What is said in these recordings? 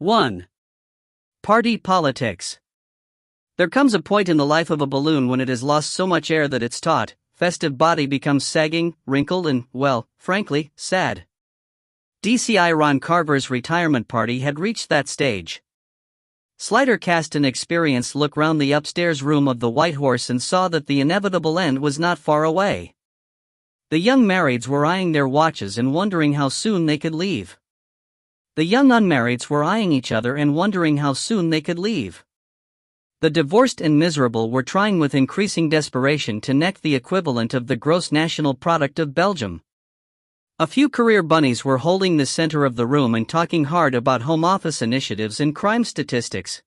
1. Party politics. There comes a point in the life of a balloon when it has lost so much air that its taut, festive body becomes sagging, wrinkled and, well, frankly, sad. DCI Ron Carver's retirement party had reached that stage. Slider cast an experienced look round the upstairs room of the White Horse and saw that the inevitable end was not far away. The young marrieds were eyeing their watches and wondering how soon they could leave. The young unmarrieds were eyeing each other and wondering how soon they could leave. The divorced and miserable were trying with increasing desperation to neck the equivalent of the gross national product of Belgium. A few career bunnies were holding the center of the room and talking hard about home office initiatives and crime statistics.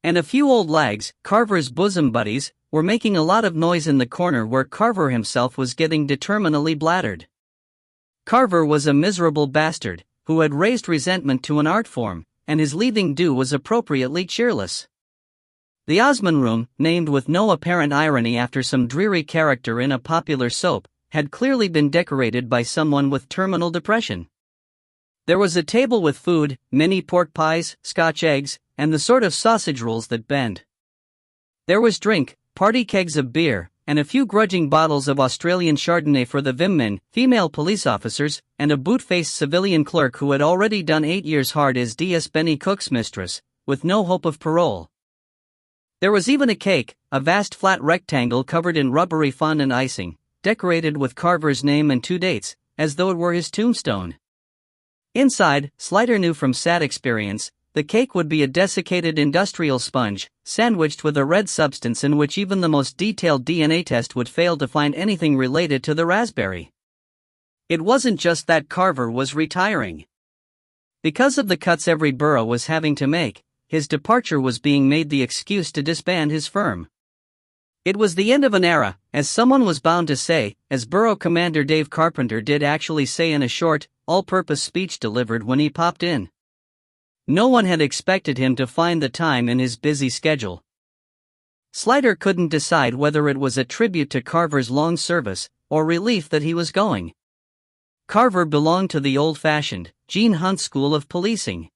And a few old lags, Carver's bosom buddies, were making a lot of noise in the corner where Carver himself was getting determinedly blattered. Carver was a miserable bastard who had raised resentment to an art form, and his leaving due was appropriately cheerless. The Osman room, named with no apparent irony after some dreary character in a popular soap, had clearly been decorated by someone with terminal depression. There was a table with food, mini pork pies, Scotch eggs, and the sort of sausage rolls that bend. There was drink, party kegs of beer, and a few grudging bottles of Australian Chardonnay for the Vimmen, female police officers, and a boot-faced civilian clerk who had already done 8 years hard as D.S. Benny Cook's mistress, with no hope of parole. There was even a cake, a vast flat rectangle covered in rubbery fondant icing, decorated with Carver's name and 2 dates, as though it were his tombstone. Inside, Slider knew from sad experience, the cake would be a desiccated industrial sponge, sandwiched with a red substance in which even the most detailed DNA test would fail to find anything related to the raspberry. It wasn't just that Carver was retiring. Because of the cuts every borough was having to make, his departure was being made the excuse to disband his firm. It was the end of an era, as someone was bound to say, as Borough Commander Dave Carpenter did actually say in a short, all-purpose speech delivered when he popped in. No one had expected him to find the time in his busy schedule. Slider couldn't decide whether it was a tribute to Carver's long service, or relief that he was going. Carver belonged to the old-fashioned, Gene Hunt school of policing.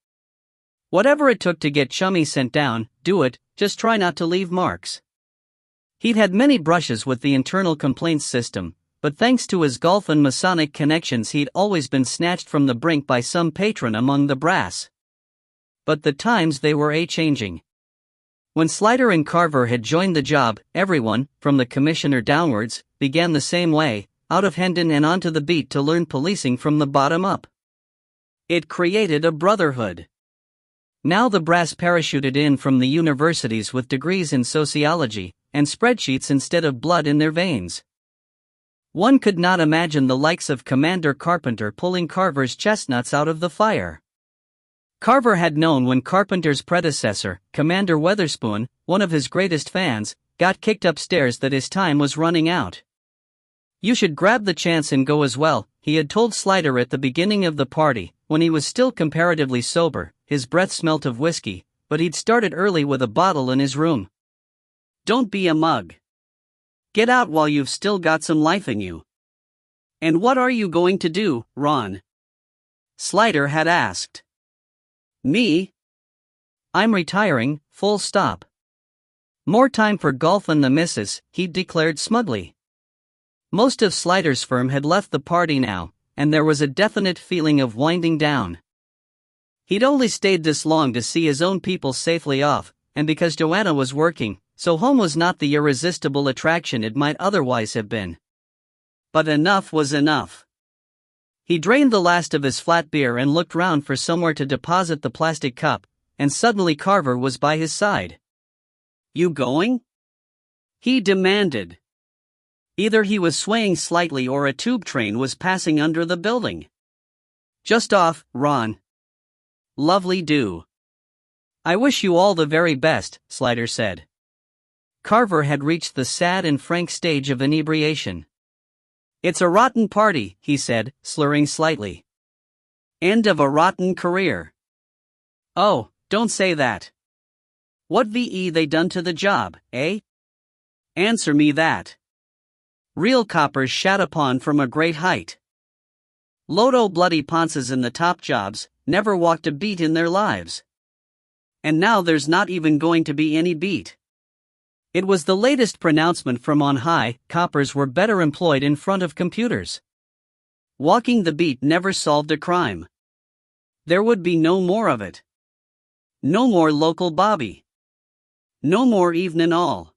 Whatever it took to get Chummy sent down, do it, just try not to leave marks. He'd had many brushes with the internal complaints system, but thanks to his golf and Masonic connections he'd always been snatched from the brink by some patron among the brass. But the times they were a-changing. When Slider and Carver had joined the job, everyone, from the commissioner downwards, began the same way, out of Hendon and onto the beat to learn policing from the bottom up. It created a brotherhood. Now the brass parachuted in from the universities with degrees in sociology, and spreadsheets instead of blood in their veins. One could not imagine the likes of Commander Carpenter pulling Carver's chestnuts out of the fire. Carver had known when Carpenter's predecessor, Commander Weatherspoon, one of his greatest fans, got kicked upstairs that his time was running out. You should grab the chance and go as well, he had told Slider at the beginning of the party, when he was still comparatively sober. His breath smelt of whiskey, but he'd started early with a bottle in his room. Don't be a mug. Get out while you've still got some life in you. And what are you going to do, Ron? Slider had asked. Me? I'm retiring, full stop. More time for golf and the missus, he'd declared smugly. Most of Slider's firm had left the party now, and there was a definite feeling of winding down. He'd only stayed this long to see his own people safely off, and because Joanna was working, so home was not the irresistible attraction it might otherwise have been. But enough was enough. He drained the last of his flat beer and looked round for somewhere to deposit the plastic cup, and suddenly Carver was by his side. You going? He demanded. Either he was swaying slightly or a tube train was passing under the building. Just off, Ron. Lovely do. I wish you all the very best, Slider said. Carver had reached the sad and frank stage of inebriation. It's a rotten party, he said, slurring slightly. End of a rotten career. Oh, don't say that. What VE they done to the job, eh? Answer me that. Real coppers shat upon from a great height. Lodo bloody ponces in the top jobs never walked a beat in their lives. And now there's not even going to be any beat. It was the latest pronouncement from on high. Coppers were better employed in front of computers. Walking the beat never solved a crime. There would be no more of it. No more local Bobby. No more evenin' all.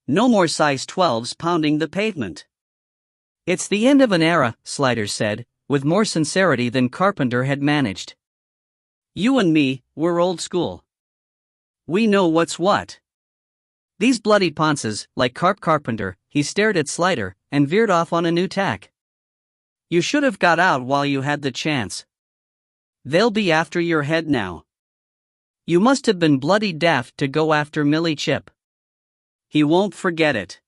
No more size 12s pounding the pavement. It's the end of an era, Sliders said, with more sincerity than Carpenter had managed. You and me, we're old school. We know what's what. These bloody ponces, like Carpenter, he stared at Slider and veered off on a new tack. You should have got out while you had the chance. They'll be after your head now. You must have been bloody daft to go after Millie Chip. He won't forget it.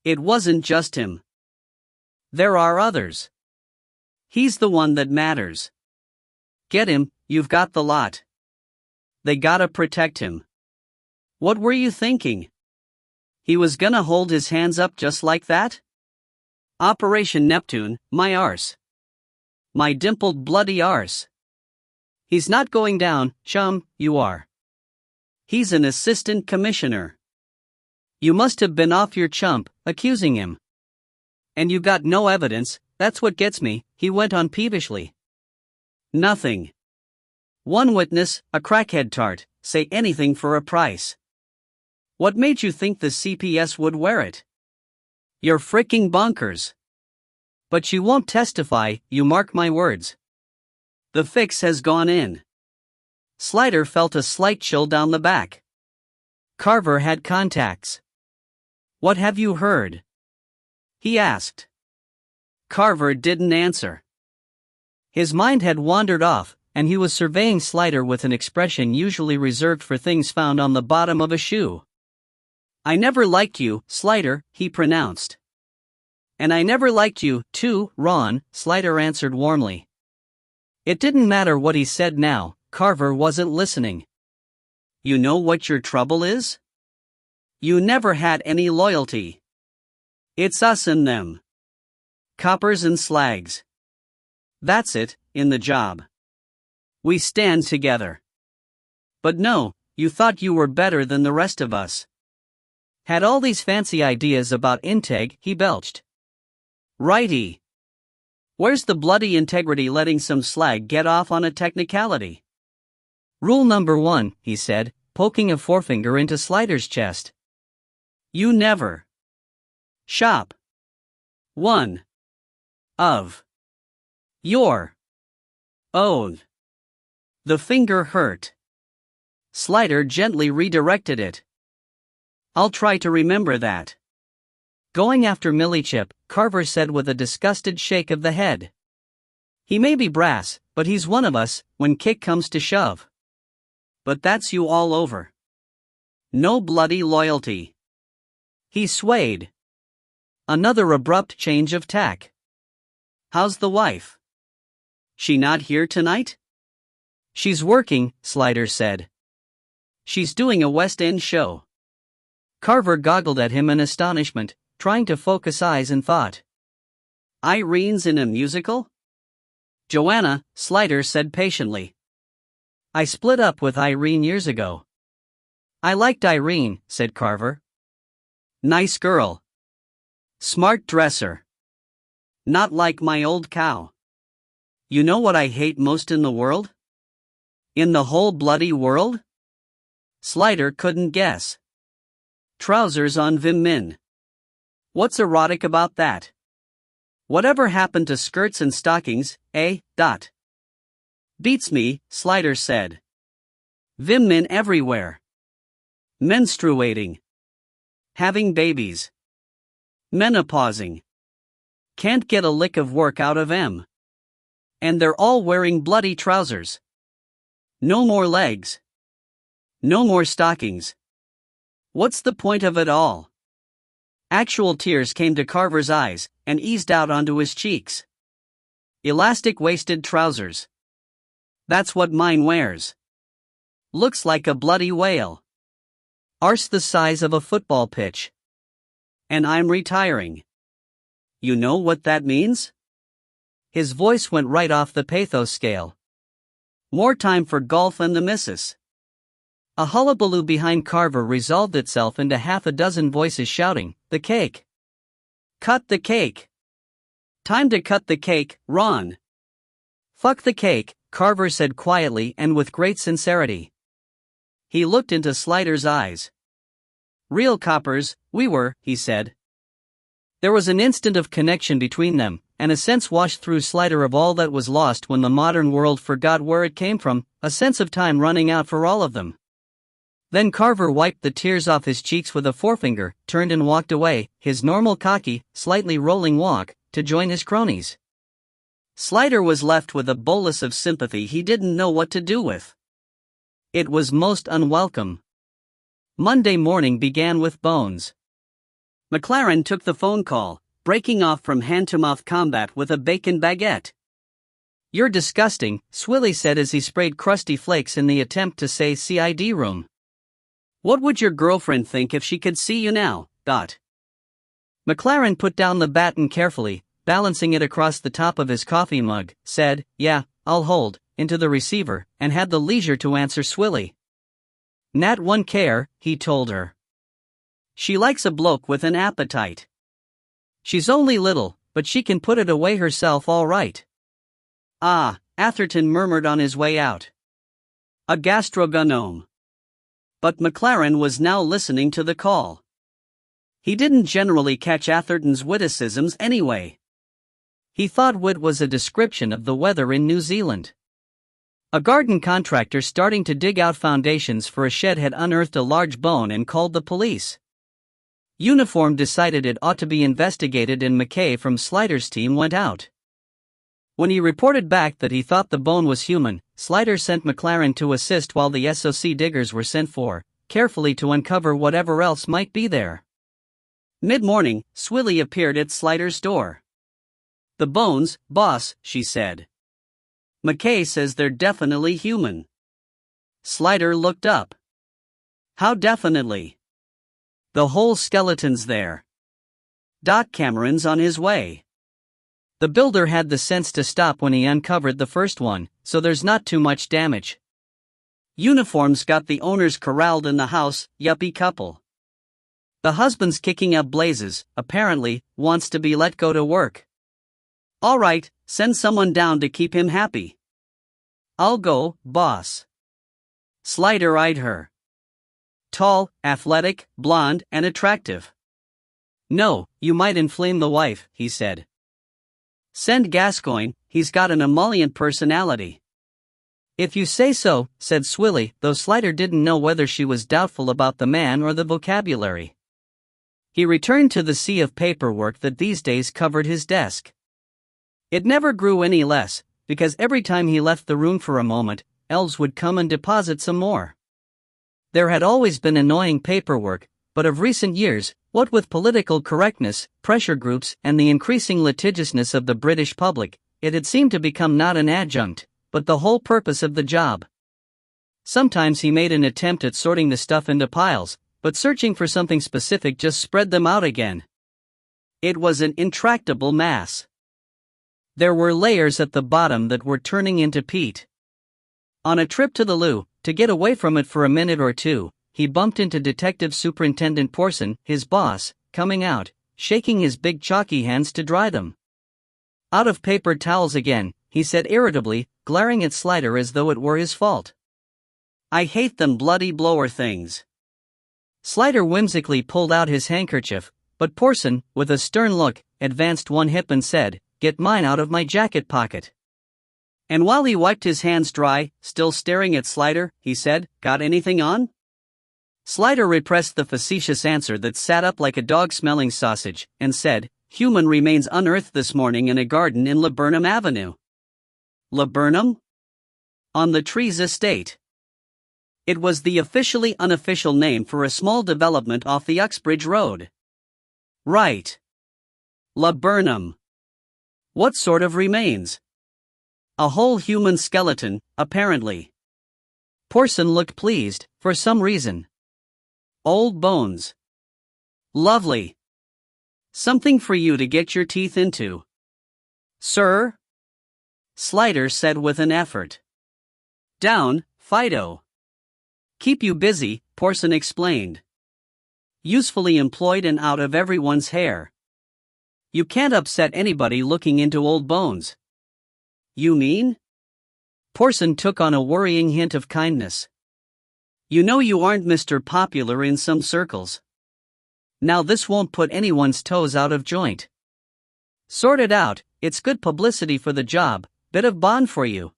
It wasn't just him. There are others. He's the one that matters. Get him, you've got the lot. They gotta protect him. What were you thinking? He was gonna hold his hands up just like that? Operation Neptune, my arse. My dimpled bloody arse. He's not going down, chum, you are. He's an assistant commissioner. You must have been off your chump, accusing him. And you got no evidence, that's what gets me, he went on peevishly. Nothing. One witness, a crackhead tart, say anything for a price. What made you think the CPS would wear it? You're fricking bonkers. But you won't testify, you mark my words. The fix has gone in. Slider felt a slight chill down the back. Carver had contacts. What have you heard? He asked. Carver didn't answer. His mind had wandered off, and he was surveying Slider with an expression usually reserved for things found on the bottom of a shoe. I never liked you, Slider, he pronounced. And I never liked you, too, Ron, Slider answered warmly. It didn't matter what he said now, Carver wasn't listening. You know what your trouble is? You never had any loyalty. It's us and them. Coppers and slags. That's it, in the job. We stand together. But no, you thought you were better than the rest of us. Had all these fancy ideas about integ, he belched. Righty. Where's the bloody integrity letting some slag get off on a technicality? Rule number 1, he said, poking a forefinger into Slider's chest. You never shop one of your own. The finger hurt. Slider gently redirected it. I'll try to remember that. Going after Millie Chip, Carver said with a disgusted shake of the head. He may be brass, but he's one of us, when kick comes to shove. But that's you all over. No bloody loyalty. He swayed. Another abrupt change of tack. How's the wife? She not here tonight? She's working, Slider said. She's doing a West End show. Carver goggled at him in astonishment, trying to focus eyes and thought. Irene's in a musical? Joanna, Slider said patiently. I split up with Irene years ago. I liked Irene, said Carver. Nice girl. Smart dresser. Not like my old cow. You know what I hate most in the world? In the whole bloody world? Slider couldn't guess. Trousers on Vim Min. What's erotic about that? Whatever happened to skirts and stockings, eh? Beats me, Slider said. Vim Min everywhere. Menstruating. Having babies. Menopausing. Can't get a lick of work out of them. And they're all wearing bloody trousers. No more legs. No more stockings. What's the point of it all? Actual tears came to Carver's eyes and eased out onto his cheeks. Elastic-waisted trousers. That's what mine wears. Looks like a bloody whale. Arse the size of a football pitch. And I'm retiring. You know what that means? His voice went right off the pathos scale. More time for golf and the missus. A hullabaloo behind Carver resolved itself into half a dozen voices shouting, "The cake! Cut the cake! Time to cut the cake, Ron!" "Fuck the cake," Carver said quietly and with great sincerity. He looked into Slider's eyes. "Real coppers, we were," he said. There was an instant of connection between them, and a sense washed through Slider of all that was lost when the modern world forgot where it came from, a sense of time running out for all of them. Then Carver wiped the tears off his cheeks with a forefinger, turned and walked away, his normal cocky, slightly rolling walk, to join his cronies. Slider was left with a bolus of sympathy he didn't know what to do with. It was most unwelcome. Monday morning began with Bones. McLaren took the phone call, breaking off from hand-to-mouth combat with a bacon baguette. "You're disgusting," Swilly said as he sprayed crusty flakes in the attempt to say CID room. "What would your girlfriend think if she could see you now, Dot?" McLaren put down the baton carefully, balancing it across the top of his coffee mug, said, "Yeah, I'll hold," into the receiver, and had the leisure to answer Swilly. "Nat one care," he told her. "She likes a bloke with an appetite. She's only little, but she can put it away herself all right." "Ah," Atherton murmured on his way out. "A gastrogonome." But McLaren was now listening to the call. He didn't generally catch Atherton's witticisms anyway. He thought wit was a description of the weather in New Zealand. A garden contractor starting to dig out foundations for a shed had unearthed a large bone and called the police. Uniform decided it ought to be investigated and McKay from Slider's team went out. When he reported back that he thought the bone was human, Slider sent McLaren to assist while the SOC diggers were sent for, carefully to uncover whatever else might be there. Mid-morning, Swilly appeared at Slider's door. "The bones, boss," she said. "McKay says they're definitely human." Slider looked up. "How definitely?" "The whole skeleton's there. Doc Cameron's on his way. The builder had the sense to stop when he uncovered the first one, so there's not too much damage. Uniform's got the owners corralled in the house, yuppie couple. The husband's kicking up blazes, apparently, wants to be let go to work. All right, send someone down to keep him happy." "I'll go, boss." Slider eyed her. Tall, athletic, blonde, and attractive. "No, you might inflame the wife," he said. "Send Gascoigne, he's got an emollient personality." "If you say so," said Swilly, though Slider didn't know whether she was doubtful about the man or the vocabulary. He returned to the sea of paperwork that these days covered his desk. It never grew any less, because every time he left the room for a moment, elves would come and deposit some more. There had always been annoying paperwork, but of recent years, what with political correctness, pressure groups, and the increasing litigiousness of the British public, it had seemed to become not an adjunct, but the whole purpose of the job. Sometimes he made an attempt at sorting the stuff into piles, but searching for something specific just spread them out again. It was an intractable mass. There were layers at the bottom that were turning into peat. On a trip to the loo, to get away from it for a minute or two, he bumped into Detective Superintendent Porson, his boss, coming out, shaking his big chalky hands to dry them. "Out of paper towels again," he said irritably, glaring at Slider as though it were his fault. "I hate them bloody blower things." Slider whimsically pulled out his handkerchief, but Porson, with a stern look, advanced one hip and said, "Get mine out of my jacket pocket." And while he wiped his hands dry, still staring at Slider, he said, "Got anything on?" Slider repressed the facetious answer that sat up like a dog smelling sausage, and said, "Human remains unearthed this morning in a garden in Laburnum Avenue." Laburnum? On the Trees estate. It was the officially unofficial name for a small development off the Uxbridge Road. Right. Laburnum. What sort of remains? A whole human skeleton, apparently. Porson looked pleased, for some reason. Old bones. Lovely. Something for you to get your teeth into. Sir? Slider said with an effort. Down, Fido. Keep you busy, Porson explained. Usefully employed and out of everyone's hair. You can't upset anybody looking into old bones. You mean? Porson took on a worrying hint of kindness. You know you aren't Mr. Popular in some circles. Now this won't put anyone's toes out of joint. Sort it out, it's good publicity for the job, bit of bond for you.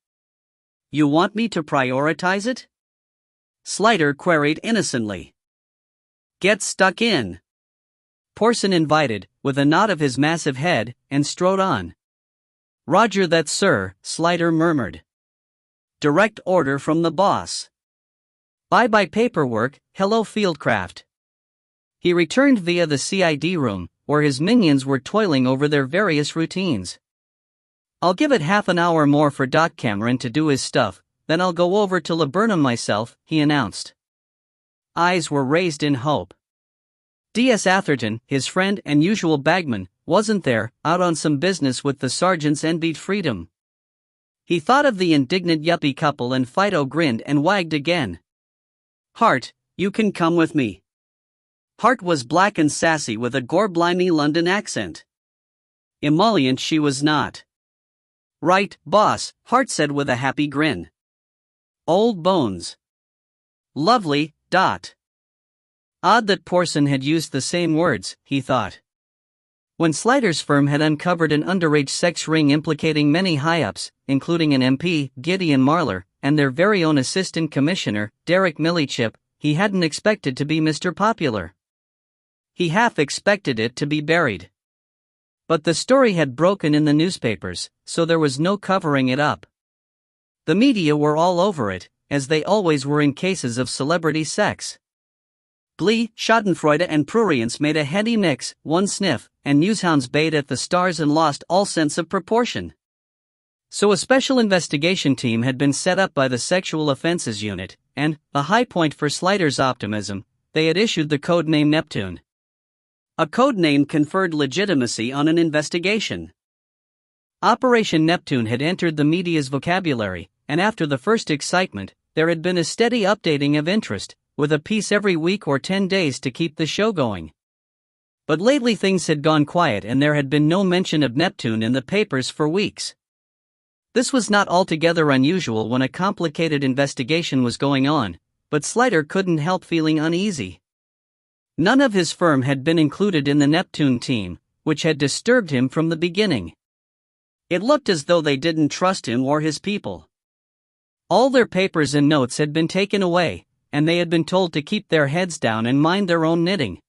You want me to prioritize it? Slider queried innocently. Get stuck in. Porson invited, with a nod of his massive head, and strode on. Roger that, sir, Slider murmured. Direct order from the boss. Bye-bye paperwork, hello fieldcraft. He returned via the CID room, where his minions were toiling over their various routines. I'll give it half an hour more for Doc Cameron to do his stuff, then I'll go over to Laburnum myself, he announced. Eyes were raised in hope. D.S. Atherton, his friend and usual bagman, wasn't there, out on some business with the sergeant's envied freedom. He thought of the indignant yuppie couple and Fido grinned and wagged again. Hart, you can come with me. Hart was black and sassy with a gorblimey London accent. Emollient she was not. Right, boss, Hart said with a happy grin. Old bones. Lovely, Dot. Odd that Porson had used the same words, he thought. When Slider's firm had uncovered an underage sex ring implicating many high-ups, including an MP, Gideon Marler, and their very own assistant commissioner, Derek Millichip, he hadn't expected to be Mr. Popular. He half expected it to be buried. But the story had broken in the newspapers, so there was no covering it up. The media were all over it, as they always were in cases of celebrity sex. Glee, Schadenfreude and prurience made a heady mix, one sniff, and newshounds bayed at the stars and lost all sense of proportion. So a special investigation team had been set up by the Sexual Offenses Unit, and, a high point for Slider's optimism, they had issued the code name Neptune. A code name conferred legitimacy on an investigation. Operation Neptune had entered the media's vocabulary, and after the first excitement, there had been a steady updating of interest, with a piece every week or 10 days to keep the show going. But lately things had gone quiet and there had been no mention of Neptune in the papers for weeks. This was not altogether unusual when a complicated investigation was going on, but Slider couldn't help feeling uneasy. None of his firm had been included in the Neptune team, which had disturbed him from the beginning. It looked as though they didn't trust him or his people. All their papers and notes had been taken away, and they had been told to keep their heads down and mind their own knitting.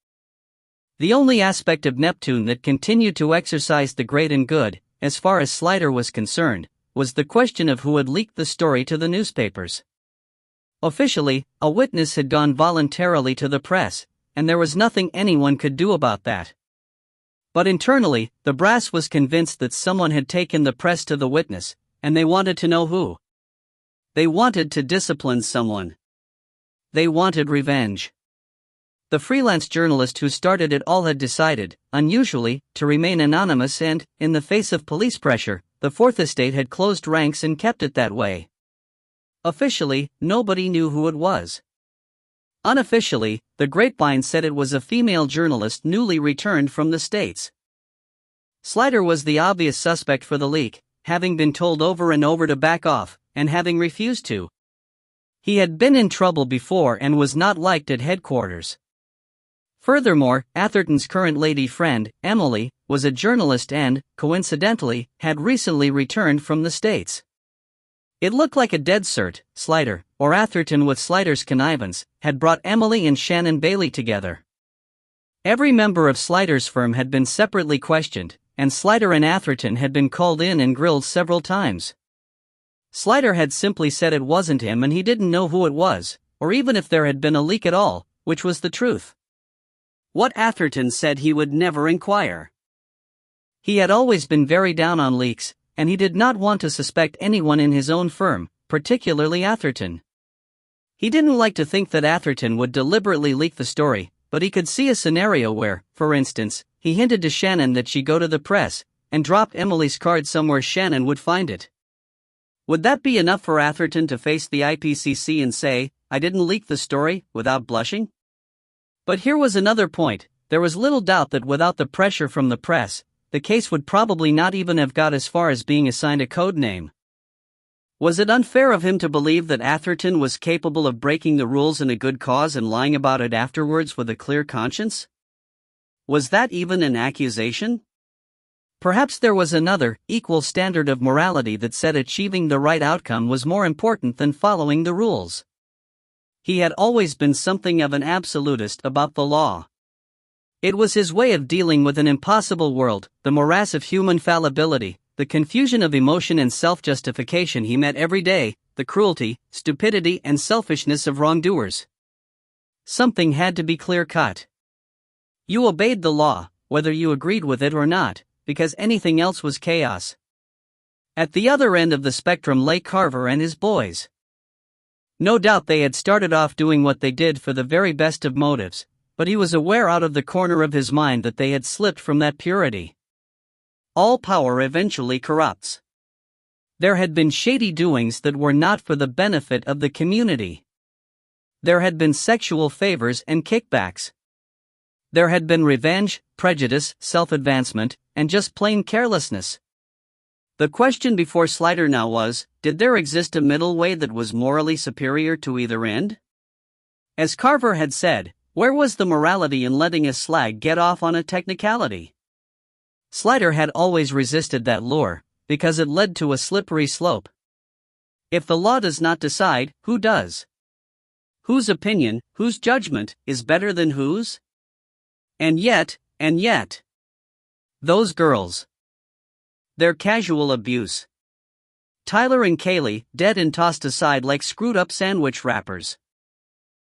The only aspect of Neptune that continued to exercise the great and good, as far as Slider was concerned, was the question of who had leaked the story to the newspapers. Officially, a witness had gone voluntarily to the press, and there was nothing anyone could do about that. But internally, the brass was convinced that someone had taken the press to the witness, and they wanted to know who. They wanted to discipline someone. They wanted revenge. The freelance journalist who started it all had decided, unusually, to remain anonymous and, in the face of police pressure, the Fourth Estate had closed ranks and kept it that way. Officially, nobody knew who it was. Unofficially, the grapevine said it was a female journalist newly returned from the States. Slider was the obvious suspect for the leak, having been told over and over to back off, and having refused to. He had been in trouble before and was not liked at headquarters. Furthermore, Atherton's current lady friend, Emily, was a journalist and, coincidentally, had recently returned from the States. It looked like a dead cert. Slider, or Atherton with Slider's connivance, had brought Emily and Shannon Bailey together. Every member of Slider's firm had been separately questioned, and Slider and Atherton had been called in and grilled several times. Slider had simply said it wasn't him and he didn't know who it was, or even if there had been a leak at all, which was the truth. What Atherton said he would never inquire. He had always been very down on leaks, and he did not want to suspect anyone in his own firm, particularly Atherton. He didn't like to think that Atherton would deliberately leak the story, but he could see a scenario where, for instance, he hinted to Shannon that she go to the press, and dropped Emily's card somewhere Shannon would find it. Would that be enough for Atherton to face the IPCC and say, "I didn't leak the story," without blushing? But here was another point. There was little doubt that without the pressure from the press, the case would probably not even have got as far as being assigned a code name. Was it unfair of him to believe that Atherton was capable of breaking the rules in a good cause and lying about it afterwards with a clear conscience? Was that even an accusation? Perhaps there was another, equal standard of morality that said achieving the right outcome was more important than following the rules. He had always been something of an absolutist about the law. It was his way of dealing with an impossible world, the morass of human fallibility, the confusion of emotion and self-justification he met every day, the cruelty, stupidity and selfishness of wrongdoers. Something had to be clear-cut. You obeyed the law, whether you agreed with it or not, because anything else was chaos. At the other end of the spectrum lay Carver and his boys. No doubt they had started off doing what they did for the very best of motives, but he was aware out of the corner of his mind that they had slipped from that purity. All power eventually corrupts. There had been shady doings that were not for the benefit of the community. There had been sexual favors and kickbacks. There had been revenge, prejudice, self-advancement, and just plain carelessness. The question before Slider now was, did there exist a middle way that was morally superior to either end? As Carver had said, where was the morality in letting a slag get off on a technicality? Slider had always resisted that lure, because it led to a slippery slope. If the law does not decide, who does? Whose opinion, whose judgment, is better than whose? And yet, those girls. Their casual abuse. Tyler and Kaylee, dead and tossed aside like screwed-up sandwich wrappers.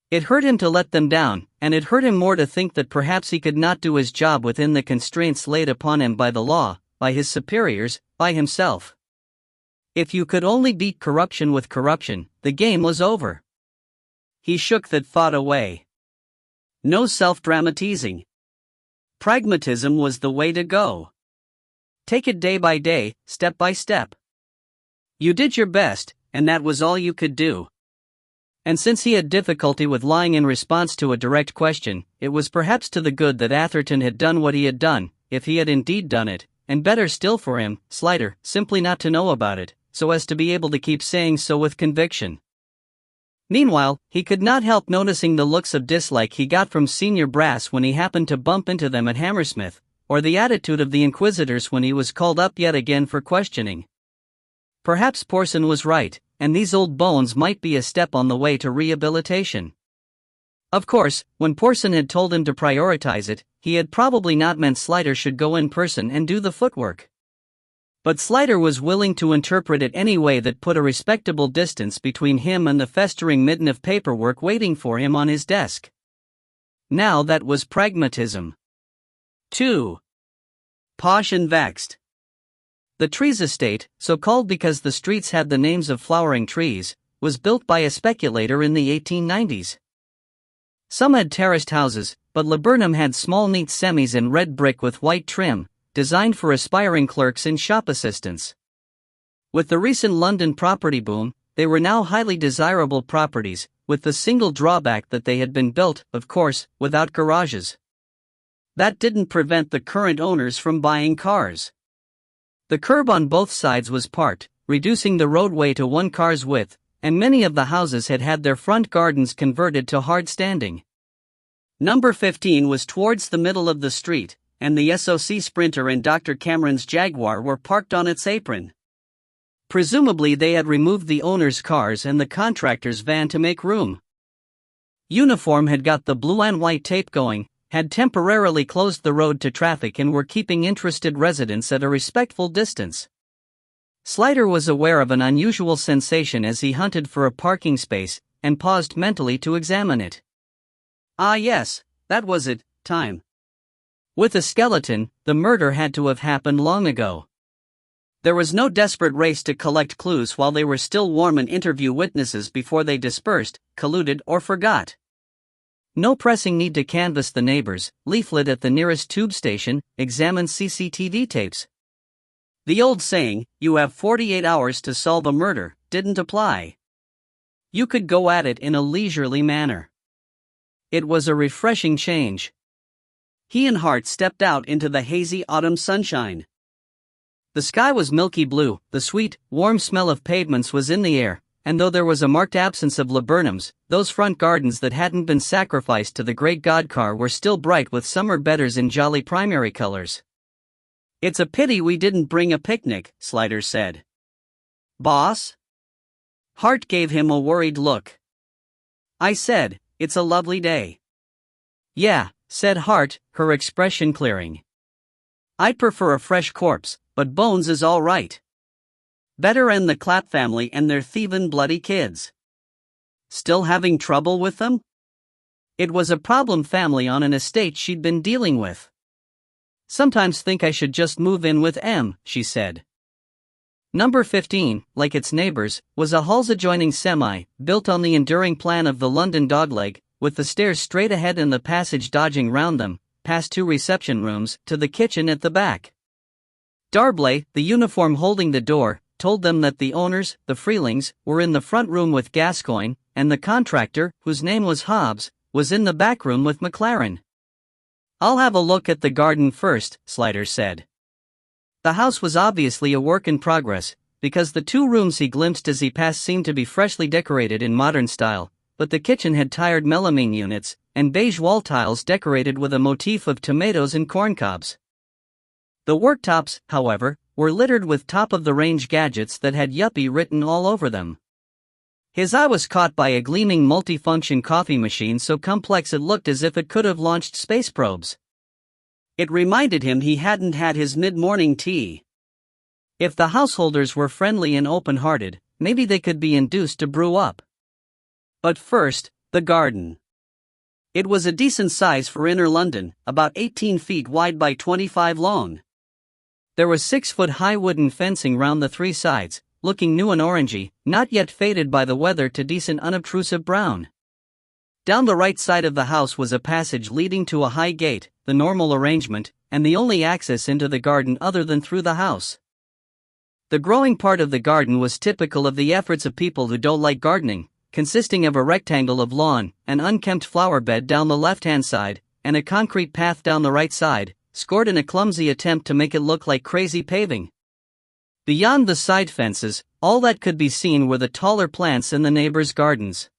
It hurt him to let them down, and it hurt him more to think that perhaps he could not do his job within the constraints laid upon him by the law, by his superiors, by himself. If you could only beat corruption with corruption, the game was over. He shook that thought away. No self-dramatizing. Pragmatism was the way to go. Take it day by day, step by step. You did your best, and that was all you could do. And since he had difficulty with lying in response to a direct question, it was perhaps to the good that Atherton had done what he had done, if he had indeed done it, and better still for him, Slider, simply not to know about it, so as to be able to keep saying so with conviction. Meanwhile, he could not help noticing the looks of dislike he got from senior brass when he happened to bump into them at Hammersmith, or the attitude of the inquisitors when he was called up yet again for questioning. Perhaps Porson was right, and these old bones might be a step on the way to rehabilitation. Of course, when Porson had told him to prioritize it, he had probably not meant Slider should go in person and do the footwork. But Slider was willing to interpret it any way that put a respectable distance between him and the festering midden of paperwork waiting for him on his desk. Now that was pragmatism. 2. Posh and vexed. The Trees estate, so called because the streets had the names of flowering trees, was built by a speculator in the 1890s. Some had terraced houses, but Laburnum had small neat semis in red brick with white trim, designed for aspiring clerks and shop assistants. With the recent London property boom, they were now highly desirable properties, with the single drawback that they had been built, of course, without garages. That didn't prevent the current owners from buying cars. The curb on both sides was parked, reducing the roadway to one car's width, and many of the houses had had their front gardens converted to hard standing. Number 15 was towards the middle of the street, and the SOC Sprinter and Dr. Cameron's Jaguar were parked on its apron. Presumably they had removed the owner's cars and the contractor's van to make room. Uniform had got the blue and white tape going, had temporarily closed the road to traffic and were keeping interested residents at a respectful distance. Slider was aware of an unusual sensation as he hunted for a parking space, and paused mentally to examine it. Ah yes, that was it, time. With a skeleton, the murder had to have happened long ago. There was no desperate race to collect clues while they were still warm and interview witnesses before they dispersed, colluded or forgot. No pressing need to canvass the neighbors, leaflet at the nearest tube station, examine CCTV tapes. The old saying, "You have 48 hours to solve a murder," didn't apply. You could go at it in a leisurely manner. It was a refreshing change. He and Hart stepped out into the hazy autumn sunshine. The sky was milky blue, the sweet, warm smell of pavements was in the air, and though there was a marked absence of laburnums, those front gardens that hadn't been sacrificed to the great godcar were still bright with summer bedders in jolly primary colors. "It's a pity we didn't bring a picnic," Sliders said. "Boss?" Hart gave him a worried look. "I said, it's a lovely day." "Yeah," said Hart, her expression clearing. "I'd prefer a fresh corpse, but bones is all right. Better 'en the Clapp family and their thievin' bloody kids." Still having trouble with them? It was a problem family on an estate she'd been dealing with. "Sometimes think I should just move in with M," she said. Number 15, like its neighbors, was a Halls adjoining semi, built on the enduring plan of the London dogleg, with the stairs straight ahead and the passage dodging round them, past 2 reception rooms, to the kitchen at the back. Darblay, the uniform holding the door, told them that the owners, the Freelings, were in the front room with Gascoigne, and the contractor, whose name was Hobbs, was in the back room with McLaren. "I'll have a look at the garden first," Sliders said. The house was obviously a work in progress, because the 2 rooms he glimpsed as he passed seemed to be freshly decorated in modern style, but the kitchen had tired melamine units, and beige wall tiles decorated with a motif of tomatoes and corncobs. The worktops, however, were littered with top-of-the-range gadgets that had yuppie written all over them. His eye was caught by a gleaming multifunction coffee machine so complex it looked as if it could have launched space probes. It reminded him he hadn't had his mid-morning tea. If the householders were friendly and open-hearted, maybe they could be induced to brew up. But first, the garden. It was a decent size for inner London, about 18 feet wide by 25 long. There was 6-foot-high wooden fencing round the 3 sides, looking new and orangey, not yet faded by the weather to decent unobtrusive brown. Down the right side of the house was a passage leading to a high gate, the normal arrangement, and the only access into the garden other than through the house. The growing part of the garden was typical of the efforts of people who don't like gardening, consisting of a rectangle of lawn, an unkempt flower bed down the left-hand side, and a concrete path down the right side, scored in a clumsy attempt to make it look like crazy paving. Beyond the side fences, all that could be seen were the taller plants in the neighbors' gardens.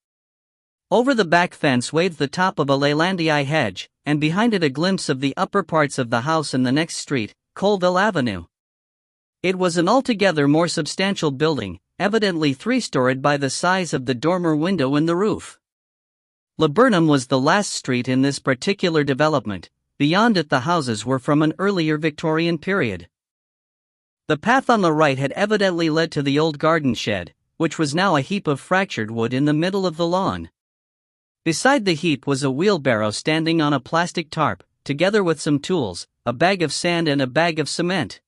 Over the back fence waved the top of a Leylandii hedge, and behind it a glimpse of the upper parts of the house in the next street, Colville Avenue. It was an altogether more substantial building, evidently 3-storied by the size of the dormer window in the roof. Laburnum was the last street in this particular development. Beyond it the houses were from an earlier Victorian period. The path on the right had evidently led to the old garden shed, which was now a heap of fractured wood in the middle of the lawn. Beside the heap was a wheelbarrow standing on a plastic tarp, together with some tools, a bag of sand and a bag of cement.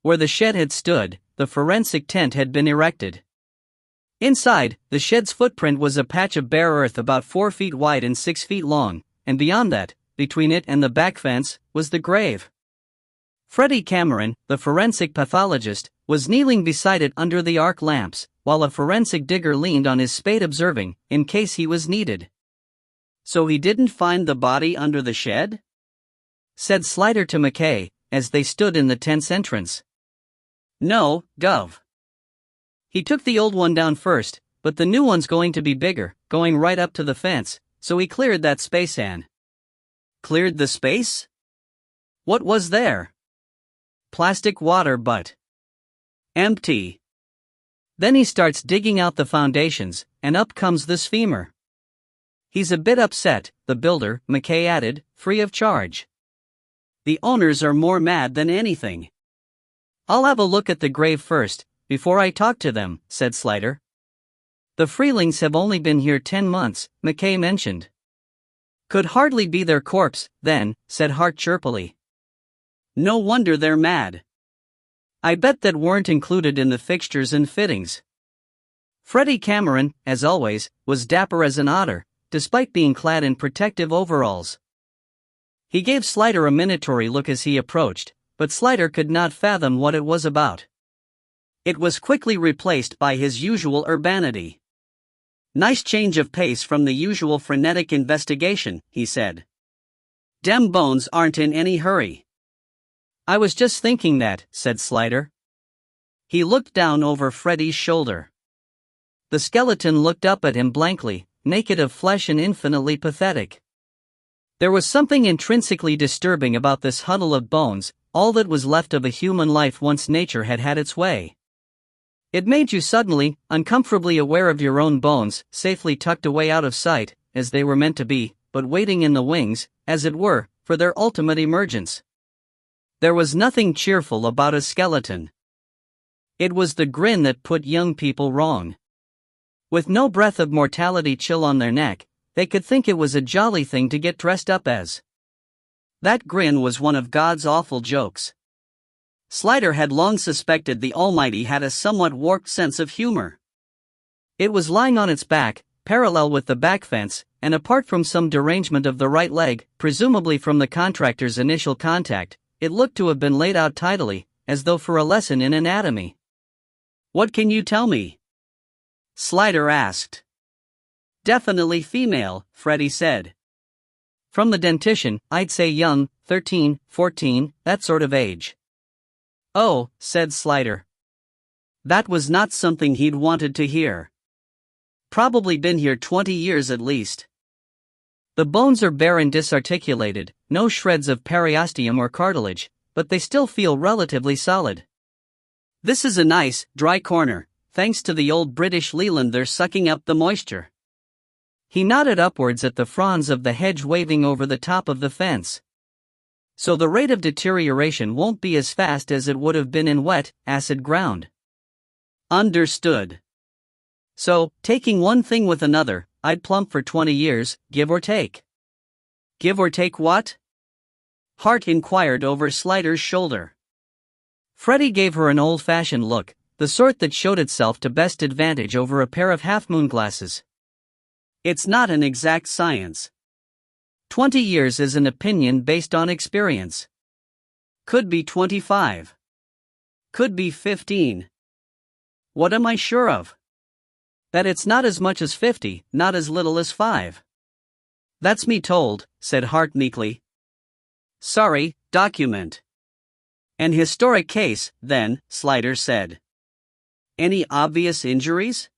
Where the shed had stood, the forensic tent had been erected. Inside, the shed's footprint was a patch of bare earth about 4 feet wide and 6 feet long, and beyond that, between it and the back fence, was the grave. Freddie Cameron, the forensic pathologist, was kneeling beside it under the arc lamps, while a forensic digger leaned on his spade observing, in case he was needed. "So he didn't find the body under the shed?" said Slider to McKay, as they stood in the tent's entrance. "No, Gov. He took the old one down first, but the new one's going to be bigger, going right up to the fence, so he cleared that space and..." "Cleared the space? What was there?" "Plastic water but empty. Then he starts digging out the foundations, and up comes this femur. He's a bit upset," the builder, McKay added, free of charge. "The owners are more mad than anything." "I'll have a look at the grave first, before I talk to them," said Slider. "The Freelings have only been here 10 months, McKay mentioned." "Could hardly be their corpse, then," said Hart chirpily. "No wonder they're mad. I bet that weren't included in the fixtures and fittings." Freddie Cameron, as always, was dapper as an otter, despite being clad in protective overalls. He gave Slider a minatory look as he approached, but Slider could not fathom what it was about. It was quickly replaced by his usual urbanity. "Nice change of pace from the usual frenetic investigation," he said. "Dem bones aren't in any hurry." "I was just thinking that," said Slider. He looked down over Freddy's shoulder. The skeleton looked up at him blankly, naked of flesh and infinitely pathetic. There was something intrinsically disturbing about this huddle of bones, all that was left of a human life once nature had had its way. It made you suddenly, uncomfortably aware of your own bones, safely tucked away out of sight, as they were meant to be, but waiting in the wings, as it were, for their ultimate emergence. There was nothing cheerful about a skeleton. It was the grin that put young people wrong. With no breath of mortality chill on their neck, they could think it was a jolly thing to get dressed up as. That grin was one of God's awful jokes. Slider had long suspected the Almighty had a somewhat warped sense of humor. It was lying on its back, parallel with the back fence, and apart from some derangement of the right leg, presumably from the contractor's initial contact, it looked to have been laid out tidily, as though for a lesson in anatomy. "What can you tell me?" Slider asked. "Definitely female," Freddy said. "From the dentition, I'd say young, 13, 14, that sort of age." "Oh," said Slider. That was not something he'd wanted to hear. "Probably been here 20 years at least. The bones are bare and disarticulated, no shreds of periosteum or cartilage, but they still feel relatively solid. This is a nice, dry corner, thanks to the old British Leland they're sucking up the moisture." He nodded upwards at the fronds of the hedge waving over the top of the fence. "So the rate of deterioration won't be as fast as it would have been in wet, acid ground." "Understood. So, taking one thing with another, I'd plump for 20 years, give or take." "Give or take what?" Hart inquired over Slider's shoulder. Freddy gave her an old-fashioned look, the sort that showed itself to best advantage over a pair of half-moon glasses. "It's not an exact science. 20 years is an opinion based on experience. Could be 25. Could be 15. What am I sure of? That it's not as much as 50, not as little as 5. "That's me told," said Hart meekly. "Sorry, document." "An historic case, then," Slider said. "Any obvious injuries?"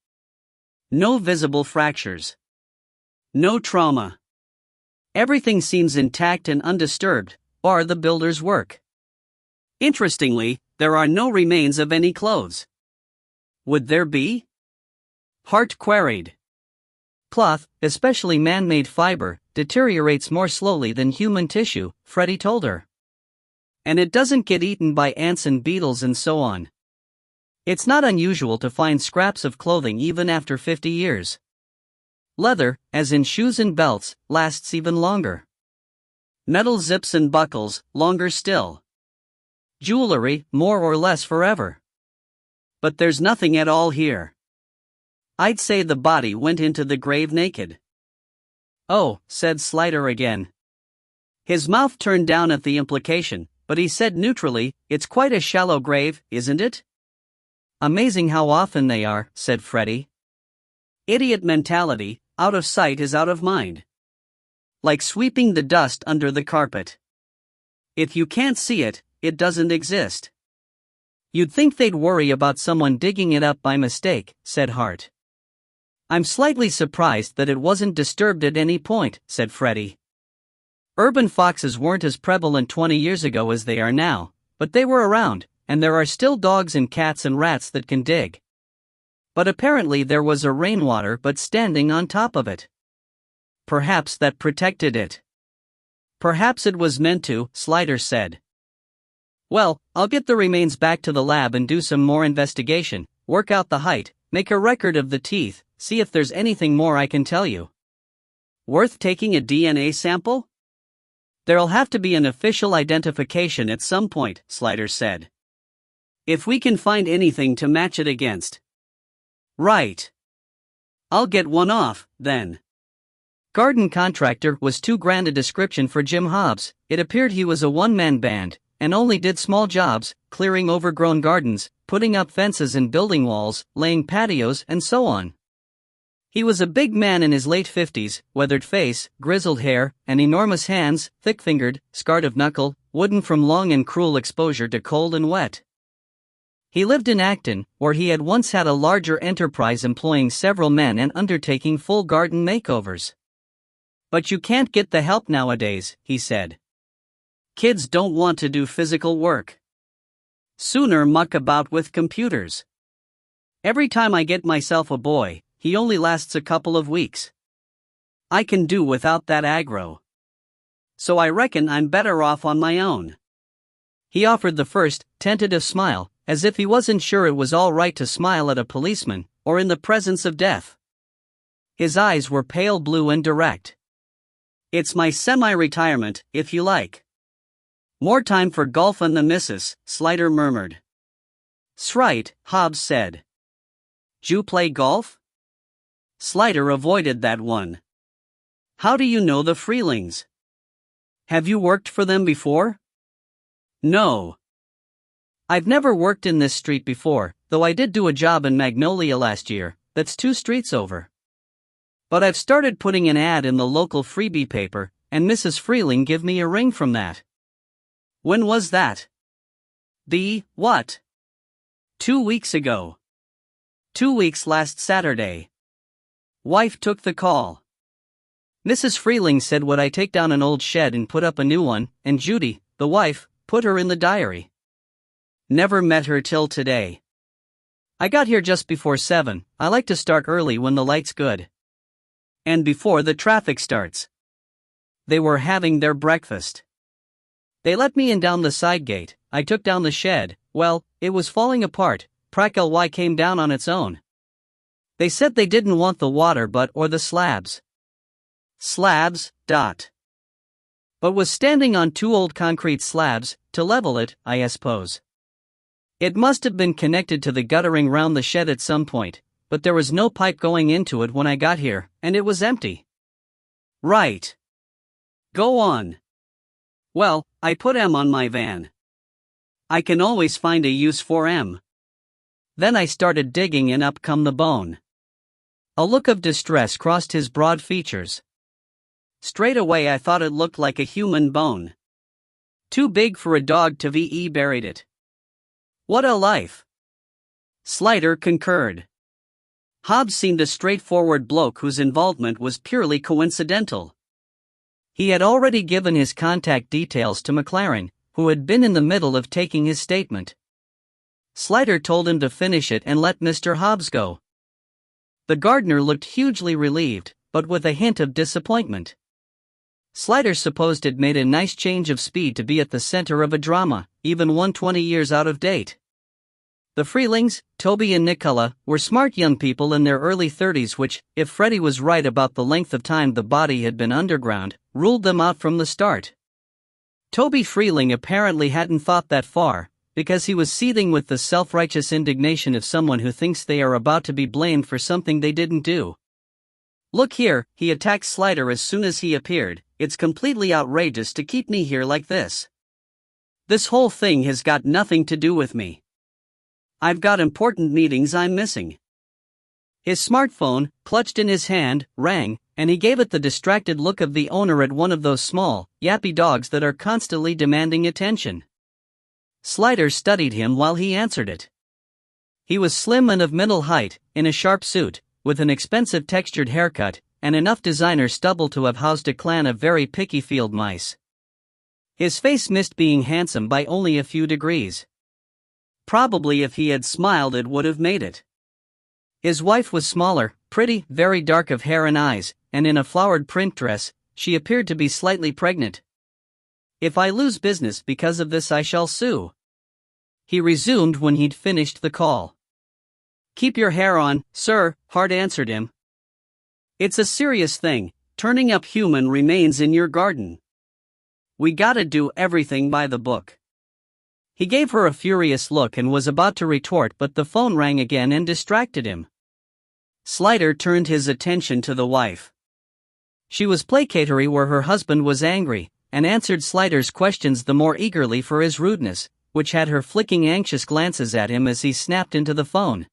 "No visible fractures. No trauma. Everything seems intact and undisturbed, bar the builder's work. Interestingly, there are no remains of any clothes." "Would there be?" Hart queried. "Cloth, especially man-made fiber, deteriorates more slowly than human tissue," Freddy told her. "And it doesn't get eaten by ants and beetles and so on. It's not unusual to find scraps of clothing even after 50 years. Leather, as in shoes and belts, lasts even longer. Metal zips and buckles, longer still. Jewelry, more or less forever. But there's nothing at all here. I'd say the body went into the grave naked." "Oh," said Slider again. His mouth turned down at the implication, but he said neutrally, "It's quite a shallow grave, isn't it?" "Amazing how often they are," said Freddy. "Idiot mentality, out of sight is out of mind. Like sweeping the dust under the carpet. If you can't see it, it doesn't exist." "You'd think they'd worry about someone digging it up by mistake," said Hart. "I'm slightly surprised that it wasn't disturbed at any point," said Freddy. "Urban foxes weren't as prevalent 20 years ago as they are now, but they were around, and there are still dogs and cats and rats that can dig. But apparently there was a rainwater butt standing on top of it. Perhaps that protected it." "Perhaps it was meant to," Slider said. "Well, I'll get the remains back to the lab and do some more investigation, work out the height, make a record of the teeth, see if there's anything more I can tell you." "Worth taking a DNA sample?" "There'll have to be an official identification at some point," Slider said. "If we can find anything to match it against." "Right. I'll get one off, then." Garden contractor was too grand a description for Jim Hobbs. It appeared he was a one-man band, and only did small jobs, clearing overgrown gardens, putting up fences and building walls, laying patios, and so on. He was a big man in his late 50s, weathered face, grizzled hair, and enormous hands, thick-fingered, scarred of knuckle, wooden from long and cruel exposure to cold and wet. He lived in Acton, where he had once had a larger enterprise employing several men and undertaking full garden makeovers. "But you can't get the help nowadays," he said. "Kids don't want to do physical work. Sooner muck about with computers. Every time I get myself a boy, he only lasts a couple of weeks. I can do without that aggro. So I reckon I'm better off on my own." He offered the first, tentative smile, as if he wasn't sure it was all right to smile at a policeman, or in the presence of death. His eyes were pale blue and direct. "It's my semi-retirement, if you like." "More time for golf and the missus," Slider murmured. "'Sright," Hobbs said. "'Ju play golf?" Slider avoided that one. "How do you know the Freelings? Have you worked for them before?" "No. I've never worked in this street before, though I did do a job in Magnolia last year, that's 2 streets over. But I've started putting an ad in the local freebie paper, and Mrs. Freeling give me a ring from that." "When was that?" What? 2 weeks ago. 2 weeks last Saturday. Wife took the call. Mrs. Freeling said would I take down an old shed and put up a new one, and Judy, the wife, put her in the diary. Never met her till today. I got here just before 7, I like to start early when the light's good. And before the traffic starts. They were having their breakfast. They let me in down the side gate, I took down the shed, well, it was falling apart, Prakel came down on its own. They said they didn't want the water or the slabs. Slabs, But was standing on 2 old concrete slabs, to level it, I suppose. It must have been connected to the guttering round the shed at some point, but there was no pipe going into it when I got here, and it was empty. Right. Go on. Well, I put M on my van. I can always find a use for M. Then I started digging and up come the bone. A look of distress crossed his broad features. Straight away I thought it looked like a human bone. Too big for a dog to be buried it. What a life. Slider concurred. Hobbs seemed a straightforward bloke whose involvement was purely coincidental. He had already given his contact details to McLaren, who had been in the middle of taking his statement. Slider told him to finish it and let Mr. Hobbs go. The gardener looked hugely relieved, but with a hint of disappointment. Slider supposed it made a nice change of speed to be at the center of a drama, even one 20 years out of date. The Freelings, Toby and Nicola, were smart young people in their early 30s which, if Freddie was right about the length of time the body had been underground, ruled them out from the start. Toby Freeling apparently hadn't thought that far, because he was seething with the self-righteous indignation of someone who thinks they are about to be blamed for something they didn't do. "Look here," he attacked Slider as soon as he appeared, "it's completely outrageous to keep me here like this. This whole thing has got nothing to do with me. I've got important meetings I'm missing." His smartphone, clutched in his hand, rang, and he gave it the distracted look of the owner at one of those small, yappy dogs that are constantly demanding attention. Slider studied him while he answered it. He was slim and of middle height, in a sharp suit, with an expensive textured haircut, and enough designer stubble to have housed a clan of very picky field mice. His face missed being handsome by only a few degrees. Probably if he had smiled it would have made it. His wife was smaller, pretty, very dark of hair and eyes, and in a flowered print dress, she appeared to be slightly pregnant. "If I lose business because of this I shall sue," he resumed when he'd finished the call. "Keep your hair on, sir," Hart answered him. "It's a serious thing, turning up human remains in your garden. We gotta do everything by the book." He gave her a furious look and was about to retort, but the phone rang again and distracted him. Slider turned his attention to the wife. She was placatory where her husband was angry, and answered Slider's questions the more eagerly for his rudeness, which had her flicking anxious glances at him as he snapped into the phone.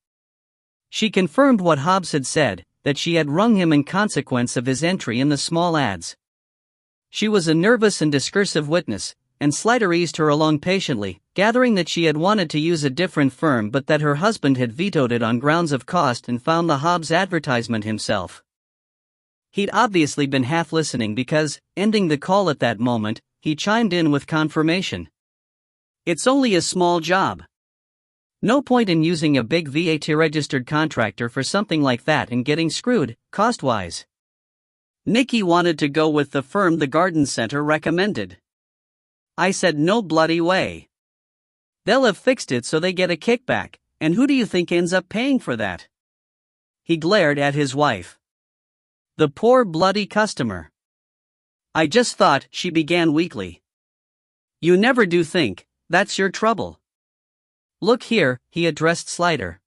She confirmed what Hobbs had said, that she had rung him in consequence of his entry in the small ads. She was a nervous and discursive witness, and Slider eased her along patiently, gathering that she had wanted to use a different firm but that her husband had vetoed it on grounds of cost and found the Hobbs advertisement himself. He'd obviously been half listening because, ending the call at that moment, he chimed in with confirmation. It's only a small job. No point in using a big VAT-registered contractor for something like that and getting screwed, cost-wise. Nikki wanted to go with the firm the garden center recommended. I said no bloody way. They'll have fixed it so they get a kickback, and who do you think ends up paying for that? He glared at his wife. The poor bloody customer. I just thought, she began weakly. You never do think, that's your trouble. Look here, he addressed Slider.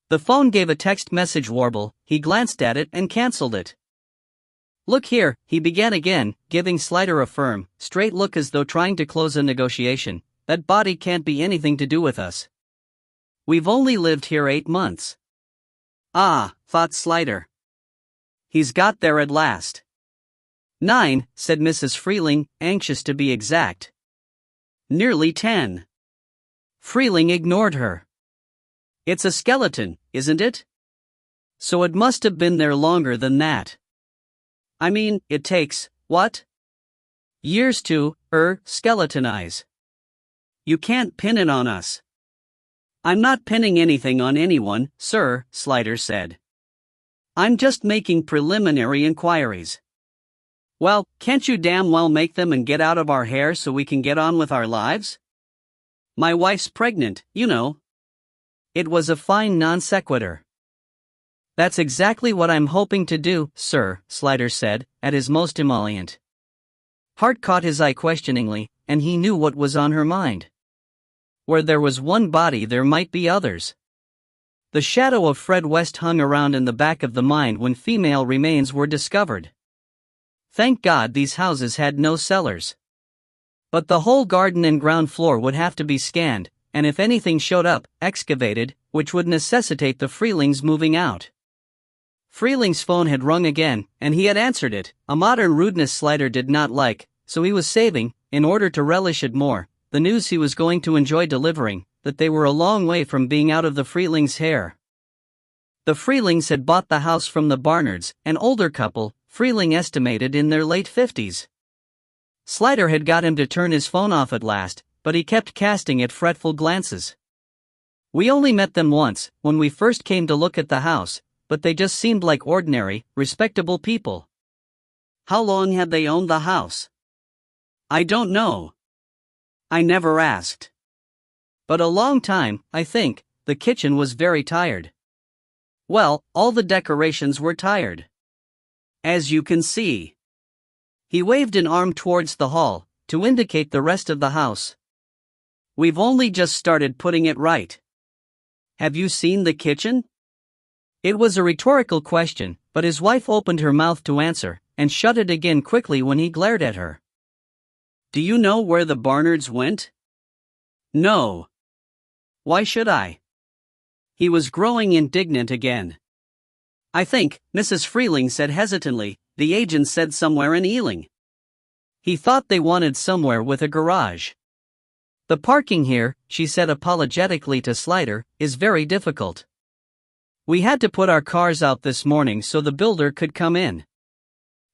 The phone gave a text message warble, he glanced at it and cancelled it. Look here, he began again, giving Slider a firm, straight look as though trying to close a negotiation. That body can't be anything to do with us. We've only lived here 8 months. Ah, thought Slider. He's got there at last. 9, said Mrs. Freeling, anxious to be exact. Nearly 10. Freeling ignored her. It's a skeleton, isn't it? So it must have been there longer than that. I mean, it takes, what? Years to, skeletonize. You can't pin it on us. I'm not pinning anything on anyone, sir, Slider said. I'm just making preliminary inquiries. Well, can't you damn well make them and get out of our hair so we can get on with our lives? My wife's pregnant, you know. It was a fine non sequitur. That's exactly what I'm hoping to do, sir, Slider said, at his most emollient. Hart caught his eye questioningly, and he knew what was on her mind. Where there was one body there might be others. The shadow of Fred West hung around in the back of the mind when female remains were discovered. Thank God these houses had no cellars. But the whole garden and ground floor would have to be scanned, and if anything showed up, excavated, which would necessitate the Freelings moving out. Freeling's phone had rung again, and he had answered it, a modern rudeness Slider did not like, so he was saving, in order to relish it more, the news he was going to enjoy delivering, that they were a long way from being out of the Freelings' hair. The Freelings had bought the house from the Barnards, an older couple, Freeling estimated in their late 50s. Slider had got him to turn his phone off at last, but he kept casting it fretful glances. We only met them once, when we first came to look at the house, but they just seemed like ordinary, respectable people. How long had they owned the house? I don't know. I never asked. But a long time, I think. The kitchen was very tired. Well, all the decorations were tired. As you can see. He waved an arm towards the hall, to indicate the rest of the house. We've only just started putting it right. Have you seen the kitchen? It was a rhetorical question, but his wife opened her mouth to answer, and shut it again quickly when he glared at her. Do you know where the Barnards went? No. Why should I? He was growing indignant again. I think, Mrs. Freeling said hesitantly, the agent said somewhere in Ealing. He thought they wanted somewhere with a garage. The parking here, she said apologetically to Slider, is very difficult. We had to put our cars out this morning so the builder could come in.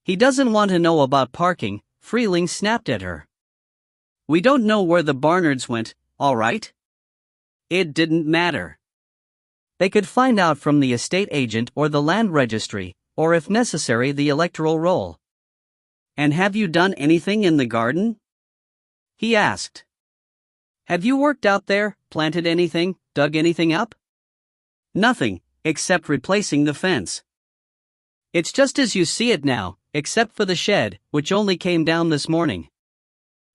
He doesn't want to know about parking, Freeling snapped at her. We don't know where the Barnards went, all right? It didn't matter. They could find out from the estate agent or the land registry, or if necessary the electoral roll. And have you done anything in the garden? He asked. Have you worked out there, planted anything, dug anything up? Nothing, except replacing the fence. It's just as you see it now, except for the shed, which only came down this morning.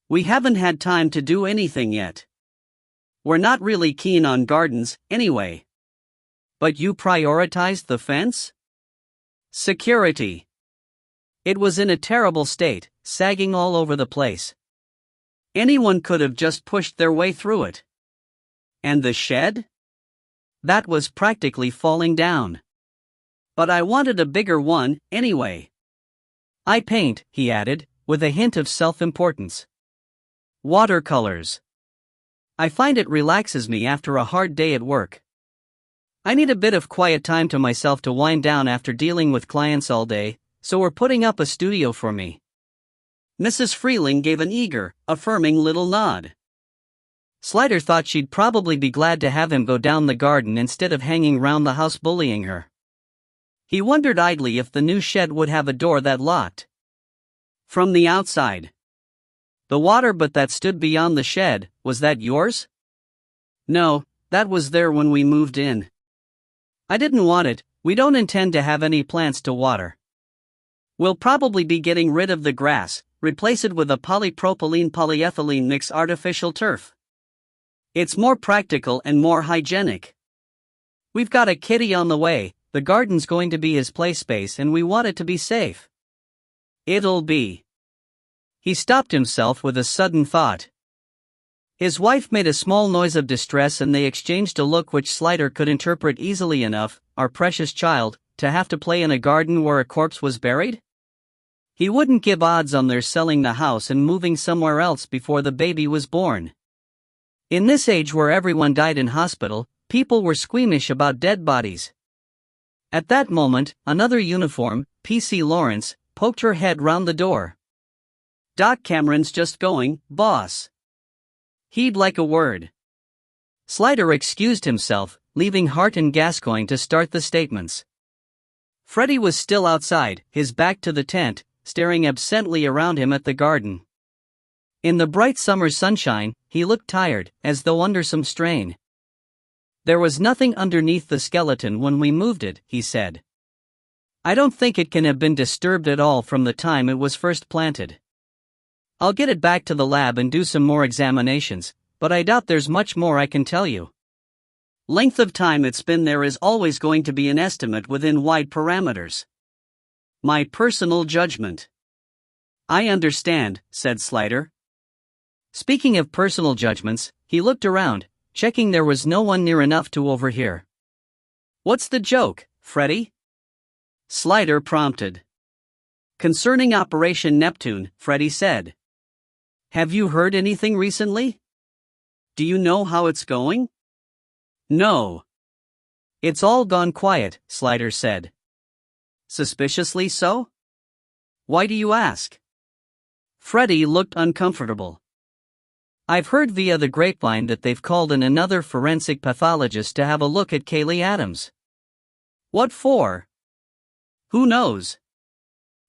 We haven't had time to do anything yet. We're not really keen on gardens, anyway. But you prioritized the fence? Security. It was in a terrible state, sagging all over the place. Anyone could have just pushed their way through it. And the shed? That was practically falling down. But I wanted a bigger one, anyway. I paint, he added, with a hint of self-importance. Watercolors. I find it relaxes me after a hard day at work. I need a bit of quiet time to myself to wind down after dealing with clients all day, so we're putting up a studio for me. Mrs. Freeling gave an eager, affirming little nod. Slider thought she'd probably be glad to have him go down the garden instead of hanging round the house bullying her. He wondered idly if the new shed would have a door that locked from the outside. The water butt that stood beyond the shed, was that yours? No, that was there when we moved in. I didn't want it. We don't intend to have any plants to water. We'll probably be getting rid of the grass, replace it with a polypropylene-polyethylene mix artificial turf. It's more practical and more hygienic. We've got a kitty on the way, the garden's going to be his play space and we want it to be safe. It'll be. He stopped himself with a sudden thought. His wife made a small noise of distress and they exchanged a look which Slider could interpret easily enough. Our precious child, to have to play in a garden where a corpse was buried? He wouldn't give odds on their selling the house and moving somewhere else before the baby was born. In this age where everyone died in hospital, people were squeamish about dead bodies. At that moment, another uniform, P.C. Lawrence, poked her head round the door. Doc Cameron's just going, boss. He'd like a word. Slider excused himself, leaving Hart and Gascoigne to start the statements. Freddie was still outside, his back to the tent, staring absently around him at the garden. In the bright summer sunshine, he looked tired, as though under some strain. There was nothing underneath the skeleton when we moved it, he said. I don't think it can have been disturbed at all from the time it was first planted. I'll get it back to the lab and do some more examinations, but I doubt there's much more I can tell you. Length of time it's been there is always going to be an estimate within wide parameters. My personal judgment. I understand, said Slider. Speaking of personal judgments, he looked around, checking there was no one near enough to overhear. What's the joke, Freddie? Slider prompted. Concerning Operation Neptune, Freddie said. Have you heard anything recently? Do you know how it's going? No. It's all gone quiet, Slider said. Suspiciously so? Why do you ask? Freddie looked uncomfortable. I've heard via the grapevine that they've called in another forensic pathologist to have a look at Kaylee Adams. What for? Who knows?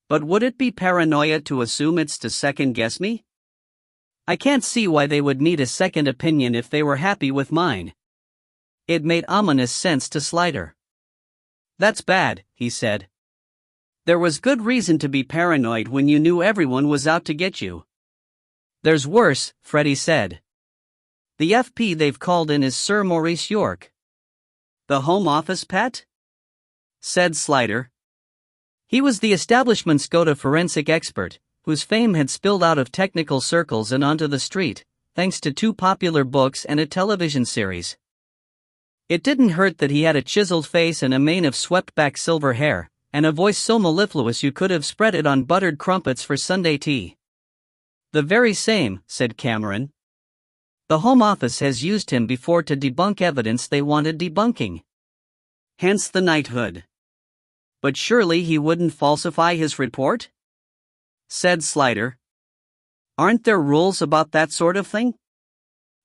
But would it be paranoia to assume it's to second-guess me? I can't see why they would need a second opinion if they were happy with mine. It made ominous sense to Slider. That's bad, he said. There was good reason to be paranoid when you knew everyone was out to get you. There's worse, Freddie said. The FP they've called in is Sir Maurice York. The Home Office pet? Said Slider. He was the establishment's go-to forensic expert, whose fame had spilled out of technical circles and onto the street, thanks to 2 popular books and a television series. It didn't hurt that he had a chiseled face and a mane of swept-back silver hair, and a voice so mellifluous you could have spread it on buttered crumpets for Sunday tea. The very same, said Cameron. The Home Office has used him before to debunk evidence they wanted debunking. Hence the knighthood. But surely he wouldn't falsify his report? Said Slider. Aren't there rules about that sort of thing?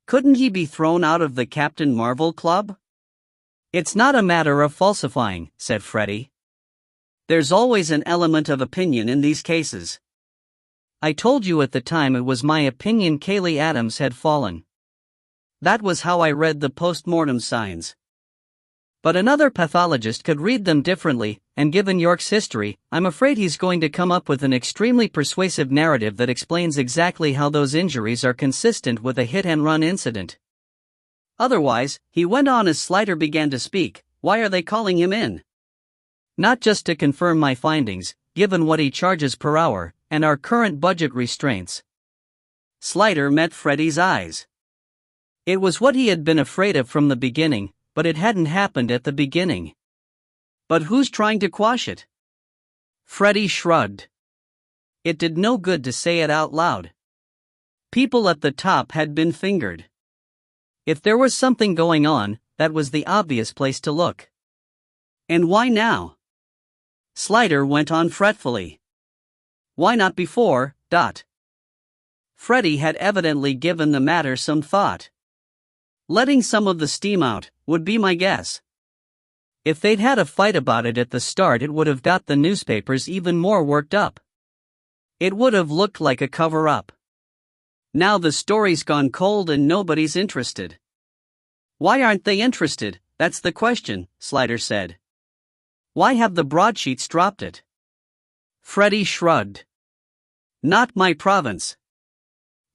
Couldn't he be thrown out of the Captain Marvel Club? It's not a matter of falsifying, said Freddie. There's always an element of opinion in these cases. I told you at the time it was my opinion Kaylee Adams had fallen. That was how I read the post-mortem signs. But another pathologist could read them differently, and given York's history, I'm afraid he's going to come up with an extremely persuasive narrative that explains exactly how those injuries are consistent with a hit-and-run incident. Otherwise, he went on as Slider began to speak, why are they calling him in? Not just to confirm my findings, given what he charges per hour, and our current budget restraints. Slider met Freddie's eyes. It was what he had been afraid of from the beginning, but it hadn't happened at the beginning. But who's trying to quash it? Freddie shrugged. It did no good to say it out loud. People at the top had been fingered. If there was something going on, that was the obvious place to look. And why now? Slider went on fretfully. Why not before? Freddie had evidently given the matter some thought. Letting some of the steam out, would be my guess. If they'd had a fight about it at the start, it would have got the newspapers even more worked up. It would have looked like a cover-up. Now the story's gone cold and nobody's interested. Why aren't they interested? That's the question, Slider said. Why have the broadsheets dropped it? Freddie shrugged. Not my province.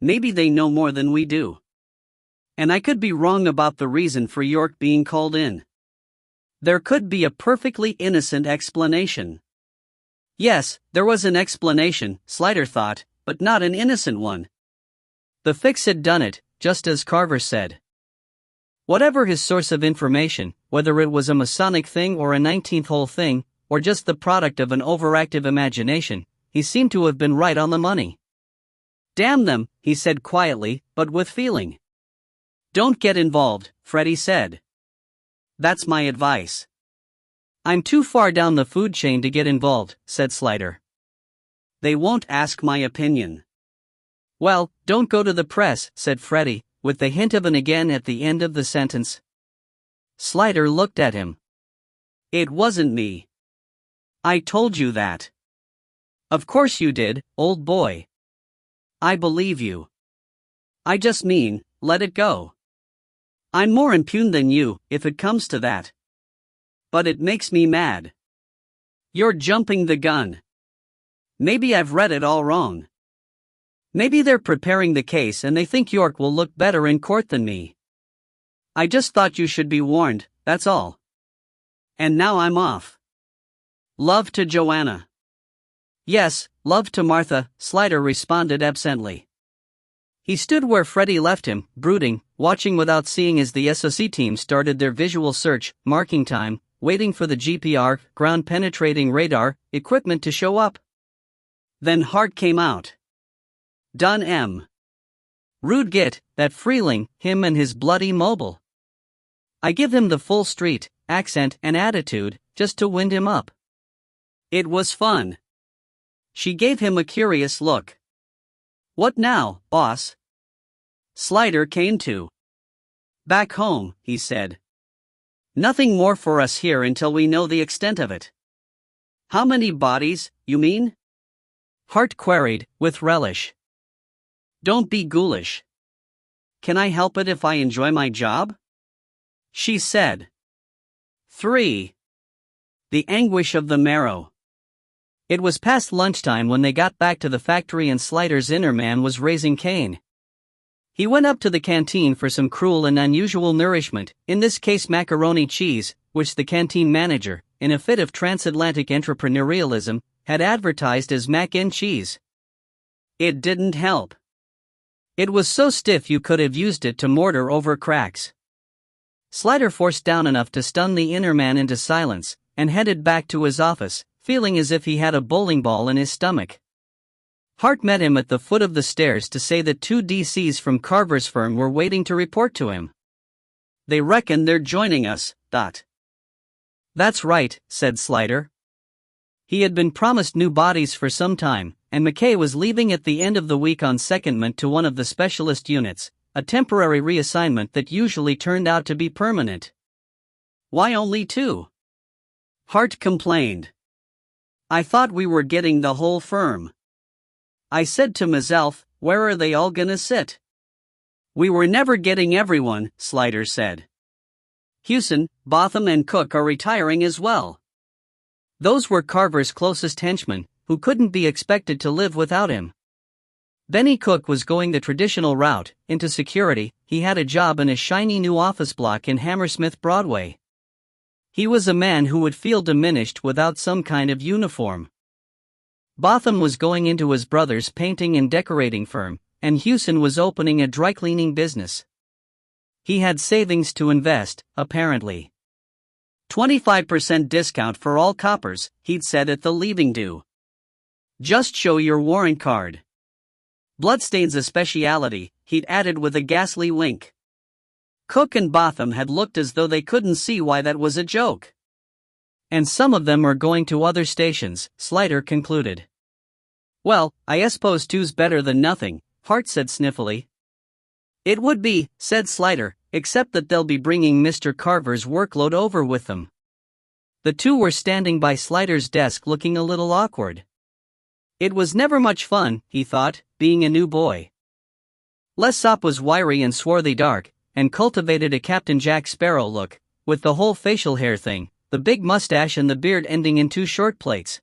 Maybe they know more than we do. And I could be wrong about the reason for York being called in. There could be a perfectly innocent explanation. Yes, there was an explanation, Slider thought, but not an innocent one. The fix had done it, just as Carver said. Whatever his source of information, whether it was a Masonic thing or a 19th hole thing, or just the product of an overactive imagination, he seemed to have been right on the money. Damn them, he said quietly, but with feeling. Don't get involved, Freddie said. That's my advice. I'm too far down the food chain to get involved, said Slider. They won't ask my opinion. Well, don't go to the press, said Freddie, with the hint of an again at the end of the sentence. Slider looked at him. It wasn't me. I told you that. Of course you did, old boy. I believe you. I just mean, let it go. I'm more impugned than you, if it comes to that. But it makes me mad. You're jumping the gun. Maybe I've read it all wrong. Maybe they're preparing the case and they think York will look better in court than me. I just thought you should be warned, that's all. And now I'm off. Love to Joanna. Yes, love to Martha, Slider responded absently. He stood where Freddie left him, brooding, watching without seeing as the SOC team started their visual search, marking time, waiting for the GPR, ground-penetrating radar, equipment to show up. Then Hart came out. Done M. Rude git, that Freeling, him and his bloody mobile. I give him the full street, accent and attitude, just to wind him up. It was fun. She gave him a curious look. What now, boss? Slider came to. Back home, he said. Nothing more for us here until we know the extent of it. How many bodies, you mean? Hart queried, with relish. Don't be ghoulish. Can I help it if I enjoy my job? She said. 3. The anguish of the marrow. It was past lunchtime when they got back to the factory and Slider's inner man was raising Cain. He went up to the canteen for some cruel and unusual nourishment, in this case macaroni cheese, which the canteen manager, in a fit of transatlantic entrepreneurialism, had advertised as mac and cheese. It didn't help. It was so stiff you could have used it to mortar over cracks. Slider forced down enough to stun the inner man into silence, and headed back to his office, feeling as if he had a bowling ball in his stomach. Hart met him at the foot of the stairs to say that 2 DCs from Carver's firm were waiting to report to him. They reckon they're joining us, That's right, said Slider. He had been promised new bodies for some time, and McKay was leaving at the end of the week on secondment to one of the specialist units, a temporary reassignment that usually turned out to be permanent. Why only 2? Hart complained. I thought we were getting the whole firm. I said to myself, where are they all gonna sit? We were never getting everyone, Slider said. Hewson, Botham and Cook are retiring as well. Those were Carver's closest henchmen, who couldn't be expected to live without him. Benny Cook was going the traditional route, into security. He had a job in a shiny new office block in Hammersmith Broadway. He was a man who would feel diminished without some kind of uniform. Botham was going into his brother's painting and decorating firm, and Hewson was opening a dry cleaning business. He had savings to invest, apparently. 25% discount for all coppers, he'd said at the leaving do. Just show your warrant card. Bloodstains a speciality, he'd added with a ghastly wink. Cook and Botham had looked as though they couldn't see why that was a joke. And some of them are going to other stations, Slider concluded. Well, I suppose two's better than nothing, Hart said sniffily. It would be, said Slider, except that they'll be bringing Mr. Carver's workload over with them. The two were standing by Slider's desk looking a little awkward. It was never much fun, he thought, being a new boy. Lessop was wiry and swarthy dark, and cultivated a Captain Jack Sparrow look, with the whole facial hair thing, the big mustache and the beard ending in two short plaits.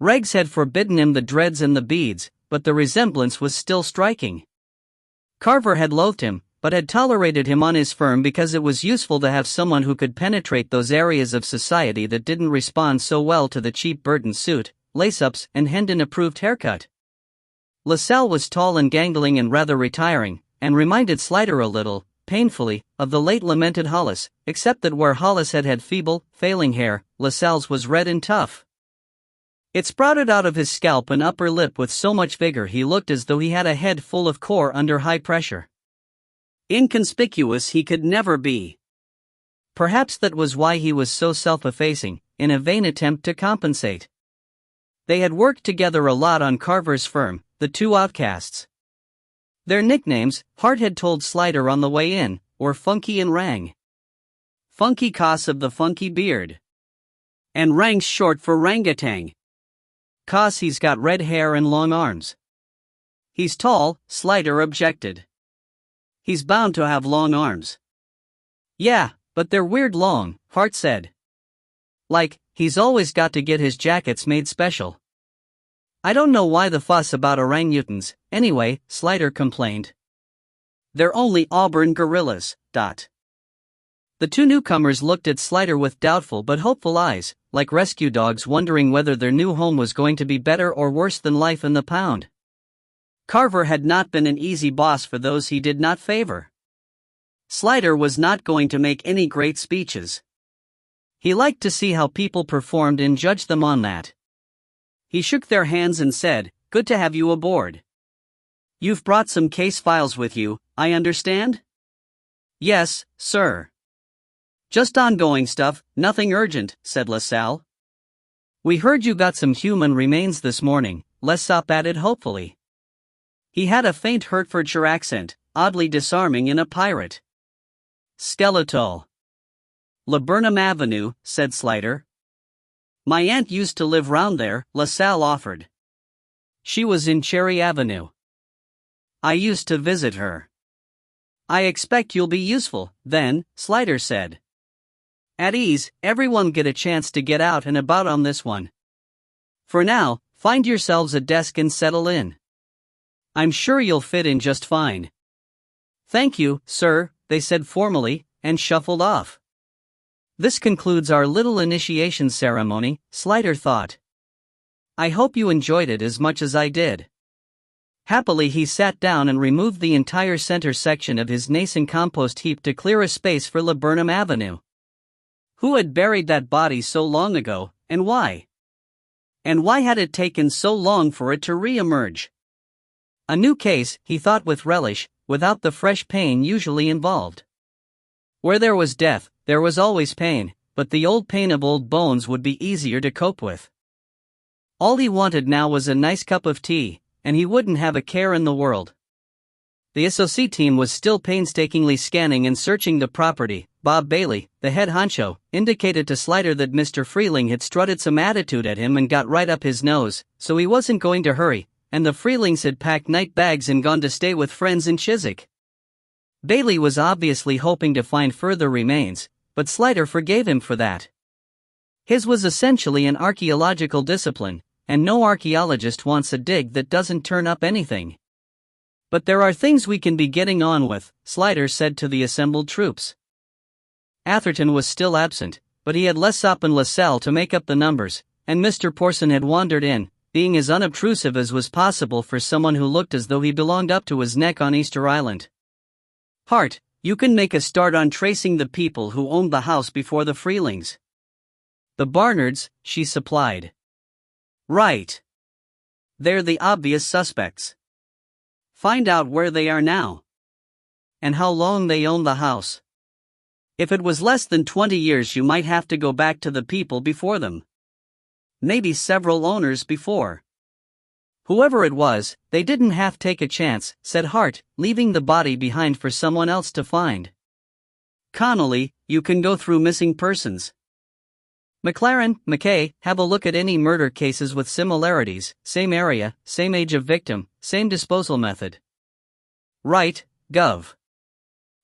Regs had forbidden him the dreads and the beads, but the resemblance was still striking. Carver had loathed him, but had tolerated him on his firm because it was useful to have someone who could penetrate those areas of society that didn't respond so well to the cheap Burton suit, lace-ups and Hendon-approved haircut. LaSalle was tall and gangling and rather retiring, and reminded Slider a little, painfully, of the late lamented Hollis, except that where Hollis had feeble, failing hair, LaSalle's was red and tough. It sprouted out of his scalp and upper lip with so much vigor he looked as though he had a head full of core under high pressure. Inconspicuous he could never be. Perhaps that was why he was so self-effacing, in a vain attempt to compensate. They had worked together a lot on Carver's firm, the two outcasts. Their nicknames, Hart had told Slider on the way in, were Funky and Rang. Funky 'cause of the funky beard. And Rang's short for Rangatang. 'Cause he's got red hair and long arms. He's tall, Slider objected. He's bound to have long arms. Yeah, but they're weird long, Hart said. Like, he's always got to get his jackets made special. I don't know why the fuss about orangutans, anyway, Slider complained. They're only Auburn gorillas, The two newcomers looked at Slider with doubtful but hopeful eyes, like rescue dogs wondering whether their new home was going to be better or worse than life in the pound. Carver had not been an easy boss for those he did not favor. Slider was not going to make any great speeches. He liked to see how people performed and judged them on that. He shook their hands and said, "Good to have you aboard. You've brought some case files with you, I understand?" "Yes, sir." "Just ongoing stuff, nothing urgent," said LaSalle. "We heard you got some human remains this morning," Lessop added hopefully. He had a faint Hertfordshire accent, oddly disarming in a pirate. "Skeletal." "Laburnum Avenue," said Slider. "My aunt used to live round there," LaSalle offered. "She was in Cherry Avenue. I used to visit her." "I expect you'll be useful, then," Slider said. "At ease, everyone get a chance to get out and about on this one. For now, find yourselves a desk and settle in. I'm sure you'll fit in just fine." "Thank you, sir," they said formally, and shuffled off. This concludes our little initiation ceremony, Slider thought. I hope you enjoyed it as much as I did. Happily he sat down and removed the entire center section of his nascent compost heap to clear a space for Laburnum Avenue. Who had buried that body so long ago, and why? And why had it taken so long for it to re-emerge? A new case, he thought with relish, without the fresh pain usually involved. Where there was death, there was always pain, but the old pain of old bones would be easier to cope with. All he wanted now was a nice cup of tea, and he wouldn't have a care in the world. The SOC team was still painstakingly scanning and searching the property. Bob Bailey, the head honcho, indicated to Slider that Mr. Freeling had strutted some attitude at him and got right up his nose, so he wasn't going to hurry, and the Freelings had packed night bags and gone to stay with friends in Chiswick. Bailey was obviously hoping to find further remains, but Slider forgave him for that. His was essentially an archaeological discipline, and no archaeologist wants a dig that doesn't turn up anything. But there are things we can be getting on with, Slider said to the assembled troops. Atherton was still absent, but he had Lessop and LaSalle to make up the numbers, and Mr. Porson had wandered in, being as unobtrusive as was possible for someone who looked as though he belonged up to his neck on Easter Island. Hart, you can make a start on tracing the people who owned the house before the Freelings. The Barnards, she supplied. Right. They're the obvious suspects. Find out where they are now. And how long they owned the house. If it was less than 20 years, you might have to go back to the people before them. Maybe several owners before. Whoever it was, they didn't have to take a chance, said Hart, leaving the body behind for someone else to find. Connolly, you can go through missing persons. McLaren, McKay, have a look at any murder cases with similarities, same area, same age of victim, same disposal method. Right, Gov.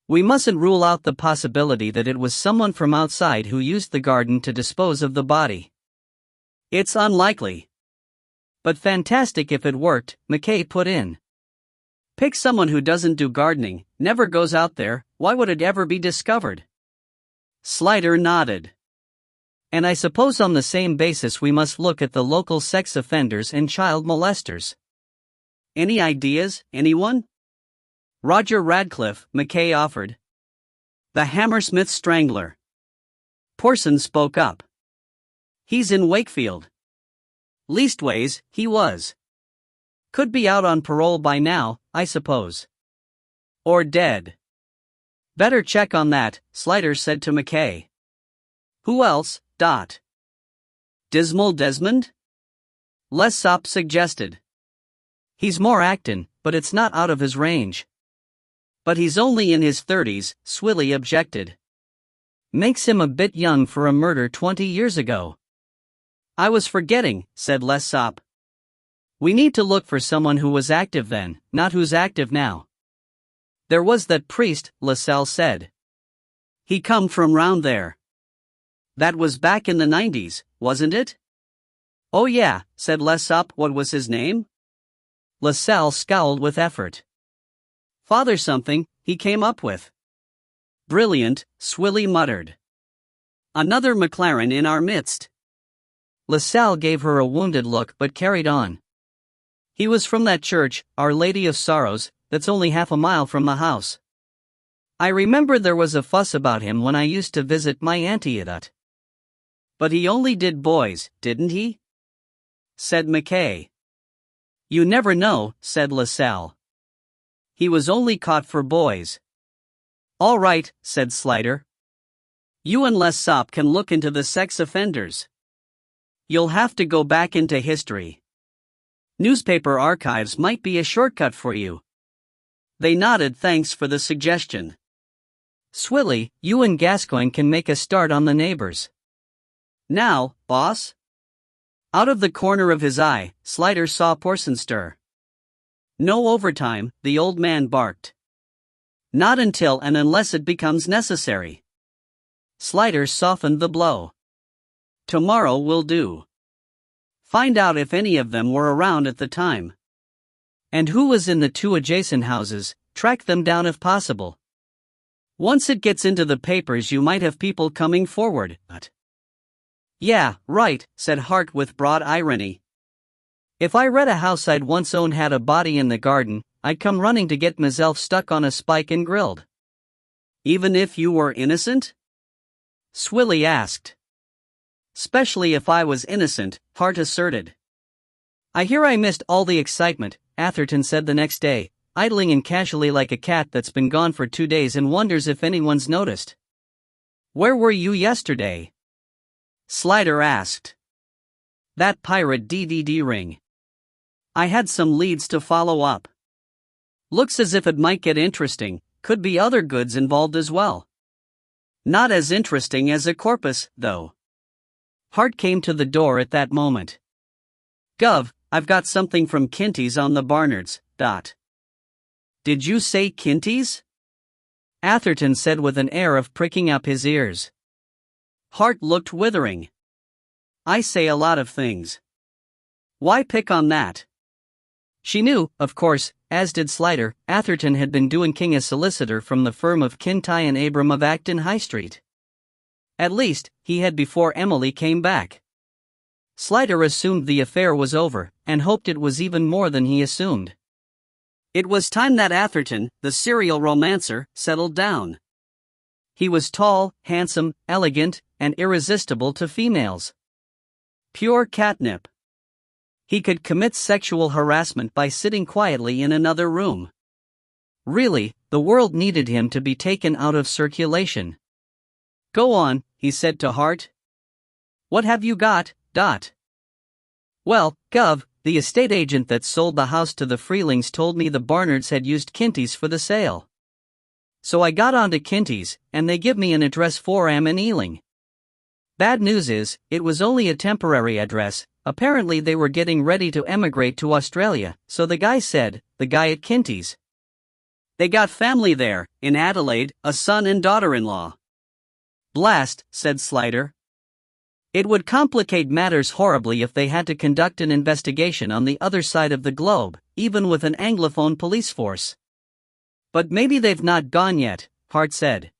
We mustn't rule out the possibility that it was someone from outside who used the garden to dispose of the body. It's unlikely. But fantastic if it worked, McKay put in. Pick someone who doesn't do gardening, never goes out there, why would it ever be discovered? Slider nodded. And I suppose on the same basis we must look at the local sex offenders and child molesters. Any ideas, anyone? Roger Radcliffe, McKay offered. The Hammersmith Strangler. Porson spoke up. He's in Wakefield. Leastways, he was. Could be out on parole by now, I suppose. Or dead. Better check on that, Slider said to McKay. Who else? Dismal Desmond? Lessop suggested. He's more Acton, but it's not out of his range. But he's only in his 30s, Swilly objected. Makes him a bit young for a murder 20 years ago. I was forgetting, said Lessop. We need to look for someone who was active then, not who's active now. There was that priest, Lascelles said. He come from round there. That was back in the 90s, wasn't it? Oh yeah, said Lessop. What was his name? Lascelles scowled with effort. Father something, he came up with. Brilliant, Swilly muttered. Another McLaren in our midst. Lascelles gave her a wounded look but carried on. He was from that church, Our Lady of Sorrows, that's only half a mile from the house. I remember there was a fuss about him when I used to visit my auntie at it. But he only did boys, didn't he? Said McKay. You never know, said Lascelles. He was only caught for boys. All right, said Slider. You and Lessop can look into the sex offenders. You'll have to go back into history. Newspaper archives might be a shortcut for you. They nodded thanks for the suggestion. Swilly, you and Gascoigne can make a start on the neighbors. Now, boss? Out of the corner of his eye, Slider saw Porson stir. No overtime, the old man barked. Not until and unless it becomes necessary. Slider softened the blow. Tomorrow will do. Find out if any of them were around at the time. And who was in the two adjacent houses, track them down if possible. Once it gets into the papers you might have people coming forward, but... Yeah, right, said Hart with broad irony. If I read a house I'd once owned had a body in the garden, I'd come running to get myself stuck on a spike and grilled. Even if you were innocent? Swilly asked. Specially if I was innocent, Hart asserted. I hear I missed all the excitement, Atherton said the next day, idling in casually like a cat that's been gone for 2 days and wonders if anyone's noticed. Where were you yesterday? Slider asked. That pirate DDD ring. I had some leads to follow up. Looks as if it might get interesting, could be other goods involved as well. Not as interesting as a corpus, though. Hart came to the door at that moment. Gov, I've got something from Kinty's on the Barnards, . Did you say Kinty's? Atherton said with an air of pricking up his ears. Hart looked withering. I say a lot of things. Why pick on that? She knew, of course, as did Slider, Atherton had been doing King as solicitor from the firm of Kinty and Abram of Acton High Street. At least, he had before Emily came back. Slider assumed the affair was over, and hoped it was even more than he assumed. It was time that Atherton, the serial romancer, settled down. He was tall, handsome, elegant, and irresistible to females. Pure catnip. He could commit sexual harassment by sitting quietly in another room. Really, the world needed him to be taken out of circulation. "Go on," he said to Hart. "What have you got, Dot?" "Well, Gov, the estate agent that sold the house to the Freelings told me the Barnards had used Kinty's for the sale. So I got onto Kinty's, and they give me an address for 'em in Ealing. Bad news is, it was only a temporary address. Apparently they were getting ready to emigrate to Australia, so the guy at Kinty's. They got family there, in Adelaide, a son and daughter-in-law." "Blast," said Slider. "It would complicate matters horribly if they had to conduct an investigation on the other side of the globe, even with an Anglophone police force." "But maybe they've not gone yet," Hart said.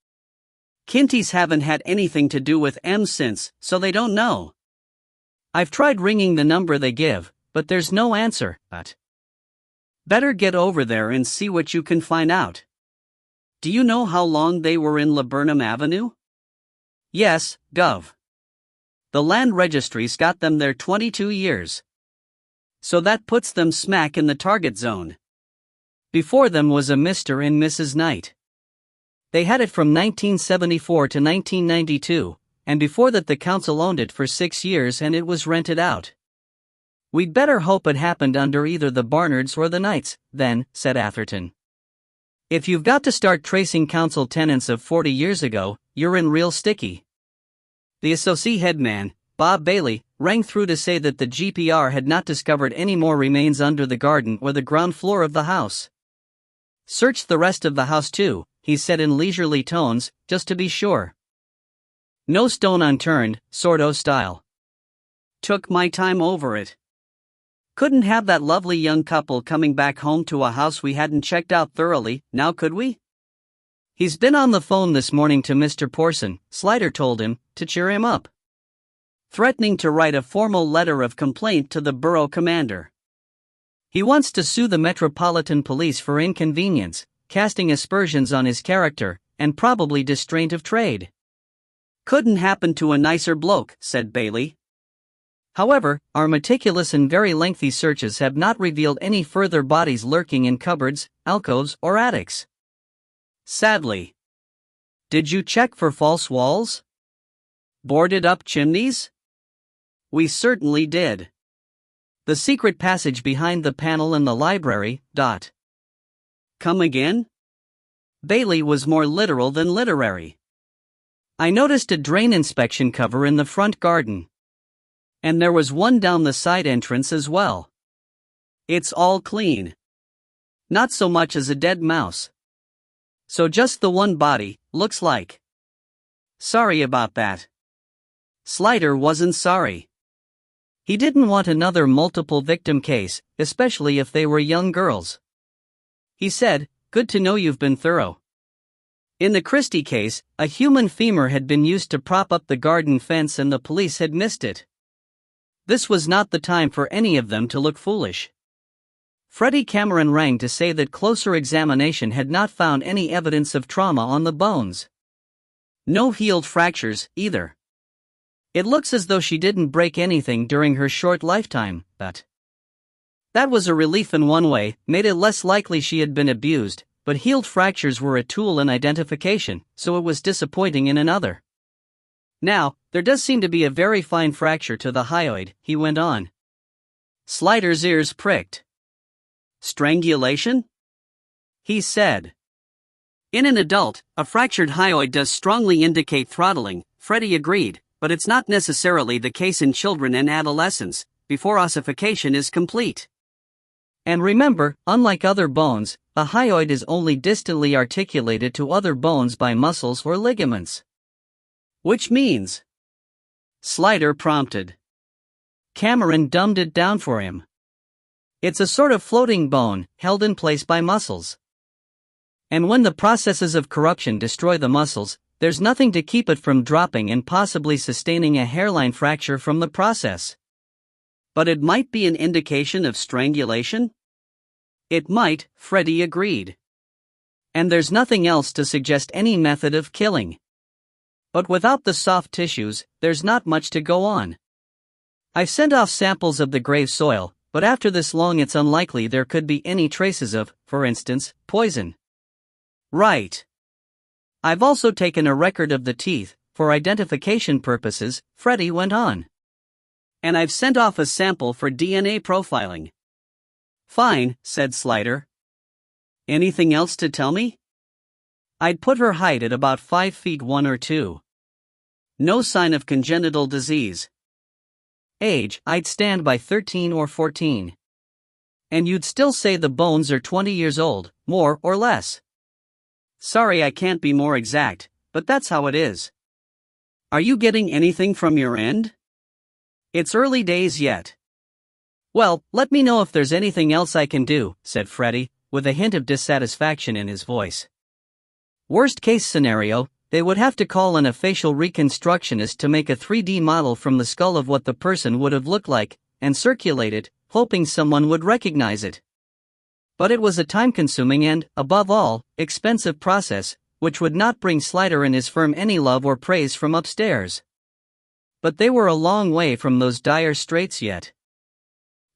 "Kinty's haven't had anything to do with M since, so they don't know. I've tried ringing the number they give, but there's no answer, but better get over there and see what you can find out. Do you know how long they were in Laburnum Avenue?" "Yes, Gov. The land registry's got them there 22 years. So that puts them smack in the target zone. Before them was a Mr. and Mrs. Knight. They had it from 1974 to 1992, and before that the council owned it for 6 years and it was rented out." "We'd better hope it happened under either the Barnards or the Knights, then," said Atherton. "If you've got to start tracing council tenants of 40 years ago, you're in real sticky." The associate headman, Bob Bailey, rang through to say that the GPR had not discovered any more remains under the garden or the ground floor of the house. "Searched the rest of the house too," he said in leisurely tones, "just to be sure. No stone unturned, sort o' style. Took my time over it. Couldn't have that lovely young couple coming back home to a house we hadn't checked out thoroughly, now could we?" "He's been on the phone this morning to Mr. Porson," Slider told him, to cheer him up. "Threatening to write a formal letter of complaint to the borough commander. He wants to sue the Metropolitan Police for inconvenience, casting aspersions on his character, and probably distraint of trade." "Couldn't happen to a nicer bloke," said Bailey. "However, our meticulous and very lengthy searches have not revealed any further bodies lurking in cupboards, alcoves, or attics. Sadly. Did you check for false walls? Boarded up chimneys?" "We certainly did. The secret passage behind the panel in the library, Dot." "Come again?" Bailey was more literal than literary. "I noticed a drain inspection cover in the front garden. And there was one down the side entrance as well. It's all clean. Not so much as a dead mouse. So just the one body, looks like. Sorry about that." Slider wasn't sorry. He didn't want another multiple victim case, especially if they were young girls. He said, "Good to know you've been thorough. In the Christie case, a human femur had been used to prop up the garden fence and the police had missed it. This was not the time for any of them to look foolish." Freddie Cameron rang to say that closer examination had not found any evidence of trauma on the bones. No healed fractures, either. "It looks as though she didn't break anything during her short lifetime, but..." That was a relief in one way, made it less likely she had been abused, but healed fractures were a tool in identification, so it was disappointing in another. "Now, there does seem to be a very fine fracture to the hyoid," he went on. Slider's ears pricked. "Strangulation?" he said. "In an adult, a fractured hyoid does strongly indicate throttling," Freddie agreed, "but it's not necessarily the case in children and adolescents, before ossification is complete. And remember, unlike other bones, a hyoid is only distantly articulated to other bones by muscles or ligaments." "Which means?" Slider prompted. Cameron dumbed it down for him. "It's a sort of floating bone, held in place by muscles. And when the processes of corruption destroy the muscles, there's nothing to keep it from dropping and possibly sustaining a hairline fracture from the process. But it might be an indication of strangulation? It might, Freddie agreed. And there's nothing else to suggest any method of killing. But without the soft tissues, there's not much to go on. I've sent off samples of the grave soil, but after this long it's unlikely there could be any traces of, for instance, poison. Right. I've also taken a record of the teeth, for identification purposes, Freddie went on. And I've sent off a sample for DNA profiling. Fine, said Slider. Anything else to tell me? I'd put her height at about 5 feet 1 or 2. No sign of congenital disease. Age, I'd stand by 13 or 14. And you'd still say the bones are 20 years old, more or less. Sorry I can't be more exact, but that's how it is. Are you getting anything from your end? It's early days yet. Well, let me know if there's anything else I can do, said Freddie, with a hint of dissatisfaction in his voice. Worst case scenario, they would have to call in a facial reconstructionist to make a 3D model from the skull of what the person would have looked like, and circulate it, hoping someone would recognize it. But it was a time-consuming and, above all, expensive process, which would not bring Slider and his firm any love or praise from upstairs. But they were a long way from those dire straits yet.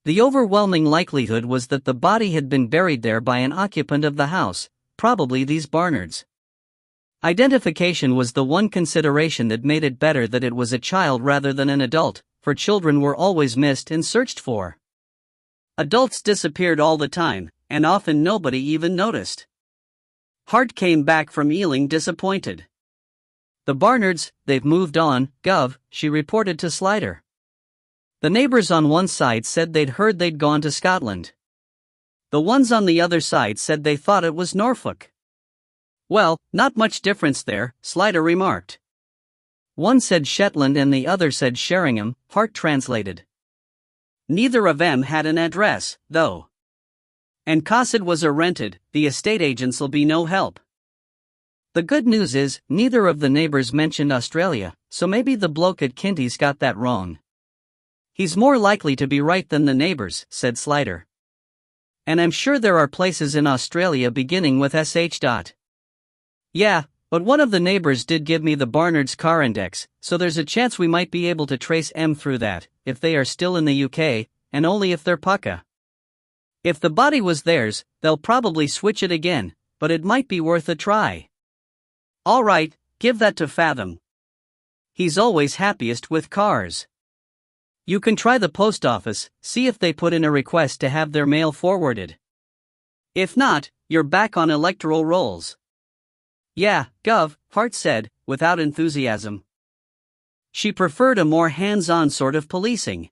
The overwhelming likelihood was that the body had been buried there by an occupant of the house, probably these Barnards. Identification was the one consideration that made it better that it was a child rather than an adult, for children were always missed and searched for. Adults disappeared all the time, and often nobody even noticed. Hart came back from Ealing disappointed. The Barnards, they've moved on, Gov, she reported to Slider. The neighbors on one side said they'd heard they'd gone to Scotland. The ones on the other side said they thought it was Norfolk. Well, not much difference there, Slider remarked. One said Shetland and the other said Sheringham, Hart translated. Neither of them had an address, though. And Cosset was a rented, the estate agents'll be no help. The good news is, neither of the neighbors mentioned Australia, so maybe the bloke at Kinty's got that wrong. He's more likely to be right than the neighbors, said Slider. And I'm sure there are places in Australia beginning with SH. Yeah, but one of the neighbors did give me the Barnard's car index, so there's a chance we might be able to trace M through that, if they are still in the UK, and only if they're pukka. If the body was theirs, they'll probably switch it again, but it might be worth a try. All right, give that to Fathom. He's always happiest with cars. You can try the post office, see if they put in a request to have their mail forwarded. If not, you're back on electoral rolls. Yeah, Gov, Hart said, without enthusiasm. She preferred a more hands-on sort of policing.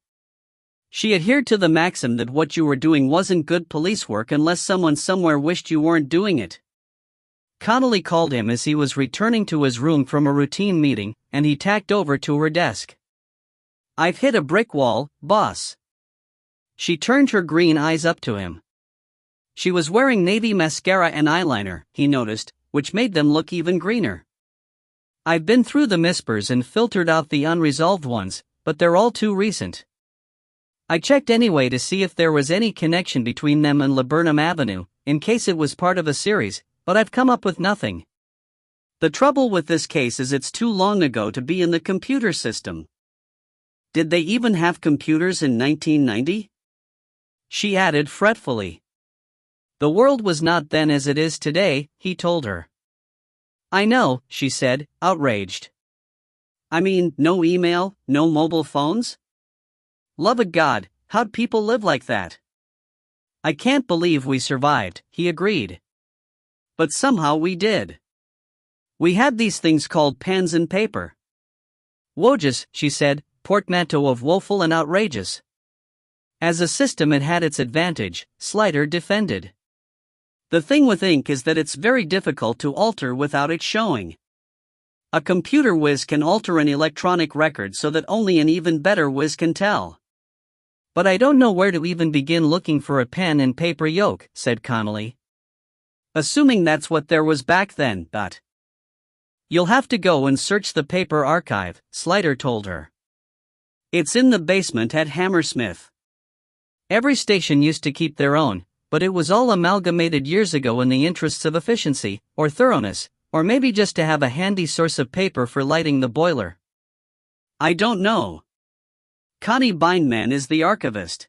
She adhered to the maxim that what you were doing wasn't good police work unless someone somewhere wished you weren't doing it. Connolly called him as he was returning to his room from a routine meeting, and he tacked over to her desk. I've hit a brick wall, boss. She turned her green eyes up to him. She was wearing navy mascara and eyeliner, he noticed, which made them look even greener. I've been through the mispers and filtered out the unresolved ones, but they're all too recent. I checked anyway to see if there was any connection between them and Laburnum Avenue, in case it was part of a series, but I've come up with nothing. The trouble with this case is it's too long ago to be in the computer system. Did they even have computers in 1990? She added fretfully. The world was not then as it is today, he told her. I know, she said, outraged. I mean, no email, no mobile phones? Love of God, how'd people live like that? I can't believe we survived, he agreed. But somehow we did. We had these things called pens and paper. Wogus, she said, portmanteau of woeful and outrageous. As a system it had its advantage, Slider defended. The thing with ink is that it's very difficult to alter without it showing. A computer whiz can alter an electronic record so that only an even better whiz can tell. But I don't know where to even begin looking for a pen and paper yoke, said Connolly. Assuming that's what there was back then, but. You'll have to go and search the paper archive, Slider told her. It's in the basement at Hammersmith. Every station used to keep their own, but it was all amalgamated years ago in the interests of efficiency, or thoroughness, or maybe just to have a handy source of paper for lighting the boiler. I don't know. Connie Bindman is the archivist.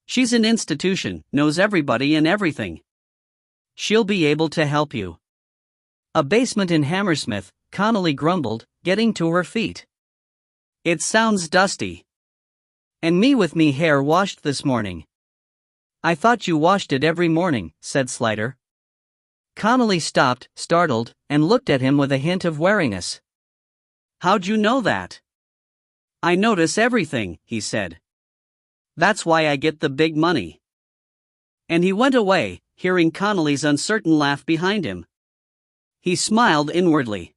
She's an institution, knows everybody and everything. She'll be able to help you. A basement in Hammersmith, Connolly grumbled, getting to her feet. It sounds dusty. And me with me hair washed this morning. I thought you washed it every morning, said Slider. Connolly stopped, startled, and looked at him with a hint of wariness. How'd you know that? I notice everything, he said. That's why I get the big money. And he went away, hearing Connolly's uncertain laugh behind him. He smiled inwardly.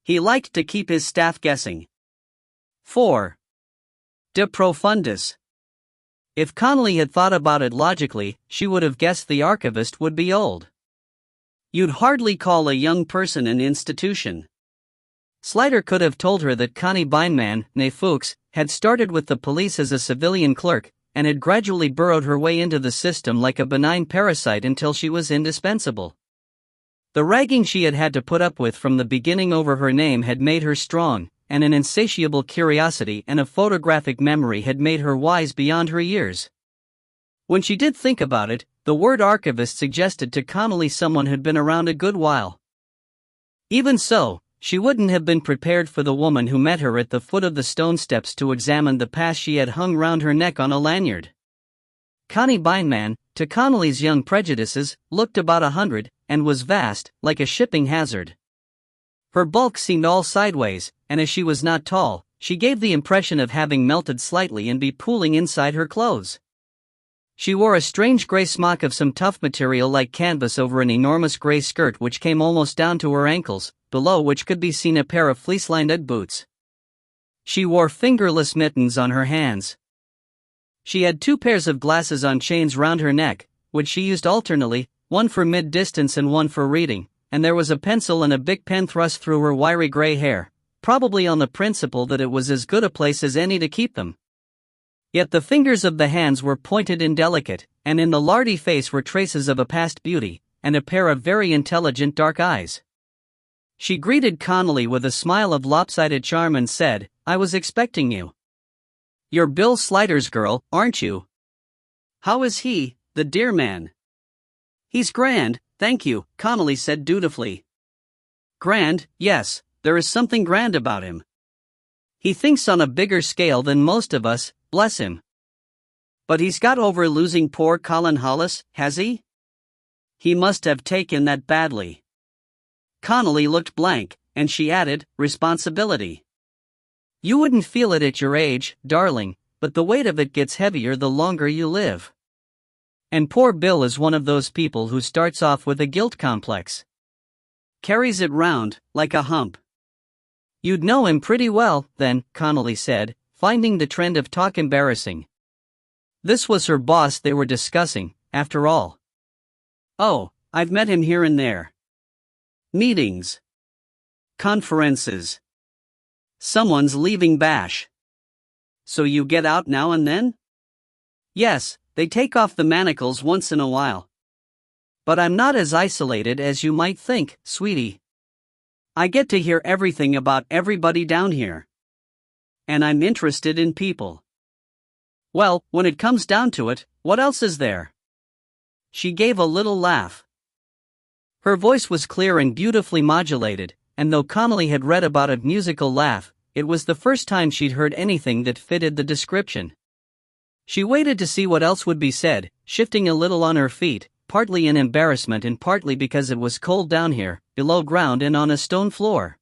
He liked to keep his staff guessing. 4. De profundis. If Connolly had thought about it logically, she would have guessed the archivist would be old. You'd hardly call a young person an institution. Slider could have told her that Connie Bindman, née Fuchs, had started with the police as a civilian clerk, and had gradually burrowed her way into the system like a benign parasite until she was indispensable. The ragging she had had to put up with from the beginning over her name had made her strong, and an insatiable curiosity and a photographic memory had made her wise beyond her years. When she did think about it, the word archivist suggested to Connolly someone who'd been around a good while. Even so, she wouldn't have been prepared for the woman who met her at the foot of the stone steps to examine the pass she had hung round her neck on a lanyard. Connie Bindman, to Connolly's young prejudices, looked about 100, and was vast, like a shipping hazard. Her bulk seemed all sideways, and as she was not tall, she gave the impression of having melted slightly and be pooling inside her clothes. She wore a strange gray smock of some tough material like canvas over an enormous gray skirt which came almost down to her ankles, below which could be seen a pair of fleece-lined Ugg boots. She wore fingerless mittens on her hands. She had 2 pairs of glasses on chains round her neck, which she used alternately, one for mid-distance and one for reading, and there was a pencil and a big pen thrust through her wiry gray hair, probably on the principle that it was as good a place as any to keep them. Yet the fingers of the hands were pointed and delicate, and in the lardy face were traces of a past beauty, and a pair of very intelligent dark eyes. She greeted Connolly with a smile of lopsided charm and said, "I was expecting you. You're Bill Slider's girl, aren't you? How is he, the dear man?" "He's grand, thank you," Connolly said dutifully. "Grand, yes, there is something grand about him. He thinks on a bigger scale than most of us, bless him. But he's got over losing poor Colin Hollis, has he? He must have taken that badly." Connolly looked blank, and she added, "Responsibility. You wouldn't feel it at your age, darling, but the weight of it gets heavier the longer you live. And poor Bill is one of those people who starts off with a guilt complex. Carries it round, like a hump." "You'd know him pretty well, then," Connolly said, finding the trend of talk embarrassing. This was her boss they were discussing, after all. "Oh, I've met him here and there. Meetings. Conferences. Someone's leaving Bash. So you get out now and then?" "Yes, they take off the manacles once in a while. But I'm not as isolated as you might think, sweetie. I get to hear everything about everybody down here. And I'm interested in people. Well, when it comes down to it, what else is there?" She gave a little laugh. Her voice was clear and beautifully modulated, and though Connolly had read about a musical laugh, it was the first time she'd heard anything that fitted the description. She waited to see what else would be said, shifting a little on her feet, partly in embarrassment and partly because it was cold down here, below ground and on a stone floor.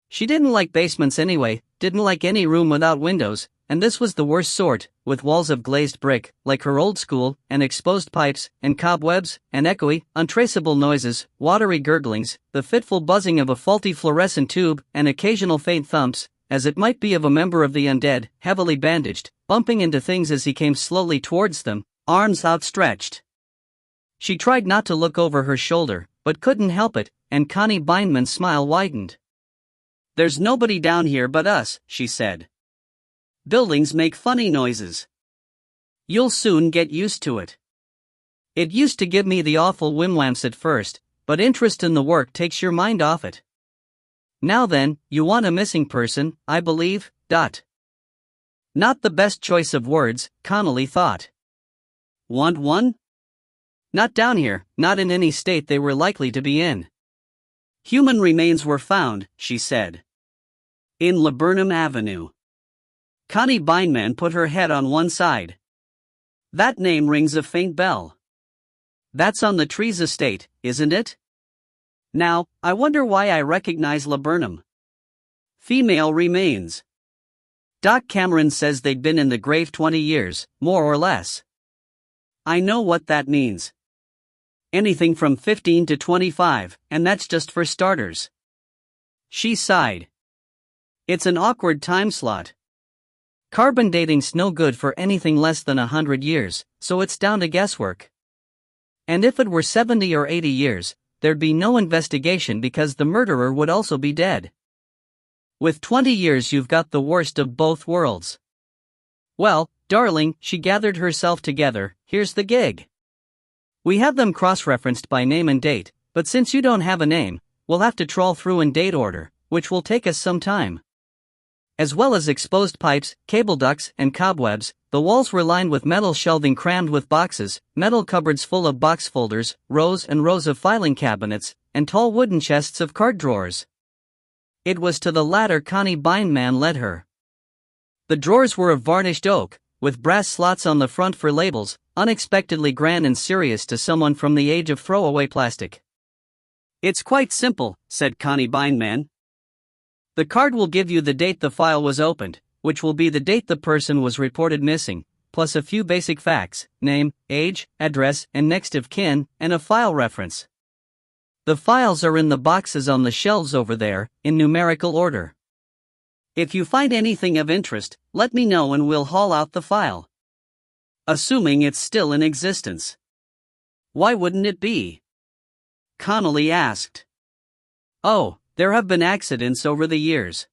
She didn't like basements anyway, didn't like any room without windows, and this was the worst sort, with walls of glazed brick, like her old school, and exposed pipes, and cobwebs, and echoey, untraceable noises, watery gurglings, the fitful buzzing of a faulty fluorescent tube, and occasional faint thumps, as it might be of a member of the undead, heavily bandaged, bumping into things as he came slowly towards them, arms outstretched. She tried not to look over her shoulder, but couldn't help it, and Connie Bindman's smile widened. "There's nobody down here but us," she said. "Buildings make funny noises. You'll soon get used to it. It used to give me the awful wimwamps at first, but interest in the work takes your mind off it. Now then, you want a missing person, I believe, . Not the best choice of words, Connolly thought. Want one? Not down here, not in any state they were likely to be in. Human remains were found, she said. In Laburnum Avenue. Connie Bindman put her head on one side. That name rings a faint bell. That's on the Trees estate, isn't it? Now, I wonder why I recognize Laburnum. Female remains. Doc Cameron says they'd been in the grave 20 years, more or less. I know what that means. Anything from 15 to 25, and that's just for starters. She sighed. It's an awkward time slot. Carbon dating's no good for anything less than 100 years, so it's down to guesswork. And if it were 70 or 80 years, there'd be no investigation because the murderer would also be dead. With 20 years you've got the worst of both worlds. Well, darling, she gathered herself together, here's the gig. We have them cross-referenced by name and date, but since you don't have a name, we'll have to trawl through in date order, which will take us some time. As well as exposed pipes, cable ducts, and cobwebs, the walls were lined with metal shelving crammed with boxes, metal cupboards full of box folders, rows and rows of filing cabinets, and tall wooden chests of card drawers. It was to the latter Connie Bindman led her. The drawers were of varnished oak, with brass slots on the front for labels, unexpectedly grand and serious to someone from the age of throwaway plastic. It's quite simple, said Connie Bindman. The card will give you the date the file was opened, which will be the date the person was reported missing, plus a few basic facts, name, age, address, and next of kin, and a file reference. The files are in the boxes on the shelves over there, in numerical order. If you find anything of interest, let me know and we'll haul out the file. Assuming it's still in existence. Why wouldn't it be? Connolly asked. Oh, there have been accidents over the years.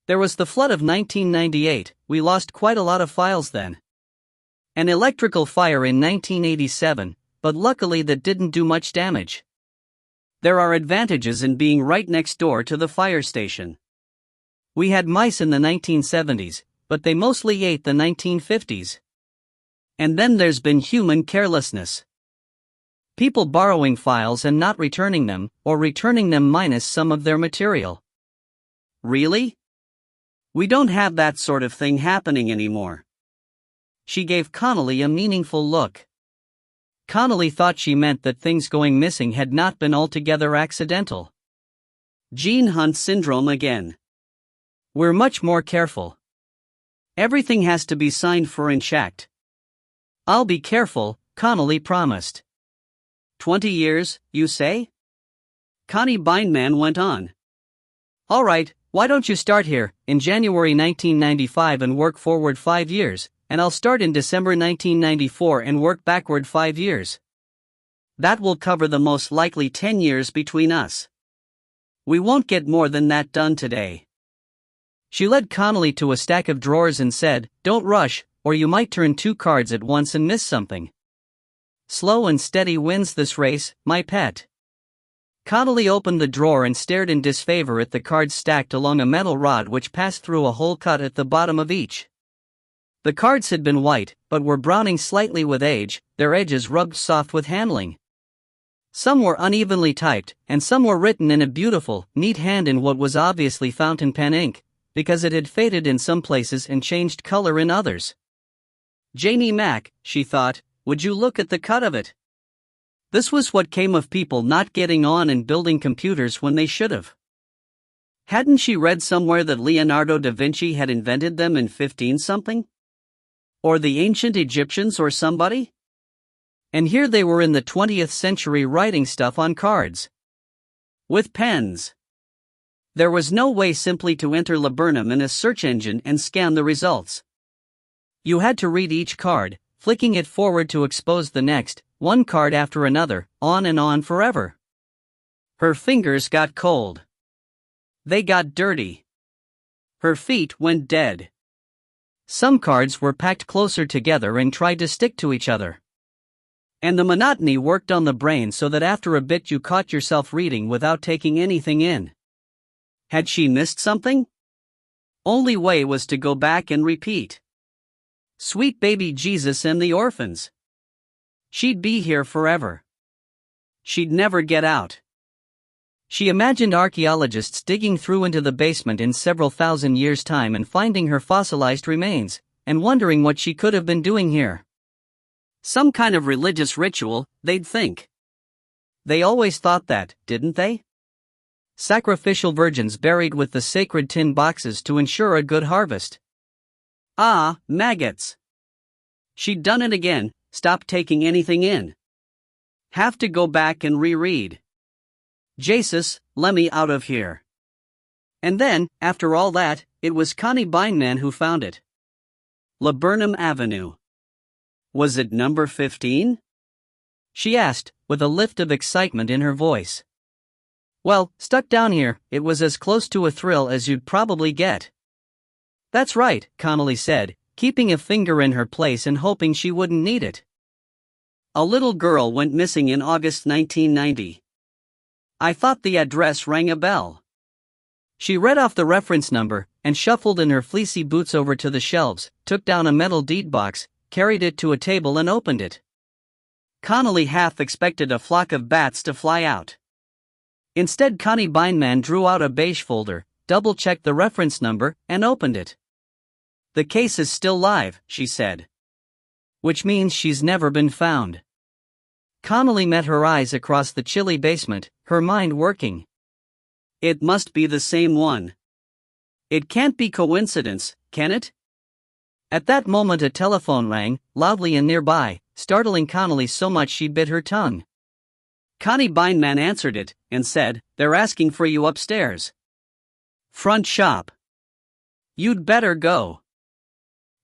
There was the flood of 1998, we lost quite a lot of files then. An electrical fire in 1987, but luckily that didn't do much damage. There are advantages in being right next door to the fire station. We had mice in the 1970s, but they mostly ate the 1950s. And then there's been human carelessness. People borrowing files and not returning them, or returning them minus some of their material. Really? We don't have that sort of thing happening anymore. She gave Connolly a meaningful look. Connolly thought she meant that things going missing had not been altogether accidental. Gene Hunt syndrome again. We're much more careful. Everything has to be signed for and checked. I'll be careful, Connolly promised. 20 years, you say? Connie Bindman went on. All right, why don't you start here, in January 1995 and work forward 5 years, and I'll start in December 1994 and work backward 5 years. That will cover the most likely 10 years between us. We won't get more than that done today. She led Connolly to a stack of drawers and said, Don't rush, or you might turn 2 cards at once and miss something. Slow and steady wins this race, my pet. Connolly opened the drawer and stared in disfavor at the cards stacked along a metal rod which passed through a hole cut at the bottom of each. The cards had been white, but were browning slightly with age, their edges rubbed soft with handling. Some were unevenly typed, and some were written in a beautiful, neat hand in what was obviously fountain pen ink, because it had faded in some places and changed color in others. Janie Mack, she thought, would you look at the cut of it? This was what came of people not getting on and building computers when they should have. Hadn't she read somewhere that Leonardo da Vinci had invented them in 15-something? Or the ancient Egyptians or somebody? And here they were in the 20th century writing stuff on cards. With pens. There was no way simply to enter Laburnum in a search engine and scan the results. You had to read each card, flicking it forward to expose the next, one card after another, on and on forever. Her fingers got cold. They got dirty. Her feet went dead. Some cards were packed closer together and tried to stick to each other. And the monotony worked on the brain so that after a bit you caught yourself reading without taking anything in. Had she missed something? Only way was to go back and repeat. Sweet baby Jesus and the orphans. She'd be here forever. She'd never get out. She imagined archaeologists digging through into the basement in several thousand years' time and finding her fossilized remains, and wondering what she could have been doing here. Some kind of religious ritual, they'd think. They always thought that, didn't they? Sacrificial virgins buried with the sacred tin boxes to ensure a good harvest. Ah, maggots. She'd done it again, stopped taking anything in. Have to go back and reread. Jesus, let me out of here. And then, after all that, it was Connie Bindman who found it. Laburnum Avenue. Was it number 15? She asked, with a lift of excitement in her voice. Well, stuck down here, it was as close to a thrill as you'd probably get. That's right, Connolly said, keeping a finger in her place and hoping she wouldn't need it. A little girl went missing in August 1990. I thought the address rang a bell. She read off the reference number, and shuffled in her fleecy boots over to the shelves, took down a metal deed box, carried it to a table and opened it. Connolly half expected a flock of bats to fly out. Instead, Connie Bindman drew out a beige folder, double-checked the reference number, and opened it. The case is still live, she said. Which means she's never been found. Connolly met her eyes across the chilly basement, her mind working. It must be the same one. It can't be coincidence, can it? At that moment a telephone rang, loudly and nearby, startling Connolly so much she bit her tongue. Connie Bindman answered it, and said, They're asking for you upstairs. Front shop. You'd better go.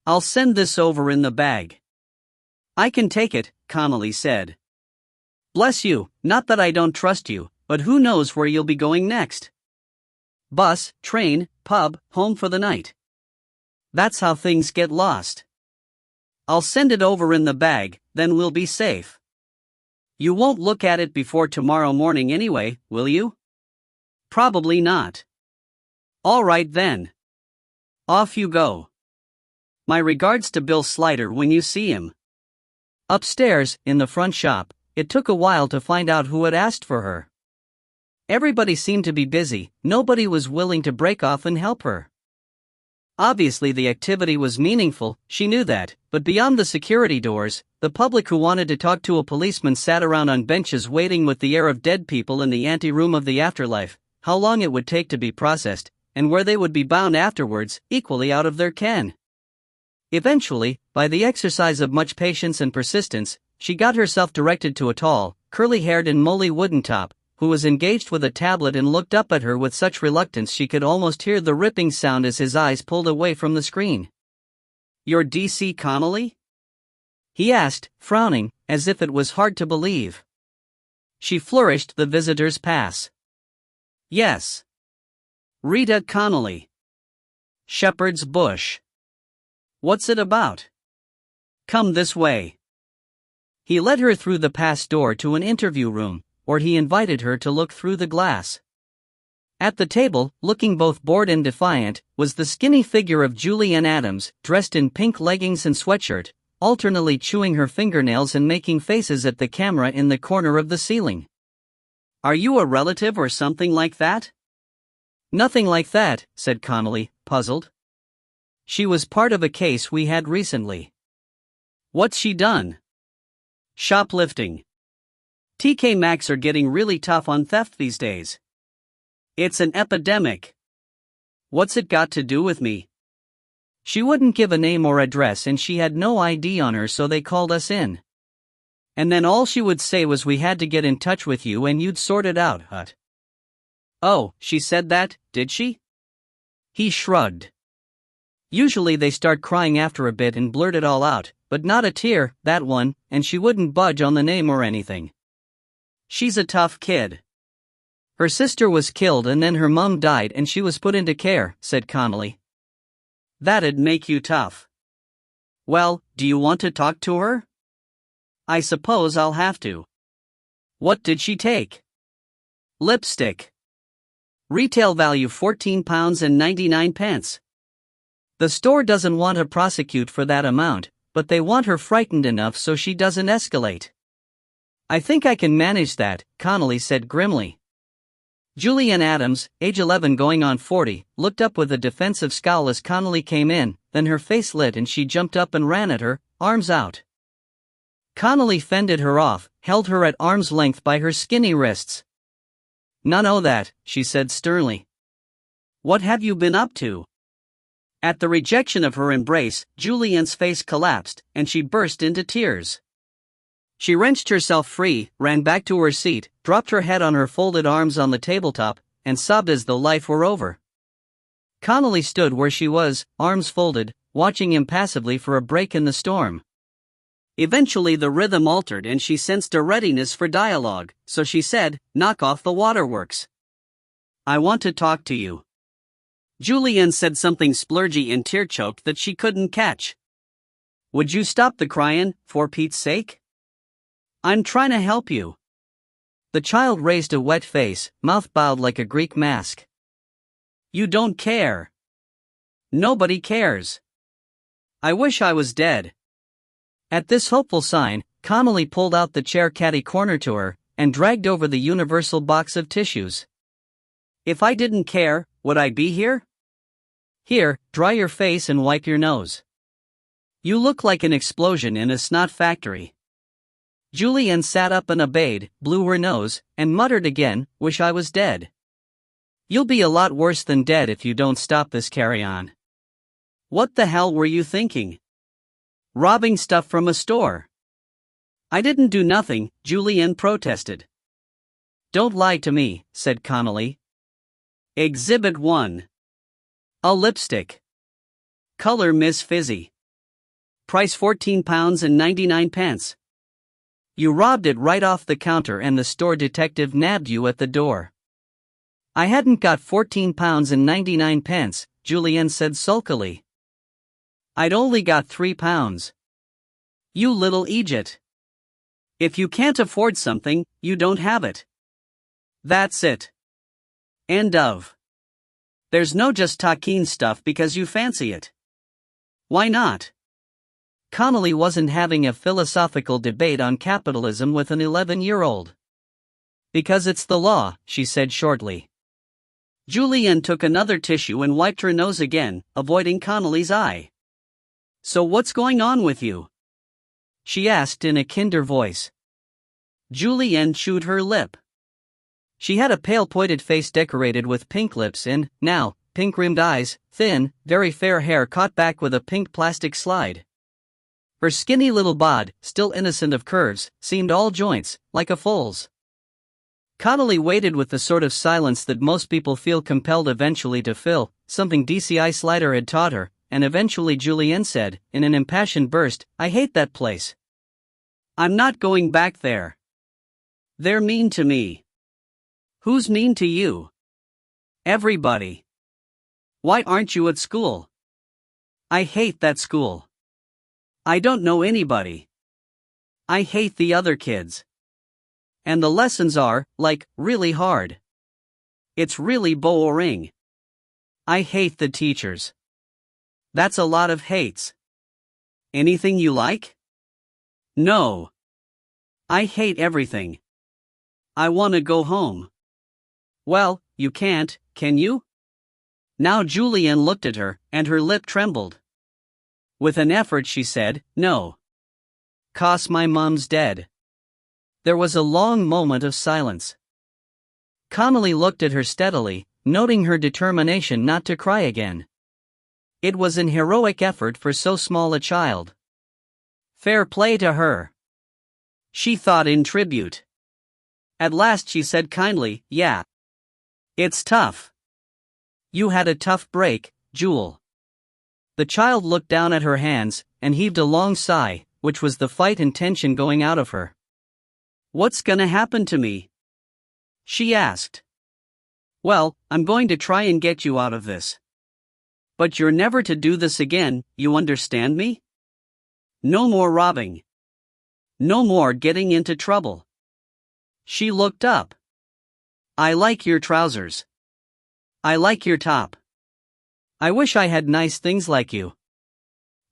I'll send this over in the bag. I can take it, Connolly said. Bless you, not that I don't trust you, but who knows where you'll be going next? Bus, train, pub, home for the night. That's how things get lost. I'll send it over in the bag, then we'll be safe. You won't look at it before tomorrow morning anyway, will you? Probably not. All right then. Off you go. My regards to Bill Slider when you see him. Upstairs, in the front shop, it took a while to find out who had asked for her. Everybody seemed to be busy, nobody was willing to break off and help her. Obviously the activity was meaningful, she knew that, but beyond the security doors, the public who wanted to talk to a policeman sat around on benches waiting with the air of dead people in the anteroom of the afterlife, how long it would take to be processed, and where they would be bound afterwards, equally out of their ken. Eventually, by the exercise of much patience and persistence, she got herself directed to a tall, curly-haired and moly Woodentop, who was engaged with a tablet and looked up at her with such reluctance she could almost hear the ripping sound as his eyes pulled away from the screen. You're D.C. Connolly? He asked, frowning, as if it was hard to believe. She flourished the visitor's pass. Yes. Rita Connolly. Shepherd's Bush. What's it about? Come this way. He led her through the pass door to an interview room, where he invited her to look through the glass. At the table, looking both bored and defiant, was the skinny figure of Julianne Adams, dressed in pink leggings and sweatshirt, alternately chewing her fingernails and making faces at the camera in the corner of the ceiling. Are you a relative or something like that? Nothing like that, said Connolly, puzzled. She was part of a case we had recently. What's she done? Shoplifting. TK Maxx are getting really tough on theft these days. It's an epidemic. What's it got to do with me? She wouldn't give a name or address and she had no ID on her, so they called us in. And then all she would say was we had to get in touch with you and you'd sort it out, Hut. Oh, she said that, did she? He shrugged. Usually they start crying after a bit and blurt it all out, but not a tear, that one, and she wouldn't budge on the name or anything. She's a tough kid. Her sister was killed and then her mum died and she was put into care, said Connolly. That'd make you tough. Well, do you want to talk to her? I suppose I'll have to. What did she take? Lipstick. Retail value £14.99. The store doesn't want to prosecute for that amount, but they want her frightened enough so she doesn't escalate. I think I can manage that, Connolly said grimly. Julianne Adams, age 11 going on 40, looked up with a defensive scowl as Connolly came in, then her face lit and she jumped up and ran at her, arms out. Connolly fended her off, held her at arm's length by her skinny wrists. None o' that, she said sternly. What have you been up to? At the rejection of her embrace, Julianne's face collapsed, and she burst into tears. She wrenched herself free, ran back to her seat, dropped her head on her folded arms on the tabletop, and sobbed as though life were over. Connolly stood where she was, arms folded, watching impassively for a break in the storm. Eventually the rhythm altered and she sensed a readiness for dialogue, so she said, "Knock off the waterworks. I want to talk to you." Julianne said something splurgy and tear-choked that she couldn't catch. "Would you stop the cryin', for Pete's sake? I'm trying to help you." The child raised a wet face, mouth bowed like a Greek mask. "You don't care. Nobody cares. I wish I was dead." At this hopeful sign, Connolly pulled out the chair caddy corner to her, and dragged over the universal box of tissues. "If I didn't care, would I be here? Here, dry your face and wipe your nose. You look like an explosion in a snot factory." Julianne sat up and obeyed, blew her nose, and muttered again, "Wish I was dead. You'll be a lot worse than dead if you don't stop this carry-on. What the hell were you thinking? Robbing stuff from a store?" "I didn't do nothing," Julianne protested. "Don't lie to me," said Connolly. Exhibit 1. A lipstick. Color Miss Fizzy. Price £14.99. You robbed it right off the counter and the store detective nabbed you at the door. "I hadn't got £14.99, Julianne said sulkily. "I'd only got £3. You little idiot. If you can't afford something, you don't have it. That's it. End of. There's no just talking stuff because you fancy it. Why not?" Connolly wasn't having a philosophical debate on capitalism with an 11-year-old. "Because it's the law," she said shortly. Julianne took another tissue and wiped her nose again, avoiding Connolly's eye. "So what's going on with you?" she asked in a kinder voice. Julianne chewed her lip. She had a pale pointed face decorated with pink lips and, now, pink-rimmed eyes, thin, very fair hair caught back with a pink plastic slide. Her skinny little bod, still innocent of curves, seemed all joints, like a foal's. Connolly waited with the sort of silence that most people feel compelled eventually to fill, something DCI Slider had taught her, and eventually Julianne said, in an impassioned burst, "I hate that place. I'm not going back there. They're mean to me." "Who's mean to you?" "Everybody." "Why aren't you at school?" "I hate that school. I don't know anybody. I hate the other kids. And the lessons are, like, really hard. It's really boring. I hate the teachers." "That's a lot of hates. Anything you like?" "No. I hate everything. I want to go home." "Well, you can't, can you?" Now Julianne looked at her, and her lip trembled. With an effort she said, "No. 'Cause my mom's dead." There was a long moment of silence. Connolly looked at her steadily, noting her determination not to cry again. It was an heroic effort for so small a child. Fair play to her, she thought in tribute. At last she said kindly, "Yeah. It's tough. You had a tough break, Jewel." The child looked down at her hands, and heaved a long sigh, which was the fight and tension going out of her. "What's gonna happen to me?" she asked. "Well, I'm going to try and get you out of this. But you're never to do this again, you understand me? No more robbing. No more getting into trouble. She looked up. I like your trousers. I like your top. I wish I had nice things like you.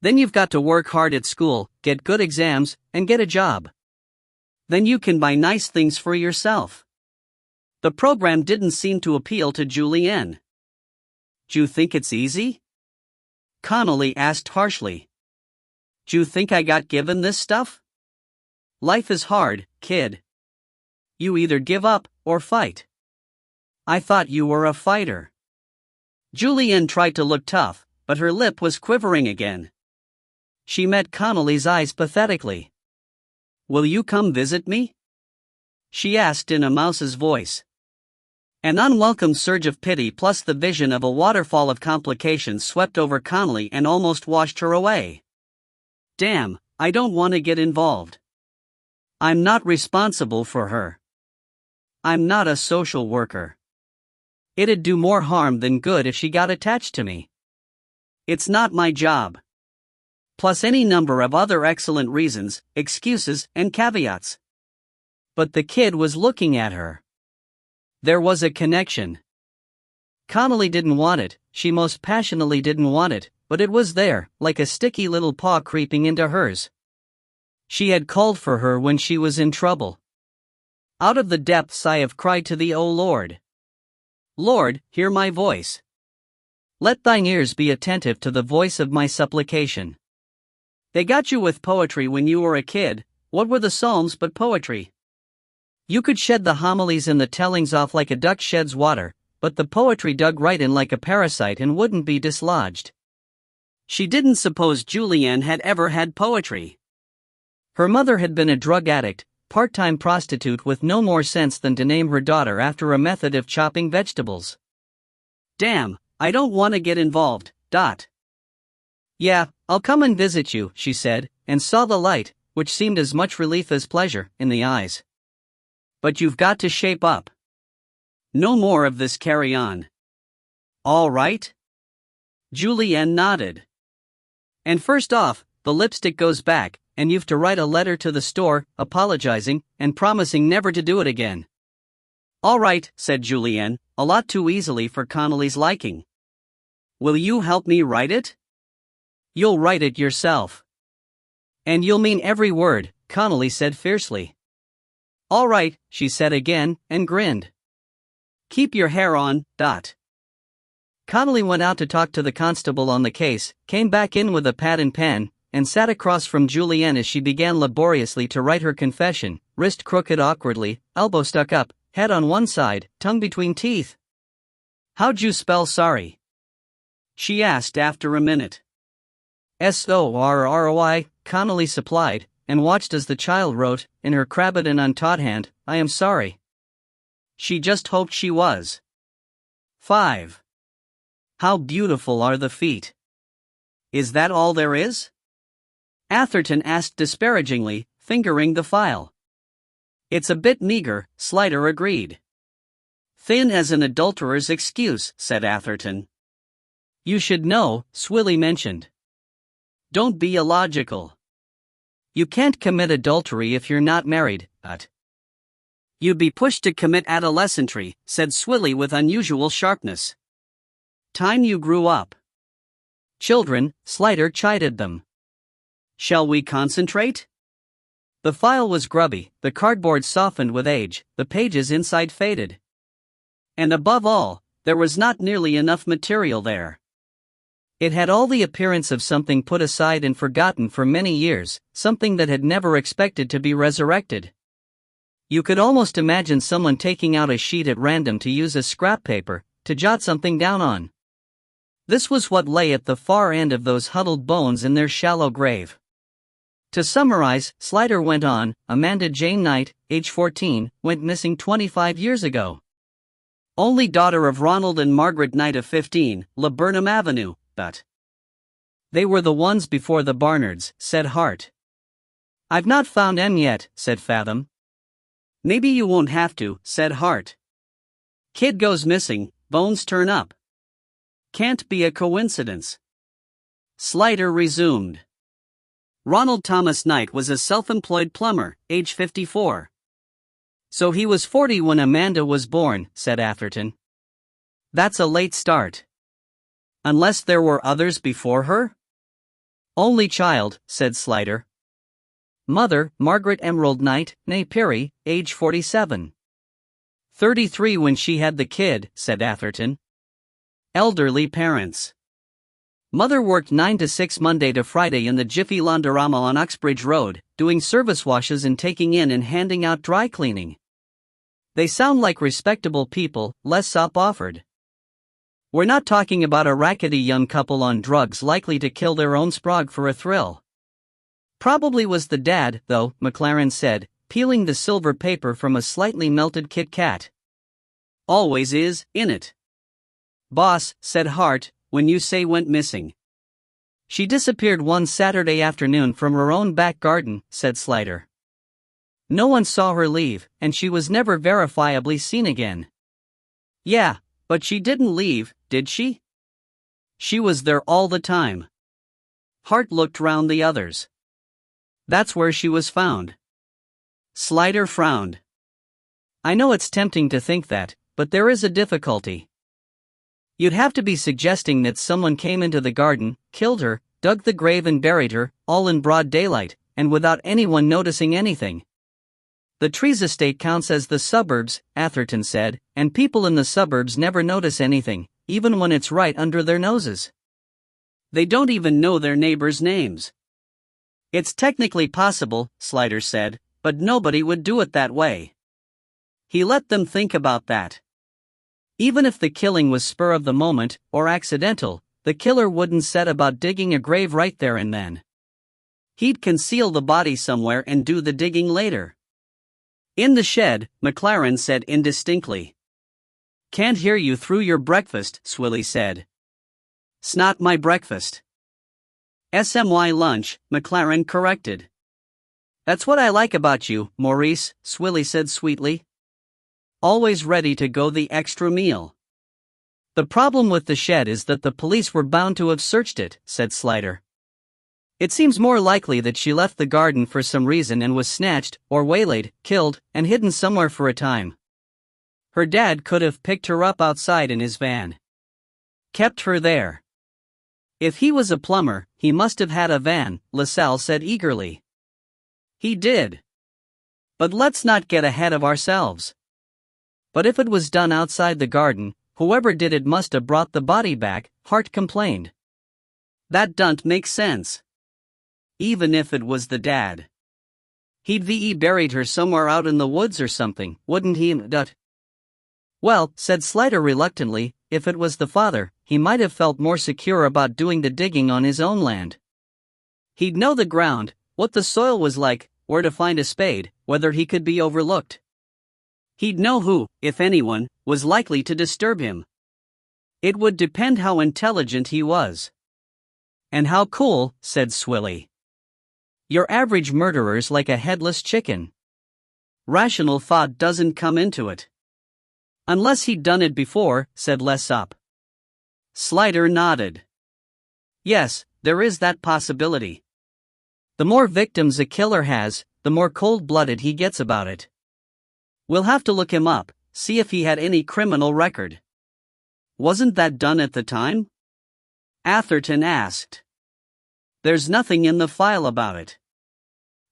Then you've got to work hard at school, get good exams, and get a job. Then you can buy nice things for yourself. The program didn't seem to appeal to Julianne. Do you think it's easy? Connolly asked harshly. Do you think I got given this stuff? Life is hard, kid. You either give up or fight. I thought you were a fighter. Julianne tried to look tough, but her lip was quivering again. She met Connolly's eyes pathetically. Will you come visit me? She asked in a mouse's voice. An unwelcome surge of pity plus the vision of a waterfall of complications swept over Connolly and almost washed her away. Damn, I don't want to get involved. I'm not responsible for her. I'm not a social worker. It'd do more harm than good if she got attached to me. It's not my job. Plus any number of other excellent reasons, excuses, and caveats. But the kid was looking at her. There was a connection. Connolly didn't want it, she most passionately didn't want it, but it was there, like a sticky little paw creeping into hers. She had called for her when she was in trouble. Out of the depths I have cried to thee, O Lord. Lord, hear my voice. Let thine ears be attentive to the voice of my supplication. They got you with poetry when you were a kid. What were the Psalms but poetry? You could shed the homilies and the tellings off like a duck sheds water, but the poetry dug right in like a parasite and wouldn't be dislodged. She didn't suppose Julianne had ever had poetry. Her mother had been a drug addict, part-time prostitute with no more sense than to name her daughter after a method of chopping vegetables. Damn, I don't want to get involved. Yeah, I'll come and visit you, she said, and saw the light, which seemed as much relief as pleasure, in the eyes. But you've got to shape up. No more of this carry on. All right? Julianne nodded. And first off, the lipstick goes back, and you've to write a letter to the store, apologizing, and promising never to do it again. All right, said Julianne, a lot too easily for Connolly's liking. Will you help me write it? You'll write it yourself. And you'll mean every word, Connolly said fiercely. All right, she said again, and grinned. Keep your hair on. Connolly went out to talk to the constable on the case, came back in with a pad and pen, and sat across from Julianne as she began laboriously to write her confession, wrist crooked awkwardly, elbow stuck up, head on one side, tongue between teeth. How'd you spell sorry? She asked after a minute. S-O-R-R-O-I, Connolly supplied, and watched as the child wrote, in her crabbed and untaught hand, I am sorry. She just hoped she was. 5. How beautiful are the feet. Is that all there is? Atherton asked disparagingly, fingering the file. It's a bit meager, Slider agreed. Thin as an adulterer's excuse, said Atherton. You should know, Swilly mentioned. Don't be illogical. You can't commit adultery if you're not married, You'd be pushed to commit adolescentry, said Swilly with unusual sharpness. Time you grew up. Children, Slider chided them. Shall we concentrate? The file was grubby, the cardboard softened with age, the pages inside faded. And above all, there was not nearly enough material there. It had all the appearance of something put aside and forgotten for many years, something that had never expected to be resurrected. You could almost imagine someone taking out a sheet at random to use as scrap paper, to jot something down on. This was what lay at the far end of those huddled bones in their shallow grave. To summarize, Slider went on, Amanda Jane Knight, age 14, went missing 25 years ago. Only daughter of Ronald and Margaret Knight of 15, Laburnum Avenue, They were the ones before the Barnards, said Hart. I've not found M yet, said Fathom. Maybe you won't have to, said Hart. Kid goes missing, bones turn up. Can't be a coincidence. Slider resumed. Ronald Thomas Knight was a self-employed plumber, age 54. So he was 40 when Amanda was born, said Atherton. That's a late start. Unless there were others before her? Only child, said Slider. Mother, Margaret Emerald Knight, née Perry, age 47. 33 when she had the kid, said Atherton. Elderly parents. Mother worked 9 to 6 Monday to Friday in the Jiffy Laundorama on Uxbridge Road, doing service washes and taking in and handing out dry cleaning. They sound like respectable people, Lessop offered. We're not talking about a rackety young couple on drugs likely to kill their own sprog for a thrill. Probably was the dad, though, McLaren said, peeling the silver paper from a slightly melted Kit Kat. Always is, innit? Boss, said Hart, when you say went missing. She disappeared one Saturday afternoon from her own back garden, said Slider. No one saw her leave, and she was never verifiably seen again. Yeah, but she didn't leave, did she? She was there all the time. Hart looked round the others. That's where she was found. Slider frowned. I know it's tempting to think that, but there is a difficulty. You'd have to be suggesting that someone came into the garden, killed her, dug the grave and buried her, all in broad daylight, and without anyone noticing anything. The Trees estate counts as the suburbs, Atherton said, and people in the suburbs never notice anything, even when it's right under their noses. They don't even know their neighbors' names. It's technically possible, Slider said, but nobody would do it that way. He let them think about that. Even if the killing was spur of the moment, or accidental, the killer wouldn't set about digging a grave right there and then. He'd conceal the body somewhere and do the digging later. In the shed, McLaren said indistinctly. Can't hear you through your breakfast, Swilly said. Snot my breakfast. SMY lunch, McLaren corrected. That's what I like about you, Maurice, Swilly said sweetly. Always ready to go the extra meal. The problem with the shed is that the police were bound to have searched it, said Slider. It seems more likely that she left the garden for some reason and was snatched, or waylaid, killed, and hidden somewhere for a time. Her dad could have picked her up outside in his van. Kept her there. If he was a plumber, he must have had a van, LaSalle said eagerly. He did. But let's not get ahead of ourselves. But if it was done outside the garden, whoever did it must have brought the body back, Hart complained. That don't make sense. Even if it was the dad. He'd VE buried her somewhere out in the woods or something, wouldn't he? Well, said Slider reluctantly, if it was the father, he might have felt more secure about doing the digging on his own land. He'd know the ground, what the soil was like, where to find a spade, whether he could be overlooked. He'd know who, if anyone, was likely to disturb him. It would depend how intelligent he was. And how cool, said Swilly. Your average murderer's like a headless chicken. Rational thought doesn't come into it. Unless he'd done it before, said Lessop. Slider nodded. Yes, there is that possibility. The more victims a killer has, the more cold-blooded he gets about it. We'll have to look him up, see if he had any criminal record. Wasn't that done at the time? Atherton asked. There's nothing in the file about it.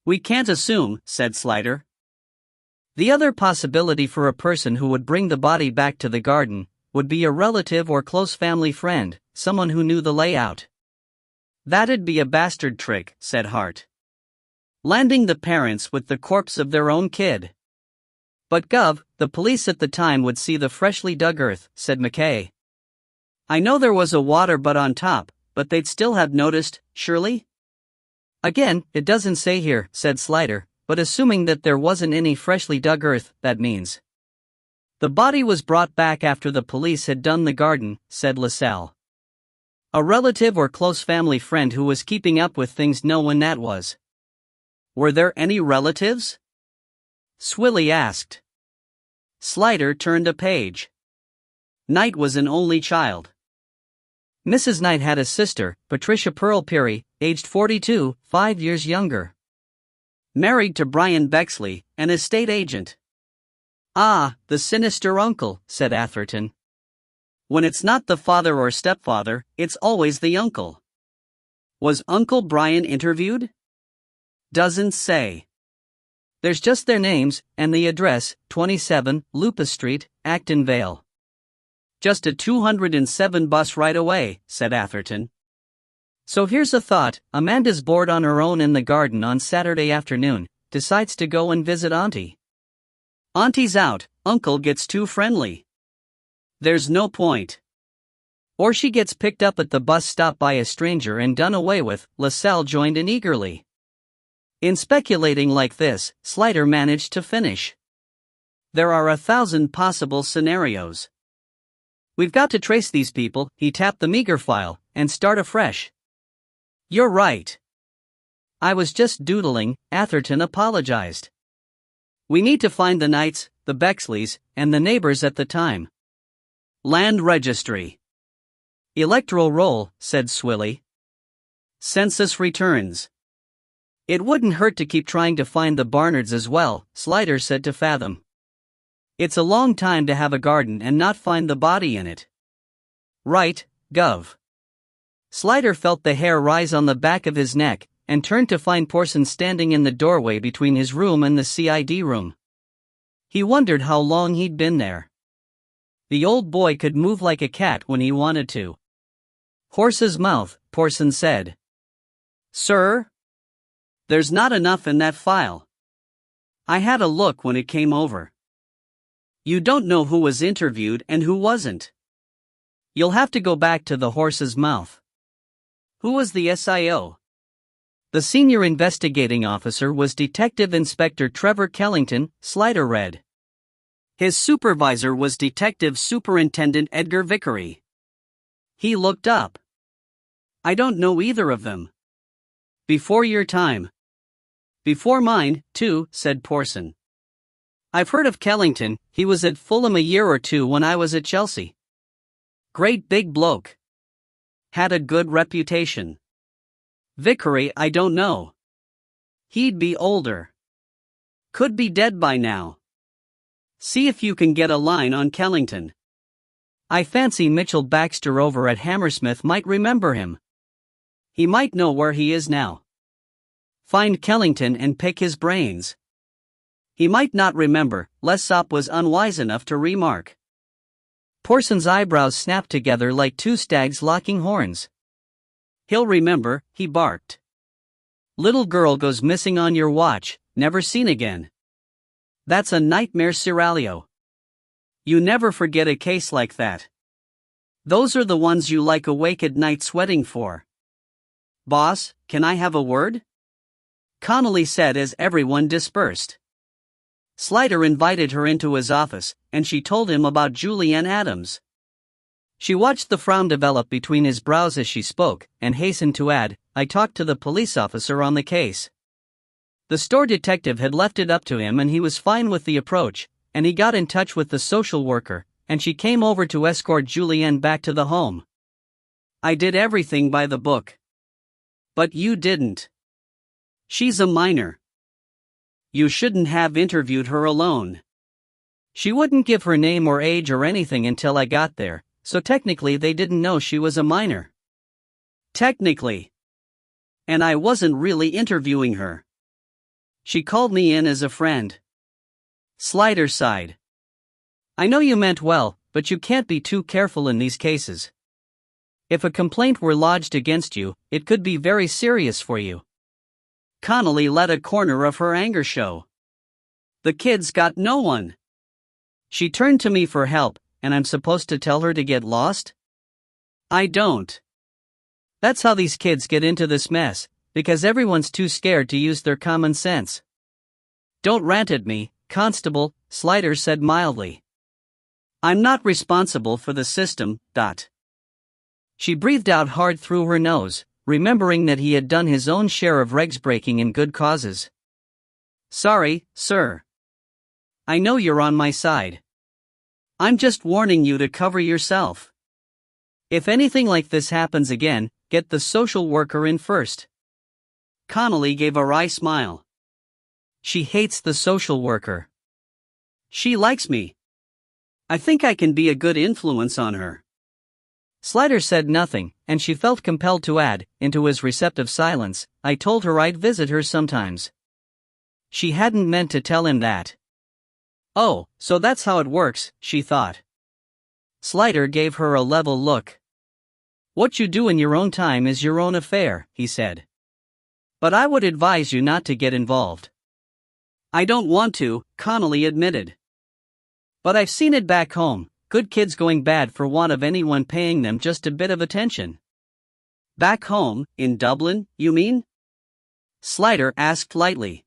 We can't assume, said Slider. The other possibility for a person who would bring the body back to the garden would be a relative or close family friend, someone who knew the layout. That'd be a bastard trick, said Hart. Landing the parents with the corpse of their own kid. But Gov, the police at the time would see the freshly dug earth, said McKay. I know there was a water butt on top, but they'd still have noticed, surely? Again, it doesn't say here, said Slider, but assuming that there wasn't any freshly dug earth, that means. The body was brought back after the police had done the garden, said LaSalle. A relative or close family friend who was keeping up with things know when that was. Were there any relatives? Swilly asked. Slider turned a page. Knight was an only child. Mrs. Knight had a sister, Patricia Pearl Peary, aged 42, 5 years younger. Married to Brian Bexley, an estate agent. Ah, the sinister uncle, said Atherton. When it's not the father or stepfather, it's always the uncle. Was Uncle Brian interviewed? Doesn't say. There's just their names, and the address, 27, Lupus Street, Acton Vale. Just a 207 bus ride away, said Atherton. So here's a thought, Amanda's bored on her own in the garden on Saturday afternoon, decides to go and visit Auntie. Auntie's out, Uncle gets too friendly. There's no point. Or she gets picked up at the bus stop by a stranger and done away with, LaSalle joined in eagerly. In speculating like this, Slider managed to finish. There are 1,000 possible scenarios. We've got to trace these people, he tapped the meager file, and start afresh. You're right. I was just doodling, Atherton apologized. We need to find the Knights, the Bexleys, and the neighbors at the time. Land registry. Electoral roll, said Swilly. Census returns. It wouldn't hurt to keep trying to find the Barnards as well, Slider said to Fathom. It's a long time to have a garden and not find the body in it. Right, Gov. Slider felt the hair rise on the back of his neck, and turned to find Porson standing in the doorway between his room and the CID room. He wondered how long he'd been there. The old boy could move like a cat when he wanted to. Horse's mouth, Porson said. Sir? There's not enough in that file. I had a look when it came over. You don't know who was interviewed and who wasn't. You'll have to go back to the horse's mouth. Who was the SIO? The senior investigating officer was Detective Inspector Trevor Kellington, Slider read. His supervisor was Detective Superintendent Edgar Vickery. He looked up. I don't know either of them. Before your time. Before mine, too, said Porson. I've heard of Kellington, he was at Fulham a year or two when I was at Chelsea. Great big bloke. Had a good reputation. Vickery, I don't know. He'd be older. Could be dead by now. See if you can get a line on Kellington. I fancy Mitchell Baxter over at Hammersmith might remember him. He might know where he is now. Find Kellington and pick his brains. He might not remember, Lessop was unwise enough to remark. Porson's eyebrows snapped together like two stags locking horns. He'll remember, he barked. Little girl goes missing on your watch, never seen again. That's a nightmare scenario. You never forget a case like that. Those are the ones you lie awake at night sweating for. Boss, can I have a word? Connolly said as everyone dispersed. Slider invited her into his office, and she told him about Julianne Adams. She watched the frown develop between his brows as she spoke, and hastened to add, I talked to the police officer on the case. The store detective had left it up to him and he was fine with the approach, and he got in touch with the social worker, and she came over to escort Julianne back to the home. I did everything by the book. But you didn't. She's a minor. You shouldn't have interviewed her alone. She wouldn't give her name or age or anything until I got there, so technically they didn't know she was a minor. Technically. And I wasn't really interviewing her. She called me in as a friend. Slider sighed. I know you meant well, but you can't be too careful in these cases. If a complaint were lodged against you, it could be very serious for you. Connolly let a corner of her anger show. The kid's got no one. She turned to me for help, and I'm supposed to tell her to get lost? I don't. That's how these kids get into this mess, because everyone's too scared to use their common sense. Don't rant at me, Constable, Slider said mildly. I'm not responsible for the system, ... She breathed out hard through her nose, remembering that he had done his own share of regs breaking in good causes. Sorry, sir. I know you're on my side. I'm just warning you to cover yourself. If anything like this happens again, get the social worker in first. Connolly gave a wry smile. She hates the social worker. She likes me. I think I can be a good influence on her. Slider said nothing, and she felt compelled to add, into his receptive silence, I told her I'd visit her sometimes. She hadn't meant to tell him that. Oh, so that's how it works, she thought. Slider gave her a level look. What you do in your own time is your own affair, he said. But I would advise you not to get involved. I don't want to, Connolly admitted. But I've seen it back home, good kids going bad for want of anyone paying them just a bit of attention. Back home, in Dublin, you mean? Slider asked lightly.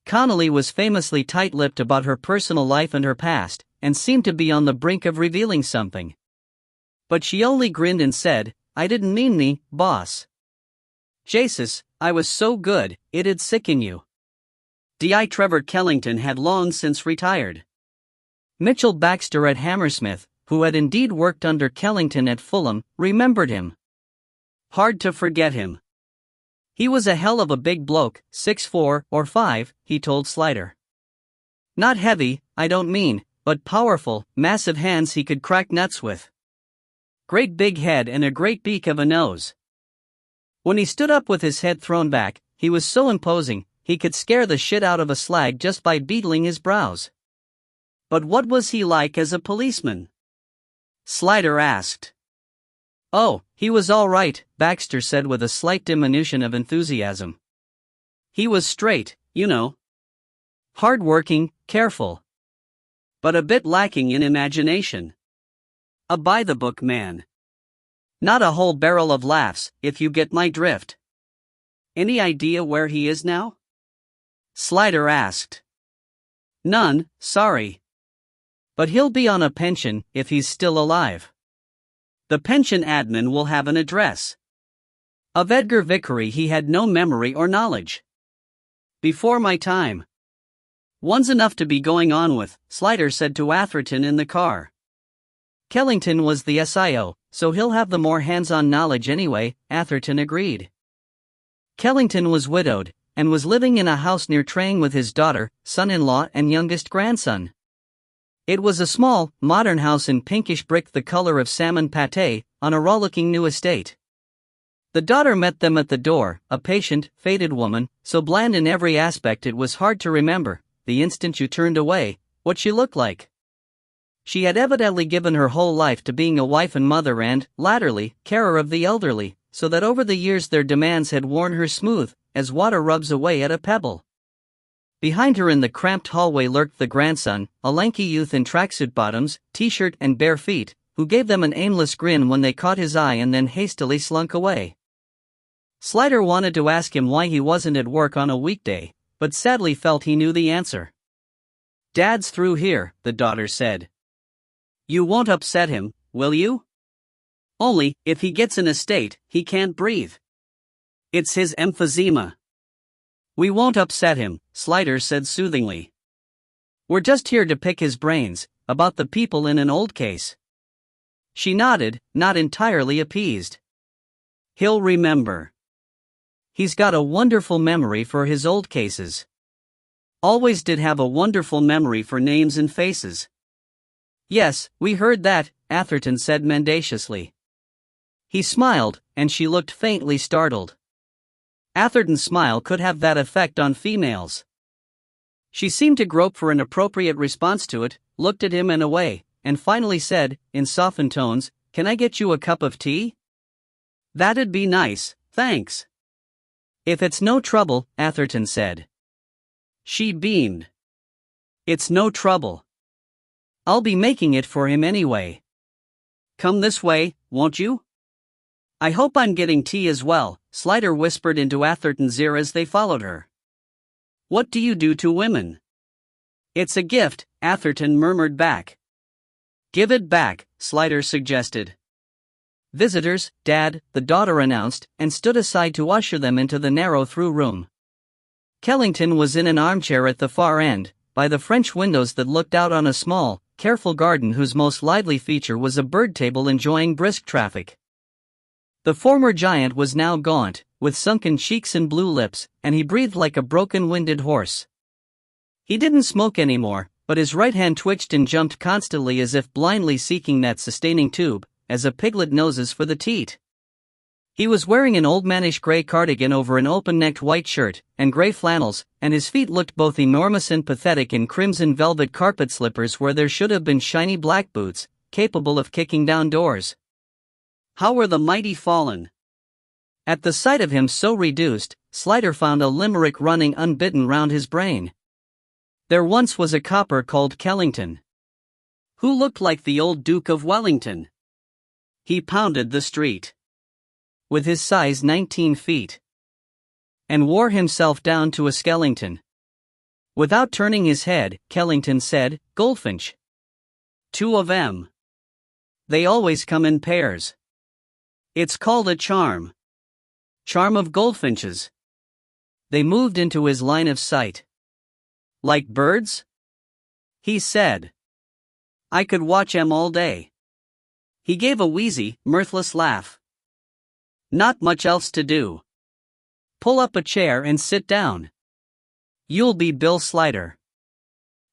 Connolly was famously tight-lipped about her personal life and her past, and seemed to be on the brink of revealing something. But she only grinned and said, I didn't mean me, boss. Jesus, I was so good, it'd sicken you. D.I. Trevor Kellington had long since retired. Mitchell Baxter at Hammersmith, who had indeed worked under Kellington at Fulham, remembered him. Hard to forget him. He was a hell of a big bloke, 6'4" or 5", he told Slider. Not heavy, I don't mean, but powerful, massive hands he could crack nuts with. Great big head and a great beak of a nose. When he stood up with his head thrown back, he was so imposing, he could scare the shit out of a slag just by beetling his brows. But what was he like as a policeman? Slider asked. Oh, he was all right, Baxter said with a slight diminution of enthusiasm. He was straight, you know. Hard-working, careful. But a bit lacking in imagination. A by-the-book man. Not a whole barrel of laughs, if you get my drift. Any idea where he is now? Slider asked. None, sorry. But he'll be on a pension, if he's still alive. The pension admin will have an address. Of Edgar Vickery he had no memory or knowledge. Before my time. One's enough to be going on with, Slider said to Atherton in the car. Kellington was the SIO, so he'll have the more hands-on knowledge anyway, Atherton agreed. Kellington was widowed, and was living in a house near Trang with his daughter, son-in-law and youngest grandson. It was a small, modern house in pinkish brick the color of salmon pâté, on a raw-looking new estate. The daughter met them at the door, a patient, faded woman, so bland in every aspect it was hard to remember, the instant you turned away, what she looked like. She had evidently given her whole life to being a wife and mother and, latterly, carer of the elderly, so that over the years their demands had worn her smooth, as water rubs away at a pebble. Behind her in the cramped hallway lurked the grandson, a lanky youth in tracksuit bottoms, t-shirt and bare feet, who gave them an aimless grin when they caught his eye and then hastily slunk away. Slider wanted to ask him why he wasn't at work on a weekday, but sadly felt he knew the answer. Dad's through here, the daughter said. You won't upset him, will you? Only, if he gets in a state, he can't breathe. It's his emphysema. We won't upset him, Slider said soothingly. We're just here to pick his brains, about the people in an old case. She nodded, not entirely appeased. He'll remember. He's got a wonderful memory for his old cases. Always did have a wonderful memory for names and faces. Yes, we heard that, Atherton said mendaciously. He smiled, and she looked faintly startled. Atherton's smile could have that effect on females. She seemed to grope for an appropriate response to it, looked at him and away, and finally said, in softened tones, Can I get you a cup of tea? That'd be nice, thanks. If it's no trouble, Atherton said. She beamed. It's no trouble. I'll be making it for him anyway. Come this way, won't you? I hope I'm getting tea as well, Slider whispered into Atherton's ear as they followed her. What do you do to women? It's a gift, Atherton murmured back. Give it back, Slider suggested. Visitors, Dad, the daughter announced, and stood aside to usher them into the narrow through room. Kellington was in an armchair at the far end, by the French windows that looked out on a small, careful garden whose most lively feature was a bird table enjoying brisk traffic. The former giant was now gaunt, with sunken cheeks and blue lips, and he breathed like a broken-winded horse. He didn't smoke anymore, but his right hand twitched and jumped constantly as if blindly seeking that sustaining tube, as a piglet noses for the teat. He was wearing an old mannish gray cardigan over an open-necked white shirt, and gray flannels, and his feet looked both enormous and pathetic in crimson velvet carpet slippers where there should have been shiny black boots, capable of kicking down doors. How were the mighty fallen? At the sight of him so reduced, Slider found a limerick running unbidden round his brain. There once was a copper called Kellington, who looked like the old Duke of Wellington. He pounded the street with his size 19 feet, and wore himself down to a skellington. Without turning his head, Kellington said, "Goldfinch. 2 of 'em. They always come in pairs. It's called a charm. Charm of goldfinches." They moved into his line of sight. "Like birds?" he said. "I could watch 'em all day." He gave a wheezy, mirthless laugh. "Not much else to do. Pull up a chair and sit down. You'll be Bill Slider.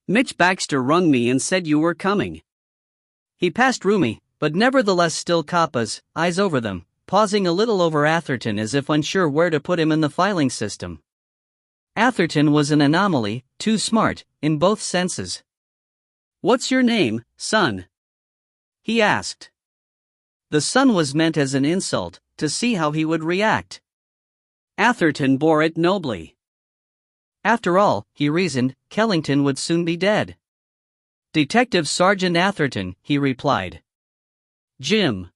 Mitch Baxter rung me and said you were coming." He passed roomy, but nevertheless still Kappa's, eyes over them, pausing a little over Atherton as if unsure where to put him in the filing system. Atherton was an anomaly, too smart, in both senses. "What's your name, son?" he asked. The son was meant as an insult, to see how he would react. Atherton bore it nobly. After all, he reasoned, Kellington would soon be dead. "Detective Sergeant Atherton," he replied. "Jim.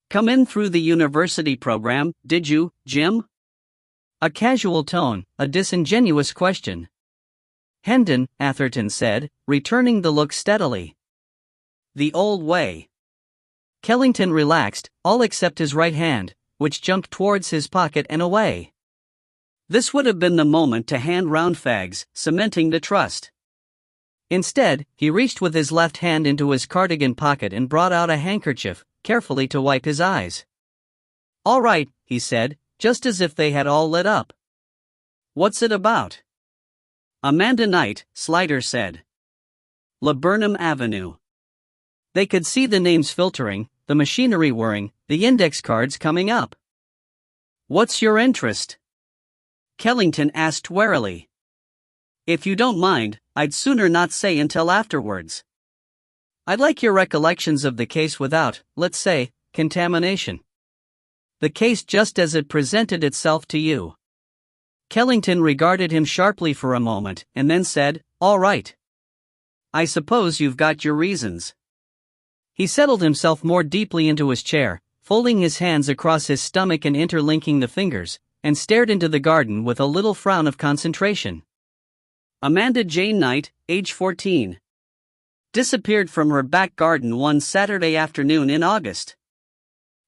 Come in through the university program, did you, Jim?" A casual tone, a disingenuous question. "Hendon," Atherton said, returning the look steadily. "The old way." Kellington relaxed, all except his right hand, which jumped towards his pocket and away. This would have been the moment to hand round fags, cementing the trust. Instead, he reached with his left hand into his cardigan pocket and brought out a handkerchief, carefully to wipe his eyes. "All right," he said, just as if they had all lit up. "What's it about?" "Amanda Knight," Slider said. "Laburnum Avenue." They could see the names filtering, the machinery whirring, the index cards coming up. "What's your interest?" Kellington asked warily. "If you don't mind, I'd sooner not say until afterwards. I'd like your recollections of the case without, let's say, contamination. The case just as it presented itself to you." Kellington regarded him sharply for a moment, and then said, "All right. I suppose you've got your reasons." He settled himself more deeply into his chair, folding his hands across his stomach and interlinking the fingers, and stared into the garden with a little frown of concentration. "Amanda Jane Knight, age 14. Disappeared from her back garden one Saturday afternoon in August.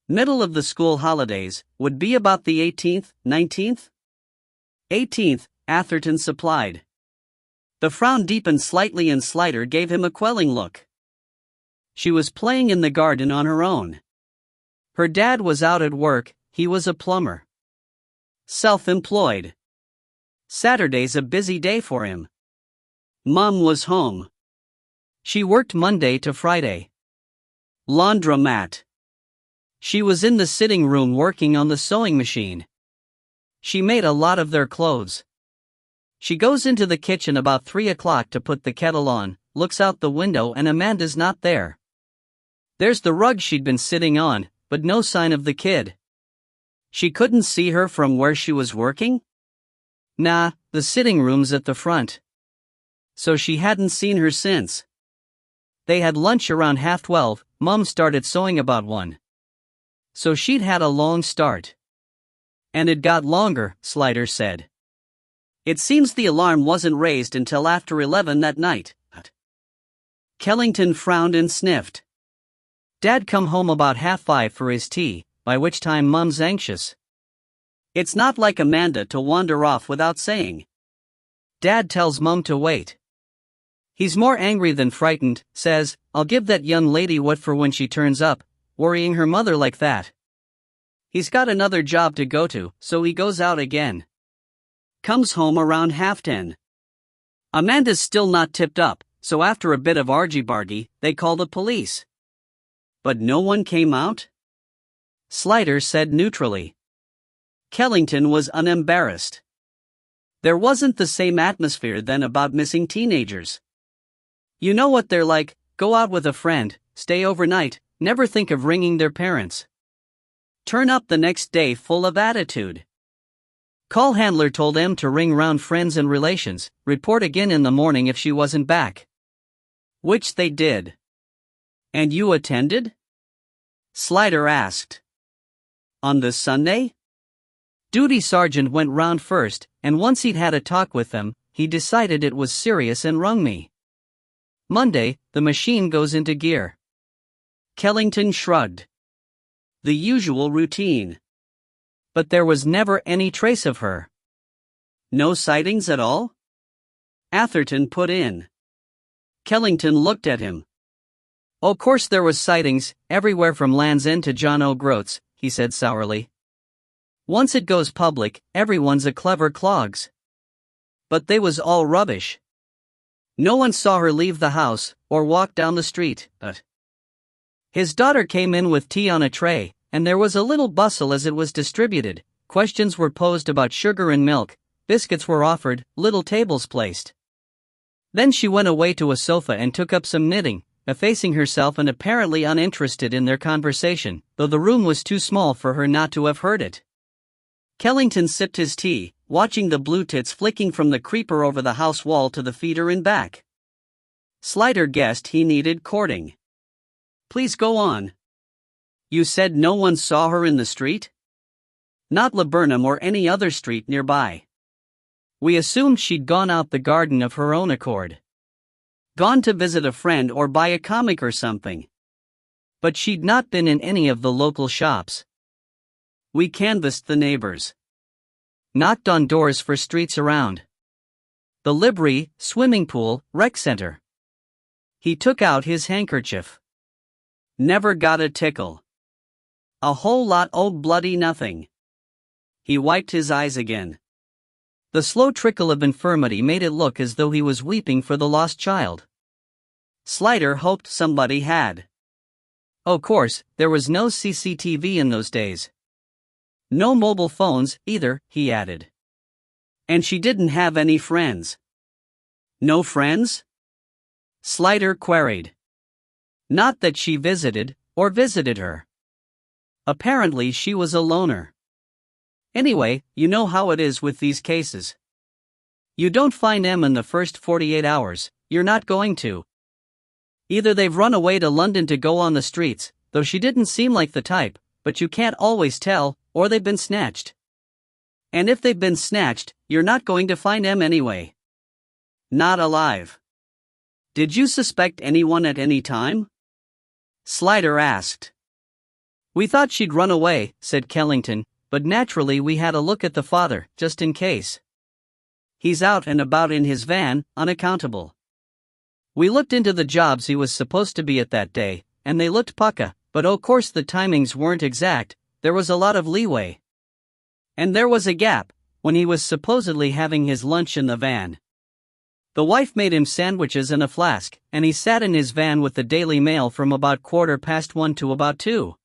Middle of the school holidays, would be about the 18th, 19th? 18th, Atherton supplied. The frown deepened slightly and Slider gave him a quelling look. She was playing in the garden on her own. Her dad was out at work, he was a plumber. Self-employed. Saturday's a busy day for him. Mom was home. She worked Monday to Friday. Laundromat. She was in the sitting room working on the sewing machine. She made a lot of their clothes. She goes into the kitchen about 3 o'clock to put the kettle on, looks out the window and Amanda's not there. There's the rug she'd been sitting on, but no sign of the kid. She couldn't see her from where she was working? Nah, the sitting room's at the front. So she hadn't seen her since. They had lunch around 12:30, Mom started sewing about 1. So she'd had a long start. And it got longer, Slider said. It seems the alarm wasn't raised until after 11 that night. Kellington frowned and sniffed. Dad come home about 5:30 for his tea, by which time Mom's anxious. It's not like Amanda to wander off without saying. Dad tells Mom to wait. He's more angry than frightened, says, "I'll give that young lady what for when she turns up," worrying her mother like that. He's got another job to go to, so he goes out again. Comes home around 10:30. Amanda's still not tipped up, so after a bit of argy-bargy, they call the police. But no one came out? Slider said neutrally. Kellington was unembarrassed. There wasn't the same atmosphere then about missing teenagers. You know what they're like: go out with a friend, stay overnight, never think of ringing their parents. Turn up the next day full of attitude. Call handler told them to ring round friends and relations, report again in the morning if she wasn't back. Which they did. And you attended? Slider asked. On the Sunday? Duty sergeant went round first, and once he'd had a talk with them, he decided it was serious and rung me. Monday, the machine goes into gear. Kellington shrugged. The usual routine. But there was never any trace of her. No sightings at all? Atherton put in. Kellington looked at him. "O' course there was sightings, everywhere from Land's End to John O'Groats," he said sourly. "Once it goes public, everyone's a clever clogs. But they was all rubbish. No one saw her leave the house, or walk down the street, but his daughter came in with tea on a tray, and there was a little bustle as it was distributed. Questions were posed about sugar and milk, biscuits were offered, little tables placed. Then she went away to a sofa and took up some knitting, effacing herself and apparently uninterested in their conversation, though the room was too small for her not to have heard it." Kellington sipped his tea, watching the blue tits flicking from the creeper over the house wall to the feeder and back. Slider guessed he needed courting. "Please go on. You said no one saw her in the street?" "Not Laburnum or any other street nearby. We assumed she'd gone out the garden of her own accord. Gone to visit a friend or buy a comic or something. But she'd not been in any of the local shops. We canvassed the neighbors. Knocked on doors for streets around. The library, swimming pool, rec center." He took out his handkerchief. "Never got a tickle. A whole lot o' bloody nothing." He wiped his eyes again. The slow trickle of infirmity made it look as though he was weeping for the lost child. Slider hoped somebody had. "O' course, there was no CCTV in those days. No mobile phones, either," he added. "And she didn't have any friends." "No friends?" Slider queried. "Not that she visited, or visited her. Apparently she was a loner. Anyway, you know how it is with these cases. You don't find them in the first 48 hours, you're not going to. Either they've run away to London to go on the streets, though she didn't seem like the type, but you can't always tell, or they've been snatched. And if they've been snatched, you're not going to find them anyway. Not alive." "Did you suspect anyone at any time?" Slider asked. "We thought she'd run away," said Kellington, "but naturally we had a look at the father, just in case. He's out and about in his van, unaccountable. We looked into the jobs he was supposed to be at that day, and they looked pukka, but o' course the timings weren't exact, there was a lot of leeway. And there was a gap, when he was supposedly having his lunch in the van. The wife made him sandwiches and a flask, and he sat in his van with the Daily Mail from about 1:15 to about 2.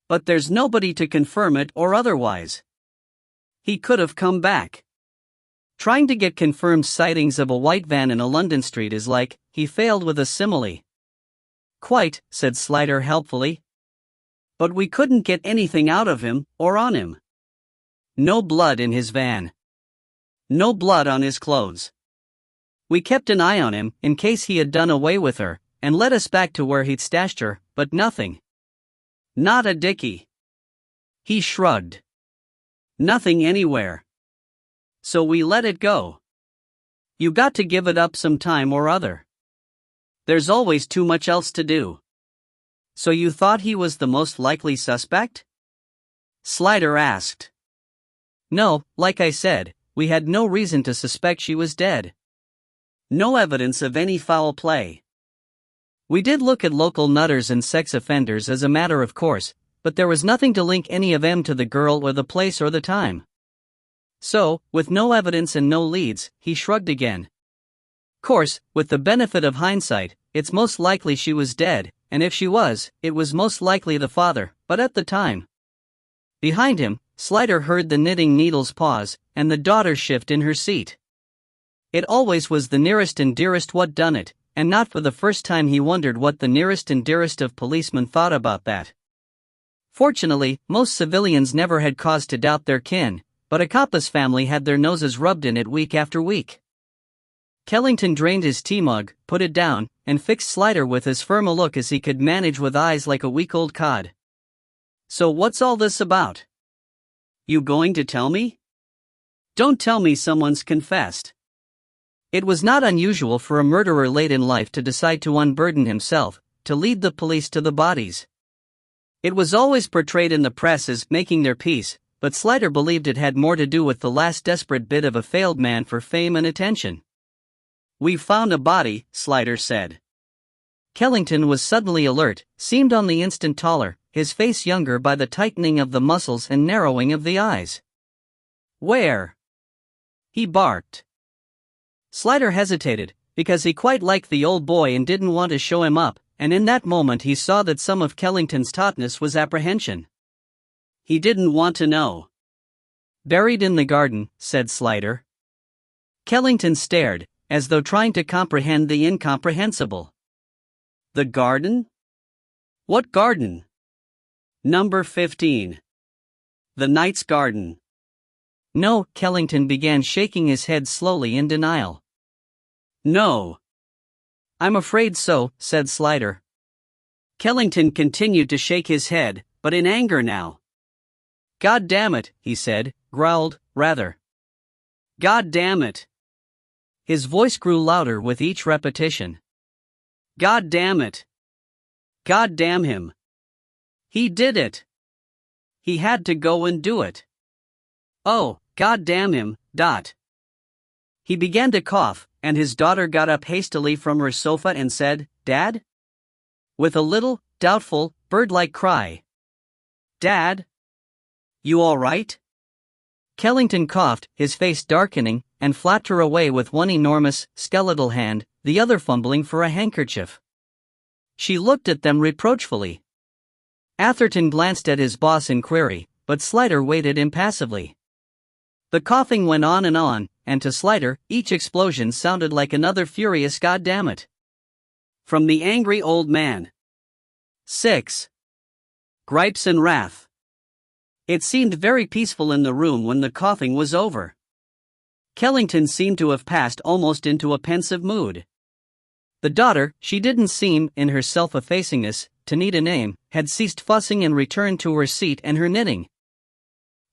But there's nobody to confirm it or otherwise. He could have come back. Trying to get confirmed sightings of a white van in a London street is like, he failed with a simile." "Quite," said Slider helpfully. "But we couldn't get anything out of him, or on him. No blood in his van. No blood on his clothes. We kept an eye on him, in case he had done away with her, and led us back to where he'd stashed her, but nothing. Not a dicky." He shrugged. "Nothing anywhere. So we let it go. You got to give it up some time or other. There's always too much else to do." "So you thought he was the most likely suspect?" Slider asked. "No, like I said, we had no reason to suspect she was dead. No evidence of any foul play. We did look at local nutters and sex offenders as a matter of course, but there was nothing to link any of them to the girl or the place or the time. So, with no evidence and no leads, he shrugged again. Course, with the benefit of hindsight, it's most likely she was dead, and if she was, it was most likely the father, but at the time. Behind him, Slider heard the knitting needles pause, and the daughter shift in her seat. It always was the nearest and dearest what done it, and not for the first time he wondered what the nearest and dearest of policemen thought about that. Fortunately, most civilians never had cause to doubt their kin, but a coppa's family had their noses rubbed in it week after week. Kellington drained his tea mug, put it down, and fixed Slider with as firm a look as he could manage with eyes like a week-old cod. So what's all this about? You going to tell me? Don't tell me someone's confessed. It was not unusual for a murderer late in life to decide to unburden himself, to lead the police to the bodies. It was always portrayed in the press as making their peace, but Slider believed it had more to do with the last desperate bid of a failed man for fame and attention. "We've found a body," Slider said. Kellington was suddenly alert, seemed on the instant taller, his face younger by the tightening of the muscles and narrowing of the eyes. "Where?" he barked. Slider hesitated, because he quite liked the old boy and didn't want to show him up, and in that moment he saw that some of Kellington's tautness was apprehension. He didn't want to know. "Buried in the garden," said Slider. Kellington stared, as though trying to comprehend the incomprehensible. "The garden? What garden?" "Number 15. The Knight's Garden." "No," Kellington began, shaking his head slowly in denial. "No." "I'm afraid so," said Slider. Kellington continued to shake his head, but in anger now. "God damn it," he said, growled, rather. "God damn it." His voice grew louder with each repetition. "God damn it. God damn him. He did it. He had to go and do it. Oh, God damn him, dot." He began to cough, and his daughter got up hastily from her sofa and said, "Dad?" with a little, doubtful, bird-like cry. "Dad? You all right?" Kellington coughed, his face darkening, and flapped her away with one enormous, skeletal hand, the other fumbling for a handkerchief. She looked at them reproachfully. Atherton glanced at his boss in query, but Slider waited impassively. The coughing went on, and to Slider, each explosion sounded like another furious "goddammit" from the angry old man. 6. Gripes and wrath. It seemed very peaceful in the room when the coughing was over. Kellington seemed to have passed almost into a pensive mood. The daughter, she didn't seem, in her self-effacingness, to need a name, had ceased fussing and returned to her seat and her knitting.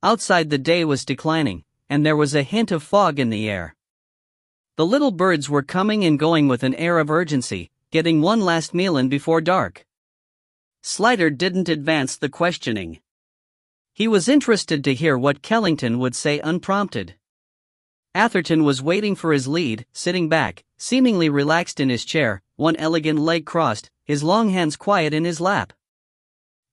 Outside the day was declining, and there was a hint of fog in the air. The little birds were coming and going with an air of urgency, getting one last meal in before dark. Slider didn't advance the questioning. He was interested to hear what Kellington would say unprompted. Atherton was waiting for his lead, sitting back, seemingly relaxed in his chair, one elegant leg crossed, his long hands quiet in his lap.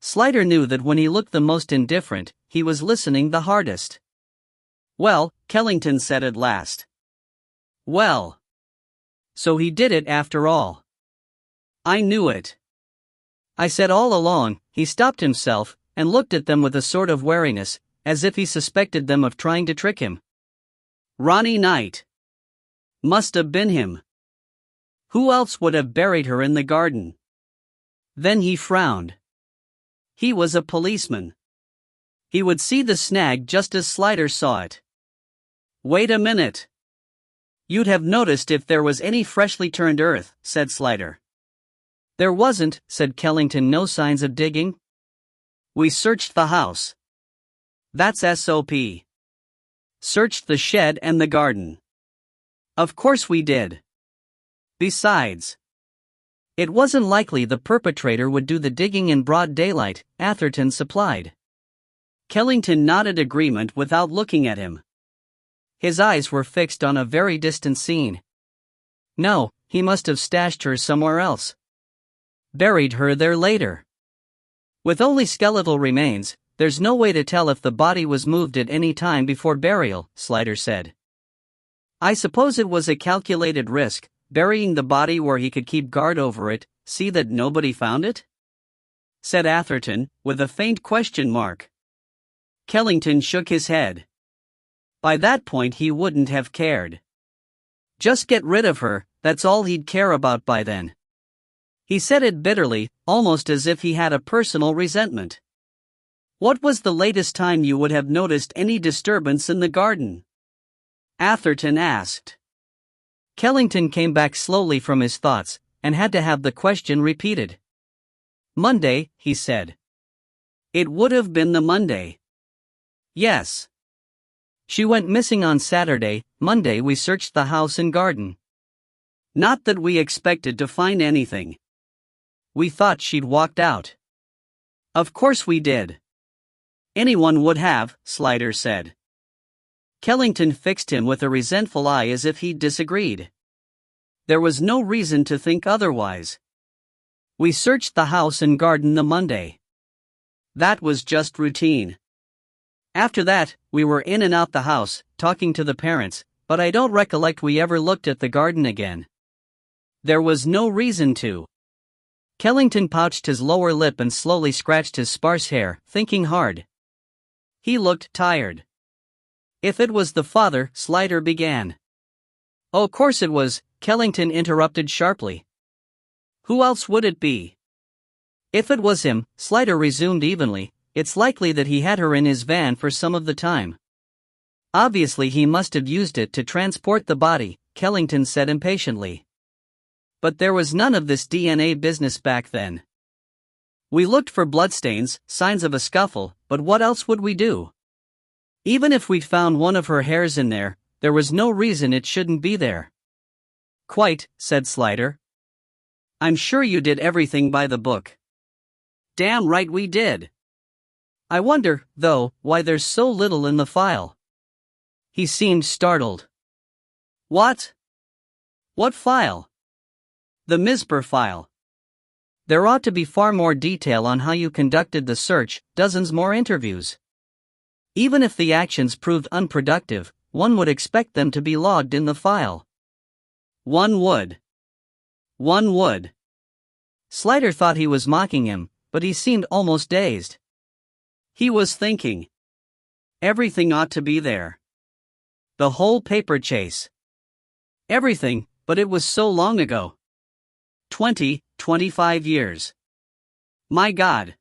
Slider knew that when he looked the most indifferent, he was listening the hardest. "Well," Kellington said at last. "Well. So he did it after all." "I knew it. I said all along." He stopped himself, and looked at them with a sort of wariness, as if he suspected them of trying to trick him. "Ronnie Knight. Must have been him. Who else would have buried her in the garden?" Then he frowned. He was a policeman. He would see the snag just as Slider saw it. "Wait a minute. You'd have noticed if there was any freshly turned earth," said Slider. "There wasn't," said Kellington. "No signs of digging." "We searched the house." "That's SOP. Searched the shed and the garden." "Of course we did. Besides, it wasn't likely the perpetrator would do the digging in broad daylight," Atherton supplied. Kellington nodded agreement without looking at him. His eyes were fixed on a very distant scene. No, he must have stashed her somewhere else. Buried her there later. With only skeletal remains, there's no way to tell if the body was moved at any time before burial, Slider said. I suppose it was a calculated risk, burying the body where he could keep guard over it, see that nobody found it? Said Atherton, with a faint question mark. Kellington shook his head. By that point he wouldn't have cared. Just get rid of her, that's all he'd care about by then. He said it bitterly, almost as if he had a personal resentment. What was the latest time you would have noticed any disturbance in the garden? Atherton asked. Kellington came back slowly from his thoughts, and had to have the question repeated. Monday, he said. It would have been the Monday. Yes. She went missing on Saturday. Monday we searched the house and garden. Not that we expected to find anything. We thought she'd walked out. Of course we did. Anyone would have, Slider said. Kellington fixed him with a resentful eye as if he disagreed. There was no reason to think otherwise. We searched the house and garden the Monday. That was just routine. After that, we were in and out the house, talking to the parents, but I don't recollect we ever looked at the garden again. There was no reason to. Kellington pouched his lower lip and slowly scratched his sparse hair, thinking hard. He looked tired. If it was the father, Slider began. Oh, of course it was, Kellington interrupted sharply. Who else would it be? If it was him, Slider resumed evenly, it's likely that he had her in his van for some of the time. Obviously he must have used it to transport the body, Kellington said impatiently. But there was none of this DNA business back then. We looked for bloodstains, signs of a scuffle, but what else would we do? Even if we'd found one of her hairs in there, there was no reason it shouldn't be there. Quite, said Slider. I'm sure you did everything by the book. Damn right we did. I wonder, though, why there's so little in the file. He seemed startled. What? What file? The Misper file. There ought to be far more detail on how you conducted the search, dozens more interviews. Even if the actions proved unproductive, one would expect them to be logged in the file. One would. One would. Slider thought he was mocking him, but he seemed almost dazed. He was thinking. Everything ought to be there. The whole paper chase. Everything, but it was so long ago. 25 years. My God.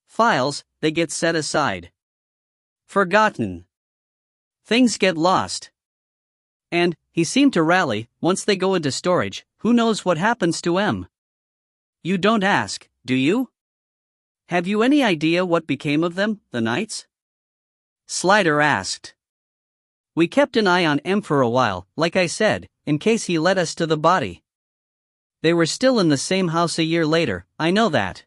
Files, they get set aside. Forgotten. Things get lost. And, he seemed to rally, once they go into storage, who knows what happens to them? You don't ask, do you? Have you any idea what became of them, the Knights? Slider asked. We kept an eye on M for a while, like I said, in case he led us to the body. They were still in the same house a year later, I know that.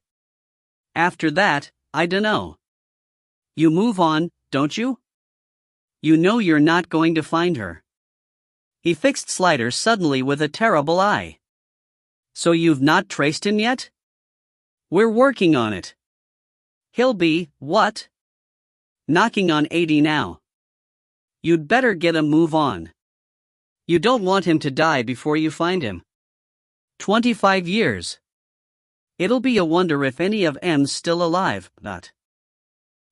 After that, I dunno. You move on, don't you? You know you're not going to find her. He fixed Slider suddenly with a terrible eye. So you've not traced him yet? We're working on it. He'll be, what? Knocking on 80 now. You'd better get a move on. You don't want him to die before you find him. 25 years. It'll be a wonder if any of M's still alive, not.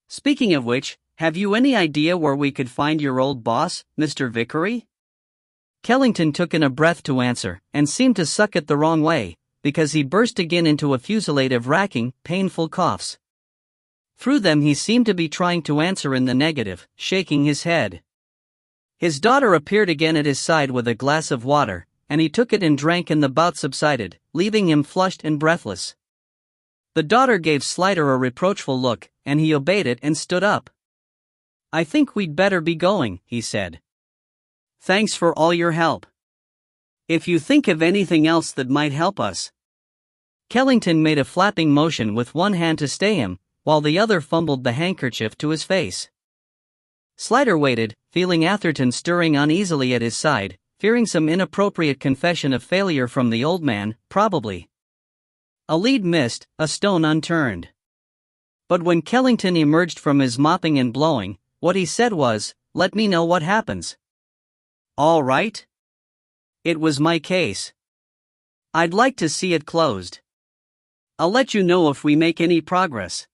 Speaking of which, have you any idea where we could find your old boss, Mr. Vickery? Kellington took in a breath to answer, and seemed to suck it the wrong way, because he burst again into a fusillade of racking, painful coughs. Through them he seemed to be trying to answer in the negative, shaking his head. His daughter appeared again at his side with a glass of water, and he took it and drank, and the bout subsided, leaving him flushed and breathless. The daughter gave Slider a reproachful look, and he obeyed it and stood up. I think we'd better be going, he said. Thanks for all your help. If you think of anything else that might help us. Kellington made a flapping motion with one hand to stay him, while the other fumbled the handkerchief to his face. Slider waited, feeling Atherton stirring uneasily at his side, fearing some inappropriate confession of failure from the old man, probably. A lead missed, a stone unturned. But when Kellington emerged from his mopping and blowing, what he said was, "Let me know what happens." All right? It was my case. I'd like to see it closed. I'll let you know if we make any progress.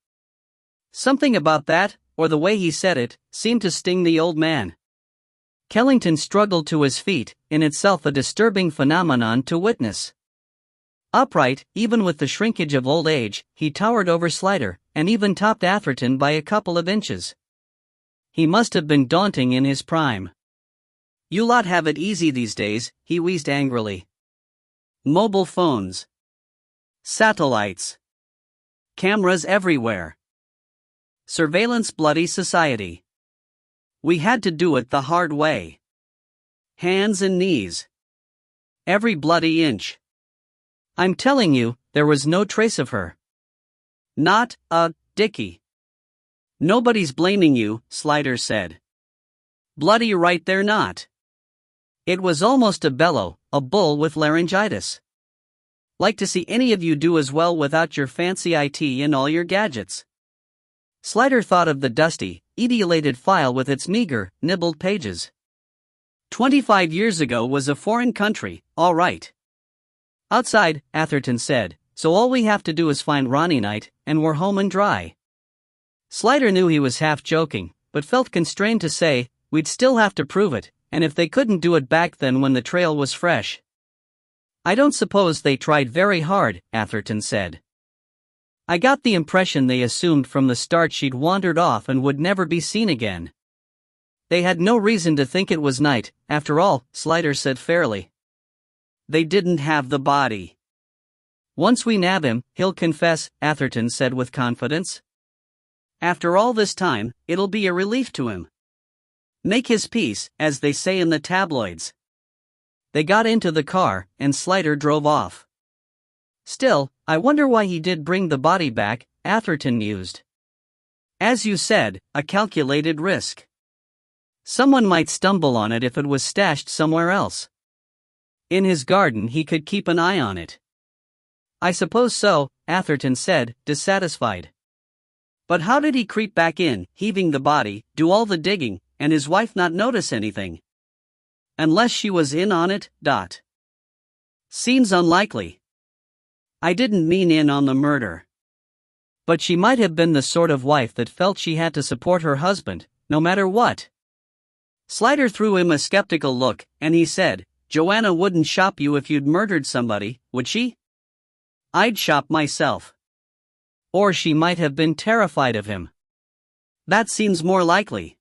Something about that, or the way he said it, seemed to sting the old man. Kellington struggled to his feet, in itself a disturbing phenomenon to witness. Upright, even with the shrinkage of old age, he towered over Slider, and even topped Atherton by a couple of inches. He must have been daunting in his prime. "You lot have it easy these days," he wheezed angrily. "Mobile phones. Satellites. Cameras everywhere. Surveillance bloody society. We had to do it the hard way. Hands and knees. Every bloody inch. I'm telling you, there was no trace of her. Not a Dickie." "Nobody's blaming you," Slider said. "Bloody right they're not." It was almost a bellow, a bull with laryngitis. "Like to see any of you do as well without your fancy IT and all your gadgets." Slider thought of the dusty, etiolated file with its meager, nibbled pages. 25 years ago was a foreign country, all right. "Outside," Atherton said, "so all we have to do is find Ronnie Knight, and we're home and dry." Slider knew he was half joking, but felt constrained to say, "We'd still have to prove it, and if they couldn't do it back then when the trail was fresh." "I don't suppose they tried very hard," Atherton said. "I got the impression they assumed from the start she'd wandered off and would never be seen again. They had no reason to think it was Knight, after all," Slider said fairly. "They didn't have the body." "Once we nab him, he'll confess," Atherton said with confidence. "After all this time, it'll be a relief to him. Make his peace, as they say in the tabloids." They got into the car, and Slider drove off. "Still, I wonder why he did bring the body back," Atherton mused. "As you said, a calculated risk. Someone might stumble on it if it was stashed somewhere else. In his garden he could keep an eye on it." "I suppose so," Atherton said, dissatisfied. "But how did he creep back in, heaving the body, do all the digging, and his wife not notice anything? Unless she was in on it, Seems unlikely. I didn't mean in on the murder. But she might have been the sort of wife that felt she had to support her husband, no matter what." Slider threw him a skeptical look, and he said, "Joanna wouldn't shop you if you'd murdered somebody, would she?" "I'd shop myself." "Or she might have been terrified of him." "That seems more likely."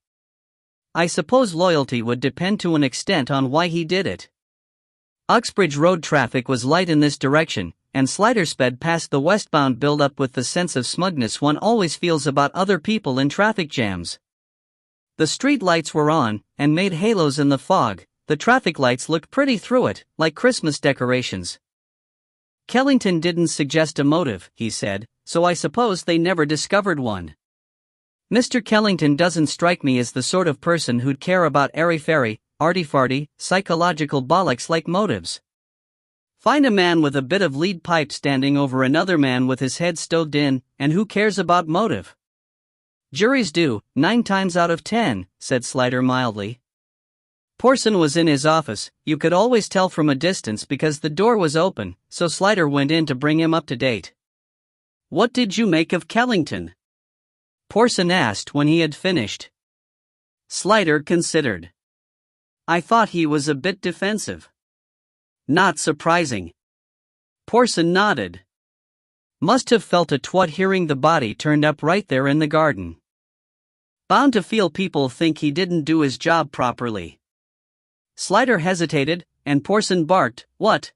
"I suppose loyalty would depend to an extent on why he did it." Uxbridge Road traffic was light in this direction, and Slider sped past the westbound build-up with the sense of smugness one always feels about other people in traffic jams. The street lights were on, and made halos in the fog. The traffic lights looked pretty through it, like Christmas decorations. "Kellington didn't suggest a motive," he said, "so I suppose they never discovered one. Mr. Kellington doesn't strike me as the sort of person who'd care about airy-fairy, arty-farty, psychological bollocks like motives. Find a man with a bit of lead pipe standing over another man with his head stowed in, and who cares about motive?" "Juries do, 9 times out of 10, said Slider mildly. Porson was in his office. You could always tell from a distance because the door was open, so Slider went in to bring him up to date. "What did you make of Kellington?" Porson asked when he had finished. Slider considered. "I thought he was a bit defensive." "Not surprising." Porson nodded. "Must have felt a twat hearing the body turned up right there in the garden. Bound to feel people think he didn't do his job properly." Slider hesitated, and Porson barked, "What?"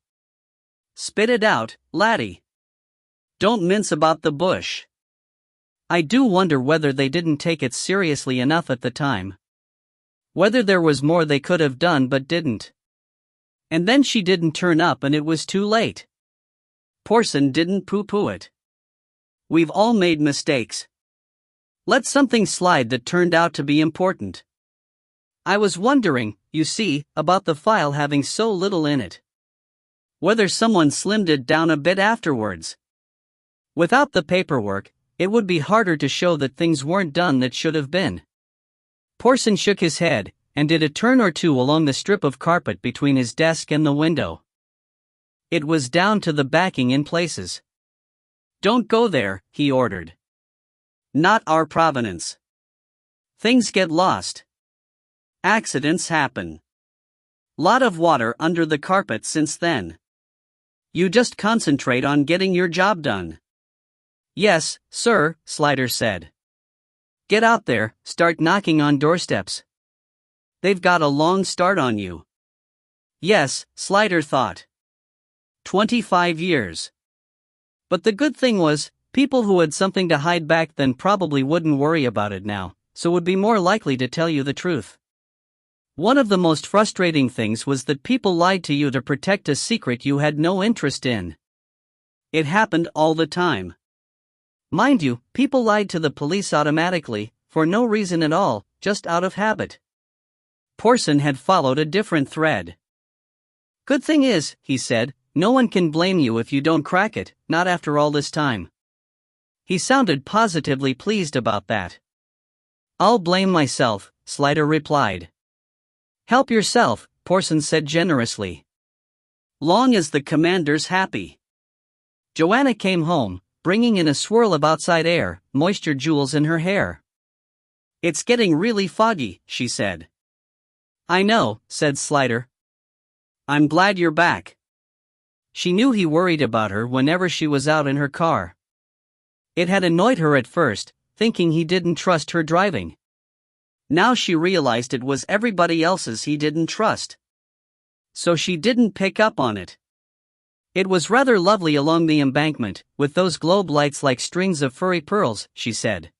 "Spit it out, laddie. Don't mince about the bush." "I do wonder whether they didn't take it seriously enough at the time. Whether there was more they could have done but didn't. And then she didn't turn up and it was too late." Porson didn't pooh-pooh it. "We've all made mistakes. Let something slide that turned out to be important. I was wondering, you see, about the file having so little in it. Whether someone slimmed it down a bit afterwards. Without the paperwork, it would be harder to show that things weren't done that should have been. Porson shook his head, and did a turn or two along the strip of carpet between his desk and the window. It was down to the backing in places. "Don't go there," he ordered. "Not our provenance. Things get lost. Accidents happen. Lot of water under the carpet since then. You just concentrate on getting your job done." "Yes, sir," Slider said. "Get out there, start knocking on doorsteps. They've got a long start on you." Yes, Slider thought. 25 years. But the good thing was, people who had something to hide back then probably wouldn't worry about it now, so would be more likely to tell you the truth. One of the most frustrating things was that people lied to you to protect a secret you had no interest in. It happened all the time. Mind you, people lied to the police automatically, for no reason at all, just out of habit. Porson had followed a different thread. "Good thing is," he said, "no one can blame you if you don't crack it, not after all this time." He sounded positively pleased about that. "I'll blame myself," Slider replied. "Help yourself," Porson said generously. "Long as the commander's happy." Joanna came home, bringing in a swirl of outside air, moisture jewels in her hair. "It's getting really foggy," she said. "I know," said Slider. "I'm glad you're back." She knew he worried about her whenever she was out in her car. It had annoyed her at first, thinking he didn't trust her driving. Now she realized it was everybody else's he didn't trust. So she didn't pick up on it. "It was rather lovely along the embankment, with those globe lights like strings of furry pearls," she said.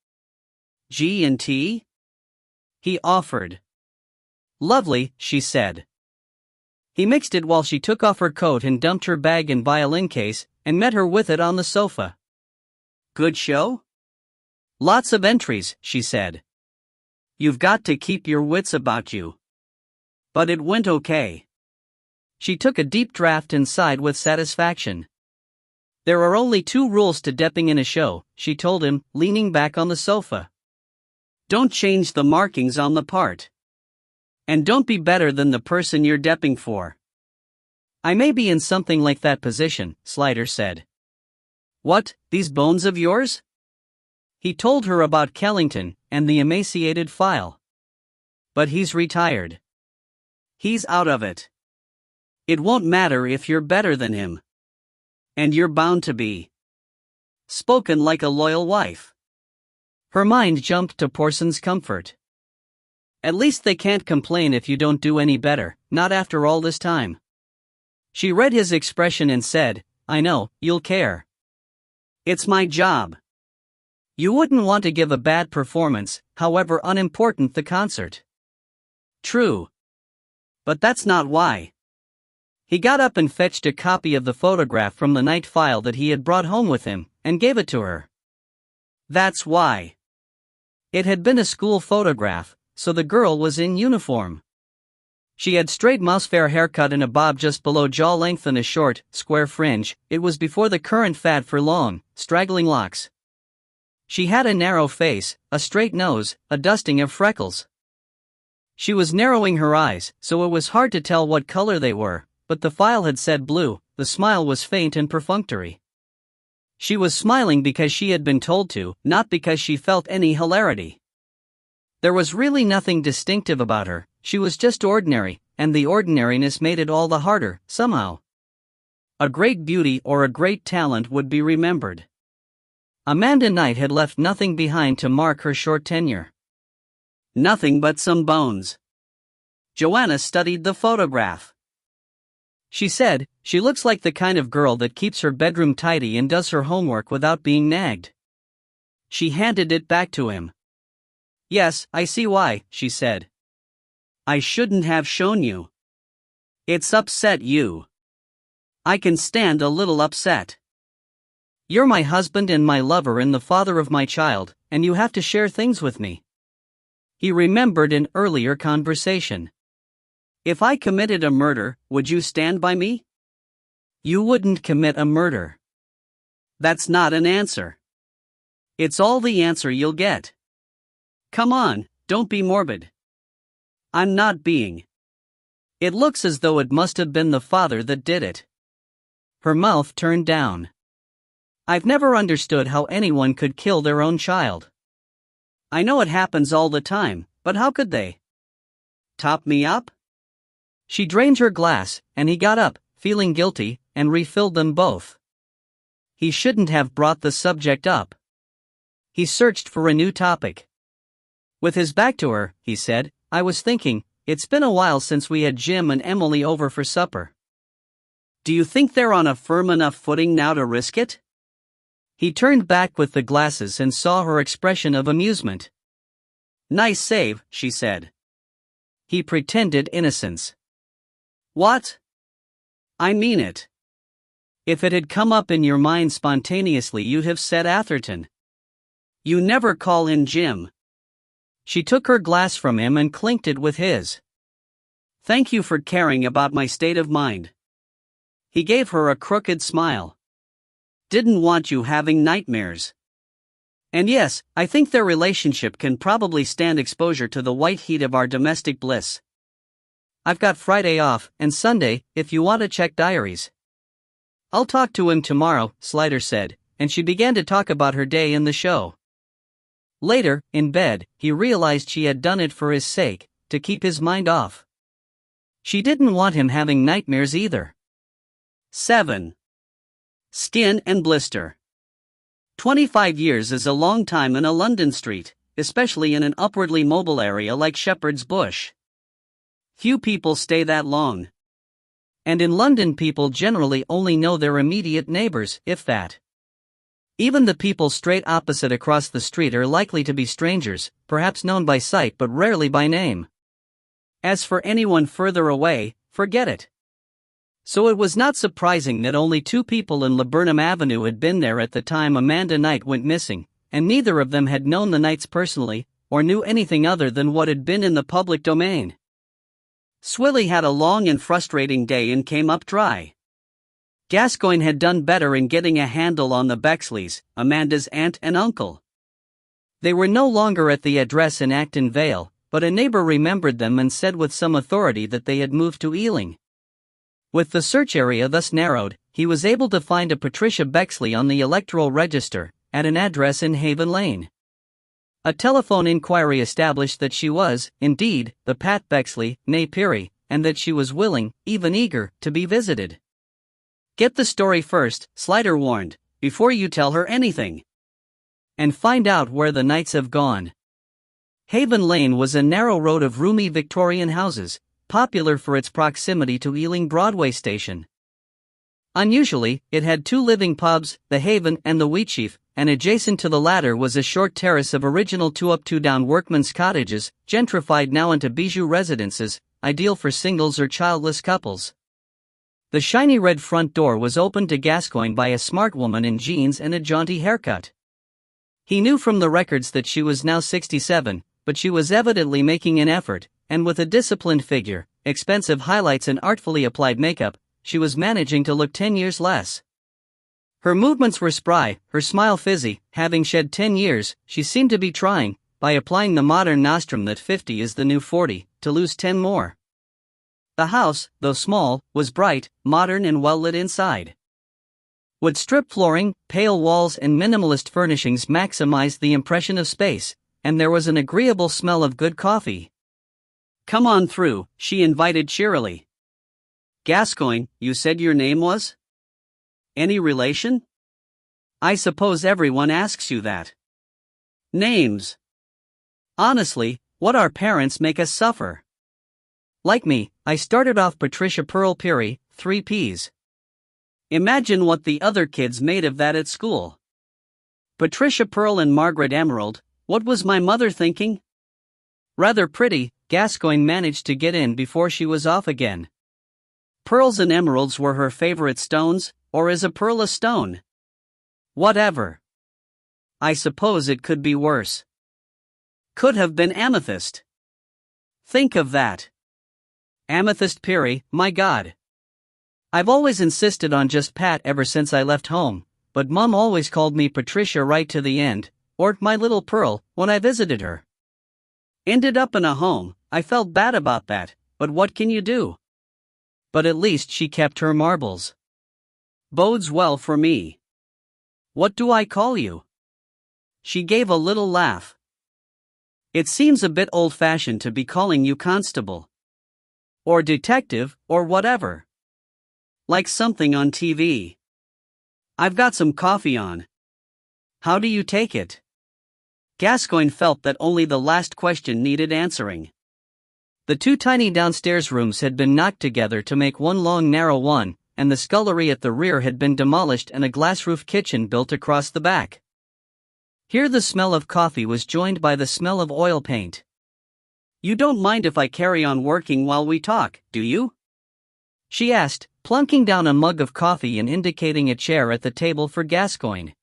"G&T?" he offered. "Lovely," she said. He mixed it while she took off her coat and dumped her bag and violin case, and met her with it on the sofa. "Good show?" "Lots of entries," she said. "You've got to keep your wits about you." "But it went okay." She took a deep draft and sighed with satisfaction. "There are only 2 rules to depping in a show," she told him, leaning back on the sofa. "Don't change the markings on the part. And don't be better than the person you're depping for." "I may be in something like that position," Slider said. "What, these bones of yours?" He told her about Kellington and the emaciated file. "But he's retired. He's out of it. It won't matter if you're better than him. And you're bound to be." Spoken like a loyal wife. Her mind jumped to Porson's comfort. At least they can't complain if you don't do any better, not after all this time. She read his expression and said, "I know, you'll care. It's my job. You wouldn't want to give a bad performance, however unimportant the concert." "True. But that's not why." He got up and fetched a copy of the photograph from the night file that he had brought home with him, and gave it to her. "That's why." It had been a school photograph, so the girl was in uniform. She had straight mousefair haircut and a bob just below jaw length and a short, square fringe. It was before the current fad for long, straggling locks. She had a narrow face, a straight nose, a dusting of freckles. She was narrowing her eyes, so it was hard to tell what color they were, but the file had said blue. The smile was faint and perfunctory. She was smiling because she had been told to, not because she felt any hilarity. There was really nothing distinctive about her, she was just ordinary, and the ordinariness made it all the harder, somehow. A great beauty or a great talent would be remembered. Amanda Knight had left nothing behind to mark her short tenure. Nothing but some bones. Joanna studied the photograph. She said, "She looks like the kind of girl that keeps her bedroom tidy and does her homework without being nagged." She handed it back to him. "Yes, I see why," she said. "I shouldn't have shown you. It's upset you. I can stand a little upset. You're my husband and my lover and the father of my child, and you have to share things with me." He remembered an earlier conversation. If I committed a murder, would you stand by me? You wouldn't commit a murder. That's not an answer. It's all the answer you'll get. Come on, don't be morbid. I'm not being. It looks as though it must have been the father that did it. Her mouth turned down. I've never understood how anyone could kill their own child. I know it happens all the time, but how could they? Top me up? She drained her glass, and he got up, feeling guilty, and refilled them both. He shouldn't have brought the subject up. He searched for a new topic. With his back to her, he said, I was thinking, it's been a while since we had Jim and Emily over for supper. Do you think they're on a firm enough footing now to risk it? He turned back with the glasses and saw her expression of amusement. Nice save, she said. He pretended innocence. What? I mean it. If it had come up in your mind spontaneously, you'd have said Atherton. You never call in Jim. She took her glass from him and clinked it with his. Thank you for caring about my state of mind. He gave her a crooked smile. Didn't want you having nightmares. And yes, I think their relationship can probably stand exposure to the white heat of our domestic bliss. I've got Friday off, and Sunday, if you want to check diaries. I'll talk to him tomorrow, Slider said, and she began to talk about her day in the show. Later, in bed, he realized she had done it for his sake, to keep his mind off. She didn't want him having nightmares either. 7. Skin and blister. 25 years is a long time in a London street, especially in an upwardly mobile area like Shepherd's Bush. Few people stay that long. And in London, people generally only know their immediate neighbors, if that. Even the people straight opposite across the street are likely to be strangers, perhaps known by sight but rarely by name. As for anyone further away, forget it. So it was not surprising that only 2 people in Laburnum Avenue had been there at the time Amanda Knight went missing, and neither of them had known the Knights personally, or knew anything other than what had been in the public domain. Swilly had a long and frustrating day and came up dry. Gascoigne had done better in getting a handle on the Bexleys, Amanda's aunt and uncle. They were no longer at the address in Acton Vale, but a neighbor remembered them and said with some authority that they had moved to Ealing. With the search area thus narrowed, he was able to find a Patricia Bexley on the electoral register, at an address in Haven Lane. A telephone inquiry established that she was, indeed, the Pat Bexley, née Peary, and that she was willing, even eager, to be visited. Get the story first, Slider warned, before you tell her anything. And find out where the Knights have gone. Haven Lane was a narrow road of roomy Victorian houses, popular for its proximity to Ealing Broadway station. Unusually, it had 2 living pubs, the Haven and the Wheatsheaf, and adjacent to the latter was a short terrace of original 2-up 2-down workmen's cottages, gentrified now into bijou residences, ideal for singles or childless couples. The shiny red front door was opened to Gascoigne by a smart woman in jeans and a jaunty haircut. He knew from the records that she was now 67, but she was evidently making an effort, and with a disciplined figure, expensive highlights and artfully applied makeup, she was managing to look 10 years less. Her movements were spry, her smile fizzy. Having shed 10 years, she seemed to be trying, by applying the modern nostrum that 50 is the new 40, to lose 10 more. The house, though small, was bright, modern and well lit inside. Wood strip flooring, pale walls and minimalist furnishings maximized the impression of space, and there was an agreeable smell of good coffee. Come on through, she invited cheerily. Gascoigne, you said your name was? Any relation? I suppose everyone asks you that. Names. Honestly, what our parents make us suffer. Like me, I started off Patricia Pearl Peary, 3 Ps. Imagine what the other kids made of that at school. Patricia Pearl and Margaret Emerald, what was my mother thinking? Rather pretty, Gascoigne managed to get in before she was off again. Pearls and emeralds were her favorite stones, or is a pearl a stone? Whatever. I suppose it could be worse. Could have been amethyst. Think of that. Amethyst Piri, my God. I've always insisted on just Pat ever since I left home, but Mom always called me Patricia right to the end, or my little Pearl, when I visited her. Ended up in a home, I felt bad about that, but what can you do? But at least she kept her marbles. Bodes well for me. What do I call you? She gave a little laugh. It seems a bit old-fashioned to be calling you constable. Or detective, or whatever. Like something on TV. I've got some coffee on. How do you take it? Gascoigne felt that only the last question needed answering. The two tiny downstairs rooms had been knocked together to make one long narrow one, and the scullery at the rear had been demolished and a glass-roof kitchen built across the back. Here the smell of coffee was joined by the smell of oil paint. You don't mind if I carry on working while we talk, do you? She asked, plunking down a mug of coffee and indicating a chair at the table for Gascoigne.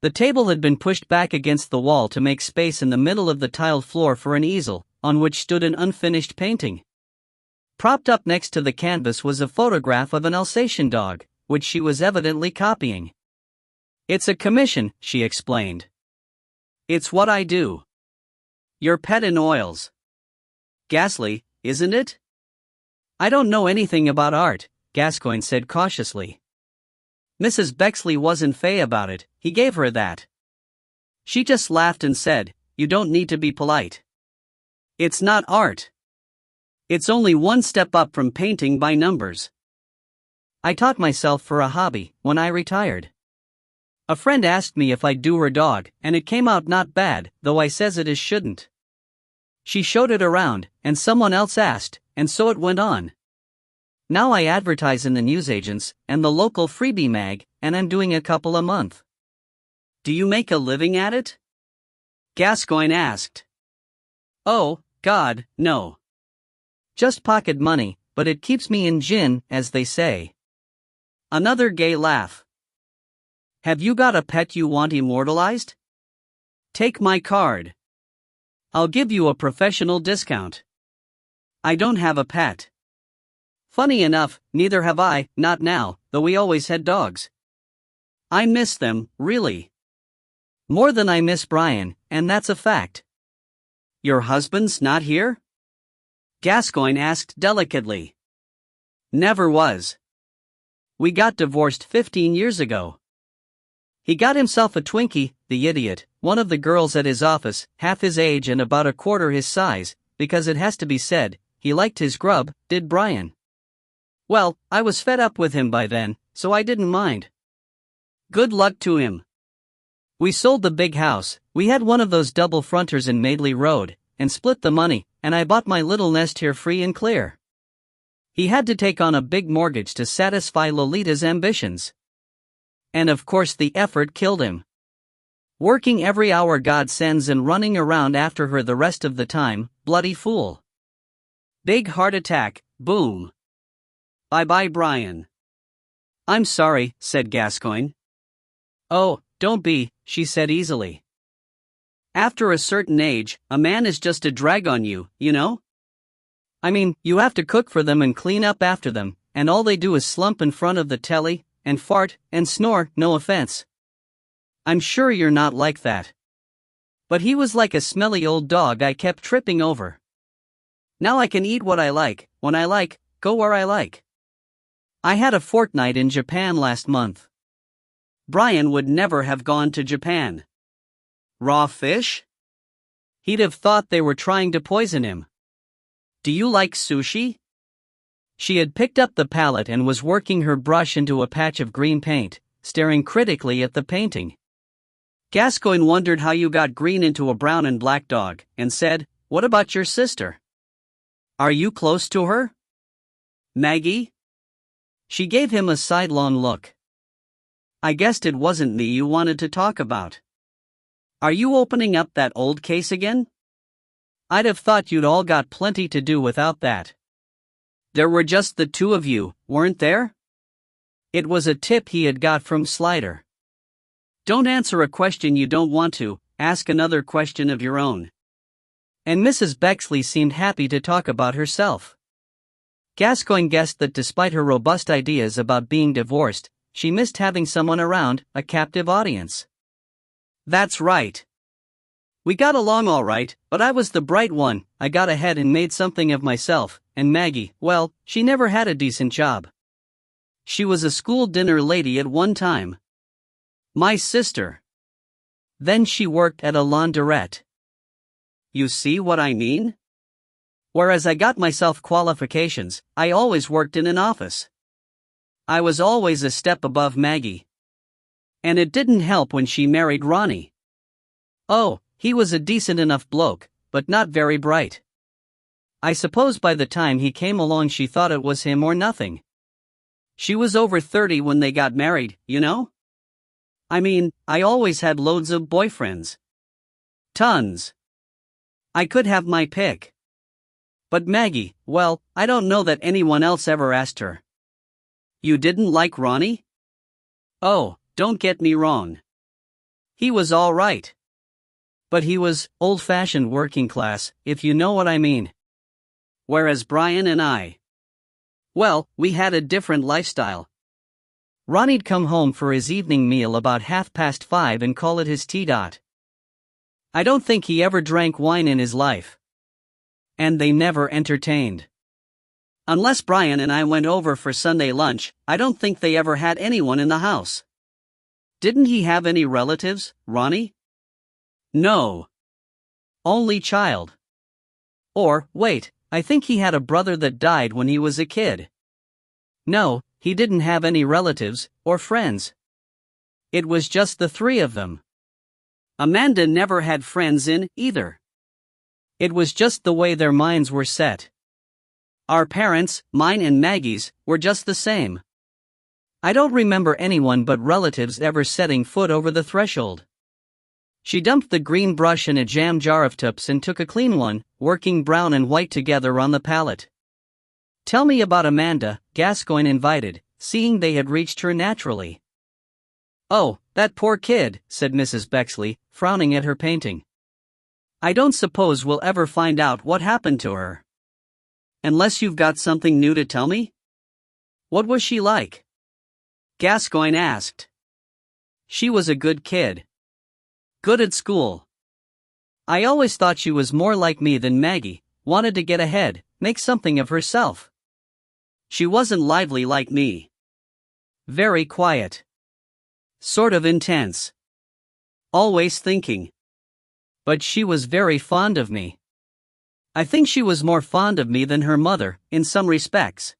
The table had been pushed back against the wall to make space in the middle of the tiled floor for an easel, on which stood an unfinished painting. Propped up next to the canvas was a photograph of an Alsatian dog, which she was evidently copying. It's a commission, she explained. It's what I do. Your pet in oils. Ghastly, isn't it? I don't know anything about art, Gascoigne said cautiously. Mrs. Bexley wasn't fey about it, he gave her that. She just laughed and said, you don't need to be polite. It's not art. It's only one step up from painting by numbers. I taught myself for a hobby, when I retired. A friend asked me if I'd do her dog, and it came out not bad, though I says it is shouldn't. She showed it around, and someone else asked, and so it went on. Now I advertise in the newsagents, and the local freebie mag, and I'm doing a couple a month. Do you make a living at it? Gascoigne asked. Oh, God, no. Just pocket money, but it keeps me in gin, as they say. Another gay laugh. Have you got a pet you want immortalized? Take my card. I'll give you a professional discount. I don't have a pet. Funny enough, neither have I, not now, though we always had dogs. I miss them, really. More than I miss Brian, and that's a fact. Your husband's not here? Gascoigne asked delicately. Never was. We got divorced 15 years ago. He got himself a Twinkie, the idiot, one of the girls at his office, half his age and about a quarter his size, because it has to be said, he liked his grub, did Brian. Well, I was fed up with him by then, so I didn't mind. Good luck to him. We sold the big house, we had one of those double fronters in Madeley Road, and split the money, and I bought my little nest here free and clear. He had to take on a big mortgage to satisfy Lolita's ambitions. And of course the effort killed him. Working every hour God sends and running around after her the rest of the time, bloody fool. Big heart attack, boom. Bye-bye Brian. I'm sorry, said Gascoigne. Oh, don't be, she said easily. After a certain age, a man is just a drag on you, you know? I mean, you have to cook for them and clean up after them, and all they do is slump in front of the telly, and fart, and snore, no offense. I'm sure you're not like that. But he was like a smelly old dog I kept tripping over. Now I can eat what I like, when I like, go where I like. I had a fortnight in Japan last month. Brian would never have gone to Japan. Raw fish? He'd have thought they were trying to poison him. Do you like sushi? She had picked up the palette and was working her brush into a patch of green paint, staring critically at the painting. Gascoigne wondered how you got green into a brown and black dog, and said, what about your sister? Are you close to her? Maggie? She gave him a sidelong look. I guessed it wasn't me you wanted to talk about. Are you opening up that old case again? I'd have thought you'd all got plenty to do without that. There were just the two of you, weren't there? It was a tip he had got from Slider. Don't answer a question you don't want to, ask another question of your own. And Mrs. Bexley seemed happy to talk about herself. Gascoigne guessed that despite her robust ideas about being divorced, she missed having someone around, a captive audience. That's right. We got along all right, but I was the bright one. I got ahead and made something of myself, and Maggie, well, she never had a decent job. She was a school dinner lady at one time. My sister. Then she worked at a laundrette. You see what I mean? Whereas I got myself qualifications, I always worked in an office. I was always a step above Maggie. And it didn't help when she married Ronnie. Oh, he was a decent enough bloke, but not very bright. I suppose by the time he came along she thought it was him or nothing. She was over 30 when they got married, you know? I mean, I always had loads of boyfriends. Tons. I could have my pick. But Maggie, well, I don't know that anyone else ever asked her. You didn't like Ronnie? Oh, don't get me wrong. He was all right. But he was old-fashioned working class, if you know what I mean. Whereas Brian and I, well, we had a different lifestyle. Ronnie'd come home for his evening meal about 5:30 and call it his tea dot. I don't think he ever drank wine in his life. And they never entertained. Unless Brian and I went over for Sunday lunch, I don't think they ever had anyone in the house. Didn't he have any relatives, Ronnie? No. Only child. Or, wait, I think he had a brother that died when he was a kid. No, he didn't have any relatives, or friends. It was just the three of them. Amanda never had friends in, either. It was just the way their minds were set. Our parents, mine and Maggie's, were just the same. I don't remember anyone but relatives ever setting foot over the threshold. She dumped the green brush in a jam jar of tips and took a clean one, working brown and white together on the palette. Tell me about Amanda, Gascoigne invited, seeing they had reached her naturally. Oh, that poor kid, said Mrs. Bexley, frowning at her painting. I don't suppose we'll ever find out what happened to her. Unless you've got something new to tell me? What was she like? Gascoigne asked. She was a good kid. Good at school. I always thought she was more like me than Maggie, wanted to get ahead, make something of herself. She wasn't lively like me. Very quiet. Sort of intense. Always thinking. But she was very fond of me. I think she was more fond of me than her mother, in some respects.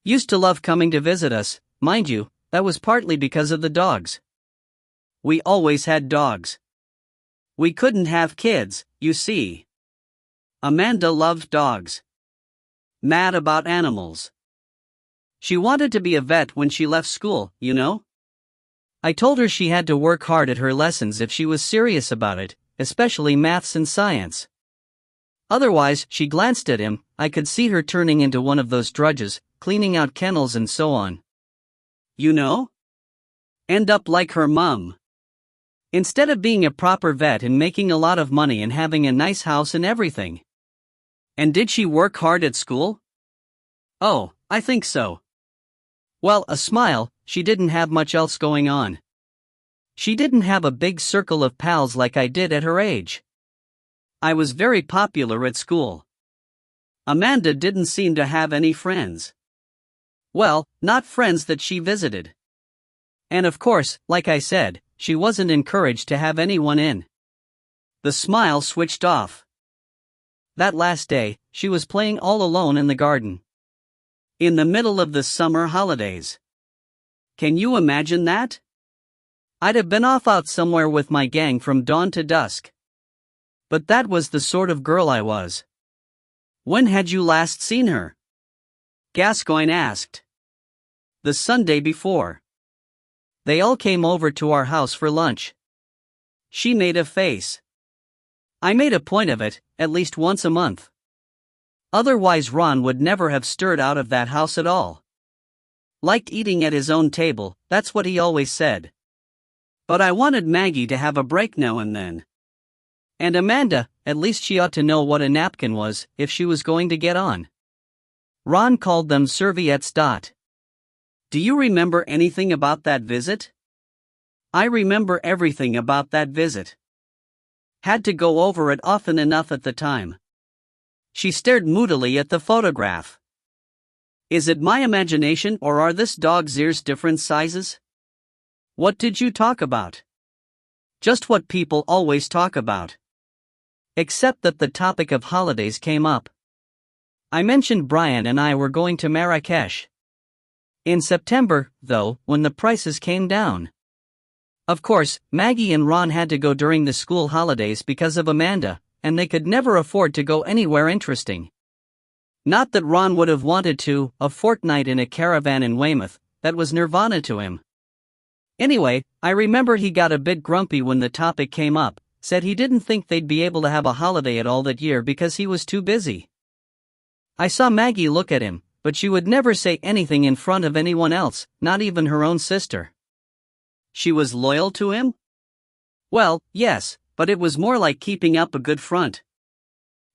Used to love coming to visit us, mind you, that was partly because of the dogs. We always had dogs. We couldn't have kids, you see. Amanda loved dogs. Mad about animals. She wanted to be a vet when she left school, you know? I told her she had to work hard at her lessons if she was serious about it, especially maths and science. Otherwise, she glanced at him, I could see her turning into one of those drudges, cleaning out kennels and so on. You know? End up like her mum. Instead of being a proper vet and making a lot of money and having a nice house and everything. And did she work hard at school? Oh, I think so. Well, a smile, she didn't have much else going on. She didn't have a big circle of pals like I did at her age. I was very popular at school. Amanda didn't seem to have any friends. Well, not friends that she visited. And of course, like I said, she wasn't encouraged to have anyone in. The smile switched off. That last day, she was playing all alone in the garden. In the middle of the summer holidays. Can you imagine that? I'd have been off out somewhere with my gang from dawn to dusk. But that was the sort of girl I was. When had you last seen her? Gascoigne asked. The Sunday before. They all came over to our house for lunch. She made a face. I made a point of it, at least once a month. Otherwise Ron would never have stirred out of that house at all. Liked eating at his own table, that's what he always said. But I wanted Maggie to have a break now and then. And Amanda, at least she ought to know what a napkin was, if she was going to get on. Ron called them serviettes. Do you remember anything about that visit? I remember everything about that visit. Had to go over it often enough at the time. She stared moodily at the photograph. Is it my imagination or are this dog's ears different sizes? What did you talk about? Just what people always talk about. Except that the topic of holidays came up. I mentioned Brian and I were going to Marrakesh. In September, though, when the prices came down. Of course, Maggie and Ron had to go during the school holidays because of Amanda, and they could never afford to go anywhere interesting. Not that Ron would have wanted to, a fortnight in a caravan in Weymouth, that was nirvana to him. Anyway, I remember he got a bit grumpy when the topic came up, said he didn't think they'd be able to have a holiday at all that year because he was too busy. I saw Maggie look at him, but she would never say anything in front of anyone else, not even her own sister. She was loyal to him? Well, yes, but it was more like keeping up a good front.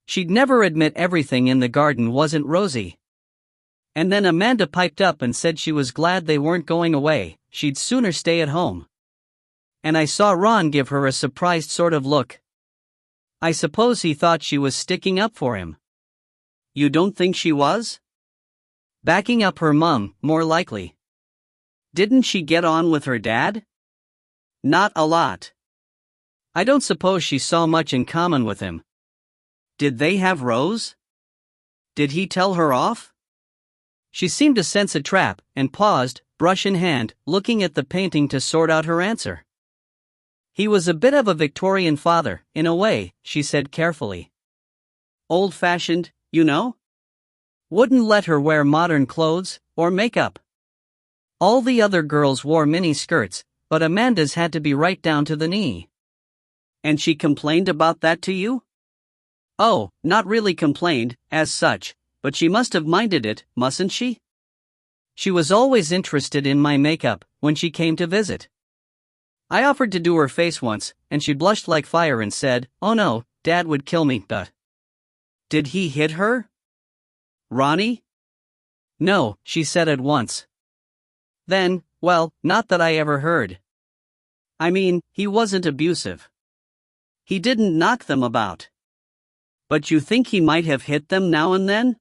She'd never admit everything in the garden wasn't rosy. And then Amanda piped up and said she was glad they weren't going away, she'd sooner stay at home. And I saw Ron give her a surprised sort of look. I suppose he thought she was sticking up for him. You don't think she was? Backing up her mum, more likely. Didn't she get on with her dad? Not a lot. I don't suppose she saw much in common with him. Did they have rows? Did he tell her off? She seemed to sense a trap, and paused, brush in hand, looking at the painting to sort out her answer. He was a bit of a Victorian father, in a way, she said carefully. Old-fashioned, you know? Wouldn't let her wear modern clothes, or makeup. All the other girls wore mini skirts, but Amanda's had to be right down to the knee. And she complained about that to you? Oh, not really complained, as such, but she must have minded it, mustn't she? She was always interested in my makeup, when she came to visit. I offered to do her face once, and she blushed like fire and said, "Oh no, Dad would kill me, but..." Did he hit her? Ronnie? No, she said at once. Then, well, not that I ever heard. I mean, he wasn't abusive. He didn't knock them about. But you think he might have hit them now and then?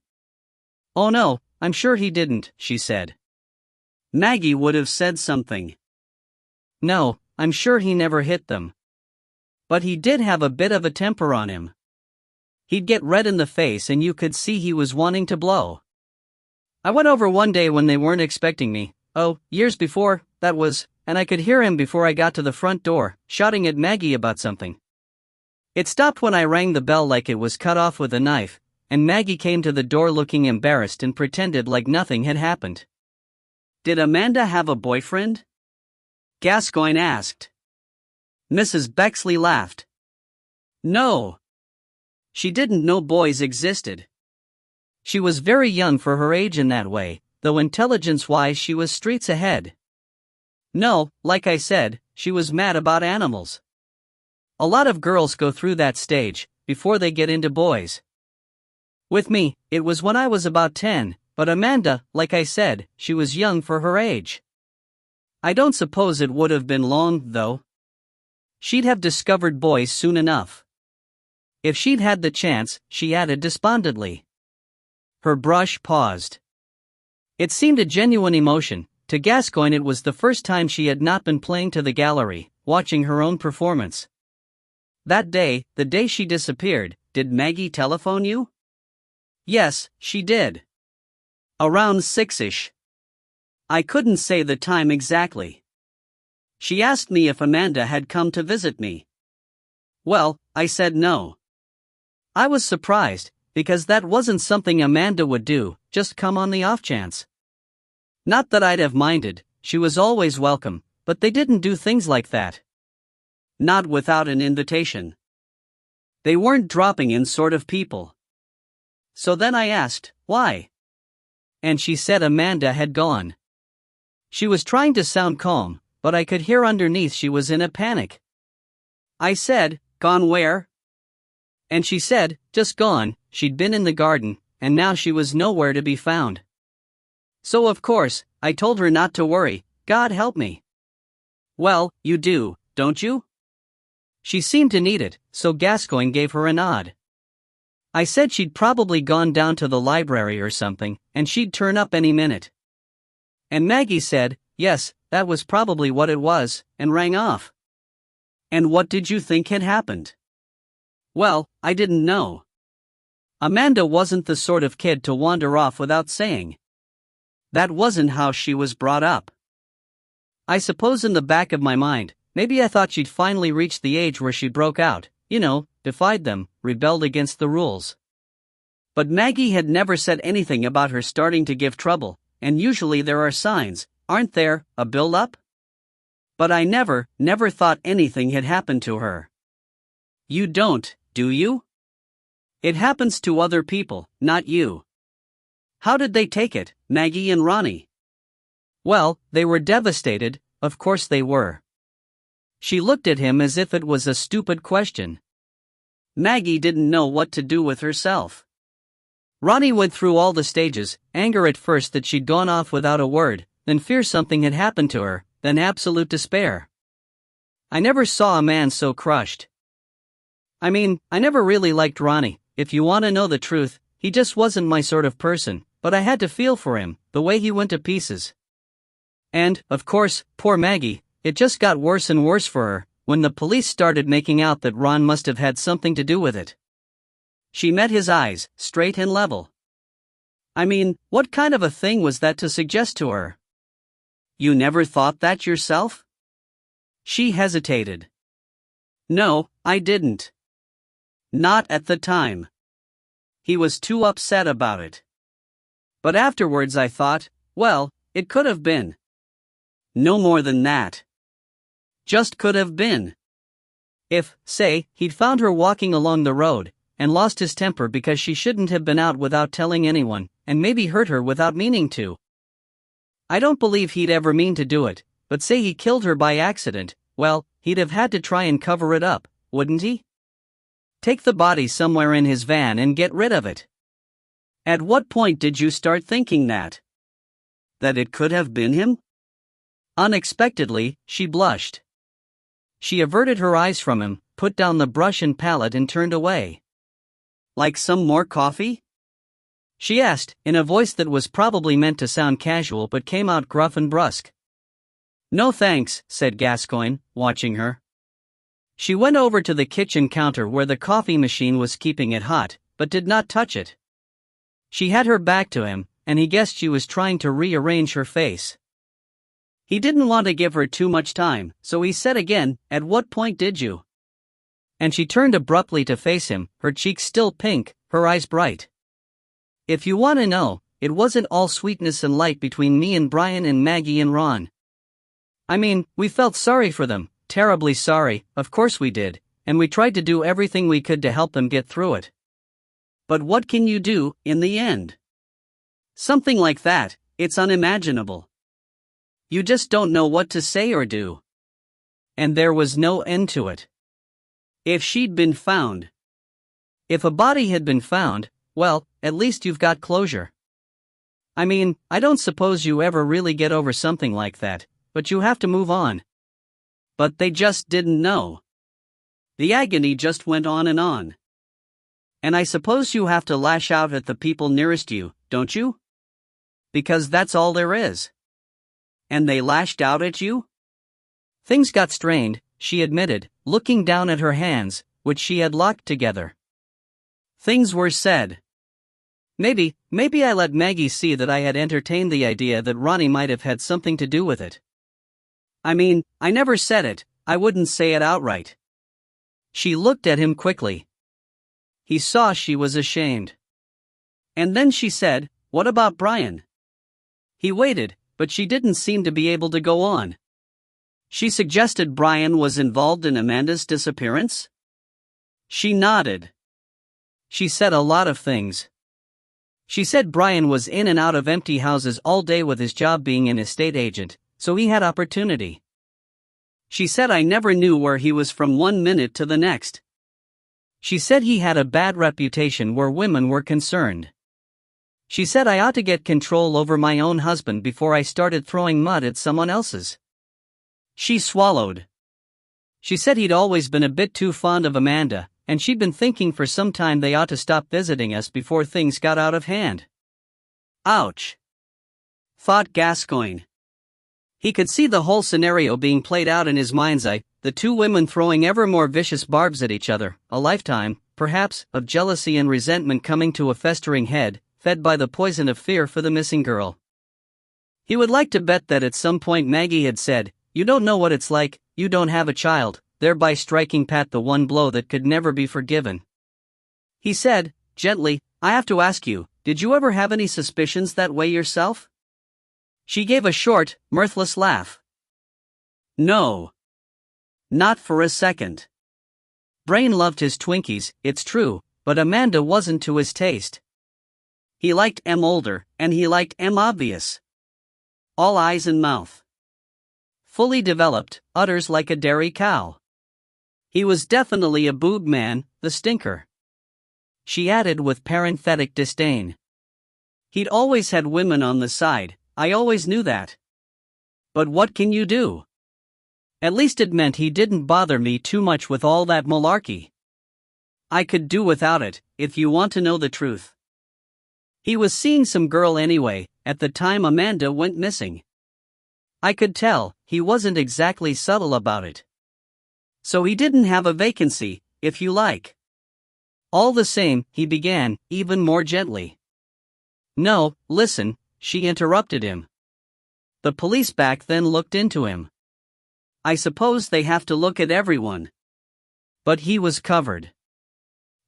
Oh no, I'm sure he didn't, she said. Maggie would have said something. No, I'm sure he never hit them. But he did have a bit of a temper on him. He'd get red in the face and you could see he was wanting to blow. I went over one day when they weren't expecting me, years before, that was, and I could hear him before I got to the front door, shouting at Maggie about something. It stopped when I rang the bell like it was cut off with a knife, and Maggie came to the door looking embarrassed and pretended like nothing had happened. Did Amanda have a boyfriend? Gascoigne asked. Mrs. Bexley laughed. No. She didn't know boys existed. She was very young for her age in that way, though intelligence-wise she was streets ahead. No, like I said, she was mad about animals. A lot of girls go through that stage, before they get into boys. With me, it was when I was about 10, but Amanda, like I said, she was young for her age. I don't suppose it would have been long, though. She'd have discovered boys soon enough. If she'd had the chance, she added despondently. Her brush paused. It seemed a genuine emotion. To Gascoigne it was the first time she had not been playing to the gallery, watching her own performance. That day, the day she disappeared, did Maggie telephone you? Yes, she did. Around 6-ish. I couldn't say the time exactly. She asked me if Amanda had come to visit me. Well, I said no. I was surprised, because that wasn't something Amanda would do, just come on the off chance. Not that I'd have minded, she was always welcome, but they didn't do things like that. Not without an invitation. They weren't dropping in sort of people. So then I asked, why? And she said Amanda had gone. She was trying to sound calm, but I could hear underneath she was in a panic. I said, gone where? And she said, just gone, she'd been in the garden, and now she was nowhere to be found. So of course, I told her not to worry, God help me. Well, you do, don't you? She seemed to need it, so Gascoigne gave her a nod. I said she'd probably gone down to the library or something, and she'd turn up any minute. And Maggie said, yes, that was probably what it was, and rang off. And what did you think had happened? Well, I didn't know. Amanda wasn't the sort of kid to wander off without saying. That wasn't how she was brought up. I suppose in the back of my mind, maybe I thought she'd finally reached the age where she broke out, defied them, rebelled against the rules. But Maggie had never said anything about her starting to give trouble, and usually there are signs, aren't there, a build-up? But I never thought anything had happened to her. You don't, do you? It happens to other people, not you. How did they take it, Maggie and Ronnie? Well, they were devastated, of course they were. She looked at him as if it was a stupid question. Maggie didn't know what to do with herself. Ronnie went through all the stages, anger at first that she'd gone off without a word, then fear something had happened to her, then absolute despair. I never saw a man so crushed. I mean, I never really liked Ronnie, if you want to know the truth, he just wasn't my sort of person, but I had to feel for him, the way he went to pieces. And, of course, poor Maggie, it just got worse and worse for her, when the police started making out that Ron must have had something to do with it. She met his eyes, straight and level. I mean, what kind of a thing was that to suggest to her? You never thought that yourself? She hesitated. No, I didn't. Not at the time. He was too upset about it. But afterwards I thought, well, it could have been. No more than that. Just could have been. If, say, he'd found her walking along the road, and lost his temper because she shouldn't have been out without telling anyone, and maybe hurt her without meaning to. I don't believe he'd ever mean to do it, but say he killed her by accident, well, he'd have had to try and cover it up, wouldn't he? Take the body somewhere in his van and get rid of it. At what point did you start thinking that? That it could have been him? Unexpectedly, she blushed. She averted her eyes from him, put down the brush and palette and turned away. Like some more coffee? She asked, in a voice that was probably meant to sound casual but came out gruff and brusque. No thanks, said Gascoigne, watching her. She went over to the kitchen counter where the coffee machine was keeping it hot, but did not touch it. She had her back to him, and he guessed she was trying to rearrange her face. He didn't want to give her too much time, so he said again, at what point did you? And she turned abruptly to face him, her cheeks still pink, her eyes bright. If you want to know, it wasn't all sweetness and light between me and Brian and Maggie and Ron. I mean, we felt sorry for them, terribly sorry, of course we did, and we tried to do everything we could to help them get through it. But what can you do, in the end? Something like that, it's unimaginable. You just don't know what to say or do. And there was no end to it. If she'd been found. If a body had been found, well, at least you've got closure. I mean, I don't suppose you ever really get over something like that, but you have to move on. But they just didn't know. The agony just went on. And I suppose you have to lash out at the people nearest you, don't you? Because that's all there is. And they lashed out at you? Things got strained, she admitted, looking down at her hands, which she had locked together. Things were said. Maybe I let Maggie see that I had entertained the idea that Ronnie might have had something to do with it. I mean, I never said it, I wouldn't say it outright. She looked at him quickly. He saw she was ashamed. And then she said, what about Brian? He waited, but she didn't seem to be able to go on. She suggested Brian was involved in Amanda's disappearance? She nodded. She said a lot of things. She said Brian was in and out of empty houses all day with his job being an estate agent, so he had opportunity. She said I never knew where he was from one minute to the next. She said he had a bad reputation where women were concerned. She said I ought to get control over my own husband before I started throwing mud at someone else's. She swallowed. She said he'd always been a bit too fond of Amanda, and she'd been thinking for some time they ought to stop visiting us before things got out of hand. Ouch, thought Gascoigne. He could see the whole scenario being played out in his mind's eye, the two women throwing ever more vicious barbs at each other, a lifetime, perhaps, of jealousy and resentment coming to a festering head, fed by the poison of fear for the missing girl. He would like to bet that at some point Maggie had said, "You don't know what it's like, you don't have a child," thereby striking Pat the one blow that could never be forgiven. He said, gently, "I have to ask you, did you ever have any suspicions that way yourself?" She gave a short, mirthless laugh. No. Not for a second. Brain loved his Twinkies, it's true, but Amanda wasn't to his taste. He liked M older, and he liked M obvious. All eyes and mouth. Fully developed, udders like a dairy cow. He was definitely a boob man, the stinker. She added with parenthetic disdain. He'd always had women on the side, I always knew that. But what can you do? At least it meant he didn't bother me too much with all that malarkey. I could do without it, if you want to know the truth. He was seeing some girl anyway, at the time Amanda went missing. I could tell, he wasn't exactly subtle about it. So he didn't have a vacancy, if you like. All the same, he began, even more gently. No, listen, she interrupted him. The police back then looked into him. I suppose they have to look at everyone. But he was covered.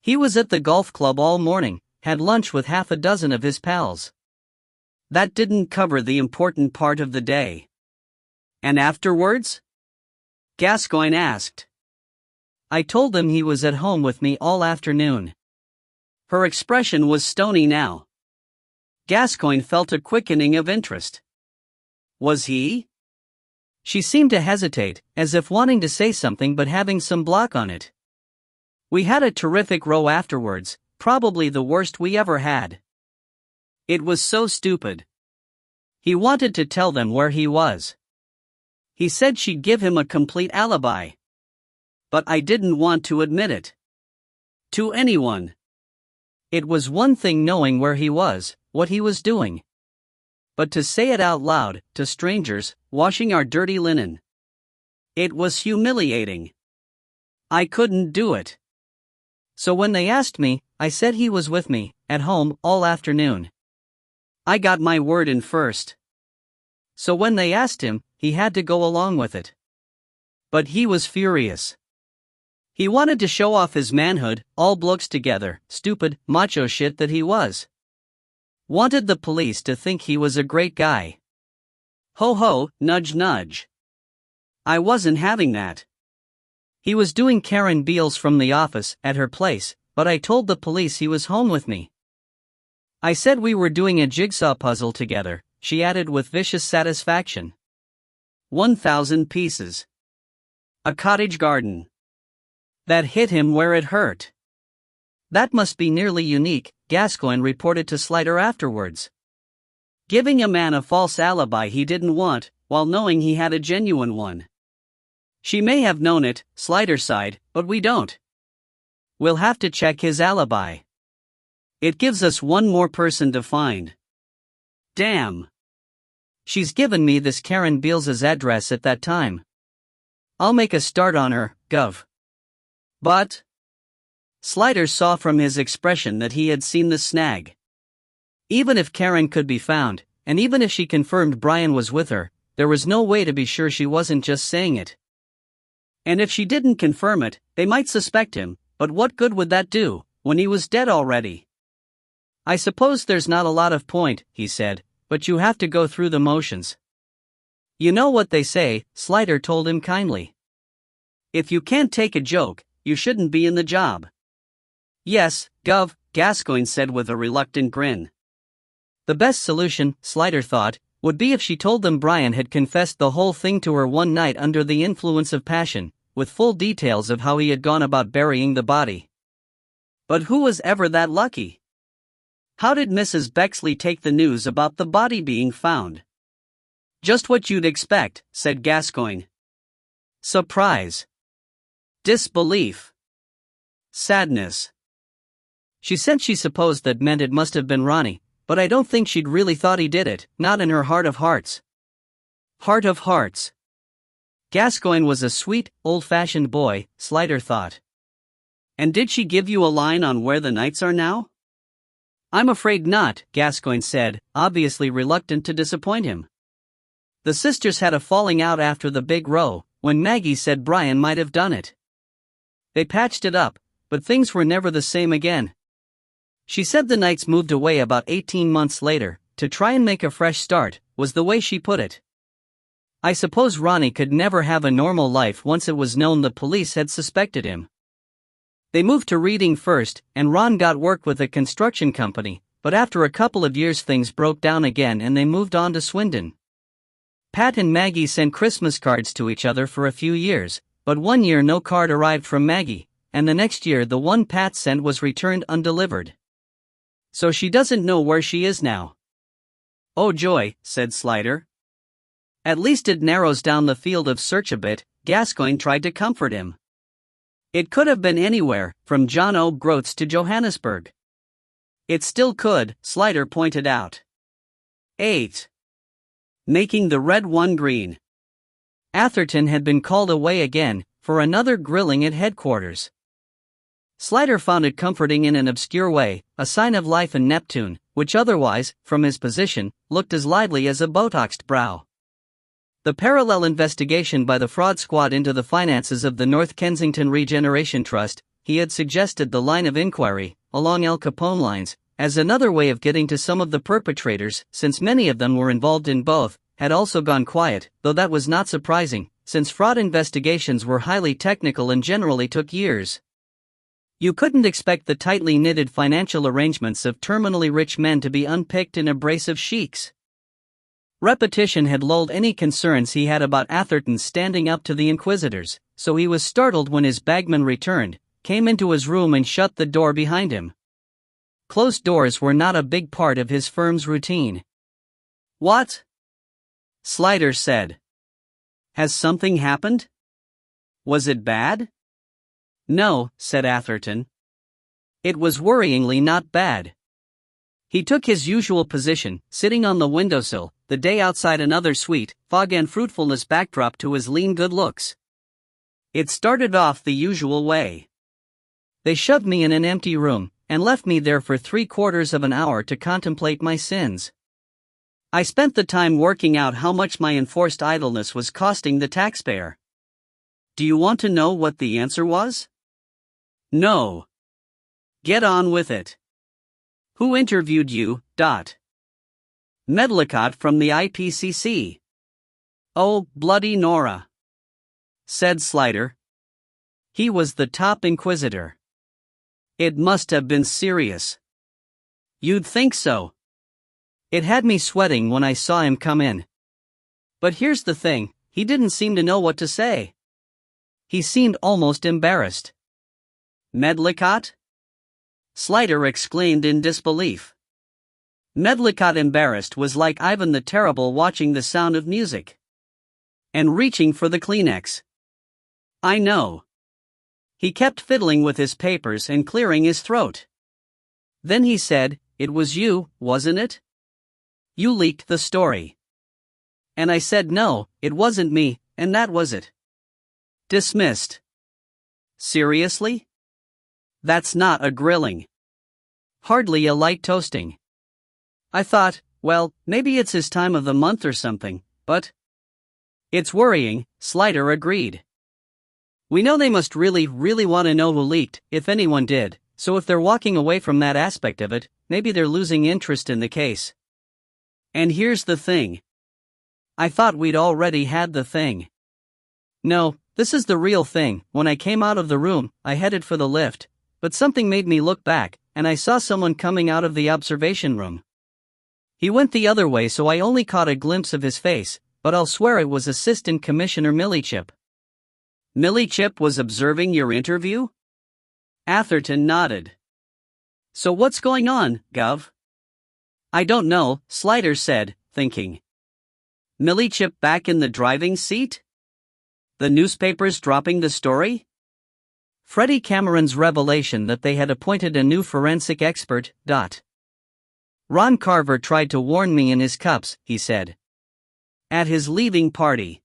He was at the golf club all morning, had lunch with half a dozen of his pals. That didn't cover the important part of the day. And afterwards? Gascoigne asked. I told them he was at home with me all afternoon. Her expression was stony now. Gascoigne felt a quickening of interest. Was he? She seemed to hesitate, as if wanting to say something but having some block on it. We had a terrific row afterwards, probably the worst we ever had. It was so stupid. He wanted to tell them where he was. He said she'd give him a complete alibi. But I didn't want to admit it. To anyone. It was one thing knowing where he was, what he was doing. But to say it out loud, to strangers, washing our dirty linen. It was humiliating. I couldn't do it. So when they asked me, I said he was with me, at home, all afternoon. I got my word in first. So when they asked him, he had to go along with it. But he was furious. He wanted to show off his manhood, all blokes together, stupid, macho shit that he was. Wanted the police to think he was a great guy. Ho ho, nudge nudge. I wasn't having that. He was doing Karen Beals from the office, at her place, but I told the police he was home with me. I said we were doing a jigsaw puzzle together, she added with vicious satisfaction. 1,000 pieces. A cottage garden. That hit him where it hurt. That must be nearly unique, Gascoigne reported to Slider afterwards. Giving a man a false alibi he didn't want, while knowing he had a genuine one. She may have known it, Slider sighed, but we don't. We'll have to check his alibi. It gives us one more person to find. Damn. She's given me this Karen Beals's address at that time. I'll make a start on her, Gov. But? Slider saw from his expression that he had seen the snag. Even if Karen could be found, and even if she confirmed Brian was with her, there was no way to be sure she wasn't just saying it. And if she didn't confirm it, they might suspect him, but what good would that do, when he was dead already? I suppose there's not a lot of point, he said, but you have to go through the motions. You know what they say, Slider told him kindly. If you can't take a joke, you shouldn't be in the job. Yes, Gov, Gascoigne said with a reluctant grin. The best solution, Slider thought, would be if she told them Brian had confessed the whole thing to her one night under the influence of passion, with full details of how he had gone about burying the body. But who was ever that lucky? How did Mrs. Bexley take the news about the body being found? Just what you'd expect, said Gascoigne. Surprise. Disbelief. Sadness. She said she supposed that meant it must have been Ronnie, but I don't think she'd really thought he did it, not in her heart of hearts. Heart of hearts. Gascoigne was a sweet, old-fashioned boy, Slider thought. And did she give you a line on where the Knights are now? I'm afraid not, Gascoigne said, obviously reluctant to disappoint him. The sisters had a falling out after the big row, when Maggie said Brian might have done it. They patched it up, but things were never the same again. She said the Knights moved away about 18 months later, to try and make a fresh start, was the way she put it. I suppose Ronnie could never have a normal life once it was known the police had suspected him. They moved to Reading first, and Ron got work with a construction company, but after a couple of years things broke down again and they moved on to Swindon. Pat and Maggie sent Christmas cards to each other for a few years, but one year no card arrived from Maggie, and the next year the one Pat sent was returned undelivered. So she doesn't know where she is now. Oh joy, said Slider. At least it narrows down the field of search a bit, Gascoigne tried to comfort him. It could have been anywhere, from John O'Groats to Johannesburg. It still could, Slider pointed out. 8. Making the red one green. Atherton had been called away again, for another grilling at headquarters. Slider found it comforting in an obscure way, a sign of life in Neptune, which otherwise, from his position, looked as lively as a botoxed brow. The parallel investigation by the fraud squad into the finances of the North Kensington Regeneration Trust, he had suggested the line of inquiry, along Al Capone lines, as another way of getting to some of the perpetrators, since many of them were involved in both, had also gone quiet, though that was not surprising, since fraud investigations were highly technical and generally took years. You couldn't expect the tightly knitted financial arrangements of terminally rich men to be unpicked in abrasive sheiks. Repetition had lulled any concerns he had about Atherton standing up to the inquisitors, so he was startled when his bagman returned, came into his room and shut the door behind him. Closed doors were not a big part of his firm's routine. What? Slider said. Has something happened? Was it bad? No, said Atherton. It was worryingly not bad. He took his usual position, sitting on the windowsill, the day outside another sweet, fog and fruitfulness backdrop to his lean good looks. It started off the usual way. They shoved me in an empty room, and left me there for 3/4 of an hour to contemplate my sins. I spent the time working out how much my enforced idleness was costing the taxpayer. Do you want to know what the answer was? No. Get on with it. Who interviewed you? Medlicott from the IPCC. Oh, bloody Nora, said Slider. He was the top inquisitor. It must have been serious. You'd think so. It had me sweating when I saw him come in. But here's the thing, he didn't seem to know what to say. He seemed almost embarrassed. Medlicott? Slider exclaimed in disbelief. Medlicott embarrassed was like Ivan the Terrible watching The Sound of Music. And reaching for the Kleenex. I know. He kept fiddling with his papers and clearing his throat. Then he said, "It was you, wasn't it? You leaked the story." And I said no, it wasn't me, and that was it. Dismissed. Seriously? That's not a grilling. Hardly a light toasting. I thought, well, maybe it's his time of the month or something, but... It's worrying, Slider agreed. We know they must really want to know who leaked, if anyone did, so if they're walking away from that aspect of it, maybe they're losing interest in the case. And here's the thing. I thought we'd already had the thing. No, this is the real thing. When I came out of the room, I headed for the lift, but something made me look back, and I saw someone coming out of the observation room. He went the other way, so I only caught a glimpse of his face, but I'll swear it was Assistant Commissioner Millichip. Millichip was observing your interview? Atherton nodded. So what's going on, Gov? I don't know, Slider said, thinking. Millie Chip back in the driving seat? The newspapers dropping the story? Freddie Cameron's revelation that they had appointed a new forensic expert. Ron Carver tried to warn me in his cups, he said. At his leaving party.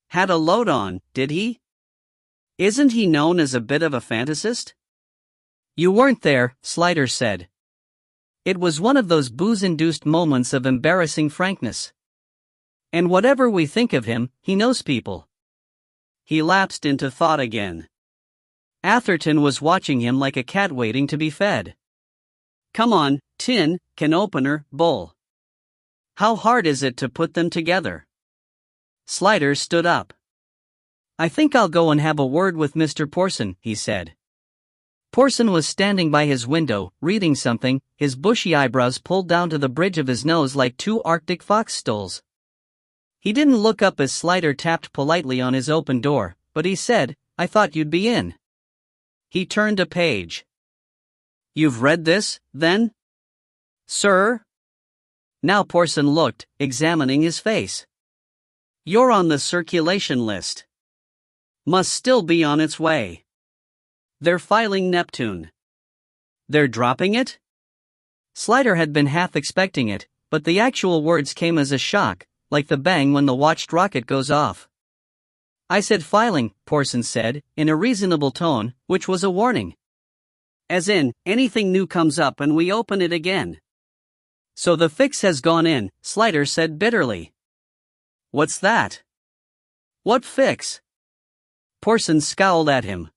Had a load on, did he? Isn't he known as a bit of a fantasist? You weren't there, Slider said. It was one of those booze-induced moments of embarrassing frankness. And whatever we think of him, he knows people. He lapsed into thought again. Atherton was watching him like a cat waiting to be fed. Come on, tin, can opener, bowl. How hard is it to put them together? Slider stood up. I think I'll go and have a word with Mr. Porson, he said. Porson was standing by his window, reading something, his bushy eyebrows pulled down to the bridge of his nose like two Arctic fox stoles. He didn't look up as Slider tapped politely on his open door, but he said, I thought you'd be in. He turned a page. You've read this, then? Sir? Now Porson looked, examining his face. You're on the circulation list. Must still be on its way. They're filing Neptune. They're dropping it? Slider had been half expecting it, but the actual words came as a shock, like the bang when the watched rocket goes off. I said filing, Porson said, in a reasonable tone, which was a warning. As in, anything new comes up and we open it again. So the fix has gone in, Slider said bitterly. What's that? What fix? Porson scowled at him.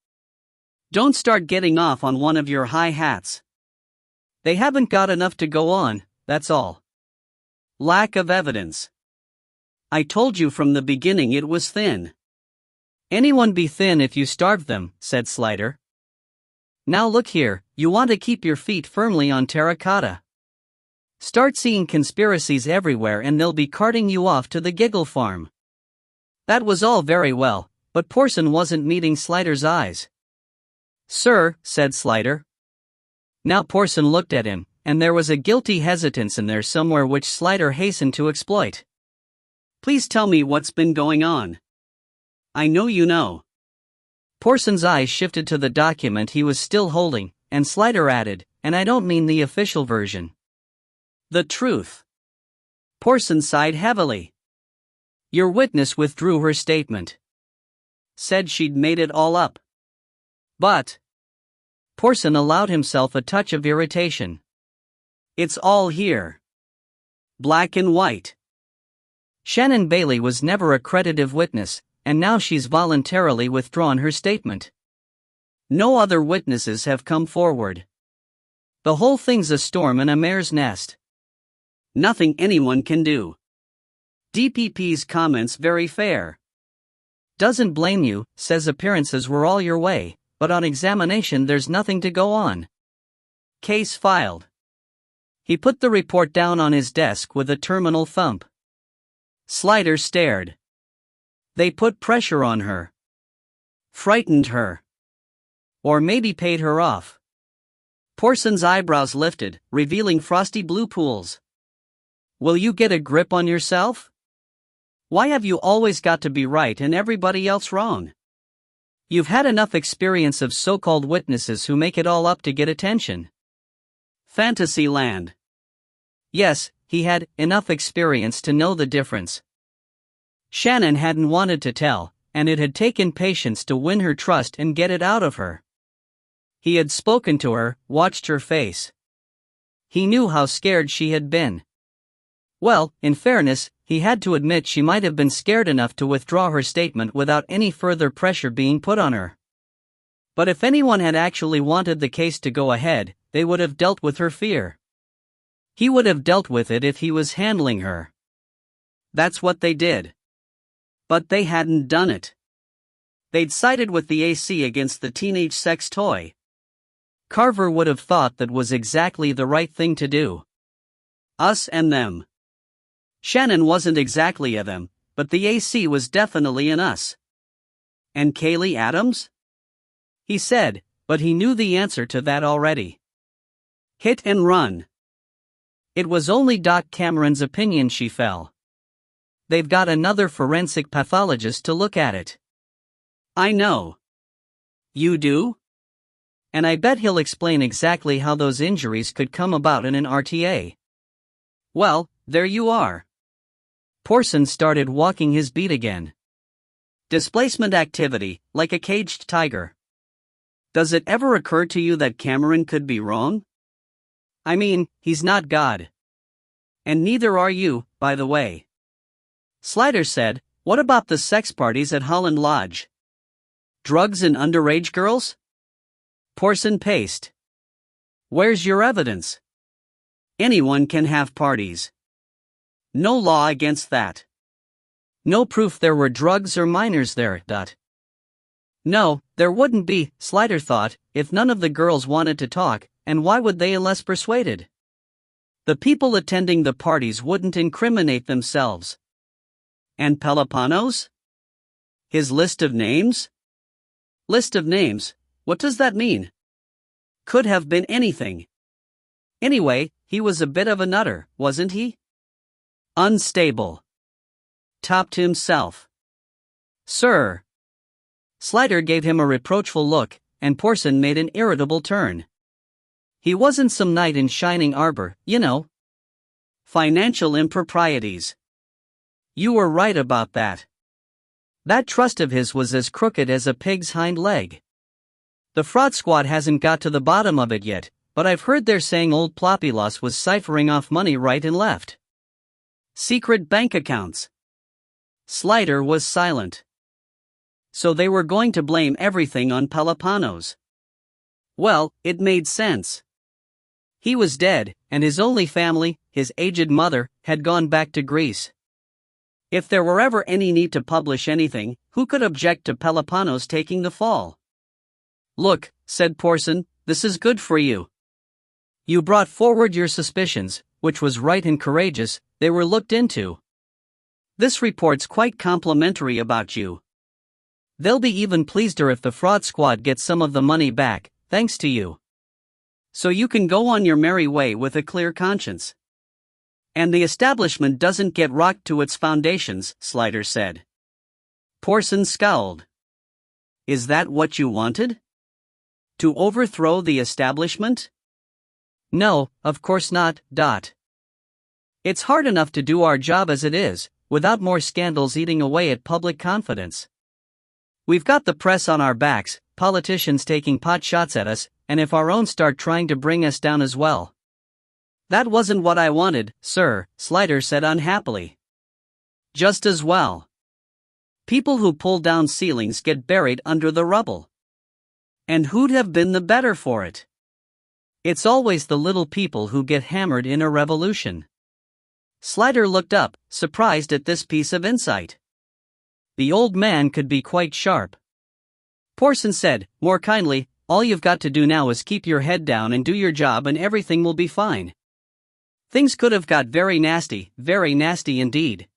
Don't start getting off on one of your high hats. They haven't got enough to go on, that's all. Lack of evidence. I told you from the beginning it was thin. Anyone be thin if you starve them, said Slider. Now look here, you want to keep your feet firmly on terracotta. Start seeing conspiracies everywhere and they'll be carting you off to the giggle farm. That was all very well, but Porson wasn't meeting Slider's eyes. Sir, said Slider. Now Porson looked at him, and there was a guilty hesitance in there somewhere which Slider hastened to exploit. Please tell me what's been going on. I know you know. Porson's eyes shifted to the document he was still holding, and Slider added, and I don't mean the official version. The truth. Porson sighed heavily. Your witness withdrew her statement. Said she'd made it all up. But. Porson allowed himself a touch of irritation. It's all here. Black and white. Shannon Bailey was never a creditive witness, and now she's voluntarily withdrawn her statement. No other witnesses have come forward. The whole thing's a storm in a mare's nest. Nothing anyone can do. DPP's comments very fair. Doesn't blame you, says appearances were all your way, but on examination there's nothing to go on. Case filed. He put the report down on his desk with a terminal thump. Slider stared. They put pressure on her. Frightened her. Or maybe paid her off. Porson's eyebrows lifted, revealing frosty blue pools. Will you get a grip on yourself? Why have you always got to be right and everybody else wrong? You've had enough experience of so-called witnesses who make it all up to get attention. Fantasyland. Yes, he had enough experience to know the difference. Shannon hadn't wanted to tell, and it had taken patience to win her trust and get it out of her. He had spoken to her, watched her face. He knew how scared she had been. Well, in fairness, he had to admit she might have been scared enough to withdraw her statement without any further pressure being put on her. But if anyone had actually wanted the case to go ahead, they would have dealt with her fear. He would have dealt with it if he was handling her. That's what they did. But they hadn't done it. They'd sided with the AC against the teenage sex toy. Carver would have thought that was exactly the right thing to do. Us and them. Shannon wasn't exactly a them, but the AC was definitely an us. And Kaylee Adams? He said, but he knew the answer to that already. Hit and run. It was only Doc Cameron's opinion she fell. They've got another forensic pathologist to look at it. I know. You do? And I bet he'll explain exactly how those injuries could come about in an RTA. Well, there you are. Porson started walking his beat again. Displacement activity, like a caged tiger. Does it ever occur to you that Cameron could be wrong? I mean, he's not God. And neither are you, by the way. Slider said, what about the sex parties at Holland Lodge? Drugs and underage girls? Porson paced. Where's your evidence? Anyone can have parties. No law against that. No proof there were drugs or minors there. No, there wouldn't be, Slider thought, if none of the girls wanted to talk, and why would they unless persuaded? The people attending the parties wouldn't incriminate themselves. And Peloponne's? His list of names? List of names, what does that mean? Could have been anything. Anyway, he was a bit of a nutter, wasn't he? Unstable. Topped himself. Sir. Slider gave him a reproachful look, and Porson made an irritable turn. He wasn't some knight in shining armor, you know. Financial improprieties. You were right about that. That trust of his was as crooked as a pig's hind leg. The fraud squad hasn't got to the bottom of it yet, but I've heard they're saying old Ploppylos was ciphering off money right and left. Secret bank accounts. Slider was silent. So they were going to blame everything on Peloponne's. Well, it made sense. He was dead, and his only family, his aged mother, had gone back to Greece. If there were ever any need to publish anything, who could object to Peloponne's taking the fall? Look, said Porson, this is good for you. You brought forward your suspicions, which was right and courageous, they were looked into. This report's quite complimentary about you. They'll be even pleaseder if the fraud squad gets some of the money back, thanks to you. So you can go on your merry way with a clear conscience. And the establishment doesn't get rocked to its foundations, Slider said. Porson scowled. Is that what you wanted? To overthrow the establishment? No, of course not. It's hard enough to do our job as it is, without more scandals eating away at public confidence. We've got the press on our backs, politicians taking pot shots at us, and if our own start trying to bring us down as well. That wasn't what I wanted, sir, Slider said unhappily. Just as well. People who pull down ceilings get buried under the rubble. And who'd have been the better for it? It's always the little people who get hammered in a revolution. Slider looked up, surprised at this piece of insight. The old man could be quite sharp. Porson said, more kindly, all you've got to do now is keep your head down and do your job and everything will be fine. Things could have got very nasty indeed.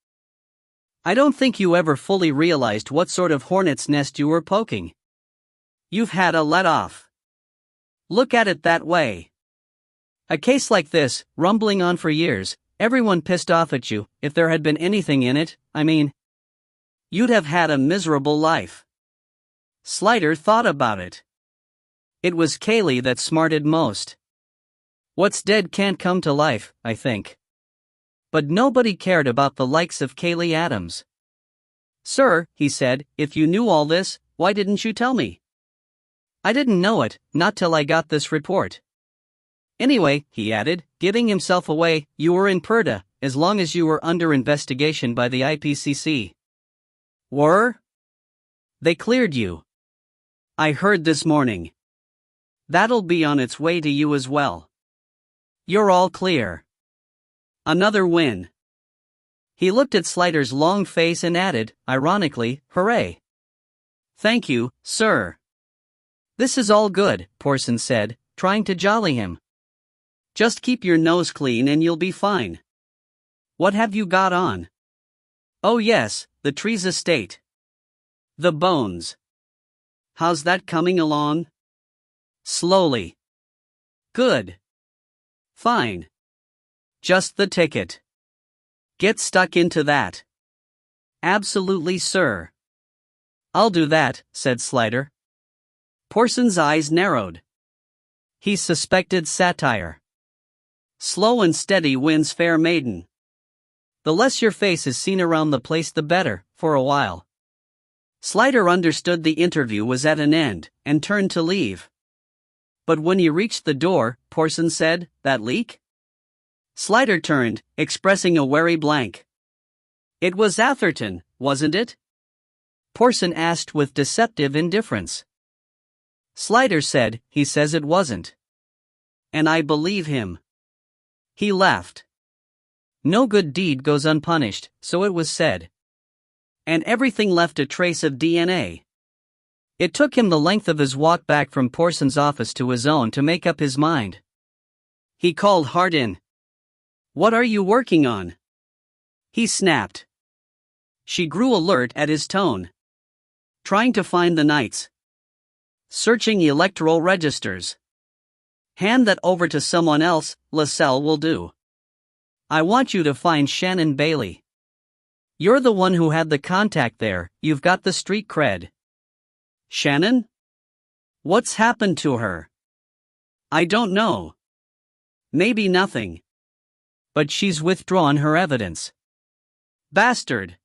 I don't think you ever fully realized what sort of hornet's nest you were poking. You've had a let-off. Look at it that way. A case like this, rumbling on for years, everyone pissed off at you, if there had been anything in it, I mean. You'd have had a miserable life. Slider thought about it. It was Kaylee that smarted most. What's dead can't come to life, I think. But nobody cared about the likes of Kaylee Adams. Sir, he said, if you knew all this, why didn't you tell me? I didn't know it, not till I got this report. Anyway, he added, giving himself away, you were in Purda, as long as you were under investigation by the IPCC. Were? They cleared you. I heard this morning. That'll be on its way to you as well. You're all clear. Another win. He looked at Slider's long face and added, ironically, hooray. Thank you, sir. This is all good, Porson said, trying to jolly him. Just keep your nose clean and you'll be fine. What have you got on? Oh yes, the Trees estate. The bones. How's that coming along? Slowly. Good. Fine. Just the ticket. Get stuck into that. Absolutely, sir. I'll do that, said Slider. Porson's eyes narrowed. He suspected satire. Slow and steady wins, fair maiden. The less your face is seen around the place the better, for a while. Slider understood the interview was at an end, and turned to leave. But when he reached the door, Porson said, "That leak?" Slider turned, expressing a wary blank. "It was Atherton, wasn't it?" Porson asked with deceptive indifference. Slider said, "He says it wasn't." And I believe him. He laughed. No good deed goes unpunished, so it was said. And everything left a trace of DNA. It took him the length of his walk back from Porson's office to his own to make up his mind. He called Hart in. "What are you working on?" he snapped. She grew alert at his tone. "Trying to find the knights. Searching electoral registers." "Hand that over to someone else, LaSalle will do. I want you to find Shannon Bailey. You're the one who had the contact there, you've got the street cred." "Shannon? What's happened to her?" "I don't know. Maybe nothing. But she's withdrawn her evidence." "Bastard,"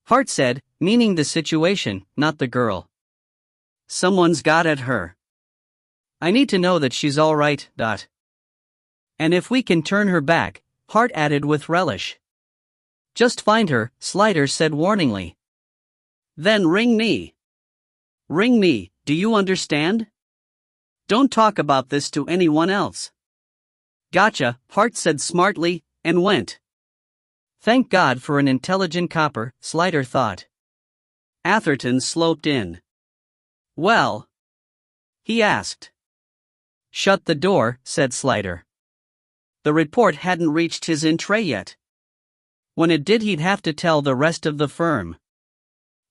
Hart said, meaning the situation, not the girl. "Someone's got at her. I need to know that she's all right, Dot. And if we can turn her back," Hart added with relish. "Just find her," Slider said warningly. "Then ring me. Ring me, do you understand? Don't talk about this to anyone else." "Gotcha," Hart said smartly, and went. Thank God for an intelligent copper, Slider thought. Atherton sloped in. "Well?" he asked. "Shut the door," said Slider. The report hadn't reached his in tray yet. When it did, he'd have to tell the rest of the firm.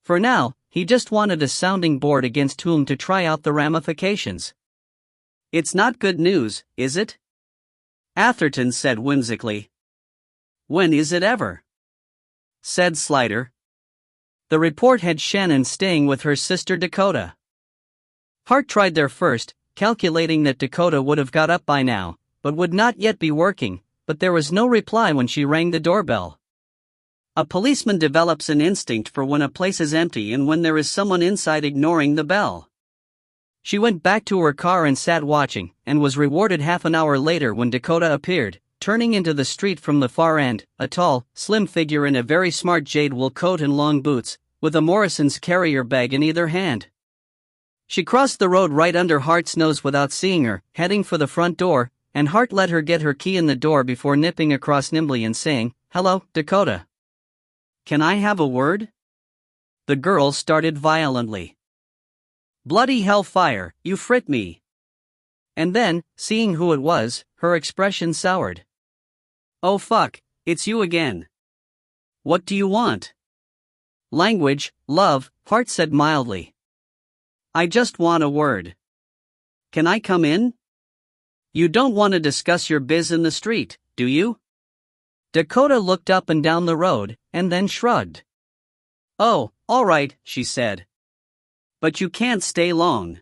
For now, he just wanted a sounding board against whom to try out the ramifications. "It's not good news, is it?" Atherton said whimsically. "When is it ever?" said Slider. The report had Shannon staying with her sister Dakota. Hart tried there first, calculating that Dakota would have got up by now, but would not yet be working, but there was no reply when she rang the doorbell. A policeman develops an instinct for when a place is empty and when there is someone inside ignoring the bell. She went back to her car and sat watching, and was rewarded half an hour later when Dakota appeared, turning into the street from the far end, a tall, slim figure in a very smart jade wool coat and long boots, with a Morrison's carrier bag in either hand. She crossed the road right under Hart's nose without seeing her, heading for the front door, and Hart let her get her key in the door before nipping across nimbly and saying, "Hello, Dakota. Can I have a word?" The girl started violently. "Bloody hellfire, you frit me." And then, seeing who it was, her expression soured. "Oh fuck, it's you again. What do you want?" "Language, love," Hart said mildly. "I just want a word. Can I come in?" "You don't want to discuss your biz in the street, do you?" Dakota looked up and down the road, and then shrugged. "Oh, all right," she said. "But you can't stay long.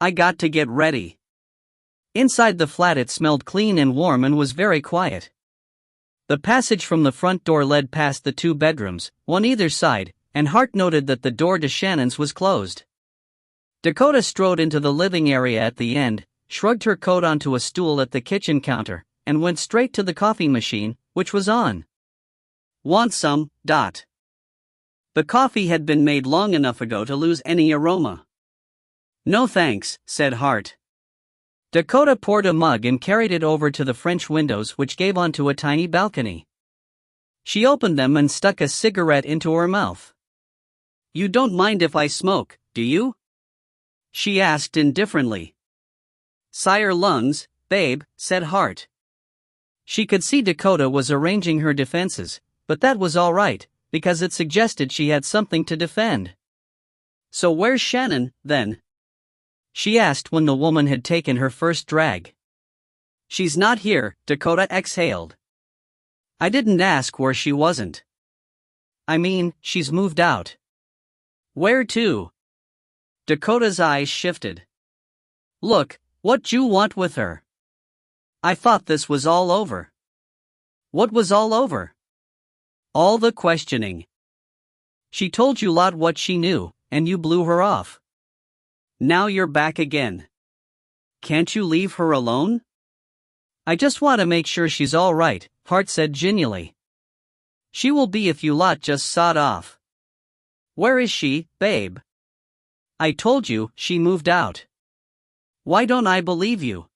I got to get ready." Inside the flat it smelled clean and warm and was very quiet. The passage from the front door led past the two bedrooms, one either side, and Hart noted that the door to Shannon's was closed. Dakota strode into the living area at the end, shrugged her coat onto a stool at the kitchen counter, and went straight to the coffee machine, which was on. "Want some, Dot?" The coffee had been made long enough ago to lose any aroma. "No thanks," said Hart. Dakota poured a mug and carried it over to the French windows, which gave onto a tiny balcony. She opened them and stuck a cigarette into her mouth. "You don't mind if I smoke, do you?" she asked indifferently. "Sire lungs, babe," said Hart. She could see Dakota was arranging her defenses, but that was all right, because it suggested she had something to defend. "So where's Shannon, then?" she asked when the woman had taken her first drag. She's not here, Dakota exhaled. I didn't ask where she wasn't. I mean, she's moved out. Where to? Dakota's eyes shifted. Look, what you want with her? I thought this was all over. What was all over? All the questioning. She told you lot what she knew, and you blew her off. Now you're back again. Can't you leave her alone? I just want to make sure she's all right, Hart said genially. She will be if you lot just sod off. Where is she, babe? I told you, she moved out. Why don't I believe you?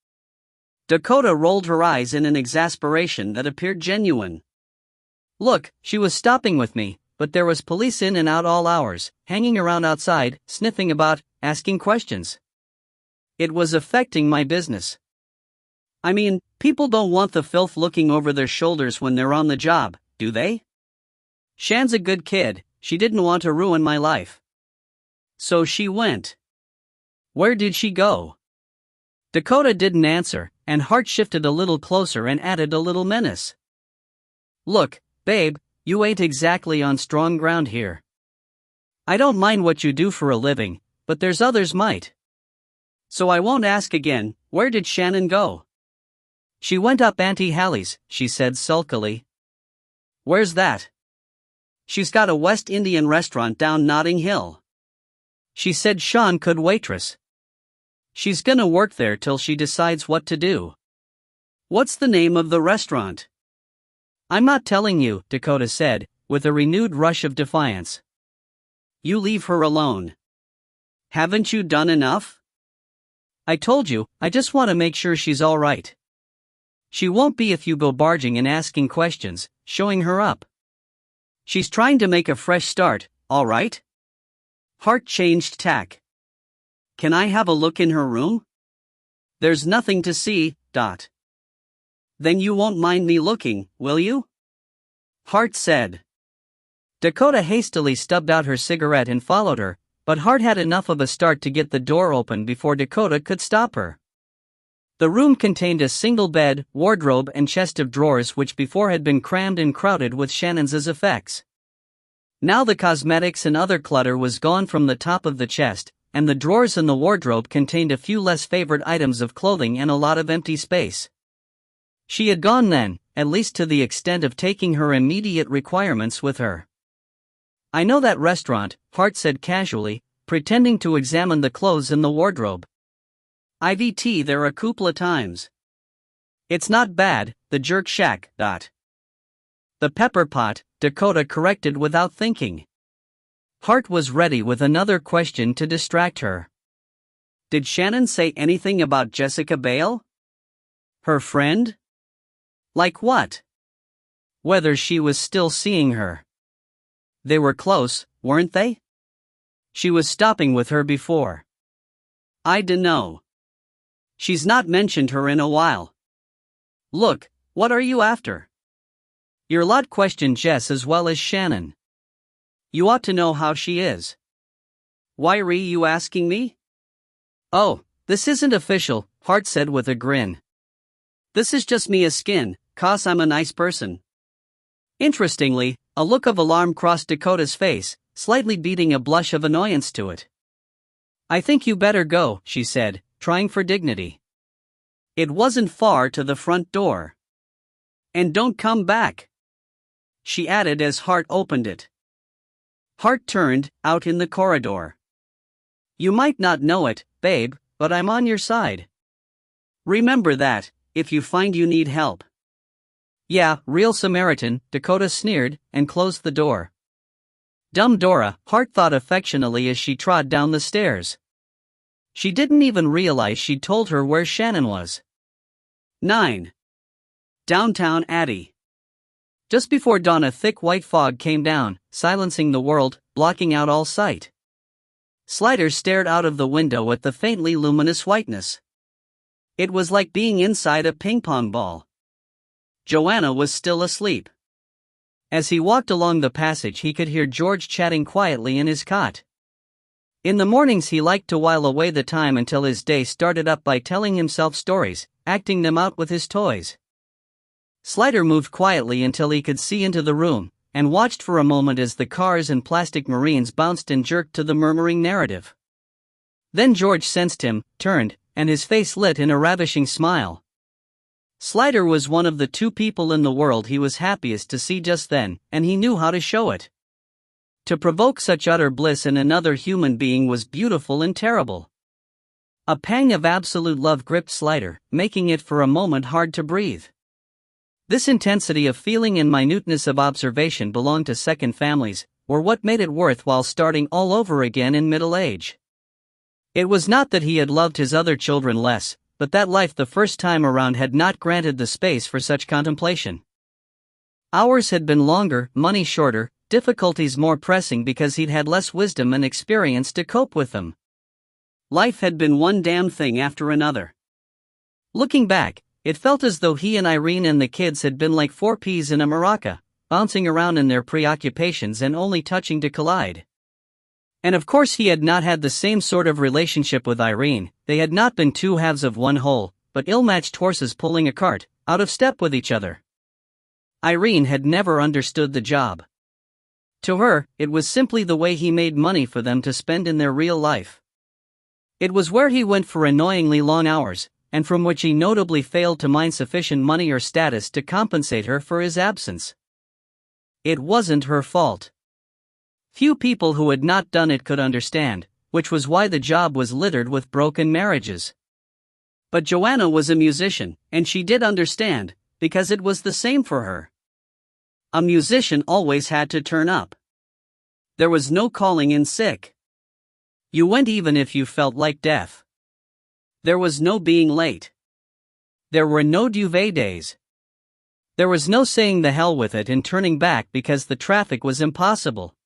Dakota rolled her eyes in an exasperation that appeared genuine. Look, she was stopping with me, but there was police in and out all hours, hanging around outside, sniffing about, asking questions. It was affecting my business. I mean, people don't want the filth looking over their shoulders when they're on the job, do they? Shan's a good kid, she didn't want to ruin my life. So she went. Where did she go? Dakota didn't answer, and Hart shifted a little closer and added a little menace. Look, babe, you ain't exactly on strong ground here. I don't mind what you do for a living, but there's others might. So I won't ask again, where did Shannon go? She went up Auntie Hallie's, she said sulkily. Where's that? She's got a West Indian restaurant down Notting Hill. She said Sean could waitress. She's gonna work there till she decides what to do. What's the name of the restaurant? I'm not telling you, Dakota said, with a renewed rush of defiance. You leave her alone. Haven't you done enough? I told you, I just want to make sure she's all right. She won't be if you go barging and asking questions, showing her up. She's trying to make a fresh start, all right? Hart changed tack. Can I have a look in her room? There's nothing to see, Dot. Then you won't mind me looking, will you? Hart said. Dakota hastily stubbed out her cigarette and followed her, but Hart had enough of a start to get the door open before Dakota could stop her. The room contained a single bed, wardrobe and chest of drawers which before had been crammed and crowded with Shannon's effects. Now the cosmetics and other clutter was gone from the top of the chest, and the drawers and the wardrobe contained a few less favored items of clothing and a lot of empty space. She had gone then, at least to the extent of taking her immediate requirements with her. I know that restaurant, Hart said casually, pretending to examine the clothes in the wardrobe. IVT there a couple of times. It's not bad, the jerk shack, Dot. The pepper pot, Dakota corrected without thinking. Hart was ready with another question to distract her. Did Shannon say anything about Jessica Bale? Her friend? Like what? Whether she was still seeing her. They were close, weren't they? She was stopping with her before. I dunno. She's not mentioned her in a while. Look, what are you after? Your lot questioned Jess as well as Shannon. You ought to know how she is. Why re you asking me? Oh, this isn't official, Hart said with a grin. This is just me a skin, 'cause I'm a nice person. Interestingly, a look of alarm crossed Dakota's face, slightly beating a blush of annoyance to it. I think you better go, she said, trying for dignity. It wasn't far to the front door. And don't come back, she added as Hart opened it. Hart turned, out in the corridor. You might not know it, babe, but I'm on your side. Remember that, if you find you need help. Yeah, real Samaritan, Dakota sneered, and closed the door. Dumb Dora, Hart thought affectionately as she trod down the stairs. She didn't even realize she'd told her where Shannon was. 9. Downtown Addie. Just before dawn a thick white fog came down, silencing the world, blocking out all sight. Sliders stared out of the window at the faintly luminous whiteness. It was like being inside a ping-pong ball. Joanna was still asleep. As he walked along the passage he could hear George chatting quietly in his cot. In the mornings he liked to while away the time until his day started up by telling himself stories, acting them out with his toys. Slider moved quietly until he could see into the room, and watched for a moment as the cars and plastic marines bounced and jerked to the murmuring narrative. Then George sensed him, turned, and his face lit in a ravishing smile. Slider was one of the two people in the world he was happiest to see just then, and he knew how to show it. To provoke such utter bliss in another human being was beautiful and terrible. A pang of absolute love gripped Slider, making it for a moment hard to breathe. This intensity of feeling and minuteness of observation belonged to second families, or what made it worthwhile starting all over again in middle age. It was not that he had loved his other children less, but that life the first time around had not granted the space for such contemplation. Hours had been longer, money shorter, difficulties more pressing because he'd had less wisdom and experience to cope with them. Life had been one damn thing after another. Looking back, it felt as though he and Irene and the kids had been like four peas in a maraca, bouncing around in their preoccupations and only touching to collide. And of course he had not had the same sort of relationship with Irene. They had not been two halves of one whole, but ill-matched horses pulling a cart, out of step with each other. Irene had never understood the job. To her, it was simply the way he made money for them to spend in their real life. It was where he went for annoyingly long hours, and from which he notably failed to mine sufficient money or status to compensate her for his absence. It wasn't her fault. Few people who had not done it could understand, which was why the job was littered with broken marriages. But Joanna was a musician, and she did understand, because it was the same for her. A musician always had to turn up. There was no calling in sick. You went even if you felt like death. There was no being late. There were no duvet days. There was no saying the hell with it and turning back because the traffic was impossible.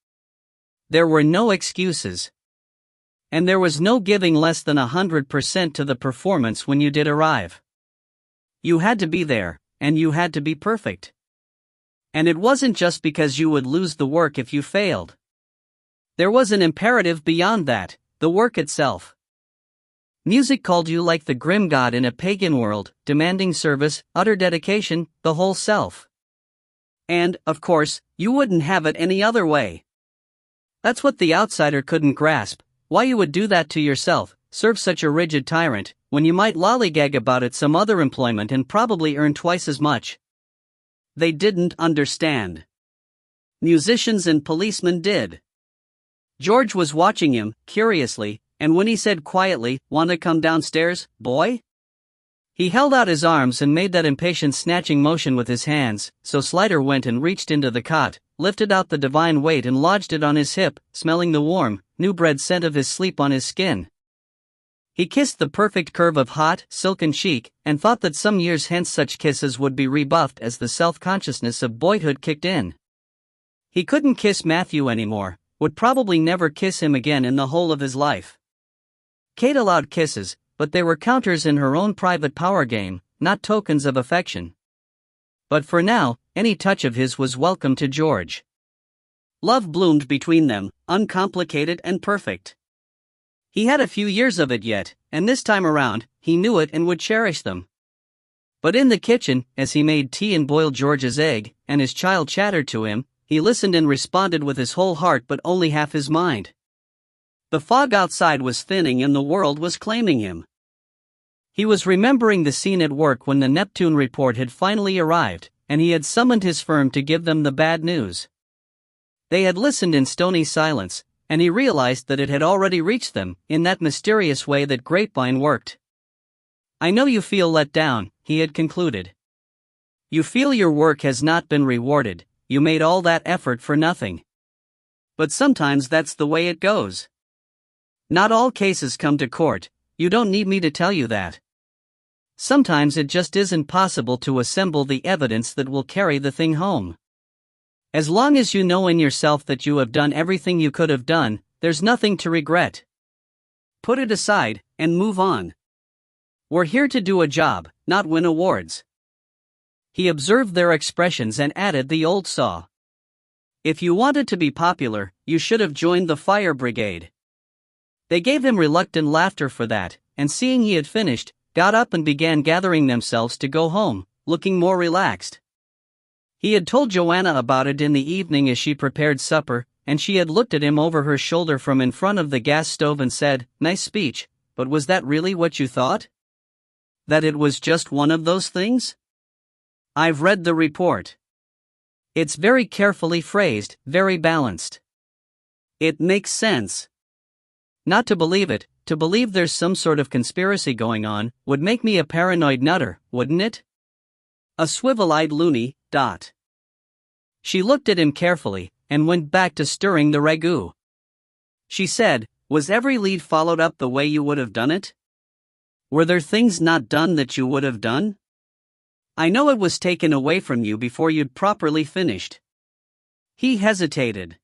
There were no excuses. And there was no giving less than 100% to the performance when you did arrive. You had to be there, and you had to be perfect. And it wasn't just because you would lose the work if you failed. There was an imperative beyond that, the work itself. Music called you like the grim god in a pagan world, demanding service, utter dedication, the whole self. And, of course, you wouldn't have it any other way. That's what the outsider couldn't grasp, why you would do that to yourself, serve such a rigid tyrant, when you might lollygag about it some other employment and probably earn twice as much. They didn't understand. Musicians and policemen did. George was watching him, curiously, and when he said quietly, "Want to come downstairs, boy?" He held out his arms and made that impatient snatching motion with his hands, so Slider went and reached into the cot, lifted out the divine weight and lodged it on his hip, smelling the warm, new-bred scent of his sleep on his skin. He kissed the perfect curve of hot, silken cheek, and thought that some years hence such kisses would be rebuffed as the self-consciousness of boyhood kicked in. He couldn't kiss Matthew anymore, would probably never kiss him again in the whole of his life. Kate allowed kisses, but they were counters in her own private power game, not tokens of affection. But for now, any touch of his was welcome to George. Love bloomed between them, uncomplicated and perfect. He had a few years of it yet, and this time around, he knew it and would cherish them. But in the kitchen, as he made tea and boiled George's egg, and his child chattered to him, he listened and responded with his whole heart but only half his mind. The fog outside was thinning and the world was claiming him. He was remembering the scene at work when the Neptune report had finally arrived, and he had summoned his firm to give them the bad news. They had listened in stony silence, and he realized that it had already reached them, in that mysterious way that grapevine worked. "I know you feel let down," he had concluded. "You feel your work has not been rewarded, you made all that effort for nothing. But sometimes that's the way it goes. Not all cases come to court, you don't need me to tell you that. Sometimes it just isn't possible to assemble the evidence that will carry the thing home. As long as you know in yourself that you have done everything you could have done, there's nothing to regret. Put it aside, and move on. We're here to do a job, not win awards." He observed their expressions and added the old saw. "If you wanted to be popular, you should have joined the fire brigade." They gave him reluctant laughter for that, and seeing he had finished, got up and began gathering themselves to go home, looking more relaxed. He had told Joanna about it in the evening as she prepared supper, and she had looked at him over her shoulder from in front of the gas stove and said, "Nice speech, but was that really what you thought? That it was just one of those things? I've read the report. It's very carefully phrased, very balanced. It makes sense. Not to believe it, to believe there's some sort of conspiracy going on, would make me a paranoid nutter, wouldn't it? A swivel-eyed loony, dot." She looked at him carefully, and went back to stirring the ragout. She said, "Was every lead followed up the way you would have done it? Were there things not done that you would have done? I know it was taken away from you before you'd properly finished." He hesitated.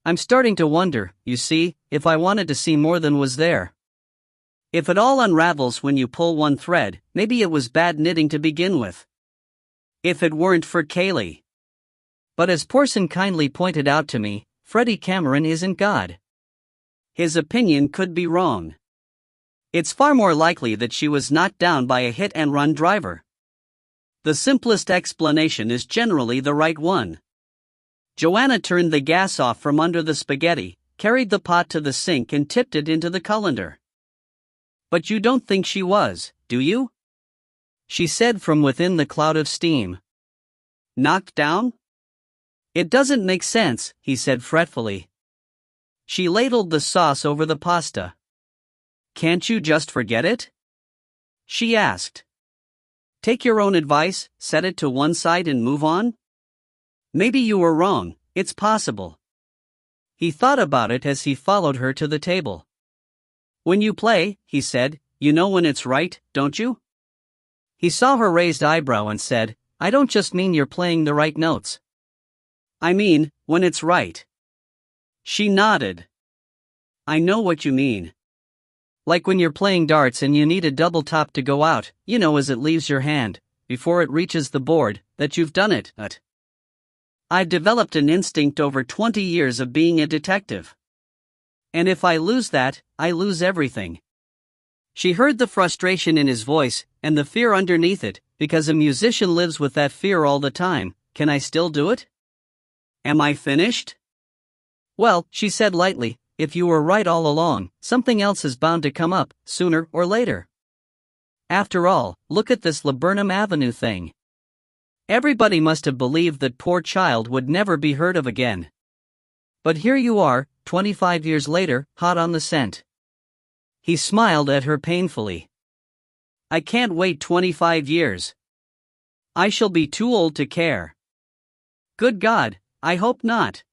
"I'm starting to wonder, you see, if I wanted to see more than was there. If it all unravels when you pull one thread, maybe it was bad knitting to begin with. If it weren't for Kaylee. But as Porson kindly pointed out to me, Freddie Cameron isn't God. His opinion could be wrong. It's far more likely that she was knocked down by a hit-and-run driver. The simplest explanation is generally the right one." Joanna turned the gas off from under the spaghetti, carried the pot to the sink and tipped it into the colander. "But you don't think she was, do you?" she said from within the cloud of steam. "Knocked down? It doesn't make sense," he said fretfully. She ladled the sauce over the pasta. "Can't you just forget it?" she asked. "Take your own advice, set it to one side and move on? Maybe you were wrong, it's possible." He thought about it as he followed her to the table. "When you play," he said, "you know when it's right, don't you?" He saw her raised eyebrow and said, "I don't just mean you're playing the right notes. I mean, when it's right." She nodded. "I know what you mean. Like when you're playing darts and you need a double top to go out, you know as it leaves your hand, before it reaches the board, that you've done it. I've developed an instinct over 20 years of being a detective. And if I lose that, I lose everything." She heard the frustration in his voice, and the fear underneath it, because a musician lives with that fear all the time. "Can I still do it? Am I finished?" "Well," she said lightly, "if you were right all along, something else is bound to come up, sooner or later. After all, look at this Laburnum Avenue thing. Everybody must have believed that poor child would never be heard of again. But here you are, 25 years later, hot on the scent." He smiled at her painfully. "I can't wait 25 years. I shall be too old to care." "Good God, I hope not,"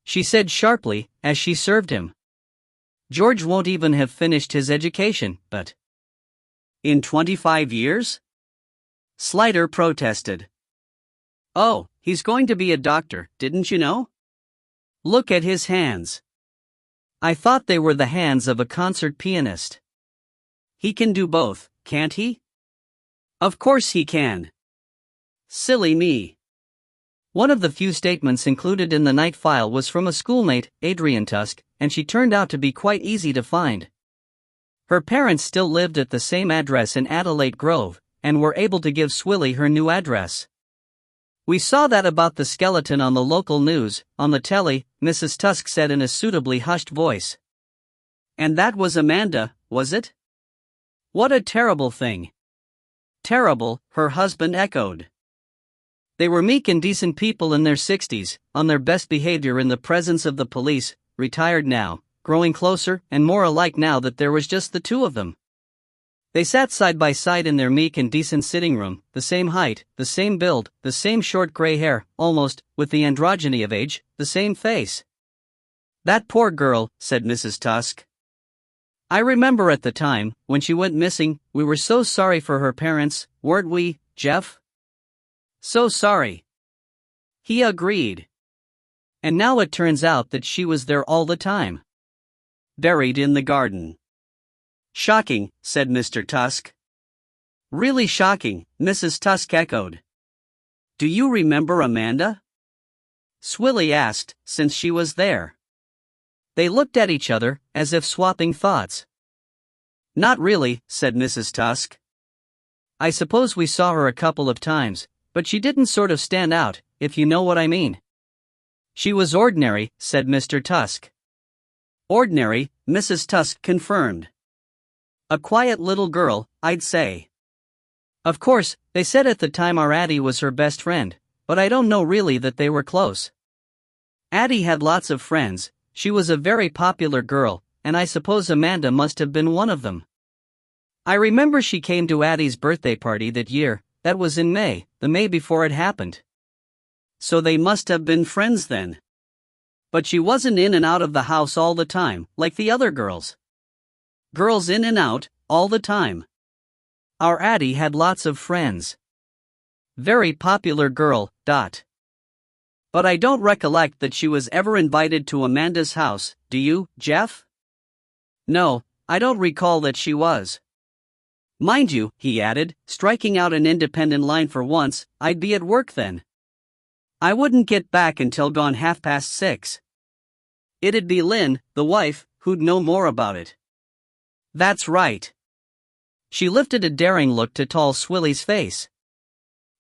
she said sharply, as she served him. "George won't even have finished his education, but—" "In 25 years? Slider protested. "Oh, he's going to be a doctor, didn't you know? Look at his hands. I thought they were the hands of a concert pianist. He can do both, can't he?" "Of course he can. Silly me." One of the few statements included in the night file was from a schoolmate, Adrian Tusk, and she turned out to be quite easy to find. Her parents still lived at the same address in Adelaide Grove, and were able to give Swilly her new address. "We saw that about the skeleton on the local news, on the telly," Mrs. Tusk said in a suitably hushed voice. "And that was Amanda, was it? What a terrible thing." "Terrible," her husband echoed. "They were meek and decent people in their 60s, on their best behavior in the presence of the police, retired now, growing closer and more alike now that there was just the two of them. They sat side by side in their meek and decent sitting room, the same height, the same build, the same short gray hair, almost, with the androgyny of age, the same face." "That poor girl," said Mrs. Tusk. "I remember at the time, when she went missing, we were so sorry for her parents, weren't we, Jeff?" "So sorry." He agreed. "And now it turns out that she was there all the time. Buried in the garden." "Shocking," said Mr. Tusk. "Really shocking," Mrs. Tusk echoed. "Do you remember Amanda?" Swilly asked, since she was there. They looked at each other, as if swapping thoughts. Not really, said Mrs. Tusk. I suppose we saw her a couple of times, but she didn't sort of stand out, if you know what I mean. She was ordinary, said Mr. Tusk. Ordinary, Mrs. Tusk confirmed. A quiet little girl, I'd say. Of course, they said at the time our Addie was her best friend, but I don't know really that they were close. Addie had lots of friends, she was a very popular girl, and I suppose Amanda must have been one of them. I remember she came to Addie's birthday party that year, that was in May, the May before it happened. So they must have been friends then. But she wasn't in and out of the house all the time, like the other girls. Girls in and out, all the time. Our Addie had lots of friends. Very popular girl, ... But I don't recollect that she was ever invited to Amanda's house, do you, Jeff? No, I don't recall that she was. Mind you, he added, striking out an independent line for once, I'd be at work then. I wouldn't get back until gone 6:30. It'd be Lynn, the wife, who'd know more about it. That's right. She lifted a daring look to tall Swilly's face.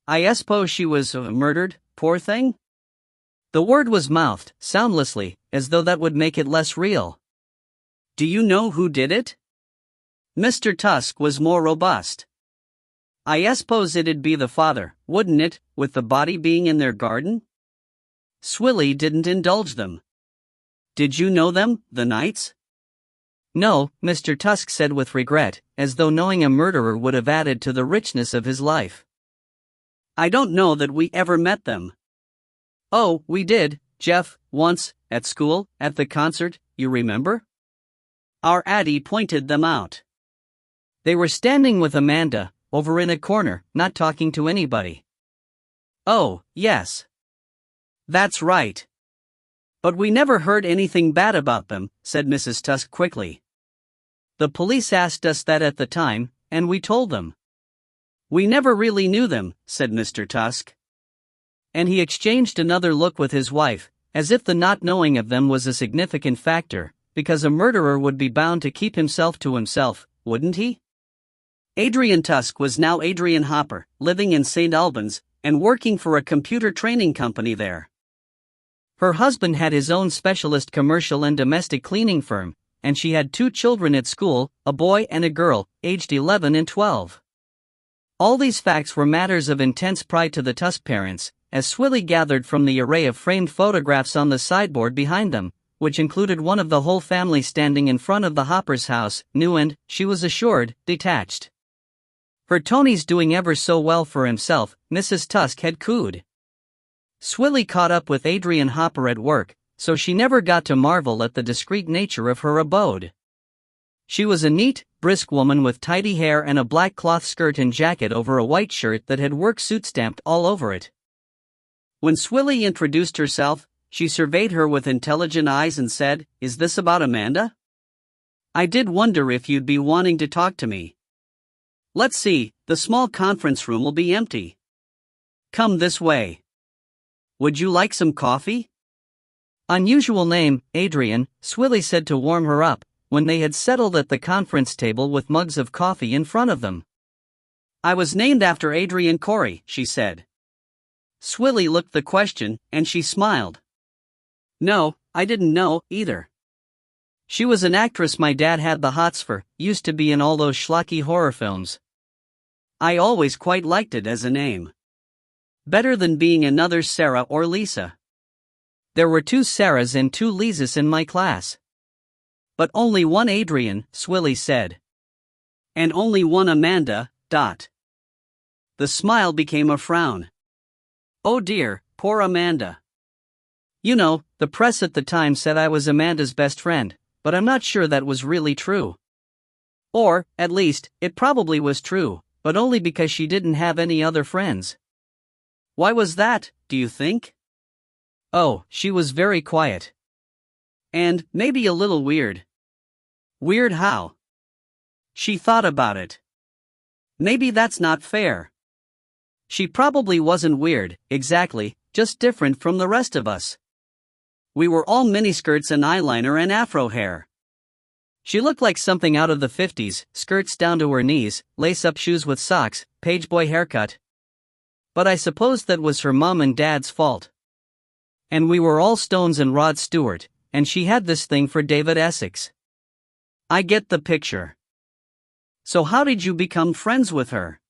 I suppose she was murdered, poor thing? The word was mouthed, soundlessly, as though that would make it less real. Do you know who did it? Mr. Tusk was more robust. I suppose it'd be the father, wouldn't it, with the body being in their garden? Swilly didn't indulge them. Did you know them, the Knights? No, Mr. Tusk said with regret, as though knowing a murderer would have added to the richness of his life. I don't know that we ever met them. Oh, we did, Jeff, once, at school, at the concert, you remember? Our Addie pointed them out. They were standing with Amanda, over in a corner, not talking to anybody. Oh, yes. That's right. But we never heard anything bad about them, said Mrs. Tusk quickly. The police asked us that at the time, and we told them. We never really knew them, said Mr. Tusk. And he exchanged another look with his wife, as if the not knowing of them was a significant factor, because a murderer would be bound to keep himself to himself, wouldn't he? Adrian Tusk was now Adrian Hopper, living in St. Albans, and working for a computer training company there. Her husband had his own specialist commercial and domestic cleaning firm, and she had 2 children at school, a boy and a girl, aged 11 and 12. All these facts were matters of intense pride to the Tusk parents, as Swilly gathered from the array of framed photographs on the sideboard behind them, which included one of the whole family standing in front of the Hoppers' house, new and, she was assured, detached. For Tony's doing ever so well for himself, Mrs. Tusk had cooed. Swilly caught up with Adrian Hopper at work, so she never got to marvel at the discreet nature of her abode. She was a neat, brisk woman with tidy hair and a black cloth skirt and jacket over a white shirt that had work suit stamped all over it. When Swilly introduced herself, she surveyed her with intelligent eyes and said, "Is this about Amanda? I did wonder if you'd be wanting to talk to me. Let's see, the small conference room will be empty. Come this way. Would you like some coffee?" Unusual name, Adrian, Swilly said to warm her up, when they had settled at the conference table with mugs of coffee in front of them. I was named after Adrian Corey, she said. Swilly looked the question, and she smiled. No, I didn't know, either. She was an actress my dad had the hots for, used to be in all those schlocky horror films. I always quite liked it as a name. Better than being another Sarah or Lisa. There were 2 Sarahs and 2 Lisas in my class. But only one Adrian, Swilly said. And only one Amanda, ... The smile became a frown. Oh dear, poor Amanda. You know, the press at the time said I was Amanda's best friend, but I'm not sure that was really true. Or, at least, it probably was true, but only because she didn't have any other friends. Why was that, do you think? Oh, she was very quiet. And, maybe a little weird. Weird how? She thought about it. Maybe that's not fair. She probably wasn't weird, exactly, just different from the rest of us. We were all miniskirts and eyeliner and afro hair. She looked like something out of the 50s, skirts down to her knees, lace-up shoes with socks, pageboy haircut. But I suppose that was her mom and dad's fault. And we were all Stones and Rod Stewart, and she had this thing for David Essex. I get the picture. So how did you become friends with her?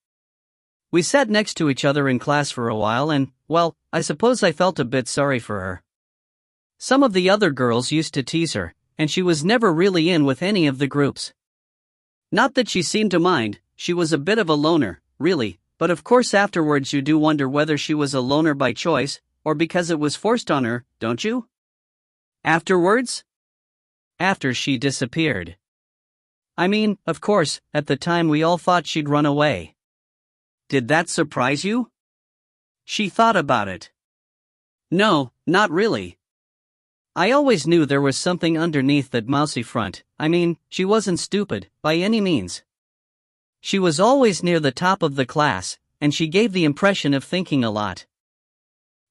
We sat next to each other in class for a while and, well, I suppose I felt a bit sorry for her. Some of the other girls used to tease her, and she was never really in with any of the groups. Not that she seemed to mind, she was a bit of a loner, really, but of course afterwards you do wonder whether she was a loner by choice, or because it was forced on her, don't you? Afterwards? After she disappeared. I mean, of course, at the time we all thought she'd run away. Did that surprise you? She thought about it. No, not really. I always knew there was something underneath that mousy front. I mean, she wasn't stupid, by any means. She was always near the top of the class, and she gave the impression of thinking a lot.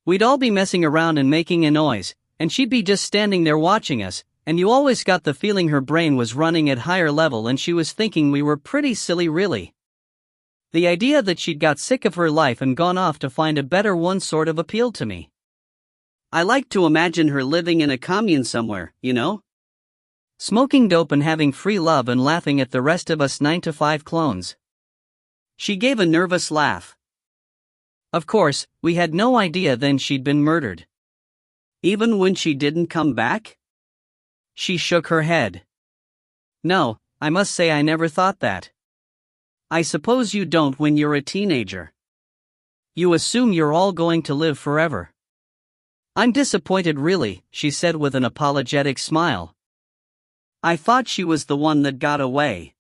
We'd all be messing around and making a noise, and she'd be just standing there watching us, and you always got the feeling her brain was running at higher level and she was thinking we were pretty silly really. The idea that she'd got sick of her life and gone off to find a better one sort of appealed to me. I like to imagine her living in a commune somewhere, you know? Smoking dope and having free love and laughing at the rest of us 9-to-5 clones. She gave a nervous laugh. Of course, we had no idea then she'd been murdered. Even when she didn't come back? She shook her head. No, I must say I never thought that. I suppose you don't when you're a teenager. You assume you're all going to live forever. I'm disappointed really, she said with an apologetic smile. I thought she was the one that got away.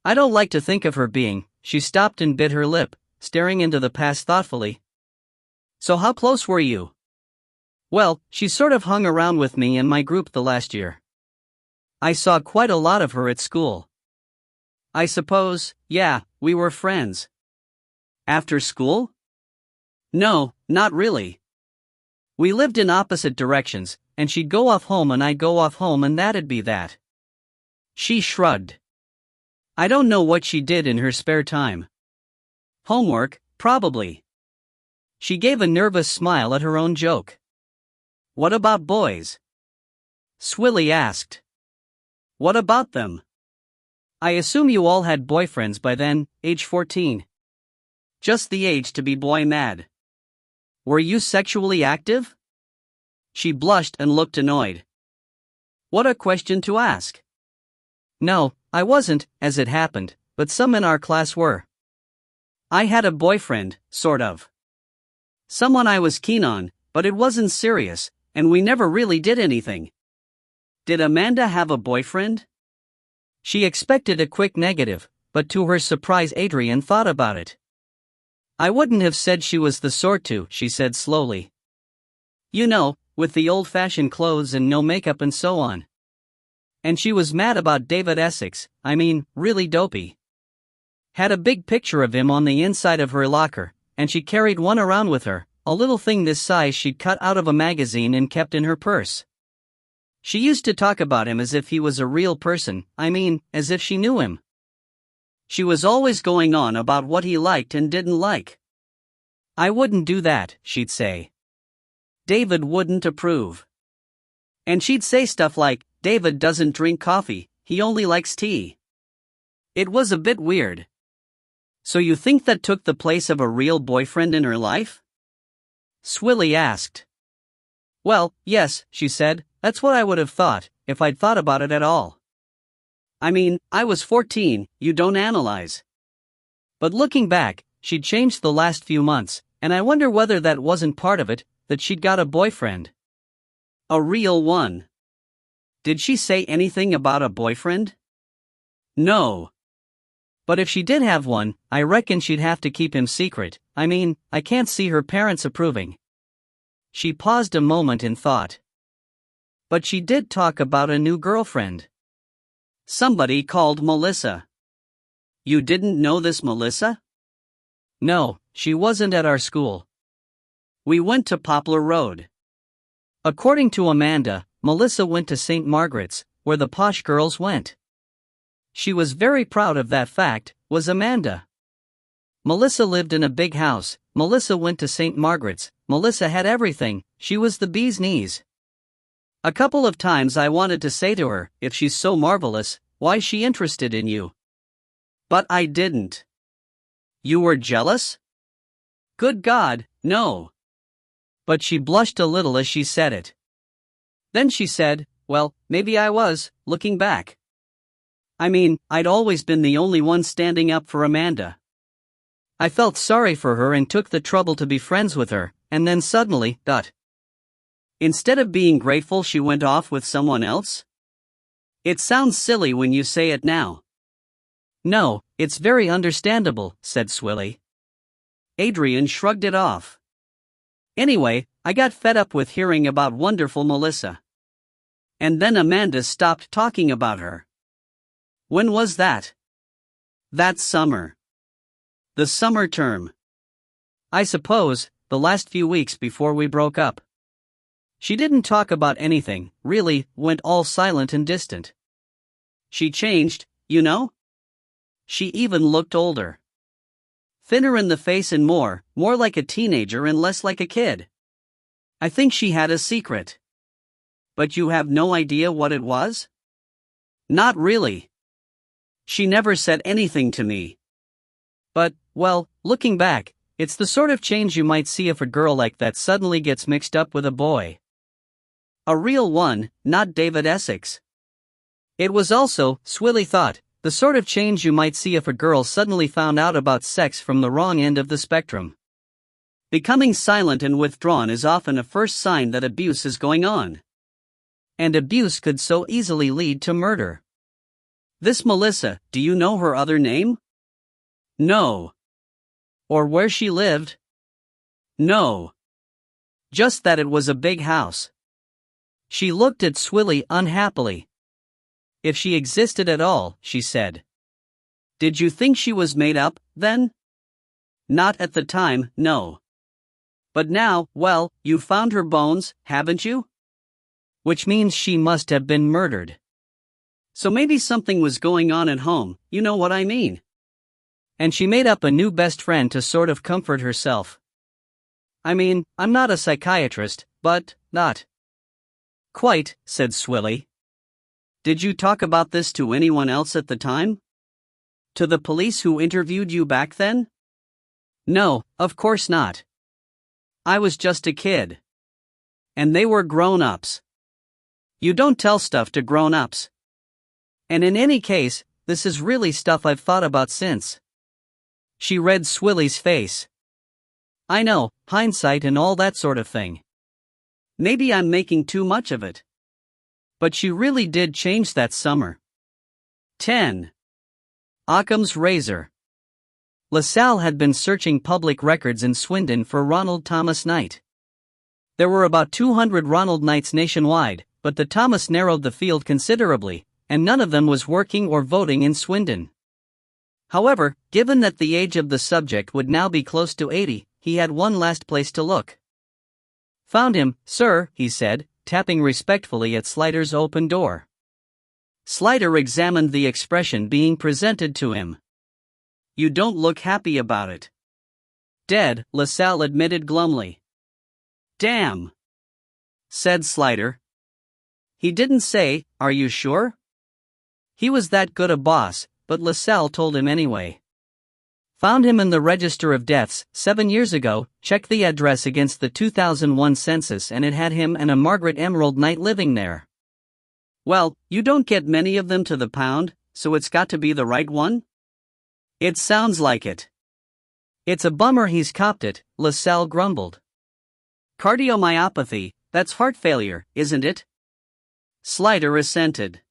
I don't like to think of her being. She stopped and bit her lip, staring into the past thoughtfully. So how close were you? Well, she sort of hung around with me and my group the last year. I saw quite a lot of her at school. I suppose, yeah, we were friends. After school? No, not really. We lived in opposite directions, and she'd go off home and I'd go off home and that'd be that. She shrugged. I don't know what she did in her spare time. Homework, probably. She gave a nervous smile at her own joke. What about boys? Swilly asked. What about them? I assume you all had boyfriends by then, age 14. Just the age to be boy mad. Were you sexually active? She blushed and looked annoyed. What a question to ask. No, I wasn't, as it happened, but some in our class were. I had a boyfriend, sort of. Someone I was keen on, but it wasn't serious, and we never really did anything. Did Amanda have a boyfriend? She expected a quick negative, but to her surprise Adrian thought about it. I wouldn't have said she was the sort to, she said slowly. You know, with the old-fashioned clothes and no makeup and so on. And she was mad about David Essex, I mean, really dopey. Had a big picture of him on the inside of her locker, and she carried one around with her, a little thing this size she'd cut out of a magazine and kept in her purse. She used to talk about him as if he was a real person, I mean, as if she knew him. She was always going on about what he liked and didn't like. I wouldn't do that, she'd say. David wouldn't approve. And she'd say stuff like, David doesn't drink coffee, he only likes tea. It was a bit weird. So you think that took the place of a real boyfriend in her life? Swilly asked. Well, yes, she said, that's what I would have thought, if I'd thought about it at all. I mean, I was 14, you don't analyze. But looking back, she'd changed the last few months, and I wonder whether that wasn't part of it, that she'd got a boyfriend. A real one. Did she say anything about a boyfriend? No. But if she did have one, I reckon she'd have to keep him secret. I mean, I can't see her parents approving. She paused a moment in thought. But she did talk about a new girlfriend. Somebody called Melissa. You didn't know this Melissa? No, she wasn't at our school. We went to Poplar Road. According to Amanda, Melissa went to St. Margaret's, where the posh girls went. She was very proud of that fact, was Amanda. Melissa lived in a big house, Melissa went to St. Margaret's, Melissa had everything, she was the bee's knees. A couple of times I wanted to say to her, if she's so marvelous, why is she interested in you? But I didn't. You were jealous? Good God, no. But she blushed a little as she said it. Then she said, well, maybe I was, looking back. I mean, I'd always been the only one standing up for Amanda. I felt sorry for her and took the trouble to be friends with her, and then suddenly, instead of being grateful, she went off with someone else? It sounds silly when you say it now. No, it's very understandable, said Swilly. Adrian shrugged it off. Anyway, I got fed up with hearing about wonderful Melissa. And then Amanda stopped talking about her. When was that? That summer. The summer term. I suppose, the last few weeks before we broke up. She didn't talk about anything, really, went all silent and distant. She changed, you know? She even looked older. Thinner in the face and more like a teenager and less like a kid. I think she had a secret. But you have no idea what it was? Not really. She never said anything to me. But, well, looking back, it's the sort of change you might see if a girl like that suddenly gets mixed up with a boy. A real one, not David Essex. It was also, Swilly thought, the sort of change you might see if a girl suddenly found out about sex from the wrong end of the spectrum. Becoming silent and withdrawn is often a first sign that abuse is going on. And abuse could so easily lead to murder. This Melissa, do you know her other name? No. Or where she lived? No. Just that it was a big house. She looked at Swilly unhappily. If she existed at all, she said. Did you think she was made up, then? Not at the time, no. But now, well, you've found her bones, haven't you? Which means she must have been murdered. So maybe something was going on at home, you know what I mean. And she made up a new best friend to sort of comfort herself. I mean, I'm not a psychiatrist, but, not quite, said Swilly. Did you talk about this to anyone else at the time? To the police who interviewed you back then? No, of course not. I was just a kid. And they were grown-ups. You don't tell stuff to grown-ups. And in any case, this is really stuff I've thought about since. She read Swilly's face. I know, hindsight and all that sort of thing. Maybe I'm making too much of it. But she really did change that summer. 10. Occam's razor. LaSalle had been searching public records in Swindon for Ronald Thomas Knight. There were about 200 Ronald Knights nationwide, but the Thomas narrowed the field considerably, and none of them was working or voting in Swindon. However, given that the age of the subject would now be close to 80, he had one last place to look. Found him, sir, he said, tapping respectfully at Slider's open door. Slider examined the expression being presented to him. You don't look happy about it. Dead, LaSalle admitted glumly. Damn, said Slider. He didn't say, are you sure? He was that good a boss, but LaSalle told him anyway. Found him in the register of deaths 7 years ago, checked the address against the 2001 census and it had him and a Margaret Emerald Knight living there. Well, you don't get many of them to the pound, so it's got to be the right one? It sounds like it. It's a bummer he's copped it, LaSalle grumbled. Cardiomyopathy, that's heart failure, isn't it? Slider assented.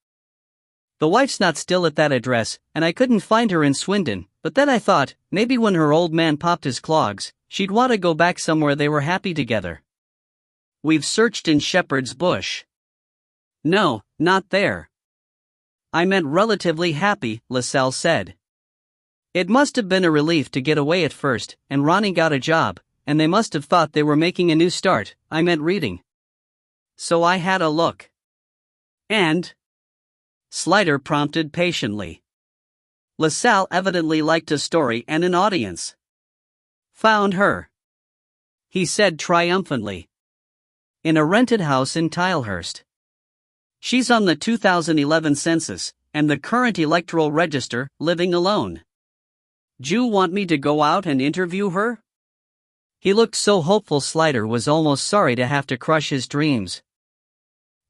The wife's not still at that address, and I couldn't find her in Swindon, but then I thought, maybe when her old man popped his clogs, she'd want to go back somewhere they were happy together. We've searched in Shepherd's Bush. No, not there. I meant relatively happy, LaSalle said. It must have been a relief to get away at first, and Ronnie got a job, and they must have thought they were making a new start, I meant reading. So I had a look. And Slider prompted patiently. LaSalle evidently liked a story and an audience. Found her, he said triumphantly. In a rented house in Tilehurst. She's on the 2011 census, and the current electoral register, living alone. "You want me to go out and interview her?" He looked so hopeful Slider was almost sorry to have to crush his dreams.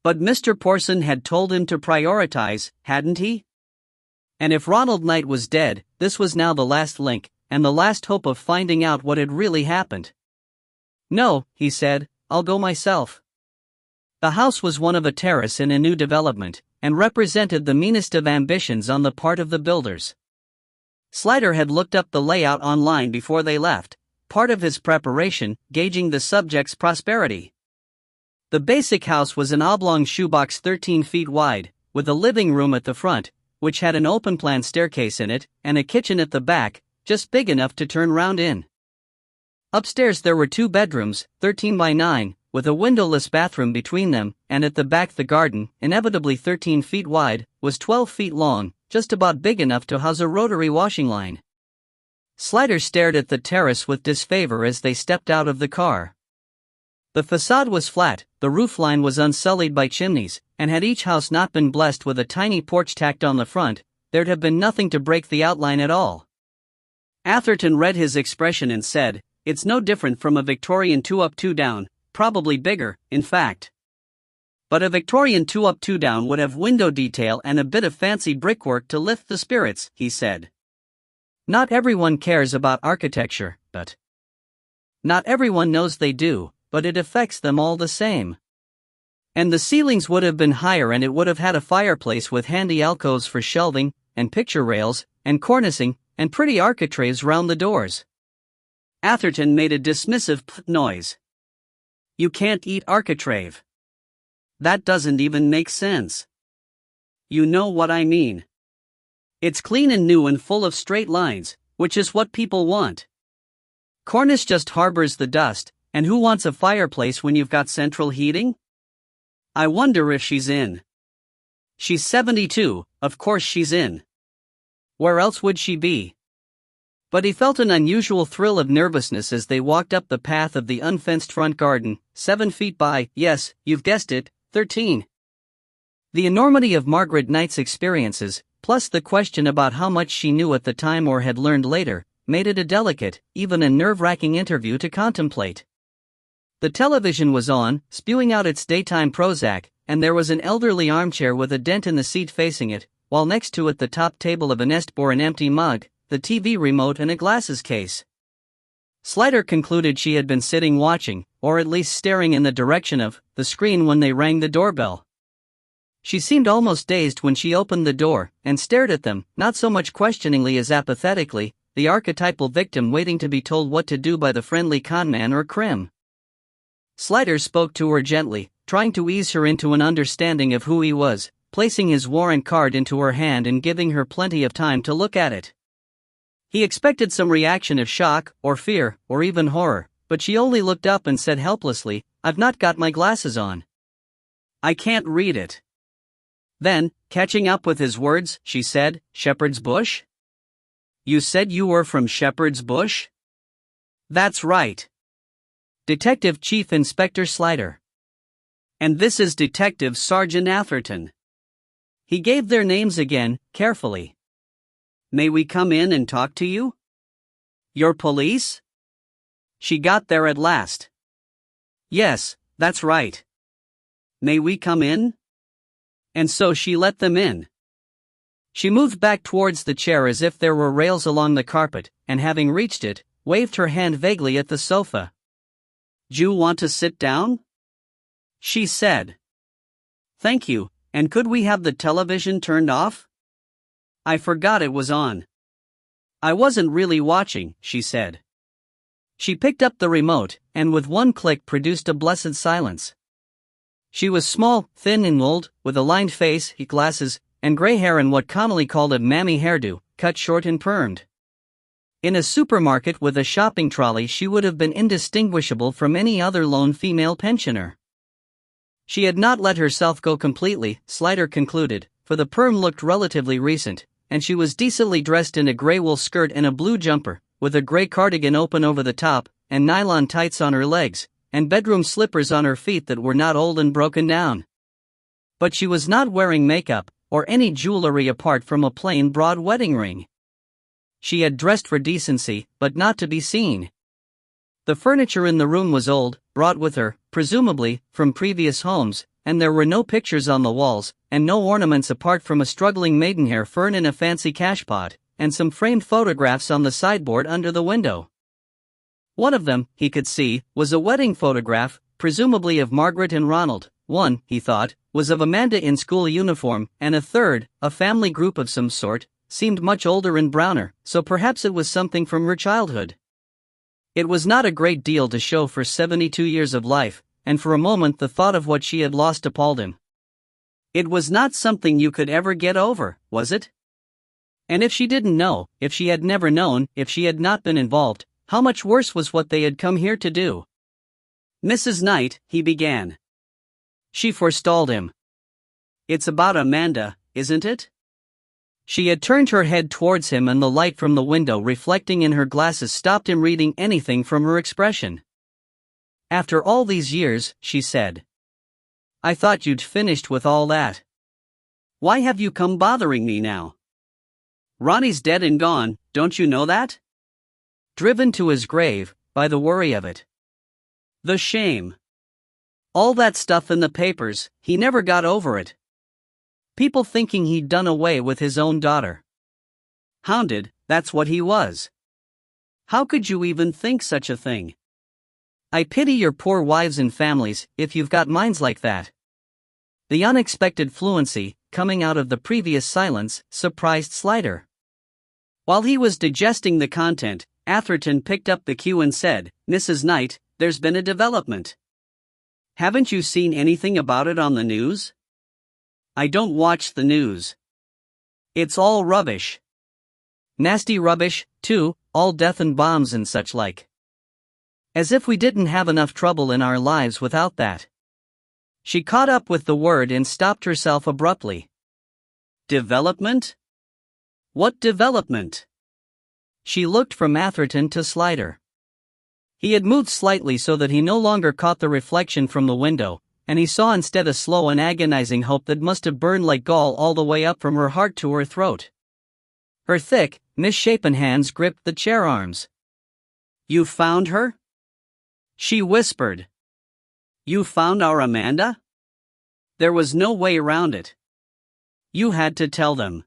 But Mr. Porson had told him to prioritize, hadn't he? And if Ronald Knight was dead, this was now the last link, and the last hope of finding out what had really happened. "No," he said, "I'll go myself." The house was one of a terrace in a new development, and represented the meanest of ambitions on the part of the builders. Slider had looked up the layout online before they left, part of his preparation, gauging the subject's prosperity. The basic house was an oblong shoebox 13 feet wide, with a living room at the front, which had an open-plan staircase in it, and a kitchen at the back, just big enough to turn round in. Upstairs there were 2 bedrooms, 13 by 9, with a windowless bathroom between them, and at the back the garden, inevitably 13 feet wide, was 12 feet long, just about big enough to house a rotary washing line. Slider stared at the terrace with disfavor as they stepped out of the car. The facade was flat, the roofline was unsullied by chimneys, and had each house not been blessed with a tiny porch tacked on the front, there'd have been nothing to break the outline at all. Atherton read his expression and said, "It's no different from a Victorian 2 up 2 down, probably bigger, in fact. But a Victorian 2 up 2 down would have window detail and a bit of fancy brickwork to lift the spirits," he said. Not everyone cares about architecture, but not everyone knows they do, but it affects them all the same. And the ceilings would have been higher, and it would have had a fireplace with handy alcoves for shelving, and picture rails, and cornicing, and pretty architraves round the doors. Atherton made a dismissive noise. "You can't eat architrave. That doesn't even make sense. You know what I mean. It's clean and new and full of straight lines, which is what people want. Cornice just harbors the dust, and who wants a fireplace when you've got central heating? I wonder if she's in." "She's 72, of course she's in. Where else would she be?" But he felt an unusual thrill of nervousness as they walked up the path of the unfenced front garden, 7 feet by, yes, you've guessed it, 13. The enormity of Margaret Knight's experiences, plus the question about how much she knew at the time or had learned later, made it a delicate, even a nerve-wracking interview to contemplate. The television was on, spewing out its daytime Prozac, and there was an elderly armchair with a dent in the seat facing it, while next to it the top table of a nest bore an empty mug, the TV remote and a glasses case. Slider concluded she had been sitting watching, or at least staring in the direction of, the screen when they rang the doorbell. She seemed almost dazed when she opened the door, and stared at them, not so much questioningly as apathetically, the archetypal victim waiting to be told what to do by the friendly conman or crim. Slider spoke to her gently, trying to ease her into an understanding of who he was, placing his warrant card into her hand and giving her plenty of time to look at it. He expected some reaction of shock, or fear, or even horror, but she only looked up and said helplessly, "I've not got my glasses on. I can't read it." Then, catching up with his words, she said, "Shepherd's Bush? You said you were from Shepherd's Bush?" "That's right. Detective Chief Inspector Slider. And this is Detective Sergeant Atherton." He gave their names again, carefully. "May we come in and talk to you? Your police?" She got there at last. "Yes, that's right. May we come in?" And so she let them in. She moved back towards the chair as if there were rails along the carpet, and having reached it, waved her hand vaguely at the sofa. "'You want to sit down?" she said. "Thank you, and could we have the television turned off? I forgot it was on." "I wasn't really watching," she said. She picked up the remote, and with one click produced a blessed silence. She was small, thin and old, with a lined face, glasses, and gray hair and what Connolly called a mammy hairdo, cut short and permed. In a supermarket with a shopping trolley she would have been indistinguishable from any other lone female pensioner. She had not let herself go completely, Slider concluded, for the perm looked relatively recent, and she was decently dressed in a gray wool skirt and a blue jumper, with a gray cardigan open over the top, and nylon tights on her legs, and bedroom slippers on her feet that were not old and broken down. But she was not wearing makeup, or any jewelry apart from a plain broad wedding ring. She had dressed for decency, but not to be seen. The furniture in the room was old, brought with her, presumably, from previous homes, and there were no pictures on the walls, and no ornaments apart from a struggling maidenhair fern in a fancy cashpot, and some framed photographs on the sideboard under the window. One of them, he could see, was a wedding photograph, presumably of Margaret and Ronald. One, he thought, was of Amanda in school uniform, and a third, a family group of some sort, seemed much older and browner, so perhaps it was something from her childhood. It was not a great deal to show for 72 years of life, and for a moment the thought of what she had lost appalled him. It was not something you could ever get over, was it? And if she didn't know, if she had never known, if she had not been involved, how much worse was what they had come here to do? Mrs. Knight, he began. She forestalled him. It's about Amanda, isn't it? She had turned her head towards him, and the light from the window reflecting in her glasses stopped him reading anything from her expression. After all these years, she said. I thought you'd finished with all that. Why have you come bothering me now? Ronnie's dead and gone, don't you know that? Driven to his grave, by the worry of it. The shame. All that stuff in the papers, he never got over it. People thinking he'd done away with his own daughter. Hounded, that's what he was. How could you even think such a thing? I pity your poor wives and families, if you've got minds like that. The unexpected fluency, coming out of the previous silence, surprised Slider. While he was digesting the content, Atherton picked up the cue and said, Mrs. Knight, there's been a development. Haven't you seen anything about it on the news? I don't watch the news. It's all rubbish. Nasty rubbish, too, all death and bombs and such like. As if we didn't have enough trouble in our lives without that. She caught up with the word and stopped herself abruptly. Development? What development? She looked from Atherton to Slider. He had moved slightly so that he no longer caught the reflection from the window, and he saw instead a slow and agonizing hope that must have burned like gall all the way up from her heart to her throat. Her thick, misshapen hands gripped the chair arms. You found her? She whispered. You found our Amanda? There was no way around it. You had to tell them.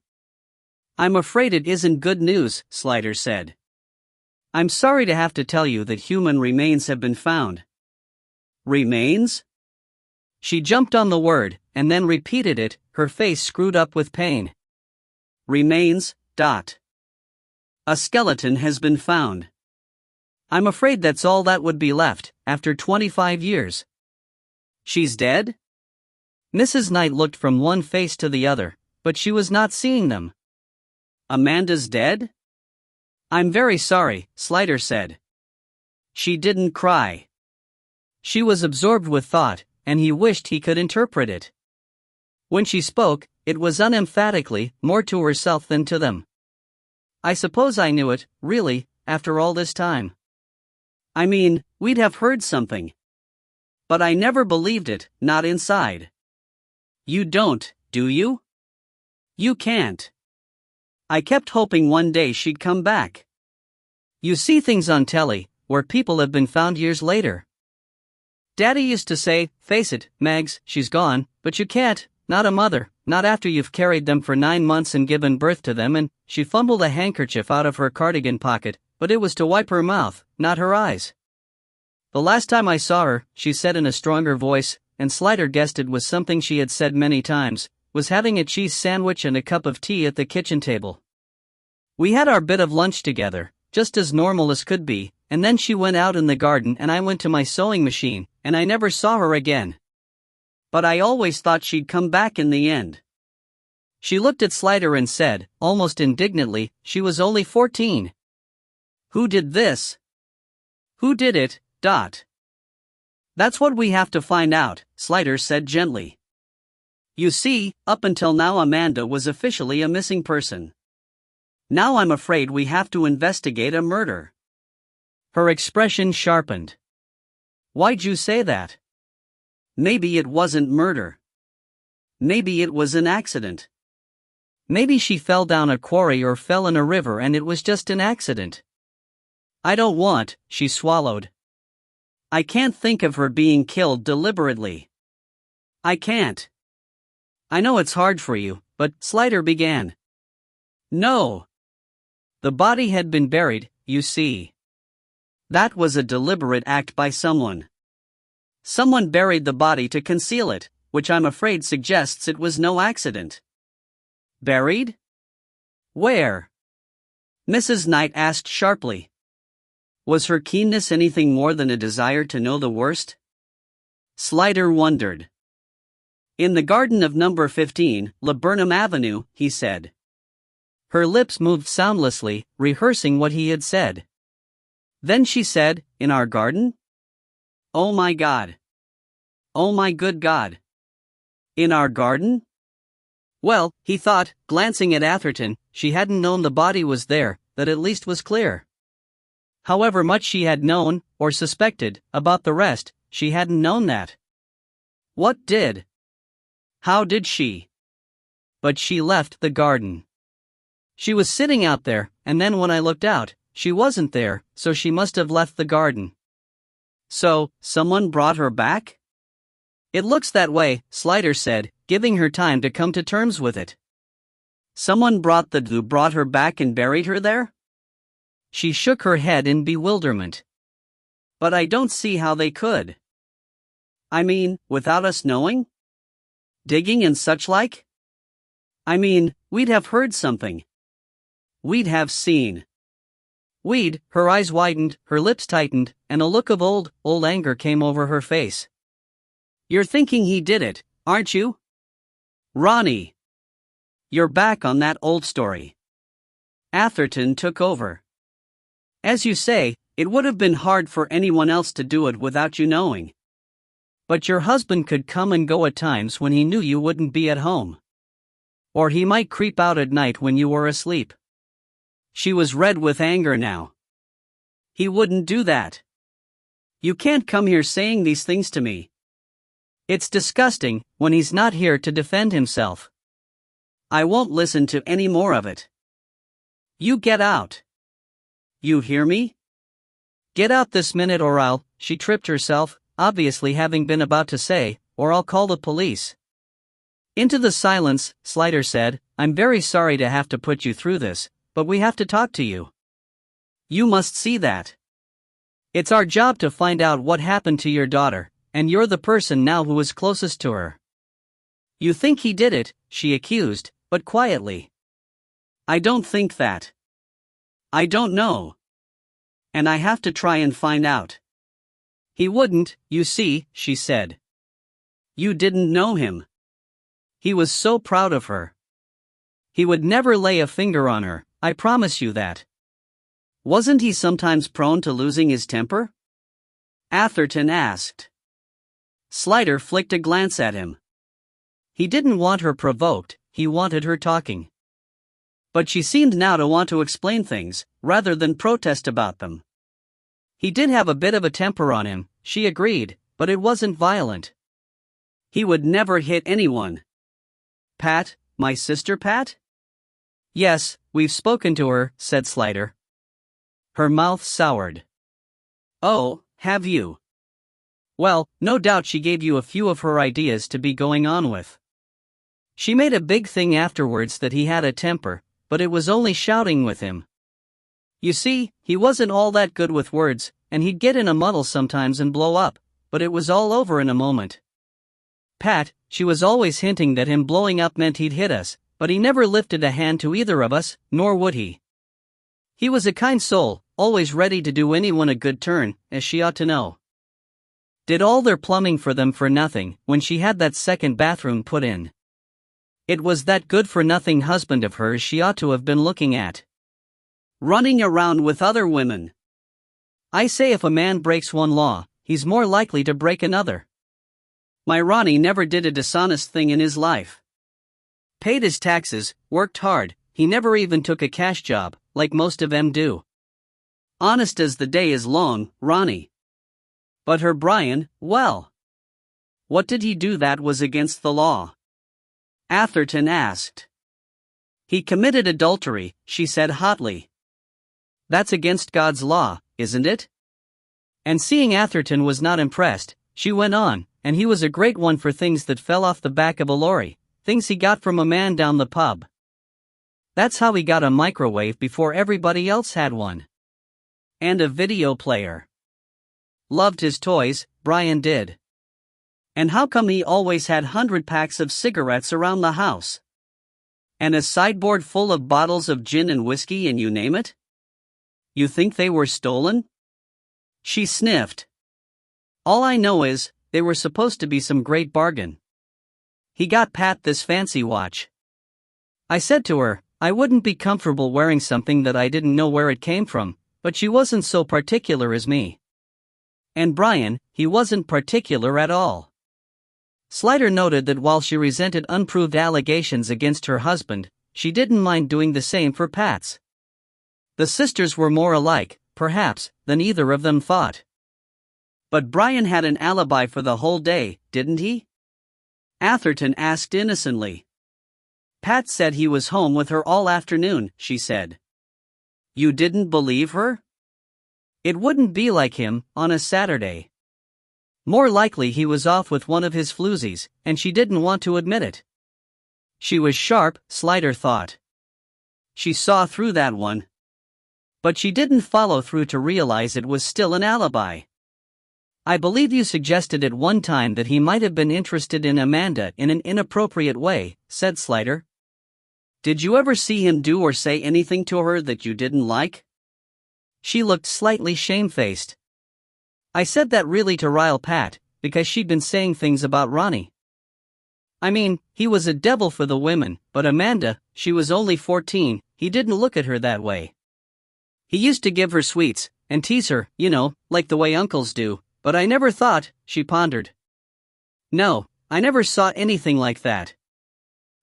I'm afraid it isn't good news, Slider said. I'm sorry to have to tell you that human remains have been found. Remains? She jumped on the word, and then repeated it, her face screwed up with pain. Remains, ... A skeleton has been found. I'm afraid that's all that would be left, after 25 years. She's dead? Mrs. Knight looked from one face to the other, but she was not seeing them. Amanda's dead? I'm very sorry, Slider said. She didn't cry. She was absorbed with thought, and he wished he could interpret it. When she spoke, it was unemphatically, more to herself than to them. I suppose I knew it, really, after all this time. I mean, we'd have heard something. But I never believed it, not inside. You don't, do you? You can't. I kept hoping one day she'd come back. You see things on telly, where people have been found years later. Daddy used to say, face it, Mags, she's gone, but you can't, not a mother, not after you've carried them for 9 months and given birth to them. And she fumbled a handkerchief out of her cardigan pocket, but it was to wipe her mouth, not her eyes. The last time I saw her, she said in a stronger voice, and Slider guessed it was something she had said many times, was having a cheese sandwich and a cup of tea at the kitchen table. We had our bit of lunch together, just as normal as could be, and then she went out in the garden and I went to my sewing machine, and I never saw her again. But I always thought she'd come back in the end. She looked at Slider and said, almost indignantly, she was only 14. Who did this? Who did it, ... That's what we have to find out, Slider said gently. You see, up until now Amanda was officially a missing person. Now I'm afraid we have to investigate a murder. Her expression sharpened. Why'd you say that? Maybe it wasn't murder. Maybe it was an accident. Maybe she fell down a quarry or fell in a river and it was just an accident. I don't want, she swallowed. I can't think of her being killed deliberately. I can't. I know it's hard for you, but Slider began. No. The body had been buried, you see. That was a deliberate act by someone. Someone buried the body to conceal it, which I'm afraid suggests it was no accident. Buried? Where? Mrs. Knight asked sharply. Was her keenness anything more than a desire to know the worst? Slider wondered. In the garden of number 15, Laburnum Avenue, he said. Her lips moved soundlessly, rehearsing what he had said. Then she said, in our garden? Oh my God. Oh my good God. In our garden? Well, he thought, glancing at Atherton, she hadn't known the body was there, that at least was clear. However much she had known, or suspected, about the rest, she hadn't known that. What did? How did she? But she left the garden. She was sitting out there, and then when I looked out, she wasn't there, so she must have left the garden. So, someone brought her back? It looks that way, Slider said, giving her time to come to terms with it. Someone brought her back and buried her there? She shook her head in bewilderment. But I don't see how they could. I mean, without us knowing? Digging and such like? I mean, we'd have heard something. We'd have seen. Her eyes widened, her lips tightened, and a look of old anger came over her face. You're thinking he did it, aren't you? Ronnie. You're back on that old story. Atherton took over. As you say, it would have been hard for anyone else to do it without you knowing. But your husband could come and go at times when he knew you wouldn't be at home. Or he might creep out at night when you were asleep. She was red with anger now. He wouldn't do that. You can't come here saying these things to me. It's disgusting, when he's not here to defend himself. I won't listen to any more of it. You get out. You hear me? Get out this minute or I'll, she tripped herself, obviously having been about to say, or I'll call the police. Into the silence, Slider said, I'm very sorry to have to put you through this, but we have to talk to you. You must see that. It's our job to find out what happened to your daughter, and you're the person now who is closest to her. You think he did it, she accused, but quietly. I don't think that. I don't know. And I have to try and find out. He wouldn't, you see, she said. You didn't know him. He was so proud of her. He would never lay a finger on her, I promise you that. Wasn't he sometimes prone to losing his temper? Atherton asked. Slider flicked a glance at him. He didn't want her provoked, he wanted her talking. But she seemed now to want to explain things, rather than protest about them. He did have a bit of a temper on him, she agreed, but it wasn't violent. He would never hit anyone. Pat, my sister Pat? Yes, we've spoken to her, said Slider. Her mouth soured. Oh, have you? Well, no doubt she gave you a few of her ideas to be going on with. She made a big thing afterwards that he had a temper, but it was only shouting with him. You see, he wasn't all that good with words, and he'd get in a muddle sometimes and blow up, but it was all over in a moment. Pat, she was always hinting that him blowing up meant he'd hit us, but he never lifted a hand to either of us, nor would he. He was a kind soul, always ready to do anyone a good turn, as she ought to know. Did all their plumbing for them for nothing, when she had that second bathroom put in. It was that good-for-nothing husband of hers she ought to have been looking at. Running around with other women. I say if a man breaks one law, he's more likely to break another. My Ronnie never did a dishonest thing in his life. Paid his taxes, worked hard, he never even took a cash job, like most of them do. Honest as the day is long, Ronnie. But her Brian, well. What did he do that was against the law? Atherton asked. He committed adultery, she said hotly. That's against God's law, isn't it? And seeing Atherton was not impressed, she went on, and he was a great one for things that fell off the back of a lorry, things he got from a man down the pub. That's how he got a microwave before everybody else had one. And a video player. Loved his toys, Brian did. And how come he always had 100 packs of cigarettes around the house? And a sideboard full of bottles of gin and whiskey and you name it? You think they were stolen? She sniffed. All I know is, they were supposed to be some great bargain. He got Pat this fancy watch. I said to her, I wouldn't be comfortable wearing something that I didn't know where it came from, but she wasn't so particular as me. And Brian, he wasn't particular at all. Slider noted that while she resented unproved allegations against her husband, she didn't mind doing the same for Pat's. The sisters were more alike, perhaps, than either of them thought. But Brian had an alibi for the whole day, didn't he? Atherton asked innocently. Pat said he was home with her all afternoon, she said. You didn't believe her? It wouldn't be like him, on a Saturday. More likely he was off with one of his floozies, and she didn't want to admit it. She was sharp, Slider thought. She saw through that one. But she didn't follow through to realize it was still an alibi. I believe you suggested at one time that he might have been interested in Amanda in an inappropriate way, said Slider. Did you ever see him do or say anything to her that you didn't like? She looked slightly shamefaced. I said that really to rile Pat, because she'd been saying things about Ronnie. I mean, he was a devil for the women, but Amanda, she was only 14, he didn't look at her that way. He used to give her sweets, and tease her, you know, like the way uncles do, but I never thought, she pondered. No, I never saw anything like that.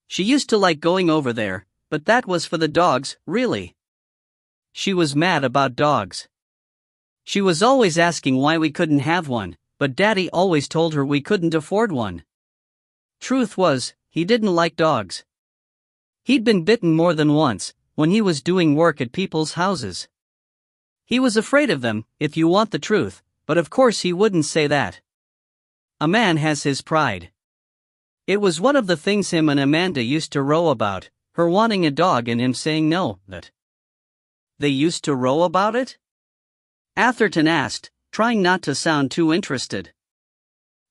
She used to like going over there, but that was for the dogs, really. She was mad about dogs. She was always asking why we couldn't have one, but Daddy always told her we couldn't afford one. Truth was, he didn't like dogs. He'd been bitten more than once, when he was doing work at people's houses. He was afraid of them, if you want the truth, but of course he wouldn't say that. A man has his pride. It was one of the things him and Amanda used to row about, her wanting a dog and him saying no, that. They used to row about it? Atherton asked, trying not to sound too interested.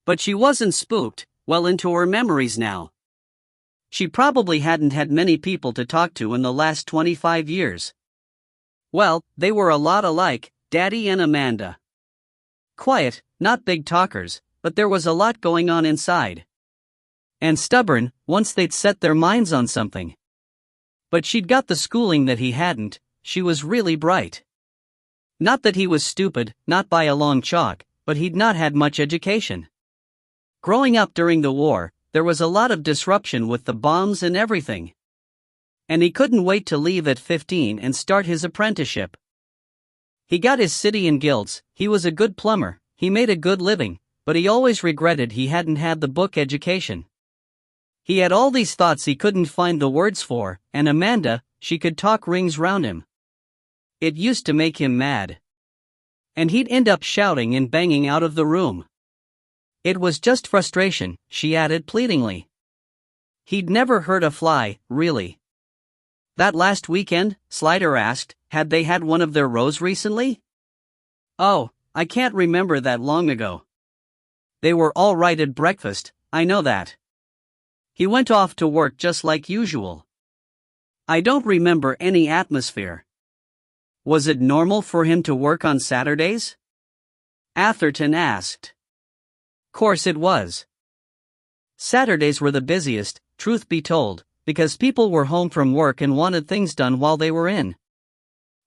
But she wasn't spooked, well into her memories now. She probably hadn't had many people to talk to in the last 25 years. Well, they were a lot alike, Daddy and Amanda. Quiet, not big talkers, but there was a lot going on inside. And stubborn, once they'd set their minds on something. But she'd got the schooling that he hadn't, she was really bright. Not that he was stupid, not by a long chalk, but he'd not had much education. Growing up during the war, there was a lot of disruption with the bombs and everything. And he couldn't wait to leave at 15 and start his apprenticeship. He got his city and guilds, he was a good plumber, he made a good living, but he always regretted he hadn't had the book education. He had all these thoughts he couldn't find the words for, and Amanda, she could talk rings round him. It used to make him mad. And he'd end up shouting and banging out of the room. It was just frustration, she added pleadingly. He'd never hurt a fly, really. That last weekend, Slider asked, had they had one of their rows recently? Oh, I can't remember that long ago. They were all right at breakfast, I know that. He went off to work just like usual. I don't remember any atmosphere. Was it normal for him to work on Saturdays? Atherton asked. Course it was. Saturdays were the busiest, truth be told, because people were home from work and wanted things done while they were in.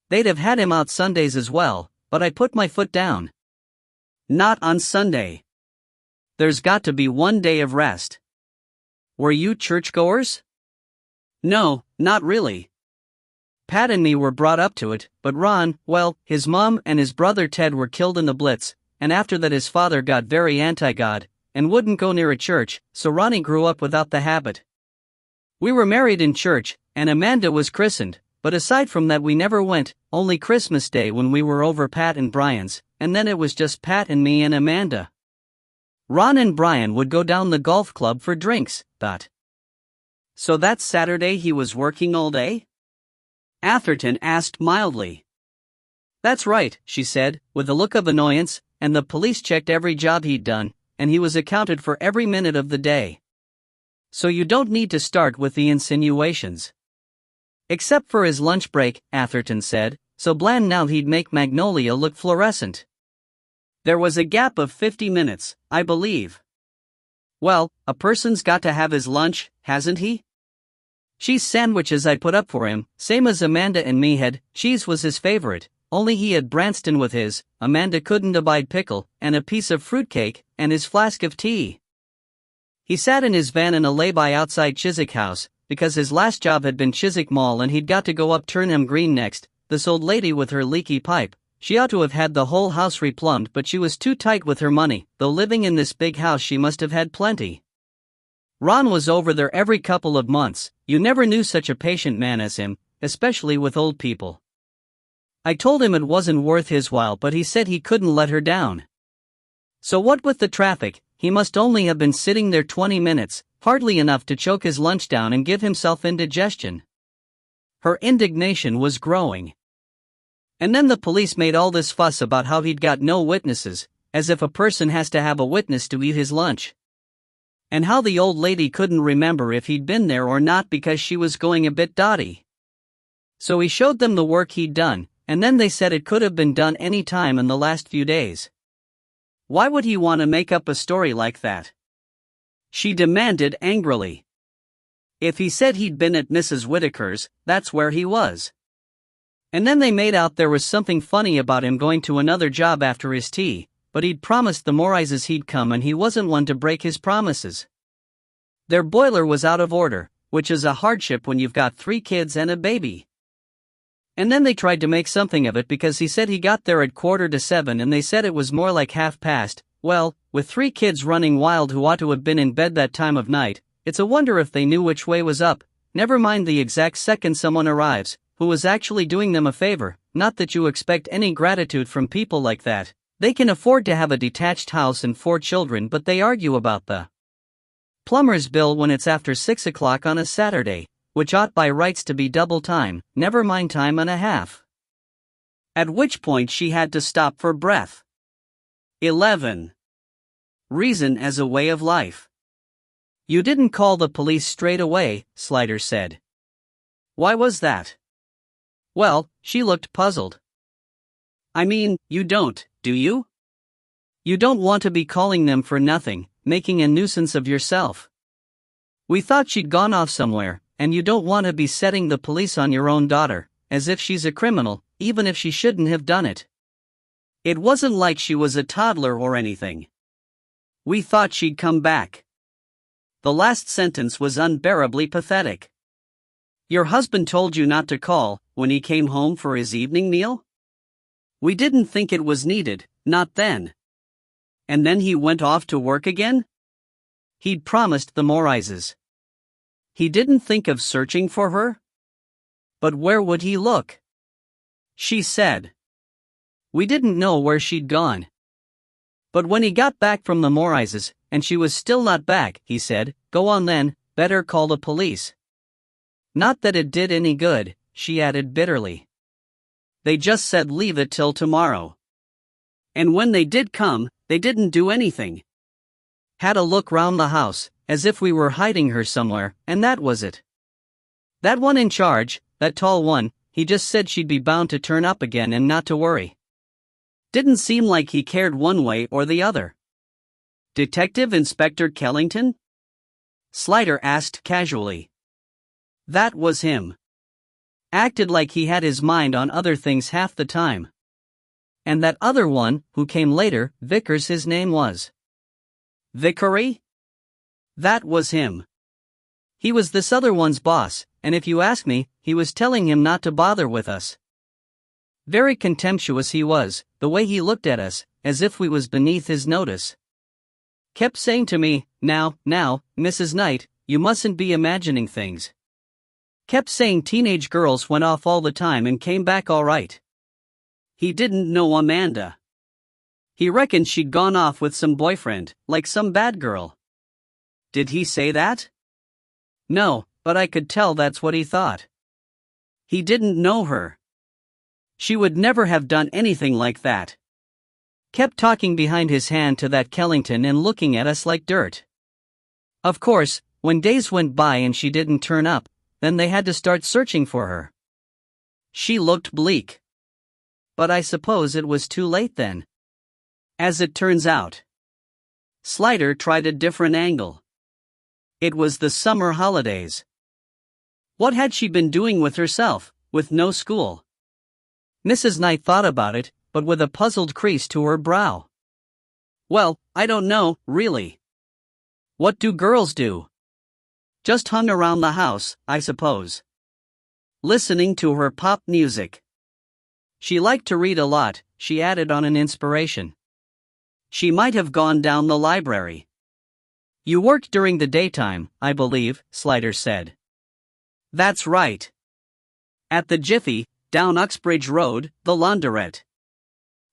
They'd have had him out Sundays as well, but I put my foot down. Not on Sunday. There's got to be one day of rest. Were you churchgoers? No, not really. Pat and me were brought up to it, but Ron, well, his mom and his brother Ted were killed in the Blitz, and after that his father got very anti-God, and wouldn't go near a church, so Ronnie grew up without the habit. We were married in church, and Amanda was christened, but aside from that we never went, only Christmas Day when we were over Pat and Brian's, and then it was just Pat and me and Amanda. Ron and Brian would go down the golf club for drinks, So that Saturday he was working all day? Atherton asked mildly. That's right, she said, with a look of annoyance, and the police checked every job he'd done, and he was accounted for every minute of the day. So you don't need to start with the insinuations. Except for his lunch break, Atherton said, so bland now he'd make Magnolia look fluorescent. There was a gap of 50 minutes, I believe. Well, a person's got to have his lunch, hasn't he? Cheese sandwiches I put up for him, same as Amanda and me had. Cheese was his favorite, only he had Branston with his, Amanda couldn't abide pickle, and a piece of fruitcake, and his flask of tea. He sat in his van in a lay-by outside Chiswick House, because his last job had been Chiswick Mall and he'd got to go up Turnham Green next. This old lady with her leaky pipe, she ought to have had the whole house replumbed, but she was too tight with her money, though living in this big house she must have had plenty. Ron was over there every couple of months. You never knew such a patient man as him, especially with old people. I told him it wasn't worth his while, but he said he couldn't let her down. So what with the traffic, he must only have been sitting there 20 minutes, hardly enough to choke his lunch down and give himself indigestion. Her indignation was growing. And then the police made all this fuss about how he'd got no witnesses, as if a person has to have a witness to eat his lunch. And how the old lady couldn't remember if he'd been there or not because she was going a bit dotty. So he showed them the work he'd done, and then they said it could have been done any time in the last few days. Why would he want to make up a story like that? She demanded angrily. If he said he'd been at Mrs. Whittaker's, that's where he was. And then they made out there was something funny about him going to another job after his tea, but he'd promised the Morrises he'd come and he wasn't one to break his promises. Their boiler was out of order, which is a hardship when you've got 3 kids and a baby. And then they tried to make something of it because he said he got there at 6:45 and they said it was more like past. Well, with 3 kids running wild who ought to have been in bed that time of night, it's a wonder if they knew which way was up, never mind the exact second someone arrives, who was actually doing them a favor. Not that you expect any gratitude from people like that. They can afford to have a detached house and 4 children, but they argue about the plumber's bill when it's after 6 o'clock on a Saturday, which ought by rights to be double time, never mind time and a half. At which point she had to stop for breath. 11. Reason as a way of life. You didn't call the police straight away, Slider said. Why was that? Well, she looked puzzled. I mean, you don't, do you? You don't want to be calling them for nothing, making a nuisance of yourself. We thought she'd gone off somewhere, and you don't want to be setting the police on your own daughter, as if she's a criminal, even if she shouldn't have done it. It wasn't like she was a toddler or anything. We thought she'd come back. The last sentence was unbearably pathetic. Your husband told you not to call when he came home for his evening meal? We didn't think it was needed, not then. And then he went off to work again? He'd promised the Morrises. He didn't think of searching for her? But where would he look? She said. We didn't know where she'd gone. But when he got back from the Morrises, and she was still not back, he said, go on then, better call the police. Not that it did any good, she added bitterly. They just said leave it till tomorrow. And when they did come, they didn't do anything. Had a look round the house, as if we were hiding her somewhere, and that was it. That one in charge, that tall one, he just said she'd be bound to turn up again and not to worry. Didn't seem like he cared one way or the other. Detective Inspector Kellington? Slider asked casually. That was him. Acted like he had his mind on other things half the time. And that other one, who came later, Vickers his name was. Vickery? That was him. He was this other one's boss, and if you ask me, he was telling him not to bother with us. Very contemptuous he was, the way he looked at us, as if we was beneath his notice. Kept saying to me, now, Mrs. Knight, you mustn't be imagining things. Kept saying teenage girls went off all the time and came back all right. He didn't know Amanda. He reckoned she'd gone off with some boyfriend, like some bad girl. Did he say that? No, but I could tell that's what he thought. He didn't know her. She would never have done anything like that. Kept talking behind his hand to that Kellington and looking at us like dirt. Of course, when days went by and she didn't turn up, then they had to start searching for her. She looked bleak. But I suppose it was too late then. As it turns out. Slider tried a different angle. It was the summer holidays. What had she been doing with herself, with no school? Mrs. Knight thought about it, but with a puzzled crease to her brow. Well, I don't know, really. What do girls do? Just hung around the house, I suppose. Listening to her pop music. She liked to read a lot, she added on an inspiration. She might have gone down the library. You worked during the daytime, I believe, Slider said. That's right. At the Jiffy, down Uxbridge Road, the laundrette.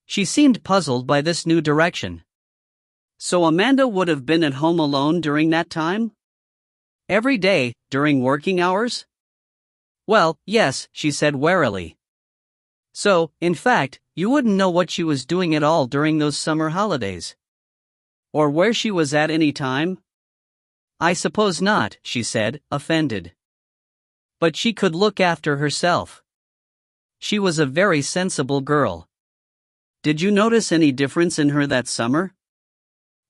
She seemed puzzled by this new direction. So Amanda would have been at home alone during that time? Every day, during working hours? Well, yes, she said warily. So, in fact, you wouldn't know what she was doing at all during those summer holidays. Or where she was at any time? I suppose not, she said, offended. But she could look after herself. She was a very sensible girl. Did you notice any difference in her that summer?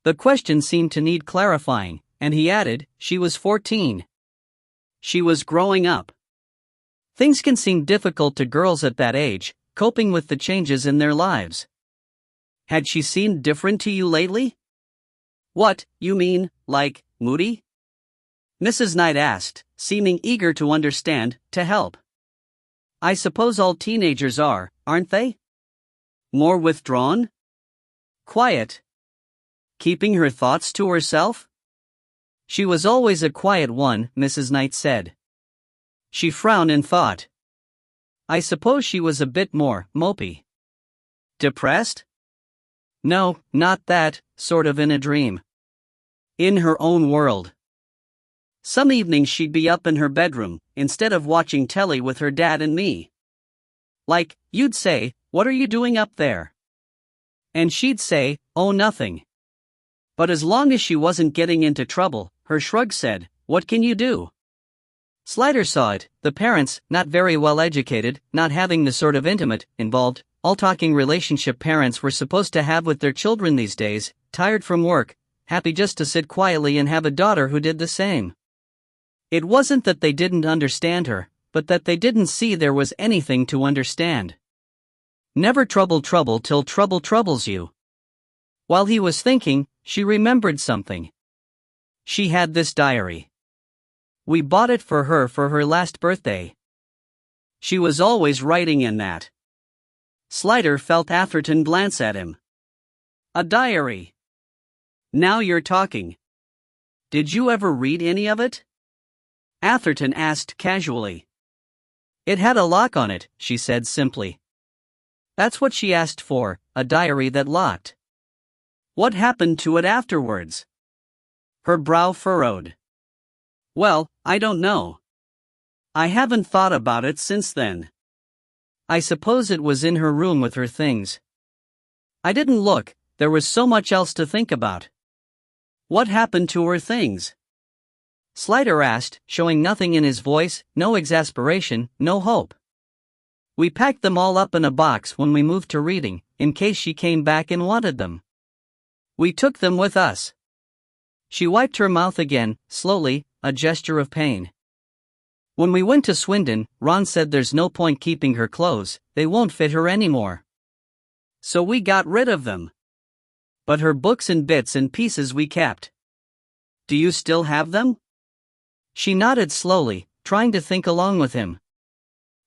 The question seemed to need clarifying, and he added, she was 14. She was growing up. Things can seem difficult to girls at that age, coping with the changes in their lives. Had she seemed different to you lately? What, you mean, like, moody? Mrs. Knight asked, seeming eager to understand, to help. I suppose all teenagers are, aren't they? More withdrawn? Quiet? Keeping her thoughts to herself? She was always a quiet one, Mrs. Knight said. She frowned and thought. I suppose she was a bit more mopey. Depressed? No, not that, sort of in a dream. In her own world. Some evenings she'd be up in her bedroom, instead of watching telly with her dad and me. Like, you'd say, what are you doing up there? And she'd say, oh nothing. But as long as she wasn't getting into trouble, her shrug said, what can you do? Slider saw it, the parents, not very well educated, not having the sort of intimate, involved, all-talking relationship parents were supposed to have with their children these days, tired from work, happy just to sit quietly and have a daughter who did the same. It wasn't that they didn't understand her, but that they didn't see there was anything to understand. Never trouble till trouble troubles you. While he was thinking, she remembered something. She had this diary. We bought it for her last birthday. She was always writing in that. Slider felt Atherton glance at him. A diary. Now you're talking. Did you ever read any of it? Atherton asked casually. It had a lock on it, she said simply. That's what she asked for, a diary that locked. What happened to it afterwards? Her brow furrowed. Well, I don't know. I haven't thought about it since then. I suppose it was in her room with her things. I didn't look, there was so much else to think about. What happened to her things? Slider asked, showing nothing in his voice, no exasperation, no hope. We packed them all up in a box when we moved to Reading, in case she came back and wanted them. We took them with us. She wiped her mouth again, slowly, a gesture of pain. When we went to Swindon, Ron said there's no point keeping her clothes, they won't fit her anymore. So we got rid of them. But her books and bits and pieces we kept. Do you still have them? She nodded slowly, trying to think along with him.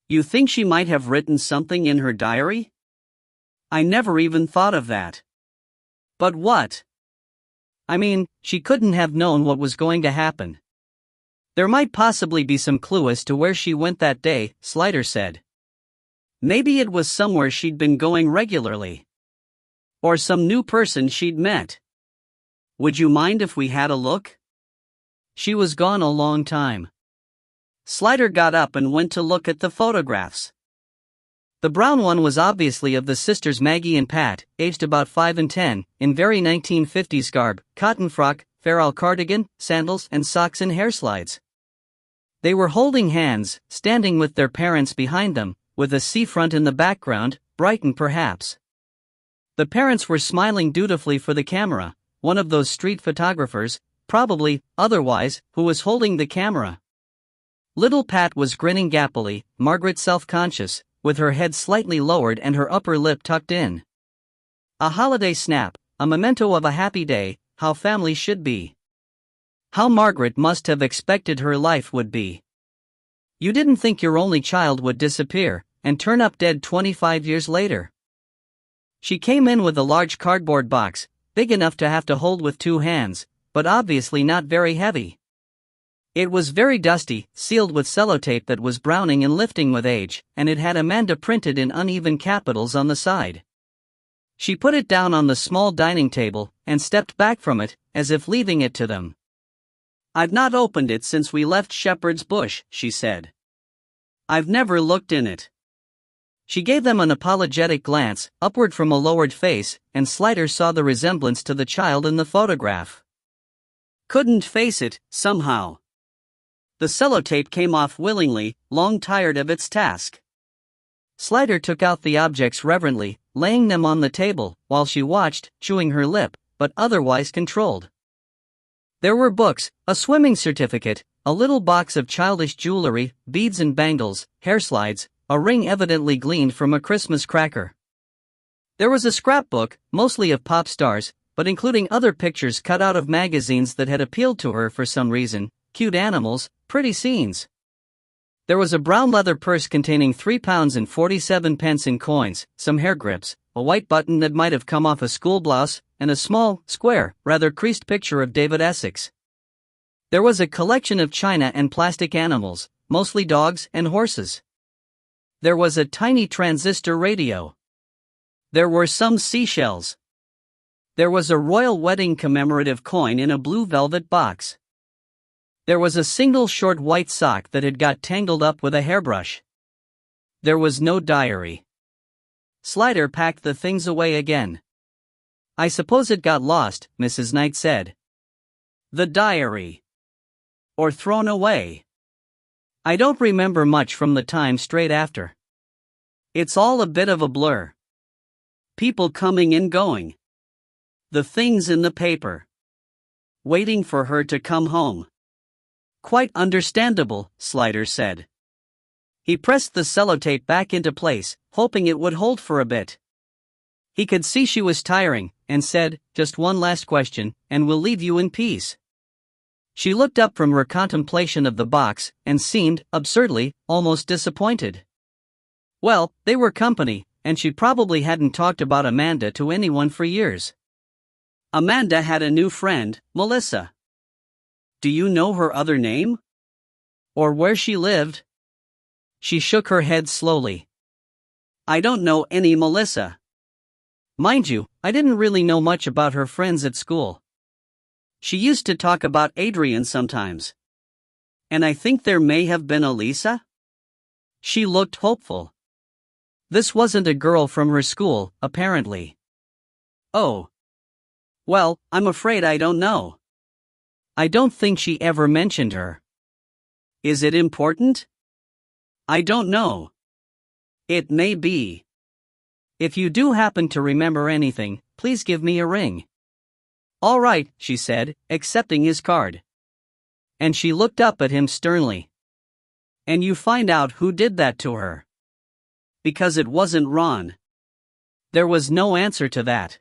You think she might have written something in her diary? I never even thought of that. But what? I mean, she couldn't have known what was going to happen. There might possibly be some clue as to where she went that day, Slider said. Maybe it was somewhere she'd been going regularly. Or some new person she'd met. Would you mind if we had a look? She was gone a long time. Slider got up and went to look at the photographs. The brown one was obviously of the sisters Maggie and Pat, aged about 5 and 10, in very 1950s garb, cotton frock, Farrell cardigan, sandals and socks and hair slides. They were holding hands, standing with their parents behind them, with a seafront in the background, Brighton perhaps. The parents were smiling dutifully for the camera, one of those street photographers, probably, otherwise, who was holding the camera. Little Pat was grinning gappily, Margaret self-conscious, with her head slightly lowered and her upper lip tucked in. A holiday snap, a memento of a happy day, how family should be. How Margaret must have expected her life would be. You didn't think your only child would disappear, and turn up dead 25 years later. She came in with a large cardboard box, big enough to have to hold with 2 hands, but obviously not very heavy. It was very dusty, sealed with sellotape that was browning and lifting with age, and it had Amanda printed in uneven capitals on the side. She put it down on the small dining table, and stepped back from it, as if leaving it to them. I've not opened it since we left Shepherd's Bush, she said. I've never looked in it. She gave them an apologetic glance, upward from a lowered face, and Slider saw the resemblance to the child in the photograph. Couldn't face it, somehow. The sellotape came off willingly, long tired of its task. Slider took out the objects reverently, laying them on the table, while she watched, chewing her lip, but otherwise controlled. There were books, a swimming certificate, a little box of childish jewelry, beads and bangles, hair slides, a ring evidently gleaned from a Christmas cracker. There was a scrapbook, mostly of pop stars, but including other pictures cut out of magazines that had appealed to her for some reason, cute animals, pretty scenes. There was a brown leather purse containing £3.47 in coins, some hair grips, a white button that might have come off a school blouse, and a small, square, rather creased picture of David Essex. There was a collection of china and plastic animals, mostly dogs and horses. There was a tiny transistor radio. There were some seashells. There was a royal wedding commemorative coin in a blue velvet box. There was a single short white sock that had got tangled up with a hairbrush. There was no diary. Slider packed the things away again. I suppose it got lost, Mrs. Knight said. The diary. Or thrown away. I don't remember much from the time straight after. It's all a bit of a blur. People coming and going. The things in the paper. Waiting for her to come home. Quite understandable, Slider said. He pressed the sellotape back into place, hoping it would hold for a bit. He could see she was tiring, and said, just one last question, and we'll leave you in peace. She looked up from her contemplation of the box, and seemed, absurdly, almost disappointed. Well, they were company, and she probably hadn't talked about Amanda to anyone for years. Amanda had a new friend, Melissa. Do you know her other name? Or where she lived? She shook her head slowly. I don't know any Melissa. Mind you, I didn't really know much about her friends at school. She used to talk about Adrian sometimes. And I think there may have been a Lisa? She looked hopeful. This wasn't a girl from her school, apparently. Oh. Well, I'm afraid I don't know. I don't think she ever mentioned her. Is it important? I don't know. It may be. If you do happen to remember anything, please give me a ring. All right, she said, accepting his card. And she looked up at him sternly. And you find out who did that to her. Because it wasn't Ron. There was no answer to that.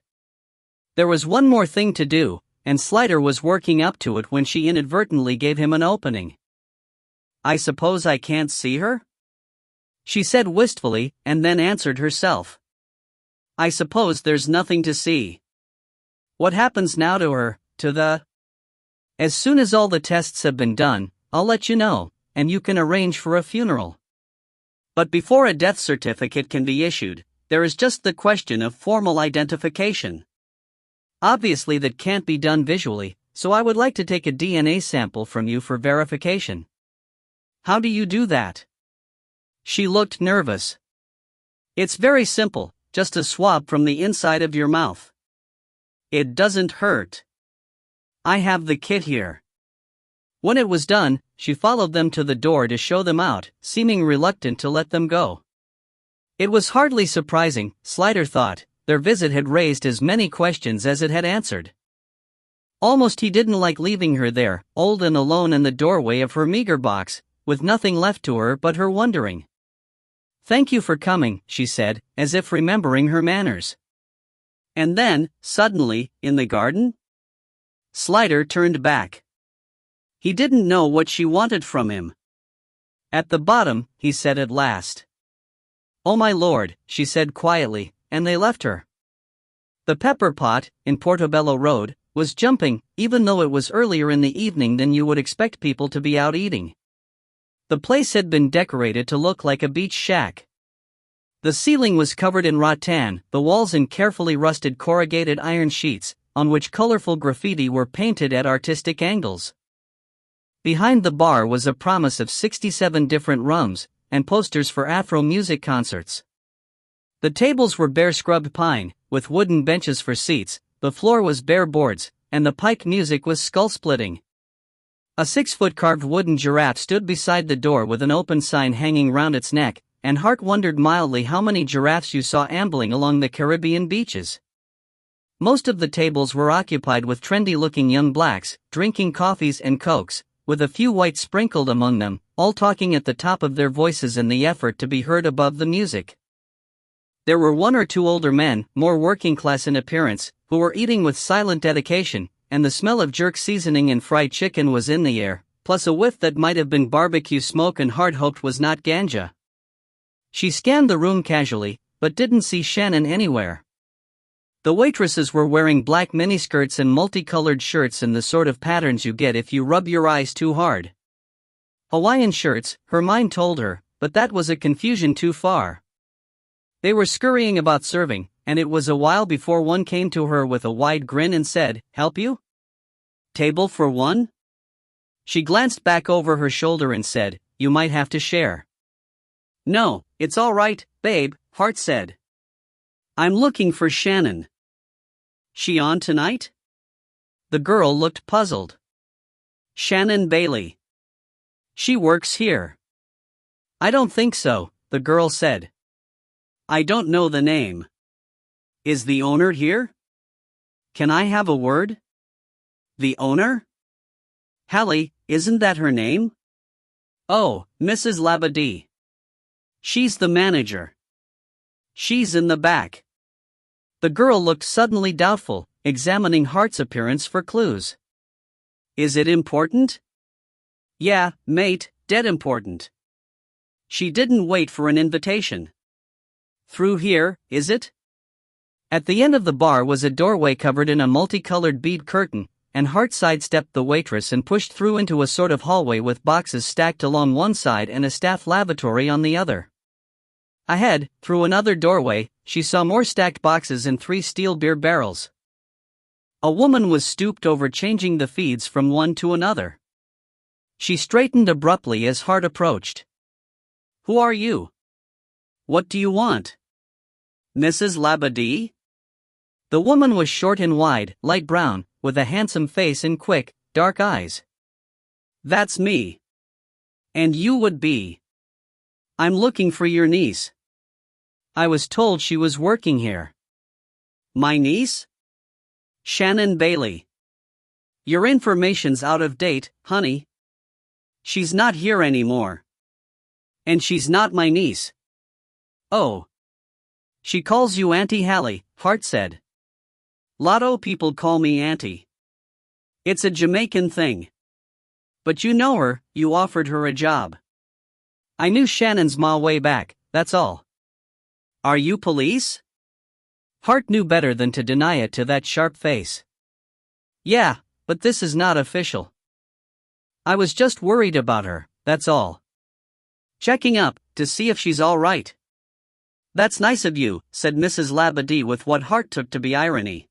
There was one more thing to do, and Slider was working up to it when she inadvertently gave him an opening. "I suppose I can't see her?" she said wistfully, and then answered herself. "I suppose there's nothing to see. What happens now to her, to the—" "As soon as all the tests have been done, I'll let you know, and you can arrange for a funeral. But before a death certificate can be issued, there is just the question of formal identification. Obviously that can't be done visually, so I would like to take a DNA sample from you for verification." "How do you do that?" She looked nervous. "It's very simple, just a swab from the inside of your mouth. It doesn't hurt. I have the kit here." When it was done, she followed them to the door to show them out, seeming reluctant to let them go. It was hardly surprising, Slider thought, their visit had raised as many questions as it had answered. Almost he didn't like leaving her there, old and alone in the doorway of her meager box, with nothing left to her but her wondering. "Thank you for coming," she said, as if remembering her manners. And then, suddenly, in the garden? Slider turned back. He didn't know what she wanted from him. "At the bottom," he said at last. "Oh my lord," she said quietly, and they left her. The Pepper Pot, in Portobello Road, was jumping, even though it was earlier in the evening than you would expect people to be out eating. The place had been decorated to look like a beach shack. The ceiling was covered in rattan, the walls in carefully rusted corrugated iron sheets, on which colorful graffiti were painted at artistic angles. Behind the bar was a promise of 67 different rums, and posters for Afro music concerts. The tables were bare scrubbed pine, with wooden benches for seats, the floor was bare boards, and the pipe music was skull-splitting. A 6-foot carved wooden giraffe stood beside the door with an open sign hanging round its neck, and Hart wondered mildly how many giraffes you saw ambling along the Caribbean beaches. Most of the tables were occupied with trendy-looking young blacks, drinking coffees and cokes, with a few whites sprinkled among them, all talking at the top of their voices in the effort to be heard above the music. There were one or two older men, more working-class in appearance, who were eating with silent dedication, and the smell of jerk seasoning and fried chicken was in the air, plus a whiff that might have been barbecue smoke and Hart hoped was not ganja. She scanned the room casually, but didn't see Shannon anywhere. The waitresses were wearing black miniskirts and multicolored shirts in the sort of patterns you get if you rub your eyes too hard. Hawaiian shirts, her mind told her, but that was a confusion too far. They were scurrying about serving, and it was a while before one came to her with a wide grin and said, "Help you? Table for one?" She glanced back over her shoulder and said, "You might have to share." "No, it's all right, babe," Hart said. "I'm looking for Shannon." "She on tonight?" The girl looked puzzled. "Shannon Bailey. She works here." "I don't think so," the girl said. "I don't know the name. Is the owner here? Can I have a word?" "The owner? Hallie, isn't that her name?" "Oh, Mrs. Labadie. She's the manager. She's in the back." The girl looked suddenly doubtful, examining Hart's appearance for clues. "Is it important?" "Yeah, mate, dead important." She didn't wait for an invitation. "Through here, is it?" At the end of the bar was a doorway covered in a multicolored bead curtain, and Hart sidestepped the waitress and pushed through into a sort of hallway with boxes stacked along one side and a staff lavatory on the other. Ahead, through another doorway, she saw more stacked boxes and 3 steel beer barrels. A woman was stooped over changing the feeds from one to another. She straightened abruptly as Hart approached. "Who are you? What do you want? Mrs. Labadie?" The woman was short and wide, light brown, with a handsome face and quick, dark eyes. "That's me. And you would be?" "I'm looking for your niece. I was told she was working here." "My niece? Shannon Bailey. Your information's out of date, honey. She's not here anymore. And she's not my niece." "Oh. She calls you Auntie Hallie," Hart said. Lotto people call me Auntie. It's a Jamaican thing. But you know her, you offered her a job. I knew Shannon's ma way back, that's all. Are you police? Hart knew better than to deny it to that sharp face. Yeah, but this is not official. I was just worried about her, that's all. Checking up, to see if she's all right. That's nice of you, said Mrs. Labadie with what Hart took to be irony.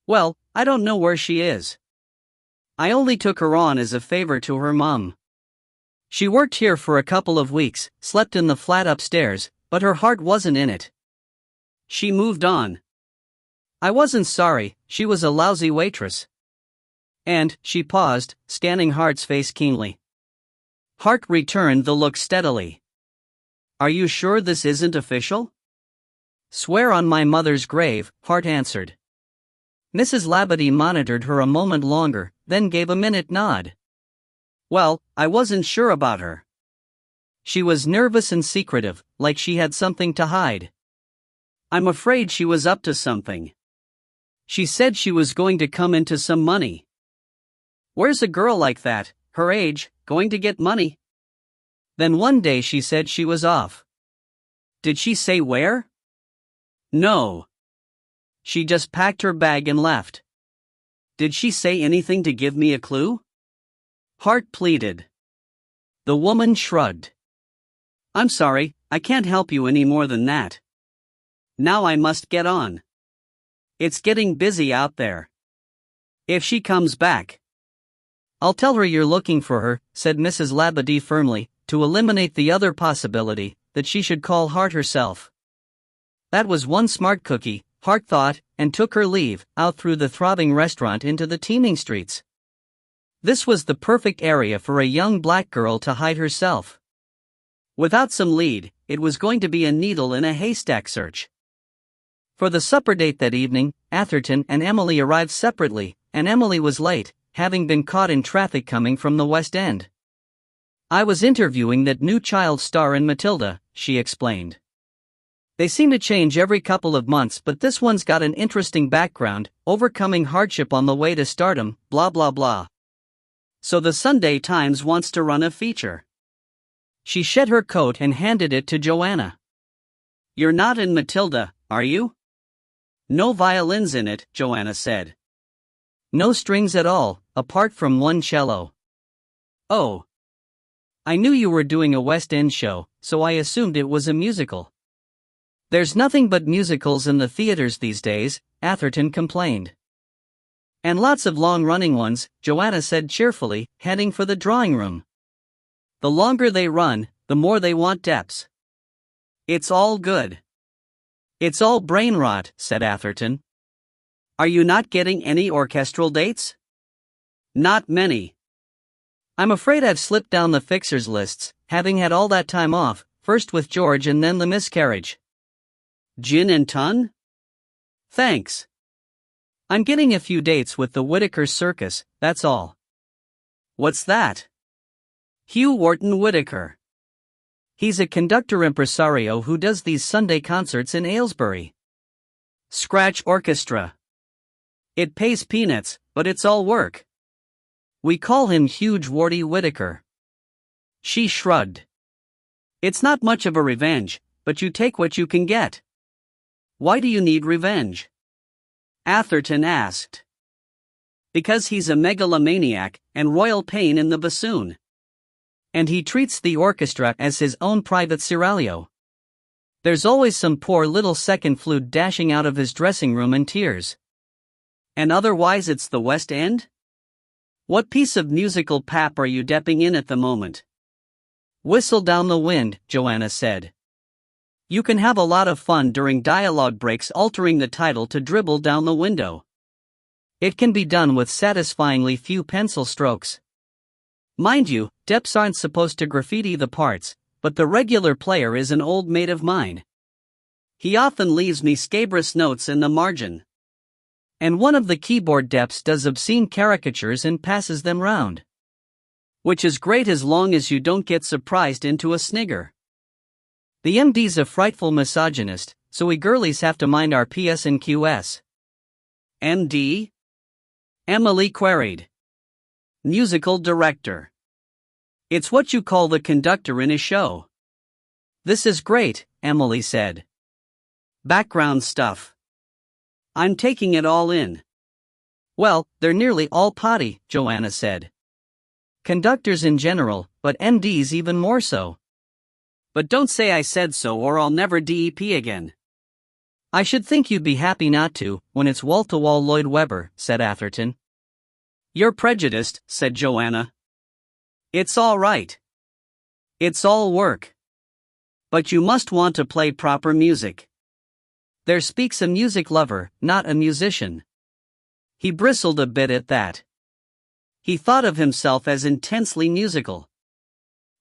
Well, I don't know where she is. I only took her on as a favor to her mum. She worked here for a couple of weeks, slept in the flat upstairs, but her heart wasn't in it. She moved on. I wasn't sorry, she was a lousy waitress. And, she paused, scanning Hart's face keenly. Hart returned the look steadily. Are you sure this isn't official? Swear on my mother's grave, Hart answered. Mrs. Labadie monitored her a moment longer, then gave a minute nod. Well, I wasn't sure about her. She was nervous and secretive, like she had something to hide. I'm afraid she was up to something. She said she was going to come into some money. Where's a girl like that, her age, going to get money? Then one day she said she was off. Did she say where? No. She just packed her bag and left. Did she say anything to give me a clue? Hart pleaded. The woman shrugged. I'm sorry, I can't help you any more than that. Now I must get on. It's getting busy out there. If she comes back, I'll tell her you're looking for her, said Mrs. Labadie firmly, to eliminate the other possibility, that she should call Hart herself. That was one smart cookie, Hart thought, and took her leave, out through the throbbing restaurant into the teeming streets. This was the perfect area for a young black girl to hide herself. Without some lead, it was going to be a needle in a haystack search. For the supper date that evening, Atherton and Emily arrived separately, and Emily was late, having been caught in traffic coming from the West End. I was interviewing that new child star in Matilda, she explained. They seem to change every couple of months, but this one's got an interesting background, overcoming hardship on the way to stardom, blah blah blah. So the Sunday Times wants to run a feature. She shed her coat and handed it to Joanna. You're not in Matilda, are you? No violins in it, Joanna said. No strings at all, apart from one cello. Oh. I knew you were doing a West End show, so I assumed it was a musical. There's nothing but musicals in the theaters these days, Atherton complained. And lots of long-running ones, Joanna said cheerfully, heading for the drawing room. The longer they run, the more they want depths. It's all good. It's all brain rot, said Atherton. Are you not getting any orchestral dates? Not many. I'm afraid I've slipped down the fixers lists, having had all that time off, first with George and then the miscarriage. Gin and ton? Thanks. I'm getting a few dates with the Whittaker Circus, that's all. What's that? Hugh Wharton Whittaker. He's a conductor impresario who does these Sunday concerts in Aylesbury. Scratch orchestra. It pays peanuts, but it's all work. We call him Huge Warty Whittaker. She shrugged. It's not much of a revenge, but you take what you can get. Why do you need revenge? Atherton asked. Because he's a megalomaniac, and royal pain in the bassoon. And he treats the orchestra as his own private seraglio. There's always some poor little second flute dashing out of his dressing room in tears. And otherwise it's the West End? What piece of musical pap are you depping in at the moment? Whistle Down the Wind, Joanna said. You can have a lot of fun during dialogue breaks altering the title to Dribble Down the Window. It can be done with satisfyingly few pencil strokes. Mind you, deps aren't supposed to graffiti the parts, but the regular player is an old mate of mine. He often leaves me scabrous notes in the margin. And one of the keyboard deps does obscene caricatures and passes them round. Which is great as long as you don't get surprised into a snigger. The MD's a frightful misogynist, so we girlies have to mind our PS and QS. MD? Emily queried. Musical director. It's what you call the conductor in a show. This is great, Emily said. Background stuff. I'm taking it all in. Well, they're nearly all potty, Joanna said. Conductors in general, but MDs even more so. But don't say I said so or I'll never DEP again. I should think you'd be happy not to, when it's wall-to-wall Lloyd Webber, said Atherton. You're prejudiced, said Joanna. It's all right. It's all work. But you must want to play proper music. There speaks a music lover, not a musician. He bristled a bit at that. He thought of himself as intensely musical.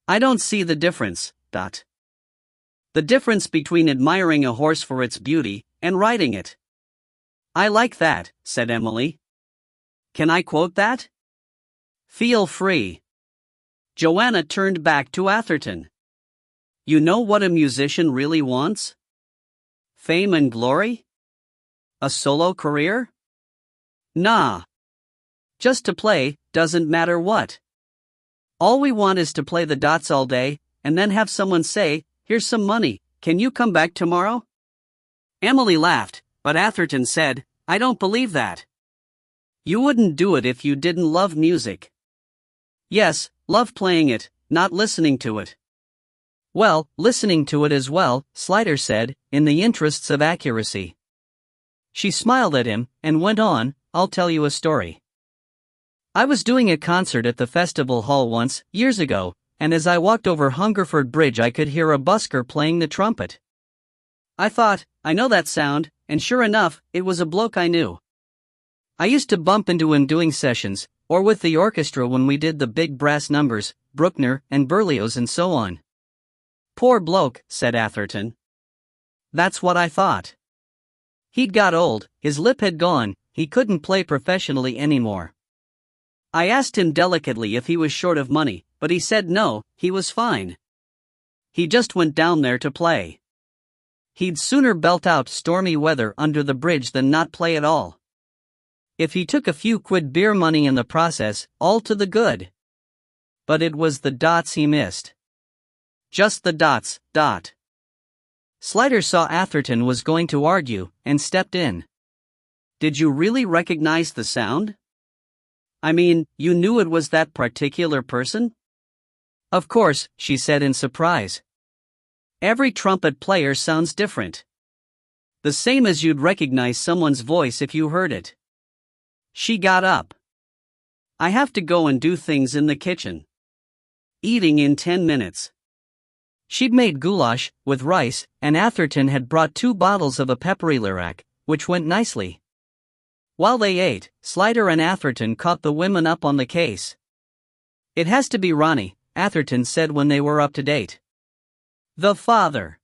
I don't see the difference. The difference between admiring a horse for its beauty and riding it. I like that, said Emily. Can I quote that? Feel free. Joanna turned back to Atherton. You know what a musician really wants? Fame and glory? A solo career? Nah. Just to play, doesn't matter what. All we want is to play the dots all day, and then have someone say, here's some money, can you come back tomorrow? Emily laughed, but Atherton said, I don't believe that. You wouldn't do it if you didn't love music. Yes, love playing it, not listening to it. Well, listening to it as well, Slider said, in the interests of accuracy. She smiled at him, and went on, I'll tell you a story. I was doing a concert at the festival hall once, years ago, and as I walked over Hungerford Bridge I could hear a busker playing the trumpet. I thought, I know that sound, and sure enough, it was a bloke I knew. I used to bump into him doing sessions, or with the orchestra when we did the big brass numbers, Bruckner and Berlioz and so on. Poor bloke, said Atherton. That's what I thought. He'd got old, his lip had gone, he couldn't play professionally anymore. I asked him delicately if he was short of money, but he said no, he was fine. He just went down there to play. He'd sooner belt out Stormy Weather Under the Bridge than not play at all. If he took a few quid beer money in the process, all to the good. But it was the dots he missed. Just the dots, dot. Slider saw Atherton was going to argue, and stepped in. Did you really recognize the sound? I mean, you knew it was that particular person? Of course, she said in surprise. Every trumpet player sounds different. The same as you'd recognize someone's voice if you heard it. She got up. I have to go and do things in the kitchen. Eating in 10 minutes. She'd made goulash, with rice, and Atherton had brought 2 bottles of a peppery Lirac, which went nicely. While they ate, Slider and Atherton caught the women up on the case. It has to be Ronnie, Atherton said when they were up to date. The father.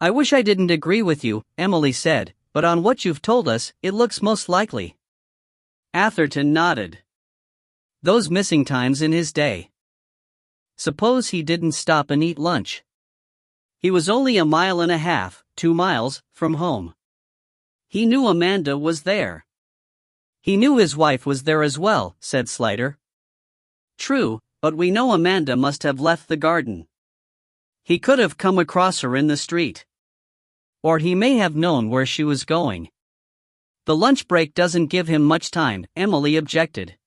I wish I didn't agree with you, Emily said, but on what you've told us, it looks most likely. Atherton nodded. Those missing times in his day. Suppose he didn't stop and eat lunch. He was only 1.5 miles, 2 miles, from home. He knew Amanda was there. He knew his wife was there as well, said Slider. True, but we know Amanda must have left the garden. He could have come across her in the street. Or he may have known where she was going. The lunch break doesn't give him much time, Emily objected.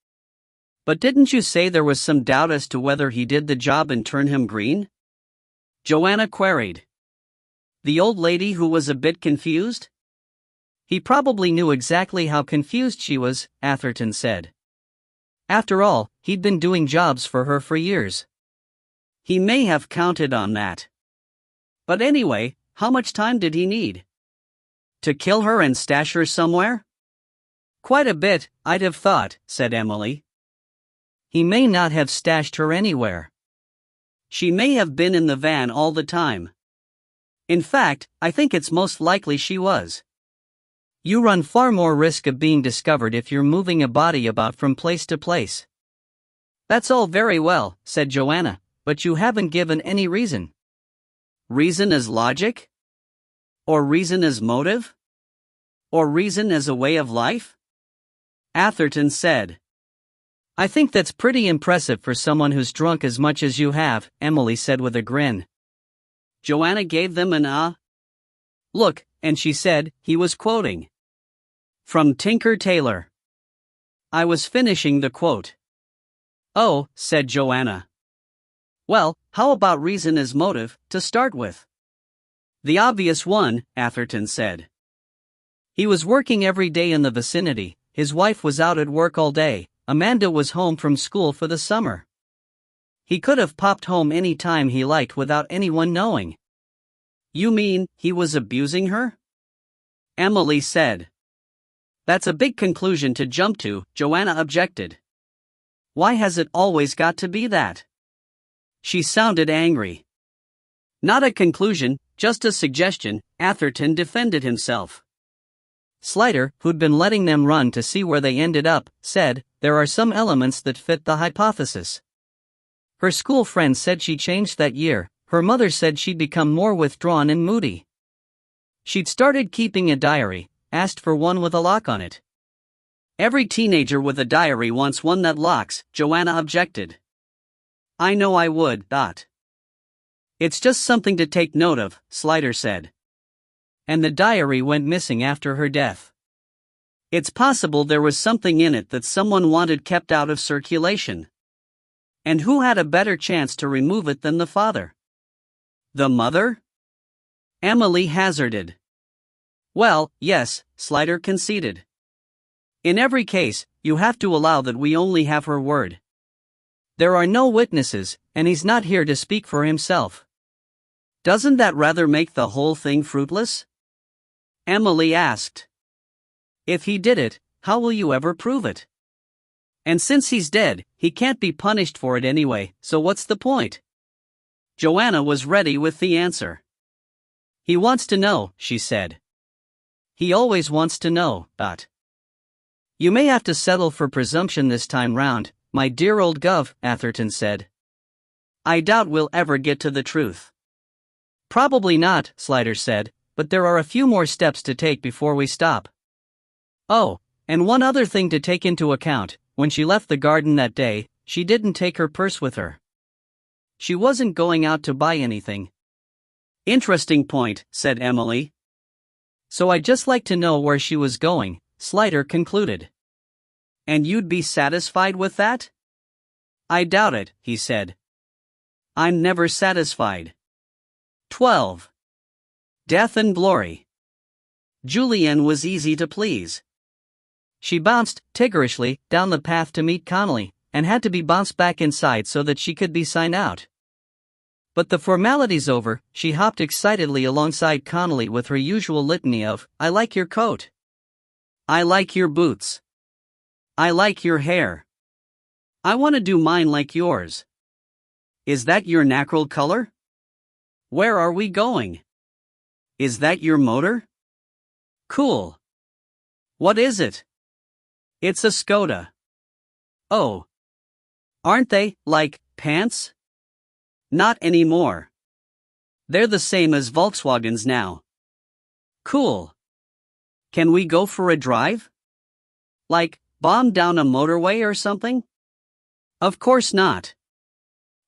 But didn't you say there was some doubt as to whether he did the job in Turnham Green? Joanna queried. The old lady who was a bit confused? He probably knew exactly how confused she was, Atherton said. After all, he'd been doing jobs for her for years. He may have counted on that. But anyway, how much time did he need? To kill her and stash her somewhere? Quite a bit, I'd have thought, said Emily. He may not have stashed her anywhere. She may have been in the van all the time. In fact, I think it's most likely she was. You run far more risk of being discovered if you're moving a body about from place to place. That's all very well, said Joanna, but you haven't given any reason. Reason as logic? Or reason as motive? Or reason as a way of life? Atherton said. I think that's pretty impressive for someone who's drunk as much as you have, Emily said with a grin. Joanna gave them an look, and she said he was quoting from Tinker Tailor. I was finishing the quote. Oh, said Joanna. Well, how about reason as motive, to start with? The obvious one, Atherton said. He was working every day in the vicinity, his wife was out at work all day, Amanda was home from school for the summer. He could have popped home any time he liked without anyone knowing. You mean, he was abusing her? Emily said. That's a big conclusion to jump to, Joanna objected. Why has it always got to be that? She sounded angry. Not a conclusion, just a suggestion, Atherton defended himself. Slider, who'd been letting them run to see where they ended up, said, there are some elements that fit the hypothesis. Her school friends said she changed that year, her mother said she'd become more withdrawn and moody. She'd started keeping a diary, asked for one with a lock on it. Every teenager with a diary wants one that locks, Joanna objected. I know I would, thought. It's just something to take note of, Slider said. And the diary went missing after her death. It's possible there was something in it that someone wanted kept out of circulation. And who had a better chance to remove it than the father? The mother? Emily hazarded. Well, yes, Slider conceded. In every case, you have to allow that we only have her word. There are no witnesses, and he's not here to speak for himself. Doesn't that rather make the whole thing fruitless? Emily asked. If he did it, how will you ever prove it? And since he's dead, he can't be punished for it anyway, so what's the point? Joanna was ready with the answer. He wants to know, she said. He always wants to know, but. You may have to settle for presumption this time round, my dear old Gov, Atherton said. I doubt we'll ever get to the truth. Probably not, Slider said, but there are a few more steps to take before we stop. Oh, and one other thing to take into account, when she left the garden that day, she didn't take her purse with her. She wasn't going out to buy anything. Interesting point, said Emily. So I'd just like to know where she was going, Slider concluded. And you'd be satisfied with that? I doubt it, he said. I'm never satisfied. 12. Death and Glory. Julienne was easy to please. She bounced, tiggerishly, down the path to meet Connolly, and had to be bounced back inside so that she could be signed out. But the formalities over, she hopped excitedly alongside Connolly with her usual litany of, I like your coat. I like your boots. I like your hair. I want to do mine like yours. Is that your natural color? Where are we going? Is that your motor? Cool. What is it? It's a Skoda. Oh. Aren't they, like, pants? Not anymore. They're the same as Volkswagens now. Cool. Can we go for a drive? Like, bomb down a motorway or something? Of course not.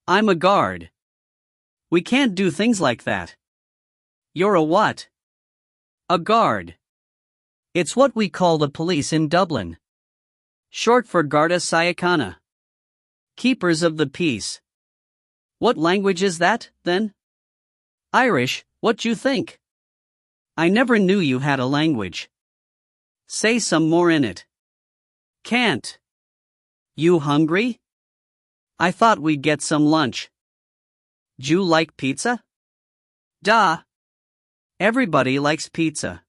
I'm a guard. We can't do things like that. You're a what? A guard. It's what we call the police in Dublin. Short for Garda Síochána. Keepers of the peace. What language is that, then? Irish, what you think? I never knew you had a language. Say some more in it. Can't. You hungry? I thought we'd get some lunch. D'you like pizza? Duh. Everybody likes pizza.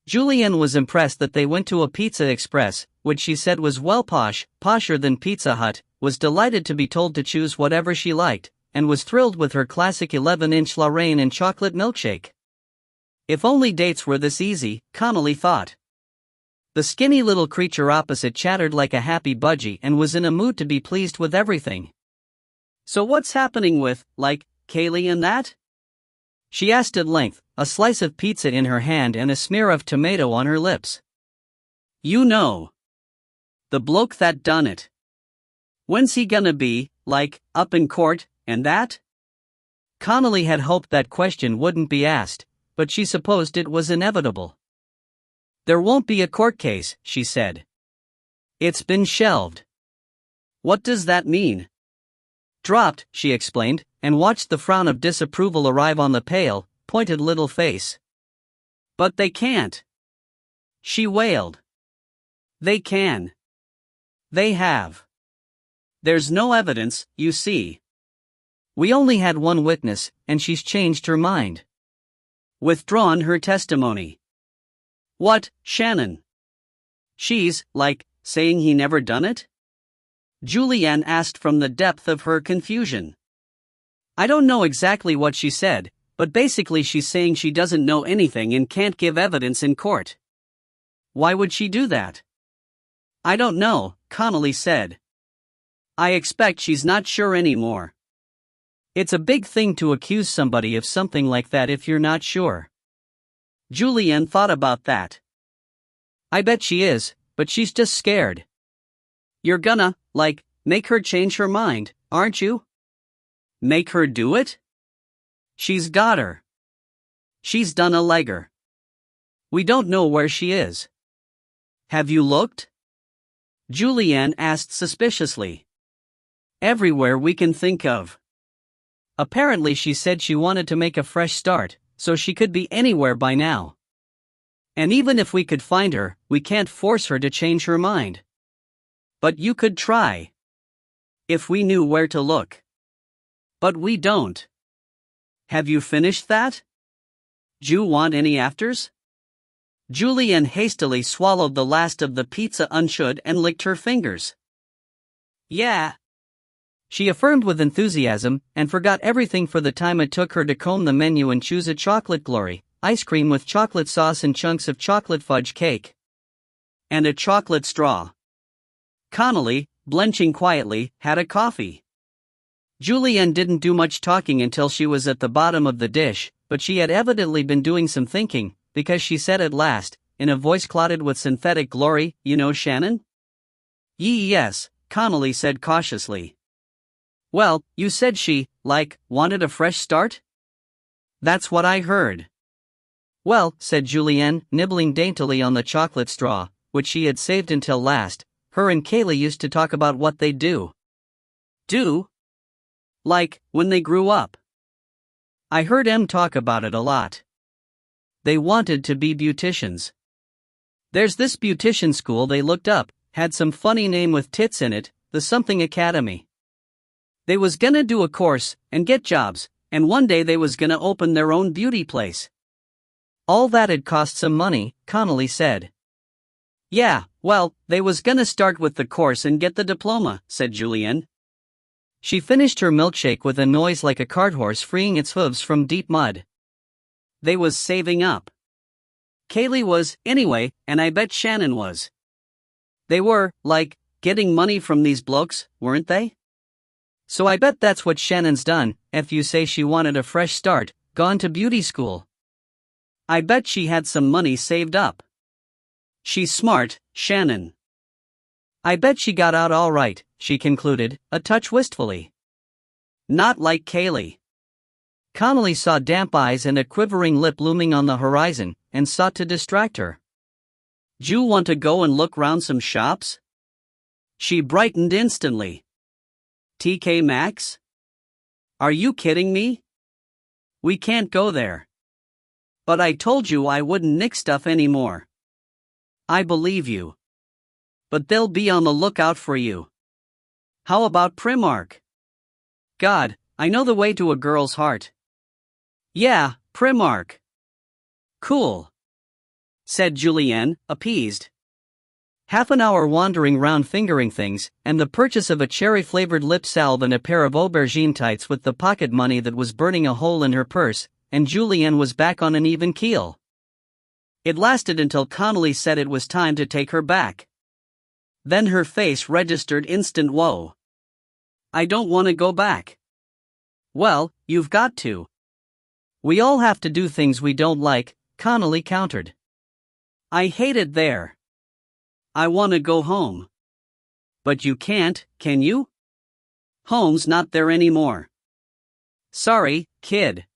Julienne was impressed that they went to a Pizza Express, which she said was well posh, posher than Pizza Hut, was delighted to be told to choose whatever she liked, and was thrilled with her classic 11-inch Lorraine and chocolate milkshake. If only dates were this easy, Connolly thought. The skinny little creature opposite chattered like a happy budgie and was in a mood to be pleased with everything. So what's happening with, like, Kaylee and that? she asked at length, a slice of pizza in her hand and a smear of tomato on her lips. You know. The bloke that done it. When's he gonna be, like, up in court, and that? Connolly had hoped that question wouldn't be asked, but she supposed it was inevitable. There won't be a court case, she said. It's been shelved. What does that mean? Dropped, she explained, and watched the frown of disapproval arrive on the pale, pointed little face. But they can't. She wailed. They can. They have. There's no evidence, you see. We only had one witness, and she's changed her mind. Withdrawn her testimony. What, Shannon? She's, like, saying he never done it? Julianne asked from the depth of her confusion. I don't know exactly what she said, but basically she's saying she doesn't know anything and can't give evidence in court. Why would she do that? I don't know, Connolly said. I expect she's not sure anymore. It's a big thing to accuse somebody of something like that if you're not sure. Julianne thought about that. I bet she is, but she's just scared. You're gonna, like, make her change her mind, aren't you? Make her do it? She's got her. She's done a legger. We don't know where she is. Have you looked? Julianne asked suspiciously. Everywhere we can think of. Apparently she said she wanted to make a fresh start, so she could be anywhere by now. And even if we could find her, we can't force her to change her mind. But you could try. If we knew where to look. But we don't. Have you finished that? Ju want any afters? Julianne hastily swallowed the last of the pizza unchewed and licked her fingers. Yeah. She affirmed with enthusiasm, and forgot everything for the time it took her to comb the menu and choose a chocolate glory, ice cream with chocolate sauce and chunks of chocolate fudge cake. And a chocolate straw. Connolly, blenching quietly, had a coffee. Julianne didn't do much talking until she was at the bottom of the dish, but she had evidently been doing some thinking, because she said at last, in a voice clotted with synthetic glory, You know Shannon? Yes, Connolly said cautiously. Well, you said she, like, wanted a fresh start? That's what I heard. Well, said Julianne, nibbling daintily on the chocolate straw, which she had saved until last, her and Kaylee used to talk about what they'd do. Do? Like, when they grew up. I heard Em talk about it a lot. They wanted to be beauticians. There's this beautician school they looked up, had some funny name with tits in it, the something academy. They was gonna do a course, and get jobs, and one day they was gonna open their own beauty place. All that'd cost some money, Connolly said. Yeah, well, they was gonna start with the course and get the diploma, said Julianne. She finished her milkshake with a noise like a cart horse freeing its hooves from deep mud. They was saving up. Kaylee was, anyway, and I bet Shannon was. They were, like, getting money from these blokes, weren't they? So I bet that's what Shannon's done, if you say she wanted a fresh start, gone to beauty school. I bet she had some money saved up. She's smart, Shannon. I bet she got out all right, she concluded, a touch wistfully. Not like Kaylee. Connolly saw damp eyes and a quivering lip looming on the horizon, and sought to distract her. Ju want to go and look round some shops? She brightened instantly. TK Maxx? Are you kidding me? We can't go there. But I told you I wouldn't nick stuff anymore. I believe you. But they'll be on the lookout for you. How about Primark? God, I know the way to a girl's heart. Yeah, Primark. Cool. Said Julianne, appeased. Half an hour wandering round fingering things, and the purchase of a cherry-flavored lip salve and a pair of aubergine tights with the pocket money that was burning a hole in her purse, and Julianne was back on an even keel. It lasted until Connolly said it was time to take her back. Then her face registered instant woe. I don't want to go back. Well, you've got to. We all have to do things we don't like, Connolly countered. I hate it there. I want to go home. But you can't, can you? Home's not there anymore. Sorry, kid.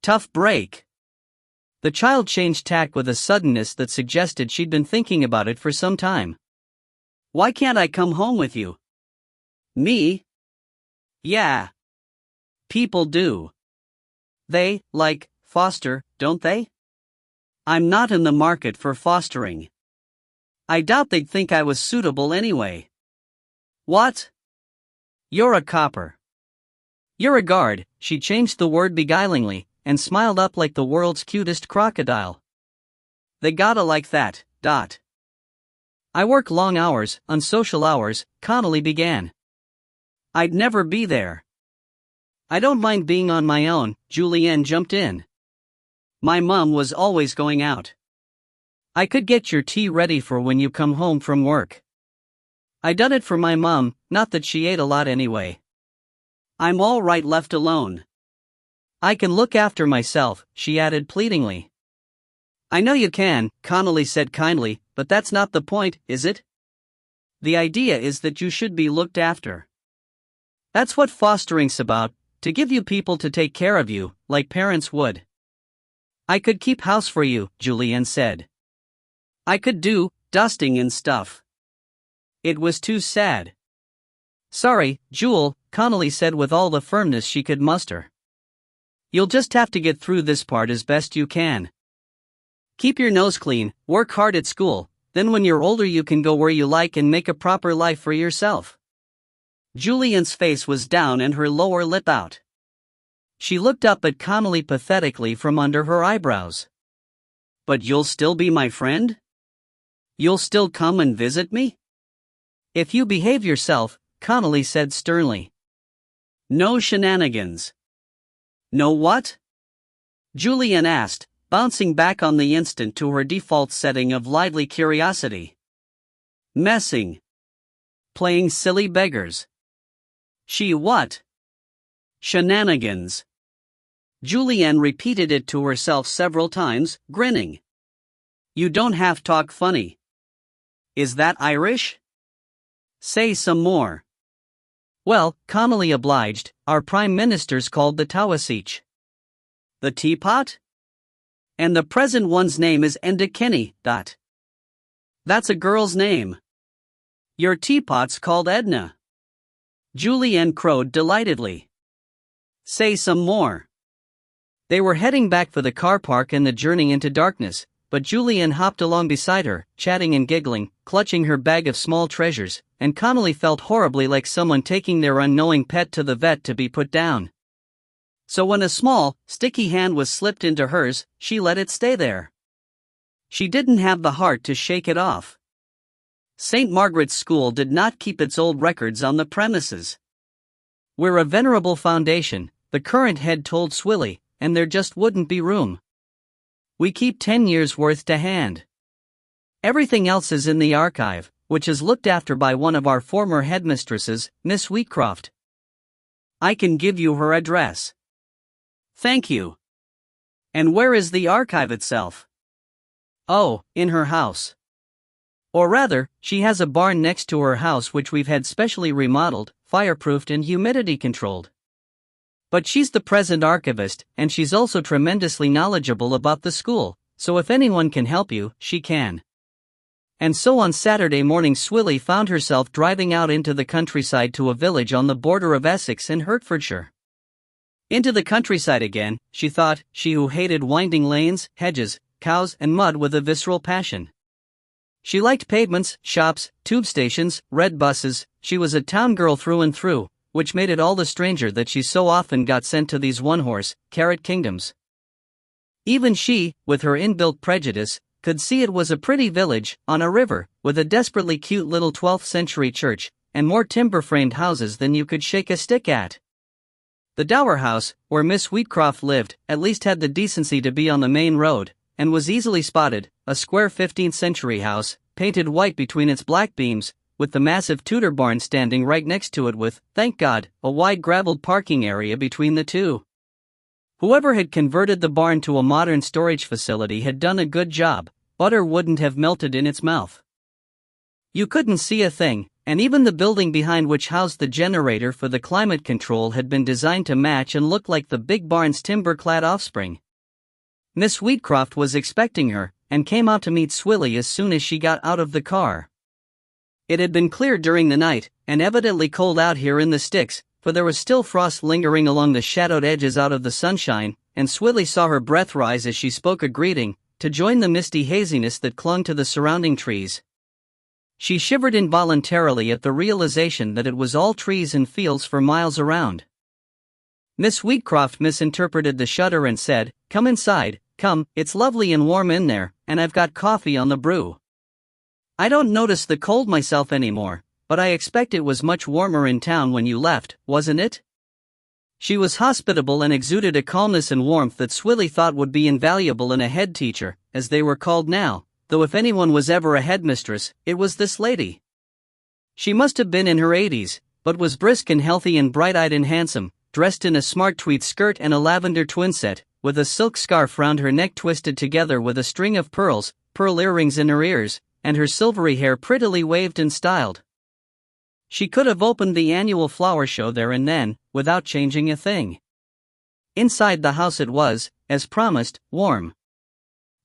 Tough break. The child changed tack with a suddenness that suggested she'd been thinking about it for some time. Why can't I come home with you? Me? Yeah. People do. They, like, foster, don't they? I'm not in the market for fostering. I doubt they'd think I was suitable anyway. What? You're a copper. You're a guard, she changed the word beguilingly, and smiled up like the world's cutest crocodile. They gotta like that, dot. I work long hours, unsocial hours, Connolly began. I'd never be there. I don't mind being on my own, Julianne jumped in. My mom was always going out. I could get your tea ready for when you come home from work. I done it for my mom, not that she ate a lot anyway. I'm all right left alone. I can look after myself, she added pleadingly. I know you can, Connolly said kindly, but that's not the point, is it? The idea is that you should be looked after. That's what fostering's about, to give you people to take care of you, like parents would. I could keep house for you, Julianne said. I could do dusting and stuff. It was too sad. Sorry, Jewel, Connolly said with all the firmness she could muster. You'll just have to get through this part as best you can. Keep your nose clean, work hard at school, then when you're older you can go where you like and make a proper life for yourself. Julian's face was down and her lower lip out. She looked up at Connolly pathetically from under her eyebrows. But you'll still be my friend? You'll still come and visit me? If you behave yourself, Connolly said sternly. No shenanigans. No what? Julianne asked, bouncing back on the instant to her default setting of lively curiosity. Messing. Playing silly beggars. She what? Shenanigans. Julianne repeated it to herself several times, grinning. You don't have talk funny. Is that Irish? Say some more. Well, Connolly obliged, our prime minister's called the Taoiseach. The teapot? And the present one's name is Enda Kinney, dot. That's a girl's name. Your teapot's called Edna. Julianne crowed delightedly. Say some more. They were heading back for the car park and the journey into darkness, but Julianne hopped along beside her, chatting and giggling, clutching her bag of small treasures, and Connolly felt horribly like someone taking their unknowing pet to the vet to be put down. So when a small, sticky hand was slipped into hers, she let it stay there. She didn't have the heart to shake it off. St. Margaret's School did not keep its old records on the premises. We're a venerable foundation, the current head told Swilly, and there just wouldn't be room. We keep 10 years' worth to hand. Everything else is in the archive, which is looked after by one of our former headmistresses, Miss Wheatcroft. I can give you her address. Thank you. And where is the archive itself? Oh, in her house. Or rather, she has a barn next to her house which we've had specially remodeled, fireproofed and humidity controlled. But she's the present archivist, and she's also tremendously knowledgeable about the school, so if anyone can help you, she can. And so on Saturday morning Swilly found herself driving out into the countryside to a village on the border of Essex and Hertfordshire. Into the countryside again, she thought, she who hated winding lanes, hedges, cows and mud with a visceral passion. She liked pavements, shops, tube stations, red buses, she was a town girl through and through, which made it all the stranger that she so often got sent to these one-horse, carrot kingdoms. Even she, with her inbuilt prejudice, could see it was a pretty village, on a river, with a desperately cute little 12th-century church, and more timber-framed houses than you could shake a stick at. The Dower House, where Miss Wheatcroft lived, at least had the decency to be on the main road, and was easily spotted, a square 15th-century house, painted white between its black beams, with the massive Tudor barn standing right next to it with, thank God, a wide gravelled parking area between the two. Whoever had converted the barn to a modern storage facility had done a good job. Butter wouldn't have melted in its mouth. You couldn't see a thing, and even the building behind which housed the generator for the climate control had been designed to match and look like the big barn's timber-clad offspring. Miss Wheatcroft was expecting her, and came out to meet Swilly as soon as she got out of the car. It had been clear during the night, and evidently cold out here in the sticks, for there was still frost lingering along the shadowed edges out of the sunshine, and Swilly saw her breath rise as she spoke a greeting, to join the misty haziness that clung to the surrounding trees. She shivered involuntarily at the realization that it was all trees and fields for miles around. Miss Wheatcroft misinterpreted the shudder and said, "Come inside, come, it's lovely and warm in there, and I've got coffee on the brew. I don't notice the cold myself anymore, but I expect it was much warmer in town when you left, wasn't it?" She was hospitable and exuded a calmness and warmth that Swilly thought would be invaluable in a head teacher, as they were called now, though if anyone was ever a headmistress, it was this lady. She must have been in her 80s, but was brisk and healthy and bright-eyed and handsome, dressed in a smart tweed skirt and a lavender twinset, with a silk scarf round her neck twisted together with a string of pearls, pearl earrings in her ears, and her silvery hair prettily waved and styled. She could have opened the annual flower show there and then, without changing a thing. Inside the house it was, as promised, warm.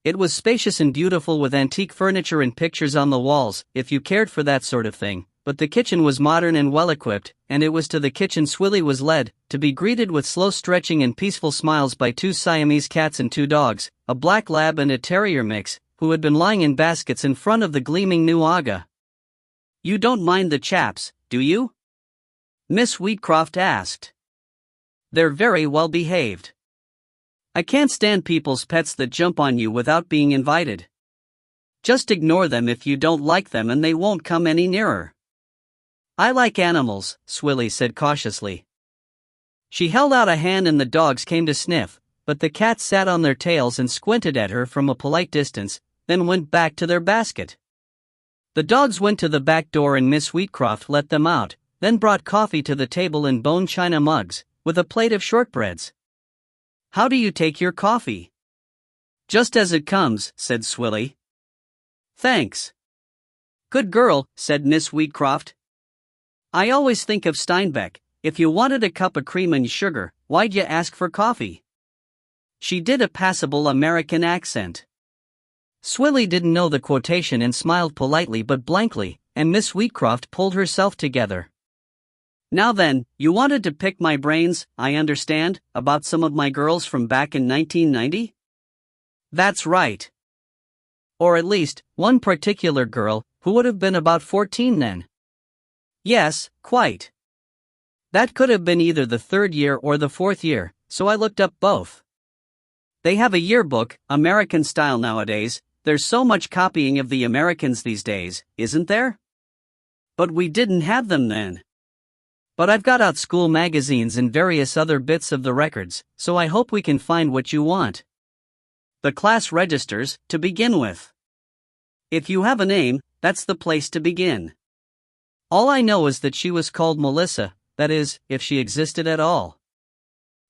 It was spacious and beautiful with antique furniture and pictures on the walls, if you cared for that sort of thing, but the kitchen was modern and well-equipped, and it was to the kitchen Swilly was led, to be greeted with slow stretching and peaceful smiles by 2 Siamese cats and 2 dogs, a black lab and a terrier mix, who had been lying in baskets in front of the gleaming new Aga. "You don't mind the chaps, do you?" Miss Wheatcroft asked. "They're very well behaved. I can't stand people's pets that jump on you without being invited. Just ignore them if you don't like them and they won't come any nearer." "I like animals," Swilly said cautiously. She held out a hand and the dogs came to sniff, but the cats sat on their tails and squinted at her from a polite distance, then went back to their basket. The dogs went to the back door and Miss Wheatcroft let them out, then brought coffee to the table in bone china mugs, with a plate of shortbreads. "How do you take your coffee?" "Just as it comes," said Swilly. "Thanks." "Good girl," said Miss Wheatcroft. "I always think of Steinbeck, if you wanted a cup of cream and sugar, why'd you ask for coffee?" She did a passable American accent. Swilly didn't know the quotation and smiled politely but blankly, and Miss Wheatcroft pulled herself together. "Now then, you wanted to pick my brains, I understand, about some of my girls from back in 1990? "That's right. Or at least, one particular girl, who would have been about 14 then." "Yes, quite. That could have been either the 3rd year or the 4th year, so I looked up both. They have a yearbook, American style nowadays. There's so much copying of the Americans these days, isn't there? But we didn't have them then. But I've got out school magazines and various other bits of the records, so I hope we can find what you want. The class registers, to begin with. If you have a name, that's the place to begin. All I know is that she was called Melissa, that is, if she existed at all.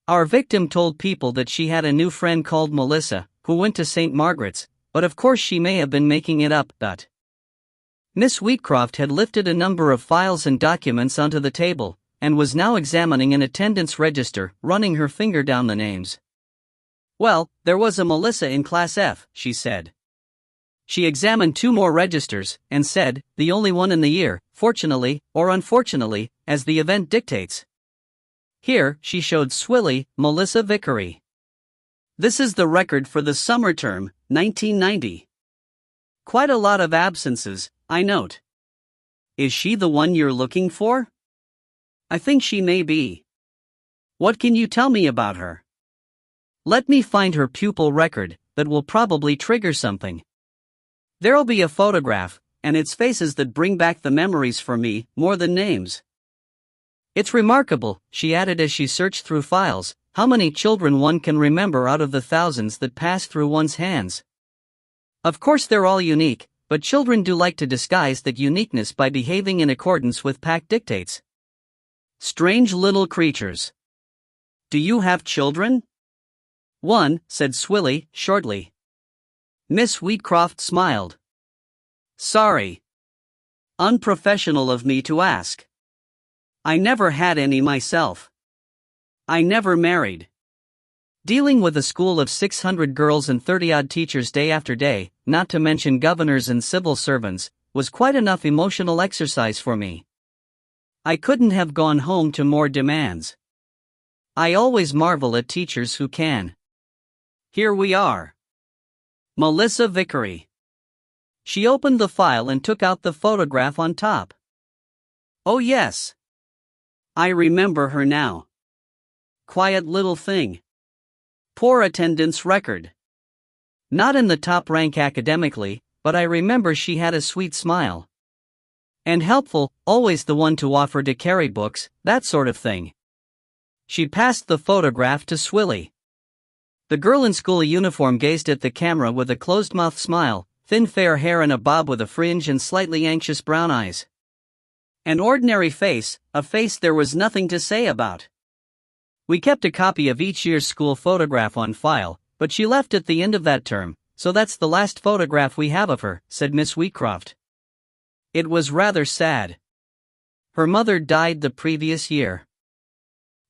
Our victim told people that she had a new friend called Melissa, who went to St. Margaret's, but of course she may have been making it up, but..." Miss Wheatcroft had lifted a number of files and documents onto the table, and was now examining an attendance register, running her finger down the names. "Well, there was a Melissa in Class F," she said. She examined 2 more registers, and said, "The only one in the year, fortunately, or unfortunately, as the event dictates." Here, she showed Swilly, Melissa Vickery. "This is the record for the summer term, 1990. Quite a lot of absences, I note. Is she the one you're looking for?" "I think she may be." "What can you tell me about her?" "Let me find her pupil record, that will probably trigger something. There'll be a photograph, and it's faces that bring back the memories for me, more than names. It's remarkable," she added as she searched through files, "how many children one can remember out of the thousands that pass through one's hands. Of course they're all unique, but children do like to disguise that uniqueness by behaving in accordance with pack dictates. Strange little creatures. Do you have children?" "One," said Swilly, shortly. Miss Wheatcroft smiled. "Sorry. Unprofessional of me to ask. I never had any myself. I never married." Dealing with a school of 600 girls and 30-odd teachers day after day, not to mention governors and civil servants, was quite enough emotional exercise for me. I couldn't have gone home to more demands. I always marvel at teachers who can. Here we are. Melissa Vickery. She opened the file and took out the photograph on top. Oh yes. I remember her now. Quiet little thing. Poor attendance record. Not in the top rank academically, but I remember she had a sweet smile. And helpful, always the one to offer to carry books, that sort of thing. She passed the photograph to Swilly. The girl in school uniform gazed at the camera with a closed-mouth smile, thin fair hair and a bob with a fringe and slightly anxious brown eyes. An ordinary face, a face there was nothing to say about. We kept a copy of each year's school photograph on file, but she left at the end of that term, so that's the last photograph we have of her, said Miss Wheatcroft. It was rather sad. Her mother died the previous year.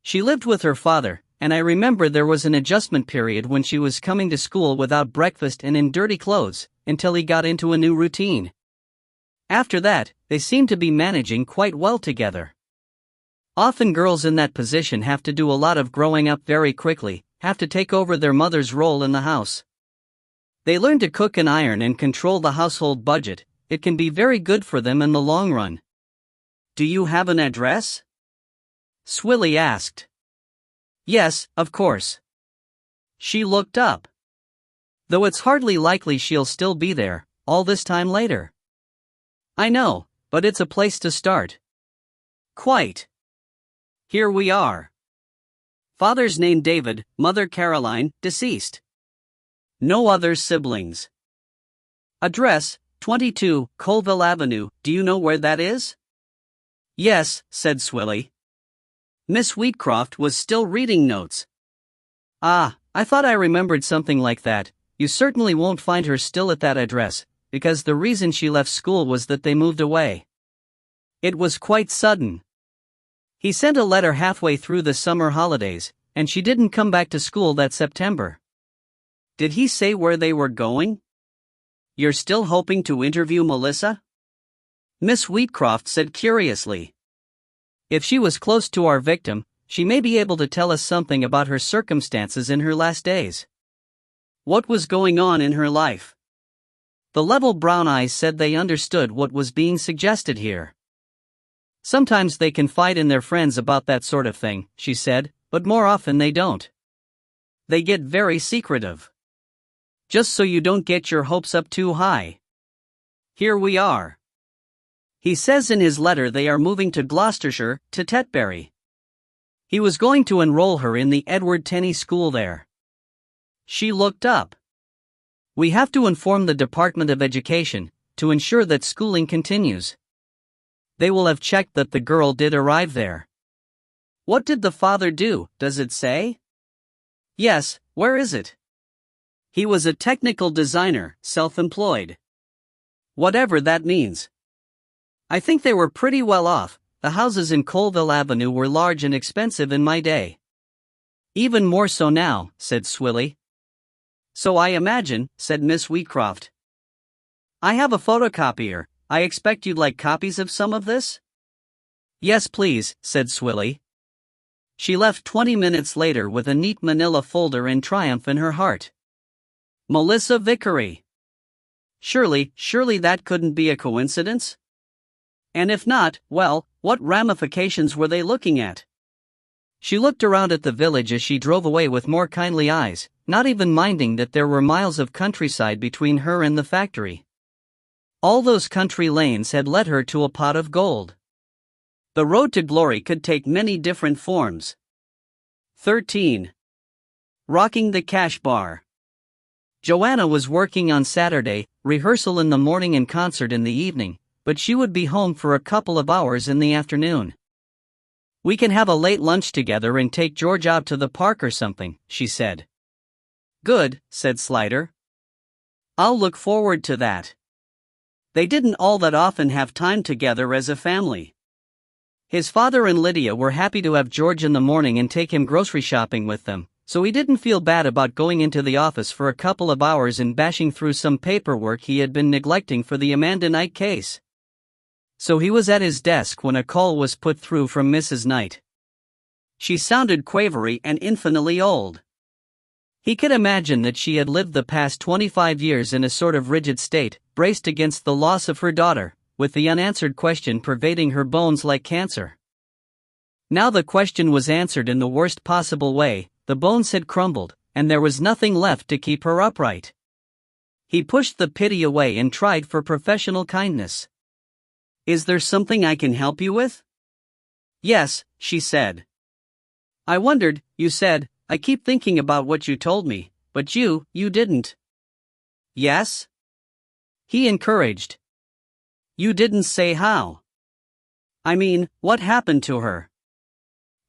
She lived with her father, and I remember there was an adjustment period when she was coming to school without breakfast and in dirty clothes, until he got into a new routine. After that, they seemed to be managing quite well together. Often girls in that position have to do a lot of growing up very quickly, have to take over their mother's role in the house. They learn to cook and iron and control the household budget. It can be very good for them in the long run. Do you have an address? Swilly asked. Yes, of course. She looked up. Though it's hardly likely she'll still be there, all this time later. I know, but it's a place to start. Quite. Here we are. Father's name David, mother Caroline, deceased. No other siblings. Address, 22, Colville Avenue, do you know where that is? Yes, said Swilly. Miss Wheatcroft was still reading notes. Ah, I thought I remembered something like that. You certainly won't find her still at that address, because the reason she left school was that they moved away. It was quite sudden. He sent a letter halfway through the summer holidays, and she didn't come back to school that September. Did he say where they were going? You're still hoping to interview Melissa? Miss Wheatcroft said curiously. If she was close to our victim, she may be able to tell us something about her circumstances in her last days. What was going on in her life? The level brown eyes said they understood what was being suggested here. Sometimes they confide in their friends about that sort of thing, she said, but more often they don't. They get very secretive. Just so you don't get your hopes up too high. Here we are. He says in his letter they are moving to Gloucestershire, to Tetbury. He was going to enroll her in the Edward Tenney School there. She looked up. We have to inform the Department of Education, to ensure that schooling continues. They will have checked that the girl did arrive there. What did the father do, does it say? Yes, where is it? He was a technical designer, self-employed. Whatever that means. I think they were pretty well off. The houses in Colville Avenue were large and expensive in my day. Even more so now, said Swilly. So I imagine, said Miss Wheatcroft. I have a photocopier. I expect you'd like copies of some of this? Yes, please, said Swilly. She left 20 minutes later with a neat manila folder and triumph in her heart. Melissa Vickery. Surely that couldn't be a coincidence? And if not, well, what ramifications were they looking at? She looked around at the village as she drove away with more kindly eyes, not even minding that there were miles of countryside between her and the factory. All those country lanes had led her to a pot of gold. The road to glory could take many different forms. 13. Rocking the cash bar. Joanna was working on Saturday, rehearsal in the morning and concert in the evening, but she would be home for a couple of hours in the afternoon. We can have a late lunch together and take George out to the park or something, she said. Good, said Slider. I'll look forward to that. They didn't all that often have time together as a family. His father and Lydia were happy to have George in the morning and take him grocery shopping with them, so he didn't feel bad about going into the office for a couple of hours and bashing through some paperwork he had been neglecting for the Amanda Knight case. So he was at his desk when a call was put through from Mrs. Knight. She sounded quavery and infinitely old. He could imagine that she had lived the past 25 years in a sort of rigid state, braced against the loss of her daughter, with the unanswered question pervading her bones like cancer. Now the question was answered in the worst possible way. The bones had crumbled, and there was nothing left to keep her upright. He pushed the pity away and tried for professional kindness. Is there something I can help you with? Yes, she said. I wondered, you said, I keep thinking about what you told me, but you didn't. Yes? He encouraged. You didn't say how. I mean, what happened to her?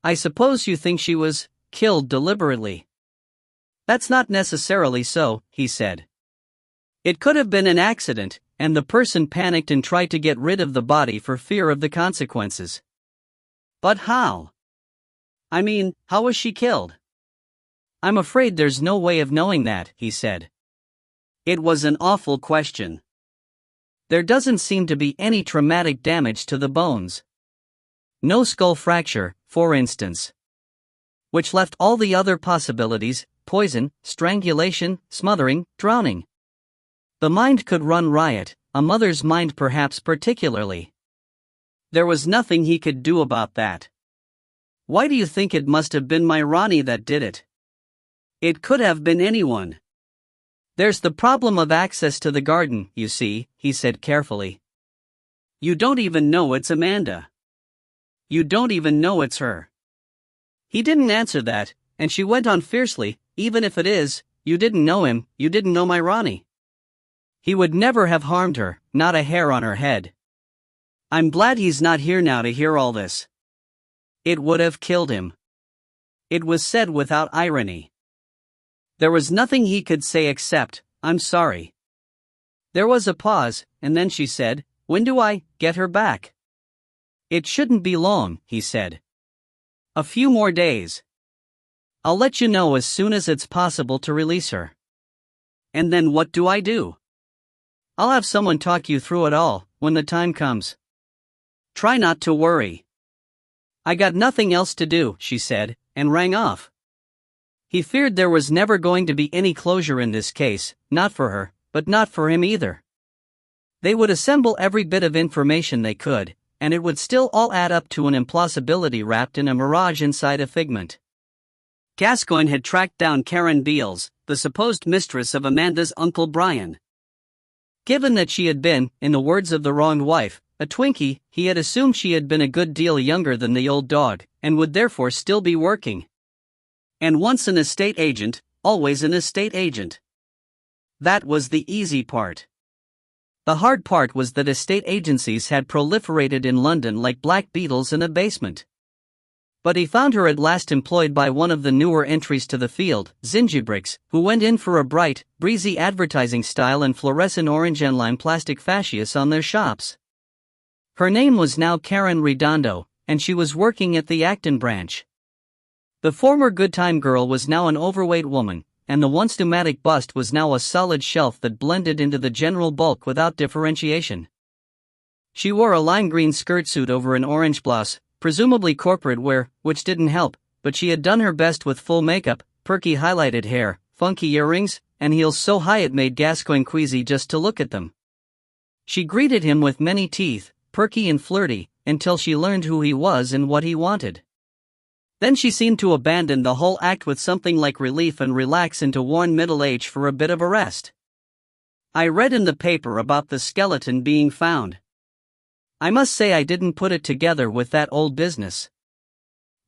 I suppose you think she was killed deliberately. That's not necessarily so, he said. It could have been an accident, and the person panicked and tried to get rid of the body for fear of the consequences. But how? I mean, how was she killed? I'm afraid there's no way of knowing that, he said. It was an awful question. There doesn't seem to be any traumatic damage to the bones. No skull fracture, for instance. Which left all the other possibilities: poison, strangulation, smothering, drowning. The mind could run riot, a mother's mind perhaps particularly. There was nothing he could do about that. Why do you think it must have been my Ronnie that did it? It could have been anyone. There's the problem of access to the garden, you see, he said carefully. You don't even know it's Amanda. You don't even know it's her. He didn't answer that, and she went on fiercely, even if it is, you didn't know him, you didn't know my Ronnie. He would never have harmed her, not a hair on her head. I'm glad he's not here now to hear all this. It would have killed him. It was said without irony. There was nothing he could say except, I'm sorry. There was a pause, and then she said, when do I get her back? It shouldn't be long, he said. A few more days. I'll let you know as soon as it's possible to release her. And then what do I do? I'll have someone talk you through it all, when the time comes. Try not to worry. I got nothing else to do, she said, and rang off. He feared there was never going to be any closure in this case, not for her, but not for him either. They would assemble every bit of information they could, and it would still all add up to an implausibility wrapped in a mirage inside a figment. Gascoigne had tracked down Karen Beals, the supposed mistress of Amanda's Uncle Brian. Given that she had been, in the words of the wronged wife, a Twinkie, he had assumed she had been a good deal younger than the old dog, and would therefore still be working. And once an estate agent, always an estate agent. That was the easy part. The hard part was that estate agencies had proliferated in London like black beetles in a basement. But he found her at last employed by one of the newer entries to the field, Zingibrix, who went in for a bright, breezy advertising style and fluorescent orange and lime plastic fascias on their shops. Her name was now Karen Redondo, and she was working at the Acton branch. The former good time girl was now an overweight woman, and the once pneumatic bust was now a solid shelf that blended into the general bulk without differentiation. She wore a lime green skirt suit over an orange blouse, presumably corporate wear, which didn't help, but she had done her best with full makeup, perky highlighted hair, funky earrings, and heels so high it made Gascoigne queasy just to look at them. She greeted him with many teeth, perky and flirty, until she learned who he was and what he wanted. Then she seemed to abandon the whole act with something like relief and relax into worn middle age for a bit of a rest. I read in the paper about the skeleton being found. I must say I didn't put it together with that old business.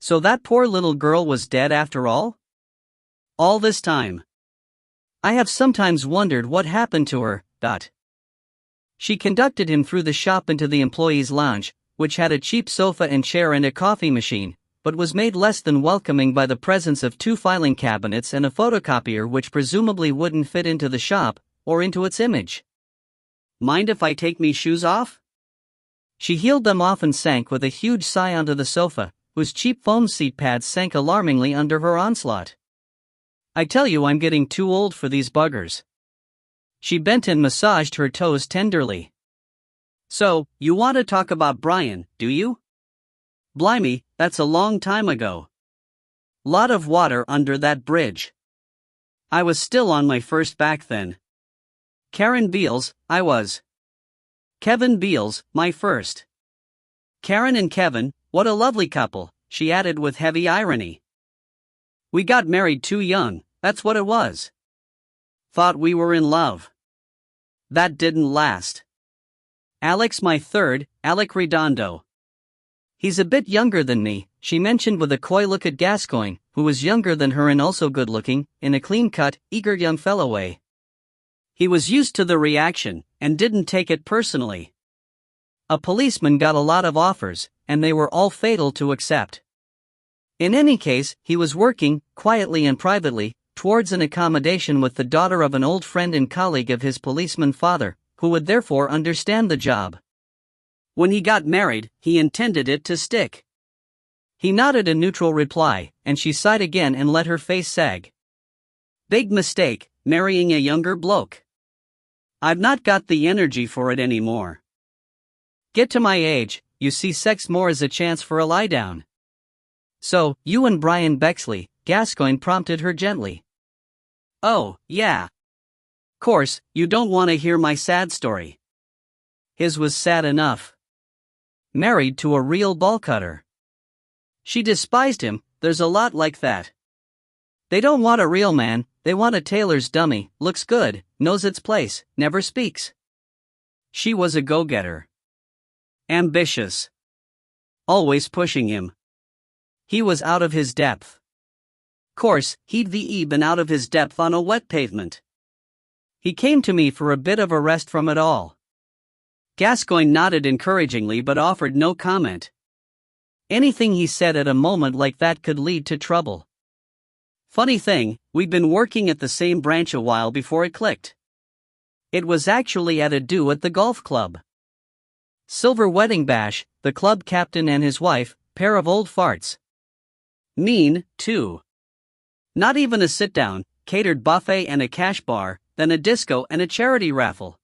So that poor little girl was dead after all? All this time. I have sometimes wondered what happened to her. She conducted him through the shop into the employees' lounge, which had a cheap sofa and chair and a coffee machine, but was made less than welcoming by the presence of 2 filing cabinets and a photocopier which presumably wouldn't fit into the shop, or into its image. "Mind if I take me shoes off?" She heeled them off and sank with a huge sigh onto the sofa, whose cheap foam seat pads sank alarmingly under her onslaught. "I tell you, I'm getting too old for these buggers." She bent and massaged her toes tenderly. "So, you want to talk about Brian, do you? Blimey, that's a long time ago. Lot of water under that bridge. I was still on my first back then. Karen Beals, I was. Kevin Beals, my first. Karen and Kevin, what a lovely couple," she added with heavy irony. "We got married too young, that's what it was. Thought we were in love. That didn't last. Alex my third, Alec Redondo. He's a bit younger than me," she mentioned with a coy look at Gascoigne, who was younger than her and also good-looking, in a clean-cut, eager young fellow way. He was used to the reaction, and didn't take it personally. A policeman got a lot of offers, and they were all fatal to accept. In any case, he was working, quietly and privately, towards an accommodation with the daughter of an old friend and colleague of his policeman father, who would therefore understand the job. When he got married, he intended it to stick. He nodded a neutral reply, and she sighed again and let her face sag. "Big mistake, marrying a younger bloke. I've not got the energy for it anymore. Get to my age, you see sex more as a chance for a lie-down." "So, you and Brian Bexley," Gascoigne prompted her gently. "Oh, yeah. Course, you don't want to hear my sad story." His was sad enough. Married to a real ball cutter. She despised him. There's a lot like that. They don't want a real man, they want a tailor's dummy, looks good, knows its place, never speaks. She was a go-getter. Ambitious. Always pushing him. He was out of his depth. Course, he'd been out of his depth on a wet pavement. He came to me for a bit of a rest from it all. Gascoigne nodded encouragingly but offered no comment. Anything he said at a moment like that could lead to trouble. Funny thing, we'd been working at the same branch a while before it clicked. It was actually at a do at the golf club. Silver wedding bash, the club captain and his wife, pair of old farts. Mean, too. Not even a sit-down, catered buffet and a cash bar, then a disco and a charity raffle.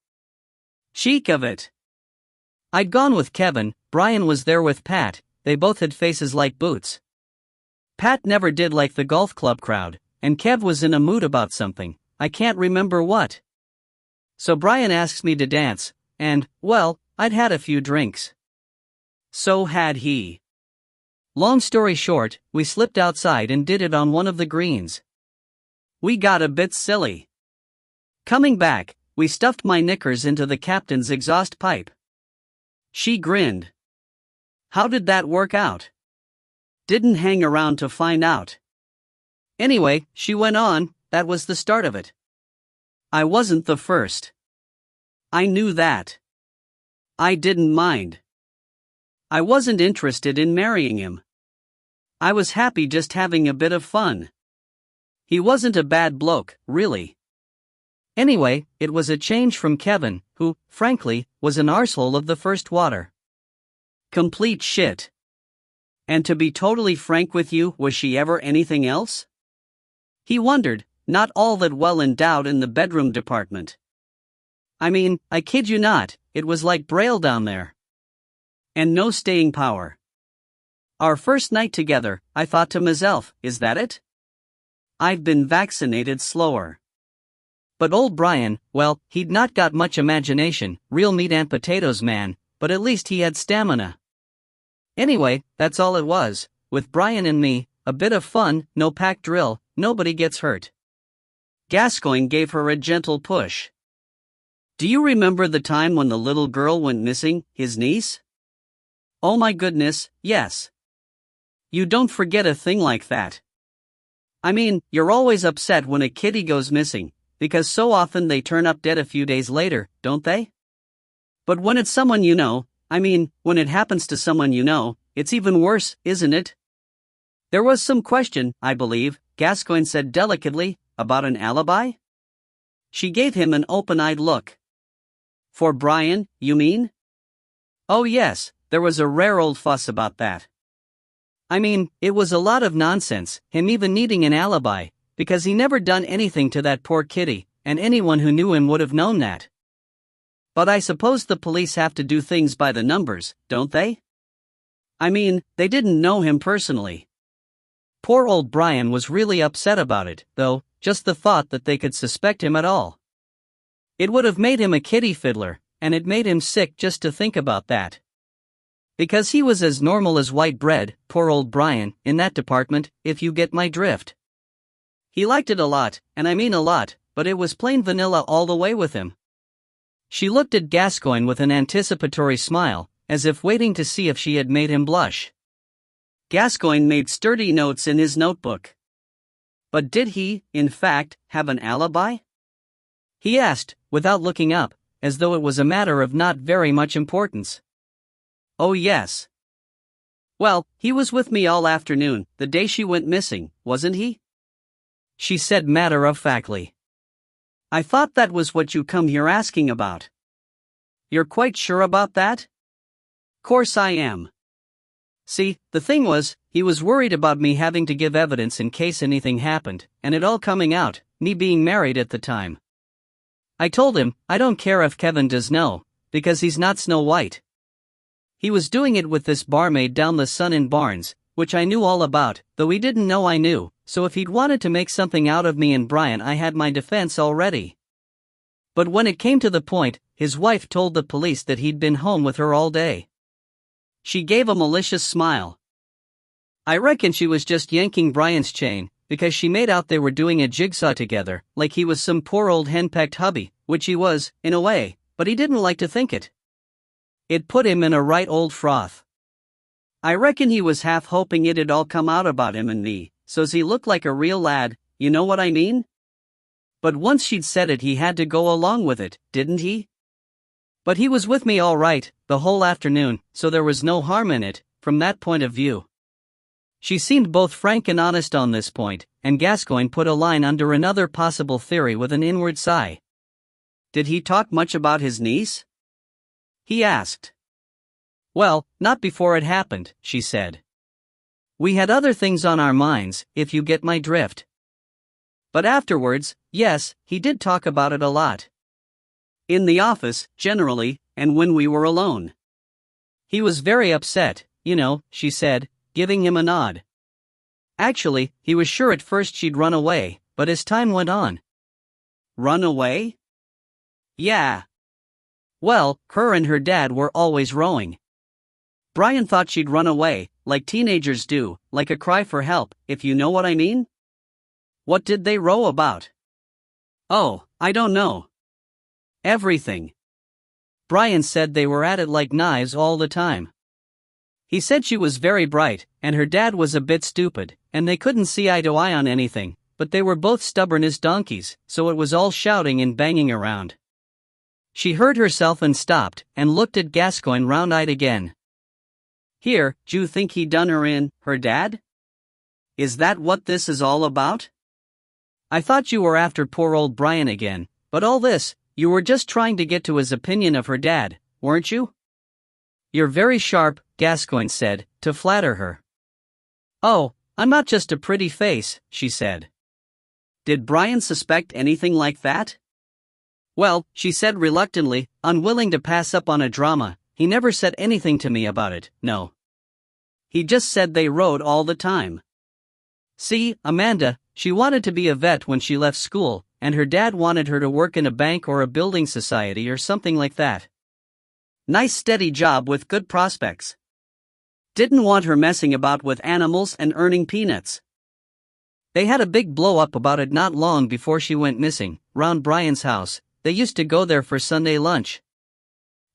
Chic of it. I'd gone with Kevin, Brian was there with Pat, they both had faces like boots. Pat never did like the golf club crowd, and Kev was in a mood about something, I can't remember what. So Brian asks me to dance, and, well, I'd had a few drinks. So had he. Long story short, we slipped outside and did it on one of the greens. We got a bit silly. Coming back, we stuffed my knickers into the captain's exhaust pipe. She grinned. How did that work out? Didn't hang around to find out. Anyway, she went on, that was the start of it. I wasn't the first. I knew that. I didn't mind. I wasn't interested in marrying him. I was happy just having a bit of fun. He wasn't a bad bloke, really. Anyway, it was a change from Kevin, who, frankly, was an arsehole of the first water. Complete shit. And to be totally frank with you, was she ever anything else? He wondered, not all that well endowed in the bedroom department. I mean, I kid you not, it was like Braille down there. And no staying power. Our first night together, I thought to myself, is that it? I've been vaccinated slower. But old Brian, well, he'd not got much imagination, real meat and potatoes man, but at least he had stamina. Anyway, that's all it was, with Brian and me, a bit of fun, no pack drill, nobody gets hurt. Gascoigne gave her a gentle push. Do you remember the time when the little girl went missing, his niece? Oh my goodness, yes. You don't forget a thing like that. I mean, you're always upset when a kitty goes missing, because so often they turn up dead a few days later, don't they? But when it's someone you know, I mean, when it happens to someone you know, it's even worse, isn't it? There was some question, I believe, Gascoigne said delicately, about an alibi? She gave him an open-eyed look. For Brian, you mean? Oh yes, there was a rare old fuss about that. I mean, it was a lot of nonsense, him even needing an alibi, because he never done anything to that poor kitty, and anyone who knew him would have known that. But I suppose the police have to do things by the numbers, don't they? I mean, they didn't know him personally. Poor old Brian was really upset about it, though, just the thought that they could suspect him at all. It would have made him a kitty fiddler, and it made him sick just to think about that. Because he was as normal as white bread, poor old Brian, in that department, if you get my drift. He liked it a lot, and I mean a lot, but it was plain vanilla all the way with him. She looked at Gascoigne with an anticipatory smile, as if waiting to see if she had made him blush. Gascoigne made sturdy notes in his notebook. But did he, in fact, have an alibi? He asked, without looking up, as though it was a matter of not very much importance. Oh yes. Well, he was with me all afternoon, the day she went missing, wasn't he? She said matter-of-factly. I thought that was what you come here asking about. You're quite sure about that? Course I am. See, the thing was, he was worried about me having to give evidence in case anything happened, and it all coming out, me being married at the time. I told him, I don't care if Kevin does know, because he's not Snow White. He was doing it with this barmaid down the Sun in Barnes, which I knew all about, though he didn't know I knew, so if he'd wanted to make something out of me and Brian I had my defense already. But when it came to the point, his wife told the police that he'd been home with her all day. She gave a malicious smile. I reckon she was just yanking Brian's chain, because she made out they were doing a jigsaw together, like he was some poor old henpecked hubby, which he was, in a way, but he didn't like to think it. It put him in a right old froth. I reckon he was half hoping it'd all come out about him and me, so's he looked like a real lad, you know what I mean? But once she'd said it he had to go along with it, didn't he? But he was with me all right, the whole afternoon, so there was no harm in it, from that point of view. She seemed both frank and honest on this point, and Gascoigne put a line under another possible theory with an inward sigh. Did he talk much about his niece? He asked. Well, not before it happened, she said. We had other things on our minds, if you get my drift. But afterwards, yes, he did talk about it a lot. In the office, generally, and when we were alone. He was very upset, you know, she said, giving him a nod. Actually, he was sure at first she'd run away, but as time went on. Run away? Yeah. Well, her and her dad were always rowing. Brian thought she'd run away, like teenagers do, like a cry for help, if you know what I mean? What did they row about? Oh, I don't know. Everything. Brian said they were at it like knives all the time. He said she was very bright, and her dad was a bit stupid, and they couldn't see eye to eye on anything, but they were both stubborn as donkeys, so it was all shouting and banging around. She heard herself and stopped, and looked at Gascoigne round-eyed again. Here, d'you think he done her in, her dad? Is that what this is all about? I thought you were after poor old Brian again, but all this, you were just trying to get to his opinion of her dad, weren't you? You're very sharp, Gascoigne said, to flatter her. Oh, I'm not just a pretty face, she said. Did Brian suspect anything like that? Well, she said reluctantly, unwilling to pass up on a drama, he never said anything to me about it, no. He just said they rowed all the time. See, Amanda, she wanted to be a vet when she left school, and her dad wanted her to work in a bank or a building society or something like that. Nice steady job with good prospects. Didn't want her messing about with animals and earning peanuts. They had a big blow-up about it not long before she went missing, round Brian's house. They used to go there for Sunday lunch.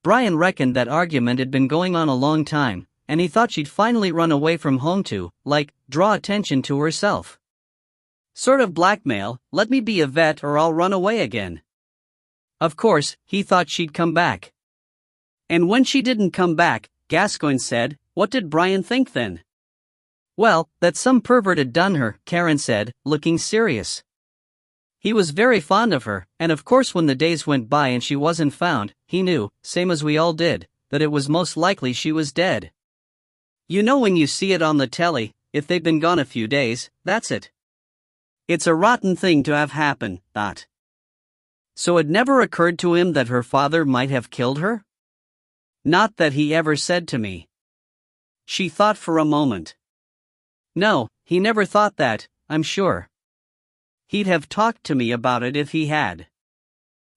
Brian reckoned that argument had been going on a long time, and he thought she'd finally run away from home to, like, draw attention to herself. Sort of blackmail, let me be a vet or I'll run away again. Of course, he thought she'd come back. And when she didn't come back, Gascoigne said, what did Brian think then? Well, that some pervert had done her, Karen said, looking serious. He was very fond of her, and of course when the days went by and she wasn't found, he knew, same as we all did, that it was most likely she was dead. You know when you see it on the telly, if they've been gone a few days, that's it. It's a rotten thing to have happen, that. So it never occurred to him that her father might have killed her? Not that he ever said to me. She thought for a moment. No, he never thought that, I'm sure. He'd have talked to me about it if he had.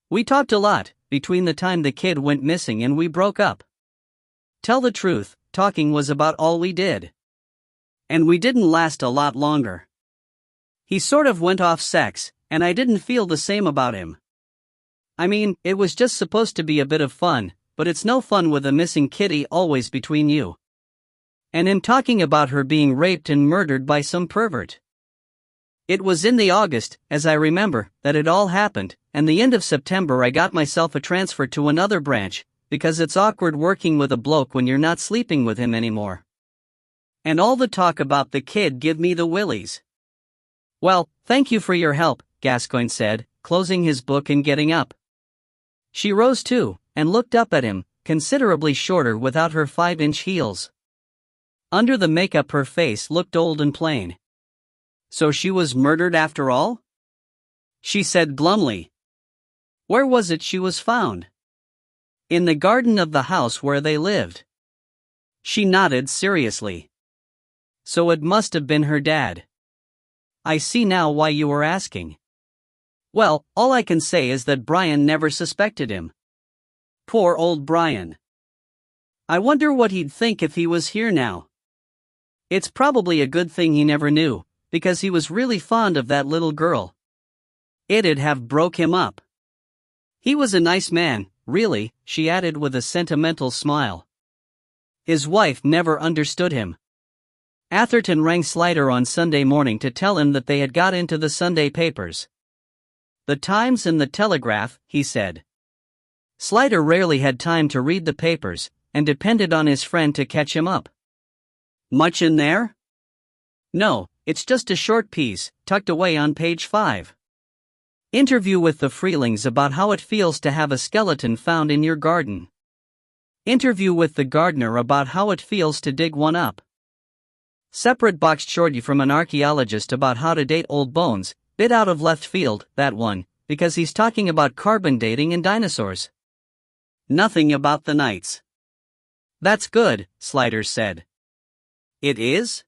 We talked a lot, between the time the kid went missing and we broke up. Tell the truth, talking was about all we did. And we didn't last a lot longer. He sort of went off sex, and I didn't feel the same about him. I mean, it was just supposed to be a bit of fun, but it's no fun with a missing kitty always between you. And him talking about her being raped and murdered by some pervert. It was in the August, as I remember, that it all happened, and the end of September I got myself a transfer to another branch, because it's awkward working with a bloke when you're not sleeping with him anymore. And all the talk about the kid give me the willies. Well, thank you for your help, Gascoigne said, closing his book and getting up. She rose too, and looked up at him, considerably shorter without her 5-inch heels. Under the makeup her face looked old and plain. So she was murdered after all? She said glumly. Where was it she was found? In the garden of the house where they lived. She nodded seriously. So it must have been her dad. I see now why you were asking. Well, all I can say is that Brian never suspected him. Poor old Brian. I wonder what he'd think if he was here now. It's probably a good thing he never knew, because he was really fond of that little girl. It'd have broke him up. He was a nice man, really, she added with a sentimental smile. His wife never understood him. Atherton rang Slider on Sunday morning to tell him that they had got into the Sunday papers. The Times and the Telegraph, he said. Slider rarely had time to read the papers, and depended on his friend to catch him up. Much in there? No, it's just a short piece, tucked away on page 5. Interview with the Freelings about how it feels to have a skeleton found in your garden. Interview with the gardener about how it feels to dig one up. Separate boxed shorty from an archaeologist about how to date old bones, bit out of left field, that one, because he's talking about carbon dating and dinosaurs. Nothing about the Knights. That's good, Sliders said. It is?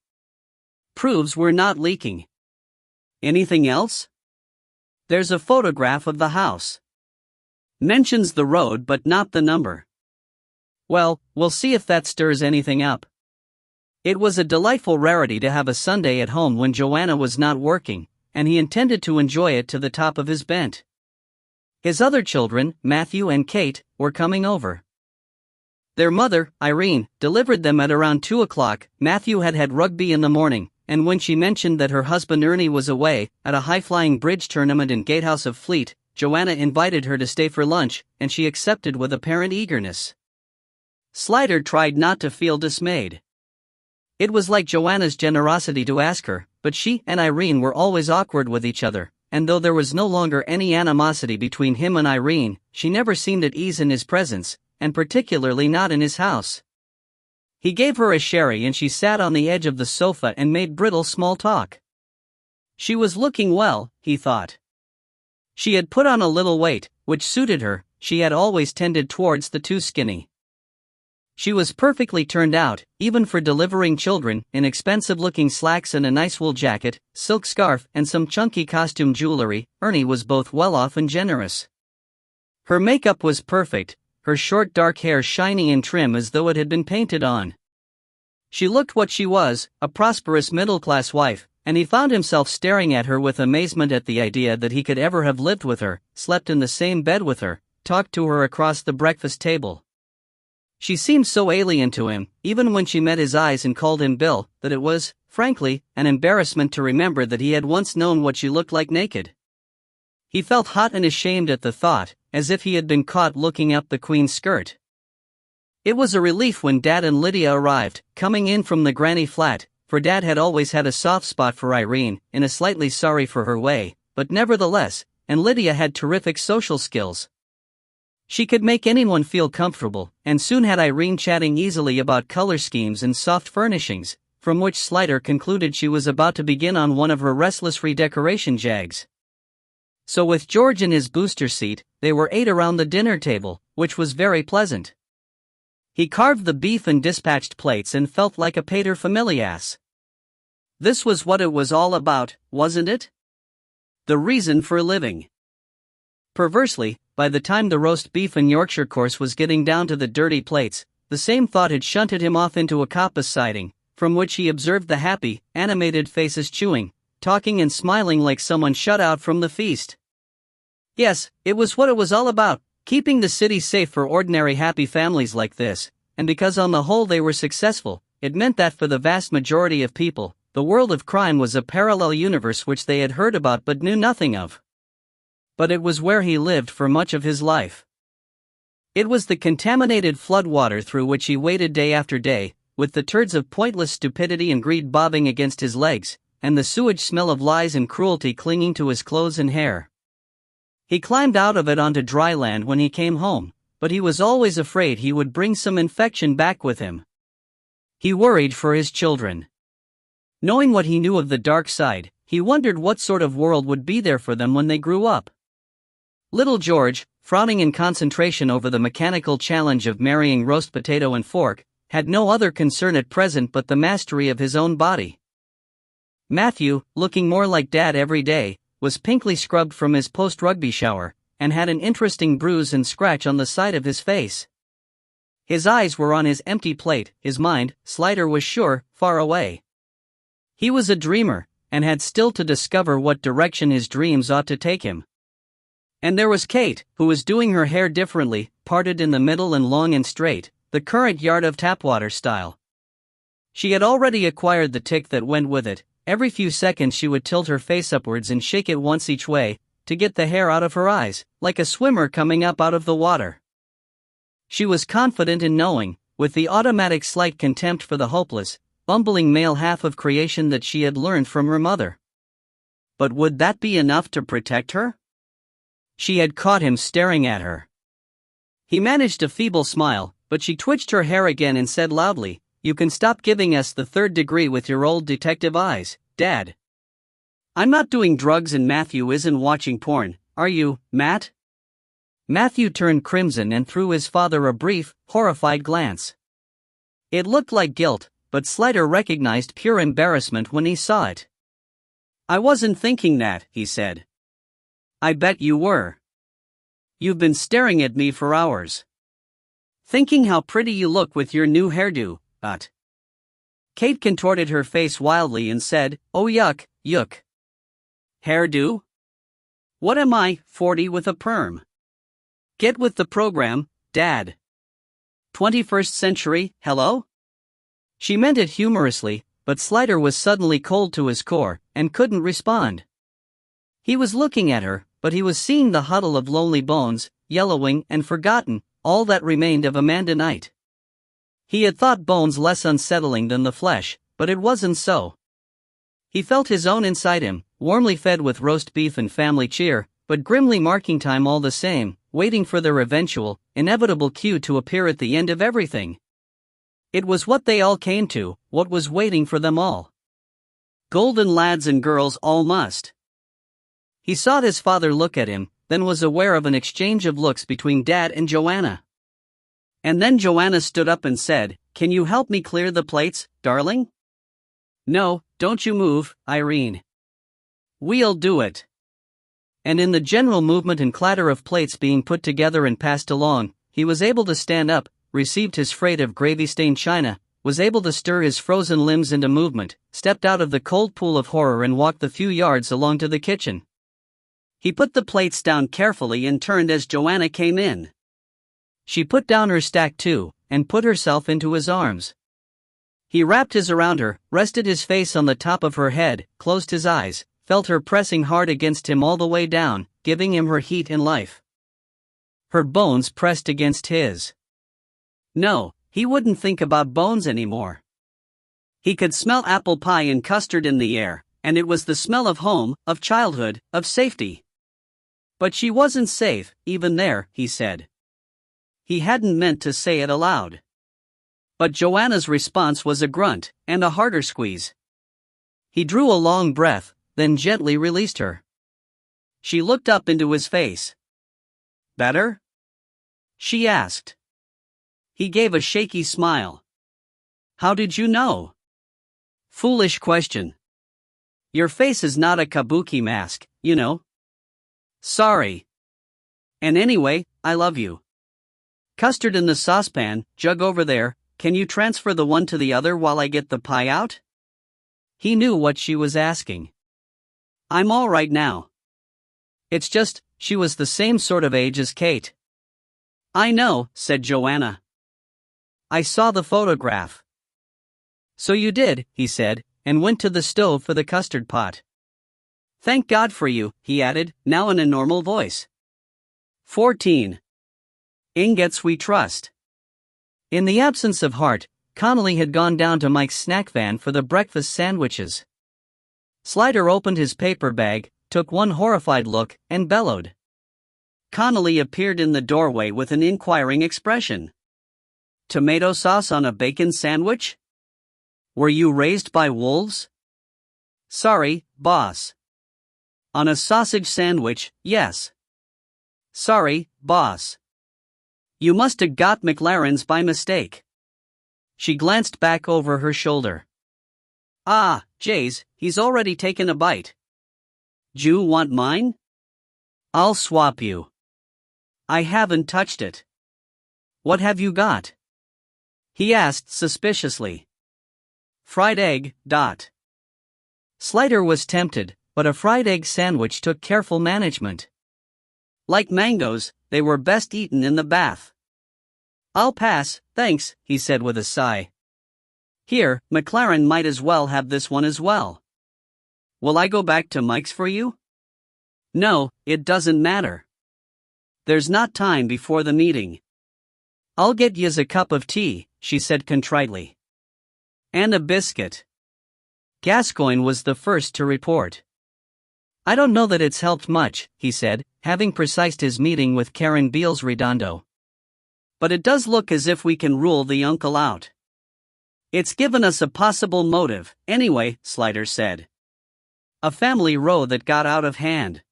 Proves we're not leaking. Anything else? There's a photograph of the house. Mentions the road but not the number. Well, we'll see if that stirs anything up. It was a delightful rarity to have a Sunday at home when Joanna was not working, and he intended to enjoy it to the top of his bent. His other children, Matthew and Kate, were coming over. Their mother, Irene, delivered them at around 2 o'clock. Matthew had had rugby in the morning, and when she mentioned that her husband Ernie was away, at a high-flying bridge tournament in Gatehouse of Fleet, Joanna invited her to stay for lunch, and she accepted with apparent eagerness. Slider tried not to feel dismayed. It was like Joanna's generosity to ask her, but she and Irene were always awkward with each other, and though there was no longer any animosity between him and Irene, she never seemed at ease in his presence, and particularly not in his house. He gave her a sherry and she sat on the edge of the sofa and made brittle small talk. She was looking well, he thought. She had put on a little weight, which suited her. She had always tended towards the too skinny. She was perfectly turned out, even for delivering children, in expensive-looking slacks and a nice wool jacket, silk scarf and some chunky costume jewelry. Ernie was both well-off and generous. Her makeup was perfect, her short dark hair shiny and trim as though it had been painted on. She looked what she was, a prosperous middle-class wife, and he found himself staring at her with amazement at the idea that he could ever have lived with her, slept in the same bed with her, talked to her across the breakfast table. She seemed so alien to him, even when she met his eyes and called him Bill, that it was, frankly, an embarrassment to remember that he had once known what she looked like naked. He felt hot and ashamed at the thought, as if he had been caught looking up the Queen's skirt. It was a relief when Dad and Lydia arrived, coming in from the granny flat, for Dad had always had a soft spot for Irene, in a slightly sorry for her way, but nevertheless, and Lydia had terrific social skills. She could make anyone feel comfortable, and soon had Irene chatting easily about color schemes and soft furnishings, from which Slider concluded she was about to begin on one of her restless redecoration jags. So with George in his booster seat, they were 8 around the dinner table, which was very pleasant. He carved the beef and dispatched plates and felt like a paterfamilias. This was what it was all about, wasn't it? The reason for living. Perversely, by the time the roast beef and Yorkshire course was getting down to the dirty plates, the same thought had shunted him off into a coppice siding, from which he observed the happy, animated faces chewing, talking and smiling like someone shut out from the feast. Yes, it was what it was all about, keeping the city safe for ordinary happy families like this, and because on the whole they were successful, it meant that for the vast majority of people, the world of crime was a parallel universe which they had heard about but knew nothing of. But it was where he lived for much of his life. It was the contaminated flood water through which he waded day after day, with the turds of pointless stupidity and greed bobbing against his legs, and the sewage smell of lies and cruelty clinging to his clothes and hair. He climbed out of it onto dry land when he came home, but he was always afraid he would bring some infection back with him. He worried for his children. Knowing what he knew of the dark side, he wondered what sort of world would be there for them when they grew up. Little George, frowning in concentration over the mechanical challenge of marrying roast potato and fork, had no other concern at present but the mastery of his own body. Matthew, looking more like Dad every day, was pinkly scrubbed from his post-rugby shower, and had an interesting bruise and scratch on the side of his face. His eyes were on his empty plate, his mind, Slider was sure, far away. He was a dreamer, and had still to discover what direction his dreams ought to take him. And there was Kate, who was doing her hair differently, parted in the middle and long and straight, the current yard of tapwater style. She had already acquired the tic that went with it. Every few seconds she would tilt her face upwards and shake it once each way, to get the hair out of her eyes, like a swimmer coming up out of the water. She was confident in knowing, with the automatic slight contempt for the hopeless, bumbling male half of creation that she had learned from her mother. But would that be enough to protect her? She had caught him staring at her. He managed a feeble smile, but she twitched her hair again and said loudly, "You can stop giving us the third degree with your old detective eyes, Dad. I'm not doing drugs and Matthew isn't watching porn, are you, Matt?" Matthew turned crimson and threw his father a brief, horrified glance. It looked like guilt, but Slider recognized pure embarrassment when he saw it. "I wasn't thinking that," he said. "I bet you were. You've been staring at me for hours. Thinking how pretty you look with your new hairdo, but..." Kate contorted her face wildly and said, "Oh yuck, yuck. Hairdo? What am I, 40 with a perm? Get with the program, Dad. 21st century, hello?" She meant it humorously, but Slider was suddenly cold to his core, and couldn't respond. He was looking at her, but he was seeing the huddle of lonely bones, yellowing and forgotten, all that remained of Amanda Knight. He had thought bones less unsettling than the flesh, but it wasn't so. He felt his own inside him, warmly fed with roast beef and family cheer, but grimly marking time all the same, waiting for their eventual, inevitable cue to appear at the end of everything. It was what they all came to, what was waiting for them all. Golden lads and girls all must. He saw his father look at him, then was aware of an exchange of looks between Dad and Joanna. And then Joanna stood up and said, "Can you help me clear the plates, darling?" "No, don't you move, Irene. We'll do it." And in the general movement and clatter of plates being put together and passed along, he was able to stand up, received his freight of gravy-stained china, was able to stir his frozen limbs into movement, stepped out of the cold pool of horror and walked the few yards along to the kitchen. He put the plates down carefully and turned as Joanna came in. She put down her stack too, and put herself into his arms. He wrapped his around her, rested his face on the top of her head, closed his eyes, felt her pressing hard against him all the way down, giving him her heat and life. Her bones pressed against his. No, he wouldn't think about bones anymore. He could smell apple pie and custard in the air, and it was the smell of home, of childhood, of safety. But she wasn't safe, even there, he said. He hadn't meant to say it aloud. But Joanna's response was a grunt, and a harder squeeze. He drew a long breath, then gently released her. She looked up into his face. "Better?" she asked. He gave a shaky smile. "How did you know?" "Foolish question. Your face is not a kabuki mask, you know." "Sorry. And anyway, I love you. Custard in the saucepan, jug over there, can you transfer the one to the other while I get the pie out?" He knew what she was asking. "I'm all right now. It's just, she was the same sort of age as Kate." "I know," said Joanna. "I saw the photograph." "So you did," he said, and went to the stove for the custard pot. "Thank God for you," he added, now in a normal voice. 14. Ingots we trust. In the absence of Hart, Connolly had gone down to Mike's snack van for the breakfast sandwiches. Slider opened his paper bag, took one horrified look, and bellowed. Connolly appeared in the doorway with an inquiring expression. "Tomato sauce on a bacon sandwich? Were you raised by wolves?" "Sorry, boss." "On a sausage sandwich, yes." "Sorry, boss." "You must have got McLaren's by mistake." She glanced back over her shoulder. "Ah, Jays, he's already taken a bite. D'you want mine?" "I'll swap you." "I haven't touched it." "What have you got?" he asked suspiciously. "Fried egg, dot." Slider was tempted, but a fried egg sandwich took careful management. Like mangoes, they were best eaten in the bath. "I'll pass, thanks," he said with a sigh. "Here, McLaren might as well have this one as well." "Will I go back to Mike's for you?" "No, it doesn't matter. There's not time before the meeting." "I'll get yez a cup of tea," she said contritely. "And a biscuit." Gascoigne was the first to report. "I don't know that it's helped much," he said, having precised his meeting with Karen Beals Redondo. "But it does look as if we can rule the uncle out. It's given us a possible motive, anyway," Slider said. "A family row that got out of hand.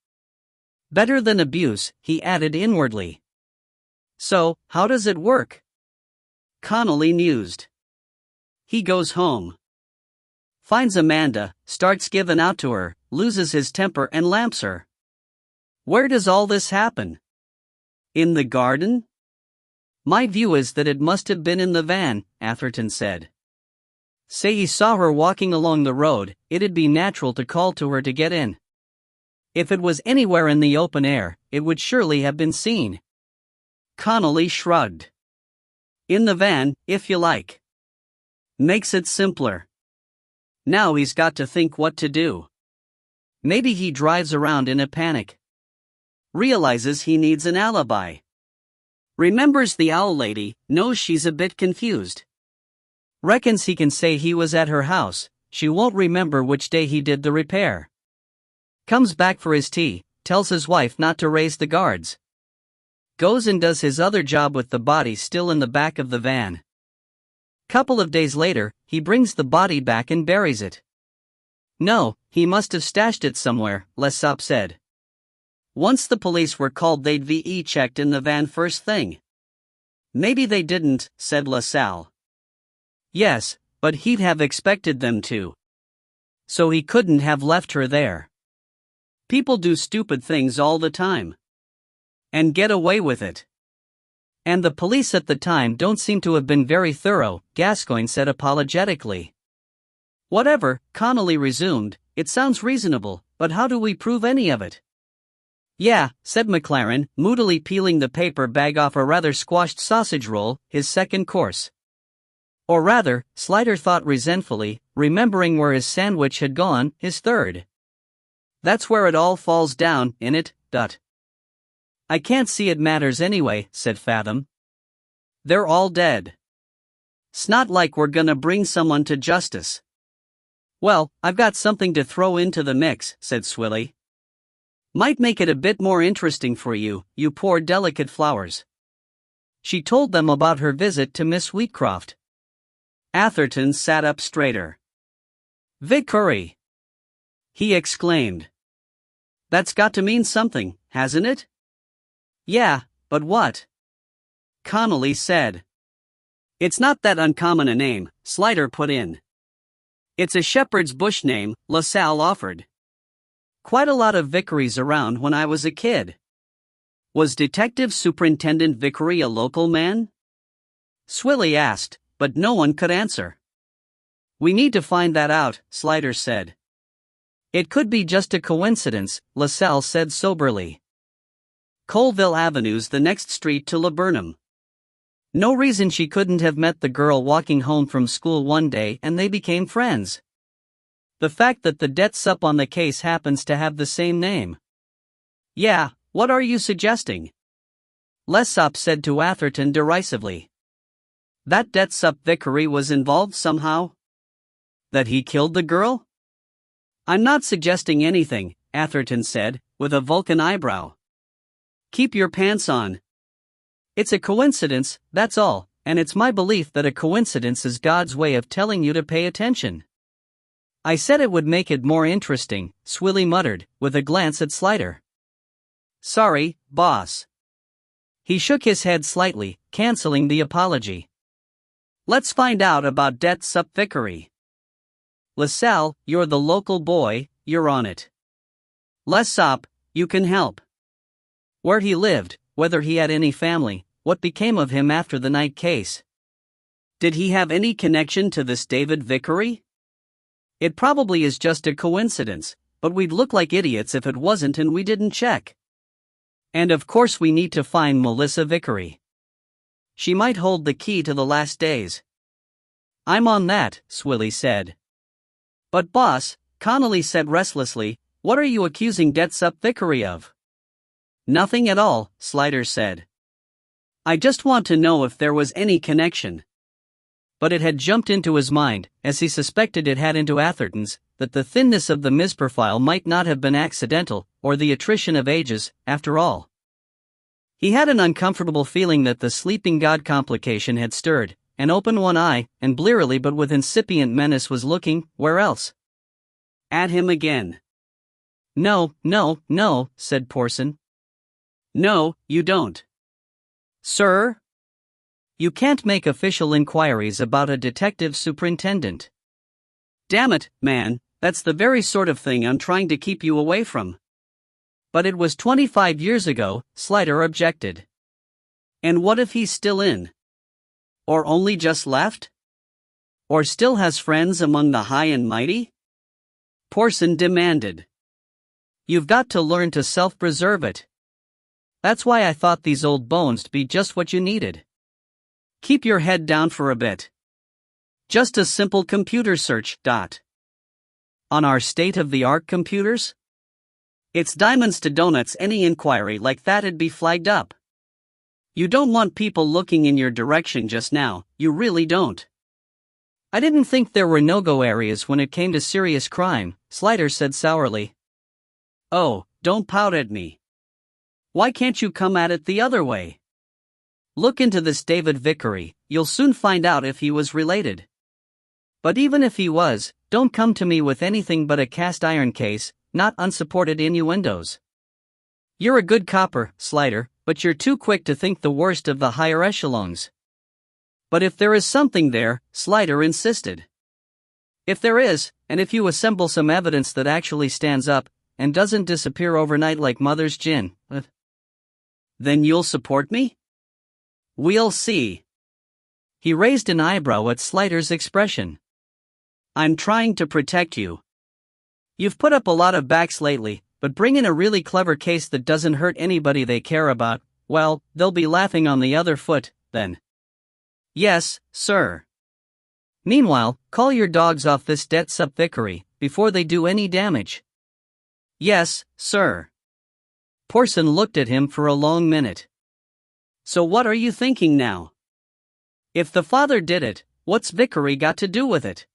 Better than abuse," he added inwardly. "So, how does it work?" Connolly mused. "He goes home. Finds Amanda, starts giving out to her, loses his temper and lamps her. Where does all this happen? In the garden?" "My view is that it must have been in the van," Atherton said. "Say he saw her walking along the road, it'd be natural to call to her to get in. If it was anywhere in the open air, it would surely have been seen." Connolly shrugged. "In the van, if you like. Makes it simpler. Now he's got to think what to do. Maybe he drives around in a panic. Realizes he needs an alibi. Remembers the owl lady, knows she's a bit confused. Reckons he can say he was at her house, she won't remember which day he did the repair. Comes back for his tea, tells his wife not to raise the guards. Goes and does his other job with the body still in the back of the van. Couple of days later, he brings the body back and buries it. No, he must have stashed it somewhere, Lesop said. Once the police were called, they'd VE checked in the van first thing. Maybe they didn't, said LaSalle. Yes, but he'd have expected them to. So he couldn't have left her there. People do stupid things all the time. And get away with it. And the police at the time don't seem to have been very thorough, Gascoigne said apologetically. Whatever, Connolly resumed, it sounds reasonable, but how do we prove any of it? Yeah, said McLaren, moodily peeling the paper bag off a rather squashed sausage roll, his second course. Or rather, Slider thought resentfully, remembering where his sandwich had gone, his third. That's where it all falls down, innit, Dut. I can't see it matters anyway, said Fathom. They're all dead. It's not like we're gonna bring someone to justice. Well, I've got something to throw into the mix, said Swilly. Might make it a bit more interesting for you, you poor delicate flowers. She told them about her visit to Miss Wheatcroft. Atherton sat up straighter. Vickery! He exclaimed. That's got to mean something, hasn't it? Yeah, but what? Connolly said. It's not that uncommon a name, Slider put in. It's a shepherd's bush name, LaSalle offered. Quite a lot of Vickerys around when I was a kid. Was Detective Superintendent Vickery a local man? Swilly asked, but no one could answer. We need to find that out, Slider said. It could be just a coincidence, LaSalle said soberly. Colville Avenue's the next street to Laburnum. No reason she couldn't have met the girl walking home from school one day and they became friends. The fact that the debt sup on the case happens to have the same name. Yeah, what are you suggesting? Lessop said to Atherton derisively. That debt sup Vickery was involved somehow? That he killed the girl? I'm not suggesting anything, Atherton said, with a Vulcan eyebrow. Keep your pants on. It's a coincidence, that's all, and it's my belief that a coincidence is God's way of telling you to pay attention. I said it would make it more interesting, Swilly muttered, with a glance at Slider. Sorry, boss. He shook his head slightly, canceling the apology. Let's find out about debt sup Vickery. LaSalle, you're the local boy, you're on it. Lessop, you can help. Where he lived, whether he had any family, what became of him after the night case. Did he have any connection to this David Vickery? It probably is just a coincidence, but we'd look like idiots if it wasn't and we didn't check. And of course we need to find Melissa Vickery. She might hold the key to the last days. I'm on that, Swilly said. But boss, Connolly said restlessly, what are you accusing debt sup Vickery of? Nothing at all, Slider said. I just want to know if there was any connection. But it had jumped into his mind, as he suspected it had into Atherton's, that the thinness of the misprofile might not have been accidental, or the attrition of ages, after all. He had an uncomfortable feeling that the sleeping god complication had stirred, and opened one eye, and blearily but with incipient menace was looking, where else? At him again. No, said Porson. No, you don't. Sir? You can't make official inquiries about a detective superintendent. Damn it, man, that's the very sort of thing I'm trying to keep you away from. But it was 25 years ago, Slider objected. And what if he's still in? Or only just left? Or still has friends among the high and mighty? Porson demanded. You've got to learn to self-preserve it. That's why I thought these old bones'd be just what you needed. Keep your head down for a bit. Just a simple computer search. On our state-of-the-art computers? It's diamonds to donuts, any inquiry like that'd be flagged up. You don't want people looking in your direction just now, you really don't. I didn't think there were no-go areas when it came to serious crime, Slider said sourly. Oh, don't pout at me. Why can't you come at it the other way? Look into this David Vickery, you'll soon find out if he was related. But even if he was, don't come to me with anything but a cast iron case, not unsupported innuendos. You're a good copper, Slider, but you're too quick to think the worst of the higher echelons. But if there is something there, Slider insisted. If there is, and if you assemble some evidence that actually stands up, and doesn't disappear overnight like mother's gin, then you'll support me? We'll see. He raised an eyebrow at Slider's expression. I'm trying to protect you. You've put up a lot of backs lately, but bring in a really clever case that doesn't hurt anybody they care about, well, they'll be laughing on the other foot, then. Yes, sir. Meanwhile, call your dogs off this debt sup Vickery, before they do any damage. Yes, sir. Porson looked at him for a long minute. So what are you thinking now? If the father did it, What's Vickery got to do with it?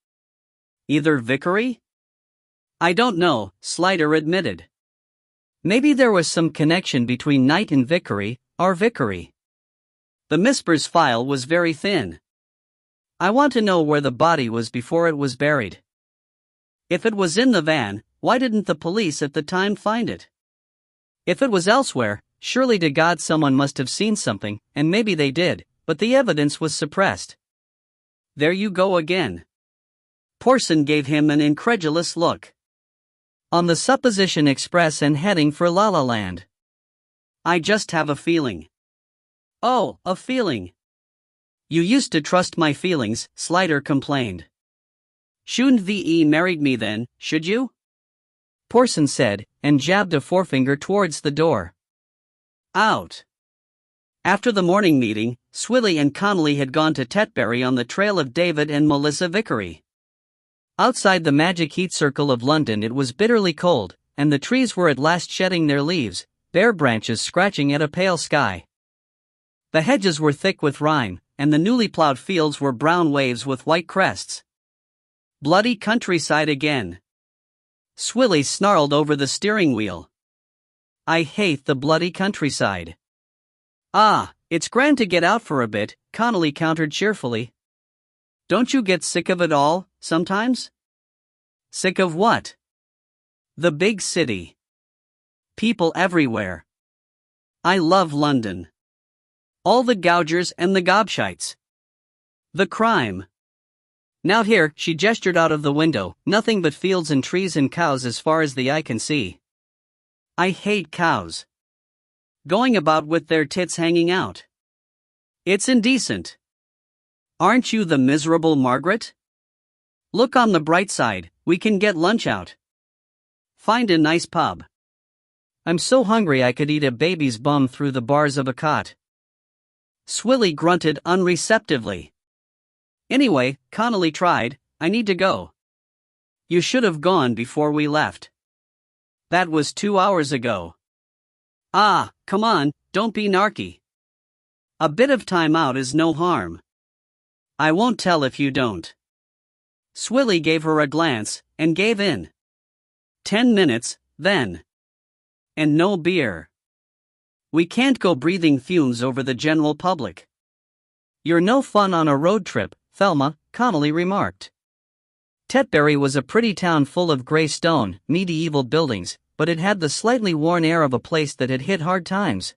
Either Vickery? I don't know, Slider admitted. Maybe there was some connection between Knight and Vickery, or Vickery. The Mispers file was very thin. I want to know where the body was before it was buried. If it was in the van, why didn't the police at the time find it? If it was elsewhere, surely to God someone must have seen something, and maybe they did, but the evidence was suppressed. There you go again. Porson gave him an incredulous look. On the supposition express and heading for La La Land. I just have a feeling. Oh, a feeling. You used to trust my feelings, Slider complained. Shouldn't V.E. married me then, should you? Porson said, and jabbed a forefinger towards the door. Out. After the morning meeting, Swilly and Connolly had gone to Tetbury on the trail of David and Melissa Vickery. Outside the magic heat circle of London it was bitterly cold, and the trees were at last shedding their leaves, bare branches scratching at a pale sky. The hedges were thick with rime, and the newly ploughed fields were brown waves with white crests. Bloody countryside again. Swilly snarled over the steering wheel. I hate the bloody countryside. Ah, it's grand to get out for a bit, Connolly countered cheerfully. Don't you get sick of it all, sometimes? Sick of what? The big city. People everywhere. I love London. All the gougers and the gobshites. The crime. Now here, she gestured out of the window, nothing but fields and trees and cows as far as the eye can see. I hate cows. Going about with their tits hanging out. It's indecent. Aren't you the miserable Margaret? Look on the bright side, we can get lunch out. Find a nice pub. I'm so hungry I could eat a baby's bum through the bars of a cot. Swilly grunted unreceptively. Anyway, Connolly tried, I need to go. You should have gone before we left. That was 2 hours ago. Ah, come on, don't be narky. A bit of time out is no harm. I won't tell if you don't. Swilly gave her a glance, and gave in. 10 minutes, then. And no beer. We can't go breathing fumes over the general public. You're no fun on a road trip, Thelma, Connolly remarked. Tetbury was a pretty town full of grey stone, medieval buildings, but it had the slightly worn air of a place that had hit hard times.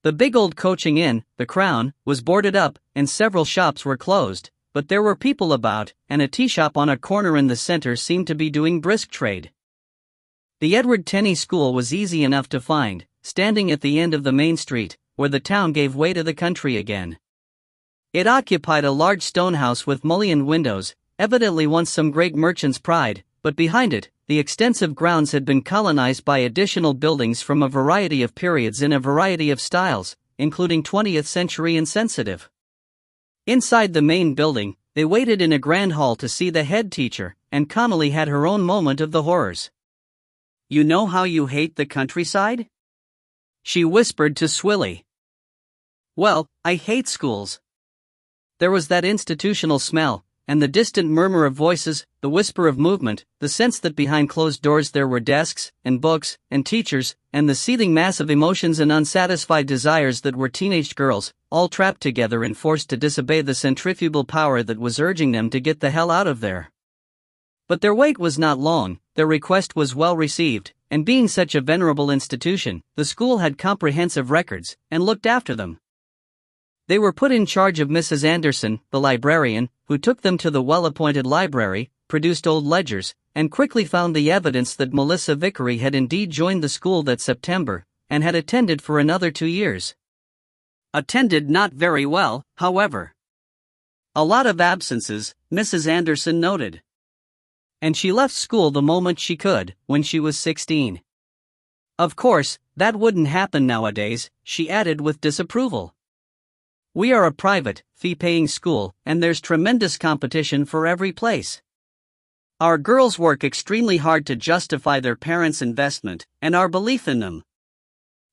The big old coaching inn, the Crown, was boarded up, and several shops were closed, but there were people about, and a tea shop on a corner in the center seemed to be doing brisk trade. The Edward Tenney School was easy enough to find, standing at the end of the main street, where the town gave way to the country again. It occupied a large stone house with mullioned windows, evidently once some great merchant's pride, but behind it, the extensive grounds had been colonized by additional buildings from a variety of periods in a variety of styles, including 20th century and sensitive. Inside the main building, they waited in a grand hall to see the head teacher, and Connolly had her own moment of the horrors. You know how you hate the countryside? She whispered to Swilly. Well, I hate schools. There was that institutional smell, and the distant murmur of voices, the whisper of movement, the sense that behind closed doors there were desks, and books, and teachers, and the seething mass of emotions and unsatisfied desires that were teenaged girls, all trapped together and forced to disobey the centrifugal power that was urging them to get the hell out of there. But their wait was not long, their request was well received, and being such a venerable institution, the school had comprehensive records, and looked after them. They were put in charge of Mrs. Anderson, the librarian, who took them to the well-appointed library, produced old ledgers, and quickly found the evidence that Melissa Vickery had indeed joined the school that September, and had attended for another 2 years. Attended not very well, however. A lot of absences, Mrs. Anderson noted. And she left school the moment she could, when she was 16. Of course, that wouldn't happen nowadays, she added with disapproval. We are a private, fee-paying school, and there's tremendous competition for every place. Our girls work extremely hard to justify their parents' investment, and our belief in them.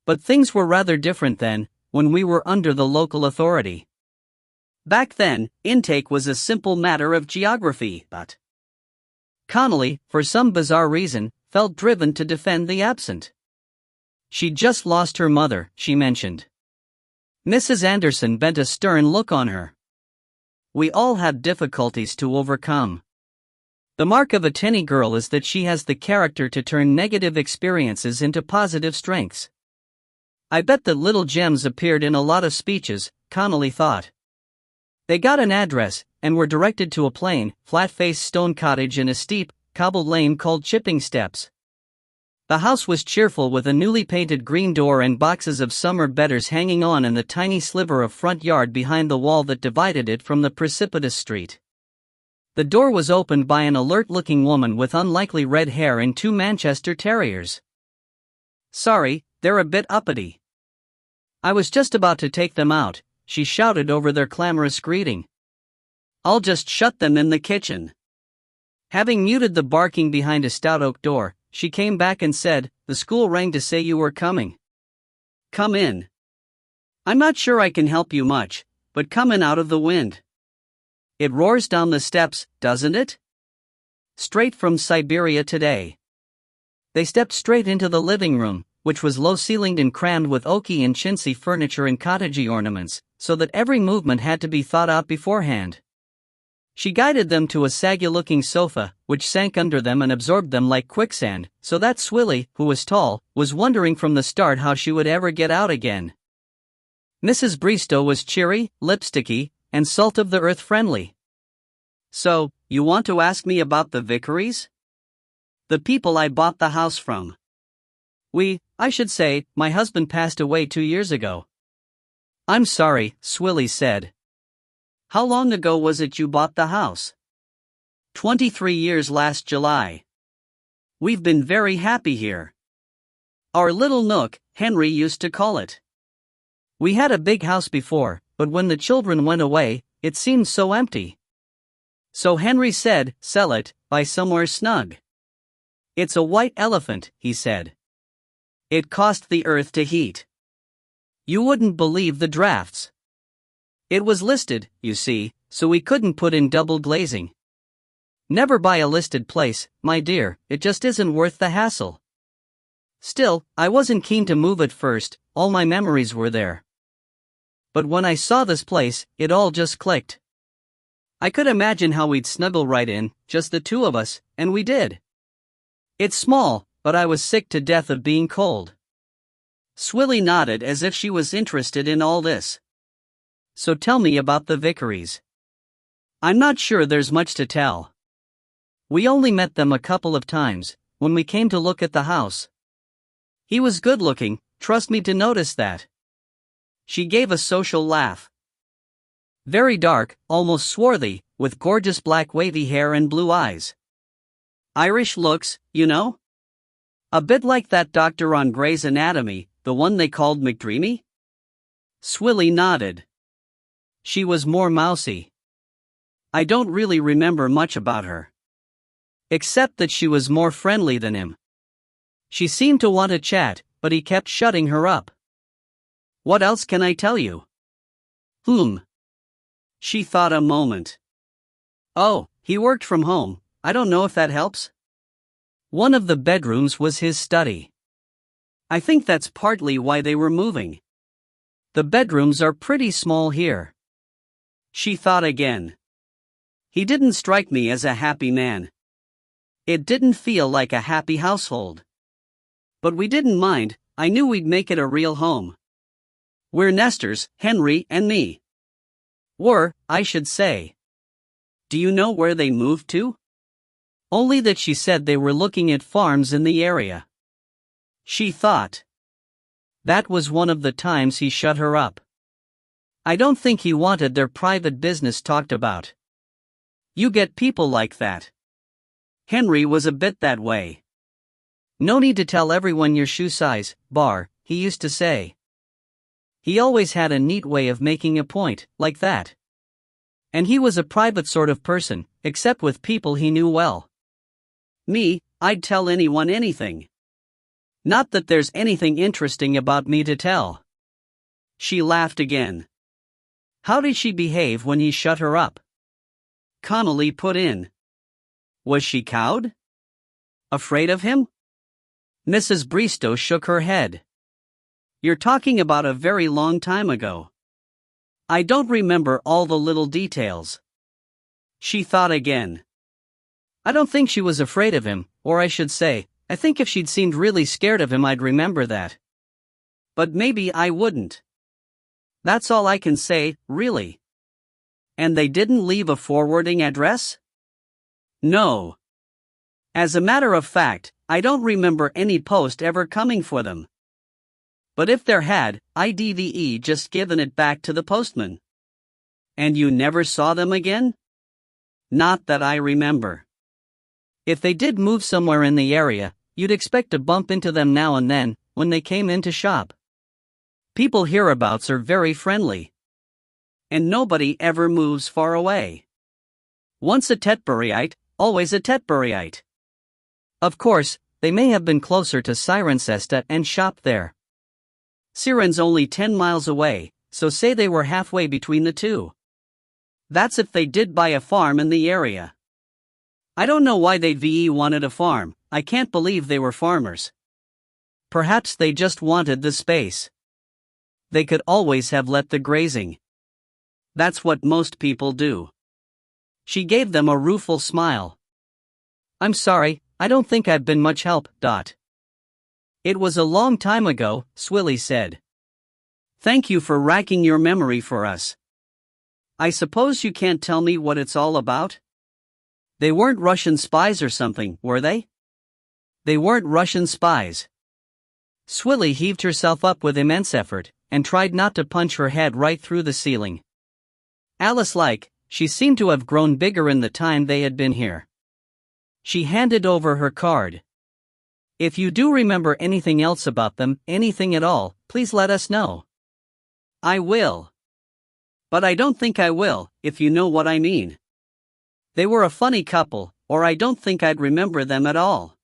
But things were rather different then, when we were under the local authority. Back then, intake was a simple matter of geography, but Connolly, for some bizarre reason, felt driven to defend the absent. She'd just lost her mother, she mentioned. Mrs. Anderson bent a stern look on her. We all have difficulties to overcome. The mark of a tinny girl is that she has the character to turn negative experiences into positive strengths. I bet that little gems appeared in a lot of speeches, Connolly thought. They got an address, and were directed to a plain, flat-faced stone cottage in a steep, cobbled lane called Chipping Steps. The house was cheerful with a newly painted green door and boxes of summer bedders hanging on in the tiny sliver of front yard behind the wall that divided it from the precipitous street. The door was opened by an alert-looking woman with unlikely red hair and 2 Manchester Terriers. Sorry, they're a bit uppity. I was just about to take them out, she shouted over their clamorous greeting. I'll just shut them in the kitchen. Having muted the barking behind a stout oak door, she came back and said, the school rang to say you were coming. Come in. I'm not sure I can help you much, but come in out of the wind. It roars down the steps, doesn't it? Straight from Siberia today. They stepped straight into the living room, which was low-ceilinged and crammed with oaky and chintzy furniture and cottagey ornaments, so that every movement had to be thought out beforehand. She guided them to a saggy-looking sofa, which sank under them and absorbed them like quicksand, so that Swilly, who was tall, was wondering from the start how she would ever get out again. Mrs. Bristow was cheery, lipsticky, and salt-of-the-earth friendly. So, you want to ask me about the Vickeries? The people I bought the house from. I should say, my husband passed away 2 years ago. I'm sorry, Swilly said. How long ago was it you bought the house? 23 years last July. We've been very happy here. Our little nook, Henry used to call it. We had a big house before, but when the children went away, it seemed so empty. So Henry said, sell it, buy somewhere snug. It's a white elephant, he said. It cost the earth to heat. You wouldn't believe the drafts. It was listed, you see, so we couldn't put in double glazing. Never buy a listed place, my dear, it just isn't worth the hassle. Still, I wasn't keen to move at first, all my memories were there. But when I saw this place, it all just clicked. I could imagine how we'd snuggle right in, just the two of us, and we did. It's small, but I was sick to death of being cold. Swilly nodded as if she was interested in all this. So tell me about the Vickeries. I'm not sure there's much to tell. We only met them a couple of times, when we came to look at the house. He was good-looking, trust me to notice that. She gave a social laugh. Very dark, almost swarthy, with gorgeous black wavy hair and blue eyes. Irish looks, you know? A bit like that doctor on Grey's Anatomy, the one they called McDreamy? Swilly nodded. She was more mousy. I don't really remember much about her. Except that she was more friendly than him. She seemed to want to chat, but he kept shutting her up. What else can I tell you? She thought a moment. Oh, he worked from home, I don't know if that helps. One of the bedrooms was his study. I think that's partly why they were moving. The bedrooms are pretty small here. She thought again. He didn't strike me as a happy man. It didn't feel like a happy household. But we didn't mind, I knew we'd make it a real home. We're nesters, Henry and me. Were, I should say. Do you know where they moved to? Only that she said they were looking at farms in the area. She thought. That was one of the times he shut her up. I don't think he wanted their private business talked about. You get people like that. Henry was a bit that way. No need to tell everyone your shoe size, he used to say. He always had a neat way of making a point, like that. And he was a private sort of person, except with people he knew well. Me, I'd tell anyone anything. Not that there's anything interesting about me to tell. She laughed again. How did she behave when he shut her up? Connolly put in. Was she cowed? Afraid of him? Mrs. Bristow shook her head. You're talking about a very long time ago. I don't remember all the little details. She thought again. I don't think she was afraid of him, or I should say, I think if she'd seemed really scared of him I'd remember that. But maybe I wouldn't. That's all I can say, really. And they didn't leave a forwarding address? No. As a matter of fact, I don't remember any post ever coming for them. But if there had, I'd just given it back to the postman. And you never saw them again? Not that I remember. If they did move somewhere in the area, you'd expect to bump into them now and then, when they came in to shop. People hereabouts are very friendly. And nobody ever moves far away. Once a Tetburyite, always a Tetburyite. Of course, they may have been closer to Cirencester and shopped there. Ciren's only 10 miles away, so say they were halfway between the two. That's if they did buy a farm in the area. I don't know why they'd wanted a farm. I can't believe they were farmers. Perhaps they just wanted the space. They could always have let the grazing. That's what most people do. She gave them a rueful smile. I'm sorry, I don't think I've been much help. It was a long time ago, Swilly said. Thank you for racking your memory for us. I suppose you can't tell me what it's all about? They weren't Russian spies or something, were they? They weren't Russian spies. Swilly heaved herself up with immense effort, and tried not to punch her head right through the ceiling. Alice-like, she seemed to have grown bigger in the time they had been here. She handed over her card. If you do remember anything else about them, anything at all, please let us know. I will. But I don't think I will, if you know what I mean. They were a funny couple, or I don't think I'd remember them at all.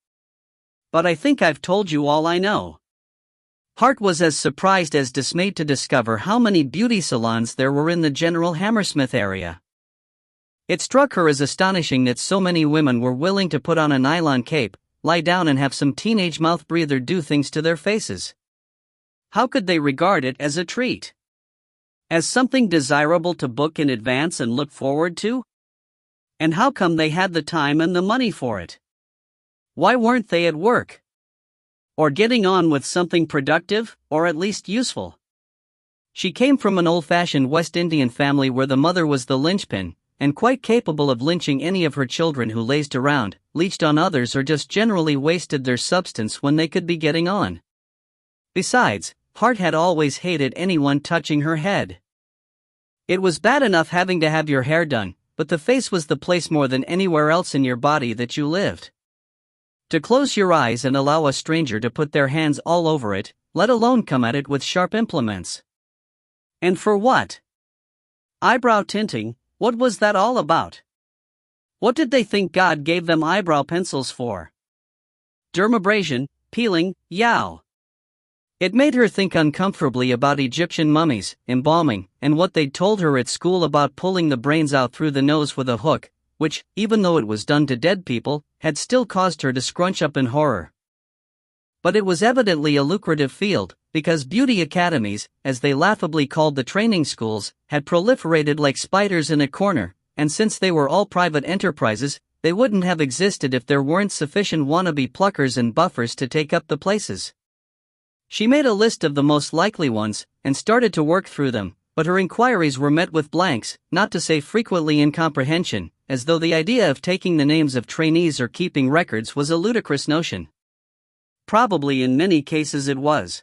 But I think I've told you all I know. Hart was as surprised as dismayed to discover how many beauty salons there were in the General Hammersmith area. It struck her as astonishing that so many women were willing to put on a nylon cape, lie down and have some teenage mouth breather do things to their faces. How could they regard it as a treat? As something desirable to book in advance and look forward to? And how come they had the time and the money for it? Why weren't they at work? Or getting on with something productive, or at least useful? She came from an old-fashioned West Indian family where the mother was the linchpin, and quite capable of lynching any of her children who lazed around, leeched on others or just generally wasted their substance when they could be getting on. Besides, Hart had always hated anyone touching her head. It was bad enough having to have your hair done, but the face was the place more than anywhere else in your body that you lived. To close your eyes and allow a stranger to put their hands all over it, let alone come at it with sharp implements. And for what? Eyebrow tinting, what was that all about? What did they think God gave them eyebrow pencils for? Dermabrasion, peeling, yow. It made her think uncomfortably about Egyptian mummies, embalming, and what they'd told her at school about pulling the brains out through the nose with a hook, which, even though it was done to dead people, had still caused her to scrunch up in horror. But it was evidently a lucrative field, because beauty academies, as they laughably called the training schools, had proliferated like spiders in a corner, and since they were all private enterprises, they wouldn't have existed if there weren't sufficient wannabe pluckers and buffers to take up the places. She made a list of the most likely ones, and started to work through them, but her inquiries were met with blanks, not to say frequently incomprehension, as though the idea of taking the names of trainees or keeping records was a ludicrous notion. Probably in many cases it was.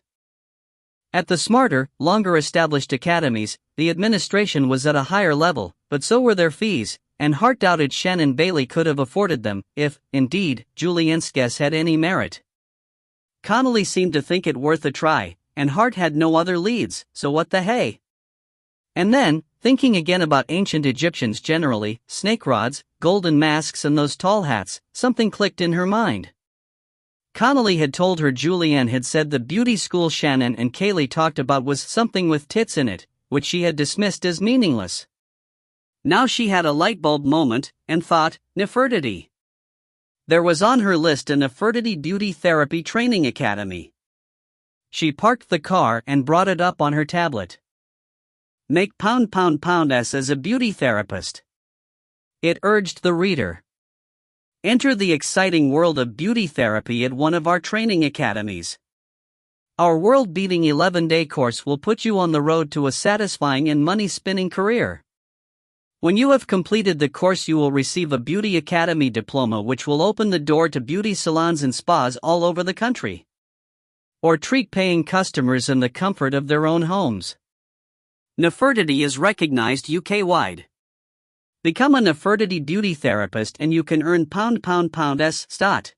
At the smarter, longer-established academies, the administration was at a higher level, but so were their fees, and Hart doubted Shannon Bailey could have afforded them, if, indeed, Julien's guess had any merit. Connolly seemed to think it worth a try, and Hart had no other leads, so what the hey? And then, thinking again about ancient Egyptians generally, snake rods, golden masks and those tall hats, something clicked in her mind. Connolly had told her Julienne had said the beauty school Shannon and Kaylee talked about was something with tits in it, which she had dismissed as meaningless. Now she had a light bulb moment, and thought, Nefertiti. There was on her list a Nefertiti Beauty Therapy Training Academy. She parked the car and brought it up on her tablet. Make #S as a beauty therapist. It urged the reader. Enter the exciting world of beauty therapy at one of our training academies. Our world-beating 11-day course will put you on the road to a satisfying and money-spinning career. When you have completed the course, you will receive a Beauty Academy diploma, which will open the door to beauty salons and spas all over the country. Or treat paying customers in the comfort of their own homes. Nefertiti is recognized UK-wide. Become a Nefertiti beauty therapist and you can earn #S stat.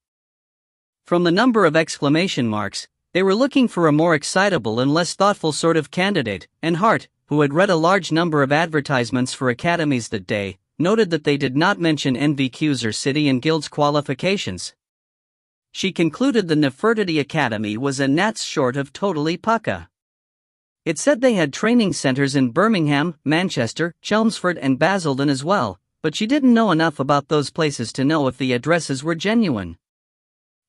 From the number of exclamation marks, they were looking for a more excitable and less thoughtful sort of candidate, and Hart, who had read a large number of advertisements for academies that day, noted that they did not mention NVQs or city and guilds qualifications. She concluded the Nefertiti Academy was a gnat's short of totally pukka. It said they had training centers in Birmingham, Manchester, Chelmsford and Basildon as well, but she didn't know enough about those places to know if the addresses were genuine.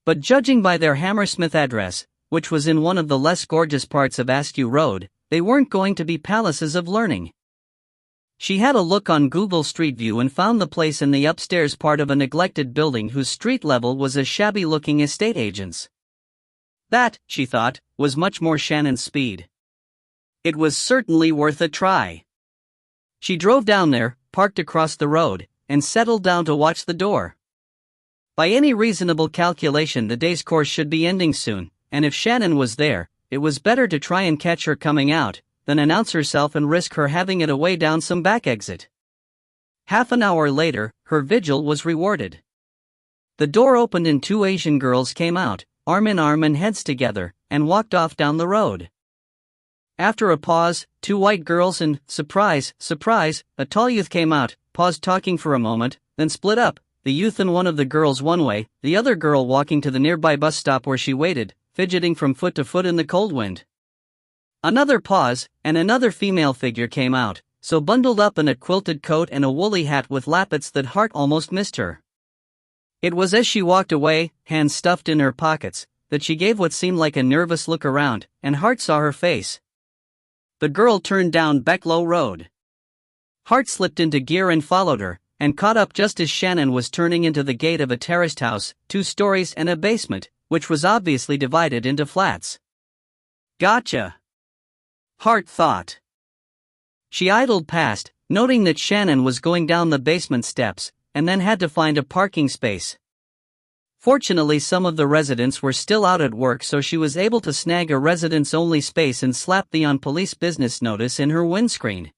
But judging by their Hammersmith address, which was in one of the less gorgeous parts of Askew Road, they weren't going to be palaces of learning. She had a look on Google Street View and found the place in the upstairs part of a neglected building whose street level was a shabby-looking estate agent's. That, she thought, was much more Shannon's speed. It was certainly worth a try. She drove down there, parked across the road, and settled down to watch the door. By any reasonable calculation, the day's course should be ending soon, and if Shannon was there, it was better to try and catch her coming out than announce herself and risk her having it away down some back exit. Half an hour later, her vigil was rewarded. The door opened and two Asian girls came out, arm in arm and heads together, and walked off down the road. After a pause, two white girls and, surprise, a tall youth came out, paused talking for a moment, then split up, the youth and one of the girls one way, the other girl walking to the nearby bus stop where she waited, fidgeting from foot to foot in the cold wind. Another pause, and another female figure came out, so bundled up in a quilted coat and a woolly hat with lappets that Hart almost missed her. It was as she walked away, hands stuffed in her pockets, that she gave what seemed like a nervous look around, and Hart saw her face. The girl turned down Becklow Road. Hart slipped into gear and followed her, and caught up just as Shannon was turning into the gate of a terraced house, 2 stories and a basement, which was obviously divided into flats. Gotcha, Hart thought. She idled past, noting that Shannon was going down the basement steps, and then had to find a parking space. Fortunately, some of the residents were still out at work, so she was able to snag a residents-only space and slap the on police business notice in her windscreen.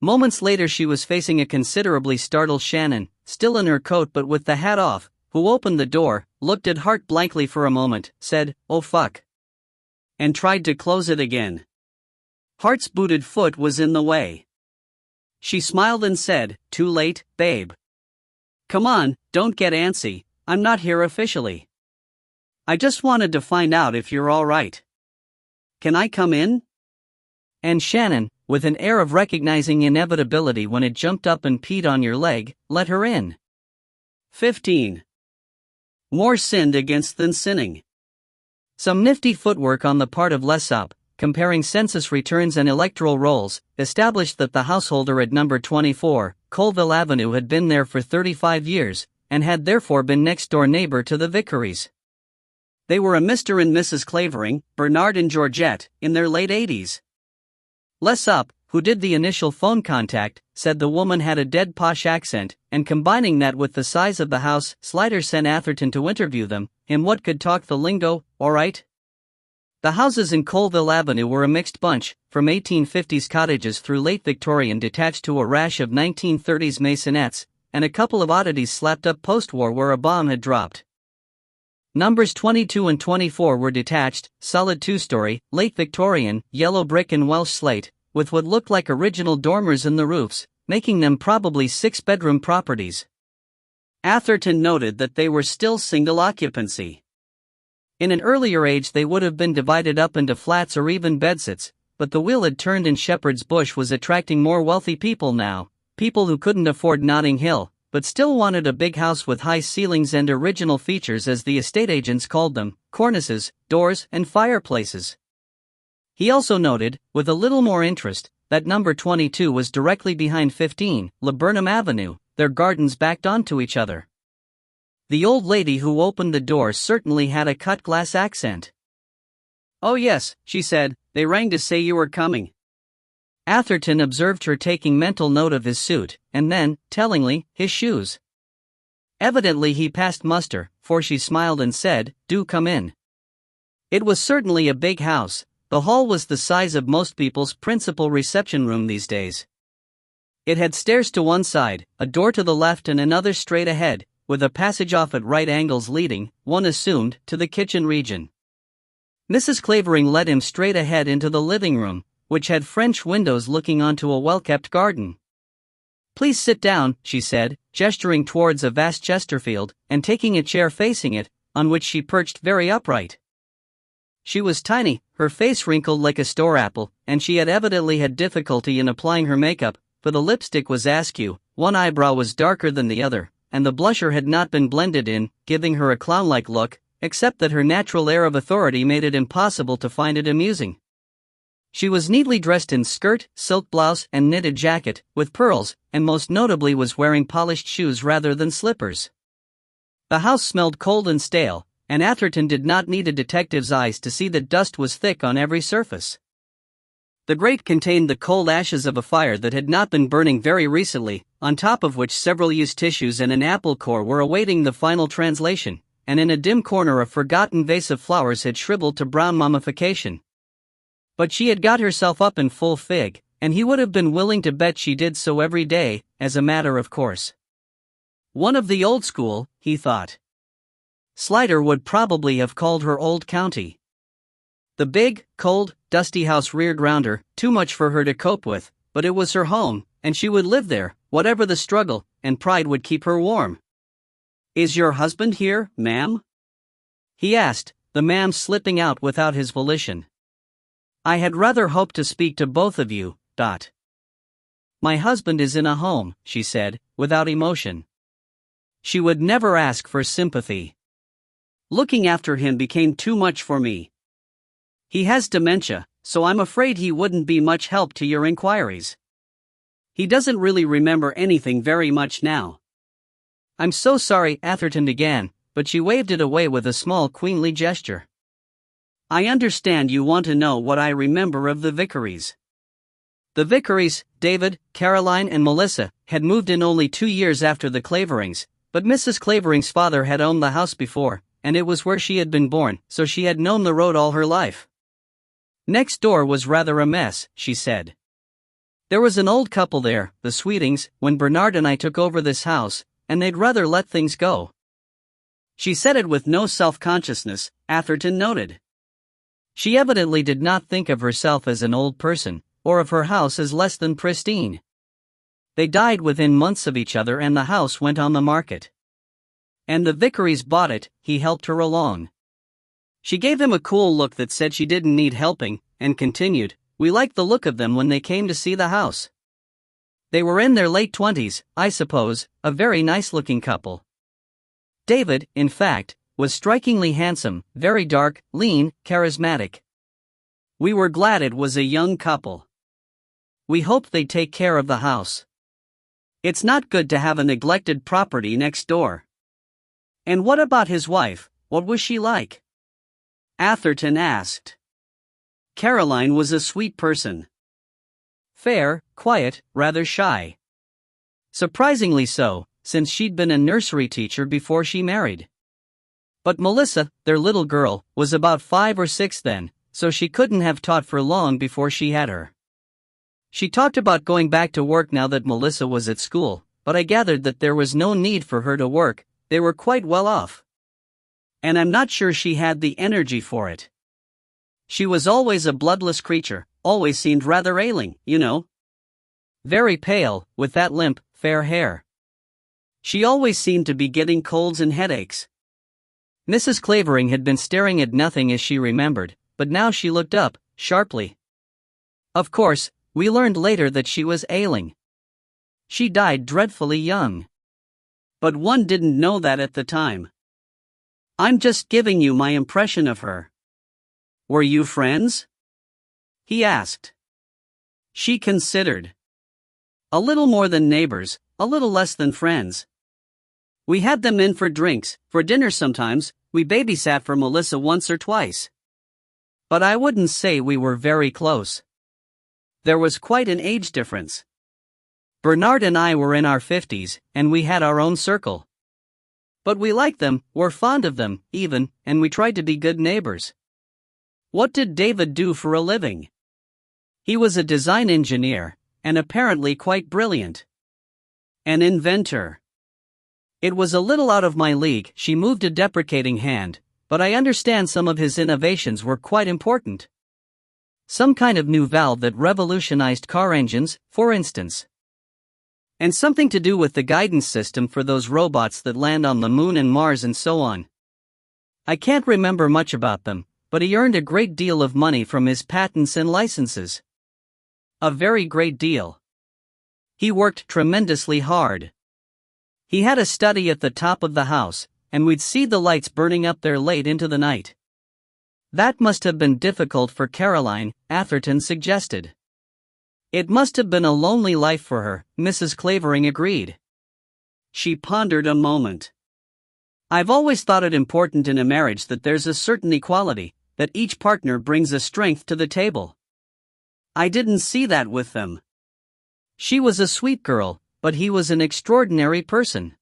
Moments later, she was facing a considerably startled Shannon, still in her coat but with the hat off, who opened the door, looked at Hart blankly for a moment, said, "Oh fuck," and tried to close it again. Hart's booted foot was in the way. She smiled and said, "Too late, babe. Come on, don't get antsy. I'm not here officially. I just wanted to find out if you're all right. Can I come in?" And Shannon, with an air of recognizing inevitability when it jumped up and peed on your leg, let her in. 15. More sinned against than sinning. Some nifty footwork on the part of Lessop, comparing census returns and electoral rolls, established that the householder at number 24, Colville Avenue, had been there for 35 years, and had therefore been next-door neighbor to the Vicaries. They were a Mr. and Mrs. Clavering, Bernard and Georgette, in their late 80s. Lessop, who did the initial phone contact, said the woman had a dead posh accent, and combining that with the size of the house, Slider sent Atherton to interview them, him what could talk the lingo, alright? The houses in Colville Avenue were a mixed bunch, from 1850s cottages through late Victorian detached to a rash of 1930s maisonettes, and a couple of oddities slapped up post-war where a bomb had dropped. Numbers 22 and 24 were detached, solid 2-story, late Victorian, yellow brick and Welsh slate, with what looked like original dormers in the roofs, making them probably 6-bedroom properties. Atherton noted that they were still single occupancy. In an earlier age they would have been divided up into flats or even bedsits, but the wheel had turned and Shepherd's Bush was attracting more wealthy people now, people who couldn't afford Notting Hill, but still wanted a big house with high ceilings and original features, as the estate agents called them: cornices, doors, and fireplaces. He also noted, with a little more interest, that number 22 was directly behind 15, Laburnum Avenue, their gardens backed onto each other. The old lady who opened the door certainly had a cut-glass accent. "Oh yes," she said, "they rang to say you were coming." Atherton observed her taking mental note of his suit, and then, tellingly, his shoes. Evidently he passed muster, for she smiled and said, "Do come in." It was certainly a big house. The hall was the size of most people's principal reception room these days. It had stairs to one side, a door to the left and another straight ahead, with a passage off at right angles leading, one assumed, to the kitchen region. Mrs. Clavering led him straight ahead into the living room, which had French windows looking onto a well-kept garden. "Please sit down," she said, gesturing towards a vast Chesterfield, and taking a chair facing it, on which she perched very upright. She was tiny, her face wrinkled like a store apple, and she had evidently had difficulty in applying her makeup, for the lipstick was askew, one eyebrow was darker than the other, and the blusher had not been blended in, giving her a clown-like look, except that her natural air of authority made it impossible to find it amusing. She was neatly dressed in skirt, silk blouse, and knitted jacket, with pearls, and most notably was wearing polished shoes rather than slippers. The house smelled cold and stale, and Atherton did not need a detective's eyes to see that dust was thick on every surface. The grate contained the cold ashes of a fire that had not been burning very recently, on top of which several used tissues and an apple core were awaiting the final translation, and in a dim corner a forgotten vase of flowers had shriveled to brown mummification. But she had got herself up in full fig, and he would have been willing to bet she did so every day, as a matter of course. One of the old school, he thought. Slider would probably have called her Old County. The big, cold, dusty house reared round her, too much for her to cope with, but it was her home, and she would live there, whatever the struggle, and pride would keep her warm. "Is your husband here, ma'am?" he asked, the ma'am slipping out without his volition. "I had rather hoped to speak to both of you, Dot." "My husband is in a home," she said, without emotion. She would never ask for sympathy. "Looking after him became too much for me. He has dementia, so I'm afraid he wouldn't be much help to your inquiries. He doesn't really remember anything very much now." "I'm so sorry," Atherton began, but she waved it away with a small queenly gesture. "I understand you want to know what I remember of the Vickeries." The Vickeries, David, Caroline, and Melissa, had moved in only 2 years after the Claverings, but Mrs. Clavering's father had owned the house before, and it was where she had been born, so she had known the road all her life. Next door was rather a mess, she said. There was an old couple there, the Sweetings, when Bernard and I took over this house, and they'd rather let things go. She said it with no self-consciousness, Atherton noted. She evidently did not think of herself as an old person, or of her house as less than pristine. They died within months of each other and the house went on the market. And the Vickeries bought it, he helped her along. She gave him a cool look that said she didn't need helping, and continued, "We liked the look of them when they came to see the house. They were in their late 20s, I suppose, a very nice-looking couple. David, in fact, was strikingly handsome, very dark, lean, charismatic. We were glad it was a young couple. We hoped they'd take care of the house. It's not good to have a neglected property next door." "And what about his wife, what was she like?" Atherton asked. "Caroline was a sweet person. Fair, quiet, rather shy. Surprisingly so, since she'd been a nursery teacher before she married. But Melissa, their little girl, was about 5 or 6 then, so she couldn't have taught for long before she had her. She talked about going back to work now that Melissa was at school, but I gathered that there was no need for her to work, they were quite well off. And I'm not sure she had the energy for it. She was always a bloodless creature, always seemed rather ailing, you know. Very pale, with that limp, fair hair. She always seemed to be getting colds and headaches." Mrs. Clavering had been staring at nothing as she remembered, but now she looked up, sharply. Of course, we learned later that she was ailing. She died dreadfully young. But one didn't know that at the time. I'm just giving you my impression of her. Were you friends? He asked. She considered. A little more than neighbors, a little less than friends. We had them in for drinks, for dinner sometimes, we babysat for Melissa once or twice. But I wouldn't say we were very close. There was quite an age difference. Bernard and I were in our 50s, and we had our own circle. But we liked them, were fond of them, even, and we tried to be good neighbors. What did David do for a living? He was a design engineer, and apparently quite brilliant. An inventor. It was a little out of my league, she moved a deprecating hand, but I understand some of his innovations were quite important. Some kind of new valve that revolutionized car engines, for instance. And something to do with the guidance system for those robots that land on the moon and Mars and so on. I can't remember much about them, but he earned a great deal of money from his patents and licenses. A very great deal. He worked tremendously hard. He had a study at the top of the house, and we'd see the lights burning up there late into the night. That must have been difficult for Caroline, Atherton suggested. It must have been a lonely life for her, Mrs. Clavering agreed. She pondered a moment. I've always thought it important in a marriage that there's a certain equality, that each partner brings a strength to the table. I didn't see that with them. She was a sweet girl, but he was an extraordinary person.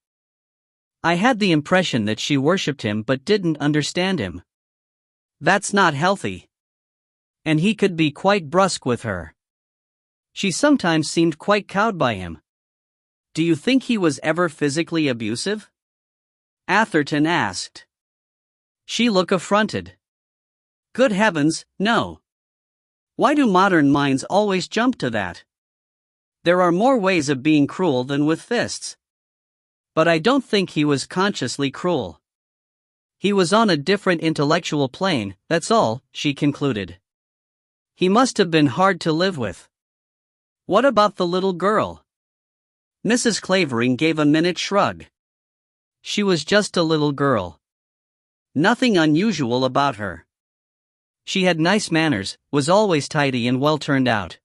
I had the impression that she worshipped him but didn't understand him. That's not healthy. And he could be quite brusque with her. She sometimes seemed quite cowed by him. Do you think he was ever physically abusive? Atherton asked. She looked affronted. Good heavens, no. Why do modern minds always jump to that? There are more ways of being cruel than with fists. But I don't think he was consciously cruel. He was on a different intellectual plane, that's all, she concluded. He must have been hard to live with. What about the little girl? Mrs. Clavering gave a minute shrug. She was just a little girl. Nothing unusual about her. She had nice manners, was always tidy and well turned out.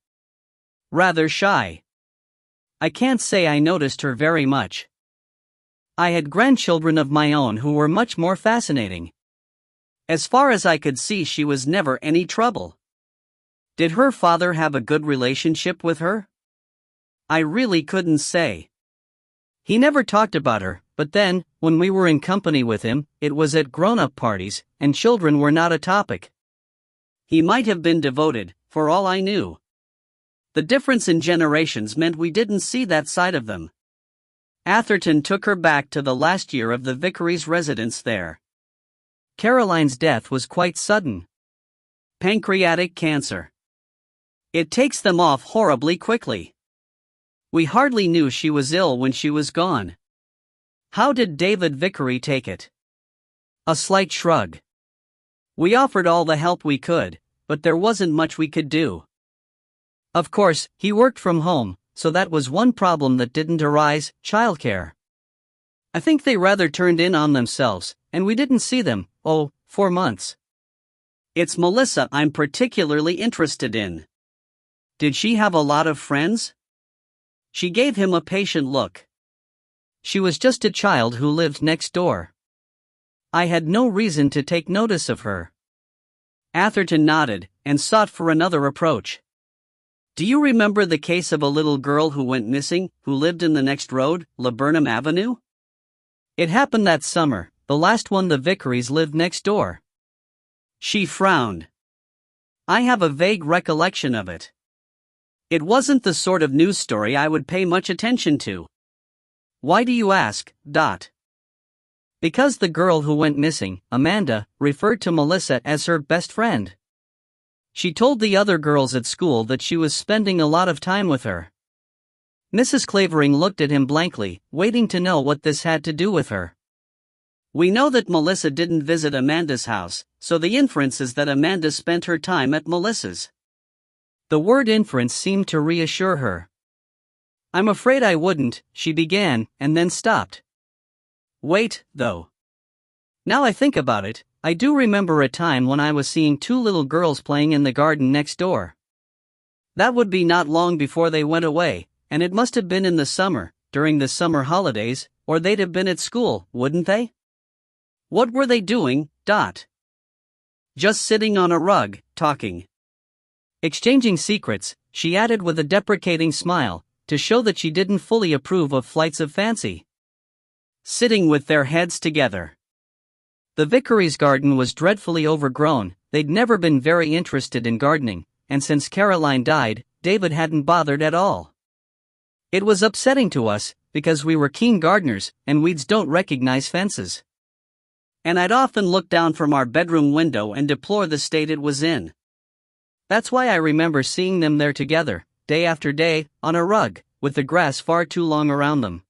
Rather shy. I can't say I noticed her very much. I had grandchildren of my own who were much more fascinating. As far as I could see, she was never any trouble. Did her father have a good relationship with her? I really couldn't say. He never talked about her, but then, when we were in company with him, it was at grown-up parties, and children were not a topic. He might have been devoted, for all I knew. The difference in generations meant we didn't see that side of them. Atherton took her back to the last year of the vicary's residence there. Caroline's death was quite sudden. Pancreatic cancer. It takes them off horribly quickly. We hardly knew she was ill when she was gone. How did David Vicary take it? A slight shrug. We offered all the help we could, but there wasn't much we could do. Of course, he worked from home, so that was one problem that didn't arise, childcare. I think they rather turned in on themselves, and we didn't see them, for months. It's Melissa I'm particularly interested in. Did she have a lot of friends? She gave him a patient look. She was just a child who lived next door. I had no reason to take notice of her. Atherton nodded, and sought for another approach. Do you remember the case of a little girl who went missing, who lived in the next road, Laburnum Avenue? It happened that summer, the last one the Vicarys lived next door. She frowned. I have a vague recollection of it. It wasn't the sort of news story I would pay much attention to. Why do you ask, Dot? Because the girl who went missing, Amanda, referred to Melissa as her best friend. She told the other girls at school that she was spending a lot of time with her. Mrs. Clavering looked at him blankly, waiting to know what this had to do with her. We know that Melissa didn't visit Amanda's house, so the inference is that Amanda spent her time at Melissa's. The word inference seemed to reassure her. I'm afraid I wouldn't, she began, and then stopped. Wait, though. Now I think about it, I do remember a time when I was seeing two little girls playing in the garden next door. That would be not long before they went away, and it must have been in the summer, during the summer holidays, or they'd have been at school, wouldn't they? What were they doing, Dot? Just sitting on a rug, talking. Exchanging secrets, she added with a deprecating smile, to show that she didn't fully approve of flights of fancy. Sitting with their heads together. The vicary's garden was dreadfully overgrown, they'd never been very interested in gardening, and since Caroline died, David hadn't bothered at all. It was upsetting to us, because we were keen gardeners, and weeds don't recognize fences. And I'd often look down from our bedroom window and deplore the state it was in. That's why I remember seeing them there together, day after day, on a rug, with the grass far too long around them.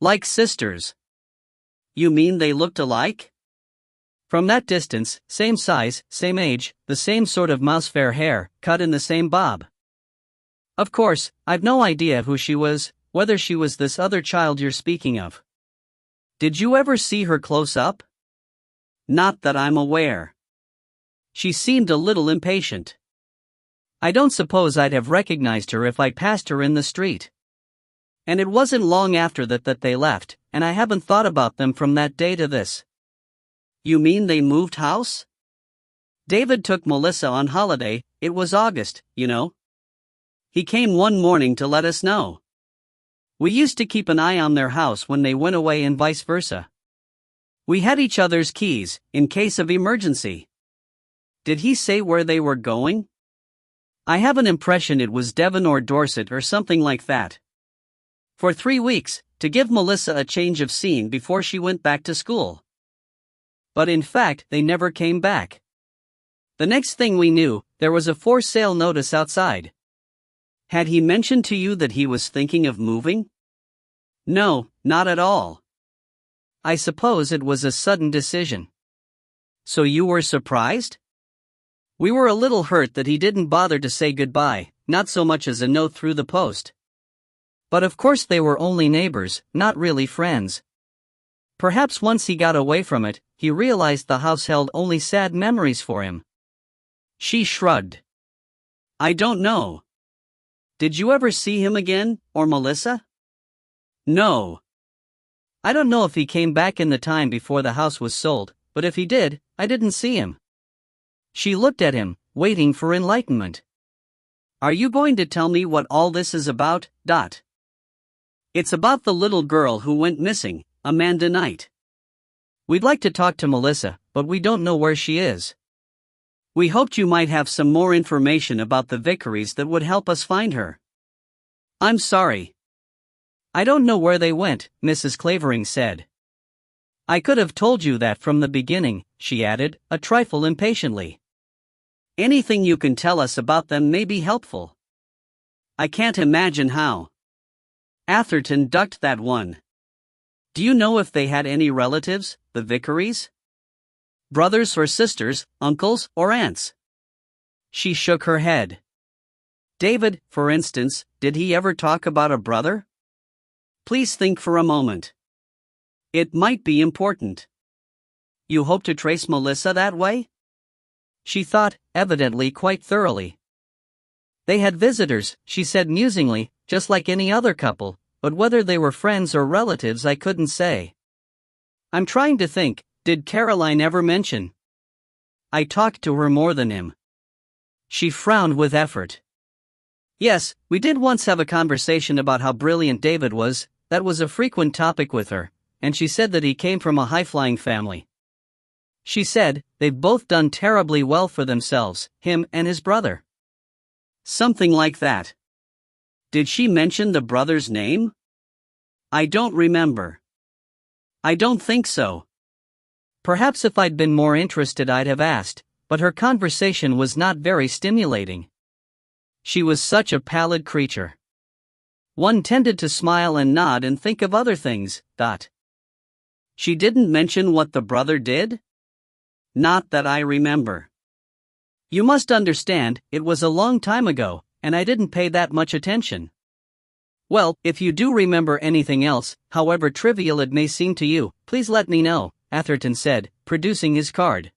Like sisters. You mean they looked alike? From that distance, same size, same age, the same sort of mouse-fair hair, cut in the same bob. Of course, I've no idea who she was, whether she was this other child you're speaking of. Did you ever see her close up? Not that I'm aware. She seemed a little impatient. I don't suppose I'd have recognized her if I passed her in the street. And it wasn't long after that they left, and I haven't thought about them from that day to this. You mean they moved house? David took Melissa on holiday, it was August, you know. He came one morning to let us know. We used to keep an eye on their house when they went away and vice versa. We had each other's keys, in case of emergency. Did he say where they were going? I have an impression it was Devon or Dorset or something like that. For 3 weeks, to give Melissa a change of scene before she went back to school. But in fact, they never came back. The next thing we knew, there was a for sale notice outside. Had he mentioned to you that he was thinking of moving? No, not at all. I suppose it was a sudden decision. So you were surprised? We were a little hurt that he didn't bother to say goodbye, not so much as a note through the post. But of course they were only neighbors, not really friends. Perhaps once he got away from it, he realized the house held only sad memories for him. She shrugged. I don't know. Did you ever see him again, or Melissa? No. I don't know if he came back in the time before the house was sold, but if he did, I didn't see him. She looked at him, waiting for enlightenment. Are you going to tell me what all this is about, Dot? It's about the little girl who went missing, Amanda Knight. We'd like to talk to Melissa, but we don't know where she is. We hoped you might have some more information about the vicaries that would help us find her. I'm sorry. I don't know where they went, Mrs. Clavering said. I could have told you that from the beginning, she added, a trifle impatiently. Anything you can tell us about them may be helpful. I can't imagine how. Atherton ducked that one. Do you know if they had any relatives, the vicaries? Brothers or sisters, uncles or aunts? She shook her head. David, for instance, did he ever talk about a brother? Please think for a moment. It might be important. You hope to trace Melissa that way? She thought, evidently quite thoroughly. They had visitors, she said musingly, just like any other couple, but whether they were friends or relatives I couldn't say. I'm trying to think, did Caroline ever mention? I talked to her more than him. She frowned with effort. Yes, we did once have a conversation about how brilliant David was, that was a frequent topic with her, and she said that he came from a high-flying family. She said, they've both done terribly well for themselves, him and his brother. Something like that. Did she mention the brother's name? I don't remember. I don't think so. Perhaps if I'd been more interested I'd have asked, but her conversation was not very stimulating. She was such a pallid creature. One tended to smile and nod and think of other things, Dot. She didn't mention what the brother did? Not that I remember. You must understand, it was a long time ago, and I didn't pay that much attention. Well, if you do remember anything else, however trivial it may seem to you, please let me know, Atherton said, producing his card.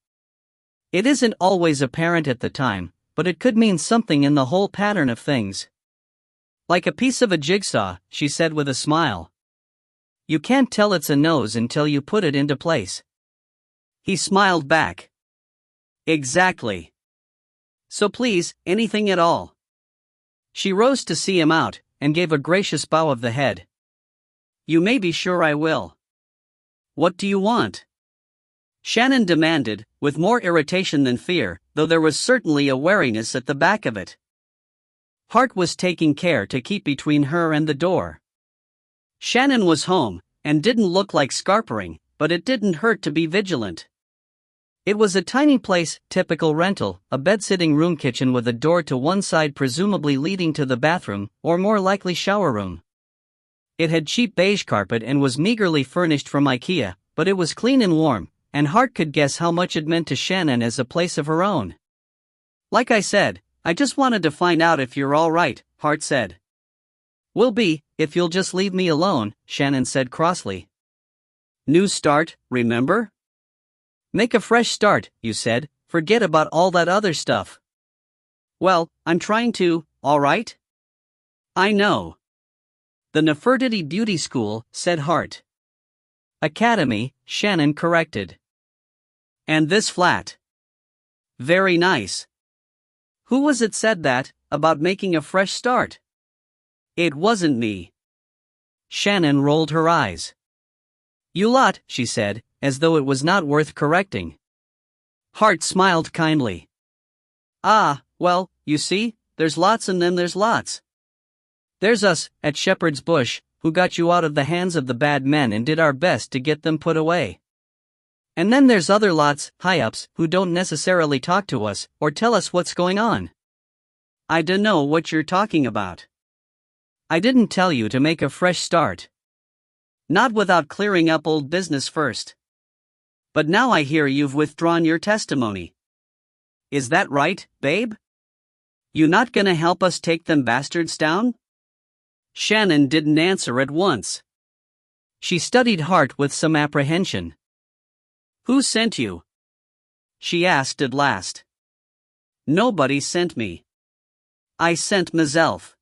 It isn't always apparent at the time, but it could mean something in the whole pattern of things. Like a piece of a jigsaw, she said with a smile. You can't tell it's a nose until you put it into place. He smiled back. Exactly. So please, anything at all. She rose to see him out, and gave a gracious bow of the head. You may be sure I will. What do you want? Shannon demanded, with more irritation than fear, though there was certainly a wariness at the back of it. Hart was taking care to keep between her and the door. Shannon was home, and didn't look like scarpering, but it didn't hurt to be vigilant. It was a tiny place, typical rental, a bed-sitting room kitchen with a door to one side presumably leading to the bathroom, or more likely shower room. It had cheap beige carpet and was meagerly furnished from IKEA, but it was clean and warm, and Hart could guess how much it meant to Shannon as a place of her own. Like I said, I just wanted to find out if you're all right, Hart said. Will be, if you'll just leave me alone, Shannon said crossly. New start, remember? Make a fresh start, you said, forget about all that other stuff. Well, I'm trying to, all right? I know. The Nefertiti Beauty School, said Hart. Academy, Shannon corrected. And this flat. Very nice. Who was it said that, about making a fresh start? It wasn't me. Shannon rolled her eyes. You lot, she said, as though it was not worth correcting. Hart smiled kindly. Ah, well, you see, there's lots and then there's lots. There's us, at Shepherd's Bush, who got you out of the hands of the bad men and did our best to get them put away. And then there's other lots, high-ups, who don't necessarily talk to us, or tell us what's going on. I dunno what you're talking about. I didn't tell you to make a fresh start. Not without clearing up old business first. But now I hear you've withdrawn your testimony. Is that right, babe? You not gonna help us take them bastards down? Shannon didn't answer at once. She studied Hart with some apprehension. Who sent you? She asked at last. Nobody sent me. I sent myself.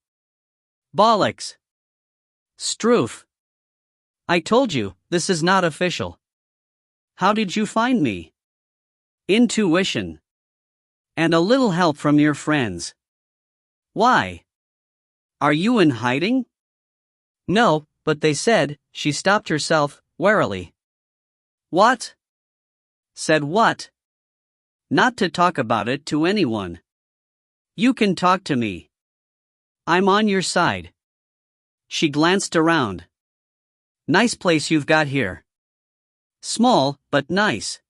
Bollocks. Stroof. I told you, this is not official. How did you find me? Intuition. And a little help from your friends. Why? Are you in hiding? No, but they said, she stopped herself, warily. What? Said what? Not to talk about it to anyone. You can talk to me. I'm on your side. She glanced around. Nice place you've got here. Small, but nice.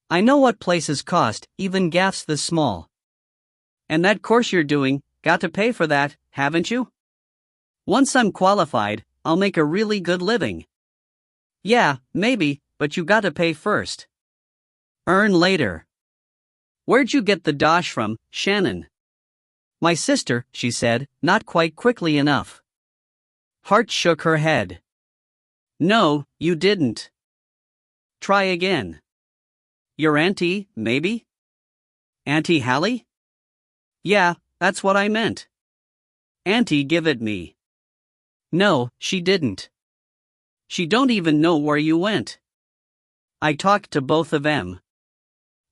I know what places cost, even gaffs this small. And that course you're doing, got to pay for that, haven't you? Once I'm qualified, I'll make a really good living. Yeah, maybe, but you gotta pay first. Earn later. Where'd you get the dosh from, Shannon? My sister, she said, not quite quickly enough. Hart shook her head. No, you didn't. Try again. Your auntie, maybe? Auntie Hallie? Yeah, that's what I meant. Auntie give it me. No, she didn't. She don't even know where you went. I talked to both of them.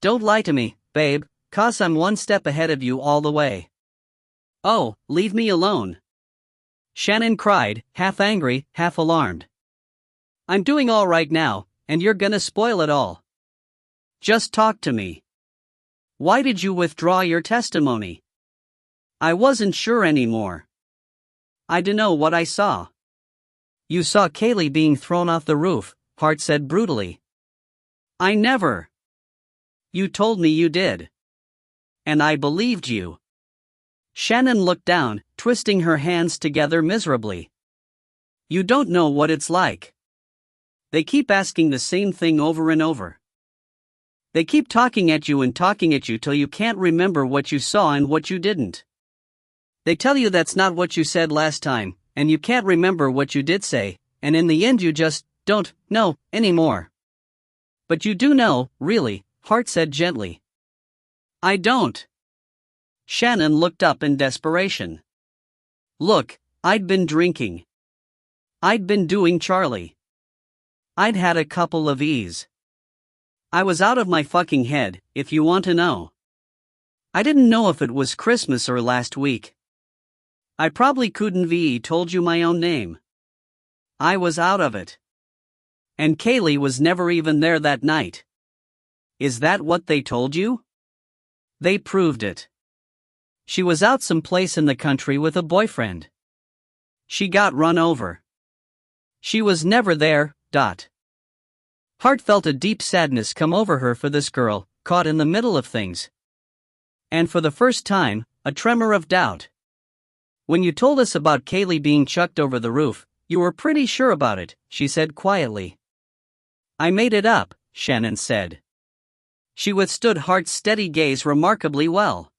Don't lie to me, babe, 'cause I'm one step ahead of you all the way. Oh, leave me alone. Shannon cried, half angry, half alarmed. I'm doing all right now, and you're gonna spoil it all. Just talk to me. Why did you withdraw your testimony? I wasn't sure anymore. I dunno what I saw. You saw Kaylee being thrown off the roof, Hart said brutally. I never. You told me you did. And I believed you. Shannon looked down, twisting her hands together miserably. You don't know what it's like. They keep asking the same thing over and over. They keep talking at you and talking at you till you can't remember what you saw and what you didn't. They tell you that's not what you said last time, and you can't remember what you did say, and in the end you just don't know anymore. But you do know, really, Hart said gently. I don't. Shannon looked up in desperation. Look, I'd been drinking. I'd been doing Charlie. I'd had a couple of E's. I was out of my fucking head, if you want to know. I didn't know if it was Christmas or last week. I probably couldn't have told you my own name. I was out of it. And Kaylee was never even there that night. Is that what they told you? They proved it. She was out someplace in the country with a boyfriend. She got run over. She was never there. Hart felt a deep sadness come over her for this girl, caught in the middle of things. And for the first time, a tremor of doubt. When you told us about Kaylee being chucked over the roof, you were pretty sure about it, she said quietly. I made it up, Shannon said. She withstood Hart's steady gaze remarkably well.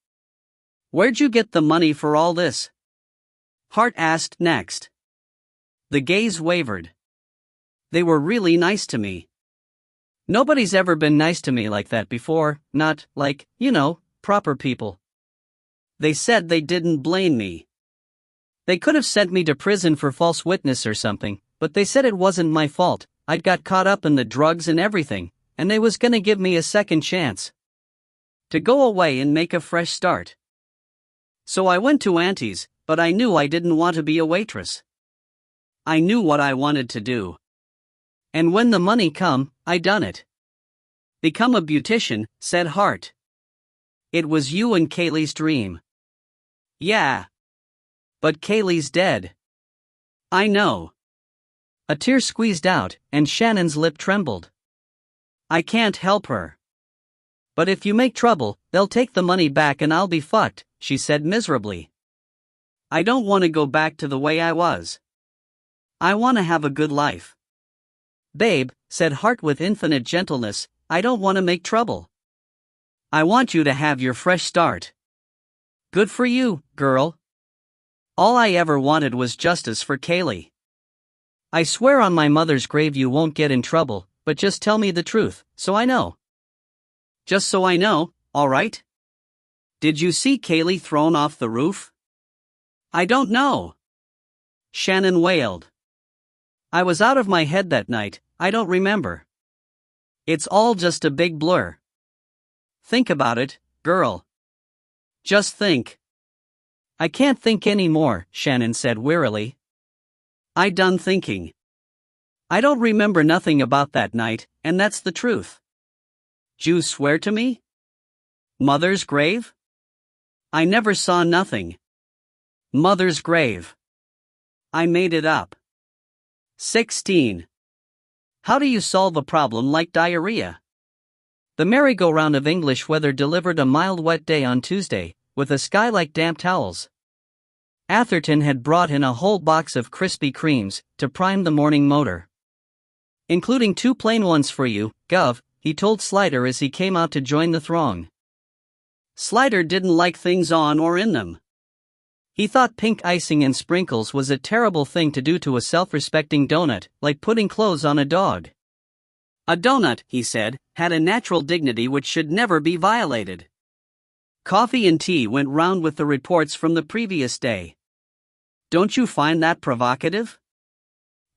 Where'd you get the money for all this? Hart asked next. The gaze wavered. They were really nice to me. Nobody's ever been nice to me like that before, not like, proper people. They said they didn't blame me. They could have sent me to prison for false witness or something, but they said it wasn't my fault. I'd got caught up in the drugs and everything, and they was gonna give me a second chance. To go away and make a fresh start. So I went to Auntie's, but I knew I didn't want to be a waitress. I knew what I wanted to do. And when the money come, I done it. Become a beautician, said Hart. It was you and Kaylee's dream. Yeah. But Kaylee's dead. I know. A tear squeezed out, and Shannon's lip trembled. I can't help her. But if you make trouble, they'll take the money back and I'll be fucked, she said miserably. I don't want to go back to the way I was. I want to have a good life. Babe, said Hart with infinite gentleness, I don't want to make trouble. I want you to have your fresh start. Good for you, girl. All I ever wanted was justice for Kaylee. I swear on my mother's grave you won't get in trouble, but just tell me the truth, so I know. Just so I know, all right? Did you see Kaylee thrown off the roof? I don't know. Shannon wailed. I was out of my head that night, I don't remember. It's all just a big blur. Think about it, girl. Just think. I can't think anymore, Shannon said wearily. I done thinking. I don't remember nothing about that night, and that's the truth. You swear to me? Mother's grave? I never saw nothing. Mother's grave. I made it up. 16. How do you solve a problem like diarrhea? The merry-go-round of English weather delivered a mild wet day on Tuesday, with a sky like damp towels. Atherton had brought in a whole box of Krispy Kremes to prime the morning motor. Including 2 plain ones for you, Gov, he told Slider as he came out to join the throng. Slider didn't like things on or in them. He thought pink icing and sprinkles was a terrible thing to do to a self-respecting donut, like putting clothes on a dog. A donut, he said, had a natural dignity which should never be violated. Coffee and tea went round with the reports from the previous day. Don't you find that provocative?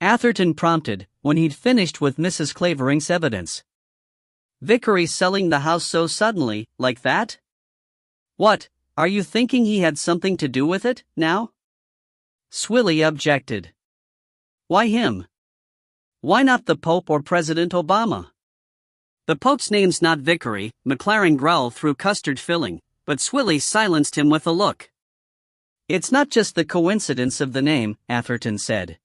Atherton prompted, when he'd finished with Mrs. Clavering's evidence. Vickery selling the house so suddenly, like that? What, are you thinking he had something to do with it, now? Swilly objected. Why him? Why not the Pope or President Obama? The Pope's name's not Vickery, McLaren growled through custard filling, but Swilly silenced him with a look. It's not just the coincidence of the name, Atherton said.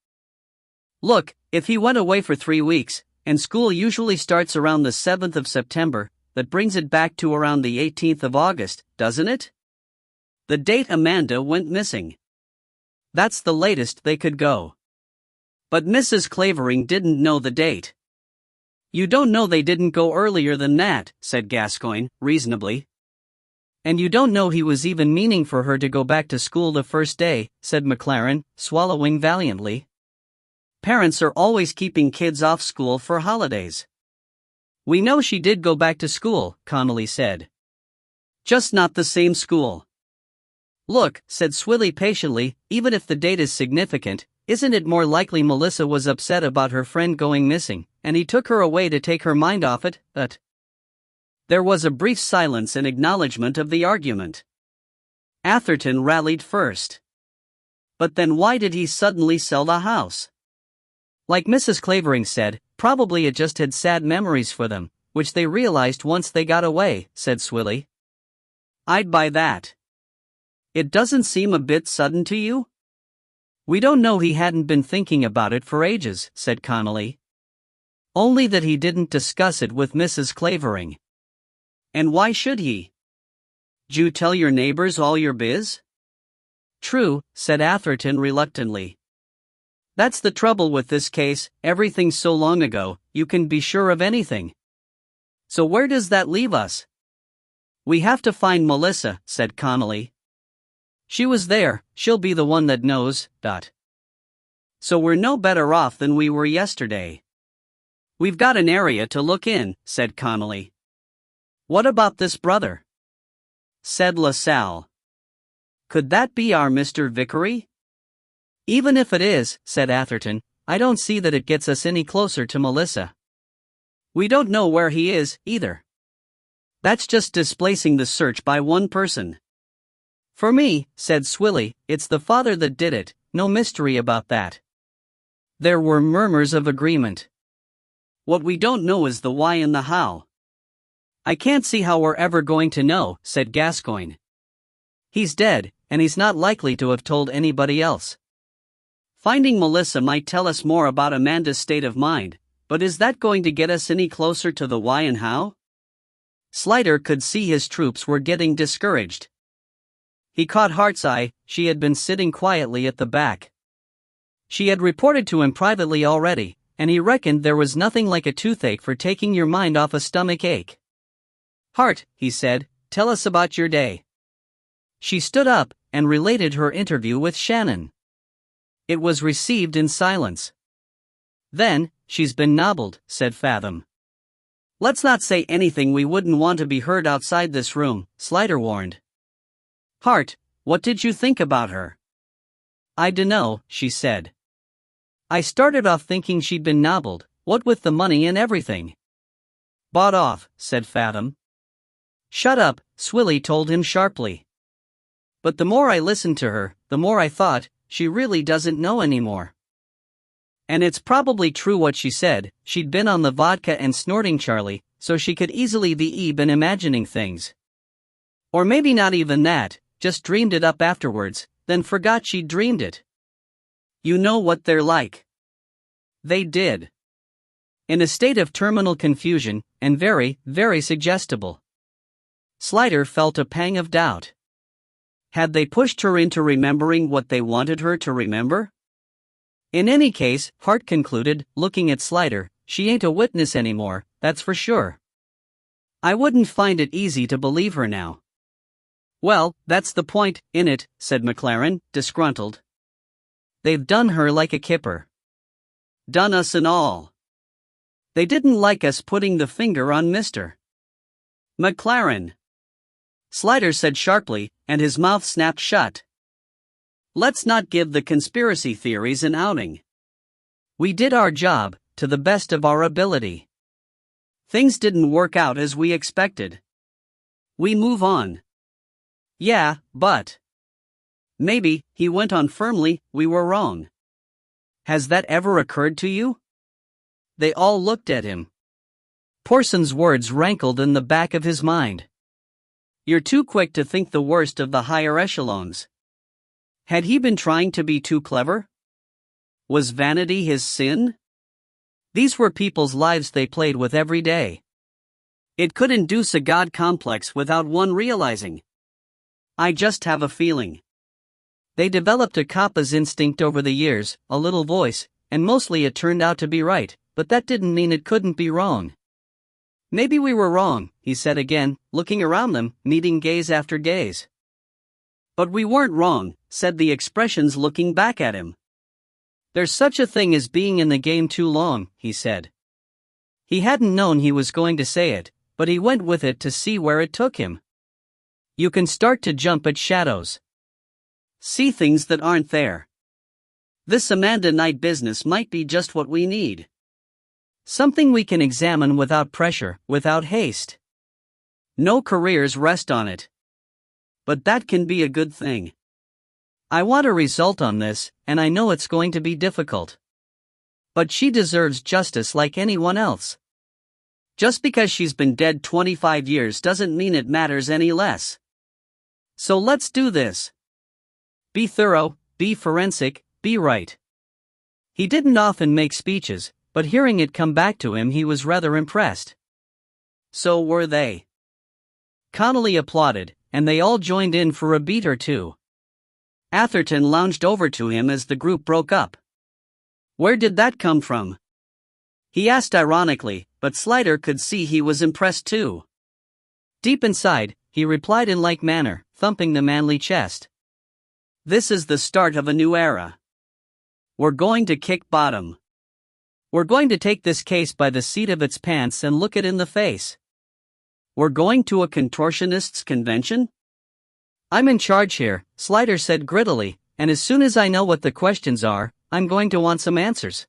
Look, if he went away for 3 weeks, and school usually starts around the 7th of September, that brings it back to around the 18th of August, doesn't it? The date Amanda went missing. That's the latest they could go. But Mrs. Clavering didn't know the date. You don't know they didn't go earlier than that, said Gascoigne, reasonably. And you don't know he was even meaning for her to go back to school the first day, said McLaren, swallowing valiantly. Parents are always keeping kids off school for holidays. We know she did go back to school, Connolly said. Just not the same school. Look, said Swilly patiently, even if the date is significant, isn't it more likely Melissa was upset about her friend going missing, and he took her away to take her mind off it? There was a brief silence in acknowledgement of the argument. Atherton rallied first. But then why did he suddenly sell the house? Like Mrs. Clavering said, probably it just had sad memories for them, which they realized once they got away, said Swilly. I'd buy that. It doesn't seem a bit sudden to you? We don't know he hadn't been thinking about it for ages, said Connolly. Only that he didn't discuss it with Mrs. Clavering. And why should he? D'you tell your neighbors all your biz? True, said Atherton reluctantly. That's the trouble with this case, everything's so long ago, you can be sure of anything. So where does that leave us? We have to find Melissa, said Connolly. She was there, she'll be the one that knows. So we're no better off than we were yesterday. We've got an area to look in, said Connolly. What about this brother? Said LaSalle. Could that be our Mr. Vickery? Even if it is, said Atherton, I don't see that it gets us any closer to Melissa. We don't know where he is, either. That's just displacing the search by one person. For me, said Swilly, it's the father that did it, no mystery about that. There were murmurs of agreement. What we don't know is the why and the how. I can't see how we're ever going to know, said Gascoigne. He's dead, and he's not likely to have told anybody else. Finding Melissa might tell us more about Amanda's state of mind, but is that going to get us any closer to the why and how? Slider could see his troops were getting discouraged. He caught Hart's eye. She had been sitting quietly at the back. She had reported to him privately already, and he reckoned there was nothing like a toothache for taking your mind off a stomach ache. Hart, he said, tell us about your day. She stood up and related her interview with Shannon. It was received in silence. Then, she's been nobbled, said Fathom. Let's not say anything we wouldn't want to be heard outside this room, Slider warned. Hart, what did you think about her? I dunno, she said. I started off thinking she'd been nobbled, what with the money and everything. Bought off, said Fathom. Shut up, Swilly told him sharply. But the more I listened to her, the more I thought, she really doesn't know anymore. And it's probably true what she said, she'd been on the vodka and snorting Charlie, so she could easily be been imagining things. Or maybe not even that, just dreamed it up afterwards, then forgot she'd dreamed it. You know what they're like. They did. In a state of terminal confusion, and very, very suggestible. Slider felt a pang of doubt. Had they pushed her into remembering what they wanted her to remember? In any case, Hart concluded, looking at Slider, she ain't a witness anymore, that's for sure. I wouldn't find it easy to believe her now. Well, that's the point, innit, said McLaren, disgruntled. They've done her like a kipper. Done us and all. They didn't like us putting the finger on Mr. McLaren. Slider said sharply, and his mouth snapped shut. Let's not give the conspiracy theories an outing. We did our job, to the best of our ability. Things didn't work out as we expected. We move on. Yeah, but... Maybe, he went on firmly, we were wrong. Has that ever occurred to you? They all looked at him. Porson's words rankled in the back of his mind. You're too quick to think the worst of the higher echelons. Had he been trying to be too clever? Was vanity his sin? These were people's lives they played with every day. It could induce a God complex without one realizing. I just have a feeling. They developed a Kappa's instinct over the years, a little voice, and mostly it turned out to be right, but that didn't mean it couldn't be wrong. Maybe we were wrong, he said again, looking around them, meeting gaze after gaze. But we weren't wrong, said the expressions looking back at him. There's such a thing as being in the game too long, he said. He hadn't known he was going to say it, but he went with it to see where it took him. You can start to jump at shadows. See things that aren't there. This Amanda Knight business might be just what we need. Something we can examine without pressure, without haste. No careers rest on it. But that can be a good thing. I want a result on this, and I know it's going to be difficult. But she deserves justice like anyone else. Just because she's been dead 25 years doesn't mean it matters any less. So let's do this. Be thorough, be forensic, be right. He didn't often make speeches, but hearing it come back to him he was rather impressed. So were they. Connolly applauded, and they all joined in for a beat or two. Atherton lounged over to him as the group broke up. Where did that come from? He asked ironically, but Slider could see he was impressed too. Deep inside, he replied in like manner, thumping the manly chest. This is the start of a new era. We're going to kick bottom. We're going to take this case by the seat of its pants and look it in the face. We're going to a contortionist's convention? I'm in charge here, Slider said grittily, and as soon as I know what the questions are, I'm going to want some answers.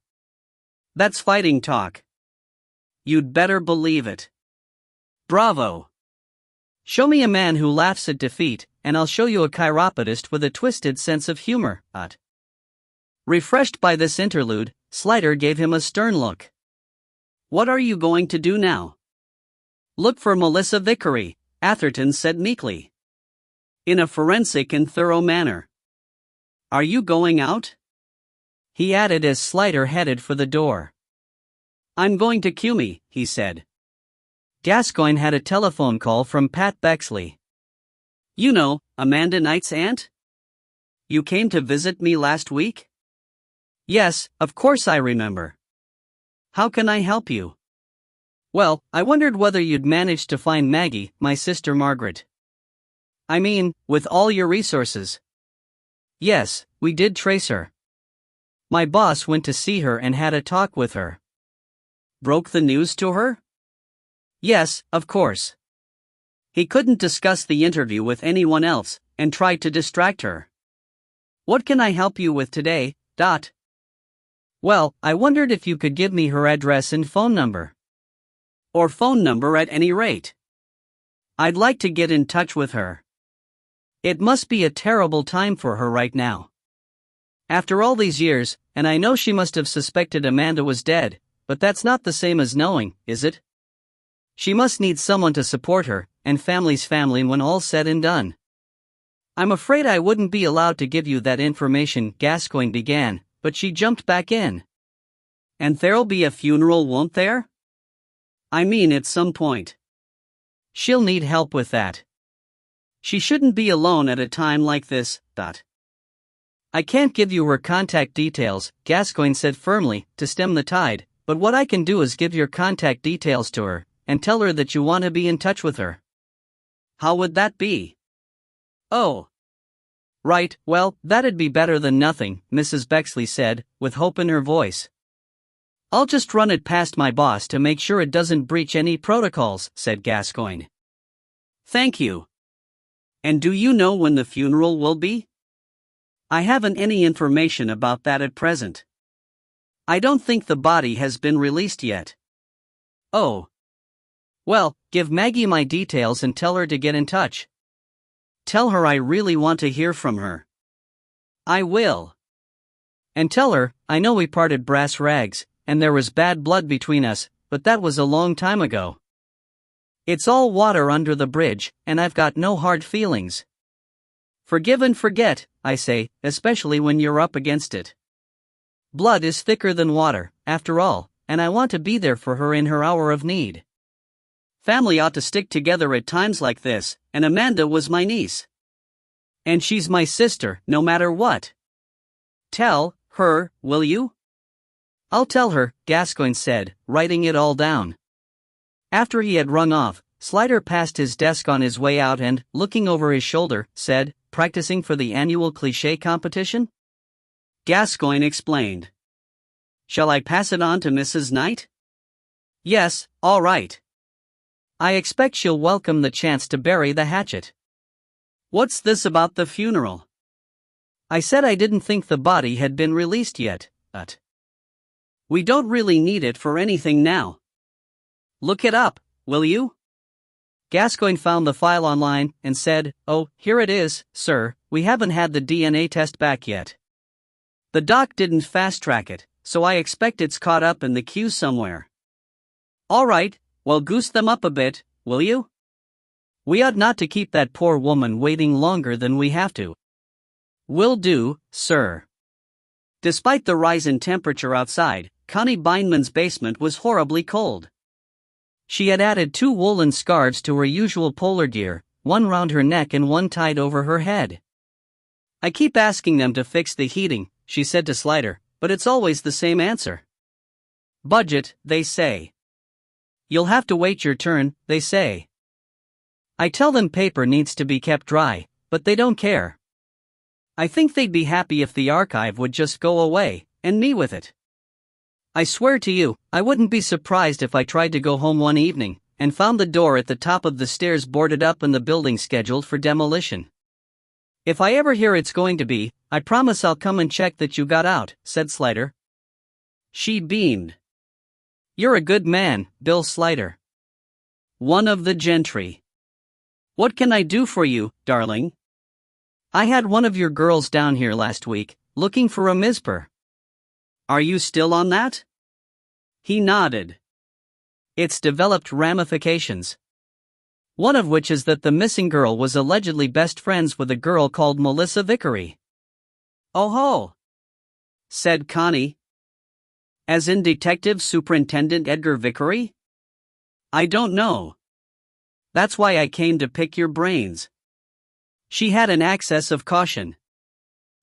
That's fighting talk. You'd better believe it. Bravo. Show me a man who laughs at defeat, and I'll show you a chiropodist with a twisted sense of humor. Refreshed by this interlude, Slider gave him a stern look. What are you going to do now? Look for Melissa Vickery, Atherton said meekly. In a forensic and thorough manner. Are you going out? He added as Slider headed for the door. I'm going to Cumie, he said. Gascoigne had a telephone call from Pat Bexley. You know, Amanda Knight's aunt? You came to visit me last week? Yes, of course I remember. How can I help you? Well, I wondered whether you'd managed to find Maggie, my sister Margaret. I mean, with all your resources. Yes, we did trace her. My boss went to see her and had a talk with her. Broke the news to her? Yes, of course. He couldn't discuss the interview with anyone else, and tried to distract her. What can I help you with today, Dot? Well, I wondered if you could give me her address and phone number. Or phone number at any rate. I'd like to get in touch with her. It must be a terrible time for her right now. After all these years, and I know she must have suspected Amanda was dead, but that's not the same as knowing, is it? She must need someone to support her, and family's family when all's said and done. I'm afraid I wouldn't be allowed to give you that information, Gascoigne began, but she jumped back in. And there'll be a funeral, won't there? I mean at some point. She'll need help with that. She shouldn't be alone at a time like this, I can't give you her contact details, Gascoigne said firmly, to stem the tide, but what I can do is give your contact details to her, and tell her that you want to be in touch with her. How would that be? Oh. Right, well, that'd be better than nothing, Mrs. Bexley said, with hope in her voice. I'll just run it past my boss to make sure it doesn't breach any protocols, said Gascoigne. Thank you. And do you know when the funeral will be? I haven't any information about that at present. I don't think the body has been released yet. Oh. Well, give Maggie my details and tell her to get in touch. Tell her I really want to hear from her. I will. And tell her, I know we parted brass rags, and there was bad blood between us, but that was a long time ago. It's all water under the bridge, and I've got no hard feelings. Forgive and forget, I say, especially when you're up against it. Blood is thicker than water, after all, and I want to be there for her in her hour of need. Family ought to stick together at times like this, and Amanda was my niece. And she's my sister, no matter what. Tell her, will you? I'll tell her, Gascoigne said, writing it all down. After he had rung off, Slider passed his desk on his way out and, looking over his shoulder, said, "Practicing for the annual cliché competition?" Gascoigne explained. "Shall I pass it on to Mrs. Knight?" "Yes, all right. I expect she'll welcome the chance to bury the hatchet." "What's this about the funeral?" "I said I didn't think the body had been released yet, but we don't really need it for anything now." "Look it up, will you?" Gascoigne found the file online and said, "Oh, here it is, sir, we haven't had the DNA test back yet. The doc didn't fast-track it, so I expect it's caught up in the queue somewhere." "All right, well, goose them up a bit, will you? We ought not to keep that poor woman waiting longer than we have to." "Will do, sir." Despite the rise in temperature outside, Connie Bindman's basement was horribly cold. She had added 2 woolen scarves to her usual polar gear, one round her neck and one tied over her head. "I keep asking them to fix the heating," she said to Slider, "but it's always the same answer. Budget, they say. You'll have to wait your turn, they say. I tell them paper needs to be kept dry, but they don't care. I think they'd be happy if the archive would just go away, and me with it. I swear to you, I wouldn't be surprised if I tried to go home one evening, and found the door at the top of the stairs boarded up and the building scheduled for demolition. If I ever hear it's going to be, I promise I'll come and check that you got out," said Slider. She beamed. "You're a good man, Bill Slider. One of the gentry. What can I do for you, darling? I had one of your girls down here last week, looking for a misper. Are you still on that?" He nodded. "It's developed ramifications. One of which is that the missing girl was allegedly best friends with a girl called Melissa Vickery." "Oh ho," said Connie. "As in Detective Superintendent Edgar Vickery?" "I don't know. That's why I came to pick your brains." She had an access of caution.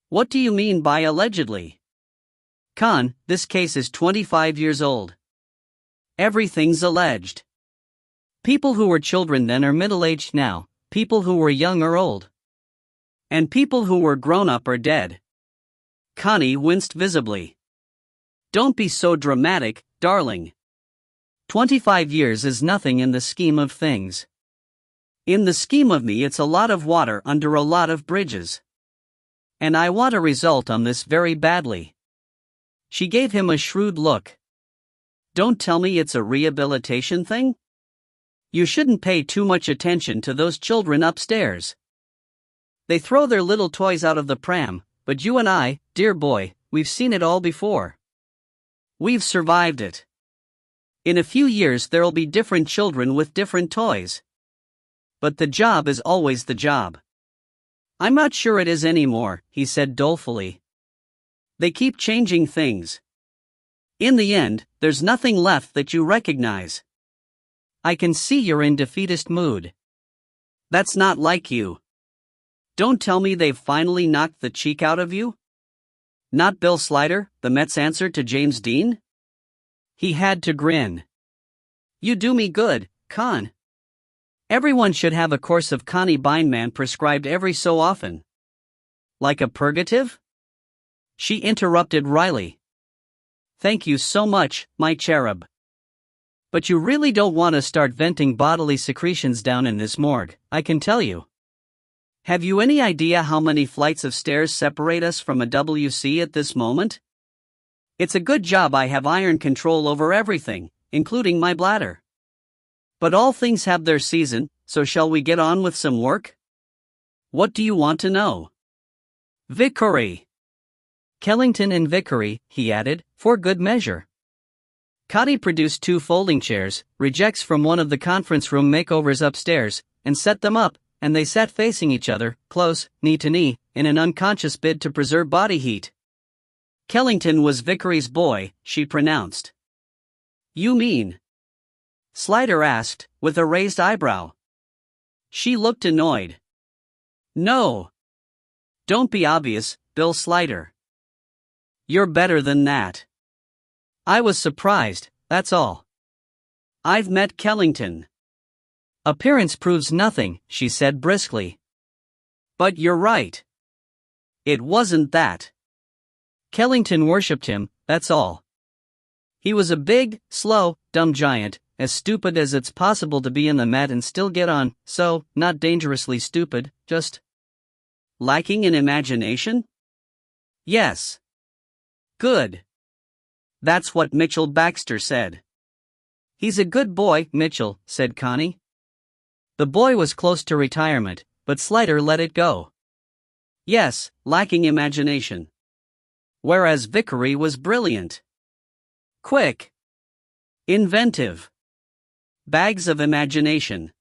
"What do you mean by allegedly?" "Con, this case is 25 years old. Everything's alleged. People who were children then are middle-aged now, people who were young are old. And people who were grown-up are dead." Connie winced visibly. "Don't be so dramatic, darling. 25 years is nothing in the scheme of things. In the scheme of me, it's a lot of water under a lot of bridges. And I want a result on this very badly." She gave him a shrewd look. "Don't tell me it's a rehabilitation thing? You shouldn't pay too much attention to those children upstairs. They throw their little toys out of the pram, but you and I, dear boy, we've seen it all before. We've survived it. In a few years there'll be different children with different toys. But the job is always the job." "I'm not sure it is anymore," he said dolefully. "They keep changing things. In the end, there's nothing left that you recognize." "I can see you're in defeatist mood." "That's not like you. Don't tell me they've finally knocked the cheek out of you?" "Not Bill Slider, the Mets' answer to James Dean?" He had to grin. "You do me good, Con. Everyone should have a course of Connie Bindman prescribed every so often." "Like a purgative?" She interrupted wryly. "Thank you so much, my cherub. But you really don't want to start venting bodily secretions down in this morgue, I can tell you. Have you any idea how many flights of stairs separate us from a WC at this moment? It's a good job I have iron control over everything, including my bladder. But all things have their season, so shall we get on with some work? What do you want to know?" "Vickery. Kellington and Vickery," he added, "for good measure." Connie produced 2 folding chairs, rejects from one of the conference room makeovers upstairs, and set them up, and they sat facing each other, close, knee to knee, in an unconscious bid to preserve body heat. Kellington was Vickery's boy, she pronounced. "You mean?" Slider asked, with a raised eyebrow. She looked annoyed. "No. Don't be obvious, Bill Slider. You're better than that. I was surprised, that's all. I've met Kellington. Appearance proves nothing, she said briskly. But you're right. It wasn't that. Kellington worshipped him, that's all. He was a big, slow, dumb giant, as stupid as it's possible to be in the mat and still get on, so, not dangerously stupid, just lacking in imagination? Yes. Good. That's what Mitchell Baxter said. He's a good boy, Mitchell, said Connie. The boy was close to retirement, but Slider let it go. Yes, lacking imagination. Whereas Vickery was brilliant. Quick. Inventive. Bags of imagination.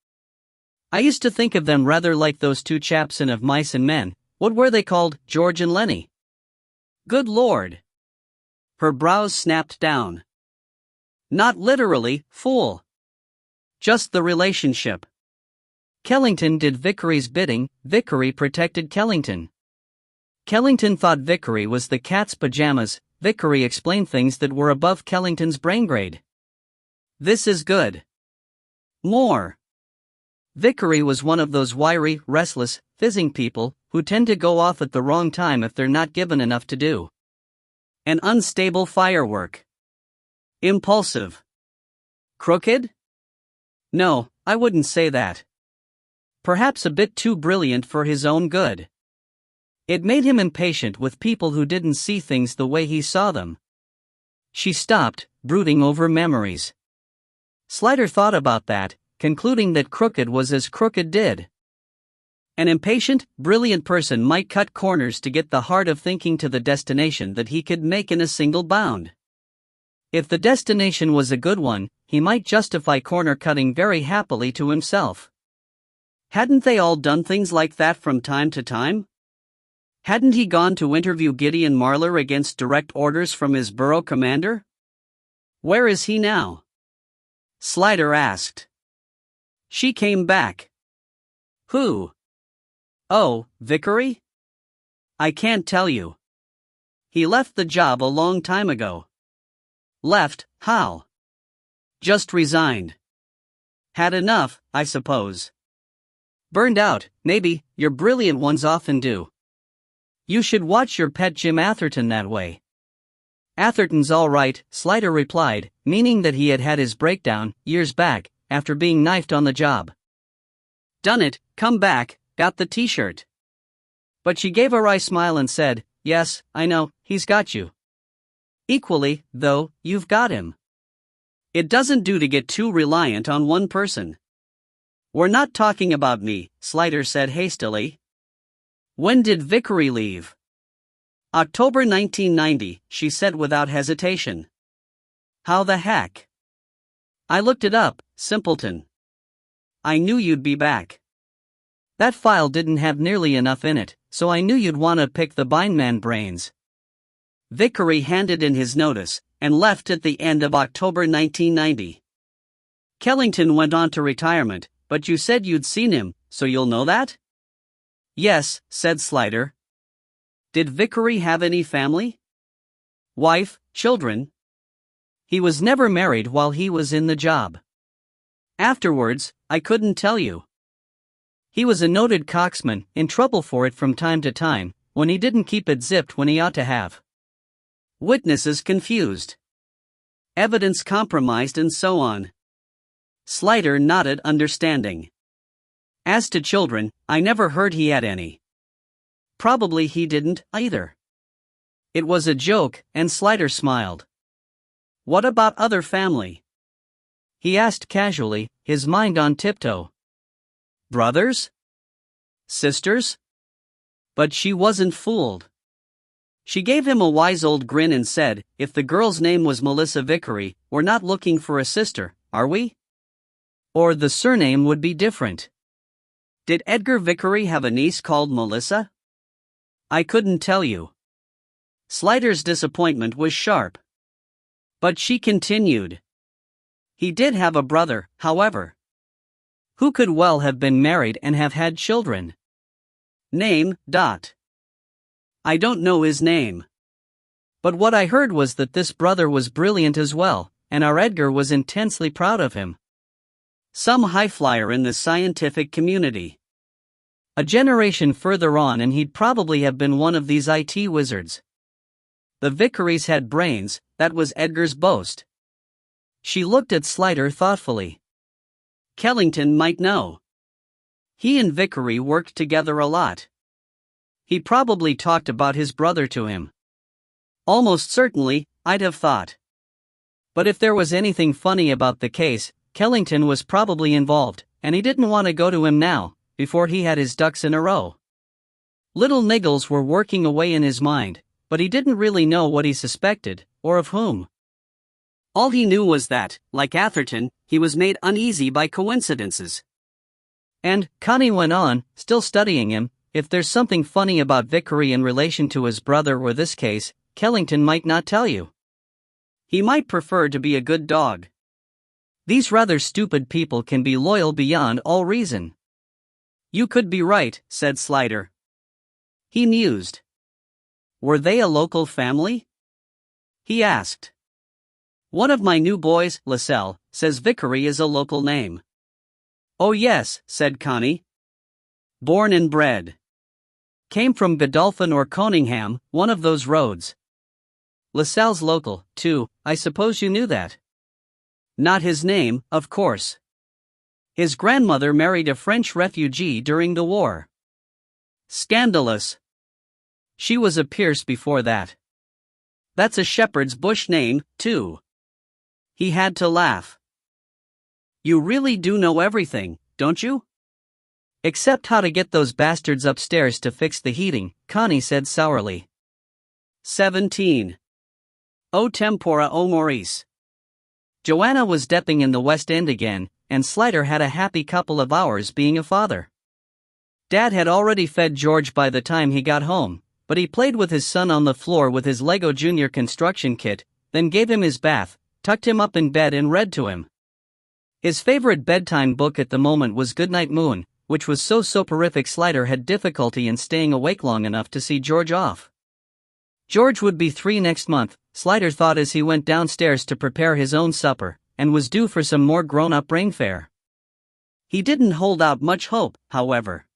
I used to think of them rather like those two chaps in Of Mice and Men. What were they called, George and Lenny? Good Lord. Her brows snapped down. Not literally, fool. Just the relationship. Kellington did Vickery's bidding, Vickery protected Kellington. Kellington thought Vickery was the cat's pajamas, Vickery explained things that were above Kellington's brain grade. This is good. More. Vickery was one of those wiry, restless, fizzing people who tend to go off at the wrong time if they're not given enough to do. An unstable firework. Impulsive. Crooked? No, I wouldn't say that. Perhaps a bit too brilliant for his own good. It made him impatient with people who didn't see things the way he saw them. She stopped, brooding over memories. Slider thought about that, concluding that crooked was as crooked did. An impatient, brilliant person might cut corners to get the heart of thinking to the destination that he could make in a single bound. If the destination was a good one, he might justify corner cutting very happily to himself. Hadn't they all done things like that from time to time? Hadn't he gone to interview Gideon Marler against direct orders from his borough commander? Where is he now? Slider asked. She came back. Who? Oh, Vickery? I can't tell you. He left the job a long time ago. Left, how? Just resigned. Had enough, I suppose. Burned out, maybe, your brilliant ones often do. You should watch your pet Jim Atherton that way. Atherton's all right, Slider replied, meaning that he had had his breakdown, years back, after being knifed on the job. Done it, come back, got the t-shirt. But she gave a wry smile and said, yes, I know, he's got you. Equally, though, you've got him. It doesn't do to get too reliant on one person. We're not talking about me, Slider said hastily. When did Vickery leave? October 1990, she said without hesitation. How the heck? I looked it up, simpleton. I knew you'd be back. That file didn't have nearly enough in it, so I knew you'd want to pick the bindman brains. Vickery handed in his notice, and left at the end of October 1990. Kellington went on to retirement, but you said you'd seen him, so you'll know that? Yes, said Slider. Did Vickery have any family? Wife, children? He was never married while he was in the job. Afterwards, I couldn't tell you. He was a noted coxman, in trouble for it from time to time, when he didn't keep it zipped when he ought to have. Witnesses confused. Evidence compromised and so on. Slider nodded understanding. As to children, I never heard he had any. Probably he didn't, either. It was a joke, and Slider smiled. What about other family? He asked casually, his mind on tiptoe. Brothers? Sisters? But she wasn't fooled. She gave him a wise old grin and said, if the girl's name was Melissa Vickery, we're not looking for a sister, are we? Or the surname would be different. Did Edgar Vickery have a niece called Melissa? I couldn't tell you. Slider's disappointment was sharp. But she continued. He did have a brother, however. Who could well have been married and have had children. Name, I don't know his name. But what I heard was that this brother was brilliant as well, and our Edgar was intensely proud of him. Some highflyer in the scientific community. A generation further on and he'd probably have been one of these IT wizards. The Vickerys had brains, that was Edgar's boast. She looked at Slider thoughtfully. Kellington might know. He and Vickery worked together a lot. He probably talked about his brother to him. Almost certainly, I'd have thought. But if there was anything funny about the case, Kellington was probably involved, and he didn't want to go to him now, before he had his ducks in a row. Little niggles were working away in his mind, but he didn't really know what he suspected, or of whom. All he knew was that, like Atherton, he was made uneasy by coincidences. And, Connie went on, still studying him, if there's something funny about Vickery in relation to his brother or this case, Kellington might not tell you. He might prefer to be a good dog. These rather stupid people can be loyal beyond all reason. You could be right, said Slider. He mused. Were they a local family? He asked. One of my new boys, Lascelles, says Vickery is a local name. Oh yes, said Connie. Born and bred. Came from Godolphin or Coningham, one of those roads. Lascelles local, too, I suppose you knew that. Not his name, of course. His grandmother married a French refugee during the war. Scandalous. She was a Pierce before that. That's a shepherd's bush name, too. He had to laugh. You really do know everything, don't you? Except how to get those bastards upstairs to fix the heating, Connie said sourly. 17. O tempora o Maurice. Joanna was depping in the West End again, and Slider had a happy couple of hours being a father. Dad had already fed George by the time he got home, but he played with his son on the floor with his Lego Junior construction kit, then gave him his bath, tucked him up in bed and read to him. His favorite bedtime book at the moment was Goodnight Moon, which was so soporific Slider had difficulty in staying awake long enough to see George off. George would be 3 next month, Slider thought as he went downstairs to prepare his own supper, and was due for some more grown-up brain fare. He didn't hold out much hope, however.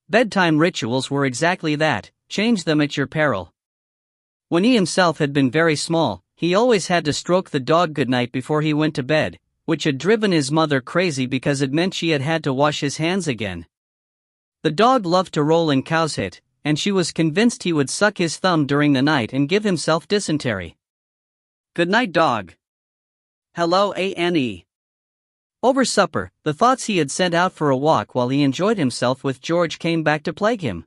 Bedtime rituals were exactly that, change them at your peril. When he himself had been very small, he always had to stroke the dog goodnight before he went to bed, which had driven his mother crazy because it meant she had had to wash his hands again. The dog loved to roll in cow's hit, and she was convinced he would suck his thumb during the night and give himself dysentery. Good night, dog. Hello, Annie. Over supper, the thoughts he had sent out for a walk while he enjoyed himself with George came back to plague him.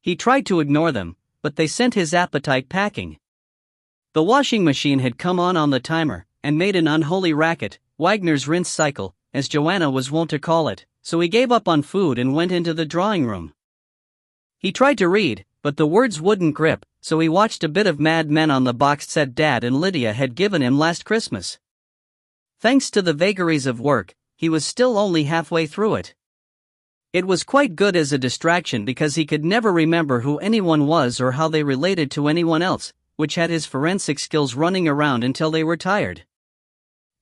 He tried to ignore them, but they sent his appetite packing. The washing machine had come on the timer, and made an unholy racket, Wagner's rinse cycle, as Joanna was wont to call it, so he gave up on food and went into the drawing room. He tried to read, but the words wouldn't grip, so he watched a bit of Mad Men on the boxed set Dad and Lydia had given him last Christmas. Thanks to the vagaries of work, he was still only halfway through it. It was quite good as a distraction because he could never remember who anyone was or how they related to anyone else, which had his forensic skills running around until they were tired.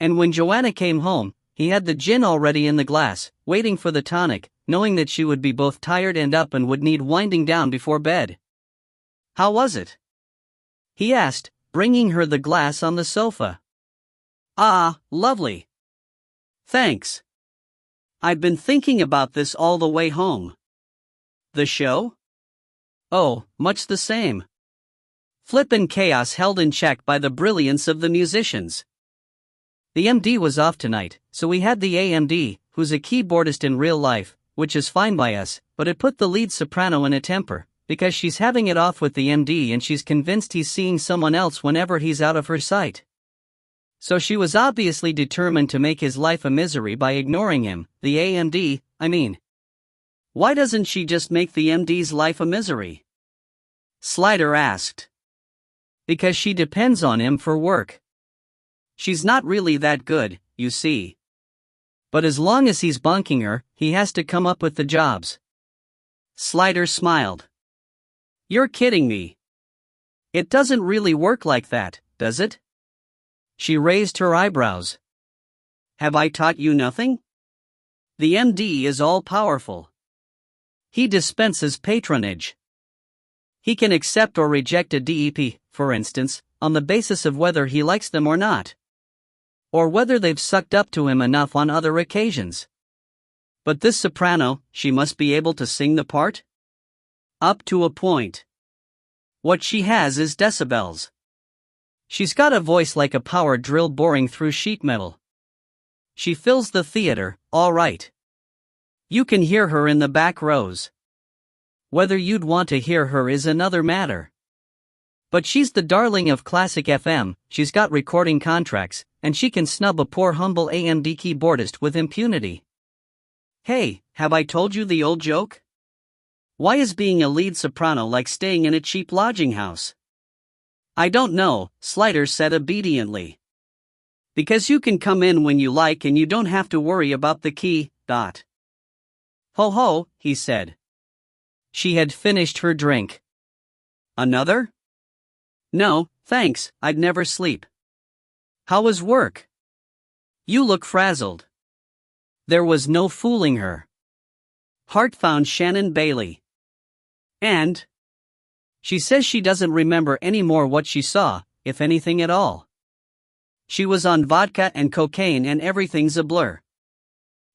And when Joanna came home, he had the gin already in the glass, waiting for the tonic, knowing that she would be both tired and up and would need winding down before bed. How was it? He asked, bringing her the glass on the sofa. Ah, lovely. Thanks. I've been thinking about this all the way home. The show? Oh, much the same. Flippin' chaos held in check by the brilliance of the musicians. The MD was off tonight, so we had the AMD, who's a keyboardist in real life, which is fine by us, but it put the lead soprano in a temper, because she's having it off with the MD and she's convinced he's seeing someone else whenever he's out of her sight. So she was obviously determined to make his life a misery by ignoring him, the AMD, I mean. Why doesn't she just make the MD's life a misery? Slider asked. Because she depends on him for work. She's not really that good, you see. But as long as he's bunking her, he has to come up with the jobs. Slider smiled. You're kidding me. It doesn't really work like that, does it? She raised her eyebrows. Have I taught you nothing? The MD is all-powerful. He dispenses patronage. He can accept or reject a DEP, for instance, on the basis of whether he likes them or not. Or whether they've sucked up to him enough on other occasions. But this soprano, she must be able to sing the part? Up to a point. What she has is decibels. She's got a voice like a power drill boring through sheet metal. She fills the theater, all right. You can hear her in the back rows. Whether you'd want to hear her is another matter. But she's the darling of classic FM, she's got recording contracts, and she can snub a poor humble AMD keyboardist with impunity. Hey, have I told you the old joke? Why is being a lead soprano like staying in a cheap lodging house? I don't know, Sliders said obediently. Because you can come in when you like and you don't have to worry about the key, Ho ho, he said. She had finished her drink. Another? No, thanks, I'd never sleep. How was work? You look frazzled. There was no fooling her. Hart found Shannon Bailey. And? She says she doesn't remember any more what she saw, if anything at all. She was on vodka and cocaine and everything's a blur.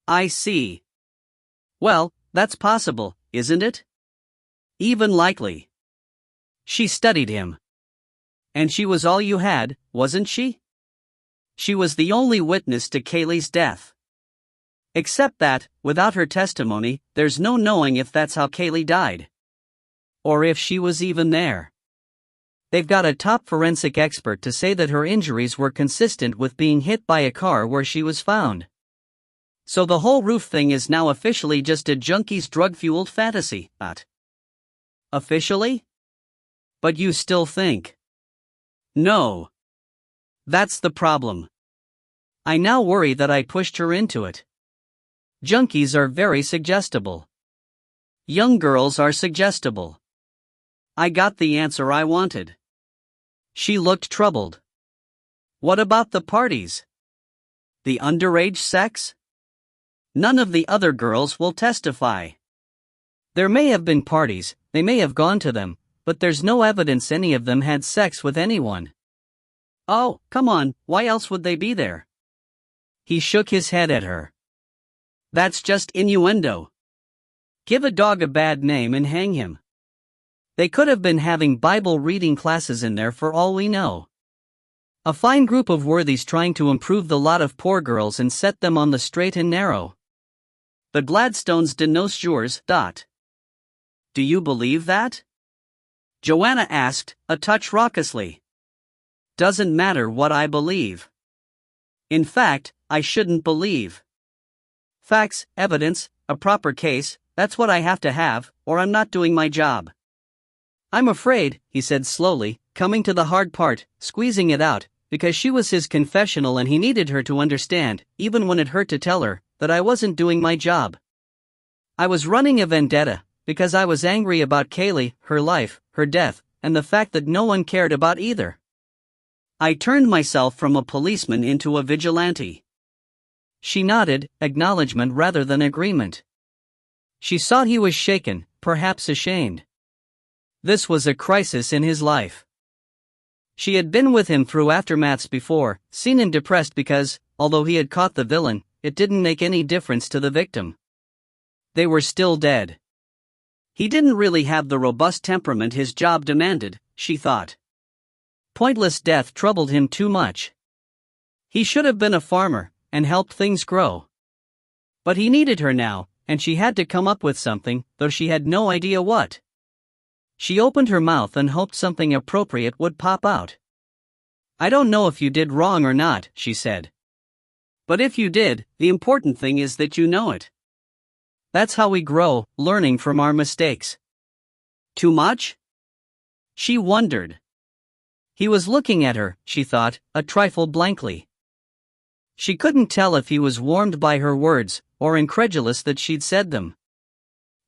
I see. Well, that's possible, isn't it? Even likely. She studied him. And she was all you had, wasn't she? She was the only witness to Kaylee's death. Except that, without her testimony, there's no knowing if that's how Kaylee died. Or if she was even there. They've got a top forensic expert to say that her injuries were consistent with being hit by a car where she was found. So the whole roof thing is now officially just a junkie's drug-fueled fantasy, Officially? But you still think? No. That's the problem. I now worry that I pushed her into it. Junkies are very suggestible. Young girls are suggestible. I got the answer I wanted. She looked troubled. What about the parties? The underage sex? None of the other girls will testify. There may have been parties, they may have gone to them, but there's no evidence any of them had sex with anyone. Oh, come on, why else would they be there? He shook his head at her. That's just innuendo. Give a dog a bad name and hang him. They could have been having Bible reading classes in there for all we know. A fine group of worthies trying to improve the lot of poor girls and set them on the straight and narrow. But Gladstone's de nos jours. Do you believe that? Joanna asked, a touch raucously. Doesn't matter what I believe. In fact, I shouldn't believe. Facts, evidence, a proper case, that's what I have to have, or I'm not doing my job. I'm afraid, he said slowly, coming to the hard part, squeezing it out, because she was his confessional and he needed her to understand, even when it hurt to tell her, that I wasn't doing my job. I was running a vendetta, because I was angry about Kaylee, her life, her death, and the fact that no one cared about either. I turned myself from a policeman into a vigilante. She nodded, acknowledgement rather than agreement. She saw he was shaken, perhaps ashamed. This was a crisis in his life. She had been with him through aftermaths before, seen him depressed because, although he had caught the villain, it didn't make any difference to the victim. They were still dead. He didn't really have the robust temperament his job demanded, she thought. Pointless death troubled him too much. He should have been a farmer, and helped things grow. But he needed her now, and she had to come up with something, though she had no idea what. She opened her mouth and hoped something appropriate would pop out. I don't know if you did wrong or not, she said. But if you did, the important thing is that you know it. That's how we grow, learning from our mistakes. Too much? She wondered. He was looking at her, she thought, a trifle blankly. She couldn't tell if he was warmed by her words, or incredulous that she'd said them.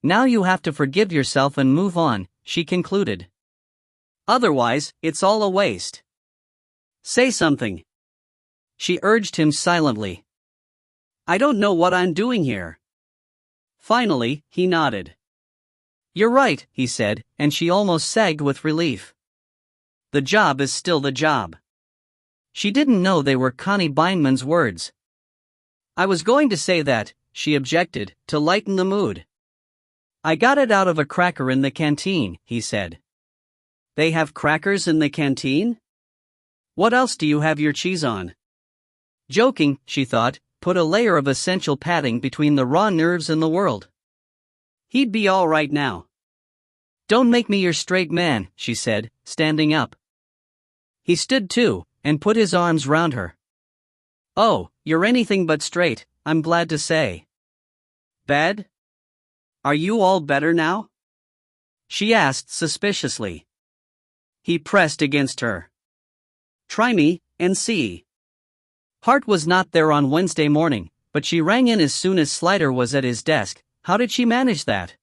Now you have to forgive yourself and move on, she concluded. Otherwise, it's all a waste. Say something. She urged him silently. I don't know what I'm doing here. Finally, he nodded. You're right, he said, and she almost sagged with relief. The job is still the job. She didn't know they were Connie Bindman's words. I was going to say that, she objected, to lighten the mood. I got it out of a cracker in the canteen, he said. They have crackers in the canteen? What else do you have your cheese on? Joking, she thought, put a layer of essential padding between the raw nerves and the world. He'd be all right now. Don't make me your straight man, she said, standing up. He stood too, and put his arms round her. Oh, you're anything but straight, I'm glad to say. Bad? Are you all better now? She asked suspiciously. He pressed against her. Try me, and see. Hart was not there on Wednesday morning, but she rang in as soon as Slider was at his desk. How did she manage that?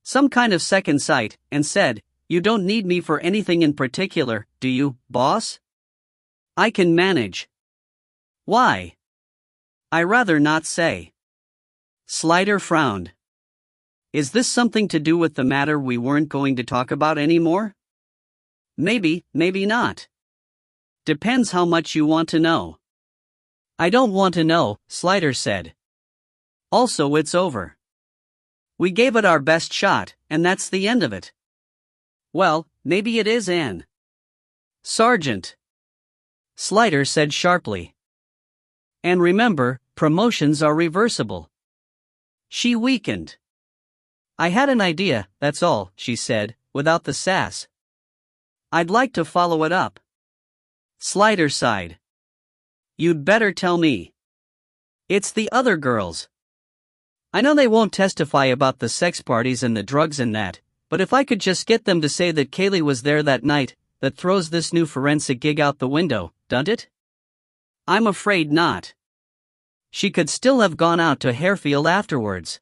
Some kind of second sight, and said, You don't need me for anything in particular, do you, boss? I can manage. Why? I rather not say. Slider frowned. Is this something to do with the matter we weren't going to talk about anymore? Maybe, maybe not. Depends how much you want to know. I don't want to know, Slider said. Also, it's over. We gave it our best shot, and that's the end of it. Well, maybe it is, Anne. Sergeant. Slider said sharply. And remember, promotions are reversible. She weakened. I had an idea, that's all, she said, without the sass. I'd like to follow it up. Slider sighed. You'd better tell me. It's the other girls. I know they won't testify about the sex parties and the drugs and that, but if I could just get them to say that Kaylee was there that night, that throws this new forensic gig out the window, doesn't it? I'm afraid not. She could still have gone out to Harefield afterwards.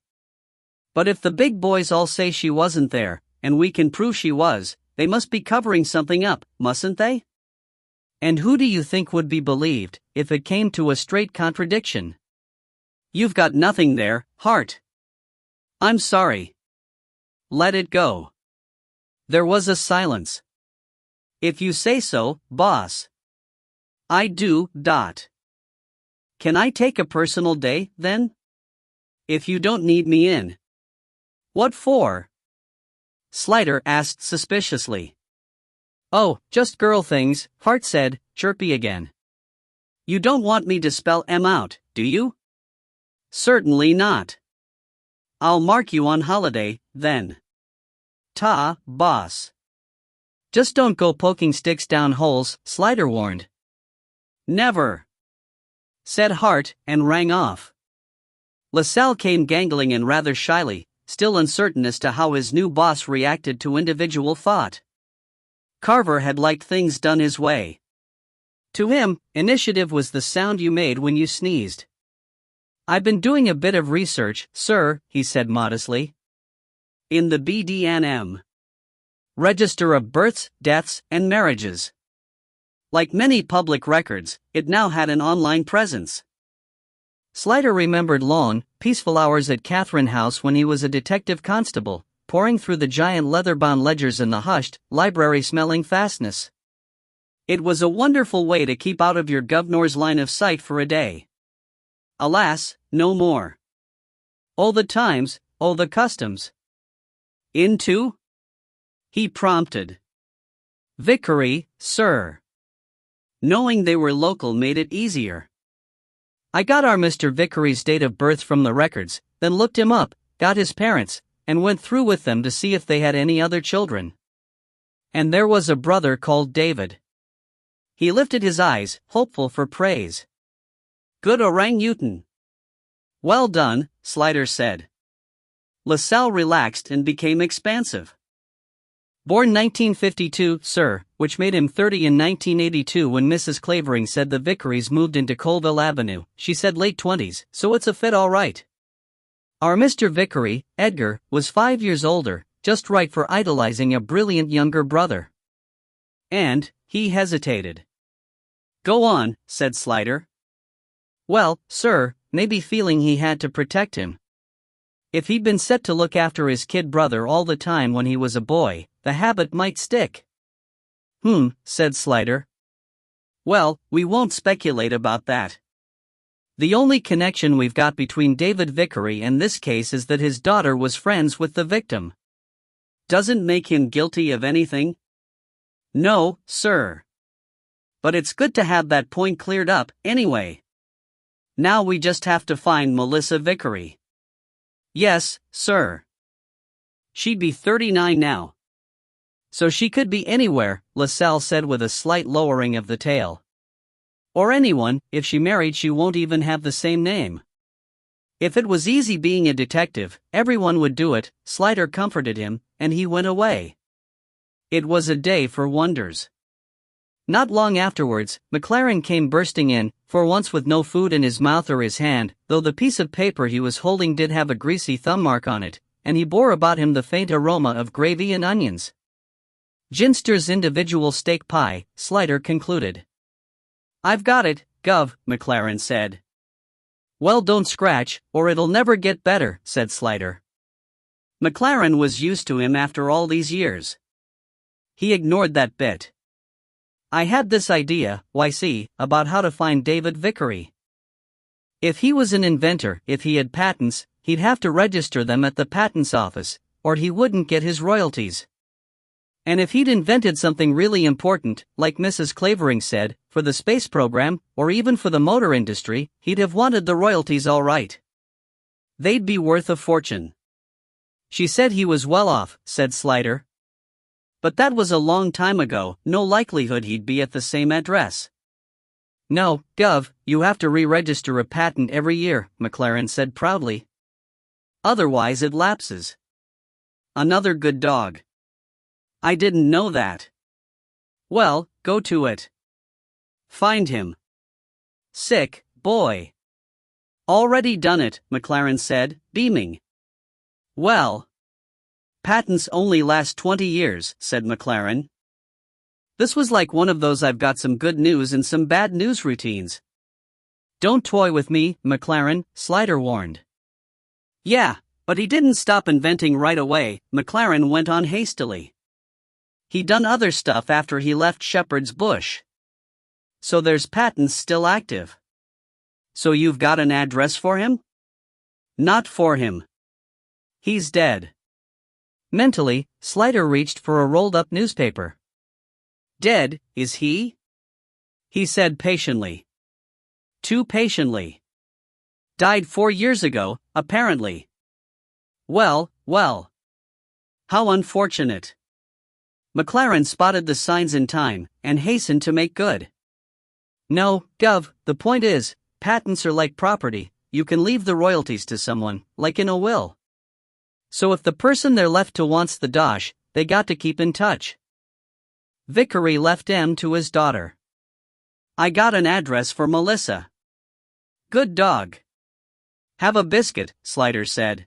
But if the big boys all say she wasn't there, and we can prove she was, they must be covering something up, mustn't they? And who do you think would be believed, if it came to a straight contradiction? You've got nothing there, Hart. I'm sorry. Let it go. There was a silence. If you say so, boss. I do, Dot. Can I take a personal day, then? If you don't need me in. What for? Slider asked suspiciously. Oh, just girl things, Hart said, chirpy again. You don't want me to spell M out, do you? Certainly not. I'll mark you on holiday, then. Ta, boss. Just don't go poking sticks down holes, Slider warned. Never. Said Hart, and rang off. LaSalle came gangling in rather shyly, still uncertain as to how his new boss reacted to individual thought. Carver had liked things done his way. To him, initiative was the sound you made when you sneezed. I've been doing a bit of research, sir, he said modestly. In the BDNM. Register of Births, Deaths, and Marriages. Like many public records, it now had an online presence. Slider remembered long, peaceful hours at Catherine House when he was a detective constable, poring through the giant leather-bound ledgers in the hushed, library-smelling fastness. It was a wonderful way to keep out of your governor's line of sight for a day. Alas, no more. Oh the times, oh the customs. Into? He prompted. Vickery, sir. Knowing they were local made it easier. I got our Mr. Vickery's date of birth from the records, then looked him up, got his parents, and went through with them to see if they had any other children. And there was a brother called David. He lifted his eyes, hopeful for praise. Good orangutan. Well done, Slider said. LaSalle relaxed and became expansive. Born 1952, sir, which made him 30 in 1982 when Mrs. Clavering said the Vickerys moved into Colville Avenue. She said late 20s, so it's a fit all right. Our Mr. Vickery, Edgar, was 5 years older, just right for idolizing a brilliant younger brother. And he hesitated. "Go on," said Slider. "Well, sir, maybe feeling he had to protect him. If he'd been set to look after his kid brother all the time when he was a boy, the habit might stick." Said Slider. "Well, we won't speculate about that. The only connection we've got between David Vickery and this case is that his daughter was friends with the victim. Doesn't make him guilty of anything?" "No, sir. But it's good to have that point cleared up, anyway. Now we just have to find Melissa Vickery." "Yes, sir. She'd be 39 now. So she could be anywhere," LaSalle said with a slight lowering of the tale. "Or anyone. If she married, she won't even have the same name. If it was easy being a detective, everyone would do it," Slider comforted him, and he went away. It was a day for wonders. Not long afterwards, McLaren came bursting in, for once with no food in his mouth or his hand, though the piece of paper he was holding did have a greasy thumb mark on it, and he bore about him the faint aroma of gravy and onions. "Ginster's individual steak pie," Slider concluded. "I've got it, Gov," McLaren said. "Well, don't scratch, or it'll never get better," said Slider. McLaren was used to him after all these years. He ignored that bit. "I had this idea, about how to find David Vickery. If he was an inventor, if he had patents, he'd have to register them at the patents office, or he wouldn't get his royalties. And if he'd invented something really important, like Mrs. Clavering said, for the space program, or even for the motor industry, he'd have wanted the royalties all right. They'd be worth a fortune." "She said he was well off," said Slider. "But that was a long time ago, no likelihood he'd be at the same address." "No, Gov, you have to re-register a patent every year," McLaren said proudly. "Otherwise it lapses." "Another good dog. I didn't know that." "Well, go to it. Find him." "Sick, boy." "Already done it," McLaren said, beaming. "Well, patents only last 20 years, said McLaren. This was like one of those I've got some good news and some bad news routines. "Don't toy with me, McLaren," Slider warned. "Yeah, but he didn't stop inventing right away," McLaren went on hastily. "He done other stuff after he left Shepherd's Bush. So there's patents still active." "So you've got an address for him?" "Not for him. He's dead." Mentally, Slider reached for a rolled-up newspaper. "Dead, is he?" he said patiently. Too patiently. "Died 4 years ago, apparently." Well. How unfortunate." McLaren spotted the signs in time, and hastened to make good. "No, Gov, the point is, patents are like property, you can leave the royalties to someone, like in a will. So if the person they're left to wants the dosh, they got to keep in touch. Vickery left M to his daughter. I got an address for Melissa." "Good dog. Have a biscuit," Slider said.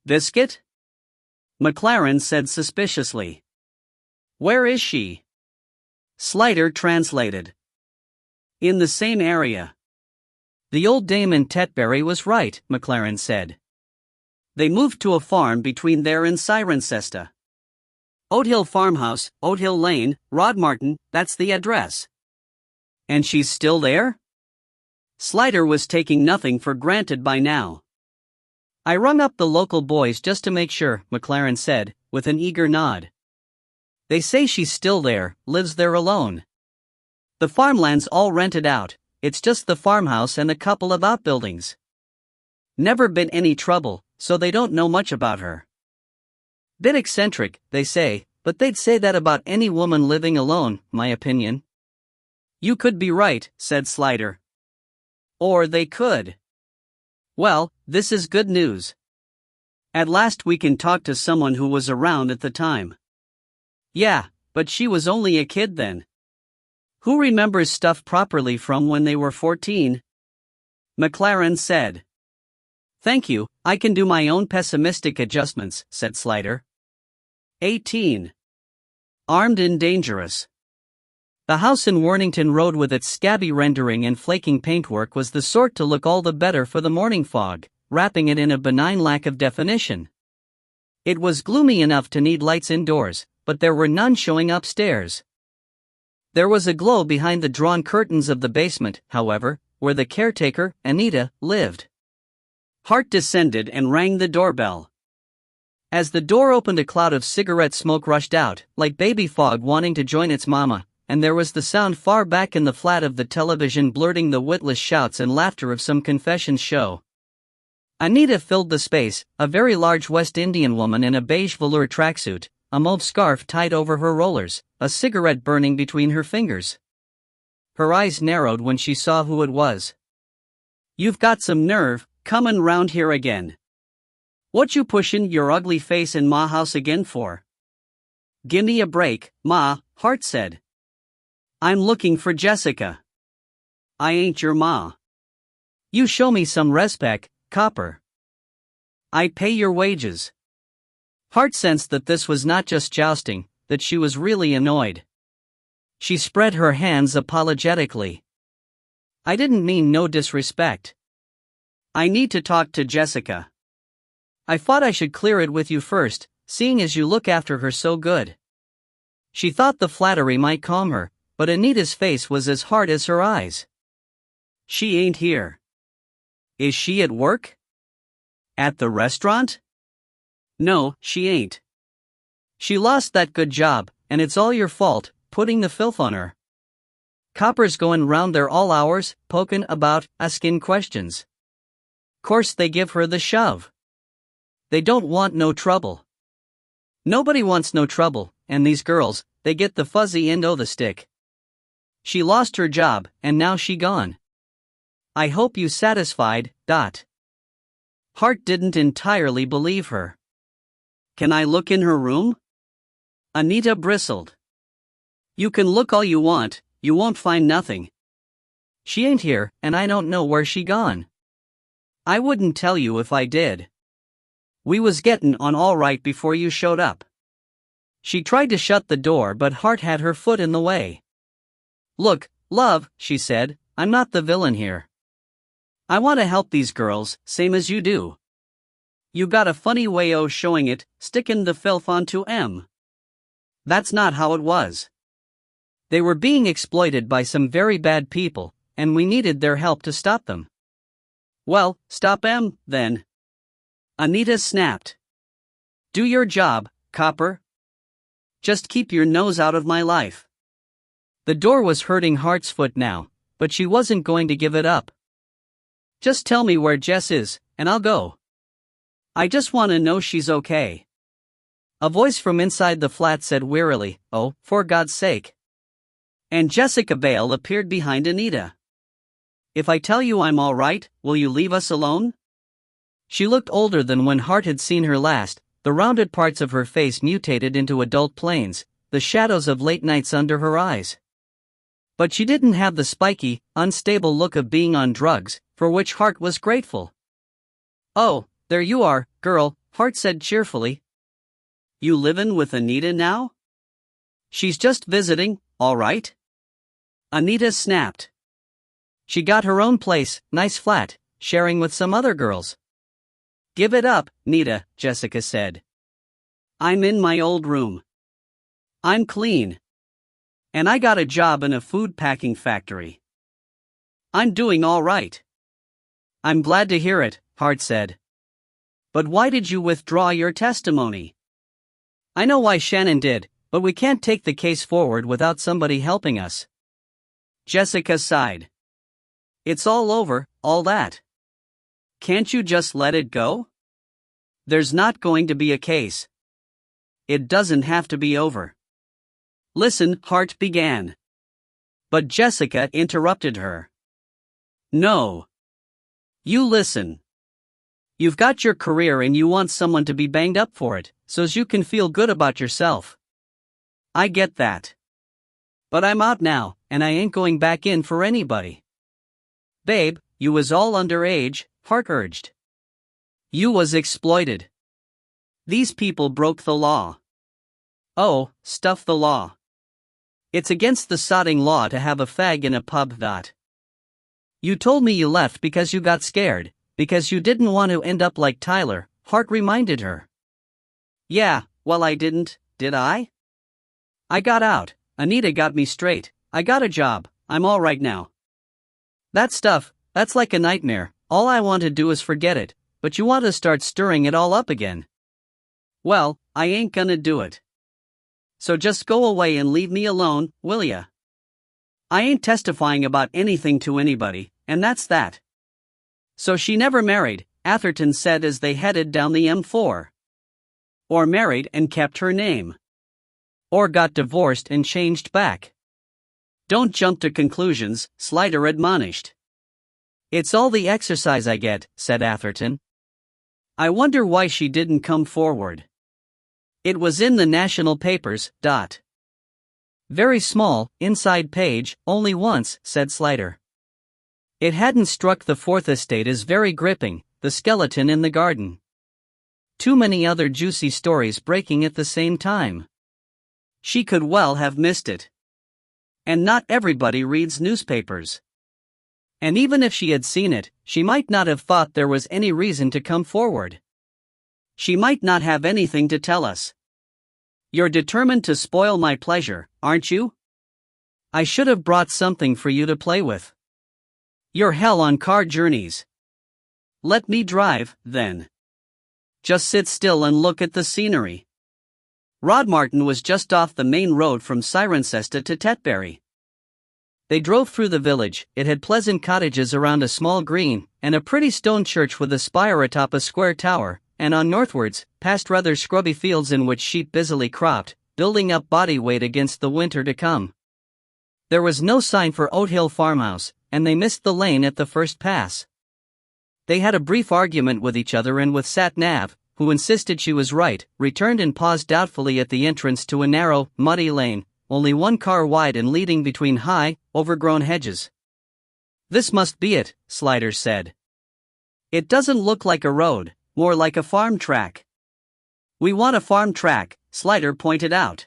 "Biscuit?" McLaren said suspiciously. "Where is she?" Slider translated. "In the same area." "The old dame in Tetbury was right," McLaren said. "They moved to a farm between there and Cirencester. Oathill Farmhouse, Oathill Lane, Rodmartin, that's the address." "And she's still there?" Slider was taking nothing for granted by now. "I rung up the local boys just to make sure," McLaren said, with an eager nod. "They say she's still there, lives there alone. The farmland's all rented out, it's just the farmhouse and a couple of outbuildings. Never been any trouble, so they don't know much about her. Bit eccentric, they say, but they'd say that about any woman living alone, my opinion." "You could be right," said Slider. "Or they could. Well, this is good news. At last we can talk to someone who was around at the time." "Yeah, but she was only a kid then. Who remembers stuff properly from when they were 14? McLaren said. "Thank you, I can do my own pessimistic adjustments," said Slider. 18. Armed and dangerous. The house in Warnington Road with its scabby rendering and flaking paintwork was the sort to look all the better for the morning fog, wrapping it in a benign lack of definition. It was gloomy enough to need lights indoors, but there were none showing upstairs. There was a glow behind the drawn curtains of the basement, however, where the caretaker, Anita, lived. Hart descended and rang the doorbell. As the door opened, a cloud of cigarette smoke rushed out, like baby fog wanting to join its mama, and there was the sound far back in the flat of the television blurting the witless shouts and laughter of some confessions show. Anita filled the space, a very large West Indian woman in a beige velour tracksuit, a mauve scarf tied over her rollers, a cigarette burning between her fingers. Her eyes narrowed when she saw who it was. "You've got some nerve, comin' round here again. What you pushin' your ugly face in ma house again for?" "Gimme a break, Ma," Hart said. "I'm looking for Jessica. I ain't your ma. You show me some respect, copper. I pay your wages." Hart sensed that this was not just jousting, that she was really annoyed. She spread her hands apologetically. "I didn't mean no disrespect. I need to talk to Jessica. I thought I should clear it with you first, seeing as you look after her so good." She thought the flattery might calm her, but Anita's face was as hard as her eyes. "She ain't here." "Is she at work? At the restaurant?" "No, she ain't. She lost that good job, and it's all your fault, putting the filth on her. Coppers goin' round there all hours, pokin' about, askin' questions. Course they give her the shove. They don't want no trouble. Nobody wants no trouble, and these girls, they get the fuzzy end o' the stick. She lost her job, and now she gone. I hope you satisfied, Dot." Hart didn't entirely believe her. "Can I look in her room?" Anita bristled. "You can look all you want, you won't find nothing. She ain't here, and I don't know where she gone. I wouldn't tell you if I did. We was gettin' on all right before you showed up." She tried to shut the door, but Hart had her foot in the way. "Look, love," she said, "I'm not the villain here. I want to help these girls, same as you do. You got a funny way o' showing it, stickin' the filth onto 'em. That's not how it was. They were being exploited by some very bad people, and we needed their help to stop them." "Well, stop 'em, then," Anita snapped. "Do your job, copper. Just keep your nose out of my life." The door was hurting Hart's foot now, but she wasn't going to give it up. "Just tell me where Jess is, and I'll go. I just want to know she's okay." A voice from inside the flat said wearily, "Oh, for God's sake." And Jessica Bale appeared behind Anita. "If I tell you I'm all right, will you leave us alone?" She looked older than when Hart had seen her last, the rounded parts of her face mutated into adult planes, the shadows of late nights under her eyes. But she didn't have the spiky, unstable look of being on drugs, for which Hart was grateful. "Oh, there you are, girl," Hart said cheerfully. "You livin' with Anita now?" "She's just visiting, all right." Anita snapped. "She got her own place, nice flat, sharing with some other girls." "Give it up, Nita," Jessica said. "I'm in my old room. I'm clean. And I got a job in a food packing factory. I'm doing all right." "I'm glad to hear it," Hart said. "But why did you withdraw your testimony?" "I know why Shannon did, but we can't take the case forward without somebody helping us." Jessica sighed. "It's all over, all that. Can't you just let it go? There's not going to be a case. It doesn't have to be over." "Listen," Hart began. But Jessica interrupted her. "No. You listen. You've got your career and you want someone to be banged up for it, so's you can feel good about yourself. I get that. But I'm out now, and I ain't going back in for anybody." "Babe, you was all underage," Hart urged. "You was exploited. These people broke the law." "Oh, stuff the law. It's against the sodding law to have a fag in a pub. You told me you left because you got scared, because you didn't want to end up like Tyler, Hart reminded her. Yeah, well I didn't, did I? I got out, Anita got me straight, I got a job, I'm all right now. That stuff, that's like a nightmare, all I want to do is forget it, but you want to start stirring it all up again. Well, I ain't gonna do it. So just go away and leave me alone, will ya? I ain't testifying about anything to anybody, and that's that. So she never married, Atherton said as they headed down the M4. Or married and kept her name. Or got divorced and changed back. Don't jump to conclusions, Slider admonished. It's all the exercise I get, said Atherton. I wonder why she didn't come forward. It was in the national papers. Very small, inside page, only once, said Slider. It hadn't struck the Fourth Estate as very gripping, the skeleton in the garden. Too many other juicy stories breaking at the same time. She could well have missed it. And not everybody reads newspapers. And even if she had seen it, she might not have thought there was any reason to come forward. She might not have anything to tell us. You're determined to spoil my pleasure, aren't you? I should have brought something for you to play with. You're hell on car journeys. Let me drive, then. Just sit still and look at the scenery. Rodmartin was just off the main road from Cirencester to Tetbury. They drove through the village. It had pleasant cottages around a small green, and a pretty stone church with a spire atop a square tower, and on northwards, past rather scrubby fields in which sheep busily cropped, building up body weight against the winter to come. There was no sign for Oathill farmhouse, and they missed the lane at the first pass. They had a brief argument with each other and with Sat-Nav, who insisted she was right, returned and paused doubtfully at the entrance to a narrow, muddy lane, only one car wide and leading between high, overgrown hedges. This must be it, Slider said. It doesn't look like a road, more like a farm track. We want a farm track, Slider pointed out.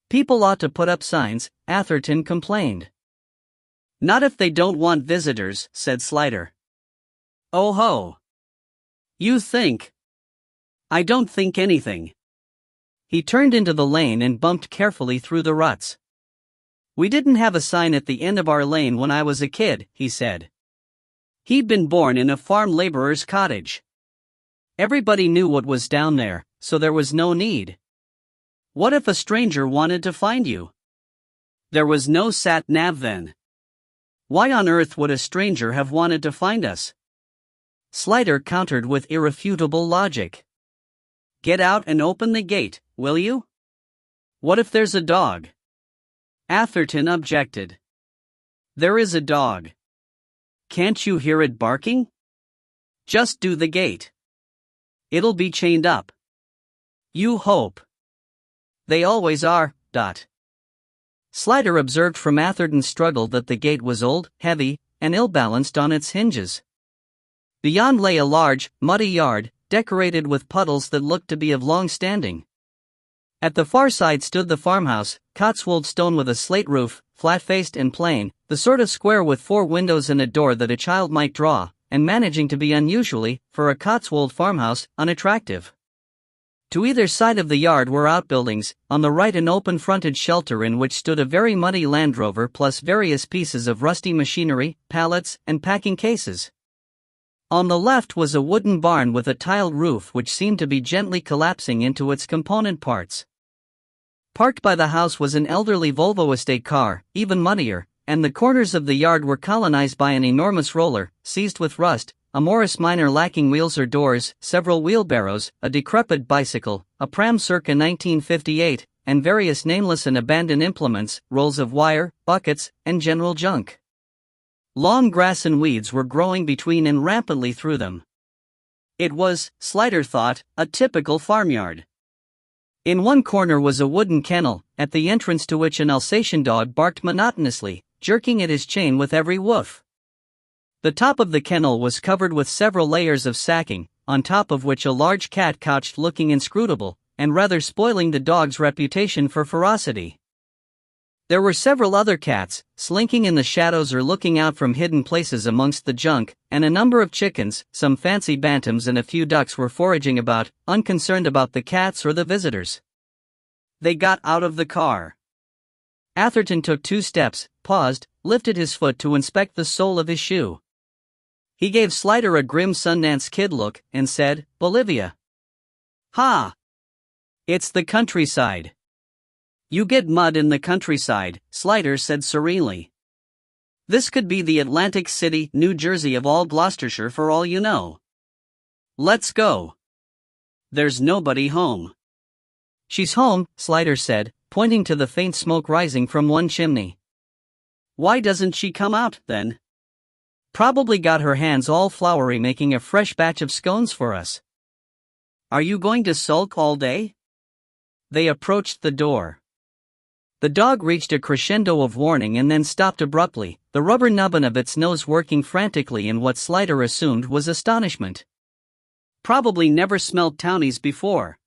People ought to put up signs, Atherton complained. Not if they don't want visitors, said Slider. Oh ho. You think? I don't think anything. He turned into the lane and bumped carefully through the ruts. We didn't have a sign at the end of our lane when I was a kid, he said. He'd been born in a farm laborer's cottage. Everybody knew what was down there, so there was no need. What if a stranger wanted to find you? There was no sat-nav then. Why on earth would a stranger have wanted to find us? Slider countered with irrefutable logic. Get out and open the gate, will you? What if there's a dog? Atherton objected. There is a dog. Can't you hear it barking? Just do the gate. It'll be chained up. You hope. They always are. Slider observed from Atherton's struggle that the gate was old, heavy, and ill-balanced on its hinges. Beyond lay a large, muddy yard, decorated with puddles that looked to be of long standing. At the far side stood the farmhouse, Cotswold stone with a slate roof, flat-faced and plain, the sort of square with 4 windows and a door that a child might draw, and managing to be unusually, for a Cotswold farmhouse, unattractive. To either side of the yard were outbuildings, on the right an open-fronted shelter in which stood a very muddy Land Rover plus various pieces of rusty machinery, pallets, and packing cases. On the left was a wooden barn with a tiled roof which seemed to be gently collapsing into its component parts. Parked by the house was an elderly Volvo estate car, even muddier, and the corners of the yard were colonized by an enormous roller, seized with rust, a Morris Minor lacking wheels or doors, several wheelbarrows, a decrepit bicycle, a pram circa 1958, and various nameless and abandoned implements, rolls of wire, buckets, and general junk. Long grass and weeds were growing between and rampantly through them. It was, Slider thought, a typical farmyard. In one corner was a wooden kennel, at the entrance to which an Alsatian dog barked monotonously, jerking at his chain with every woof. The top of the kennel was covered with several layers of sacking, on top of which a large cat couched looking inscrutable, and rather spoiling the dog's reputation for ferocity. There were several other cats, slinking in the shadows or looking out from hidden places amongst the junk, and a number of chickens, some fancy bantams and a few ducks were foraging about, unconcerned about the cats or the visitors. They got out of the car. Atherton took 2 steps, paused, lifted his foot to inspect the sole of his shoe. He gave Slider a grim Sundance Kid look, and said, "Bolivia." "Ha! It's the countryside." "You get mud in the countryside," Slider said serenely. "This could be the Atlantic City, New Jersey of all Gloucestershire for all you know. Let's go. There's nobody home." "She's home," Slider said, pointing to the faint smoke rising from one chimney. "Why doesn't she come out, then?" "Probably got her hands all floury making a fresh batch of scones for us." "Are you going to sulk all day?" They approached the door. The dog reached a crescendo of warning and then stopped abruptly, the rubber nubbin of its nose working frantically in what Slider assumed was astonishment. Probably never smelled townies before.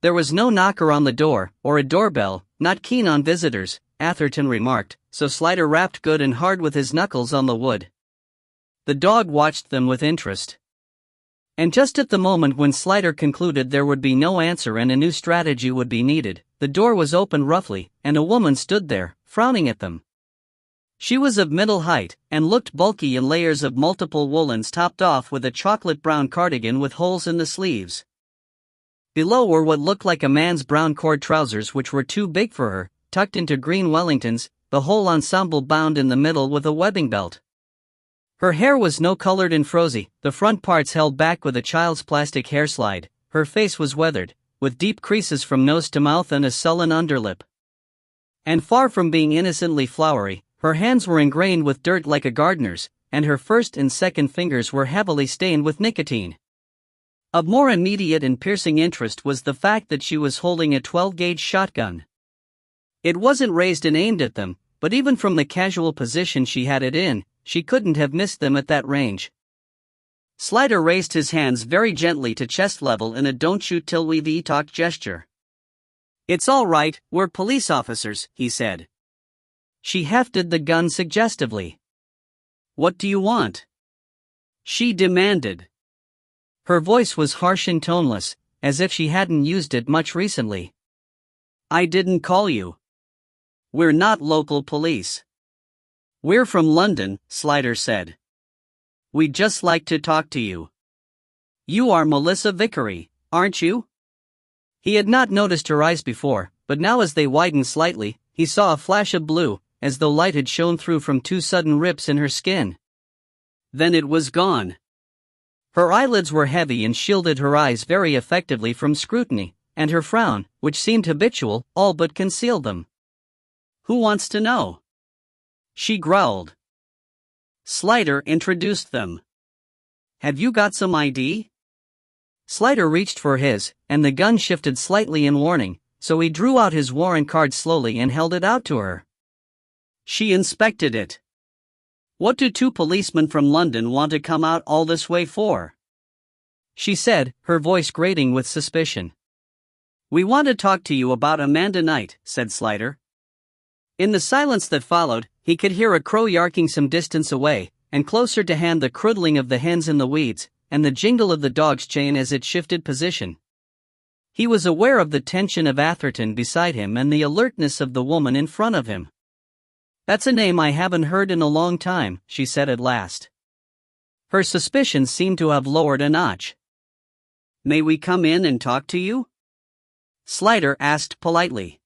There was no knocker on the door, or a doorbell, not keen on visitors, Atherton remarked, so Slider rapped good and hard with his knuckles on the wood. The dog watched them with interest. And just at the moment when Slider concluded there would be no answer and a new strategy would be needed, the door was opened roughly, and a woman stood there, frowning at them. She was of middle height, and looked bulky in layers of multiple woolens topped off with a chocolate-brown cardigan with holes in the sleeves. Below were what looked like a man's brown cord trousers which were too big for her, tucked into green Wellingtons, the whole ensemble bound in the middle with a webbing belt. Her hair was no-colored and frosy, the front parts held back with a child's plastic hair slide, her face was weathered, with deep creases from nose to mouth and a sullen underlip. And far from being innocently flowery, her hands were ingrained with dirt like a gardener's, and her first and second fingers were heavily stained with nicotine. Of more immediate and piercing interest was the fact that she was holding a 12-gauge shotgun. It wasn't raised and aimed at them, but even from the casual position she had it in, she couldn't have missed them at that range. Slider raised his hands very gently to chest level in a "don't shoot till we've talked" gesture. "It's all right, we're police officers," he said. She hefted the gun suggestively. "What do you want?" she demanded. Her voice was harsh and toneless, as if she hadn't used it much recently. "I didn't call you. We're not local police. We're from London," Slider said. "We'd just like to talk to you. You are Melissa Vickery, aren't you?" He had not noticed her eyes before, but now as they widened slightly, he saw a flash of blue, as though light had shone through from 2 sudden rips in her skin. Then it was gone. Her eyelids were heavy and shielded her eyes very effectively from scrutiny, and her frown, which seemed habitual, all but concealed them. "Who wants to know?" she growled. Slider introduced them. "Have you got some ID?" Slider reached for his, and the gun shifted slightly in warning, so he drew out his warrant card slowly and held it out to her. She inspected it. "What do 2 policemen from London want to come out all this way for?" she said, her voice grating with suspicion. "We want to talk to you about Amanda Knight," said Slider. In the silence that followed, he could hear a crow yarking some distance away, and closer to hand the croodling of the hens in the weeds, and the jingle of the dog's chain as it shifted position. He was aware of the tension of Atherton beside him and the alertness of the woman in front of him. "That's a name I haven't heard in a long time," she said at last. Her suspicions seemed to have lowered a notch. "May we come in and talk to you?" Slider asked politely.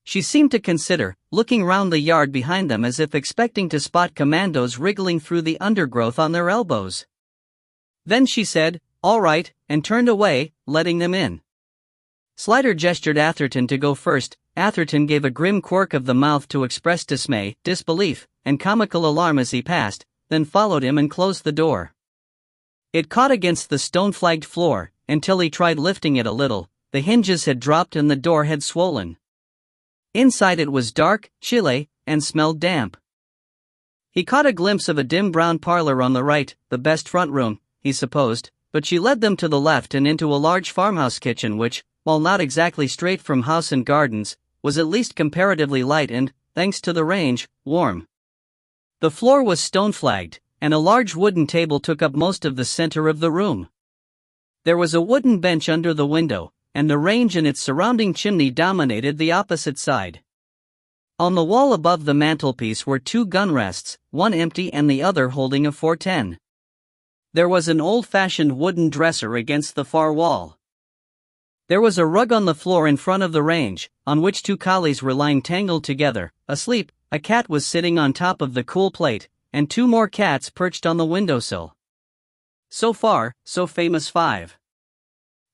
She seemed to consider, looking round the yard behind them as if expecting to spot commandos wriggling through the undergrowth on their elbows. Then she said, "All right," and turned away, letting them in. Slider gestured Atherton to go first. Atherton gave a grim quirk of the mouth to express dismay, disbelief, and comical alarm as he passed, then followed him and closed the door. It caught against the stone-flagged floor, until he tried lifting it a little, the hinges had dropped and the door had swollen. Inside it was dark, chilly, and smelled damp. He caught a glimpse of a dim brown parlor on the right, the best front room, he supposed, but she led them to the left and into a large farmhouse kitchen which, while not exactly straight from house and gardens, was at least comparatively light and, thanks to the range, warm. The floor was stone-flagged, and a large wooden table took up most of the center of the room. There was a wooden bench under the window, and the range and its surrounding chimney dominated the opposite side. On the wall above the mantelpiece were 2 gun rests, one empty and the other holding a .410. There was an old-fashioned wooden dresser against the far wall. There was a rug on the floor in front of the range, on which 2 collies were lying tangled together, asleep. A cat was sitting on top of the cool plate, and 2 more cats perched on the windowsill. So far, so famous 5.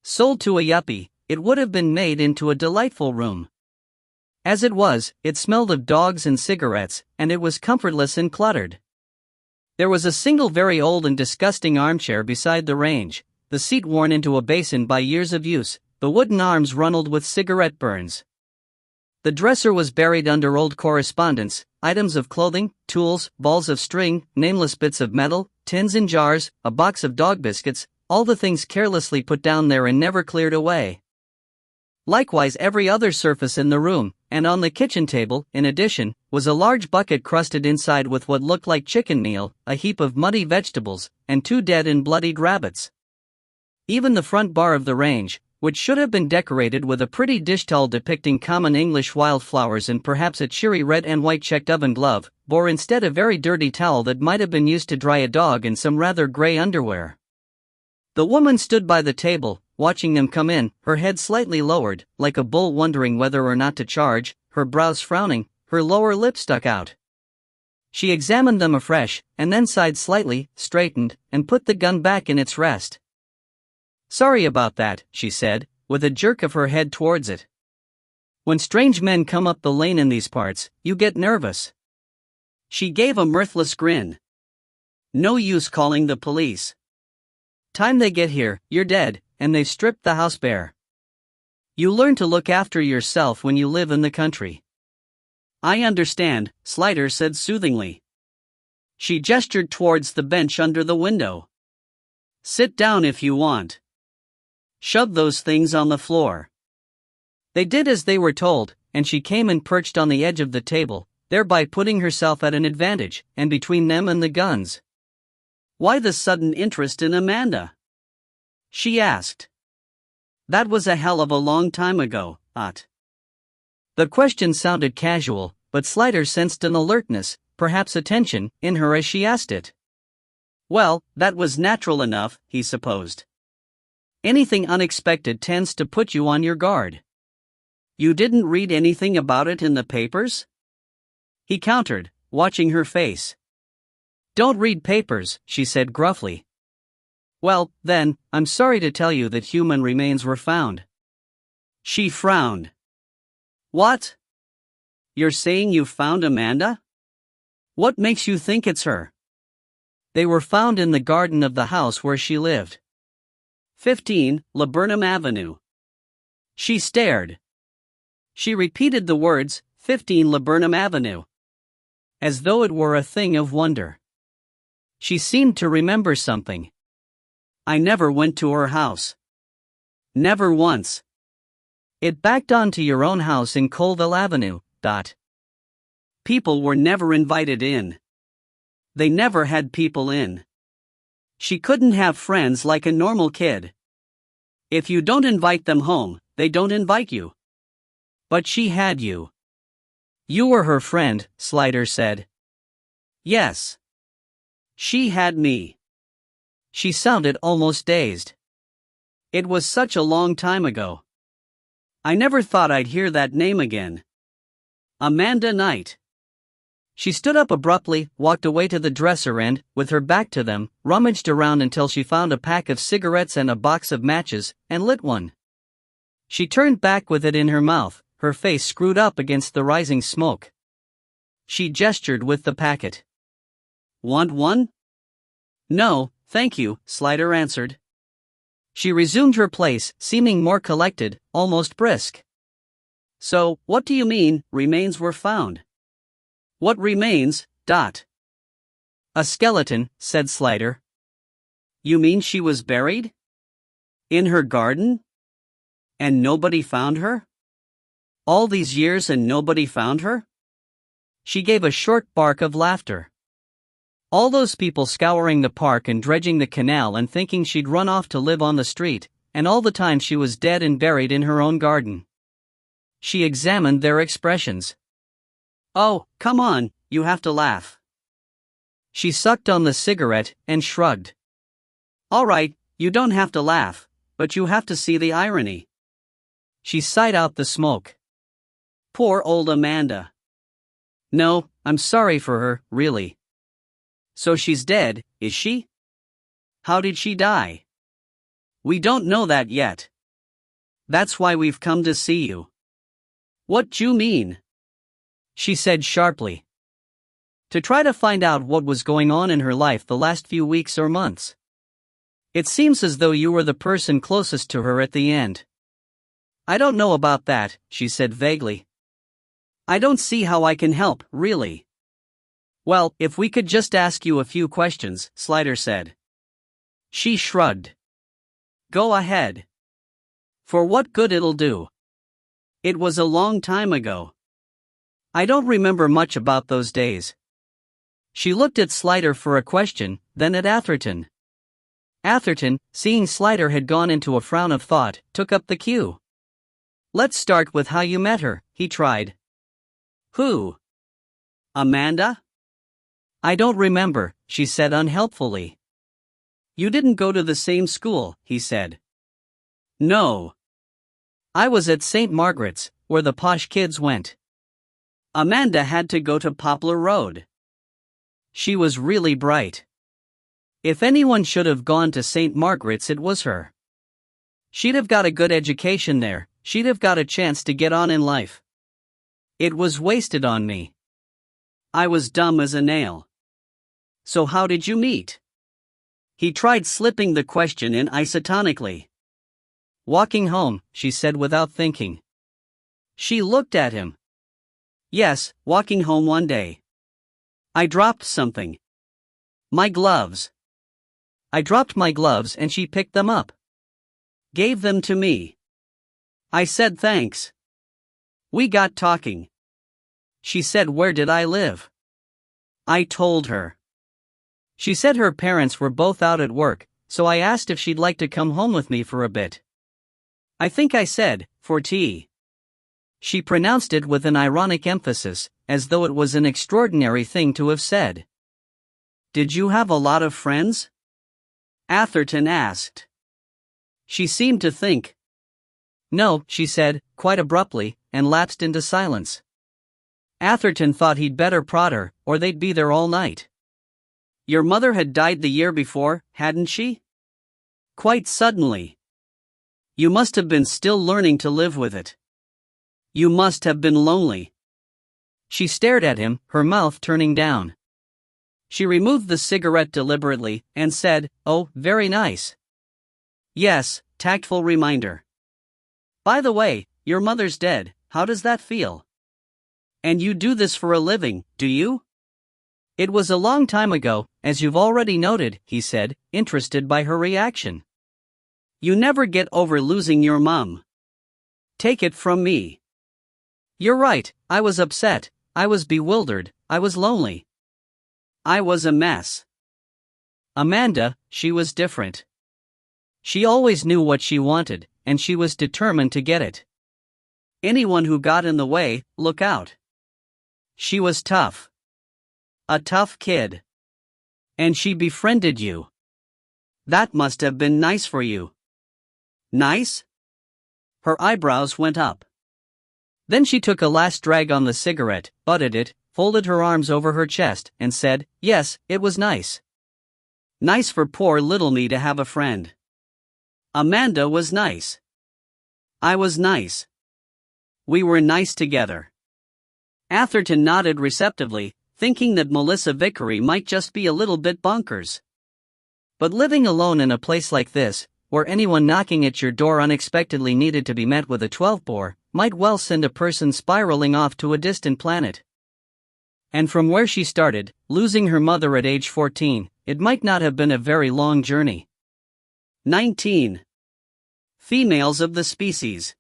Sold to a yuppie, it would have been made into a delightful room. As it was, it smelled of dogs and cigarettes, and it was comfortless and cluttered. There was a single very old and disgusting armchair beside the range, the seat worn into a basin by years of use, the wooden arms runneled with cigarette burns. The dresser was buried under old correspondence, items of clothing, tools, balls of string, nameless bits of metal, tins and jars, a box of dog biscuits, all the things carelessly put down there and never cleared away. Likewise every other surface in the room, and on the kitchen table, in addition, was a large bucket crusted inside with what looked like chicken meal, a heap of muddy vegetables, and 2 dead and bloodied rabbits. Even the front bar of the range, which should have been decorated with a pretty dish towel depicting common English wildflowers and perhaps a cheery red and white checked oven glove, bore instead a very dirty towel that might have been used to dry a dog and some rather gray underwear. The woman stood by the table, watching them come in, her head slightly lowered, like a bull wondering whether or not to charge, her brows frowning, her lower lip stuck out. She examined them afresh, and then sighed slightly, straightened, and put the gun back in its rest. "Sorry about that," she said, with a jerk of her head towards it. "When strange men come up the lane in these parts, you get nervous." She gave a mirthless grin. "No use calling the police. Time they get here, you're dead, and they've stripped the house bare. You learn to look after yourself when you live in the country." "I understand," Slider said soothingly. She gestured towards the bench under the window. "Sit down if you want. Shove those things on the floor." They did as they were told, and she came and perched on the edge of the table, thereby putting herself at an advantage, and between them and the guns. "Why the sudden interest in Amanda?" she asked. "That was a hell of a long time ago, Ott." The question sounded casual, but Slider sensed an alertness, perhaps a tension, in her as she asked it. Well, that was natural enough, he supposed. Anything unexpected tends to put you on your guard. "You didn't read anything about it in the papers?" he countered, watching her face. "Don't read papers," she said gruffly. "Well, then, I'm sorry to tell you that human remains were found." She frowned. "What? You're saying you found Amanda? What makes you think it's her?" "They were found in the garden of the house where she lived. 15 Laburnum Avenue." She stared. She repeated the words, 15 Laburnum Avenue, as though it were a thing of wonder. She seemed to remember something. "I never went to her house. Never once. It backed onto your own house in Colville Avenue, Dot. People were never invited in. They never had people in. She couldn't have friends like a normal kid. If you don't invite them home, they don't invite you. But she had you." "You were her friend," Slider said. "Yes. She had me." She sounded almost dazed. "It was such a long time ago. I never thought I'd hear that name again. Amanda Knight." She stood up abruptly, walked away to the dresser and, with her back to them, rummaged around until she found a pack of cigarettes and a box of matches, and lit one. She turned back with it in her mouth, her face screwed up against the rising smoke. She gestured with the packet. "Want one?" "No, thank you," Slider answered. She resumed her place, seeming more collected, almost brisk. "So, what do you mean, remains were found?" "What remains, Dot?" "A skeleton," said Slider. "You mean she was buried? In her garden? And nobody found her?" All these years and nobody found her? She gave a short bark of laughter. All those people scouring the park and dredging the canal and thinking she'd run off to live on the street, and all the time she was dead and buried in her own garden. She examined their expressions. Oh, come on, you have to laugh. She sucked on the cigarette and shrugged. All right, you don't have to laugh, but you have to see the irony. She sighed out the smoke. Poor old Amanda. No, I'm sorry for her, really. So she's dead, is she? How did she die? We don't know that yet. That's why we've come to see you. What d'you mean? She said sharply. To try to find out what was going on in her life the last few weeks or months. It seems as though you were the person closest to her at the end. I don't know about that, she said vaguely. I don't see how I can help, really. Well, if we could just ask you a few questions, Slider said. She shrugged. Go ahead. For what good it'll do. It was a long time ago. I don't remember much about those days. She looked at Slider for a question, then at Atherton. Atherton, seeing Slider had gone into a frown of thought, took up the cue. Let's start with how you met her, he tried. Who? Amanda? I don't remember, she said unhelpfully. You didn't go to the same school, he said. No. I was at St. Margaret's, where the posh kids went. Amanda had to go to Poplar Road. She was really bright. If anyone should have gone to St. Margaret's, it was her. She'd have got a good education there, she'd have got a chance to get on in life. It was wasted on me. I was dumb as a nail. So how did you meet? He tried slipping the question in isotonically. Walking home, she said without thinking. She looked at him. Yes, walking home one day. I dropped something. My gloves. I dropped my gloves and she picked them up. Gave them to me. I said thanks. We got talking. She said where did I live? I told her. She said her parents were both out at work, so I asked if she'd like to come home with me for a bit. I think I said, for tea. She pronounced it with an ironic emphasis, as though it was an extraordinary thing to have said. Did you have a lot of friends? Atherton asked. She seemed to think. No, she said, quite abruptly, and lapsed into silence. Atherton thought he'd better prod her, or they'd be there all night. Your mother had died the year before, hadn't she? Quite suddenly. You must have been still learning to live with it. You must have been lonely. She stared at him, her mouth turning down. She removed the cigarette deliberately, and said, Oh, very nice. Yes, tactful reminder. By the way, your mother's dead, how does that feel? And you do this for a living, do you? It was a long time ago, as you've already noted, he said, interested by her reaction. You never get over losing your mum. Take it from me. You're right, I was upset, I was bewildered, I was lonely. I was a mess. Amanda, she was different. She always knew what she wanted, and she was determined to get it. Anyone who got in the way, look out. She was tough. A tough kid. And she befriended you. That must have been nice for you. Nice? Her eyebrows went up. Then she took a last drag on the cigarette, butted it, folded her arms over her chest, and said, Yes, it was nice. Nice for poor little me to have a friend. Amanda was nice. I was nice. We were nice together. Atherton nodded receptively, thinking that Melissa Vickery might just be a little bit bonkers. But living alone in a place like this, where anyone knocking at your door unexpectedly needed to be met with a 12-bore, might well send a person spiraling off to a distant planet. And from where she started, losing her mother at age 14, it might not have been a very long journey. 19. Females of the species.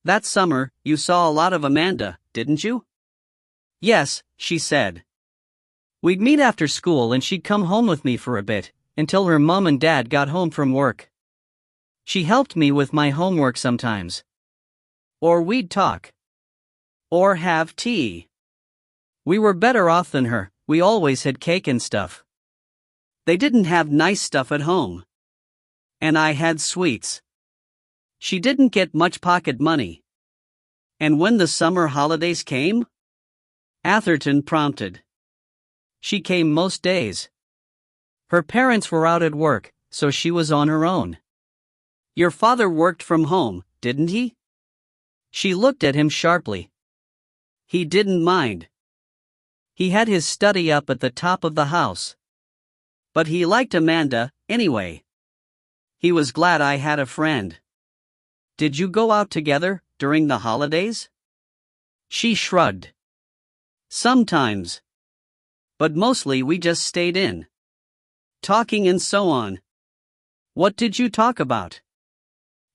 That summer, you saw a lot of Amanda, didn't you? Yes, she said. We'd meet after school and she'd come home with me for a bit, until her mom and dad got home from work. She helped me with my homework sometimes. Or we'd talk. Or have tea. We were better off than her, we always had cake and stuff. They didn't have nice stuff at home. And I had sweets. She didn't get much pocket money. And when the summer holidays came? Atherton prompted. She came most days. Her parents were out at work, so she was on her own. Your father worked from home, didn't he? She looked at him sharply. He didn't mind. He had his study up at the top of the house. But he liked Amanda, anyway. He was glad I had a friend. Did you go out together, during the holidays? She shrugged. Sometimes. But mostly we just stayed in. Talking and so on. What did you talk about?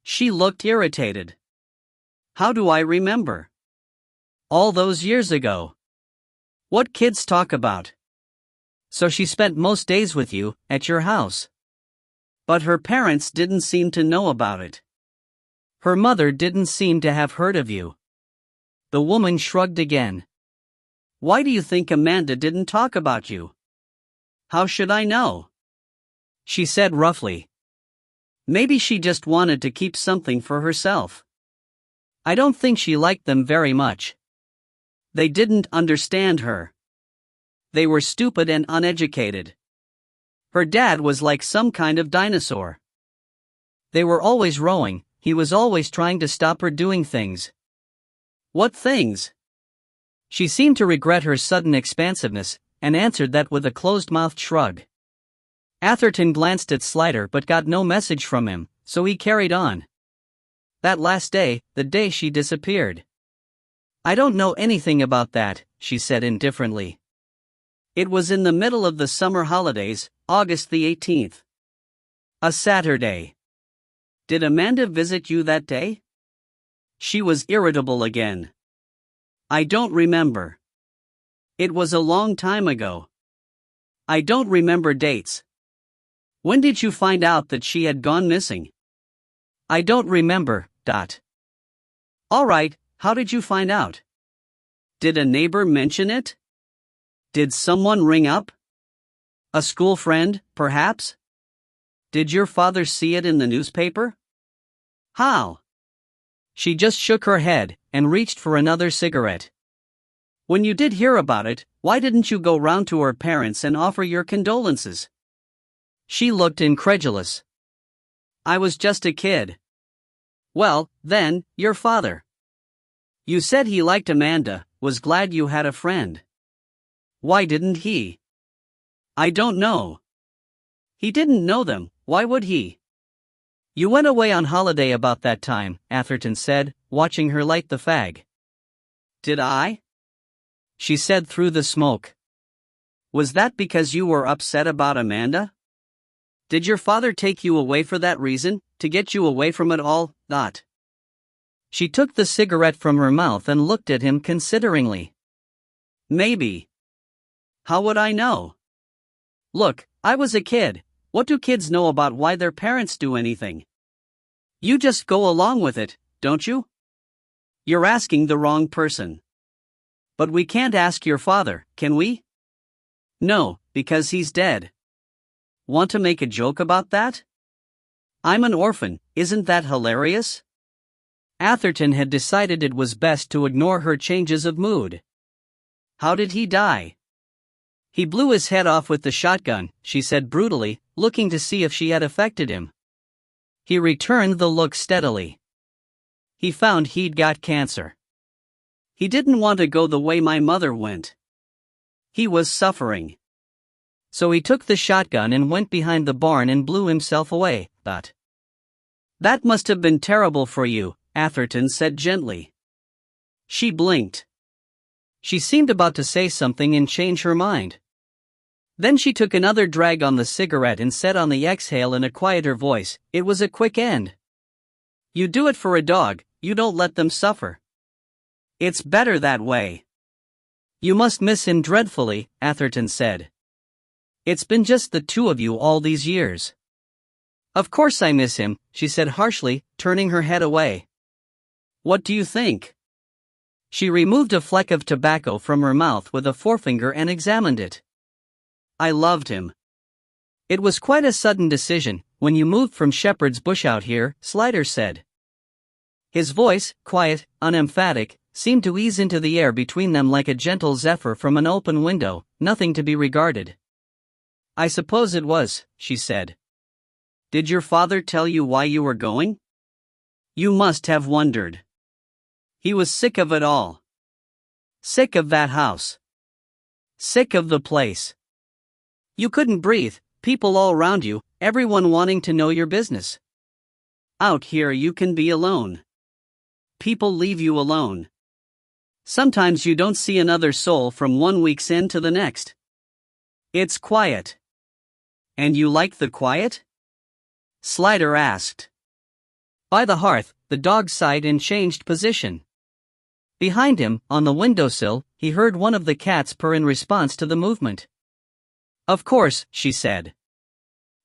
She looked irritated. How do I remember? All those years ago. What kids talk about? So she spent most days with you, at your house. But her parents didn't seem to know about it. Her mother didn't seem to have heard of you. The woman shrugged again. Why do you think Amanda didn't talk about you? How should I know? She said roughly. Maybe she just wanted to keep something for herself. I don't think she liked them very much. They didn't understand her. They were stupid and uneducated. Her dad was like some kind of dinosaur. They were always rowing, he was always trying to stop her doing things. What things? She seemed to regret her sudden expansiveness, and answered that with a closed-mouthed shrug. Atherton glanced at Slider but got no message from him, so he carried on. That last day, the day she disappeared. I don't know anything about that, she said indifferently. It was in the middle of the summer holidays, August the 18th. A Saturday. Did Amanda visit you that day? She was irritable again. I don't remember. It was a long time ago. I don't remember dates. When did you find out that she had gone missing? I don't remember, Dot. All right, how did you find out? Did a neighbor mention it? Did someone ring up? A school friend, perhaps? Did your father see it in the newspaper? How? She just shook her head, and reached for another cigarette. When you did hear about it, why didn't you go round to her parents and offer your condolences? She looked incredulous. I was just a kid. Well, then, your father. You said he liked Amanda, was glad you had a friend. Why didn't he? I don't know. He didn't know them, why would he? You went away on holiday about that time, Atherton said, watching her light the fag. Did I? She said through the smoke. Was that because you were upset about Amanda? Did your father take you away for that reason, to get you away from it all, Dot? She took the cigarette from her mouth and looked at him consideringly. Maybe. How would I know? Look, I was a kid. What do kids know about why their parents do anything? You just go along with it, don't you? You're asking the wrong person. But we can't ask your father, can we? No, because he's dead. Want to make a joke about that? I'm an orphan, isn't that hilarious? Atherton had decided it was best to ignore her changes of mood. How did he die? He blew his head off with the shotgun, she said brutally, looking to see if she had affected him. He returned the look steadily. He found he'd got cancer. He didn't want to go the way my mother went. He was suffering. So he took the shotgun and went behind the barn and blew himself away, Dot. That must have been terrible for you, Atherton said gently. She blinked. She seemed about to say something and change her mind. Then she took another drag on the cigarette and said on the exhale in a quieter voice, it was a quick end. You do it for a dog, you don't let them suffer. It's better that way. You must miss him dreadfully, Atherton said. It's been just the two of you all these years. Of course I miss him, she said harshly, turning her head away. What do you think? She removed a fleck of tobacco from her mouth with a forefinger and examined it. I loved him. It was quite a sudden decision, when you moved from Shepherd's Bush out here, Slider said. His voice, quiet, unemphatic, seemed to ease into the air between them like a gentle zephyr from an open window, nothing to be regarded. I suppose it was, she said. Did your father tell you why you were going? You must have wondered. He was sick of it all. Sick of that house. Sick of the place. You couldn't breathe, people all around you, everyone wanting to know your business. Out here you can be alone. People leave you alone. Sometimes you don't see another soul from 1 week's end to the next. It's quiet. And you like the quiet? Slider asked. By the hearth, the dog sighed and changed position. Behind him, on the windowsill, he heard one of the cats purr in response to the movement. Of course, she said.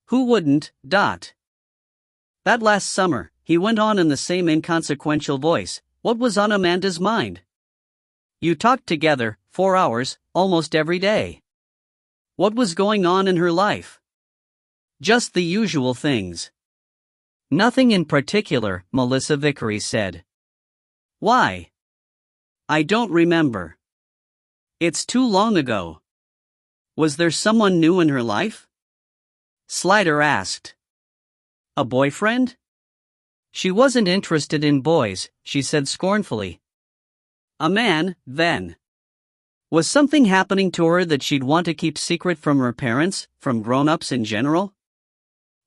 Who wouldn't, Dot? That last summer, he went on in the same inconsequential voice, what was on Amanda's mind? You talked together, 4 hours, almost every day. What was going on in her life? Just the usual things. Nothing in particular, Melissa Vickery said. Why? I don't remember. It's too long ago. Was there someone new in her life? Slider asked. A boyfriend? She wasn't interested in boys, she said scornfully. A man, then. Was something happening to her that she'd want to keep secret from her parents, from grown-ups in general?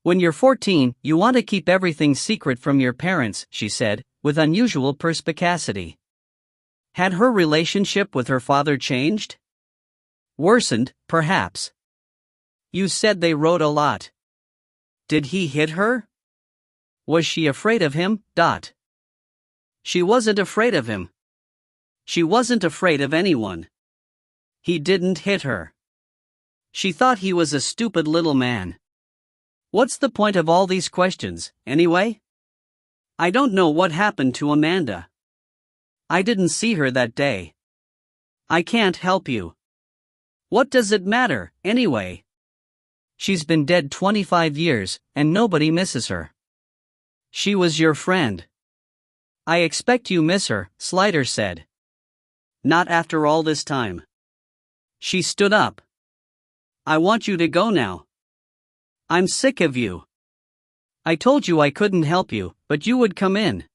When you're 14, you want to keep everything secret from your parents, she said, with unusual perspicacity. Had her relationship with her father changed? Worsened, perhaps. You said they rode a lot. Did he hit her? Was she afraid of him, Dot? She wasn't afraid of him. She wasn't afraid of anyone. He didn't hit her. She thought he was a stupid little man. What's the point of all these questions, anyway? I don't know what happened to Amanda. I didn't see her that day. I can't help you. What does it matter, anyway? She's been dead 25 years, and nobody misses her. She was your friend. I expect you miss her, Slider said. Not after all this time. She stood up. I want you to go now. I'm sick of you. I told you I couldn't help you, but you would come in.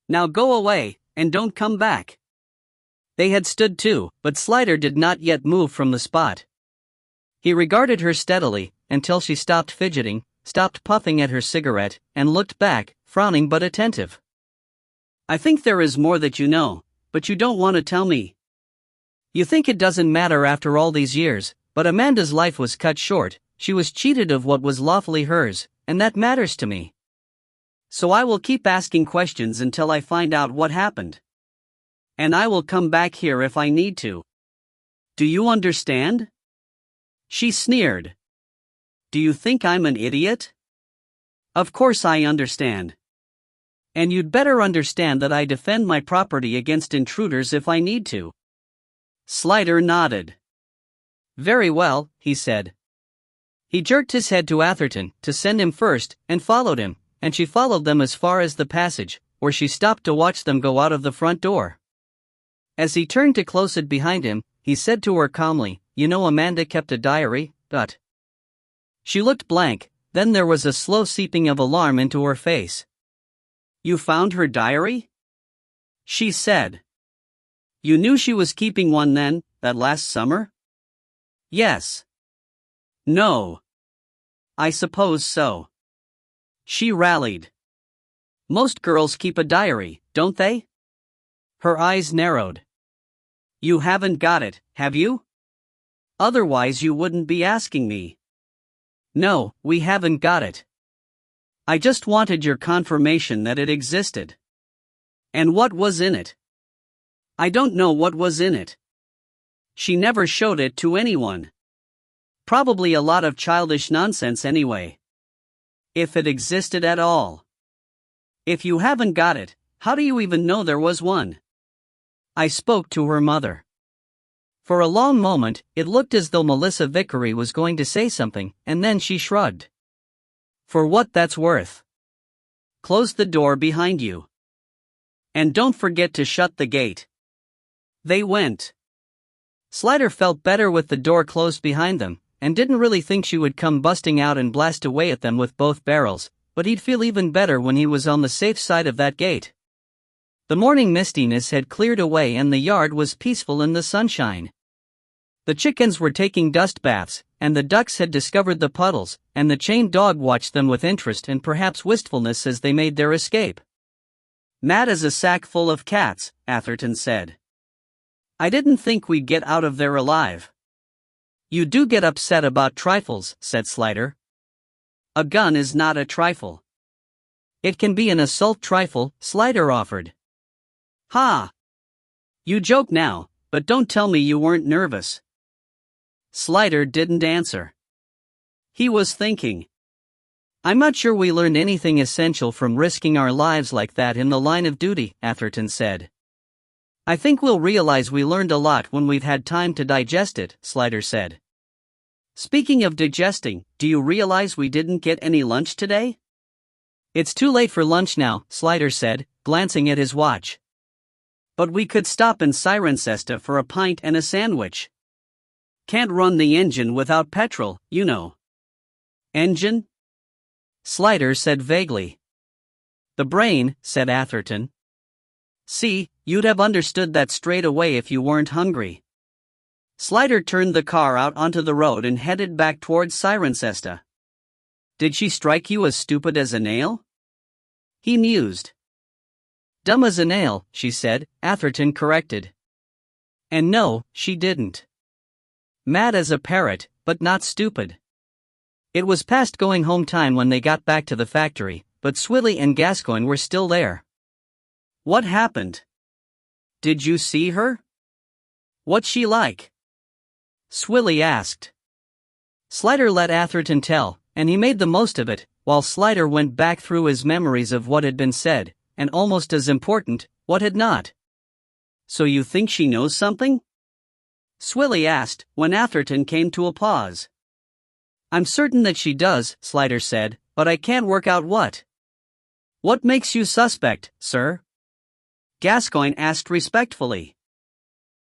Now go away, and don't come back. They had stood too, but Slider did not yet move from the spot. He regarded her steadily, until she stopped fidgeting, stopped puffing at her cigarette, and looked back, frowning but attentive. I think there is more that you know, but you don't want to tell me. You think it doesn't matter after all these years, but Amanda's life was cut short, she was cheated of what was lawfully hers, and that matters to me. So I will keep asking questions until I find out what happened. And I will come back here if I need to. Do you understand? She sneered. Do you think I'm an idiot? Of course I understand. And you'd better understand that I defend my property against intruders if I need to. Slider nodded. Very well, he said. He jerked his head to Atherton to send him first, and followed him, and she followed them as far as the passage, where she stopped to watch them go out of the front door. As he turned to close it behind him, he said to her calmly, You know Amanda kept a diary, Dot. She looked blank, then there was a slow seeping of alarm into her face. You found her diary? She said. You knew she was keeping one then, that last summer? Yes. No. I suppose so. She rallied. Most girls keep a diary, don't they? Her eyes narrowed. You haven't got it, have you? Otherwise you wouldn't be asking me. No, we haven't got it. I just wanted your confirmation that it existed. And what was in it? I don't know what was in it. She never showed it to anyone. Probably a lot of childish nonsense anyway. If it existed at all. If you haven't got it, how do you even know there was one? I spoke to her mother. For a long moment, it looked as though Melissa Vickery was going to say something, and then she shrugged. For what that's worth. Close the door behind you. And don't forget to shut the gate. They went. Slider felt better with the door closed behind them, and didn't really think she would come busting out and blast away at them with both barrels, but he'd feel even better when he was on the safe side of that gate. The morning mistiness had cleared away and the yard was peaceful in the sunshine. The chickens were taking dust baths, and the ducks had discovered the puddles, and the chained dog watched them with interest and perhaps wistfulness as they made their escape. Mad as a sack full of cats, Atherton said. I didn't think we'd get out of there alive. You do get upset about trifles, said Slider. A gun is not a trifle. It can be an assault trifle, Slider offered. Ha! You joke now, but don't tell me you weren't nervous. Slider didn't answer. He was thinking. I'm not sure we learned anything essential from risking our lives like that in the line of duty, Atherton said. I think we'll realize we learned a lot when we've had time to digest it, Slider said. Speaking of digesting, do you realize we didn't get any lunch today? It's too late for lunch now, Slider said, glancing at his watch. But we could stop in Cirencester for a pint and a sandwich. Can't run the engine without petrol, you know. Engine? Slider said vaguely. The brain, said Atherton. See, you'd have understood that straight away if you weren't hungry. Slider turned the car out onto the road and headed back towards Cirencester. Did she strike you as stupid as a nail? He mused. Dumb as a nail, she said, Atherton corrected. And no, she didn't. Mad as a parrot, but not stupid. It was past going home time when they got back to the factory, but Swilly and Gascoigne were still there. What happened? Did you see her? What's she like? Swilly asked. Slider let Atherton tell, and he made the most of it, while Slider went back through his memories of what had been said, and almost as important, what had not. So you think she knows something? Swilly asked, when Atherton came to a pause. I'm certain that she does, Slider said, but I can't work out what. What makes you suspect, sir? Gascoigne asked respectfully.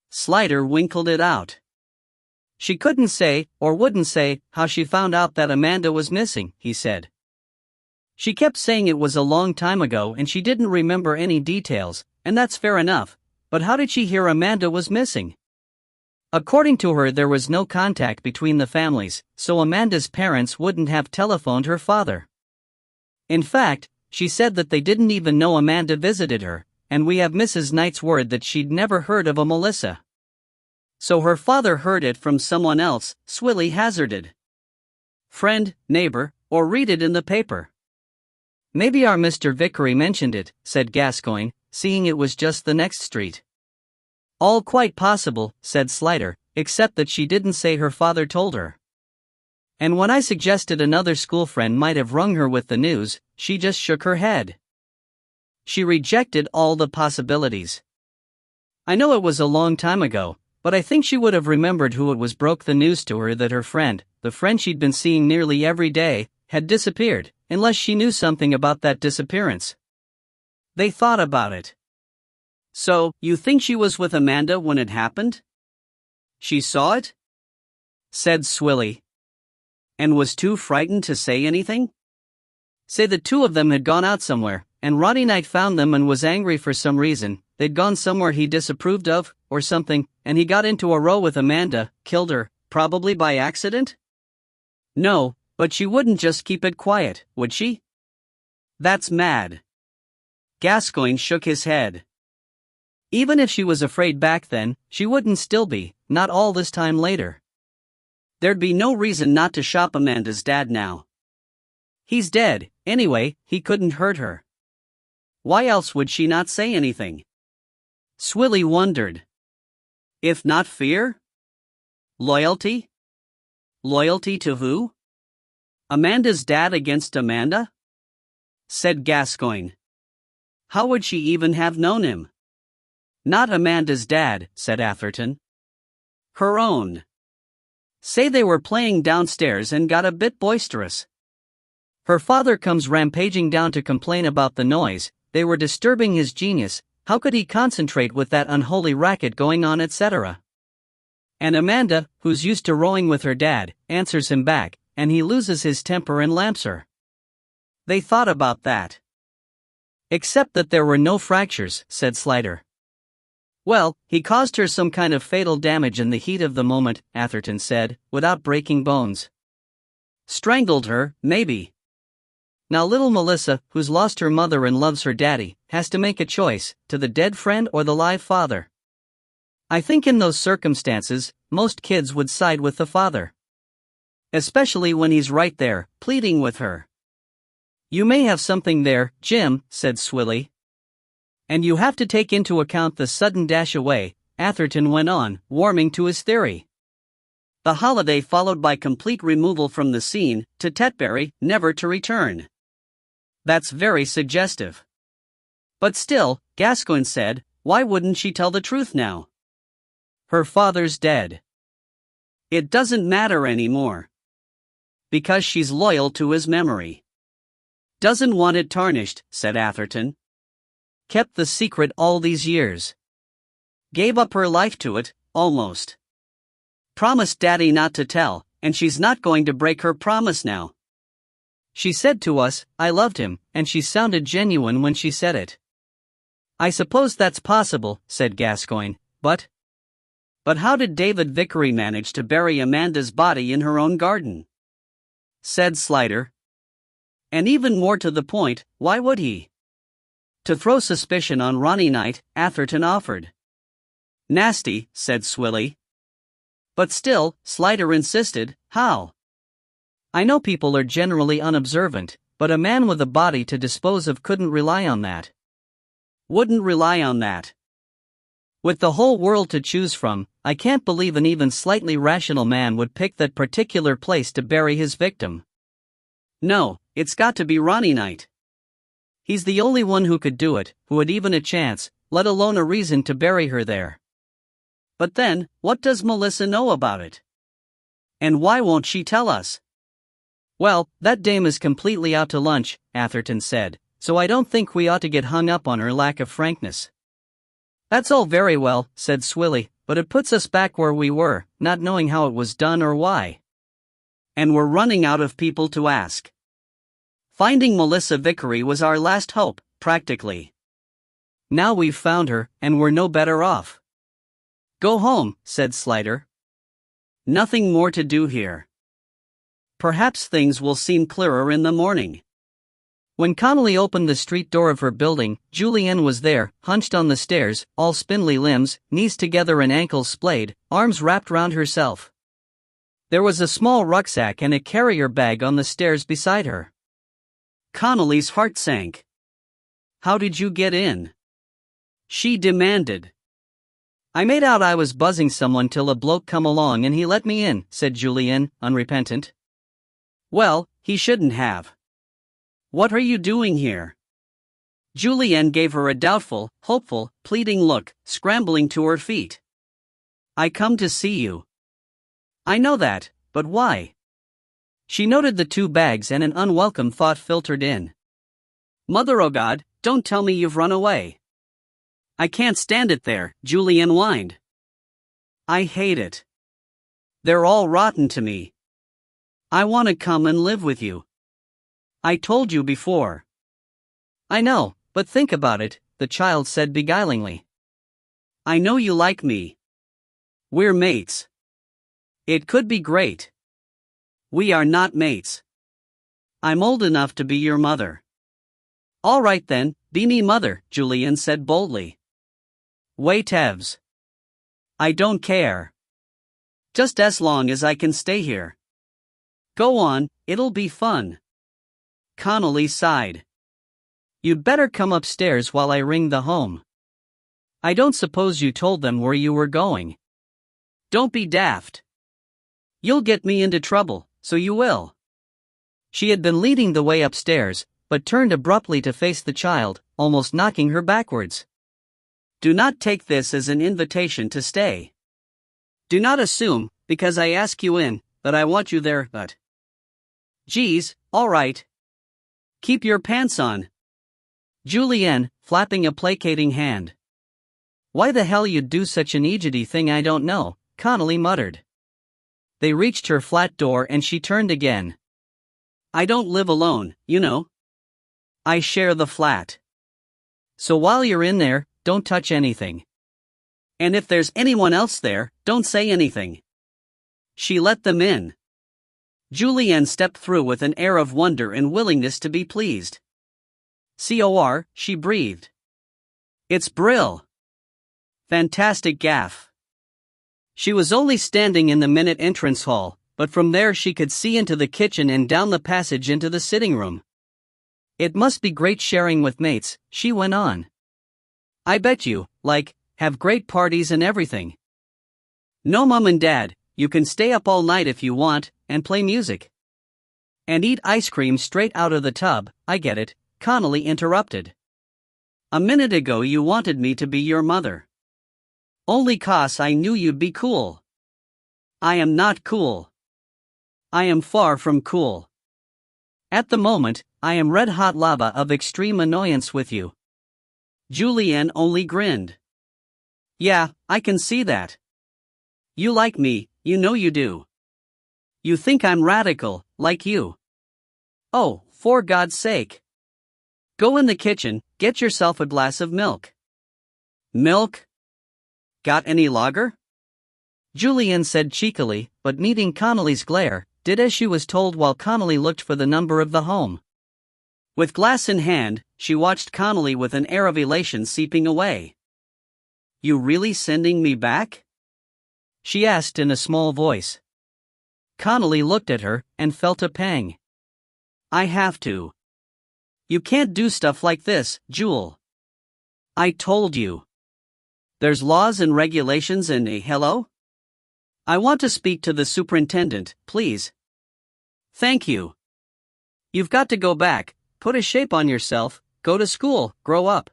Slider winkled it out. She couldn't say, or wouldn't say, how she found out that Amanda was missing, he said. She kept saying it was a long time ago and she didn't remember any details, and that's fair enough, but how did she hear Amanda was missing? According to her, there was no contact between the families, so Amanda's parents wouldn't have telephoned her father. In fact, she said that they didn't even know Amanda visited her, and we have Mrs. Knight's word that she'd never heard of a Melissa. So her father heard it from someone else, Swilly hazarded. Friend, neighbor, or read it in the paper. Maybe our Mr. Vickery mentioned it, said Gascoigne, seeing it was just the next street. All quite possible, said Slider, except that she didn't say her father told her. And when I suggested another school friend might have rung her with the news, she just shook her head. She rejected all the possibilities. I know it was a long time ago, but I think she would have remembered who it was broke the news to her that her friend, the friend she'd been seeing nearly every day, had disappeared, unless she knew something about that disappearance. They thought about it. So, you think she was with Amanda when it happened? She saw it? Said Swilly. And was too frightened to say anything? Say the two of them had gone out somewhere, and Roddy Knight found them and was angry for some reason. They'd gone somewhere he disapproved of, or something, and he got into a row with Amanda, killed her, probably by accident? No, but she wouldn't just keep it quiet, would she? That's mad. Gascoigne shook his head. Even if she was afraid back then, she wouldn't still be, not all this time later. There'd be no reason not to shop Amanda's dad now. He's dead, anyway, he couldn't hurt her. Why else would she not say anything? Swilly wondered. If not fear? Loyalty? Loyalty to who? Amanda's dad against Amanda? Said Gascoigne. How would she even have known him? Not Amanda's dad, said Atherton. Her own. Say they were playing downstairs and got a bit boisterous. Her father comes rampaging down to complain about the noise, they were disturbing his genius, how could he concentrate with that unholy racket going on, etc. And Amanda, who's used to rowing with her dad, answers him back, and he loses his temper and lamps her. They thought about that. Except that there were no fractures, said Slider. Well, he caused her some kind of fatal damage in the heat of the moment, Atherton said, without breaking bones. Strangled her, maybe. Now little Melissa, who's lost her mother and loves her daddy, has to make a choice, to the dead friend or the live father. I think in those circumstances, most kids would side with the father. Especially when he's right there, pleading with her. You may have something there, Jim, said Swilly. And you have to take into account the sudden dash away, Atherton went on, warming to his theory. The holiday followed by complete removal from the scene, to Tetbury, never to return. That's very suggestive. But still, Gascoigne said, why wouldn't she tell the truth now? Her father's dead. It doesn't matter anymore. Because she's loyal to his memory. Doesn't want it tarnished, said Atherton. Kept the secret all these years. Gave up her life to it, almost. Promised Daddy not to tell, and she's not going to break her promise now. She said to us, I loved him, and she sounded genuine when she said it. I suppose that's possible, said Gascoigne, but how did David Vickery manage to bury Amanda's body in her own garden? Said Slider. And even more to the point, why would he? To throw suspicion on Ronnie Knight, Atherton offered. Nasty, said Swilly. But still, Slider insisted, how? I know people are generally unobservant, but a man with a body to dispose of couldn't rely on that. Wouldn't rely on that. With the whole world to choose from, I can't believe an even slightly rational man would pick that particular place to bury his victim. No, it's got to be Ronnie Knight. He's the only one who could do it, who had even a chance, let alone a reason to bury her there. But then, what does Melissa know about it? And why won't she tell us? Well, that dame is completely out to lunch, Atherton said, so I don't think we ought to get hung up on her lack of frankness. That's all very well, said Swilly, but it puts us back where we were, not knowing how it was done or why. And we're running out of people to ask. Finding Melissa Vickery was our last hope, practically. Now we've found her, and we're no better off. Go home, said Slider. Nothing more to do here. Perhaps things will seem clearer in the morning. When Connolly opened the street door of her building, Julienne was there, hunched on the stairs, all spindly limbs, knees together and ankles splayed, arms wrapped round herself. There was a small rucksack and a carrier bag on the stairs beside her. Connolly's heart sank. How did you get in? She demanded. I made out I was buzzing someone till a bloke come along and he let me in, said Julienne, unrepentant. Well, he shouldn't have. What are you doing here? Julienne gave her a doubtful, hopeful, pleading look, scrambling to her feet. I come to see you. I know that, but why? She noted the 2 bags and an unwelcome thought filtered in. Mother o' God, don't tell me you've run away. I can't stand it there, Julienne whined. I hate it. They're all rotten to me. I want to come and live with you. I told you before. I know, but think about it, the child said beguilingly. I know you like me. We're mates. It could be great. We are not mates. I'm old enough to be your mother. All right then, be me mother, Julienne said boldly. Wait, Evs. I don't care. Just as long as I can stay here. Go on, it'll be fun. Connolly sighed. You'd better come upstairs while I ring the home. I don't suppose you told them where you were going. Don't be daft. You'll get me into trouble, so you will. She had been leading the way upstairs, but turned abruptly to face the child, almost knocking her backwards. Do not take this as an invitation to stay. Do not assume, because I ask you in, that I want you there, but... Geez, all right. Keep your pants on. Julienne, flapping a placating hand. Why the hell you'd do such an idioty thing I don't know, Connolly muttered. They reached her flat door and she turned again. I don't live alone, you know. I share the flat. So while you're in there, don't touch anything. And if there's anyone else there, don't say anything. She let them in. Julienne stepped through with an air of wonder and willingness to be pleased. "Cor," she breathed. "It's Brill. Fantastic gaff." She was only standing in the minute entrance hall, but from there she could see into the kitchen and down the passage into the sitting room. "It must be great sharing with mates," she went on. "I bet you, have great parties and everything. No mom and dad, you can stay up all night if you want, and play music. And eat ice cream straight out of the tub." "I get it," Connolly interrupted. "A minute ago you wanted me to be your mother. Only 'cause I knew you'd be cool. I am not cool. I am far from cool. At the moment, I am red-hot lava of extreme annoyance with you." Julienne only grinned. "Yeah, I can see that. You like me, you know you do. You think I'm radical, like you. Oh, for God's sake. Go in the kitchen, get yourself a glass of milk." "Milk? Got any lager?" Julienne said cheekily, but meeting Connolly's glare, did as she was told while Connolly looked for the number of the home. With glass in hand, she watched Connolly with an air of elation seeping away. "You really sending me back?" she asked in a small voice. Connolly looked at her and felt a pang. "I have to. You can't do stuff like this, Jewel. I told you. There's laws and regulations and hello? I want to speak to the superintendent, please." "Thank you. You've got to go back, put a shape on yourself, go to school, grow up."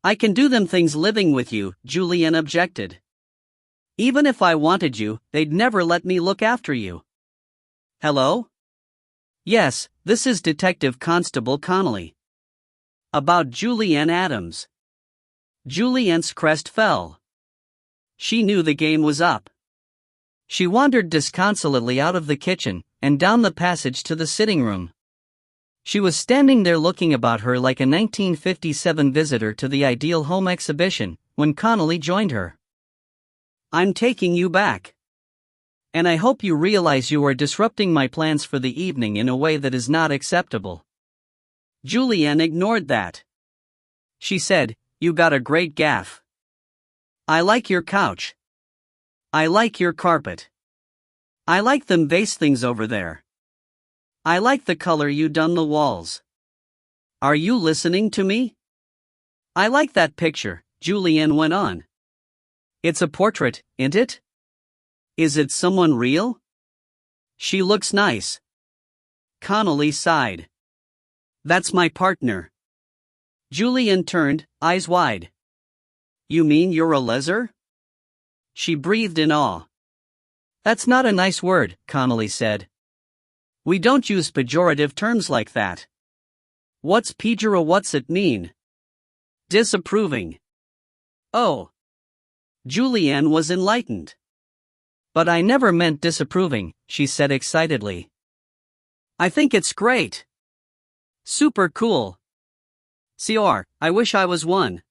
"I can do them things living with you," Julienne objected. "Even if I wanted you, they'd never let me look after you." "Hello? Yes, this is Detective Constable Connolly. About Julienne Adams." Julienne's crest fell. She knew the game was up. She wandered disconsolately out of the kitchen and down the passage to the sitting room. She was standing there looking about her like a 1957 visitor to the Ideal Home exhibition when Connolly joined her. "I'm taking you back. And I hope you realize you are disrupting my plans for the evening in a way that is not acceptable." Julienne ignored that. She said, "You got a great gaff. I like your couch. I like your carpet. I like them vase things over there. I like the color you done the walls. Are you listening to me? I like that picture," Julienne went on. "It's a portrait, ain't it? Is it someone real? She looks nice." Connolly sighed. "That's my partner." Julienne turned, eyes wide. "You mean you're a leser?" She breathed in awe. "That's not a nice word," Connolly said. "We don't use pejorative terms like that." "What's pejora? What's it mean?" "Disapproving." "Oh." Julienne was enlightened. "But I never meant disapproving," she said excitedly. "I think it's great. Super cool. Cor, I wish I was one."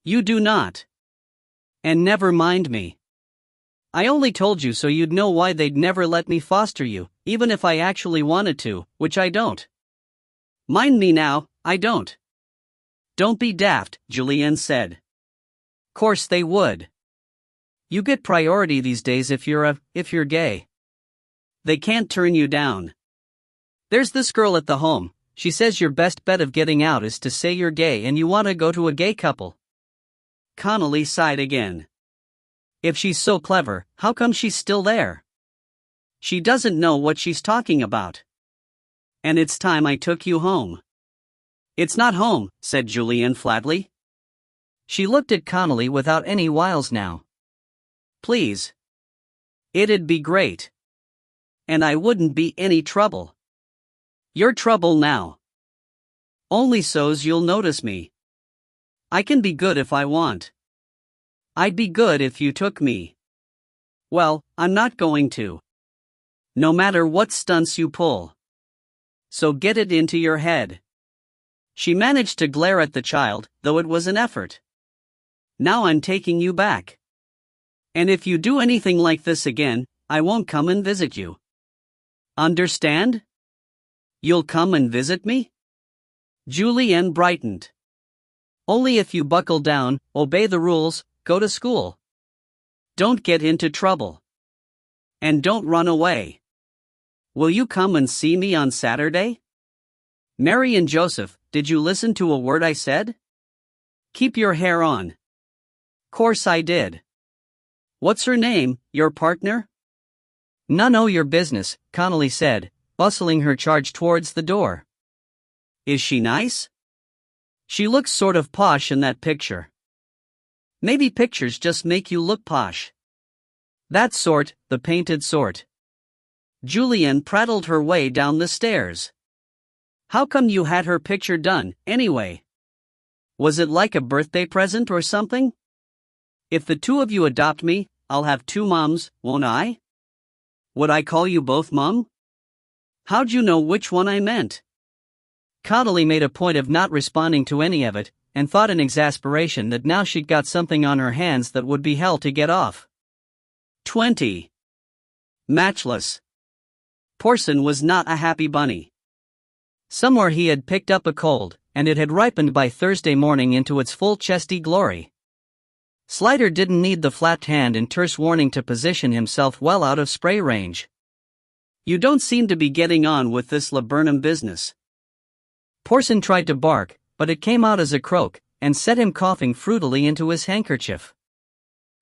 "You do not. And never mind me. I only told you so you'd know why they'd never let me foster you, even if I actually wanted to, which I don't. Mind me now, I don't." "Don't be daft," Julienne said. "Course they would. You get priority these days if you're gay. They can't turn you down. There's this girl at the home, She says your best bet of getting out is to say you're gay and you want to go to a gay couple. Connolly sighed again. If she's so clever, how come she's still there? She doesn't know what she's talking about. And it's time I took you home. It's not home, said Julian flatly. She looked at Connolly without any wiles now. Please. It'd be great. And I wouldn't be any trouble. You're trouble now. Only so's you'll notice me. I can be good if I want. I'd be good if you took me. Well, I'm not going to. No matter what stunts you pull. So get it into your head. She managed to glare at the child, though it was an effort. Now I'm taking you back. And if you do anything like this again, I won't come and visit you. Understand? You'll come and visit me? Julianne brightened. Only if you buckle down, obey the rules, go to school. Don't get into trouble. And don't run away. Will you come and see me on Saturday? Mary and Joseph, did you listen to a word I said? Keep your hair on. Course I did. What's her name, your partner? None o' your business, Connolly said, bustling her charge towards the door. Is she nice? She looks sort of posh in that picture. Maybe pictures just make you look posh. That sort, the painted sort. Julian prattled her way down the stairs. How come you had her picture done, anyway? Was it like a birthday present or something? If the two of you adopt me, I'll have two moms, won't I? Would I call you both Mum? How'd you know which one I meant? Connolly made a point of not responding to any of it, and thought in exasperation that now she'd got something on her hands that would be hell to get off. 20. Matchless. Porson was not a happy bunny. Somewhere he had picked up a cold, and it had ripened by Thursday morning into its full chesty glory. Slider didn't need the flapped hand and terse warning to position himself well out of spray range. You don't seem to be getting on with this laburnum business. Porson tried to bark, but it came out as a croak, and set him coughing fruitily into his handkerchief.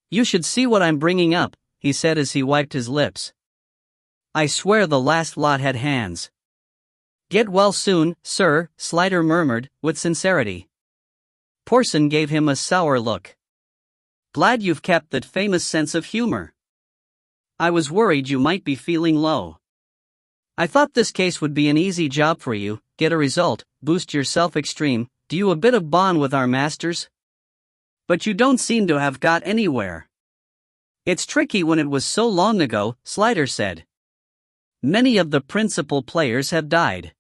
You should see what I'm bringing up, he said as he wiped his lips. I swear the last lot had hands. Get well soon, sir, Slider murmured, with sincerity. Porson gave him a sour look. Glad you've kept that famous sense of humor. I was worried you might be feeling low. I thought this case would be an easy job for you, get a result, boost yourself extreme, do you a bit of bond with our masters? But you don't seem to have got anywhere. It's tricky when it was so long ago, Slider said. Many of the principal players have died.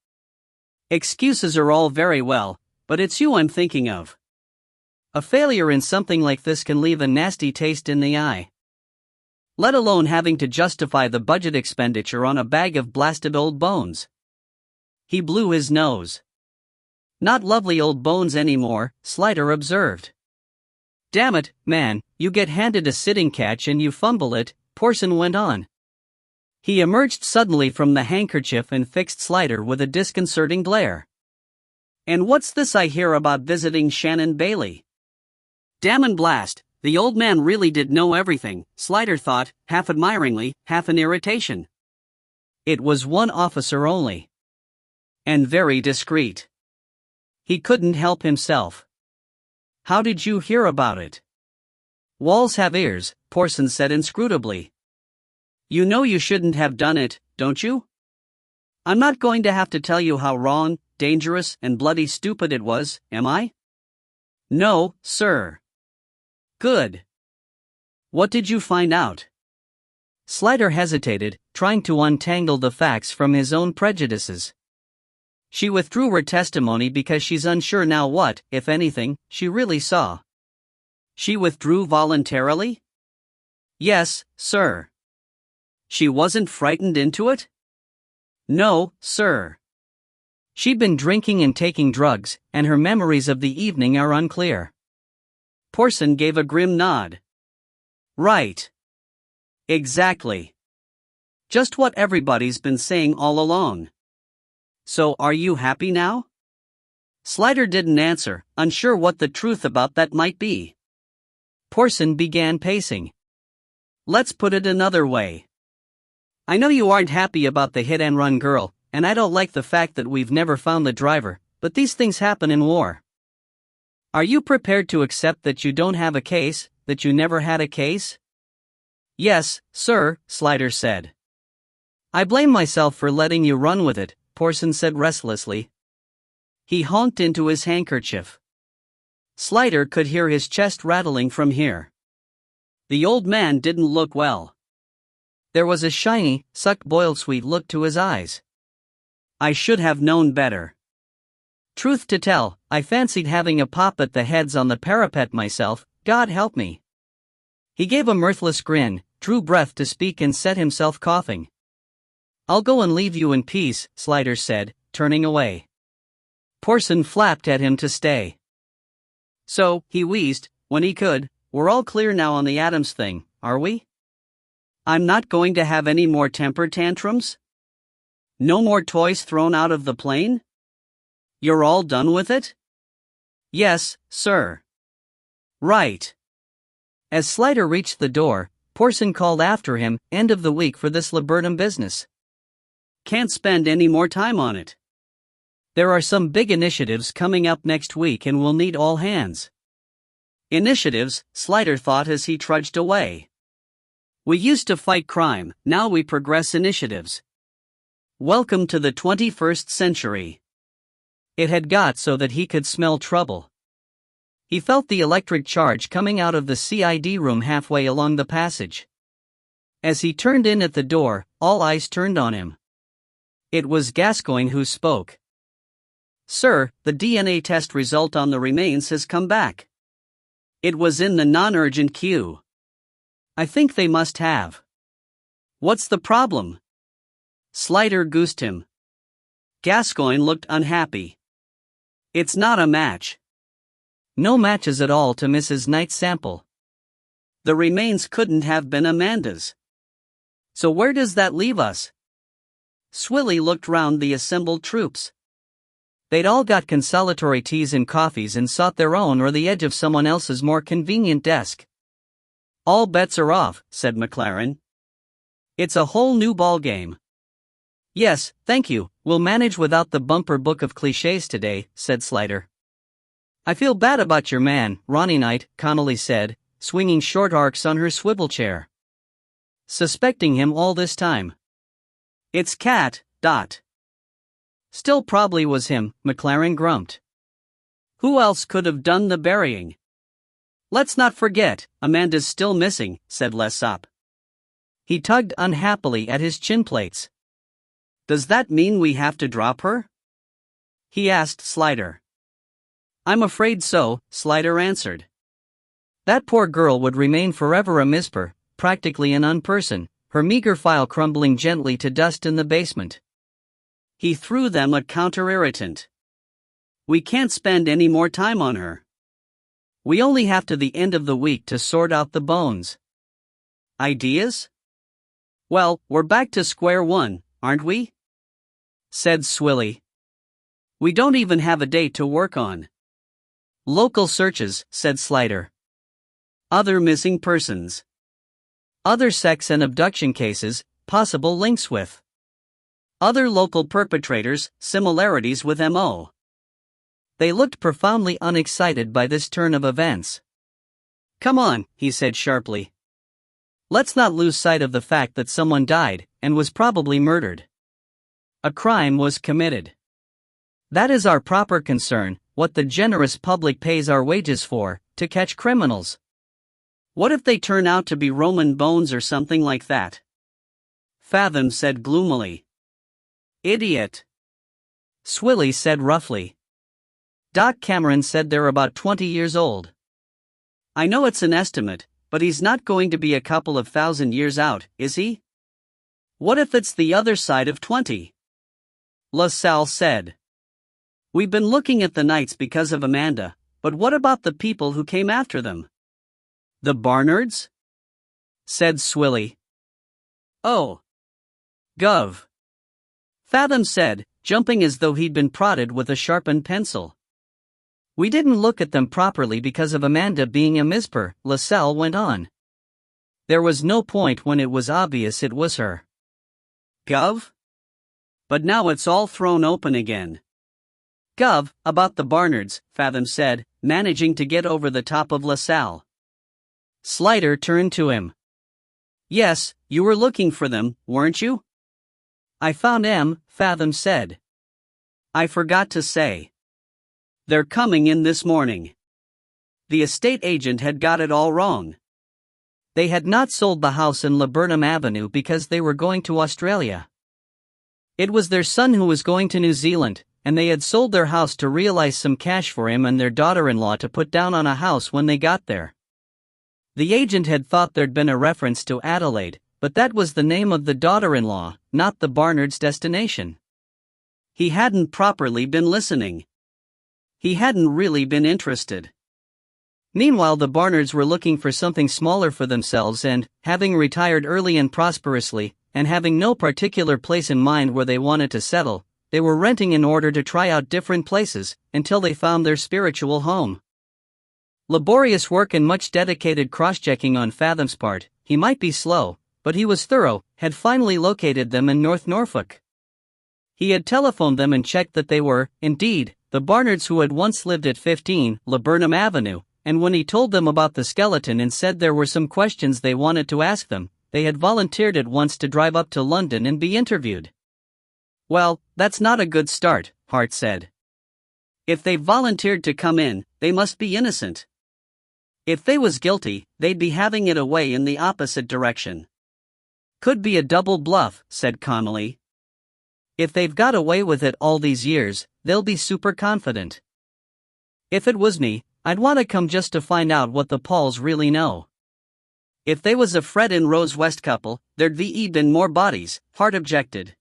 Excuses are all very well, but it's you I'm thinking of. A failure in something like this can leave a nasty taste in the eye. Let alone having to justify the budget expenditure on a bag of blasted old bones. He blew his nose. Not lovely old bones anymore, Slider observed. Damn it, man, you get handed a sitting catch and you fumble it, Porson went on. He emerged suddenly from the handkerchief and fixed Slider with a disconcerting glare. And what's this I hear about visiting Shannon Bailey? Damn and blast, the old man really did know everything, Slider thought, half admiringly, half in irritation. It was one officer only. And very discreet. He couldn't help himself. How did you hear about it? Walls have ears, Porson said inscrutably. You know you shouldn't have done it, don't you? I'm not going to have to tell you how wrong, dangerous, and bloody stupid it was, am I? No, sir. Good. What did you find out? Slider hesitated, trying to untangle the facts from his own prejudices. She withdrew her testimony because she's unsure now what, if anything, she really saw. She withdrew voluntarily? Yes, sir. She wasn't frightened into it? No, sir. She'd been drinking and taking drugs, and her memories of the evening are unclear. Porson gave a grim nod. Right. Exactly. Just what everybody's been saying all along. So are you happy now? Slider didn't answer, unsure what the truth about that might be. Porson began pacing. Let's put it another way. I know you aren't happy about the hit-and-run girl, and I don't like the fact that we've never found the driver, but these things happen in war. Are you prepared to accept that you don't have a case, that you never had a case? Yes, sir, Slider said. I blame myself for letting you run with it, Porson said restlessly. He honked into his handkerchief. Slider could hear his chest rattling from here. The old man didn't look well. There was a shiny, suck-boiled sweet look to his eyes. I should have known better. Truth to tell, I fancied having a pop at the heads on the parapet myself, God help me. He gave a mirthless grin, drew breath to speak and set himself coughing. I'll go and leave you in peace, Slider said, turning away. Porson flapped at him to stay. So, he wheezed, when he could, we're all clear now on the Adams thing, are we? I'm not going to have any more temper tantrums? No more toys thrown out of the plane? You're all done with it? Yes, sir. Right. As Slider reached the door, Porson called after him, end of the week for this laburnum business. Can't spend any more time on it. There are some big initiatives coming up next week and we'll need all hands. Initiatives, Slider thought as he trudged away. We used to fight crime, now we progress initiatives. Welcome to the 21st century. It had got so that he could smell trouble. He felt the electric charge coming out of the CID room halfway along the passage. As he turned in at the door, all eyes turned on him. It was Gascoigne who spoke. Sir, the DNA test result on the remains has come back. It was in the non-urgent queue. I think they must have. What's the problem? Slider goosed him. Gascoigne looked unhappy. It's not a match. No matches at all to Mrs. Knight's sample. The remains couldn't have been Amanda's. So where does that leave us? Swilly looked round the assembled troops. They'd all got consolatory teas and coffees and sought their own or the edge of someone else's more convenient desk. All bets are off, said McLaren. It's a whole new ballgame. Yes, thank you, we'll manage without the bumper book of clichés today, said Slider. I feel bad about your man, Ronnie Knight, Connolly said, swinging short arcs on her swivel chair. Suspecting him all this time. It's Cat, dot. Still probably was him, McLaren grumped. Who else could have done the burying? Let's not forget, Amanda's still missing, said Lessop. He tugged unhappily at his chin plates. Does that mean we have to drop her? He asked Slider. I'm afraid so, Slider answered. That poor girl would remain forever a misper, practically an unperson, her meager file crumbling gently to dust in the basement. He threw them a counter-irritant. We can't spend any more time on her. We only have to the end of the week to sort out the bones. Ideas? Well, we're back to square one, aren't we? Said Swilly. We don't even have a date to work on. Local searches, said Slider. Other missing persons. Other sex and abduction cases, possible links with. Other local perpetrators, similarities with M.O. They looked profoundly unexcited by this turn of events. Come on, he said sharply. Let's not lose sight of the fact that someone died, and was probably murdered. A crime was committed. That is our proper concern, what the generous public pays our wages for, to catch criminals. What if they turn out to be Roman bones or something like that? Fathom said gloomily. Idiot. Swilly said roughly. Doc Cameron said they're about 20 years old. I know it's an estimate, but he's not going to be a couple of thousand years out, is he? What if it's the other side of 20? LaSalle said. We've been looking at the Knights because of Amanda, but what about the people who came after them? The Barnards? Said Swilly. Oh. Gov. Fathom said, jumping as though he'd been prodded with a sharpened pencil. We didn't look at them properly because of Amanda being a misper, LaSalle went on. There was no point when it was obvious it was her. Gov? But now it's all thrown open again. Gov, about the Barnards, Fathom said, managing to get over the top of LaSalle. Slider turned to him. Yes, you were looking for them, weren't you? I found them, Fathom said. I forgot to say. They're coming in this morning. The estate agent had got it all wrong. They had not sold the house in Laburnum Avenue because they were going to Australia. It was their son who was going to New Zealand, and they had sold their house to realize some cash for him and their daughter-in-law to put down on a house when they got there. The agent had thought there'd been a reference to Adelaide, but that was the name of the daughter-in-law, not the Barnards' destination. He hadn't properly been listening. He hadn't really been interested. Meanwhile, the Barnards were looking for something smaller for themselves and, having retired early and prosperously, and having no particular place in mind where they wanted to settle, they were renting in order to try out different places, until they found their spiritual home. Laborious work and much dedicated cross-checking on Fathom's part, he might be slow, but he was thorough, had finally located them in North Norfolk. He had telephoned them and checked that they were, indeed, the Barnards who had once lived at 15 Laburnum Avenue, and when he told them about the skeleton and said there were some questions they wanted to ask them, they had volunteered at once to drive up to London and be interviewed. Well, that's not a good start, Hart said. If they volunteered to come in, they must be innocent. If they was guilty, they'd be having it away in the opposite direction. Could be a double bluff, said Connolly. If they've got away with it all these years, they'll be super confident. If it was me, I'd want to come just to find out what the Pauls really know. If they was a Fred and Rose West couple, there'd been more bodies, Hart objected.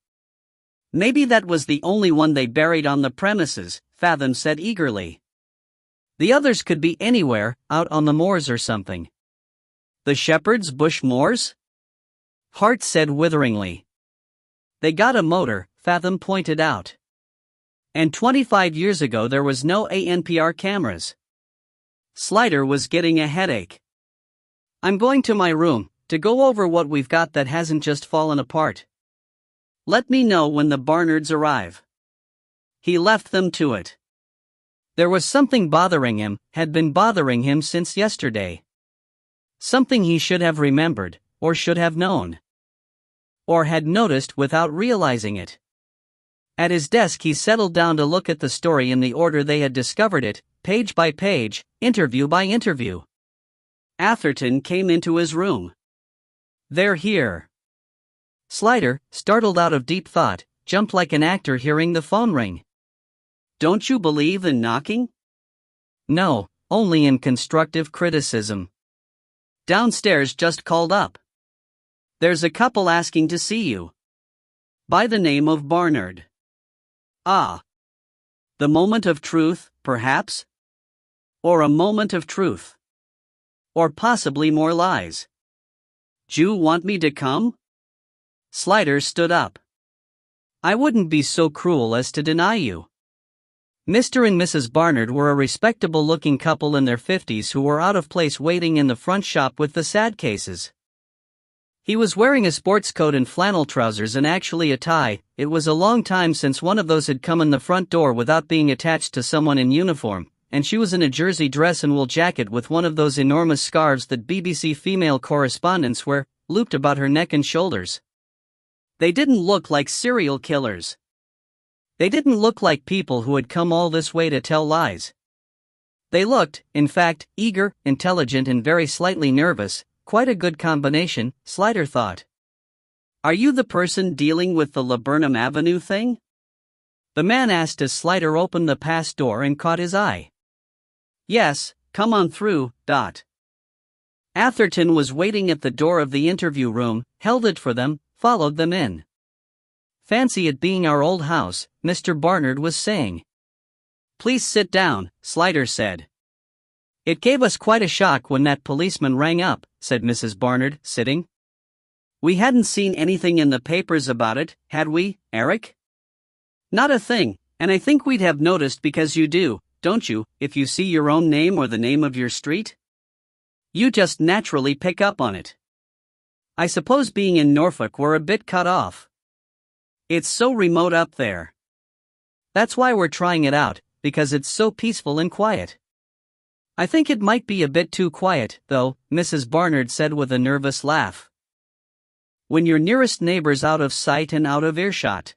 Maybe that was the only one they buried on the premises, Fathom said eagerly. The others could be anywhere, out on the moors or something. The Shepherd's Bush moors? Hart said witheringly. They got a motor, Fathom pointed out. And 25 years ago there was no ANPR cameras. Slider was getting a headache. I'm going to my room, to go over what we've got that hasn't just fallen apart. Let me know when the Barnards arrive. He left them to it. There was something bothering him, had been bothering him since yesterday. Something he should have remembered, or should have known. Or had noticed without realizing it. At his desk he settled down to look at the story in the order they had discovered it, page by page, interview by interview. Atherton came into his room. They're here. Slider, startled out of deep thought, jumped like an actor hearing the phone ring. Don't you believe in knocking? No, only in constructive criticism. Downstairs just called up. There's a couple asking to see you. By the name of Barnard. Ah. The moment of truth, perhaps? Or a moment of truth? Or possibly more lies? D'you want me to come? Slider stood up. I wouldn't be so cruel as to deny you. Mr. and Mrs. Barnard were a respectable-looking couple in their 50s who were out of place waiting in the front shop with the sad cases. He was wearing a sports coat and flannel trousers and actually a tie. It was a long time since one of those had come in the front door without being attached to someone in uniform, and she was in a jersey dress and wool jacket with one of those enormous scarves that BBC female correspondents wear, looped about her neck and shoulders. They didn't look like serial killers. They didn't look like people who had come all this way to tell lies. They looked, in fact, eager, intelligent and very slightly nervous, quite a good combination, Slider thought. Are you the person dealing with the Laburnum Avenue thing? The man asked as Slider opened the pass door and caught his eye. Yes, come on through, Dot. Atherton was waiting at the door of the interview room, held it for them, followed them in. Fancy it being our old house, Mr. Barnard was saying. Please sit down, Slider said. It gave us quite a shock when that policeman rang up, said Mrs. Barnard, sitting. We hadn't seen anything in the papers about it, had we, Eric? Not a thing, and I think we'd have noticed because you do, don't you, if you see your own name or the name of your street? You just naturally pick up on it. I suppose being in Norfolk we're a bit cut off. It's so remote up there. That's why we're trying it out, because it's so peaceful and quiet. I think it might be a bit too quiet, though, Mrs. Barnard said with a nervous laugh. When your nearest neighbor's out of sight and out of earshot.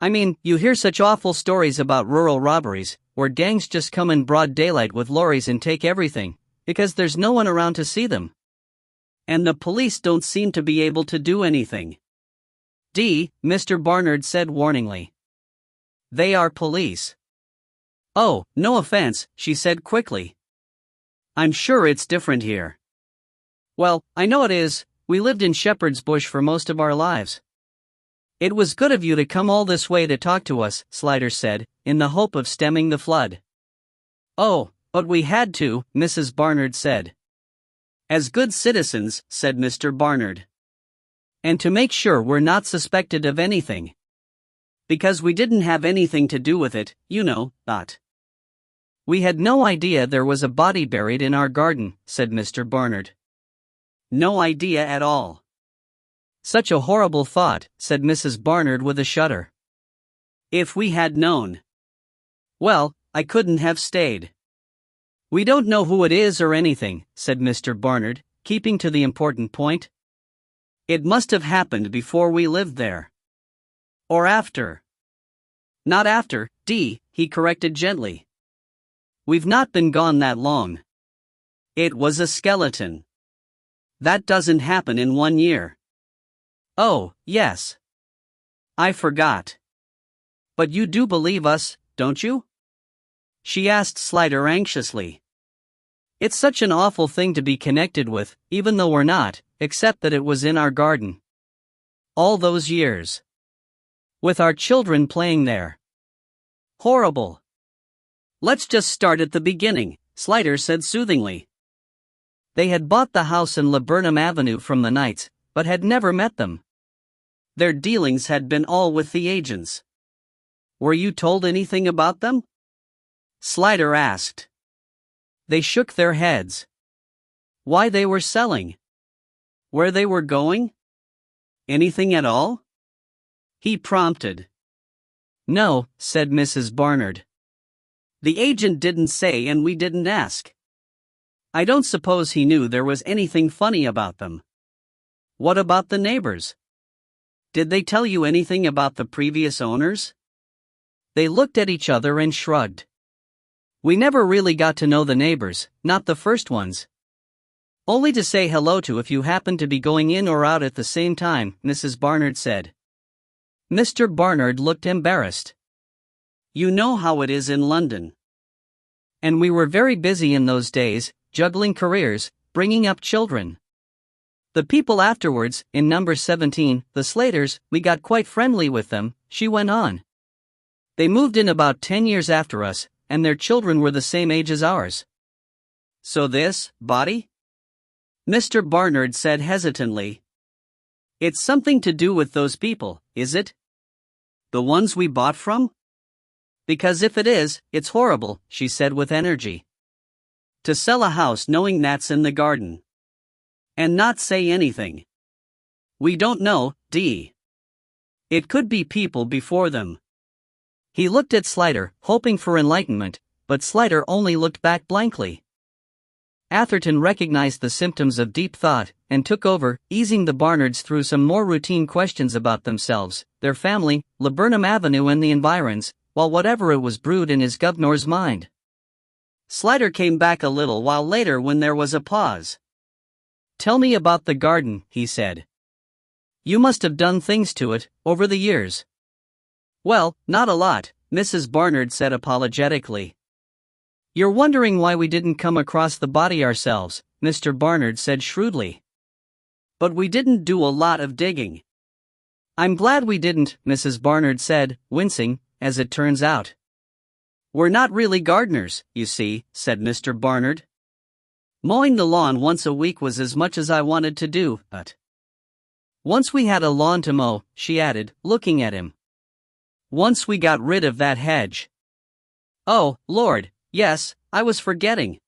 I mean, you hear such awful stories about rural robberies, where gangs just come in broad daylight with lorries and take everything, because there's no one around to see them. And the police don't seem to be able to do anything. Mr. Barnard said warningly. They are police. Oh, no offense, she said quickly. I'm sure it's different here. Well, I know it is. We lived in Shepherd's Bush for most of our lives. It was good of you to come all this way to talk to us, Sliders said, in the hope of stemming the flood. Oh, but we had to, Mrs. Barnard said. As good citizens, said Mr. Barnard. And to make sure we're not suspected of anything. Because we didn't have anything to do with it, you know, that. We had no idea there was a body buried in our garden, said Mr. Barnard. No idea at all. Such a horrible thought, said Mrs. Barnard with a shudder. If we had known. Well, I couldn't have stayed. We don't know who it is or anything, said Mr. Barnard, keeping to the important point. It must have happened before we lived there. Or after. Not after, he corrected gently. We've not been gone that long. It was a skeleton. That doesn't happen in 1 year. Oh, yes. I forgot. But you do believe us, don't you? She asked Slider anxiously. It's such an awful thing to be connected with, even though we're not, except that it was in our garden. All those years. With our children playing there. Horrible. Let's just start at the beginning, Slider said soothingly. They had bought the house in Laburnum Avenue from the Knights, but had never met them. Their dealings had been all with the agents. Were you told anything about them? Slider asked. They shook their heads. Why they were selling? Where they were going? Anything at all? He prompted. No, said Mrs. Barnard. The agent didn't say and we didn't ask. I don't suppose he knew there was anything funny about them. What about the neighbors? Did they tell you anything about the previous owners? They looked at each other and shrugged. We never really got to know the neighbors, not the first ones. Only to say hello to if you happened to be going in or out at the same time, Mrs. Barnard said. Mr. Barnard looked embarrassed. You know how it is in London. And we were very busy in those days, juggling careers, bringing up children. The people afterwards, in number 17, the Slaters, we got quite friendly with them, she went on. They moved in about 10 years after us, and their children were the same age as ours. So this, body? Mr. Barnard said hesitantly. It's something to do with those people, is it? The ones we bought from? Because if it is, it's horrible, she said with energy. To sell a house knowing that's in the garden. And not say anything. We don't know, It could be people before them. He looked at Slider, hoping for enlightenment, but Slider only looked back blankly. Atherton recognized the symptoms of deep thought, and took over, easing the Barnards through some more routine questions about themselves, their family, Laburnum Avenue and the environs, while whatever it was brewed in his governor's mind. Slider came back a little while later when there was a pause. Tell me about the garden, he said. You must have done things to it, over the years. Well, not a lot, Mrs. Barnard said apologetically. You're wondering why we didn't come across the body ourselves, Mr. Barnard said shrewdly. But we didn't do a lot of digging. I'm glad we didn't, Mrs. Barnard said, wincing, as it turns out. We're not really gardeners, you see, said Mr. Barnard. Mowing the lawn once a week was as much as I wanted to do, but... Once we had a lawn to mow, she added, looking at him. once we got rid of that hedge. Oh, Lord, yes, I was forgetting.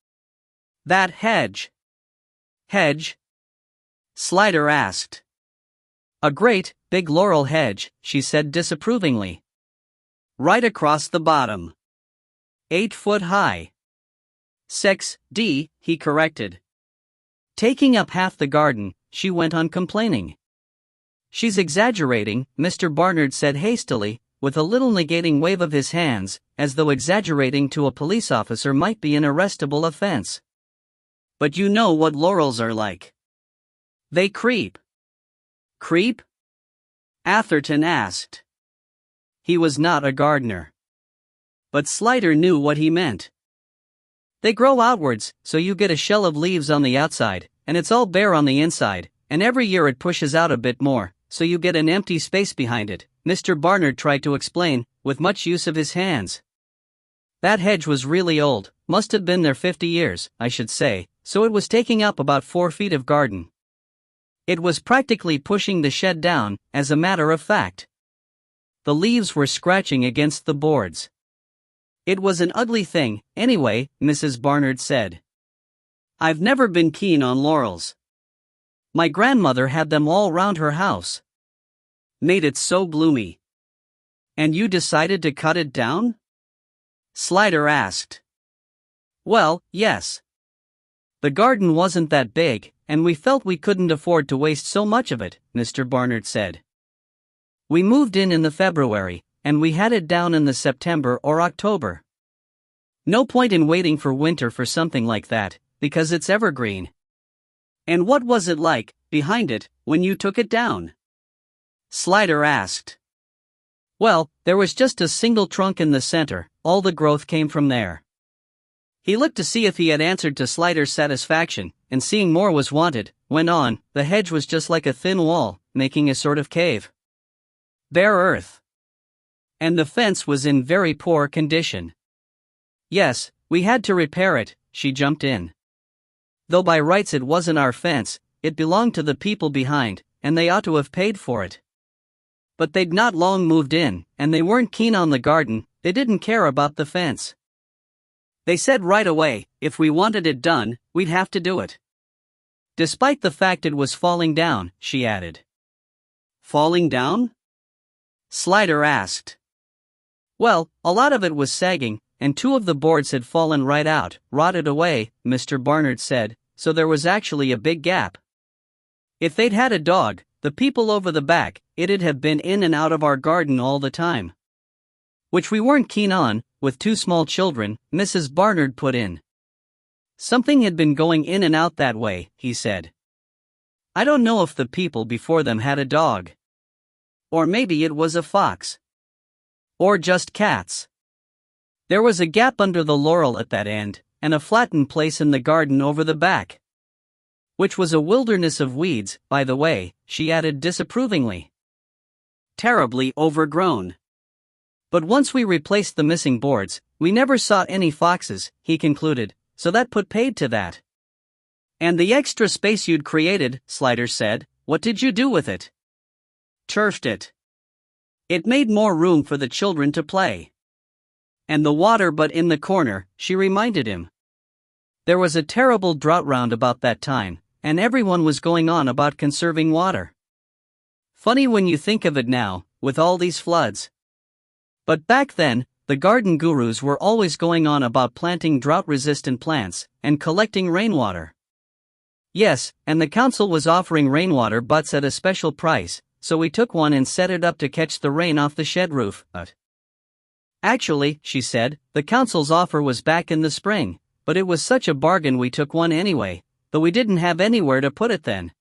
That hedge. Hedge? Slider asked. A great, big laurel hedge, she said disapprovingly. Right across the bottom. 8 foot high. 6D, he corrected. Taking up half the garden, she went on complaining. She's exaggerating, Mr. Barnard said hastily, with a little negating wave of his hands, as though exaggerating to a police officer might be an arrestable offense. But you know what laurels are like. They creep. Creep? Atherton asked. He was not a gardener. But Slider knew what he meant. They grow outwards, so you get a shell of leaves on the outside, and it's all bare on the inside, and every year it pushes out a bit more, so you get an empty space behind it, Mr. Barnard tried to explain, with much use of his hands. That hedge was really old, must have been there 50 years, I should say, so it was taking up about 4 feet of garden. It was practically pushing the shed down, as a matter of fact. The leaves were scratching against the boards. It was an ugly thing, anyway, Mrs. Barnard said. I've never been keen on laurels. My grandmother had them all round her house. Made it so bloomy. And you decided to cut it down? Slider asked. Well, yes. The garden wasn't that big, and we felt we couldn't afford to waste so much of it, Mr. Barnard said. We moved in the February, and we had it down in the September or October. No point in waiting for winter for something like that, because it's evergreen. And what was it like, behind it, when you took it down? Slider asked. Well, there was just a single trunk in the center, all the growth came from there. He looked to see if he had answered to Slider's satisfaction, and seeing more was wanted, went on, the hedge was just like a thin wall, making a sort of cave. Bare earth. And the fence was in very poor condition. Yes, we had to repair it, she jumped in. Though by rights it wasn't our fence, it belonged to the people behind, and they ought to have paid for it. But they'd not long moved in, and they weren't keen on the garden, they didn't care about the fence. They said right away, if we wanted it done, we'd have to do it. Despite the fact it was falling down, she added. Falling down? Slider asked. Well, a lot of it was sagging, and 2 of the boards had fallen right out, rotted away, Mr. Barnard said, so there was actually a big gap. If they'd had a dog, the people over the back, it'd have been in and out of our garden all the time. Which we weren't keen on, with 2 small children, Mrs. Barnard put in. Something had been going in and out that way, he said. I don't know if the people before them had a dog. Or maybe it was a fox. Or just cats. There was a gap under the laurel at that end, and a flattened place in the garden over the back. Which was a wilderness of weeds, by the way, she added disapprovingly. Terribly overgrown. But once we replaced the missing boards, we never saw any foxes, he concluded, so that put paid to that. And the extra space you'd created, Slider said, what did you do with it? Turfed it. It made more room for the children to play. And the water but in the corner, she reminded him. There was a terrible drought round about that time, and everyone was going on about conserving water. Funny when you think of it now, with all these floods. But back then, the garden gurus were always going on about planting drought-resistant plants, and collecting rainwater. Yes, and the council was offering rainwater butts at a special price, so we took one and set it up to catch the rain off the shed roof. Actually, she said, the council's offer was back in the spring, but it was such a bargain we took one anyway, though we didn't have anywhere to put it then.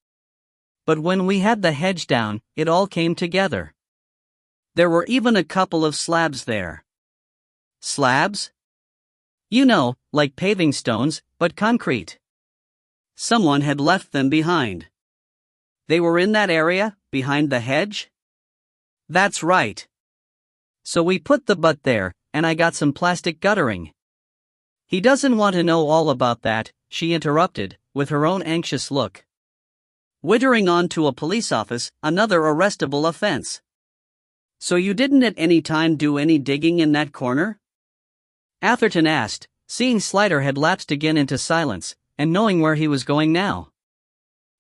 But when we had the hedge down, it all came together. There were even a couple of slabs there. Slabs? You know, like paving stones, but concrete. Someone had left them behind. They were in that area, behind the hedge? That's right. So we put the butt there, and I got some plastic guttering. He doesn't want to know all about that, she interrupted, with her own anxious look. Wittering on to a police office, another arrestable offense. So you didn't at any time do any digging in that corner? Atherton asked, seeing Slider had lapsed again into silence, and knowing where he was going now.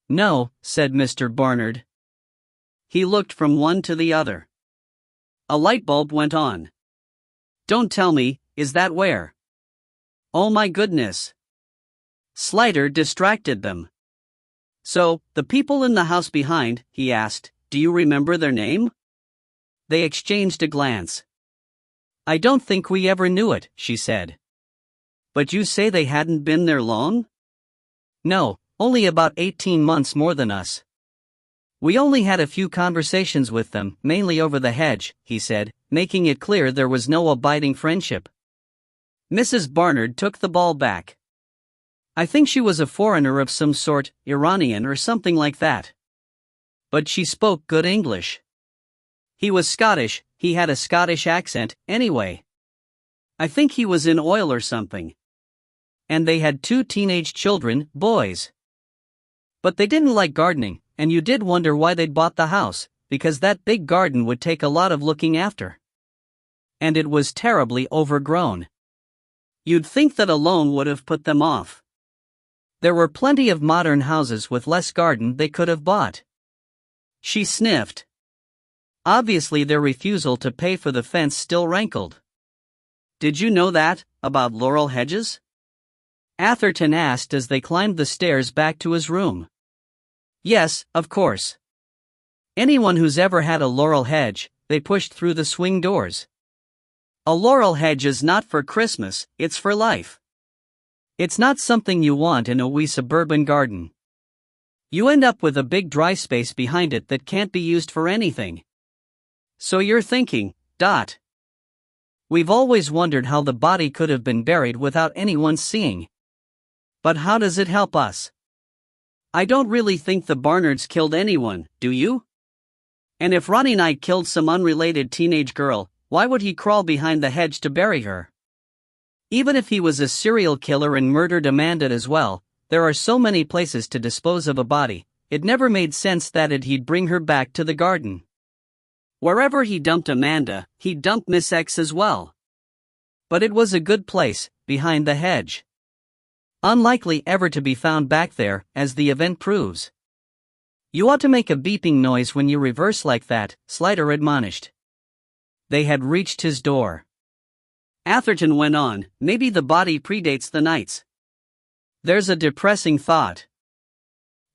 No, said Mr. Barnard. He looked from one to the other. A light bulb went on. Don't tell me, is that where? Oh my goodness. Slider distracted them. So, the people in the house behind, he asked, do you remember their name? They exchanged a glance. I don't think we ever knew it, she said. But you say they hadn't been there long? No, only about 18 months more than us. We only had a few conversations with them, mainly over the hedge, he said, making it clear there was no abiding friendship. Mrs. Barnard took the ball back. I think she was a foreigner of some sort, Iranian or something like that. But she spoke good English. He was Scottish, he had a Scottish accent, anyway. I think he was in oil or something. And they had 2 teenage children, boys. But they didn't like gardening, and you did wonder why they'd bought the house, because that big garden would take a lot of looking after. And it was terribly overgrown. You'd think that a loan would have put them off. There were plenty of modern houses with less garden they could have bought. She sniffed. Obviously their refusal to pay for the fence still rankled. Did you know that, about laurel hedges? Atherton asked as they climbed the stairs back to his room. Yes, of course. Anyone who's ever had a laurel hedge, they pushed through the swing doors. A laurel hedge is not for Christmas, it's for life. It's not something you want in a wee suburban garden. You end up with a big dry space behind it that can't be used for anything. So you're thinking, We've always wondered how the body could have been buried without anyone seeing. But how does it help us? I don't really think the Barnards killed anyone, do you? And if Ronnie Knight killed some unrelated teenage girl, why would he crawl behind the hedge to bury her? Even if he was a serial killer and murdered Amanda as well, there are so many places to dispose of a body, it never made sense that he'd bring her back to the garden. Wherever he dumped Amanda, he dumped Miss X as well. But it was a good place, behind the hedge. Unlikely ever to be found back there, as the event proves. You ought to make a beeping noise when you reverse like that, Slider admonished. They had reached his door. Atherton went on, maybe the body predates the Knights. There's a depressing thought.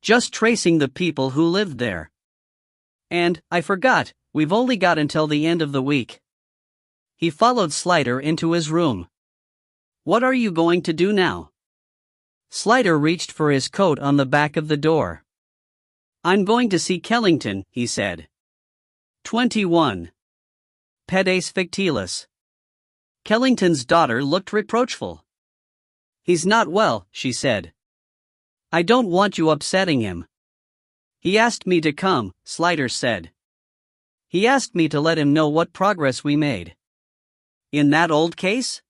Just tracing the people who lived there. And, I forgot, we've only got until the end of the week. He followed Slider into his room. What are you going to do now? Slider reached for his coat on the back of the door. I'm going to see Kellington, he said. 21. Pedes fictilis. Kellington's daughter looked reproachful. He's not well, she said. I don't want you upsetting him. He asked me to come, Slider said. He asked me to let him know what progress we made. In that old case?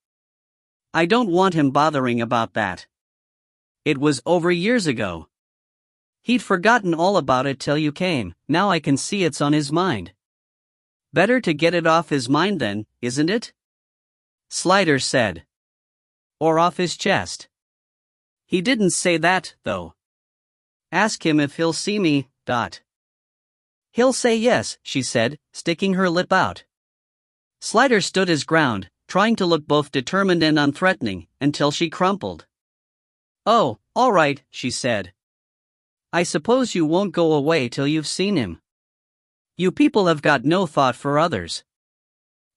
I don't want him bothering about that. It was over years ago. He'd forgotten all about it till you came, now I can see it's on his mind. Better to get it off his mind then, isn't it? Slider said. Or off his chest. He didn't say that, though. Ask him if he'll see me, He'll say yes, she said, sticking her lip out. Slider stood his ground, trying to look both determined and unthreatening, until she crumpled. Oh, all right, she said. I suppose you won't go away till you've seen him. You people have got no thought for others.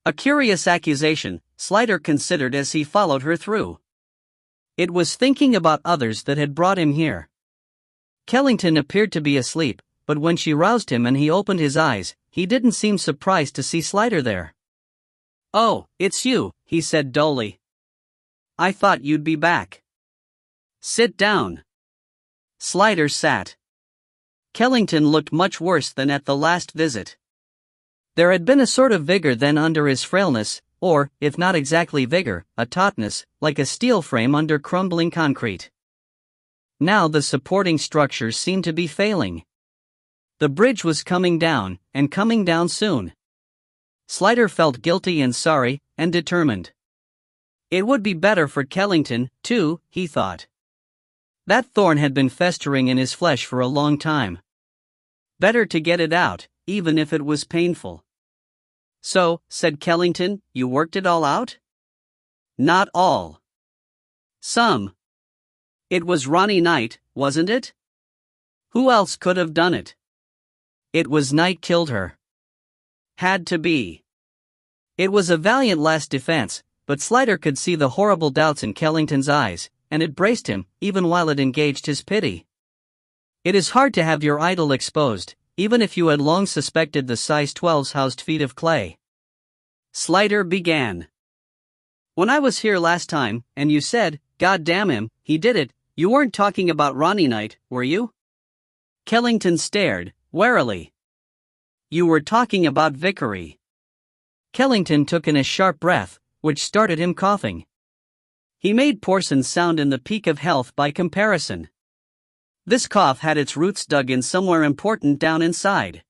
A curious accusation, Slider considered as he followed her through. It was thinking about others that had brought him here. Kellington appeared to be asleep, but when she roused him and he opened his eyes, he didn't seem surprised to see Slider there. Oh, it's you, he said dully. I thought you'd be back. Sit down. Slider sat. Kellington looked much worse than at the last visit. There had been a sort of vigor then under his frailness, or, if not exactly vigor, a tautness, like a steel frame under crumbling concrete. Now the supporting structures seemed to be failing. The bridge was coming down, and coming down soon. Slider felt guilty and sorry, and determined. It would be better for Kellington, too, he thought. That thorn had been festering in his flesh for a long time. Better to get it out, even if it was painful. So, said Kellington, you worked it all out? Not all. Some. It was Ronnie Knight, wasn't it? Who else could have done it? It was Knight killed her. Had to be. It was a valiant last defense, but Slider could see the horrible doubts in Kellington's eyes, and it braced him, even while it engaged his pity. It is hard to have your idol exposed, even if you had long suspected the size 12's housed feet of clay. Slider began. When I was here last time, and you said, God damn him, he did it, you weren't talking about Ronnie Knight, were you? Kellington stared, warily. You were talking about Vickery. Kellington took in a sharp breath, which started him coughing. He made Porson's sound in the peak of health by comparison. This cough had its roots dug in somewhere important down inside.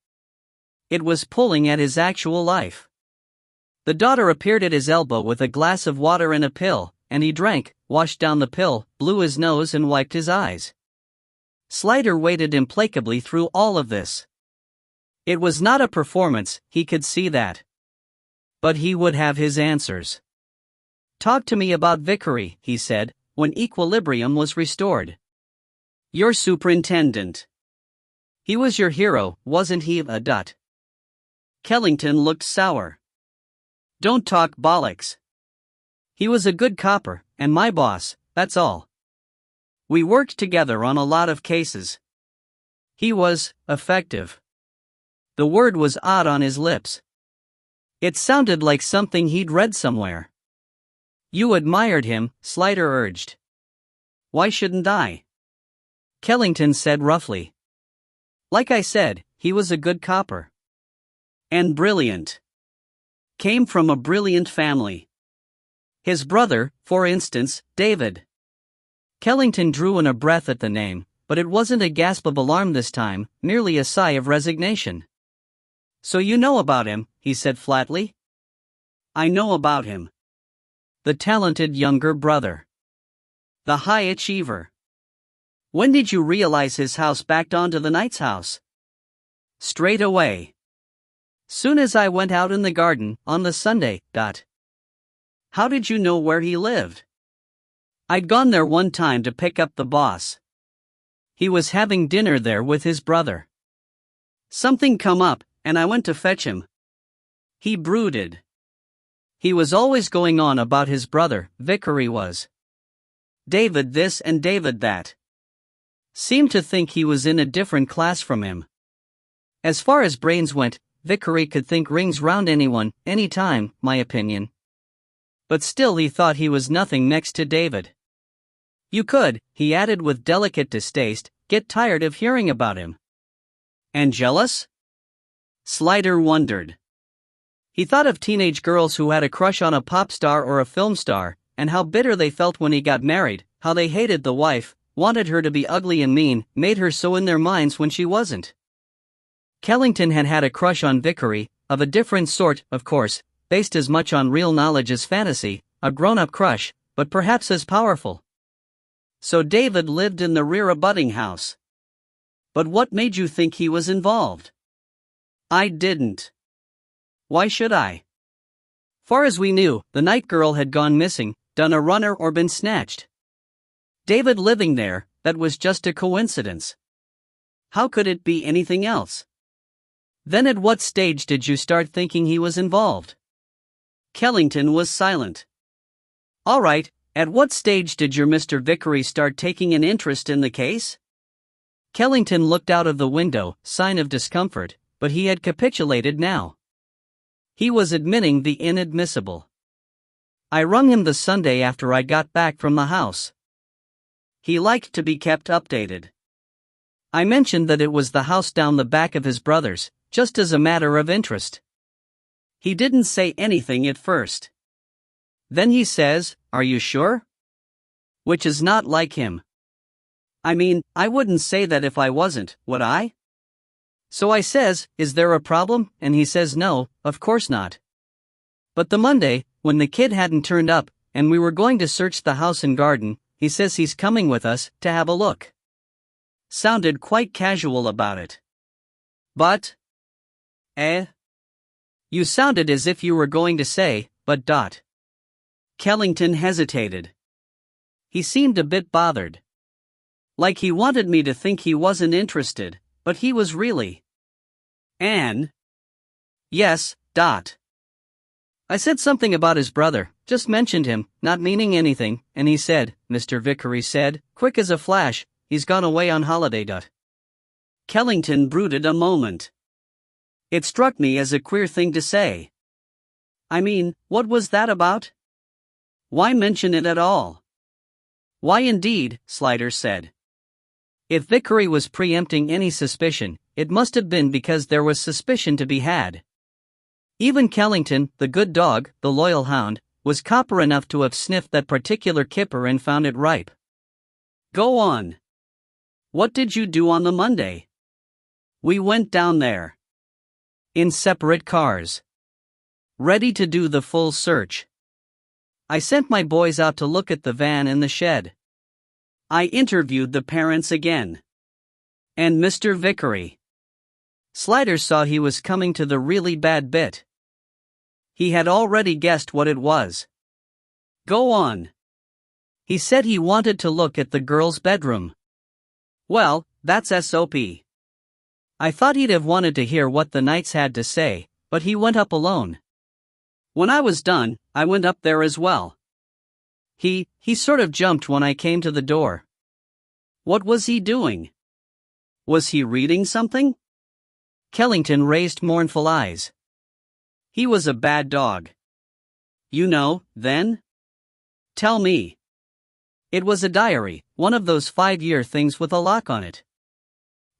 It was pulling at his actual life. The daughter appeared at his elbow with a glass of water and a pill, and he drank, washed down the pill, blew his nose and wiped his eyes. Slider waited implacably through all of this. It was not a performance, he could see that. But he would have his answers. Talk to me about Vickery, he said, when equilibrium was restored. Your superintendent. He was your hero, wasn't he, a dot? Kellington looked sour. Don't talk bollocks. He was a good copper, and my boss, that's all. We worked together on a lot of cases. He was effective. The word was odd on his lips. It sounded like something he'd read somewhere. You admired him, Slider urged. Why shouldn't I? Kellington said roughly. Like I said, he was a good copper. And brilliant. Came from a brilliant family. His brother, for instance, David. Kellington drew in a breath at the name, but it wasn't a gasp of alarm this time, merely a sigh of resignation. So you know about him, he said flatly. I know about him. The talented younger brother. The high achiever. When did you realize his house backed onto the Knight's house? Straight away. Soon as I went out in the garden, on the Sunday, How did you know where he lived? I'd gone there one time to pick up the boss. He was having dinner there with his brother. Something come up, and I went to fetch him. He brooded. He was always going on about his brother, Vickery was. David this and David that. Seemed to think he was in a different class from him. As far as brains went, Vickery could think rings round anyone, anytime, my opinion. But still he thought he was nothing next to David. You could, he added with delicate distaste, get tired of hearing about him. And jealous? Slider wondered. He thought of teenage girls who had a crush on a pop star or a film star, and how bitter they felt when he got married, how they hated the wife, wanted her to be ugly and mean, made her so in their minds when she wasn't. Kellington had had a crush on Vickery, of a different sort, of course, based as much on real knowledge as fantasy, a grown-up crush, but perhaps as powerful. So David lived in the rear abutting house. But what made you think he was involved? I didn't. Why should I? Far as we knew, the night girl had gone missing, done a runner or been snatched. David living there, that was just a coincidence. How could it be anything else? Then at what stage did you start thinking he was involved? Kellington was silent. All right, at what stage did your Mr. Vickery start taking an interest in the case? Kellington looked out of the window, sign of discomfort, but he had capitulated now. He was admitting the inadmissible. I rung him the Sunday after I got back from the house. He liked to be kept updated. I mentioned that it was the house down the back of his brother's, just as a matter of interest. He didn't say anything at first. Then he says, "Are you sure?" Which is not like him. I mean, I wouldn't say that if I wasn't, would I? So I says, "Is there a problem?" And he says, "No, of course not. But the Monday, when the kid hadn't turned up, and we were going to search the house and garden, he says he's coming with us to have a look. Sounded quite casual about it. But? You sounded as if you were going to say, but. Kellington hesitated. He seemed a bit bothered. Like he wanted me to think he wasn't interested, but he was really. Anne? Yes. I said something about his brother, just mentioned him, not meaning anything, and he said, Mr. Vickery said, quick as a flash, he's gone away on holiday. Kellington brooded a moment. It struck me as a queer thing to say. I mean, what was that about? Why mention it at all? Why indeed, Sliders said. If Vickery was preempting any suspicion, it must have been because there was suspicion to be had. Even Kellington, the good dog, the loyal hound, was copper enough to have sniffed that particular kipper and found it ripe. Go on. What did you do on the Monday? We went down there. In separate cars. Ready to do the full search. I sent my boys out to look at the van and the shed. I interviewed the parents again. And Mr. Vickery. Sliders saw he was coming to the really bad bit. He had already guessed what it was. Go on. He said he wanted to look at the girl's bedroom. Well, that's SOP. I thought he'd have wanted to hear what the Knights had to say, but he went up alone. When I was done, I went up there as well. He sort of jumped when I came to the door. What was he doing? Was he reading something? Kellington raised mournful eyes. He was a bad dog. You know, then? Tell me. It was a diary, one of those 5-year things with a lock on it.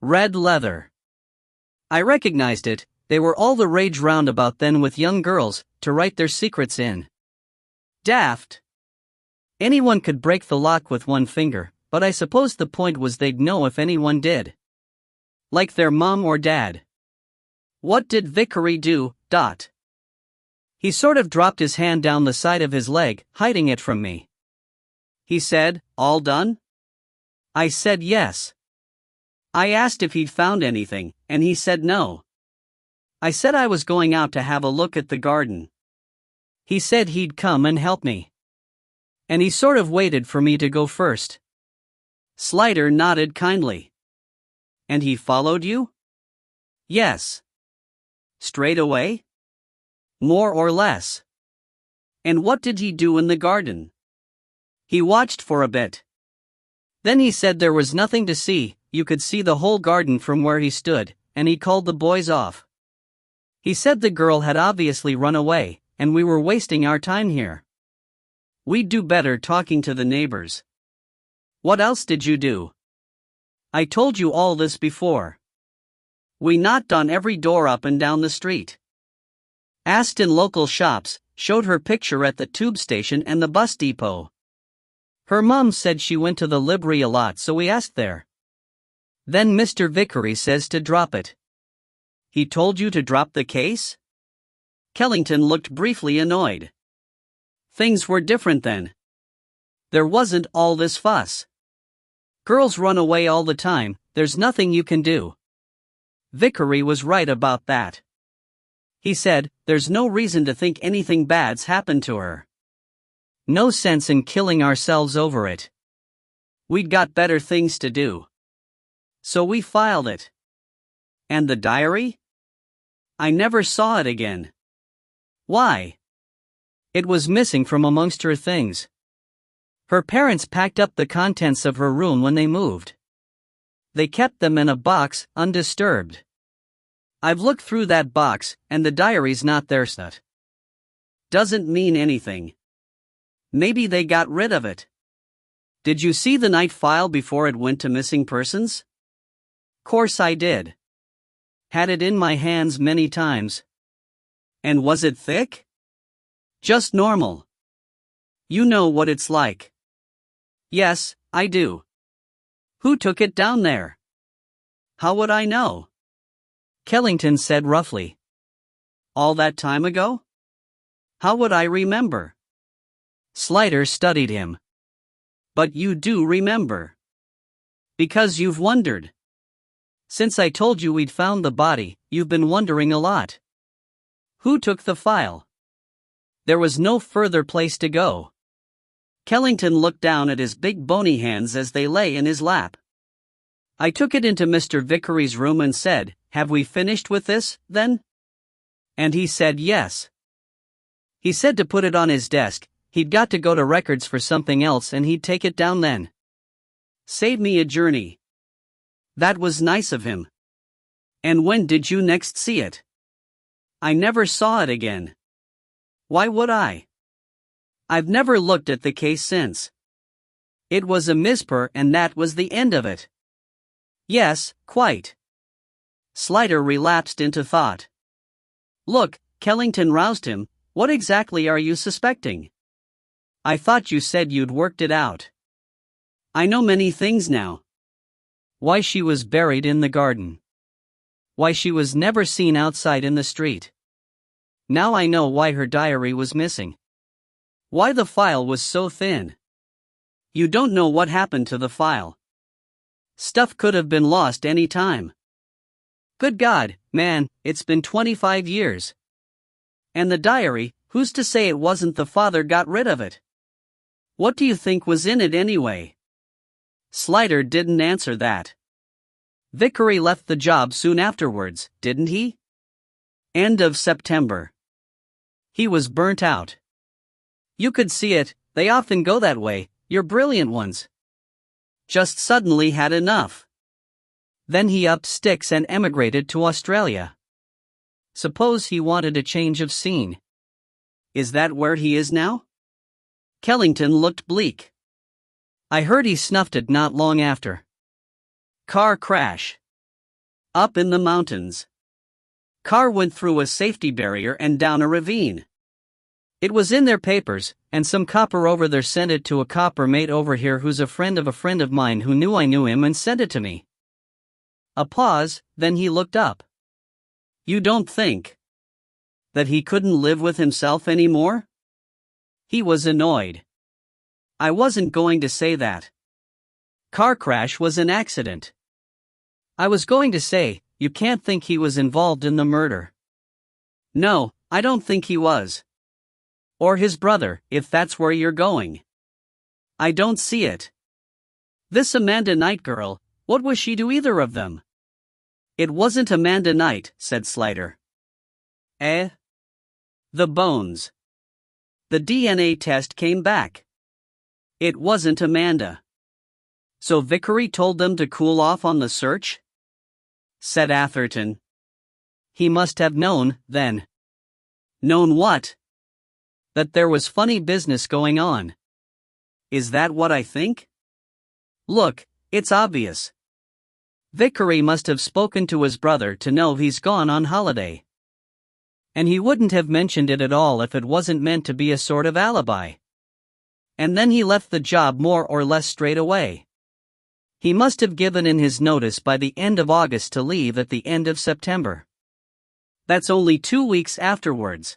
Red leather. I recognized it, they were all the rage roundabout then with young girls, to write their secrets in. Daft. Anyone could break the lock with one finger, but I suppose the point was they'd know if anyone did. Like their mom or dad. What did Vickery do? He sort of dropped his hand down the side of his leg, hiding it from me. He said, all done? I said yes. I asked if he'd found anything, and he said no. I said I was going out to have a look at the garden. He said he'd come and help me. And he sort of waited for me to go first. Slider nodded kindly. And he followed you? Yes. Straight away? More or less. And what did he do in the garden? He watched for a bit. Then he said there was nothing to see, you could see the whole garden from where he stood, and he called the boys off. He said the girl had obviously run away, and we were wasting our time here. We'd do better talking to the neighbors. What else did you do? I told you all this before. We knocked on every door up and down the street. Asked in local shops, showed her picture at the tube station and the bus depot. Her mom said she went to the library a lot, so we asked there. Then Mr. Vickery says to drop it. He told you to drop the case? Kellington looked briefly annoyed. Things were different then. There wasn't all this fuss. Girls run away all the time, there's nothing you can do. Vickery was right about that. He said, there's no reason to think anything bad's happened to her. No sense in killing ourselves over it. We'd got better things to do. So we filed it. And the diary? I never saw it again. Why? It was missing from amongst her things. Her parents packed up the contents of her room when they moved. They kept them in a box, undisturbed. I've looked through that box, and the diary's not there. Doesn't mean anything. Maybe they got rid of it. Did you see the night file before it went to missing persons? Course I did. Had it in my hands many times. And was it thick? Just normal. You know what it's like. Yes, I do. Who took it down there? How would I know? Kellington said roughly. All that time ago? How would I remember? Slider studied him. But you do remember. Because you've wondered. Since I told you we'd found the body, you've been wondering a lot. Who took the file? There was no further place to go. Kellington looked down at his big bony hands as they lay in his lap. I took it into Mr. Vickery's room and said, "Have we finished with this, then?" And he said yes. He said to put it on his desk, he'd got to go to records for something else and he'd take it down then. Save me a journey. That was nice of him. And when did you next see it? I never saw it again. Why would I? I've never looked at the case since. It was a misper and that was the end of it. Yes, quite. Slider relapsed into thought. Look, Kellington roused him, what exactly are you suspecting? I thought you said you'd worked it out. I know many things now. Why she was buried in the garden. Why she was never seen outside in the street. Now I know why her diary was missing. Why the file was so thin. You don't know what happened to the file. Stuff could have been lost any time. Good God, man, it's been 25 years. And the diary, who's to say it wasn't the father got rid of it? What do you think was in it anyway? Slider didn't answer that. Vickery left the job soon afterwards, didn't he? End of September. He was burnt out. You could see it, they often go that way, you're brilliant ones. Just suddenly had enough. Then he upped sticks and emigrated to Australia. Suppose he wanted a change of scene. Is that where he is now? Kellington looked bleak. I heard he snuffed it not long after. Car crash. Up in the mountains. Car went through a safety barrier and down a ravine. It was in their papers, and some copper over there sent it to a copper mate over here who's a friend of mine who knew I knew him and sent it to me. A pause, then he looked up. You don't think that he couldn't live with himself anymore? He was annoyed. I wasn't going to say that. Car crash was an accident. I was going to say, you can't think he was involved in the murder. No, I don't think he was. Or his brother, if that's where you're going. I don't see it. This Amanda Knight girl, what was she to either of them? It wasn't Amanda Knight, said Slider. Eh? The bones. The DNA test came back. It wasn't Amanda. So Vickery told them to cool off on the search? Said Atherton. He must have known, then. Known what? That there was funny business going on. Is that what I think? Look, it's obvious. Vickery must have spoken to his brother to know he's gone on holiday. And he wouldn't have mentioned it at all if it wasn't meant to be a sort of alibi. And then he left the job more or less straight away. He must have given in his notice by the end of August to leave at the end of September. That's only 2 weeks afterwards.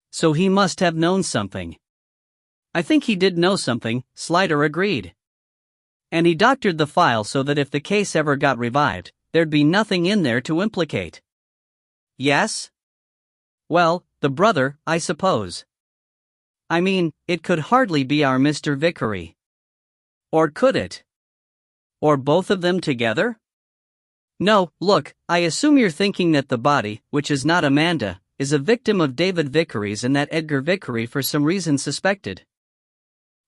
So he must have known something. I think he did know something, Slider agreed. And he doctored the file so that if the case ever got revived, there'd be nothing in there to implicate. Yes? Well, the brother, I suppose. I mean, it could hardly be our Mr. Vickery. Or could it? Or both of them together? No, look, I assume you're thinking that the body, which is not Amanda, is a victim of David Vickery's and that Edgar Vickery for some reason suspected.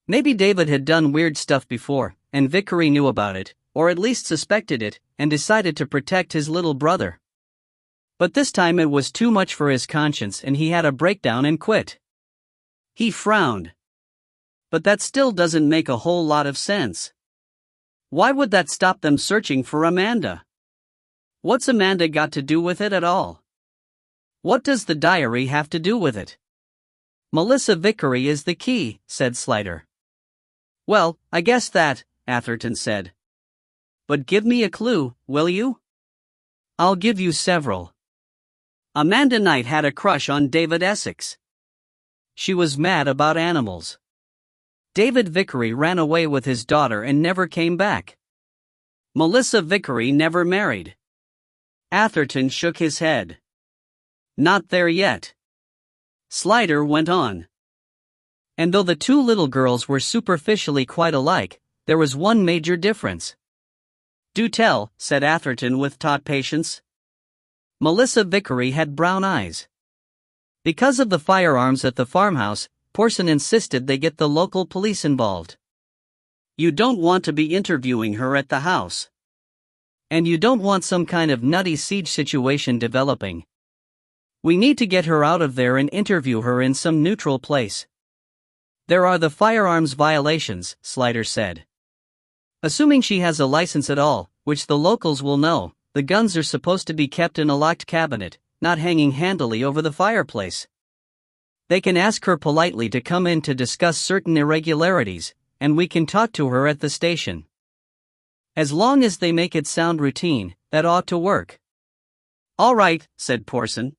Maybe David had done weird stuff before, and Vickery knew about it, or at least suspected it, and decided to protect his little brother. But this time it was too much for his conscience and he had a breakdown and quit. He frowned. But that still doesn't make a whole lot of sense. Why would that stop them searching for Amanda? What's Amanda got to do with it at all? What does the diary have to do with it? Melissa Vickery is the key, said Slider. Well, I guess that, Atherton said. But give me a clue, will you? I'll give you several. Amanda Knight had a crush on David Essex. she was mad about animals. David Vickery ran away with his daughter and never came back. Melissa Vickery never married. Atherton shook his head. Not there yet. Slider went on. And though the two little girls were superficially quite alike, there was one major difference. Do tell, said Atherton with taut patience. Melissa Vickery had brown eyes. Because of the firearms at the farmhouse, Porson insisted they get the local police involved. You don't want to be interviewing her at the house. And you don't want some kind of nutty siege situation developing. We need to get her out of there and interview her in some neutral place. There are the firearms violations, Slider said. Assuming she has a license at all, which the locals will know, the guns are supposed to be kept in a locked cabinet, not hanging handily over the fireplace. They can ask her politely to come in to discuss certain irregularities, and we can talk to her at the station. As long as they make it sound routine, that ought to work. All right, said Porson.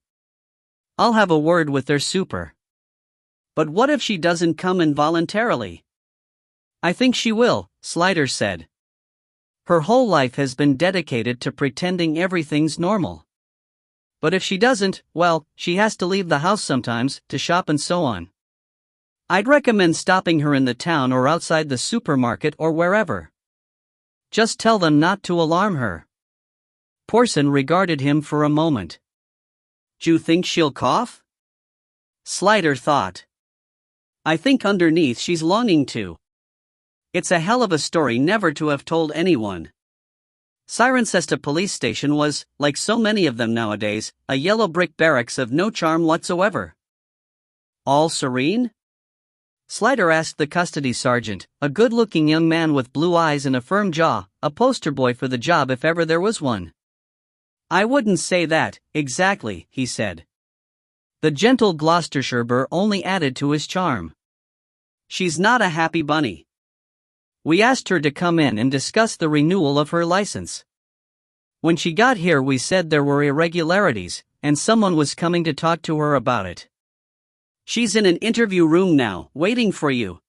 I'll have a word with their super. But what if she doesn't come in voluntarily? I think she will, Slider said. Her whole life has been dedicated to pretending everything's normal. But if she doesn't, well, she has to leave the house sometimes, to shop and so on. I'd recommend stopping her in the town or outside the supermarket or wherever. Just tell them not to alarm her. Porson regarded him for a moment. Do you think she'll cough? Slider thought. I think underneath she's longing to. It's a hell of a story never to have told anyone. Cirencester police station was, like so many of them nowadays, a yellow brick barracks of no charm whatsoever. All serene? Slider asked the custody sergeant, a good-looking young man with blue eyes and a firm jaw, a poster boy for the job if ever there was one. I wouldn't say that, exactly, he said. The gentle Gloucestershire burr only added to his charm. She's not a happy bunny. We asked her to come in and discuss the renewal of her license. When she got here we said there were irregularities, and someone was coming to talk to her about it. She's in an interview room now, waiting for you.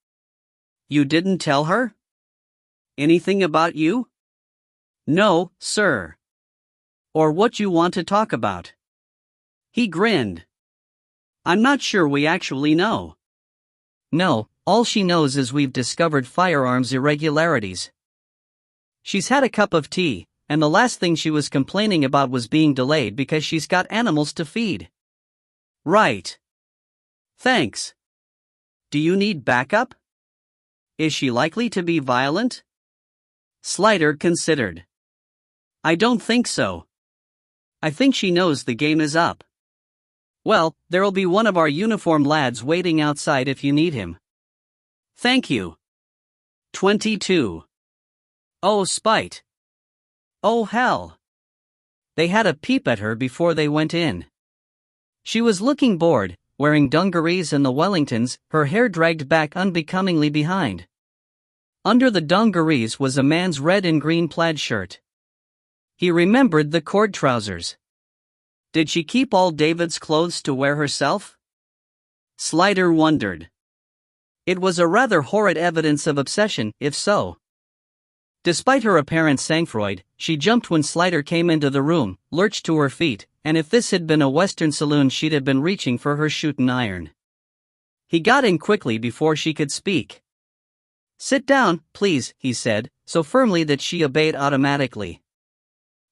You didn't tell her? Anything about you? No, sir. Or what you want to talk about? He grinned. I'm not sure we actually know. No, all she knows is we've discovered firearms irregularities. She's had a cup of tea, and the last thing she was complaining about was being delayed because she's got animals to feed. Right. Thanks. Do you need backup? Is she likely to be violent? Slider considered. I don't think so. I think she knows the game is up. Well, there'll be one of our uniformed lads waiting outside if you need him. Thank you. 22. Oh, spite. Oh, hell. They had a peep at her before they went in. She was looking bored, wearing dungarees and the Wellingtons, her hair dragged back unbecomingly behind. Under the dungarees was a man's red and green plaid shirt. He remembered the cord trousers. Did she keep all David's clothes to wear herself? Slider wondered. It was a rather horrid evidence of obsession, if so. Despite her apparent sang-froid, she jumped when Slider came into the room, lurched to her feet, and if this had been a western saloon she'd have been reaching for her shooting iron. He got in quickly before she could speak. Sit down, please, he said, so firmly that she obeyed automatically.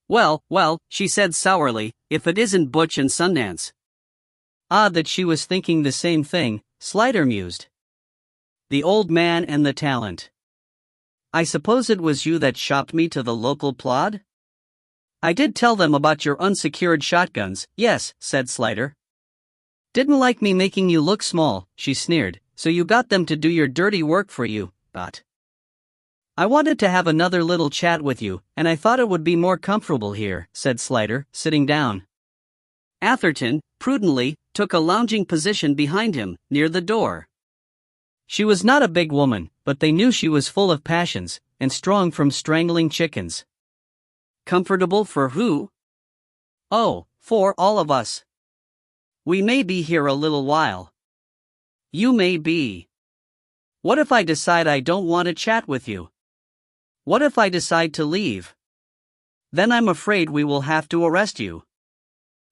Well, she said sourly, if it isn't Butch and Sundance. Odd that she was thinking the same thing, Slider mused. The old man and the talent. I suppose it was you that shopped me to the local plod? I did tell them about your unsecured shotguns, yes, said Slider. Didn't like me making you look small, she sneered, so you got them to do your dirty work for you, but I wanted to have another little chat with you, and I thought it would be more comfortable here, said Slider, sitting down. Atherton, prudently, took a lounging position behind him, near the door. She was not a big woman, but they knew she was full of passions, and strong from strangling chickens. Comfortable for who? Oh, for all of us. We may be here a little while. You may be. What if I decide I don't want to chat with you? What if I decide to leave? Then I'm afraid we will have to arrest you.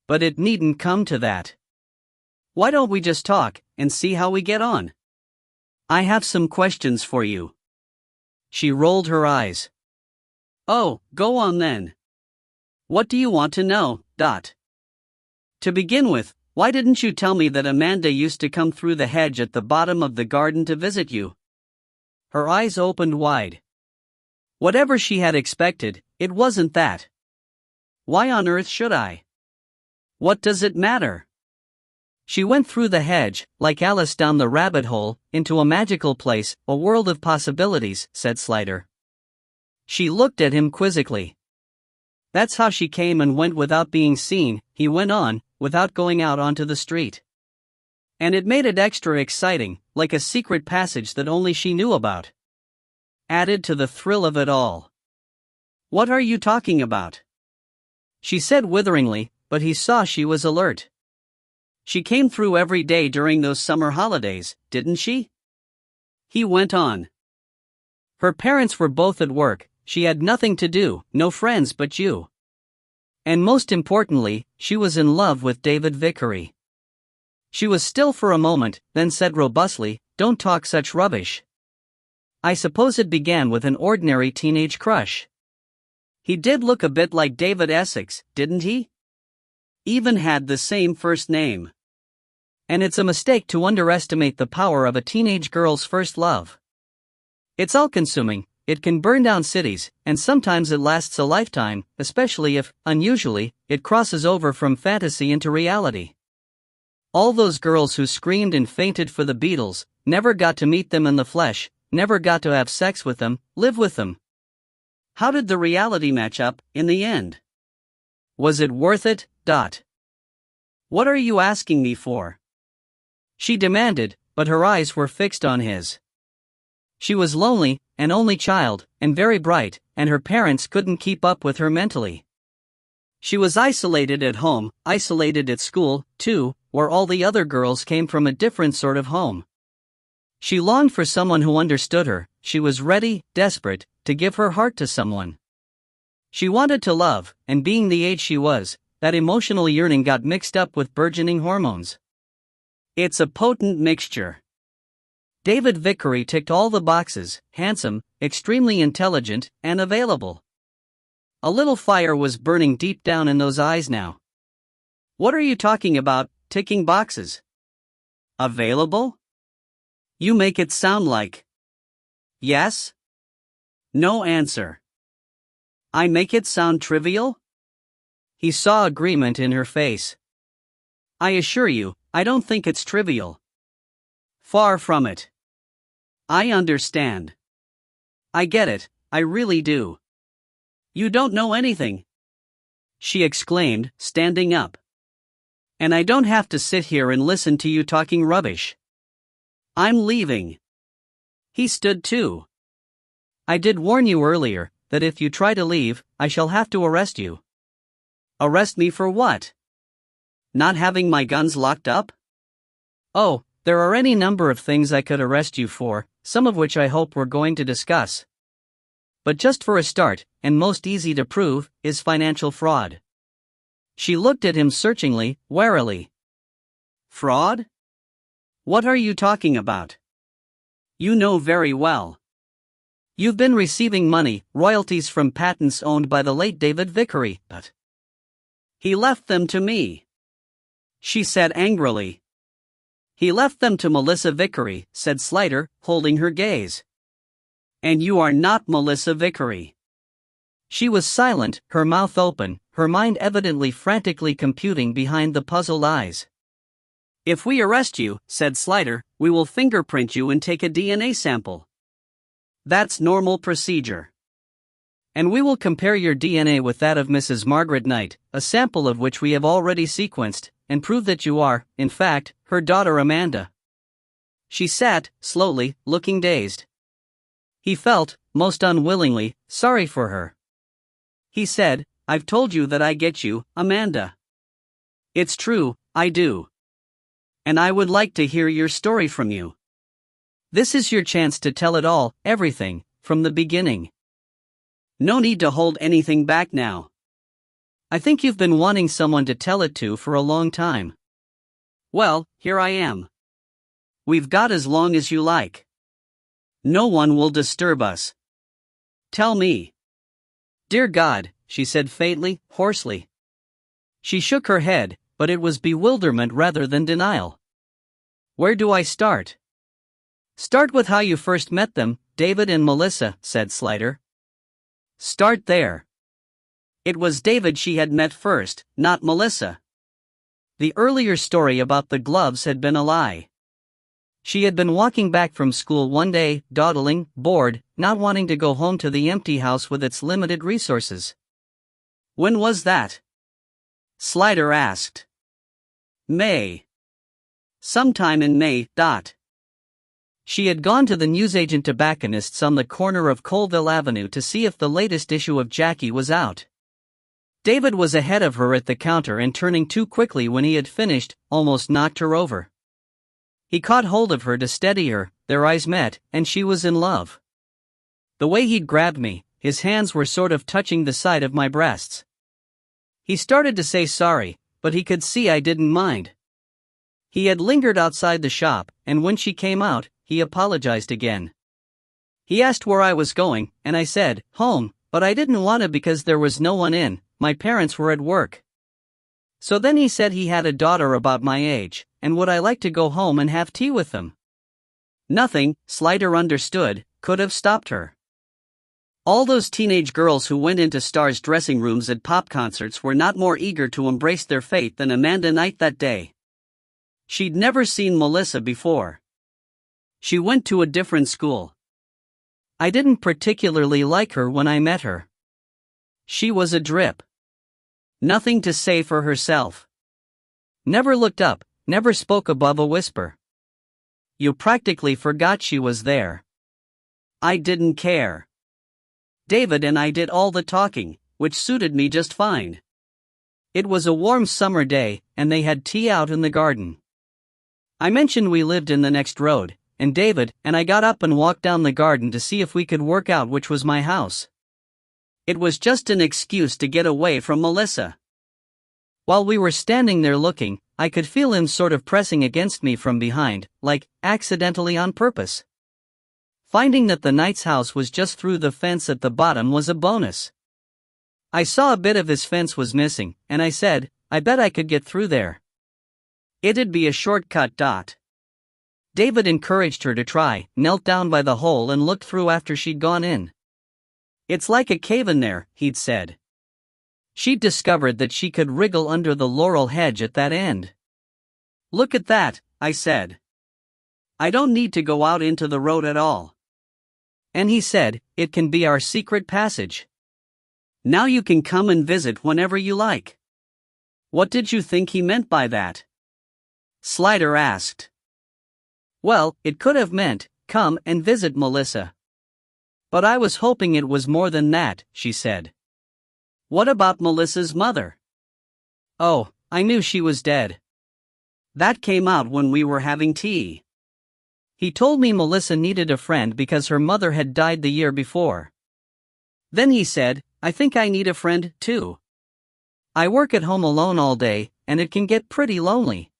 But it needn't come to that. Why don't we just talk and see how we get on? I have some questions for you. She rolled her eyes. Oh, go on then. What do you want to know, Dot? To begin with, why didn't you tell me that Amanda used to come through the hedge at the bottom of the garden to visit you? Her eyes opened wide. Whatever she had expected, it wasn't that. Why on earth should I? What does it matter? She went through the hedge, like Alice down the rabbit hole, into a magical place, a world of possibilities, said Slider. She looked at him quizzically. That's how she came and went without being seen, he went on, without going out onto the street. And it made it extra exciting, like a secret passage that only she knew about. Added to the thrill of it all. What are you talking about? She said witheringly, but he saw she was alert. She came through every day during those summer holidays, didn't she? He went on. Her parents were both at work, she had nothing to do, no friends but you. And most importantly, she was in love with David Vickery. She was still for a moment, then said robustly, "Don't talk such rubbish. I suppose it began with an ordinary teenage crush. He did look a bit like David Essex, didn't he? Even had the same first name. And it's a mistake to underestimate the power of a teenage girl's first love. It's all-consuming, it can burn down cities, and sometimes it lasts a lifetime, especially if, unusually, it crosses over from fantasy into reality. All those girls who screamed and fainted for the Beatles, never got to meet them in the flesh, never got to have sex with them, live with them. How did the reality match up, in the end? Was it worth it, Dot? What are you asking me for? She demanded, but her eyes were fixed on his. She was lonely, an only child, and very bright, and her parents couldn't keep up with her mentally. She was isolated at home, isolated at school, too, where all the other girls came from a different sort of home. She longed for someone who understood her, she was ready, desperate, to give her heart to someone. She wanted to love, and being the age she was, that emotional yearning got mixed up with burgeoning hormones. It's a potent mixture. David Vickery ticked all the boxes, handsome, extremely intelligent, and available. A little fire was burning deep down in those eyes now. What are you talking about, ticking boxes? Available? You make it sound like. Yes? No answer. I make it sound trivial? He saw agreement in her face. I assure you, I don't think it's trivial. Far from it. I understand. I get it, I really do. You don't know anything, she exclaimed, standing up. And I don't have to sit here and listen to you talking rubbish. I'm leaving. He stood too. I did warn you earlier, that if you try to leave, I shall have to arrest you. Arrest me for what? Not having my guns locked up? Oh, there are any number of things I could arrest you for, some of which I hope we're going to discuss. But just for a start, and most easy to prove, is financial fraud. She looked at him searchingly, warily. Fraud? What are you talking about? You know very well. You've been receiving money, royalties from patents owned by the late David Vickery, but he left them to me, she said angrily. He left them to Melissa Vickery, said Slider, holding her gaze. And you are not Melissa Vickery. She was silent, her mouth open, her mind evidently frantically computing behind the puzzled eyes. If we arrest you, said Slider, we will fingerprint you and take a DNA sample. That's normal procedure. And we will compare your DNA with that of Mrs. Margaret Knight, a sample of which we have already sequenced, and prove that you are, in fact, her daughter Amanda. She sat, slowly, looking dazed. He felt, most unwillingly, sorry for her. He said, I've told you that I get you, Amanda. It's true, I do. And I would like to hear your story from you. This is your chance to tell it all, everything, from the beginning. No need to hold anything back now. I think you've been wanting someone to tell it to for a long time. Well, here I am. We've got as long as you like. No one will disturb us. Tell me. Dear God, she said faintly, hoarsely. She shook her head, but it was bewilderment rather than denial. Where do I start? Start with how you first met them, David and Melissa, said Slider. Start there. It was David she had met first, not Melissa. The earlier story about the gloves had been a lie. She had been walking back from school one day, dawdling, bored, not wanting to go home to the empty house with its limited resources. When was that? Slider asked. May. Sometime in May. She had gone to the newsagent tobacconists on the corner of Colville Avenue to see if the latest issue of Jackie was out. David was ahead of her at the counter and turning too quickly when he had finished, almost knocked her over. He caught hold of her to steady her, their eyes met, and she was in love. The way he'd grabbed me, his hands were sort of touching the side of my breasts. He started to say sorry, but he could see I didn't mind. He had lingered outside the shop, and when she came out, he apologized again. He asked where I was going, and I said, home, but I didn't want to because there was no one in, my parents were at work. So then he said he had a daughter about my age, and would I like to go home and have tea with them? Nothing, Slider understood, could have stopped her. All those teenage girls who went into stars' dressing rooms at pop concerts were not more eager to embrace their fate than Amanda Knight that day. She'd never seen Melissa before. She went to a different school. I didn't particularly like her when I met her. She was a drip. Nothing to say for herself. Never looked up, never spoke above a whisper. You practically forgot she was there. I didn't care. David and I did all the talking, which suited me just fine. It was a warm summer day, and they had tea out in the garden. I mentioned we lived in the next road, and David and I got up and walked down the garden to see if we could work out which was my house. It was just an excuse to get away from Melissa. While we were standing there looking, I could feel him sort of pressing against me from behind, like, accidentally on purpose. Finding that the Knight's house was just through the fence at the bottom was a bonus. I saw a bit of his fence was missing, and I said, I bet I could get through there. It'd be a shortcut. David encouraged her to try, knelt down by the hole and looked through after she'd gone in. It's like a cave in there, he'd said. She'd discovered that she could wriggle under the laurel hedge at that end. Look at that, I said. I don't need to go out into the road at all. And he said, it can be our secret passage. Now you can come and visit whenever you like. What did you think he meant by that? Slider asked. Well, it could have meant, come and visit Melissa. But I was hoping it was more than that, she said. What about Melissa's mother? Oh, I knew she was dead. That came out when we were having tea. He told me Melissa needed a friend because her mother had died the year before. Then he said, I think I need a friend, too. I work at home alone all day, and it can get pretty lonely.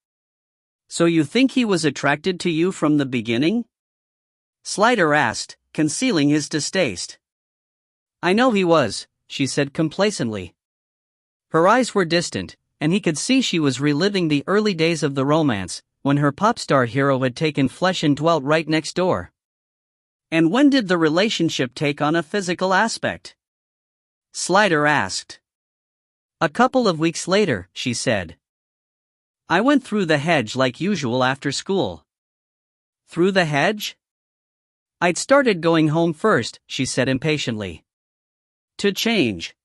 So you think he was attracted to you from the beginning? Slider asked, concealing his distaste. I know he was, she said complacently. Her eyes were distant, and he could see she was reliving the early days of the romance, when her pop star hero had taken flesh and dwelt right next door. And when did the relationship take on a physical aspect? Slider asked. A couple of weeks later, she said. I went through the hedge like usual after school. Through the hedge? I'd started going home first, she said impatiently. To change.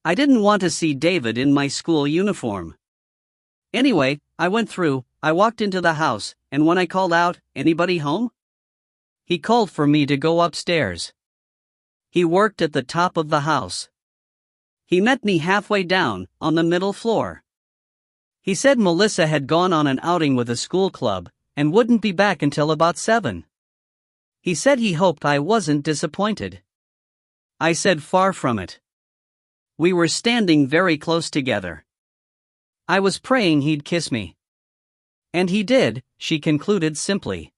I didn't want to see David in my school uniform. Anyway, I went through, I walked into the house, and when I called out, anybody home? He called for me to go upstairs. He worked at the top of the house. He met me halfway down, on the middle floor. He said Melissa had gone on an outing with a school club and wouldn't be back until about 7. He said he hoped I wasn't disappointed. I said far from it. We were standing very close together. I was praying he'd kiss me. And he did, she concluded simply.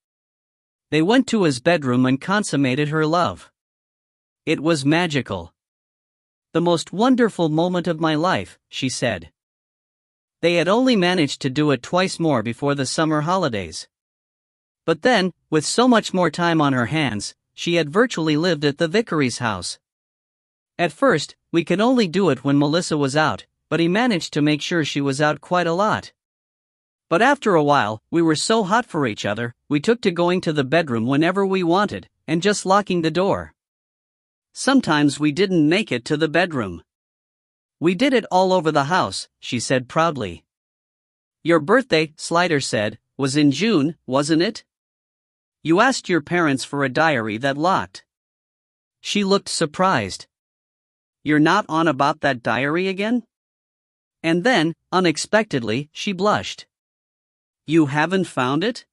They went to his bedroom and consummated her love. It was magical. The most wonderful moment of my life, she said. They had only managed to do it twice more before the summer holidays. But then, with so much more time on her hands, she had virtually lived at the vicary's house. At first, we could only do it when Melissa was out, but he managed to make sure she was out quite a lot. But after a while, we were so hot for each other, we took to going to the bedroom whenever we wanted, and just locking the door. Sometimes we didn't make it to the bedroom. We did it all over the house, she said proudly. Your birthday, Slider said, was in June, wasn't it? You asked your parents for a diary that locked. She looked surprised. You're not on about that diary again? And then, unexpectedly, she blushed. You haven't found it?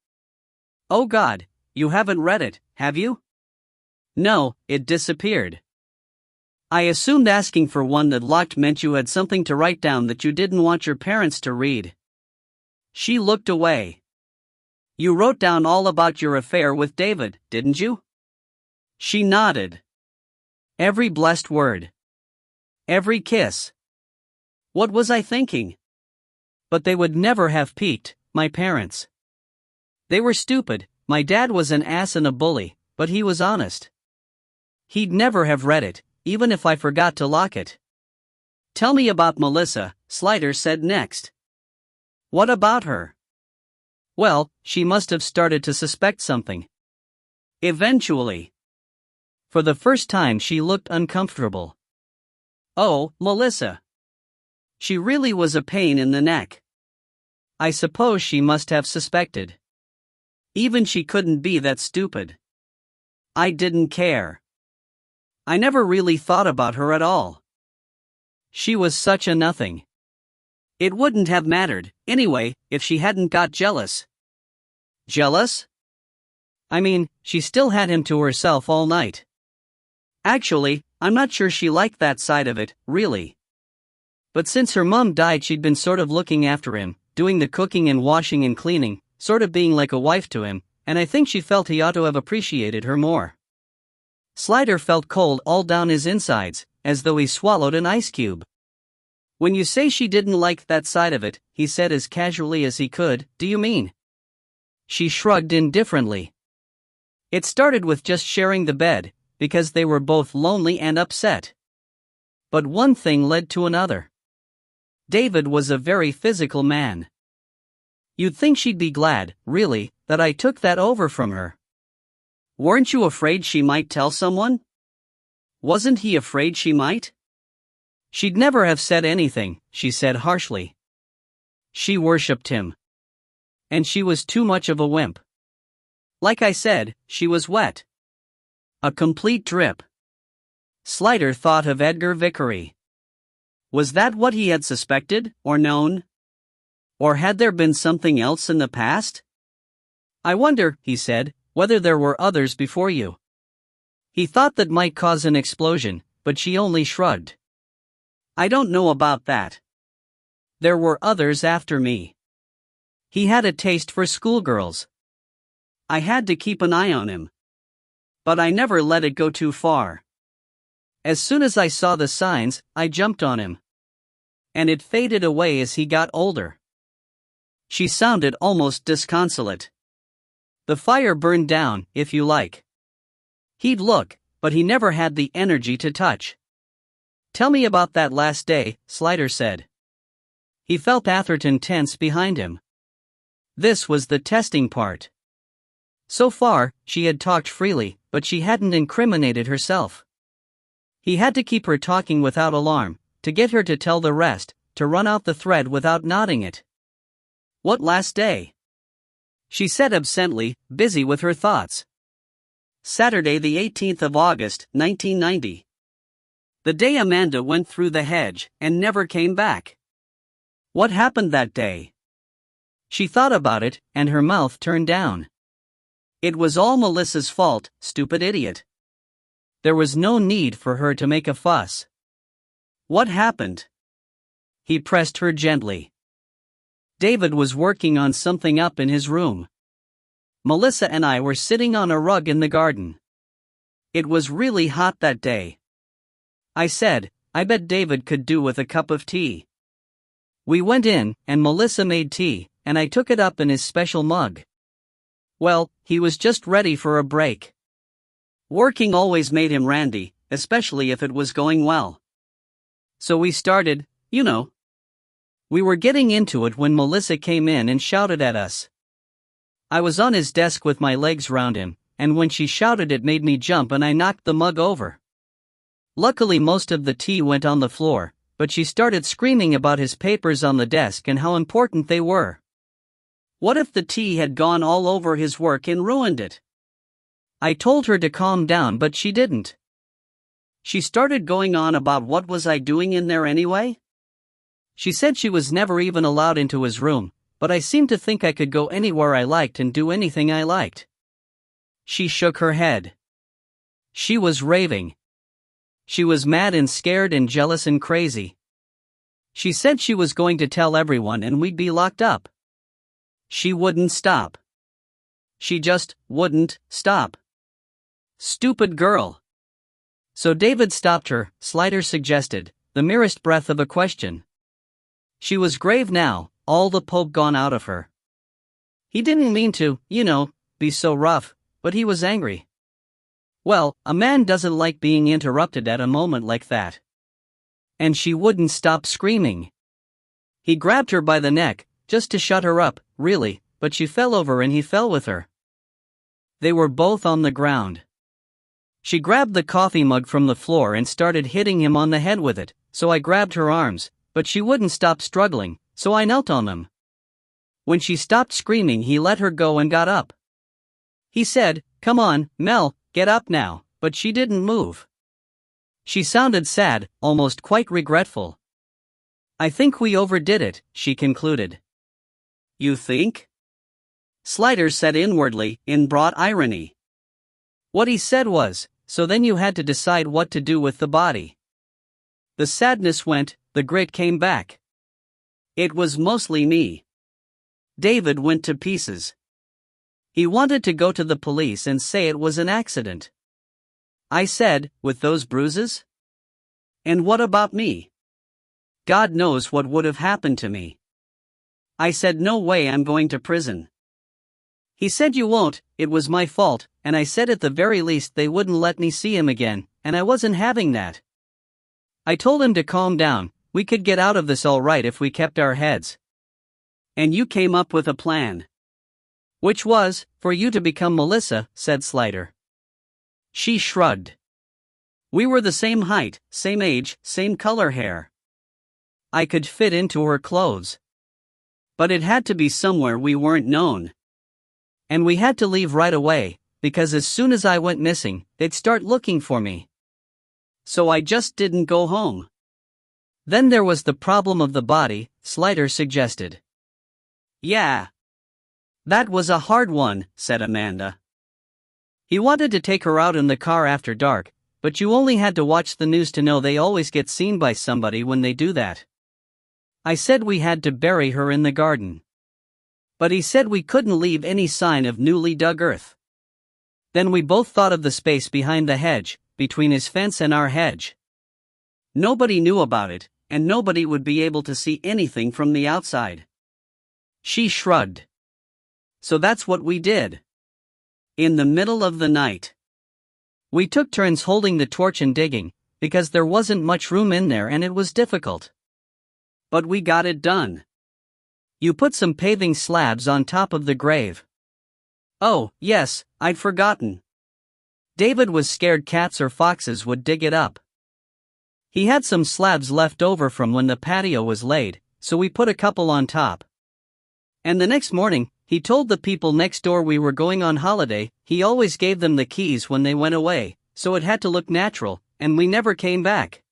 Oh God, you haven't read it, have you? No, it disappeared. I assumed asking for one that locked meant you had something to write down that you didn't want your parents to read. She looked away. You wrote down all about your affair with David, didn't you? She nodded. Every blessed word. Every kiss. What was I thinking? But they would never have peeked, my parents. They were stupid. My dad was an ass and a bully, but he was honest. He'd never have read it, even if I forgot to lock it. Tell me about Melissa, Slider said next. What about her? Well, she must have started to suspect something. Eventually. For the first time she looked uncomfortable. Oh, Melissa. She really was a pain in the neck. I suppose she must have suspected. Even she couldn't be that stupid. I didn't care. I never really thought about her at all. She was such a nothing. It wouldn't have mattered, anyway, if she hadn't got jealous. Jealous? I mean, she still had him to herself all night. Actually, I'm not sure she liked that side of it, really. But since her mom died, she'd been sort of looking after him, doing the cooking and washing and cleaning, sort of being like a wife to him, and I think she felt he ought to have appreciated her more. Slider felt cold all down his insides, as though he swallowed an ice cube. When you say she didn't like that side of it, he said as casually as he could, do you mean? She shrugged indifferently. It started with just sharing the bed, because they were both lonely and upset. But one thing led to another. David was a very physical man. You'd think she'd be glad, really, that I took that over from her. Weren't you afraid she might tell someone? Wasn't he afraid she might? She'd never have said anything, she said harshly. She worshipped him. And she was too much of a wimp. Like I said, she was wet. A complete drip. Slider thought of Edgar Vickery. Was that what he had suspected, or known? Or had there been something else in the past? I wonder, he said, whether there were others before you. He thought that might cause an explosion, but she only shrugged. I don't know about that. There were others after me. He had a taste for schoolgirls. I had to keep an eye on him. But I never let it go too far. As soon as I saw the signs, I jumped on him. And it faded away as he got older. She sounded almost disconsolate. The fire burned down, if you like. He'd look, but he never had the energy to touch. Tell me about that last day, Slider said. He felt Atherton tense behind him. This was the testing part. So far, she had talked freely, but she hadn't incriminated herself. He had to keep her talking without alarm, to get her to tell the rest, to run out the thread without knotting it. What last day? She said absently, busy with her thoughts. Saturday the 18th of August, 1990. The day Amanda went through the hedge, and never came back. What happened that day? She thought about it, and her mouth turned down. It was all Melissa's fault, stupid idiot. There was no need for her to make a fuss. What happened? He pressed her gently. David was working on something up in his room. Melissa and I were sitting on a rug in the garden. It was really hot that day. I said, I bet David could do with a cup of tea. We went in, and Melissa made tea, and I took it up in his special mug. Well, he was just ready for a break. Working always made him randy, especially if it was going well. So we started, you know. We were getting into it when Melissa came in and shouted at us. I was on his desk with my legs round him, and when she shouted it made me jump and I knocked the mug over. Luckily most of the tea went on the floor, but she started screaming about his papers on the desk and how important they were. What if the tea had gone all over his work and ruined it? I told her to calm down but she didn't. She started going on about what was I doing in there anyway? She said she was never even allowed into his room, but I seemed to think I could go anywhere I liked and do anything I liked. She shook her head. She was raving. She was mad and scared and jealous and crazy. She said she was going to tell everyone and we'd be locked up. She wouldn't stop. She just wouldn't stop. Stupid girl. So David stopped her, Slider suggested, the merest breath of a question. She was grave now, all the poke gone out of her. He didn't mean to, be so rough, but he was angry. Well, a man doesn't like being interrupted at a moment like that. And she wouldn't stop screaming. He grabbed her by the neck, just to shut her up, really, but she fell over and he fell with her. They were both on the ground. She grabbed the coffee mug from the floor and started hitting him on the head with it, so I grabbed her arms, but she wouldn't stop struggling, so I knelt on them. When she stopped screaming he let her go and got up. He said, "Come on, Mel, get up now," but she didn't move. She sounded sad, almost quite regretful. I think we overdid it, she concluded. You think? Slider said inwardly, in broad irony. What he said was, so then you had to decide what to do with the body. The sadness went, the grit came back. It was mostly me. David went to pieces. He wanted to go to the police and say it was an accident. I said, with those bruises? And what about me? God knows what would have happened to me. I said, no way, I'm going to prison. He said, you won't, it was my fault, and I said at the very least they wouldn't let me see him again, and I wasn't having that. I told him to calm down, we could get out of this all right if we kept our heads. And you came up with a plan. Which was, for you to become Melissa, said Slider. She shrugged. We were the same height, same age, same color hair. I could fit into her clothes. But it had to be somewhere we weren't known. And we had to leave right away, because as soon as I went missing, they'd start looking for me. So I just didn't go home. Then there was the problem of the body, Slider suggested. Yeah. That was a hard one, said Amanda. He wanted to take her out in the car after dark, but you only had to watch the news to know they always get seen by somebody when they do that. I said we had to bury her in the garden. But he said we couldn't leave any sign of newly dug earth. Then we both thought of the space behind the hedge, between his fence and our hedge. Nobody knew about it, and nobody would be able to see anything from the outside. She shrugged. So that's what we did. In the middle of the night. We took turns holding the torch and digging, because there wasn't much room in there and it was difficult. But we got it done. You put some paving slabs on top of the grave. Oh, yes, I'd forgotten. David was scared cats or foxes would dig it up. He had some slabs left over from when the patio was laid, so we put a couple on top. And the next morning, he told the people next door we were going on holiday. He always gave them the keys when they went away, so it had to look natural, and we never came back.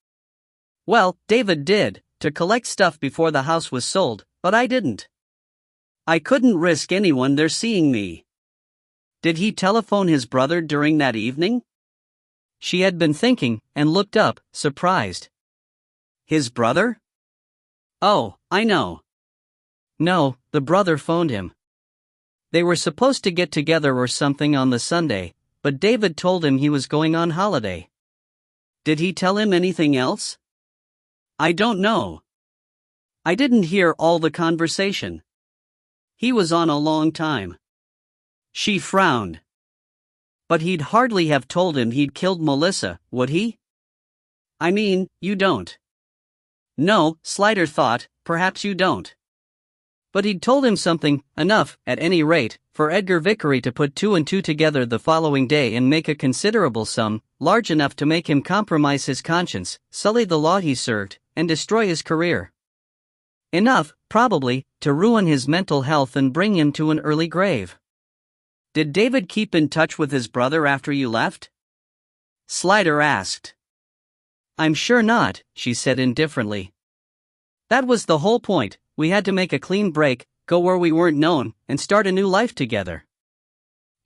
Well, David did, to collect stuff before the house was sold, but I didn't. I couldn't risk anyone there seeing me. Did he telephone his brother during that evening? She had been thinking, and looked up, surprised. His brother? Oh, I know. No, the brother phoned him. They were supposed to get together or something on the Sunday, but David told him he was going on holiday. Did he tell him anything else? I don't know. I didn't hear all the conversation. He was on a long time. She frowned. But he'd hardly have told him he'd killed Melissa, would he? I mean, you don't. No, Slider thought, perhaps you don't. But he'd told him something, enough, at any rate, for Edgar Vickery to put two and two together the following day and make a considerable sum, large enough to make him compromise his conscience, sully the law he served, and destroy his career. Enough, probably, to ruin his mental health and bring him to an early grave. Did David keep in touch with his brother after you left? Slider asked. I'm sure not, she said indifferently. That was the whole point. We had to make a clean break, go where we weren't known, and start a new life together.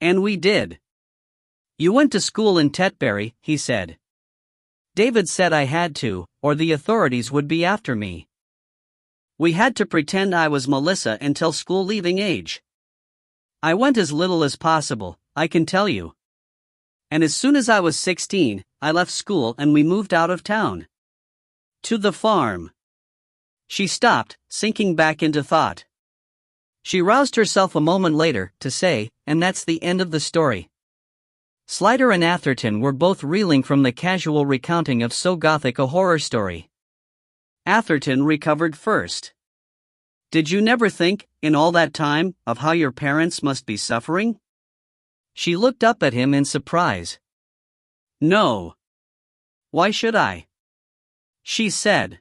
And we did. You went to school in Tetbury, he said. David said I had to, or the authorities would be after me. We had to pretend I was Melissa until school-leaving age. I went as little as possible, I can tell you. And as soon as I was 16, I left school and we moved out of town. To the farm. She stopped, sinking back into thought. She roused herself a moment later, to say, and that's the end of the story. Slider and Atherton were both reeling from the casual recounting of so gothic a horror story. Atherton recovered first. Did you never think, in all that time, of how your parents must be suffering? She looked up at him in surprise. No. Why should I? She said.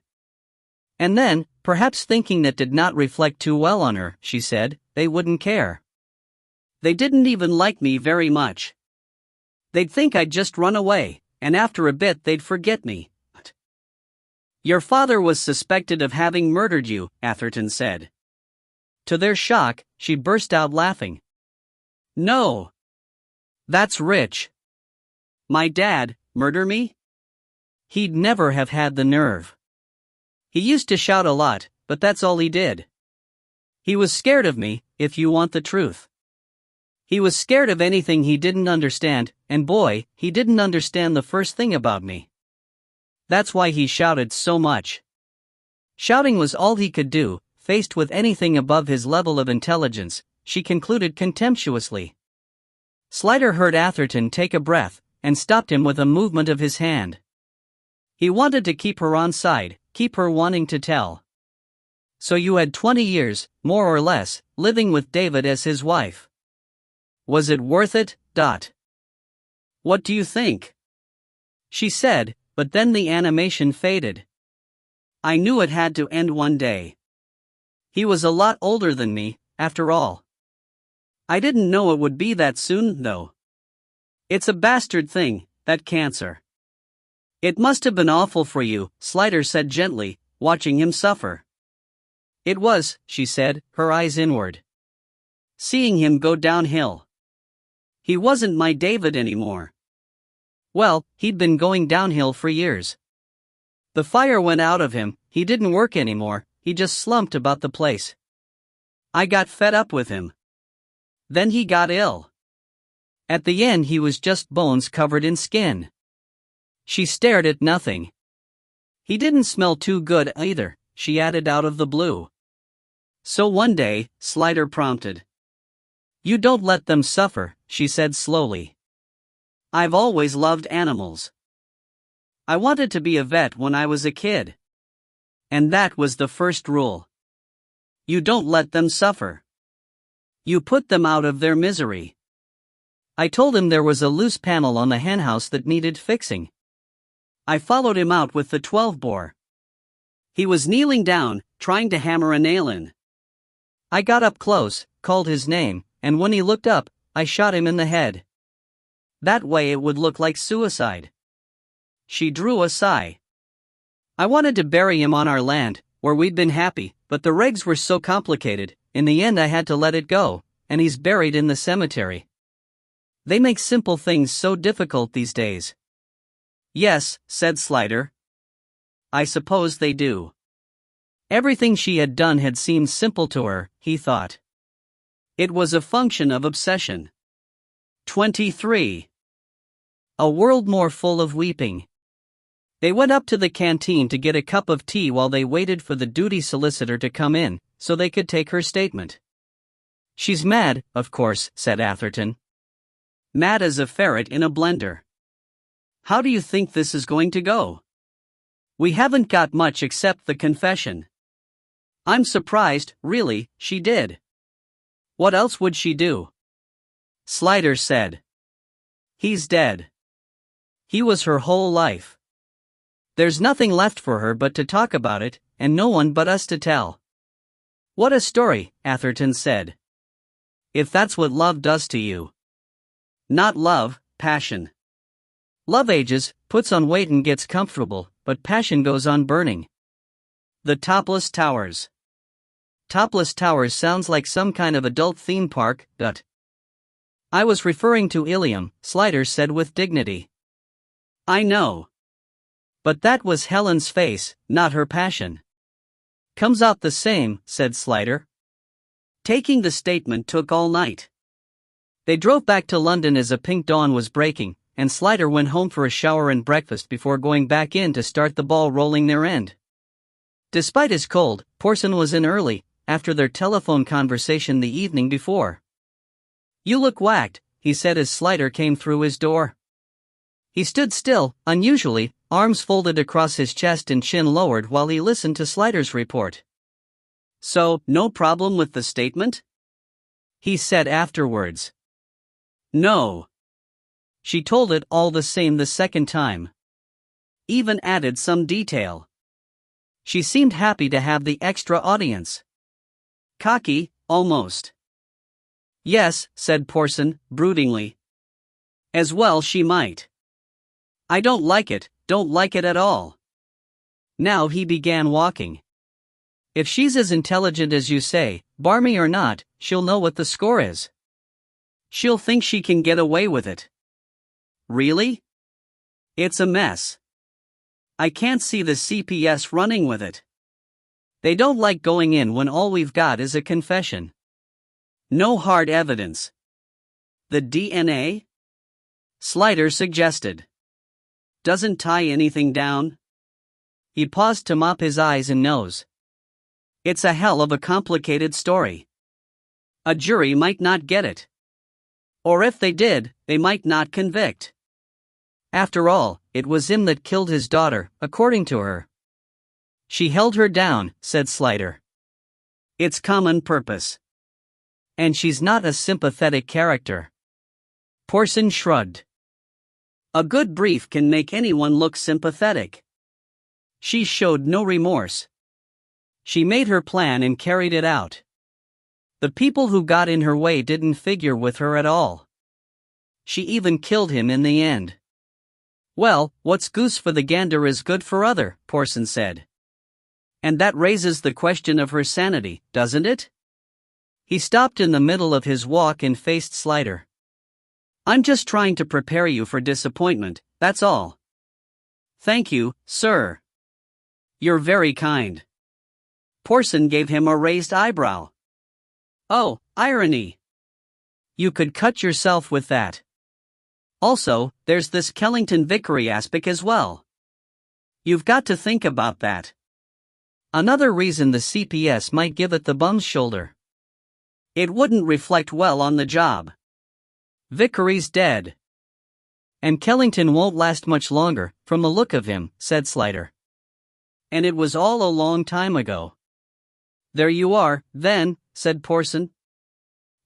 And then, perhaps thinking that did not reflect too well on her, she said, they wouldn't care. They didn't even like me very much. They'd think I'd just run away, and after a bit they'd forget me. Your father was suspected of having murdered you, Atherton said. To their shock, she burst out laughing. No. That's rich. My dad, murder me? He'd never have had the nerve. He used to shout a lot, but that's all he did. He was scared of me, if you want the truth. He was scared of anything he didn't understand, and boy, he didn't understand the first thing about me. That's why he shouted so much. Shouting was all he could do, faced with anything above his level of intelligence, she concluded contemptuously. Slider heard Atherton take a breath, and stopped him with a movement of his hand. He wanted to keep her on side, keep her wanting to tell. So you had 20 years, more or less, living with David as his wife. Was it worth it? What do you think? She said, but then the animation faded. I knew it had to end one day. He was a lot older than me, after all. I didn't know it would be that soon, though. It's a bastard thing, that cancer. It must have been awful for you, Slider said gently, watching him suffer. It was, she said, her eyes inward. Seeing him go downhill. He wasn't my David anymore. Well, he'd been going downhill for years. The fire went out of him, he didn't work anymore, he just slumped about the place. I got fed up with him. Then he got ill. At the end he was just bones covered in skin. She stared at nothing. He didn't smell too good either, she added out of the blue. So one day, Slider prompted. You don't let them suffer, she said slowly. I've always loved animals. I wanted to be a vet when I was a kid. And that was the first rule. You don't let them suffer. You put them out of their misery. I told him there was a loose panel on the henhouse that needed fixing. I followed him out with the 12-bore. He was kneeling down, trying to hammer a nail in. I got up close, called his name, and when he looked up, I shot him in the head. That way it would look like suicide. She drew a sigh. I wanted to bury him on our land, where we'd been happy, but the regs were so complicated, in the end I had to let it go, and he's buried in the cemetery. They make simple things so difficult these days. Yes, said Slider. I suppose they do. Everything she had done had seemed simple to her, he thought. It was a function of obsession. 23. A world more full of weeping. They went up to the canteen to get a cup of tea while they waited for the duty solicitor to come in, so they could take her statement. She's mad, of course, said Atherton. Mad as a ferret in a blender. How do you think this is going to go? We haven't got much except the confession. I'm surprised, really, she did. What else would she do? Slider said. He's dead. He was her whole life. There's nothing left for her but to talk about it, and no one but us to tell. What a story, Atherton said. If that's what love does to you. Not love, passion. Love ages, puts on weight and gets comfortable, but passion goes on burning. The Topless Towers. Topless Towers sounds like some kind of adult theme park, but I was referring to Ilium, Slider said with dignity. I know. But that was Helen's face, not her passion. Comes out the same, said Slider. Taking the statement took all night. They drove back to London as a pink dawn was breaking, and Slider went home for a shower and breakfast before going back in to start the ball rolling their end. Despite his cold, Porson was in early, after their telephone conversation the evening before. You look whacked, he said as Slider came through his door. He stood still, unusually, arms folded across his chest and chin lowered while he listened to Slider's report. So, no problem with the statement? He said afterwards. No. She told it all the same the second time. Even added some detail. She seemed happy to have the extra audience. Cocky, almost. Yes, said Porson, broodingly. As well she might. I don't like it at all. Now he began walking. If she's as intelligent as you say, barmy or not, she'll know what the score is. She'll think she can get away with it. Really? It's a mess. I can't see the CPS running with it. They don't like going in when all we've got is a confession. No hard evidence. The DNA? Slider suggested. Doesn't tie anything down? He paused to mop his eyes and nose. It's a hell of a complicated story. A jury might not get it. Or if they did, they might not convict. After all, it was him that killed his daughter, according to her. She held her down, said Slider. It's common purpose. And she's not a sympathetic character. Porson shrugged. A good brief can make anyone look sympathetic. She showed no remorse. She made her plan and carried it out. The people who got in her way didn't figure with her at all. She even killed him in the end. Well, what's goose for the gander is good for other, Porson said. And that raises the question of her sanity, doesn't it? He stopped in the middle of his walk and faced Slider. I'm just trying to prepare you for disappointment, that's all. Thank you, sir. You're very kind. Porson gave him a raised eyebrow. Oh, irony. You could cut yourself with that. Also, there's this Kellington Vickery aspect as well. You've got to think about that. Another reason the CPS might give it the bum's shoulder. It wouldn't reflect well on the job. Vickery's dead. And Kellington won't last much longer, from the look of him, said Slider. And it was all a long time ago. There you are, then, said Porson.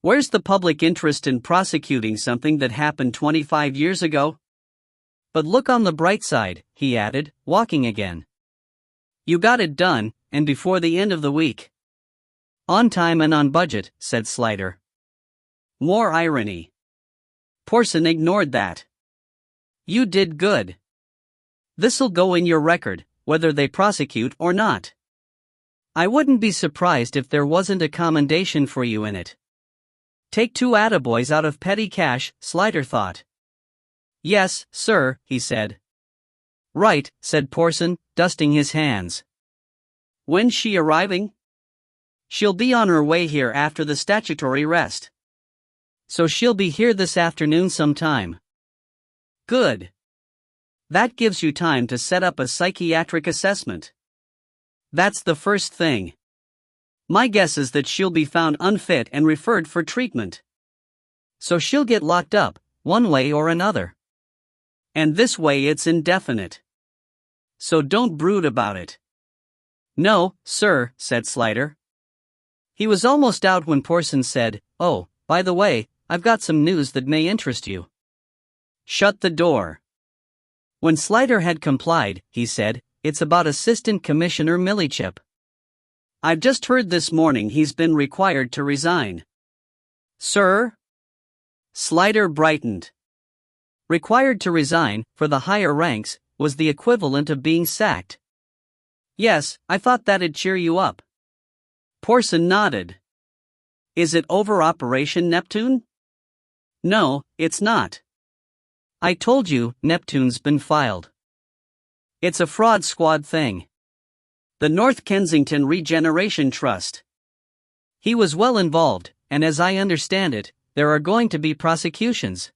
Where's the public interest in prosecuting something that happened 25 years ago? But look on the bright side, he added, walking again. You got it done, and before the end of the week. On time and on budget, said Slider. More irony. Porson ignored that. You did good. This'll go in your record, whether they prosecute or not. I wouldn't be surprised if there wasn't a commendation for you in it. Take 2 attaboys out of petty cash, Slider thought. Yes, sir, he said. Right, said Porson, dusting his hands. When's she arriving? She'll be on her way here after the statutory rest. So she'll be here this afternoon sometime. Good. That gives you time to set up a psychiatric assessment. That's the first thing. My guess is that she'll be found unfit and referred for treatment. So she'll get locked up, one way or another. And this way it's indefinite. So don't brood about it. No, sir, said Slider. He was almost out when Porson said, Oh, by the way, I've got some news that may interest you. Shut the door. When Slider had complied, he said, It's about Assistant Commissioner Millichip. I've just heard this morning he's been required to resign. Sir? Slider brightened. Required to resign, for the higher ranks, was the equivalent of being sacked. Yes, I thought that'd cheer you up. Porson nodded. Is it over Operation Neptune? No, it's not. I told you, Neptune's been filed. It's a fraud squad thing. The North Kensington Regeneration Trust. He was well involved, and as I understand it, there are going to be prosecutions.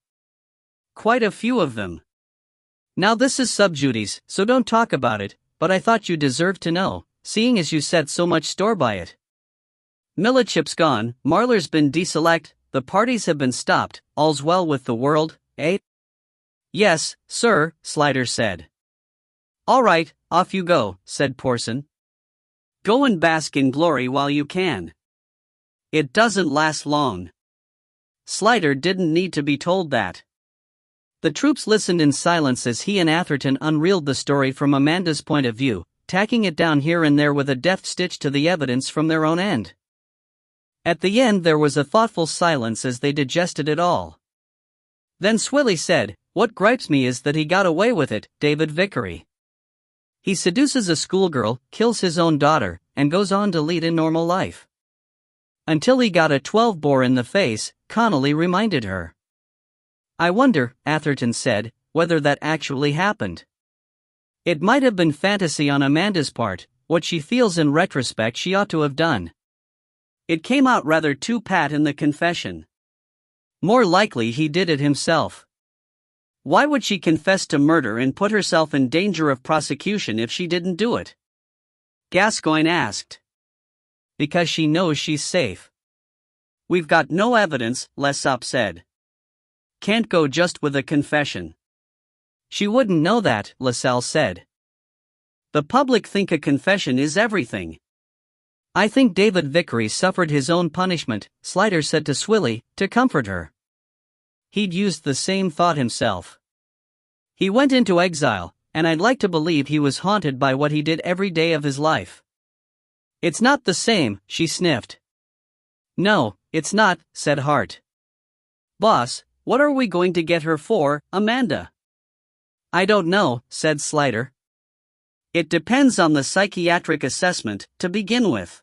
Quite a few of them. Now this is sub judice, so don't talk about it, but I thought you deserved to know, seeing as you set so much store by it. Millichip's gone, Marlar's been deselect, the parties have been stopped, all's well with the world, eh? Yes, sir, Slider said. All right, off you go, said Porson. Go and bask in glory while you can. It doesn't last long. Slider didn't need to be told that. The troops listened in silence as he and Atherton unreeled the story from Amanda's point of view, tacking it down here and there with a deft stitch to the evidence from their own end. At the end there was a thoughtful silence as they digested it all. Then Swilly said, What gripes me is that he got away with it, David Vickery. He seduces a schoolgirl, kills his own daughter, and goes on to lead a normal life. Until he got a 12-bore in the face, Connolly reminded her. I wonder, Atherton said, whether that actually happened. It might have been fantasy on Amanda's part, what she feels in retrospect she ought to have done. It came out rather too pat in the confession. More likely he did it himself. Why would she confess to murder and put herself in danger of prosecution if she didn't do it? Gascoigne asked. Because she knows she's safe. We've got no evidence, Lesop said. Can't go just with a confession. She wouldn't know that, LaSalle said. The public think a confession is everything. I think David Vickery suffered his own punishment, Slider said to Swilly, to comfort her. He'd used the same thought himself. He went into exile, and I'd like to believe he was haunted by what he did every day of his life. It's not the same, she sniffed. No, it's not, said Hart. Boss, what are we going to get her for, Amanda? I don't know, said Slider. It depends on the psychiatric assessment, to begin with.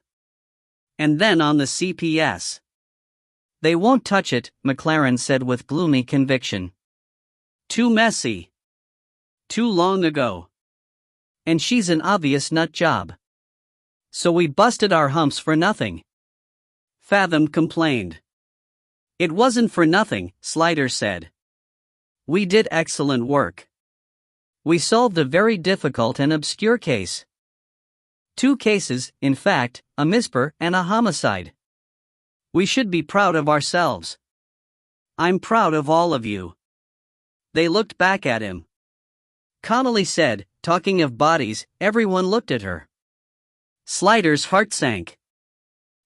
And then on the CPS. They won't touch it, McLaren said with gloomy conviction. Too messy. Too long ago. And she's an obvious nut job. So we busted our humps for nothing. Fathom complained. It wasn't for nothing, Slider said. We did excellent work. We solved a very difficult and obscure case. 2 cases, in fact, a misper and a homicide. We should be proud of ourselves. I'm proud of all of you. They looked back at him. Connolly said, talking of bodies, everyone looked at her. Slider's heart sank.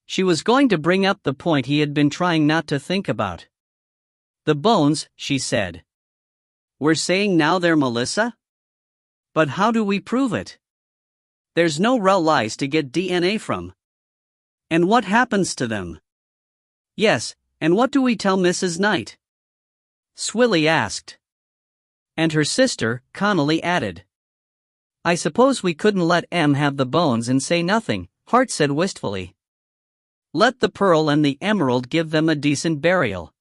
She was going to bring up the point he had been trying not to think about. The bones, she said. We're saying now they're Melissa? But how do we prove it? There's no real lies to get DNA from. And what happens to them? Yes, and what do we tell Mrs. Knight? Swilly asked. And her sister, Connolly added. I suppose we couldn't let M have the bones and say nothing, Hart said wistfully. Let the pearl and the emerald give them a decent burial.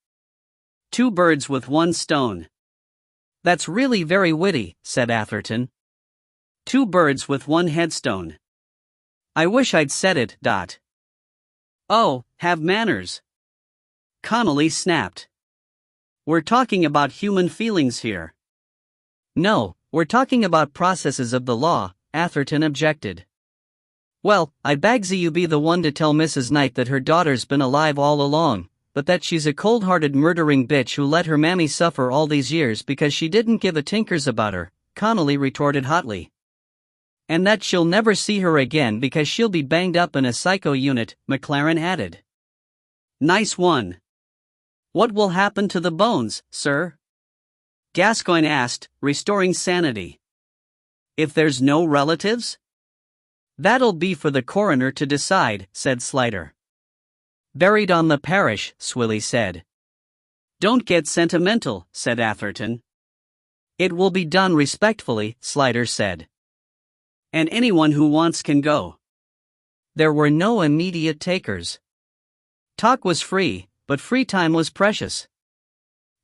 2 birds with 1 stone. That's really very witty, said Atherton. 2 birds with 1 headstone. I wish I'd said it. Oh, have manners. Connolly snapped. We're talking about human feelings here. No, we're talking about processes of the law, Atherton objected. Well, I begsy you be the one to tell Mrs. Knight that her daughter's been alive all along, but that she's a cold-hearted murdering bitch who let her mammy suffer all these years because she didn't give a tinkers about her, Connolly retorted hotly. And that she'll never see her again because she'll be banged up in a psycho unit, McLaren added. Nice one. What will happen to the bones, sir? Gascoigne asked, restoring sanity. If there's no relatives? That'll be for the coroner to decide, said Slider. Buried on the parish, Swilly said. Don't get sentimental, said Atherton. It will be done respectfully, Slider said. And anyone who wants can go. There were no immediate takers. Talk was free, but free time was precious.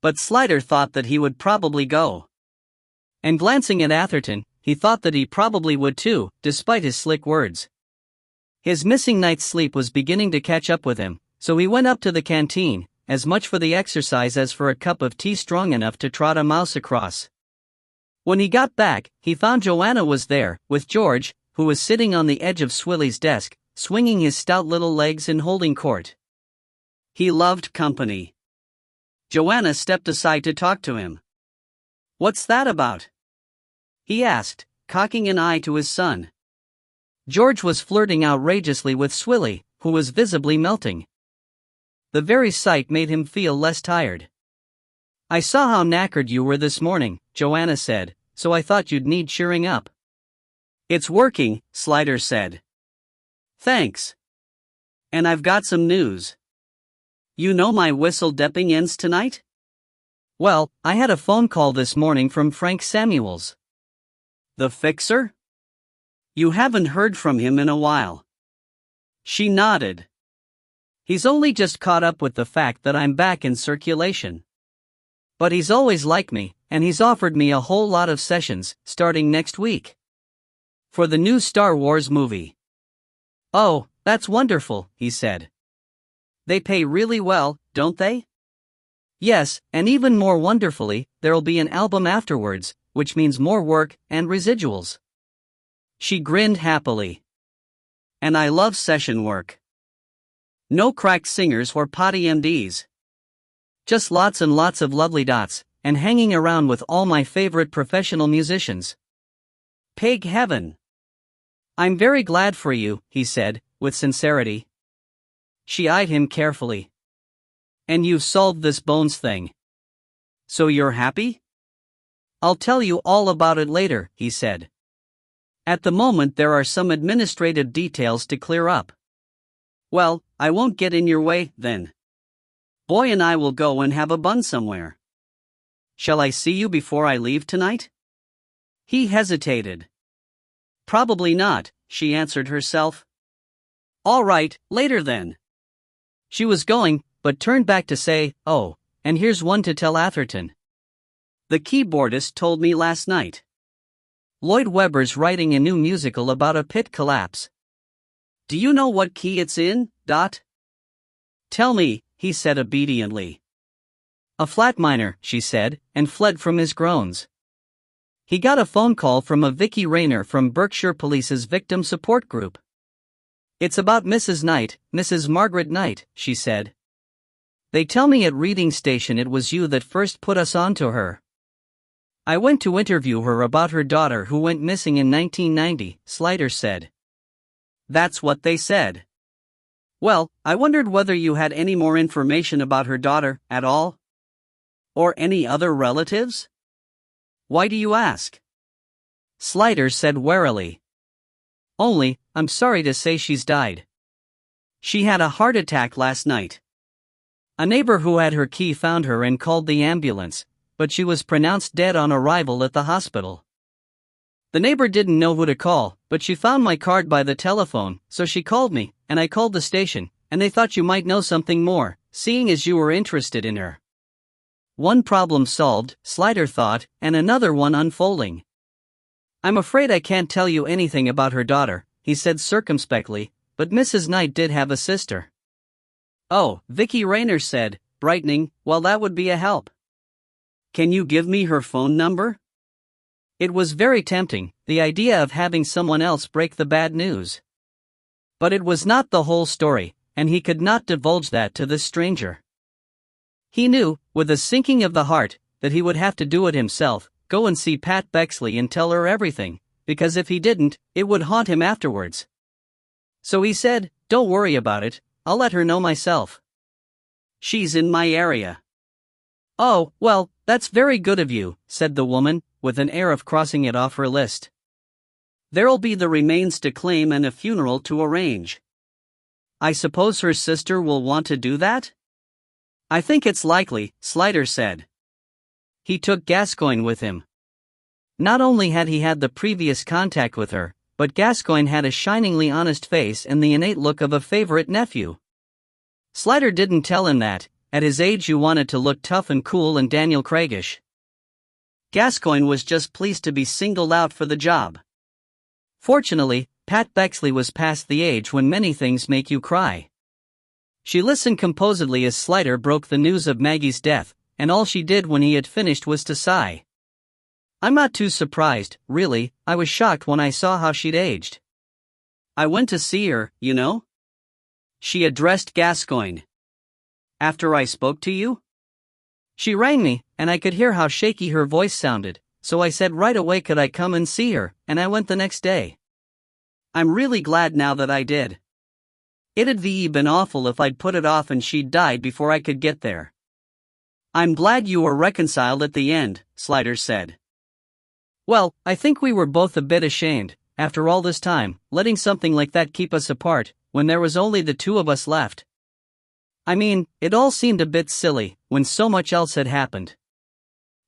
But Slider thought that he would probably go. And glancing at Atherton, he thought that he probably would too, despite his slick words. His missing night's sleep was beginning to catch up with him, so he went up to the canteen, as much for the exercise as for a cup of tea strong enough to trot a mouse across. When he got back, he found Joanna was there, with George, who was sitting on the edge of Swilly's desk, swinging his stout little legs and holding court. He loved company. Joanna stepped aside to talk to him. What's that about? He asked, cocking an eye to his son. George was flirting outrageously with Swilly, who was visibly melting. The very sight made him feel less tired. I saw how knackered you were this morning, Joanna said, so I thought you'd need cheering up. It's working, Slider said. Thanks. And I've got some news. You know my whistle-depping ends tonight? Well, I had a phone call this morning from Frank Samuels. The fixer? You haven't heard from him in a while. She nodded. He's only just caught up with the fact that I'm back in circulation. But he's always liked me, and he's offered me a whole lot of sessions, starting next week. For the new Star Wars movie. Oh, that's wonderful, he said. They pay really well, don't they? Yes, and even more wonderfully, there'll be an album afterwards, which means more work and residuals. She grinned happily. And I love session work. No cracked singers or potty MDs. Just lots and lots of lovely dots, and hanging around with all my favorite professional musicians. Pig heaven. I'm very glad for you, he said, with sincerity. She eyed him carefully. And you've solved this bones thing. So you're happy? I'll tell you all about it later, he said. At the moment there are some administrative details to clear up. Well, I won't get in your way, then. Boy and I will go and have a bun somewhere. Shall I see you before I leave tonight? He hesitated. Probably not, she answered herself. All right, later then. She was going, but turned back to say, oh, and here's one to tell Atherton. The keyboardist told me last night. Lloyd Webber's writing a new musical about a pit collapse. Do you know what key it's in, Dot? Tell me, he said obediently. A flat minor, she said, and fled from his groans. He got a phone call from a Vicky Rayner from Berkshire Police's Victim Support Group. It's about Mrs. Knight, Mrs. Margaret Knight, she said. They tell me at Reading Station it was you that first put us on to her. I went to interview her about her daughter who went missing in 1990, Slider said. That's what they said. Well, I wondered whether you had any more information about her daughter, at all? Or any other relatives? Why do you ask? Slider said warily. Only, I'm sorry to say she's died. She had a heart attack last night. A neighbor who had her key found her and called the ambulance, but she was pronounced dead on arrival at the hospital. The neighbor didn't know who to call, but she found my card by the telephone, so she called me, and I called the station, and they thought you might know something more, seeing as you were interested in her. One problem solved, Slider thought, and another one unfolding. I'm afraid I can't tell you anything about her daughter, he said circumspectly, but Mrs. Knight did have a sister. Oh, Vicky Rayner said, brightening, well, that would be a help. Can you give me her phone number? It was very tempting, the idea of having someone else break the bad news. But it was not the whole story, and he could not divulge that to this stranger. He knew, with a sinking of the heart, that he would have to do it himself, go and see Pat Bexley and tell her everything, because if he didn't, it would haunt him afterwards. So he said, don't worry about it, I'll let her know myself. She's in my area. Oh, well, that's very good of you, said the woman, with an air of crossing it off her list. There'll be the remains to claim and a funeral to arrange. I suppose her sister will want to do that? I think it's likely, Slider said. He took Gascoigne with him. Not only had he had the previous contact with her, but Gascoigne had a shiningly honest face and the innate look of a favorite nephew. Slider didn't tell him that, at his age you wanted to look tough and cool and Daniel Craigish. Gascoigne was just pleased to be singled out for the job. Fortunately, Pat Bexley was past the age when many things make you cry. She listened composedly as Slider broke the news of Maggie's death, and all she did when he had finished was to sigh. I'm not too surprised, really, I was shocked when I saw how she'd aged. I went to see her, you know? She addressed Gascoigne. After I spoke to you? She rang me, and I could hear how shaky her voice sounded, so I said right away could I come and see her, and I went the next day. I'm really glad now that I did. It'd been awful if I'd put it off and she'd died before I could get there. I'm glad you were reconciled at the end, Slider said. Well, I think we were both a bit ashamed, after all this time, letting something like that keep us apart, when there was only the two of us left. I mean, it all seemed a bit silly, when so much else had happened.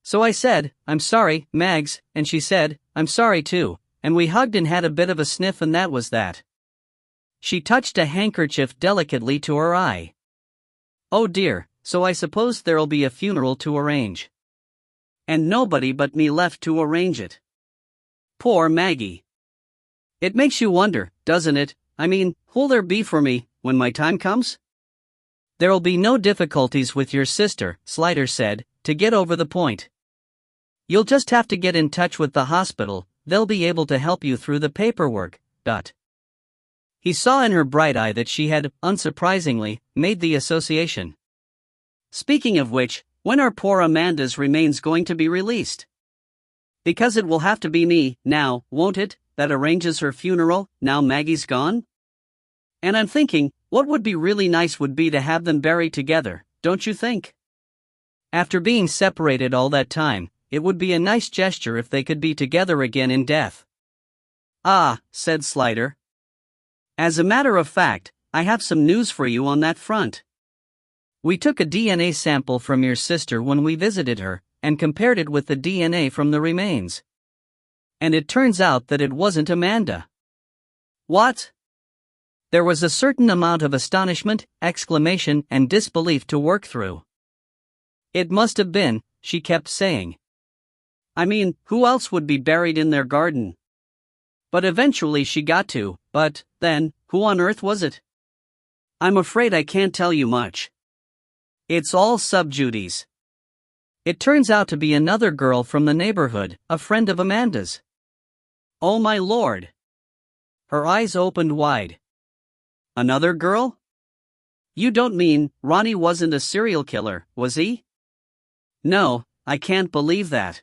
So I said, I'm sorry, Mags, and she said, I'm sorry too, and we hugged and had a bit of a sniff and that was that. She touched a handkerchief delicately to her eye. Oh dear, so I suppose there'll be a funeral to arrange. And nobody but me left to arrange it. Poor Maggie. It makes you wonder, doesn't it? I mean, who'll there be for me, when my time comes? There'll be no difficulties with your sister, Slider said, to get over the point. You'll just have to get in touch with the hospital, they'll be able to help you through the paperwork. He saw in her bright eye that she had, unsurprisingly, made the association. Speaking of which, when are poor Amanda's remains going to be released? Because it will have to be me, now, won't it, that arranges her funeral, now Maggie's gone? And I'm thinking, what would be really nice would be to have them buried together, don't you think? After being separated all that time, it would be a nice gesture if they could be together again in death. Ah, said Slider. As a matter of fact, I have some news for you on that front. We took a DNA sample from your sister when we visited her, and compared it with the DNA from the remains. And it turns out that it wasn't Amanda. What? There was a certain amount of astonishment, exclamation, and disbelief to work through. It must have been, she kept saying. I mean, who else would be buried in their garden? But eventually she got to, but, then, who on earth was it? I'm afraid I can't tell you much. It's all sub judice. It turns out to be another girl from the neighborhood, a friend of Amanda's. Oh my lord! Her eyes opened wide. Another girl? You don't mean, Ronnie wasn't a serial killer, was he? No, I can't believe that.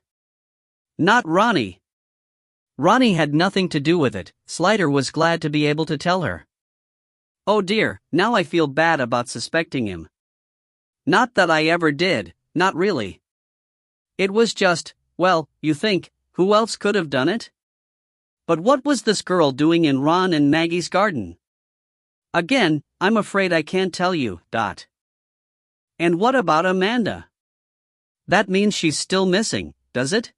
Not Ronnie. Ronnie had nothing to do with it, Slider was glad to be able to tell her. Oh dear, now I feel bad about suspecting him. Not that I ever did, not really. It was just, well, you think, who else could have done it? But what was this girl doing in Ron and Maggie's garden? Again, I'm afraid I can't tell you, And what about Amanda? That means she's still missing, does it?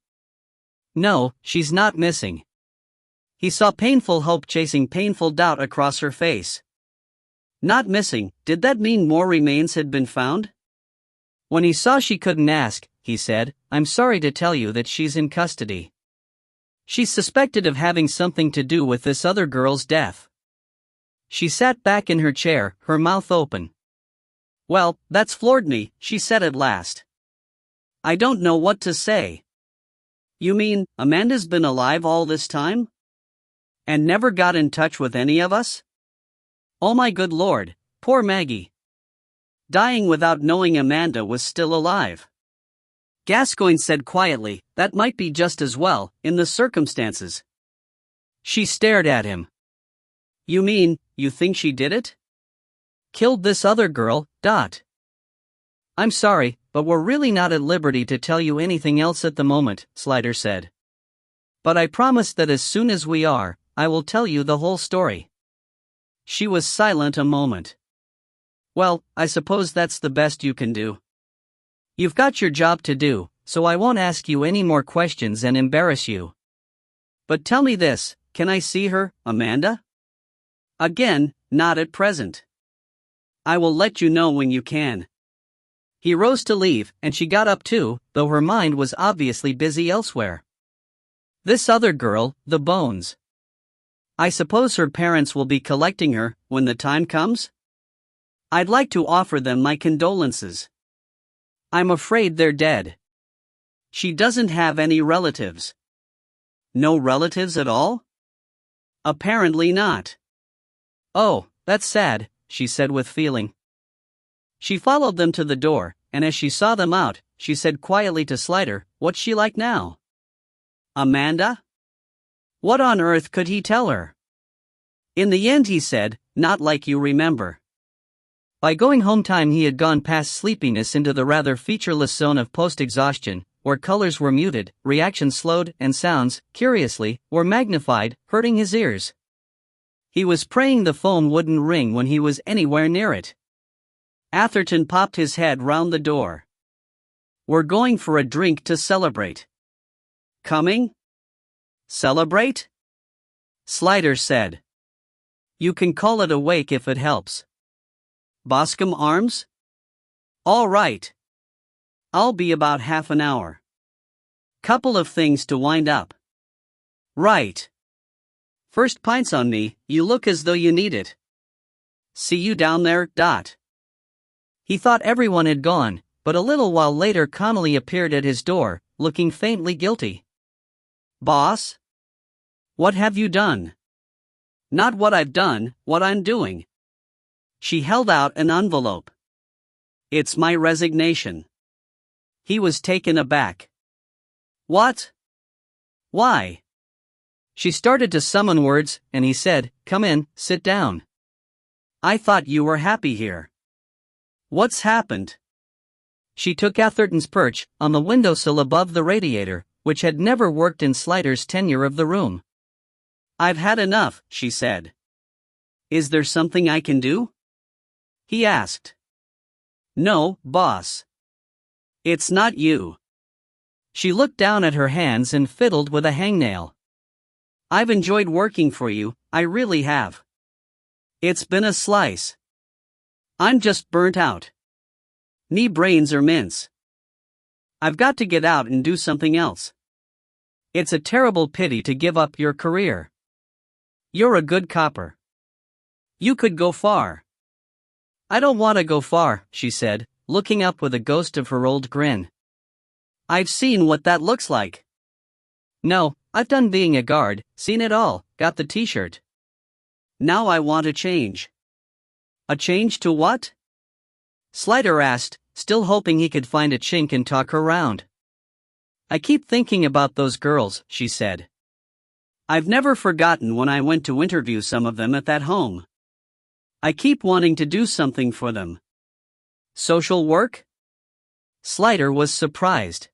No, she's not missing. He saw painful hope chasing painful doubt across her face. Not missing, did that mean more remains had been found? When he saw she couldn't ask, he said, I'm sorry to tell you that she's in custody. She's suspected of having something to do with this other girl's death. She sat back in her chair, her mouth open. Well, that's floored me, she said at last. I don't know what to say. You mean, Amanda's been alive all this time? And never got in touch with any of us? Oh my good Lord, poor Maggie. Dying without knowing Amanda was still alive. Gascoigne said quietly, that might be just as well, in the circumstances. She stared at him. You mean, you think she did it? Killed this other girl, Dot. I'm sorry, but we're really not at liberty to tell you anything else at the moment, Slider said. But I promise that as soon as we are, I will tell you the whole story. She was silent a moment. Well, I suppose that's the best you can do. You've got your job to do, so I won't ask you any more questions and embarrass you. But tell me this, can I see her, Amanda? Again, not at present. I will let you know when you can. He rose to leave, and she got up too, though her mind was obviously busy elsewhere. This other girl, the Bones. I suppose her parents will be collecting her, when the time comes? I'd like to offer them my condolences. I'm afraid they're dead. She doesn't have any relatives. No relatives at all? Apparently not. Oh, that's sad, she said with feeling. She followed them to the door, and as she saw them out, she said quietly to Slider, what's she like now? Amanda? What on earth could he tell her? In the end he said, not like you remember. By going home time he had gone past sleepiness into the rather featureless zone of post-exhaustion, where colors were muted, reactions slowed, and sounds, curiously, were magnified, hurting his ears. He was praying the phone wouldn't ring when he was anywhere near it. Atherton popped his head round the door. We're going for a drink to celebrate. Coming? Celebrate? Slider said. You can call it a wake if it helps. Boscombe Arms? All right. I'll be about half an hour. Couple of things to wind up. Right. First pints on me, you look as though you need it. See you down there, Dot. He thought everyone had gone, but a little while later Connolly appeared at his door, looking faintly guilty. Boss? What have you done? Not what I've done, what I'm doing. She held out an envelope. It's my resignation. He was taken aback. What? Why? She started to summon words, and he said, come in, sit down. I thought you were happy here. What's happened? She took Atherton's perch on the windowsill above the radiator, which had never worked in Slider's tenure of the room. I've had enough, she said. Is there something I can do? He asked. No, boss. It's not you. She looked down at her hands and fiddled with a hangnail. I've enjoyed working for you, I really have. It's been a slice. I'm just burnt out. Knee brains are mince. I've got to get out and do something else. It's a terrible pity to give up your career. You're a good copper. You could go far. I don't want to go far, she said, looking up with a ghost of her old grin. I've seen what that looks like. No, I've done being a guard, seen it all, got the t-shirt. Now I want a change. A change to what? Slider asked, still hoping he could find a chink and talk her round. I keep thinking about those girls, she said. I've never forgotten when I went to interview some of them at that home. I keep wanting to do something for them. Social work? Slider was surprised.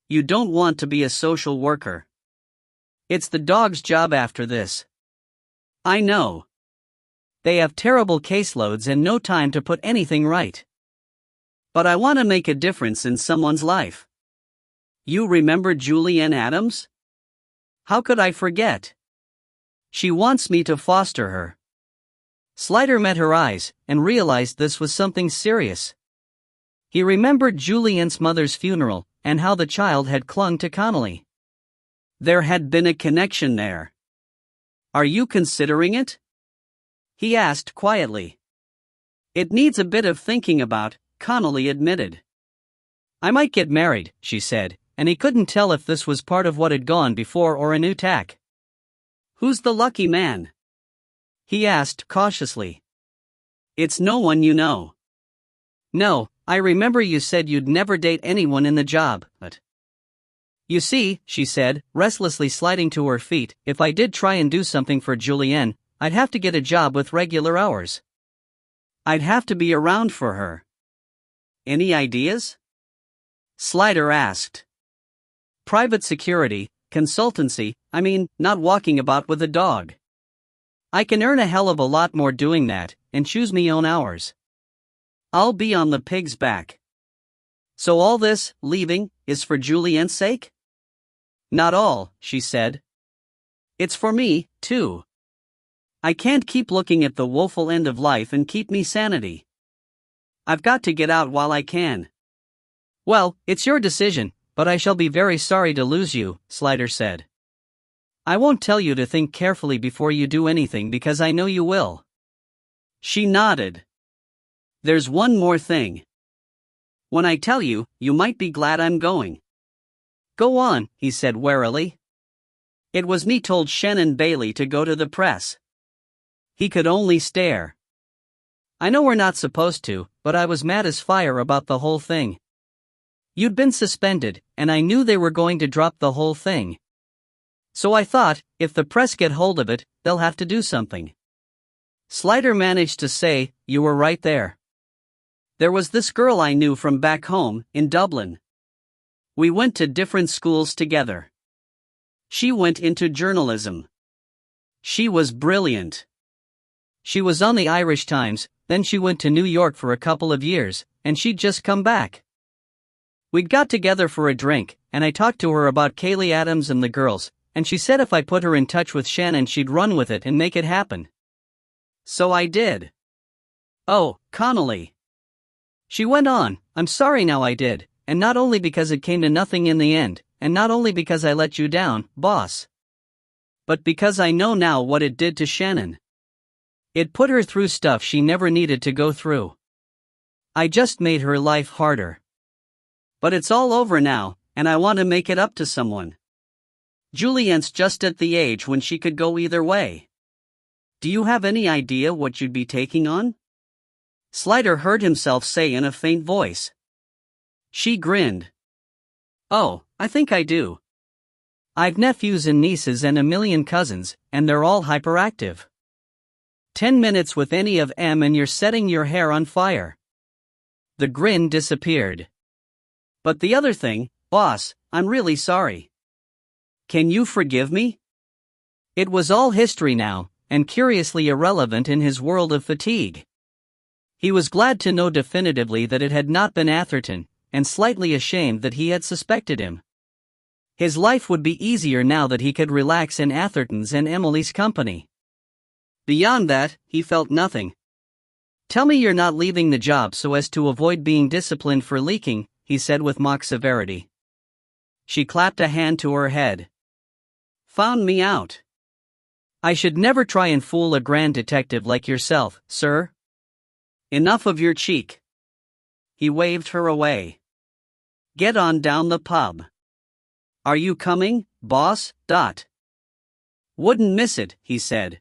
You don't want to be a social worker. It's the dog's job after this. I know. They have terrible caseloads and no time to put anything right. But I want to make a difference in someone's life. You remember Julianne Adams? How could I forget? She wants me to foster her. Slider met her eyes and realized this was something serious. He remembered Julien's mother's funeral and how the child had clung to Connolly. There had been a connection there. "Are you considering it?" he asked quietly. "It needs a bit of thinking about," Connolly admitted. "I might get married," she said, and he couldn't tell if this was part of what had gone before or a new tack. "Who's the lucky man?" he asked cautiously. "It's no one you know." "No, I remember you said you'd never date anyone in the job, but..." "You see," she said, restlessly sliding to her feet, "if I did try and do something for Julien, I'd have to get a job with regular hours. I'd have to be around for her." "Any ideas?" Slider asked. "Private security, consultancy, not walking about with a dog. I can earn a hell of a lot more doing that, and choose me own hours. I'll be on the pig's back." "So all this, leaving, is for Julien's sake?" "Not all," she said. "It's for me, too. I can't keep looking at the woeful end of life and keep me sanity. I've got to get out while I can." "Well, it's your decision, but I shall be very sorry to lose you," Slider said. "I won't tell you to think carefully before you do anything because I know you will." She nodded. "There's one more thing. When I tell you, you might be glad I'm going." "Go on," he said warily. "It was me told Shannon Bailey to go to the press." He could only stare. "I know we're not supposed to, but I was mad as fire about the whole thing. You'd been suspended, and I knew they were going to drop the whole thing. So I thought, if the press get hold of it, they'll have to do something." Slider managed to say, "You were right there. There was this girl I knew from back home, in Dublin. We went to different schools together. She went into journalism. She was brilliant. She was on the Irish Times, then she went to New York for a couple of years, and she'd just come back. We'd got together for a drink, and I talked to her about Kaylee Adams and the girls, and she said if I put her in touch with Shannon she'd run with it and make it happen. So I did." "Oh, Connolly." She went on, "I'm sorry now I did, and not only because it came to nothing in the end, and not only because I let you down, boss. But because I know now what it did to Shannon. It put her through stuff she never needed to go through. I just made her life harder. But it's all over now, and I want to make it up to someone. Julien's just at the age when she could go either way. Do you have any idea what you'd be taking on?" Slider heard himself say in a faint voice. She grinned. "Oh, I think I do. I've nephews and nieces and a million cousins, and they're all hyperactive. 10 minutes with any of them and you're setting your hair on fire." The grin disappeared. "But the other thing, boss, I'm really sorry. Can you forgive me?" It was all history now, and curiously irrelevant in his world of fatigue. He was glad to know definitively that it had not been Atherton, and slightly ashamed that he had suspected him. His life would be easier now that he could relax in Atherton's and Emily's company. Beyond that, he felt nothing. "Tell me you're not leaving the job so as to avoid being disciplined for leaking," he said with mock severity. She clapped a hand to her head. "Found me out. I should never try and fool a grand detective like yourself, sir. Enough of your cheek." He waved her away. "Get on down the pub." "Are you coming, boss? Wouldn't miss it," he said.